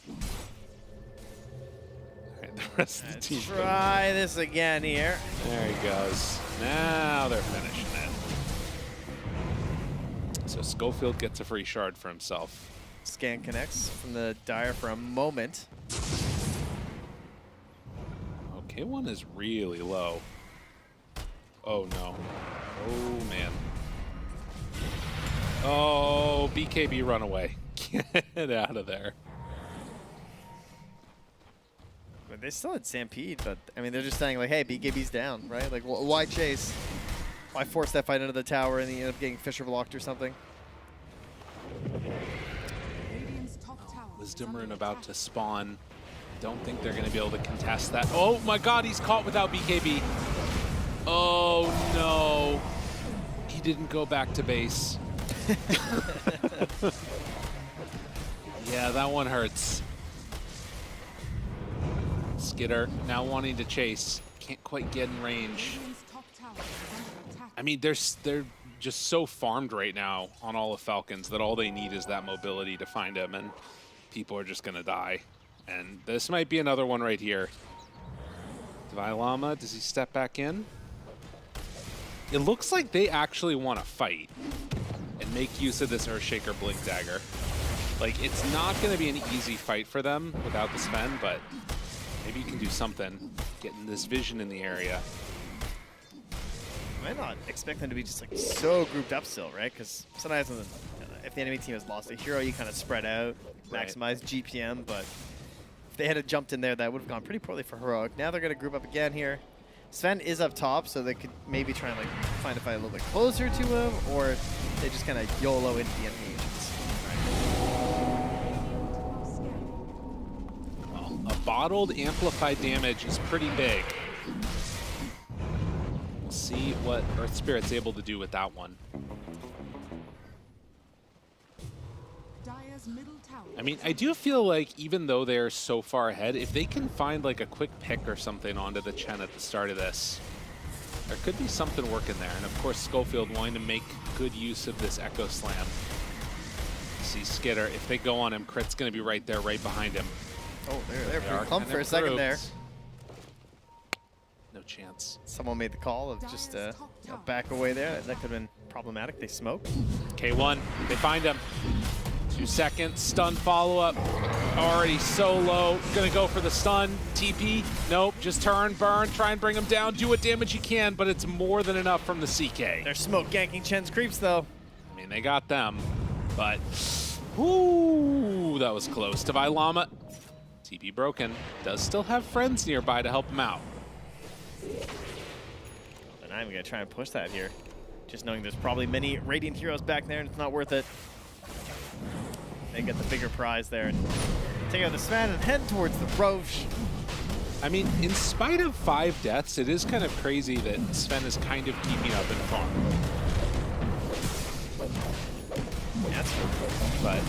[SPEAKER 20] All right, the rest of the team.
[SPEAKER 11] Try this again here.
[SPEAKER 20] There he goes. Now they're finishing it. So Schofield gets a free shard for himself.
[SPEAKER 11] Scan connects from the Dire for a moment.
[SPEAKER 20] Okay, one is really low. Oh no. Oh man. Oh, BKB run away. Get out of there.
[SPEAKER 11] But they still had Stampede, but I mean, they're just saying like, hey, BKB's down, right? Like, why chase? Why force that fight into the tower and then you end up getting Fisher blocked or something?
[SPEAKER 20] Wisdom Rune about to spawn. Don't think they're going to be able to contest that. Oh my God, he's caught without BKB. Oh no. He didn't go back to base. Yeah, that one hurts. Skitter now wanting to chase. Can't quite get in range. I mean, they're just so farmed right now on all of Falcons that all they need is that mobility to find him, and people are just going to die. And this might be another one right here. Devi Llama, does he step back in? It looks like they actually want to fight and make use of this Earthshaker Blink Dagger. Like, it's not going to be an easy fight for them without the Sven, but maybe you can do something, getting this vision in the area.
[SPEAKER 21] might not expect them to be just like so grouped up still, right? Because sometimes if the enemy team has lost a hero, you kind of spread out, maximize GPM, but if they had jumped in there, that would have gone pretty poorly for Heroic. Now they're going to group up again here. Sven is up top, so they could maybe try and like find a fight a little bit closer to him, or they just kind of YOLO into the enemy agents.
[SPEAKER 20] Well, a bottled amplified damage is pretty big. We'll see what Earth Spirit's able to do with that one. I mean, I do feel like even though they're so far ahead, if they can find like a quick pick or something onto the Chen at the start of this, there could be something working there. And of course, Schofield wanting to make good use of this Echo Slam. See Skitter, if they go on him, Crit's going to be right there, right behind him.
[SPEAKER 11] Oh, they're pretty pumped for a second there.
[SPEAKER 20] No chance.
[SPEAKER 21] Someone made the call of just back away there. That could have been problematic. They smoked.
[SPEAKER 20] K1, they find him. 2 seconds, stun follow-up, already so low, gonna go for the stun, TP, nope, just turn, burn, try and bring him down, do what damage you can, but it's more than enough from the CK.
[SPEAKER 21] They're smoke ganking Chen's creeps though.
[SPEAKER 20] I mean, they got them, but, ooh, that was close. Divine Llama, TP broken, does still have friends nearby to help him out.
[SPEAKER 21] They're not even gonna try and push that here. Just knowing there's probably many Radiant heroes back there and it's not worth it. They get the bigger prize there and take out the Sven and head towards the Roche.
[SPEAKER 20] I mean, in spite of 5 deaths, it is kind of crazy that Sven is kind of keeping up in farm.
[SPEAKER 21] That's true.
[SPEAKER 20] But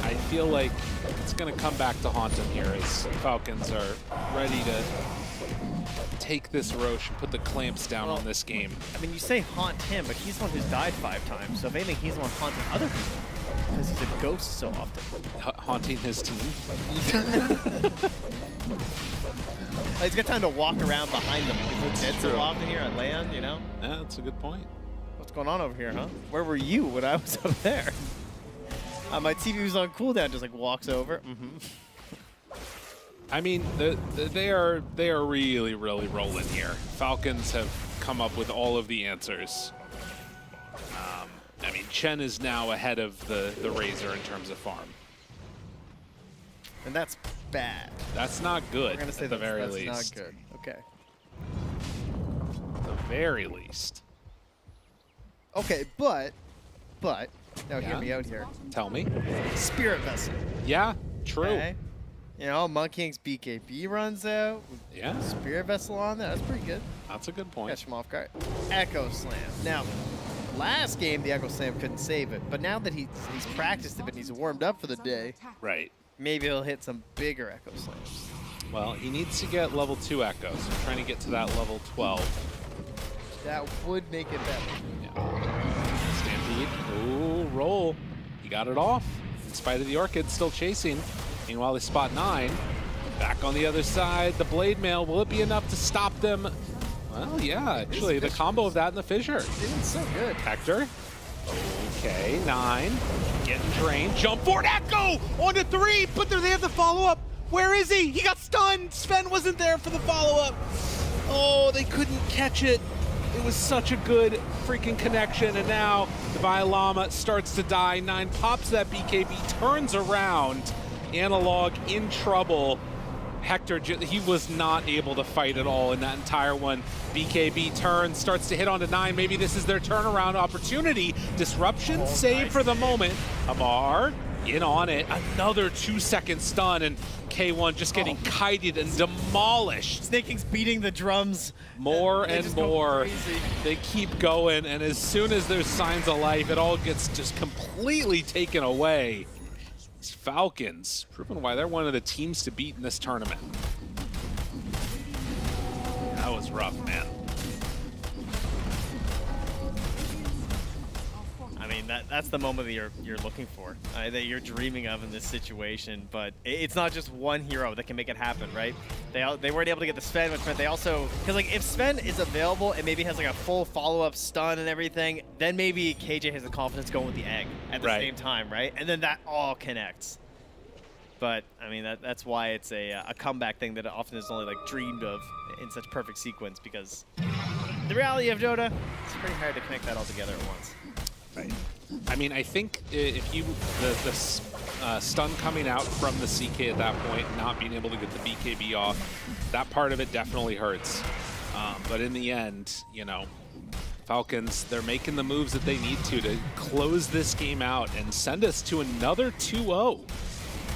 [SPEAKER 20] I feel like it's going to come back to haunt him here as Falcons are ready to take this Roche and put the clamps down on this game.
[SPEAKER 21] I mean, you say haunt him, but he's the one who's died 5 times. So if anything, he's the one haunting other people. Because he's a ghost so often.
[SPEAKER 20] Haunting his team.
[SPEAKER 21] He's got time to walk around behind them. He's dead so often here on land, you know?
[SPEAKER 20] Yeah, that's a good point.
[SPEAKER 21] What's going on over here, huh? Where were you when I was up there? My TV was on cooldown, just like walks over.
[SPEAKER 20] I mean, they are really, really rolling here. Falcons have come up with all of the answers. I mean, Chen is now ahead of the Razor in terms of farm.
[SPEAKER 21] And that's bad.
[SPEAKER 20] That's not good.
[SPEAKER 21] We're gonna say
[SPEAKER 20] at the very
[SPEAKER 21] that's
[SPEAKER 20] least.
[SPEAKER 21] not good. Okay.
[SPEAKER 20] At the very least.
[SPEAKER 11] Okay, but now hear me out here.
[SPEAKER 20] Tell me.
[SPEAKER 11] Spirit Vessel.
[SPEAKER 20] Yeah, true.
[SPEAKER 11] Okay. You know, Monkey King's BKB runs out.
[SPEAKER 20] Yeah.
[SPEAKER 11] Spirit Vessel on there. That's pretty good.
[SPEAKER 20] That's a good point.
[SPEAKER 11] Catch him off guard. Echo Slam. Now, last game the Echo Slam couldn't save it, but now that he's practiced it and he's warmed up for the day,
[SPEAKER 20] right?
[SPEAKER 11] Maybe he'll hit some bigger Echo Slams.
[SPEAKER 20] Well, he needs to get level 2 Echoes. So trying to get to that level 12.
[SPEAKER 11] That would make it better.
[SPEAKER 20] Yeah. Stampede. Ooh, roll. He got it off. In spite of the Orchid still chasing. Meanwhile, they spot 9. Back on the other side, the Blade Mail. Will it be enough to stop them? Well, yeah, actually, the combo of that and the Fissure.
[SPEAKER 11] It's so good.
[SPEAKER 20] Hector. Okay, 9. Getting drained. Jump forward, Echo! On to 3, but they have the follow-up. Where is he? He got stunned. Sven wasn't there for the follow-up. Oh, they couldn't catch it. It was such a good freaking connection, and now Divine Llama starts to die. 9 pops that BKB, turns around. Analog in trouble. Hector, he was not able to fight at all in that entire one. BKB turns, starts to hit onto 9. Maybe this is their turnaround opportunity. Disruption, save for the moment. Amar in on it. Another 2-second stun, and K1 just getting kited and demolished.
[SPEAKER 21] Snaking's beating the drums.
[SPEAKER 20] More and more. They keep going, and as soon as there's signs of life, it all gets just completely taken away. Falcons, proving why they're one of the teams to beat in this tournament. That was rough, man.
[SPEAKER 21] I mean, that's the moment that you're looking for, that you're dreaming of in this situation. But it's not just one hero that can make it happen, right? They weren't able to get the Sven, which meant they also, because like if Sven is available and maybe has like a full follow-up stun and everything, then maybe KJ has the confidence going with the egg at the same time, right? And then that all connects. But I mean, that's why it's a comeback thing that often is only like dreamed of in such perfect sequence, because the reality of Dota, it's pretty hard to connect that all together at once.
[SPEAKER 20] Right. I mean, I think if you the stun coming out from the CK at that point, not being able to get the BKB off, that part of it definitely hurts. But in the end, you know, Falcons, they're making the moves that they need to close this game out and send us to another 2-0.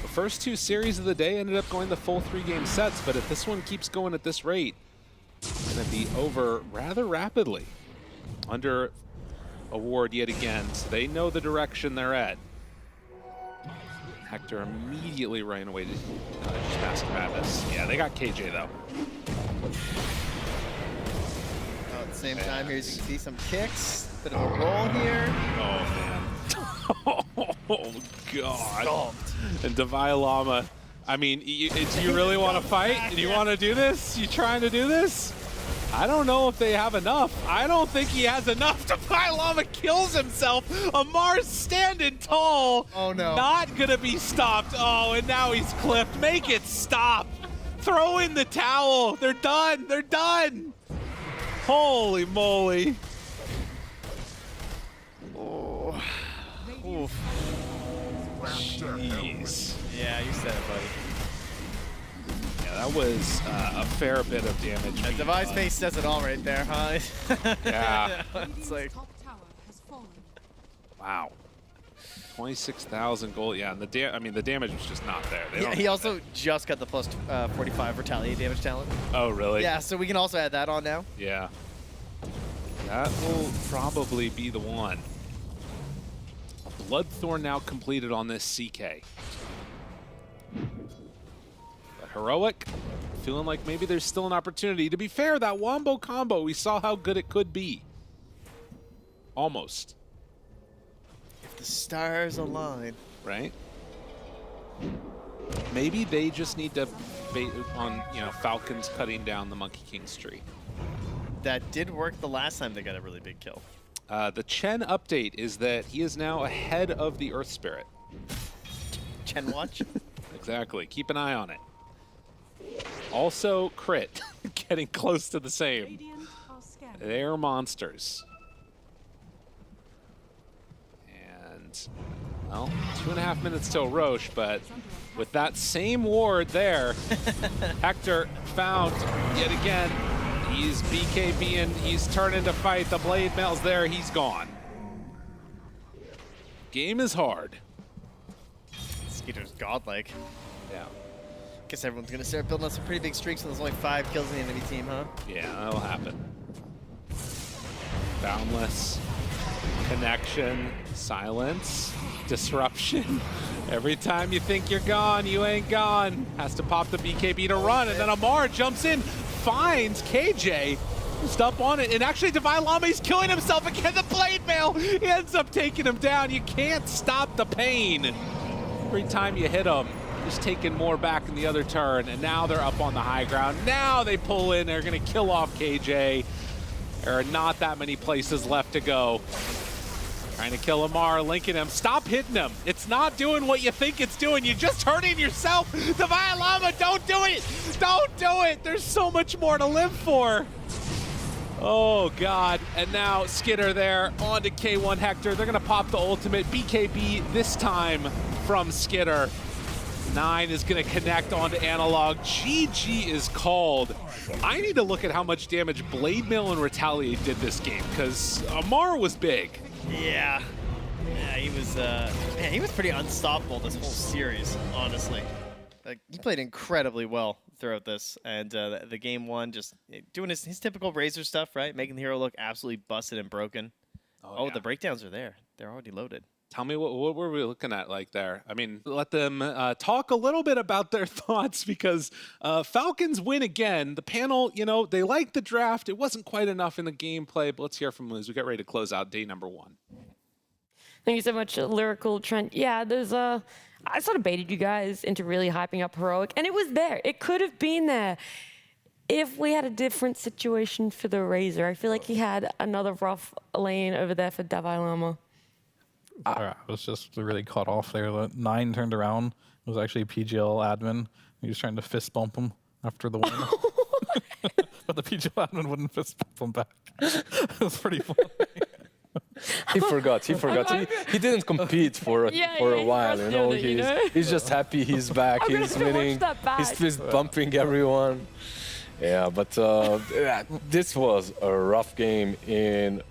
[SPEAKER 20] The first 2 series of the day ended up going the full 3-game sets, but if this one keeps going at this rate, it's going to be over rather rapidly. Under award yet again, so they know the direction they're at. Hector immediately ran away to just Master Madness. Yeah, they got KJ though.
[SPEAKER 11] At the same time, here you can see some kicks. Bit of a roll here.
[SPEAKER 20] Oh, man. Oh, God. Stomped. And Davai Lama. I mean, do you really want to fight? Do you want to do this? You trying to do this? I don't know if they have enough. I don't think he has enough. Davai Lama kills himself. Amar's standing tall.
[SPEAKER 11] Oh, no.
[SPEAKER 20] Not going to be stopped. Oh, and now he's clipped. Make it stop. Throw in the towel. They're done. They're done. Holy moly.
[SPEAKER 11] Oh. Oof.
[SPEAKER 20] Jeez.
[SPEAKER 21] Yeah, you said it, buddy.
[SPEAKER 20] Yeah, that was a fair bit of damage.
[SPEAKER 11] And Davai's face says it all right there, huh?
[SPEAKER 20] Yeah.
[SPEAKER 11] It's like,
[SPEAKER 20] wow. 26,000 gold. Yeah, and the damage was just not there.
[SPEAKER 11] yeah, he also just got the plus 45 retaliate damage talent.
[SPEAKER 20] Oh, really?
[SPEAKER 11] Yeah, so we can also add that on now.
[SPEAKER 20] Yeah. That will probably be the one. Bloodthorn now completed on this CK. But Heroic, feeling like maybe there's still an opportunity. To be fair, that Wombo combo, we saw how good it could be. Almost.
[SPEAKER 11] If the stars align.
[SPEAKER 20] Right? Maybe they just need to bait on, you know, Falcons cutting down the Monkey King's tree.
[SPEAKER 11] That did work the last time they got a really big kill.
[SPEAKER 20] The Chen update is that he is now ahead of the Earth Spirit.
[SPEAKER 11] Chen watch?
[SPEAKER 20] Exactly. Keep an eye on it. Also, Crit. Getting close to the same. They're monsters. And, well, 2.5 minutes till Roche, but with that same ward there, Hector found yet again. He's BKBing, he's turning to fight. The blade mail's there, he's gone. Game is hard.
[SPEAKER 11] Skeeter's godlike.
[SPEAKER 20] Yeah.
[SPEAKER 11] Guess everyone's gonna start building up some pretty big streaks when there's only 5 kills in the enemy team, huh?
[SPEAKER 20] Yeah, that'll happen. Boundless. Connection. Silence. Disruption. Every time you think you're gone, you ain't gone. Has to pop the BKB to run, and then Amar jumps in, finds KJ, just up on it, and actually Davai Lama, he's killing himself again. The blade mail, he ends up taking him down. You can't stop the pain. Every time you hit him, just taking more back in the other turn, and now they're up on the high ground. Now they pull in, they're gonna kill off KJ. There are not that many places left to go. Trying to kill Amar, linking him. Stop hitting him. It's not doing what you think it's doing. You're just hurting yourself. Davai Lama, don't do it. Don't do it. There's so much more to live for. Oh, God. And now Skidder there on to K1 Hector. They're going to pop the ultimate. BKB this time from Skidder. 9 is going to connect onto Analog. GG is called. I need to look at how much damage Blade Mail and Retaliate did this game, because Amar was big.
[SPEAKER 11] Yeah. Yeah, he was man, he was pretty unstoppable this whole series, honestly. Like, he played incredibly well throughout this, and the game one, just doing his typical Razor stuff, right? Making the hero look absolutely busted and broken. Oh, yeah. The breakdowns are there. They're already loaded.
[SPEAKER 20] Tell me, what were we looking at like there? I mean, let them talk a little bit about their thoughts, because Falcons win again. The panel, you know, they liked the draft. It wasn't quite enough in the gameplay, but let's hear from MOUZ. We get ready to close out day number 1.
[SPEAKER 17] Thank you so much, Lyrical Trent. Yeah, there's I sort of baited you guys into really hyping up Heroic, and it was there. It could have been there if we had a different situation for the Razor. I feel like he had another rough lane over there for Davai Lama.
[SPEAKER 18] I was just really caught off there. The 9 turned around. It was actually PGL admin. He was trying to fist bump him after the win. but the PGL admin wouldn't fist bump him back. It was pretty funny.
[SPEAKER 19] He forgot. He didn't compete for a while. You know, he's just happy he's back. He's winning. He's fist bumping everyone. Yeah, but this was a rough game in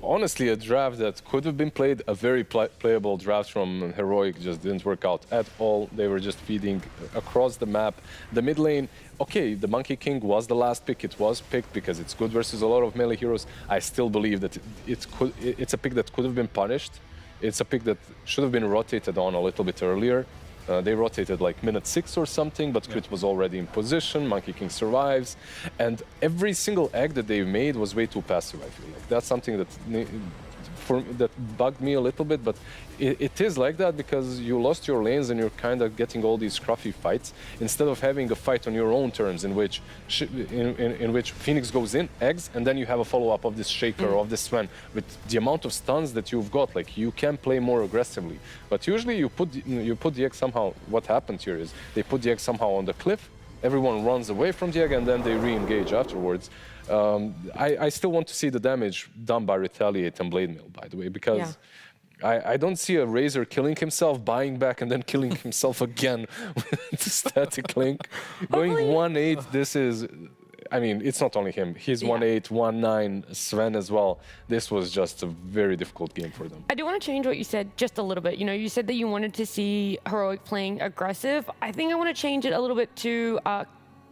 [SPEAKER 19] honestly a draft that could have been played. A very playable draft from Heroic just didn't work out at all. They were just feeding across the map. The mid lane, okay, the Monkey King was the last pick. It was picked because it's good versus a lot of melee heroes. I still believe that it's a pick that could have been punished. It's a pick that should have been rotated on a little bit earlier. They rotated like minute 6 or something, but Crit was already in position. Monkey King survives, and every single egg that they made was way too passive. I feel like that's something that bugged me a little bit, but it is like that because you lost your lanes and you're kind of getting all these scruffy fights instead of having a fight on your own terms in which Phoenix goes in, eggs, and then you have a follow-up of this Shaker or of this Sven. With the amount of stuns that you've got, like you can play more aggressively. But usually you put the egg somehow. What happened here is they put the egg somehow on the cliff. Everyone runs away from the egg and then they re-engage afterwards. I still want to see the damage done by Retaliate and Blade Mail, by the way, because I don't see a Razor killing himself, buying back, and then killing himself again with Static Link. Going 1-8, this is... I mean, it's not only him. He's 1-8, 1-9, Sven as well. This was just a very difficult game for them.
[SPEAKER 17] I do want to change what you said just a little bit. You know, you said that you wanted to see Heroic playing aggressive. I think I want to change it a little bit to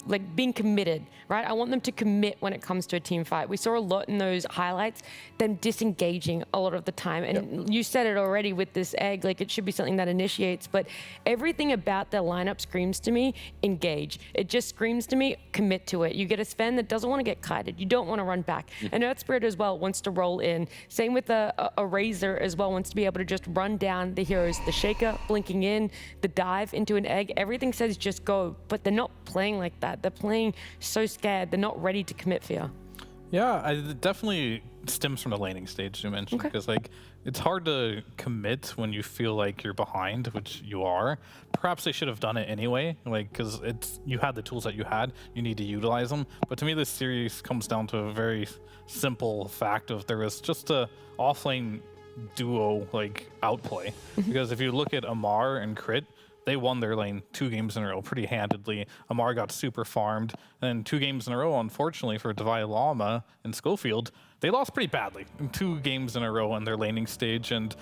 [SPEAKER 17] like being committed, right? I want them to commit when it comes to a team fight. We saw a lot in those highlights, them disengaging a lot of the time. And you said it already with this egg, like it should be something that initiates, but everything about their lineup screams to me, engage. It just screams to me, commit to it. You get a Sven that doesn't want to get kited. You don't want to run back. And Earth Spirit as well wants to roll in. Same with a Razor as well, wants to be able to just run down the heroes. The Shaker blinking in, the dive into an egg, everything says just go, but they're not playing like that. They're playing so scared. They're not ready to commit fear.
[SPEAKER 18] Yeah, it definitely stems from the laning stage you mentioned, because like it's hard to commit when you feel like you're behind, which you are. Perhaps they should have done it anyway, like because you had the tools that you had, you need to utilize them. But to me, this series comes down to a very simple fact of there was just a offlane duo like outplay. Because if you look at Amar and Crit, they won their lane 2 games in a row pretty handedly. Amar got super farmed. And 2 games in a row, unfortunately, for Divine Llama and Schofield, they lost pretty badly in 2 games in a row on their laning stage. And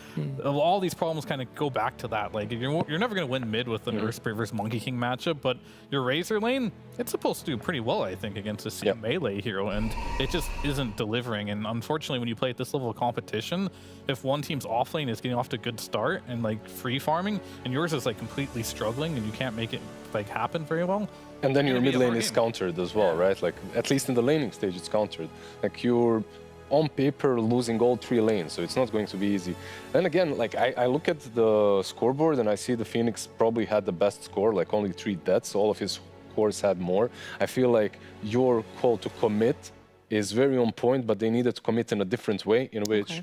[SPEAKER 18] all these problems kind of go back to that. Like, you're never going to win mid with an Earth Spirit versus Monkey King matchup, but your Razor lane, it's supposed to do pretty well, I think, against a same melee hero. And it just isn't delivering. And unfortunately, when you play at this level of competition, if one team's off lane is getting off to a good start and like free farming, and yours is like completely struggling and you can't make it like happen very well.
[SPEAKER 19] And then your mid lane is countered as well, right? Like at least in the laning stage, it's countered. Like you're on paper losing all 3 lanes, so it's not going to be easy. And again, like I look at the scoreboard and I see the Phoenix probably had the best score, like only 3 deaths. All of his cores had more. I feel like your call to commit is very on point, but they needed to commit in a different way, in which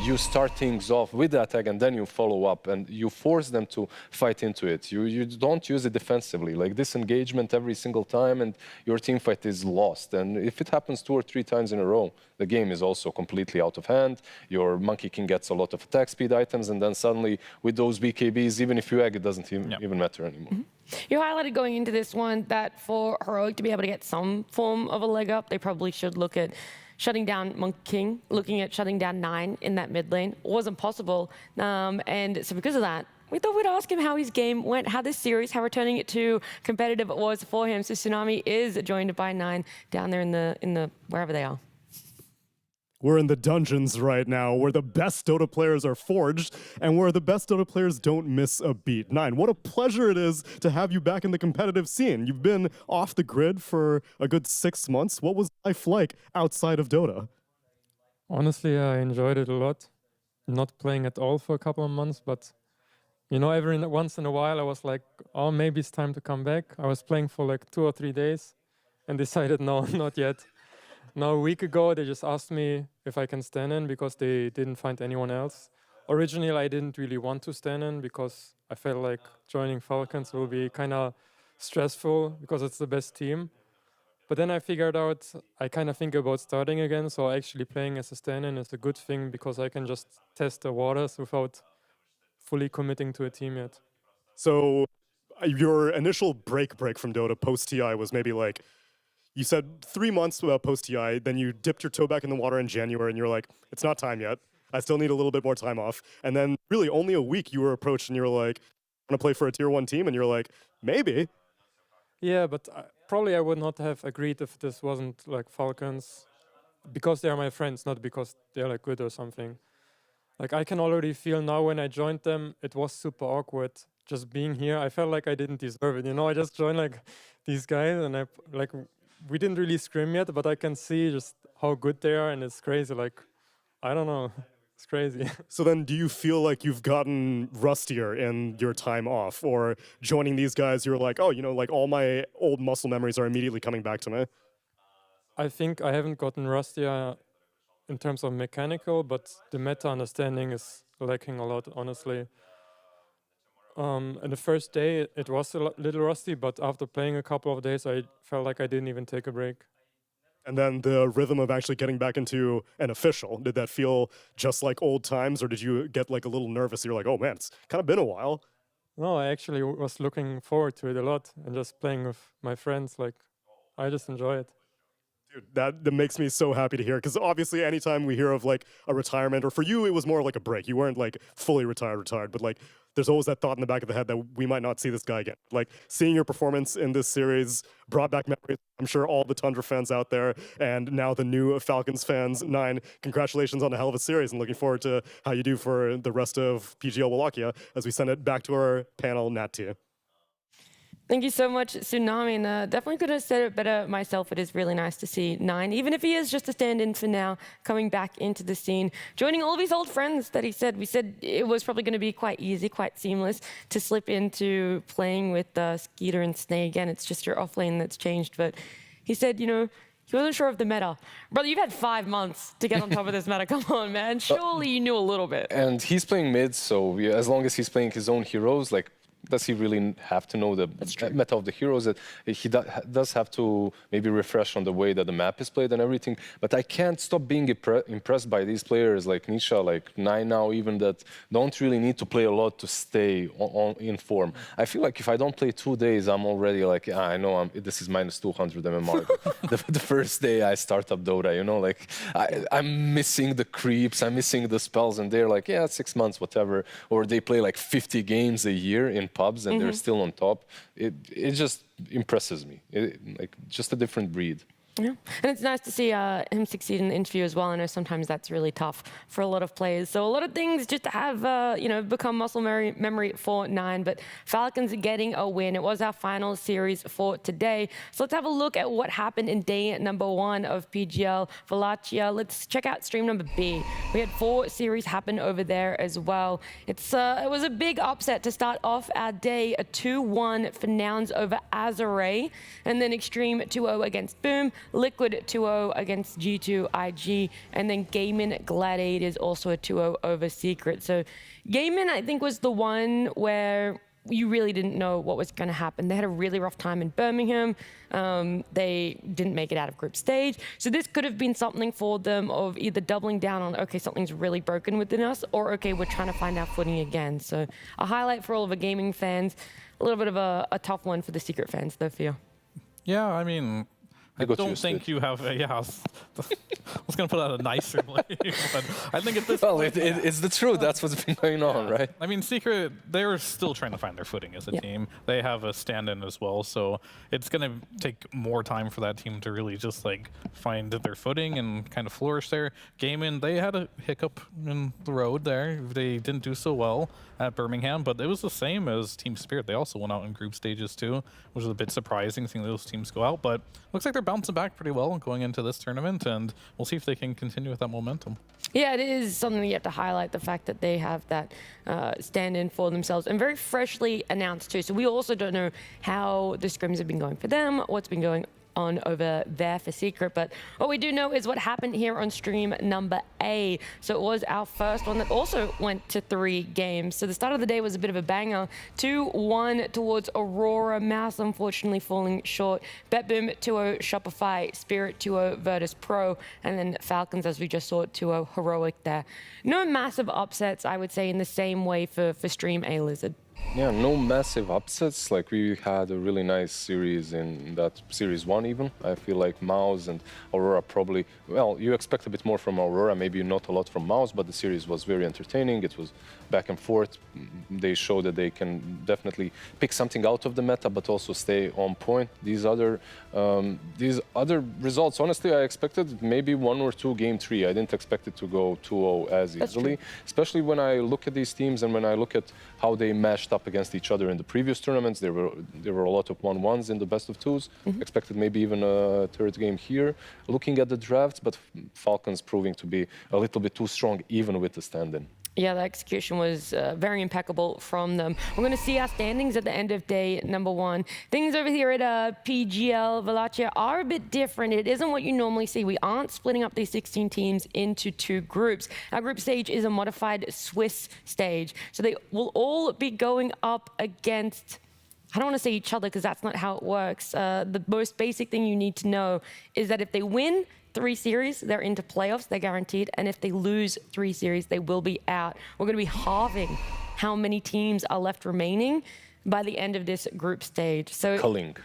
[SPEAKER 19] you start things off with the attack and then you follow up and you force them to fight into it. You don't use it defensively, like disengagement every single time, and your team fight is lost. And if it happens 2 or 3 times in a row, the game is also completely out of hand. Your Monkey King gets a lot of attack speed items, and then suddenly with those BKBs, even if you egg, it doesn't even matter anymore.
[SPEAKER 17] You highlighted going into this one that for Heroic to be able to get some form of a leg up, they probably should look at shutting down Monkey King, looking at shutting down 9 in that mid lane. It wasn't possible. And so because of that, we thought we'd ask him how his game went, how this series, how returning it to competitive it was for him. So Tsunami is joined by 9 down there in the wherever they are.
[SPEAKER 10] We're in the dungeons right now, where the best Dota players are forged, and where the best Dota players don't miss a beat. 9, what a pleasure it is to have you back in the competitive scene. You've been off the grid for a good 6 months. What was life like outside of Dota?
[SPEAKER 4] Honestly, I enjoyed it a lot. Not playing at all for a couple of months, but you know, once in a while I was like, oh, maybe it's time to come back. I was playing for like 2 or 3 days and decided, no, not yet. Now, a week ago, they just asked me if I can stand in because they didn't find anyone else. Originally, I didn't really want to stand in because I felt like joining Falcons will be kind of stressful because it's the best team. But then I figured out I kind of think about starting again, so actually playing as a stand-in is a good thing because I can just test the waters without fully committing to a team yet.
[SPEAKER 10] So your initial break from Dota post-TI was maybe like, you said 3 months post-TI, then you dipped your toe back in the water in January and you're like, it's not time yet. I still need a little bit more time off. And then really only a week you were approached and you were like, I want to play for a tier 1 team? And you're like, maybe.
[SPEAKER 4] Yeah, but probably I would not have agreed if this wasn't like Falcons, because they are my friends, not because they're like good or something. Like I can already feel now when I joined them, it was super awkward just being here. I felt like I didn't deserve it. You know, I just joined like these guys and we didn't really scrim yet, but I can see just how good they are and it's crazy. Like, I don't know. It's crazy.
[SPEAKER 10] So then do you feel like you've gotten rustier in your time off, or joining these guys, you're like, oh, you know, like all my old muscle memories are immediately coming back to me?
[SPEAKER 4] I think I haven't gotten rustier in terms of mechanical, but the meta understanding is lacking a lot, honestly. And the first day it was a little rusty, but after playing a couple of days, I felt like I didn't even take a break.
[SPEAKER 10] And then the rhythm of actually getting back into an official, did that feel just like old times, or did you get like a little nervous? You're like, oh man, it's kind of been a while.
[SPEAKER 4] No, I actually was looking forward to it a lot and just playing with my friends. Like, I just enjoy it.
[SPEAKER 10] Dude, that makes me so happy to hear, because obviously anytime we hear of like a retirement, or for you it was more like a break, you weren't like fully retired, but like there's always that thought in the back of the head that we might not see this guy again. Like seeing your performance in this series brought back memories. I'm sure all the Tundra fans out there, and now the new Falcons fans. Nine, congratulations on a hell of a series, and looking forward to how you do for the rest of PGL Wallachia as we send it back to our panel, Nat T.
[SPEAKER 17] Thank you so much, Tsunami. And definitely could have said it better myself. It is really nice to see Nine, even if he is just a stand-in for now, coming back into the scene, joining all of his old friends that he said. We said it was probably going to be quite easy, quite seamless to slip into playing with Skeeter and Snake again. It's just your offlane that's changed. But he said, you know, he wasn't sure of the meta. Brother, you've had 5 months to get on top of this meta. Come on, man. Surely you knew a little bit.
[SPEAKER 19] And he's playing mid, so yeah, as long as he's playing his own heroes, like, does he really have to know the meta of the heroes? That he does have to maybe refresh on the way that the map is played and everything. But I can't stop being impressed by these players like Nisha, like Nine now, even that don't really need to play a lot to stay in form. I feel like if I don't play 2 days, I'm already like, I know this is minus 200 MMR. the first day I start up Dota, you know, like I'm missing the creeps, I'm missing the spells, and they're like, yeah, 6 months, whatever. Or they play like 50 games a year in pubs and they're still on top. It just impresses me. Like just a different breed.
[SPEAKER 17] Yeah, and it's nice to see him succeed in the interview as well. I know sometimes that's really tough for a lot of players. So a lot of things just to have, you know, become muscle memory for Nine. But Falcons getting a win. It was our final series for today. So let's have a look at what happened in day number 1 of PGL Wallachia. Let's check out stream number B. We had 4 series happen over there as well. It was a big upset to start off our day. A 2-1 for Nouns over Azure Ray, and then Xtreme 2-0 against Boom. Liquid 2-0 against G2 IG, and then Gaimin Gladiators also a 2-0 over Secret. So Gaimin, I think, was the one where you really didn't know what was going to happen. They had a really rough time in Birmingham. They didn't make it out of group stage. So this could have been something for them of either doubling down on, okay, something's really broken within us, or, okay, we're trying to find our footing again. So a highlight for all of the gaming fans. A little bit of a tough one for the Secret fans, though, for you.
[SPEAKER 18] Yeah, I mean, I don't think you have. Yeah, I was going to put out a nicer way, but I think at this point,
[SPEAKER 19] it's the truth. That's what's been going on, right?
[SPEAKER 18] I mean, Secret, they're still trying to find their footing as a team. They have a stand-in as well, so it's going to take more time for that team to really just like find their footing and kind of flourish there. Gaimin, they had a hiccup in the road there. They didn't do so well at Birmingham, but it was the same as Team Spirit. They also went out in group stages too, which was a bit surprising seeing those teams go out, but looks like they're bouncing back pretty well going into this tournament, and we'll see if they can continue with that momentum.
[SPEAKER 17] Yeah, it is something that you have to highlight, the fact that they have that stand-in for themselves, and very freshly announced too. So we also don't know how the scrims have been going for them, what's been going on over there for Secret. But what we do know is what happened here on stream number A. So it was our first one that also went to 3 games. So the start of the day was a bit of a banger. 2-1 towards Aurora. MOUZ unfortunately falling short. BetBoom 2-0 Shopify. Spirit 2-0 Virtus.pro. And then Falcons, as we just saw, 2-0 Heroic there. No massive upsets, I would say, in the same way for Stream A Lizard.
[SPEAKER 19] Yeah, no massive upsets. Like, we had a really nice series in that Series 1 even. I feel like MOUZ and Aurora probably, well, you expect a bit more from Aurora, maybe not a lot from MOUZ, but the series was very entertaining. It was back and forth. They showed that they can definitely pick something out of the meta, but also stay on point. These other results, honestly, I expected maybe 1 or 2 Game 3. I didn't expect it to go 2-0 as easily, especially when I look at these teams and when I look at how they mashed up against each other in the previous tournaments. There were a lot of 1-1s in the best of 2s. Expected maybe even a 3rd game here. Looking at the drafts, but Falcons proving to be a little bit too strong even with the stand-in.
[SPEAKER 17] Yeah, the execution was very impeccable from them. We're going to see our standings at the end of day number 1. Things over here at PGL Wallachia are a bit different. It isn't what you normally see. We aren't splitting up these 16 teams into 2 groups. Our group stage is a modified Swiss stage. So they will all be going up against, I don't want to say each other because that's not how it works. The most basic thing you need to know is that if they win 3 series, they're into playoffs, they're guaranteed. And if they lose 3 series, they will be out. We're going to be halving how many teams are left remaining by the end of this group stage. So culling.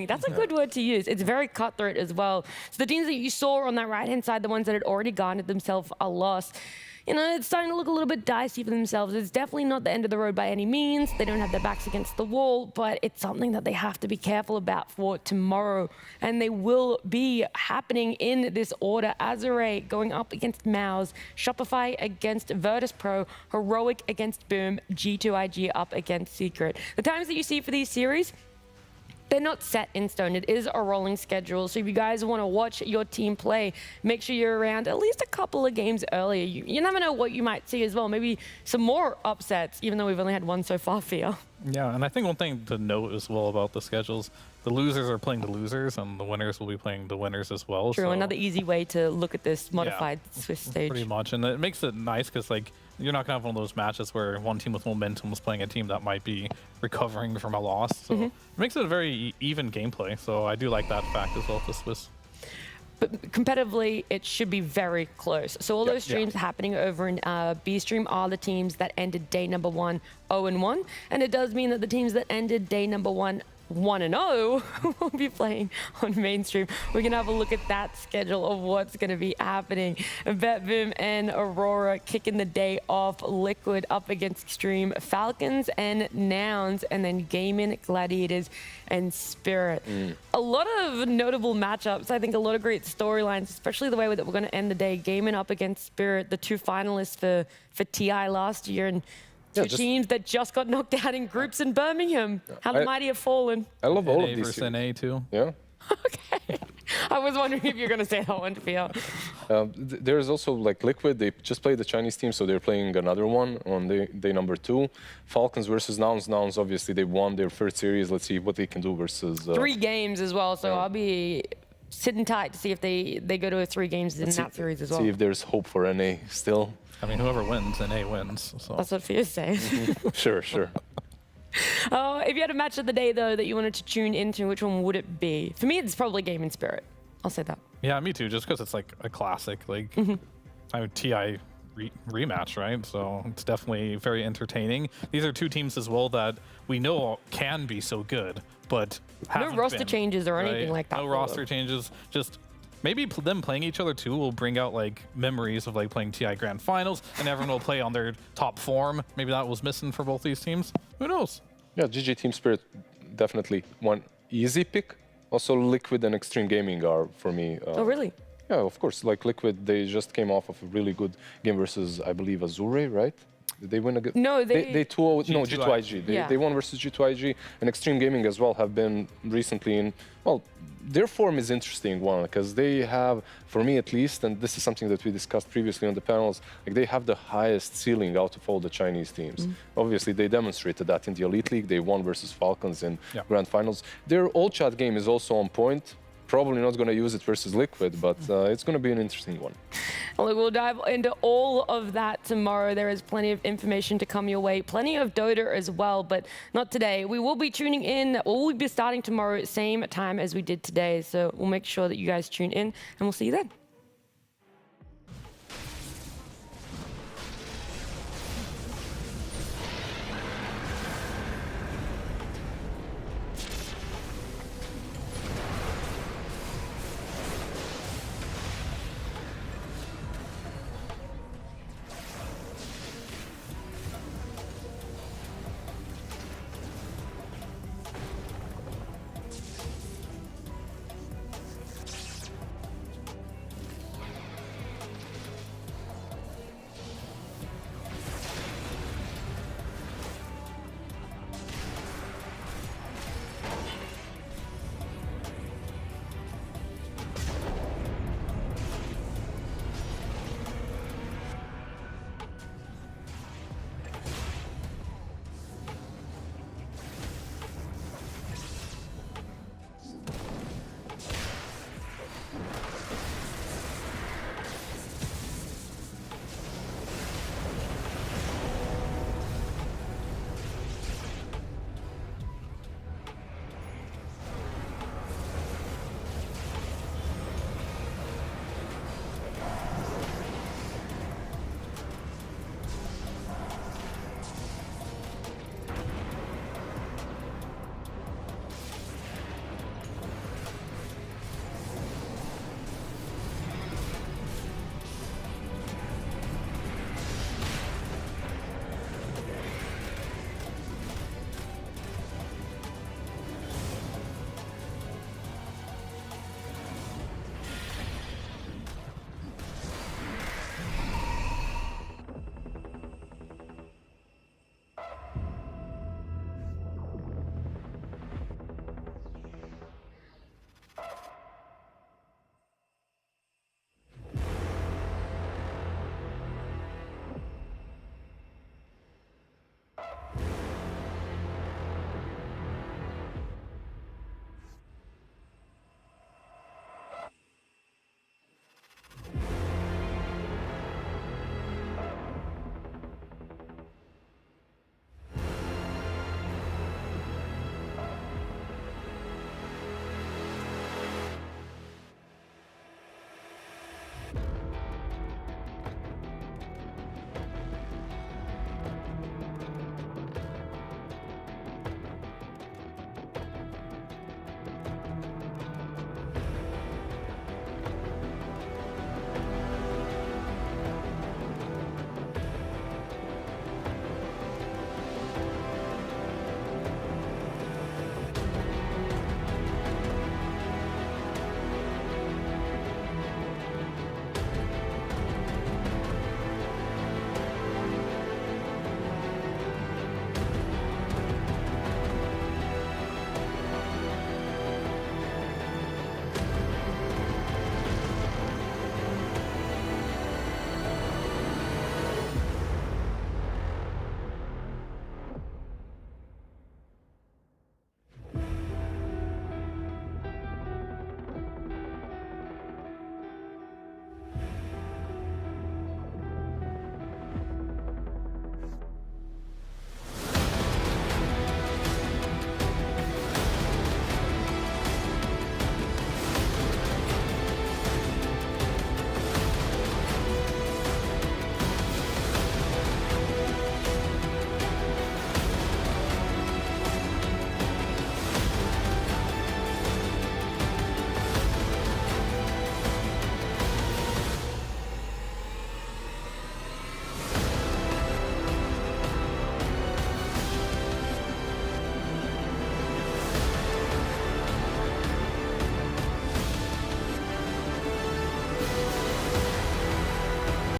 [SPEAKER 17] That's a good word to use. It's very cutthroat as well. So the teams that you saw on that right-hand side, the ones that had already garnered themselves a loss, you know, it's starting to look a little bit dicey for themselves. It's definitely not the end of the road by any means. They don't have their backs against the wall, but it's something that they have to be careful about for tomorrow. And they will be happening in this order. Azure Ray going up against MOUZ, Shopify against Virtus.pro, Heroic against Boom, G2IG up against Secret. The times that you see for these series, they're not set in stone. It is a rolling schedule. So if you guys want to watch your team play, make sure you're around at least a couple of games earlier. You never know what you might see as well. Maybe some more upsets, even though we've only had 1 so far for you.
[SPEAKER 18] Yeah, and I think one thing to note as well about the schedules, the losers are playing the losers and the winners will be playing the winners as well.
[SPEAKER 17] True,
[SPEAKER 18] so
[SPEAKER 17] another easy way to look at this modified Swiss stage.
[SPEAKER 18] Pretty much, and it makes it nice because, like, you're not going to have one of those matches where one team with momentum is playing a team that might be recovering from a loss. So it makes it a very even gameplay. So I do like that fact as well, the Swiss.
[SPEAKER 17] But competitively, it should be very close. So all those streams happening over in B stream are the teams that ended day number 1 0-1, and it does mean that the teams that ended day number 1 1-0 will be playing on mainstream. We're going to have a look at that schedule of what's going to be happening. BetBoom and Aurora kicking the day off. Liquid up against Xtreme, Falcons and Nouns, and then Gaimin Gladiators and Spirit. A lot of notable matchups. I think a lot of great storylines, especially the way that we're going to end the day. Gaimin up against Spirit, the 2 finalists for TI last year, and 2 teams that just got knocked out in groups in Birmingham. How the mighty have fallen.
[SPEAKER 19] I love all
[SPEAKER 18] NA
[SPEAKER 19] of these.
[SPEAKER 18] Versus NA too.
[SPEAKER 19] Yeah.
[SPEAKER 17] Okay. I was wondering if you're going to say that one, Fia.
[SPEAKER 19] There's also like Liquid. They just played the Chinese team, so they're playing another one on day number 2. Falcons versus Nouns. Nouns, obviously, they won their 1st series. Let's see what they can do versus...
[SPEAKER 17] 3 games as well, so I'll be sitting tight to see if they go to a 3 games in that series as well.
[SPEAKER 19] See if there's hope for NA still.
[SPEAKER 18] I mean, whoever wins, NA wins. So.
[SPEAKER 17] That's what Fia's saying.
[SPEAKER 19] Sure.
[SPEAKER 17] If you had a match of the day, though, that you wanted to tune into, which one would it be? For me, it's probably Gaimin Spirit. I'll say that.
[SPEAKER 18] Yeah, me too, just because it's like a classic, like TI rematch, right? So it's definitely very entertaining. These are 2 teams as well that we know can be so good, but
[SPEAKER 17] no roster changes or anything like that.
[SPEAKER 18] No roster changes, just... Maybe them playing each other too will bring out like memories of like playing TI Grand Finals, and everyone will play on their top form. Maybe that was missing for both these teams. Who knows?
[SPEAKER 19] Yeah, GG Team Spirit definitely one easy pick. Also, Liquid and Xtreme Gaming are for me.
[SPEAKER 17] Oh, really?
[SPEAKER 19] Yeah, of course. Like Liquid, they just came off of a really good game versus, I believe, Azure Ray, right? Did they win against?
[SPEAKER 17] No, they
[SPEAKER 19] 2-0. No, G2IG. They won versus G2IG, and Xtreme Gaming as well have been recently in. Well, their form is interesting one because they have, for me at least, and this is something that we discussed previously on the panels, like they have the highest ceiling out of all the Chinese teams. Obviously, they demonstrated that in the Elite League. They won versus Falcons in Grand Finals. Their old chat game is also on point. Probably not going to use it versus Liquid, but it's going to be an interesting one.
[SPEAKER 17] Look, we'll dive into all of that tomorrow. There is plenty of information to come your way, plenty of Dota as well, but not today. We will be tuning in, or we'll be starting tomorrow, same time as we did today. So we'll make sure that you guys tune in, and we'll see you then.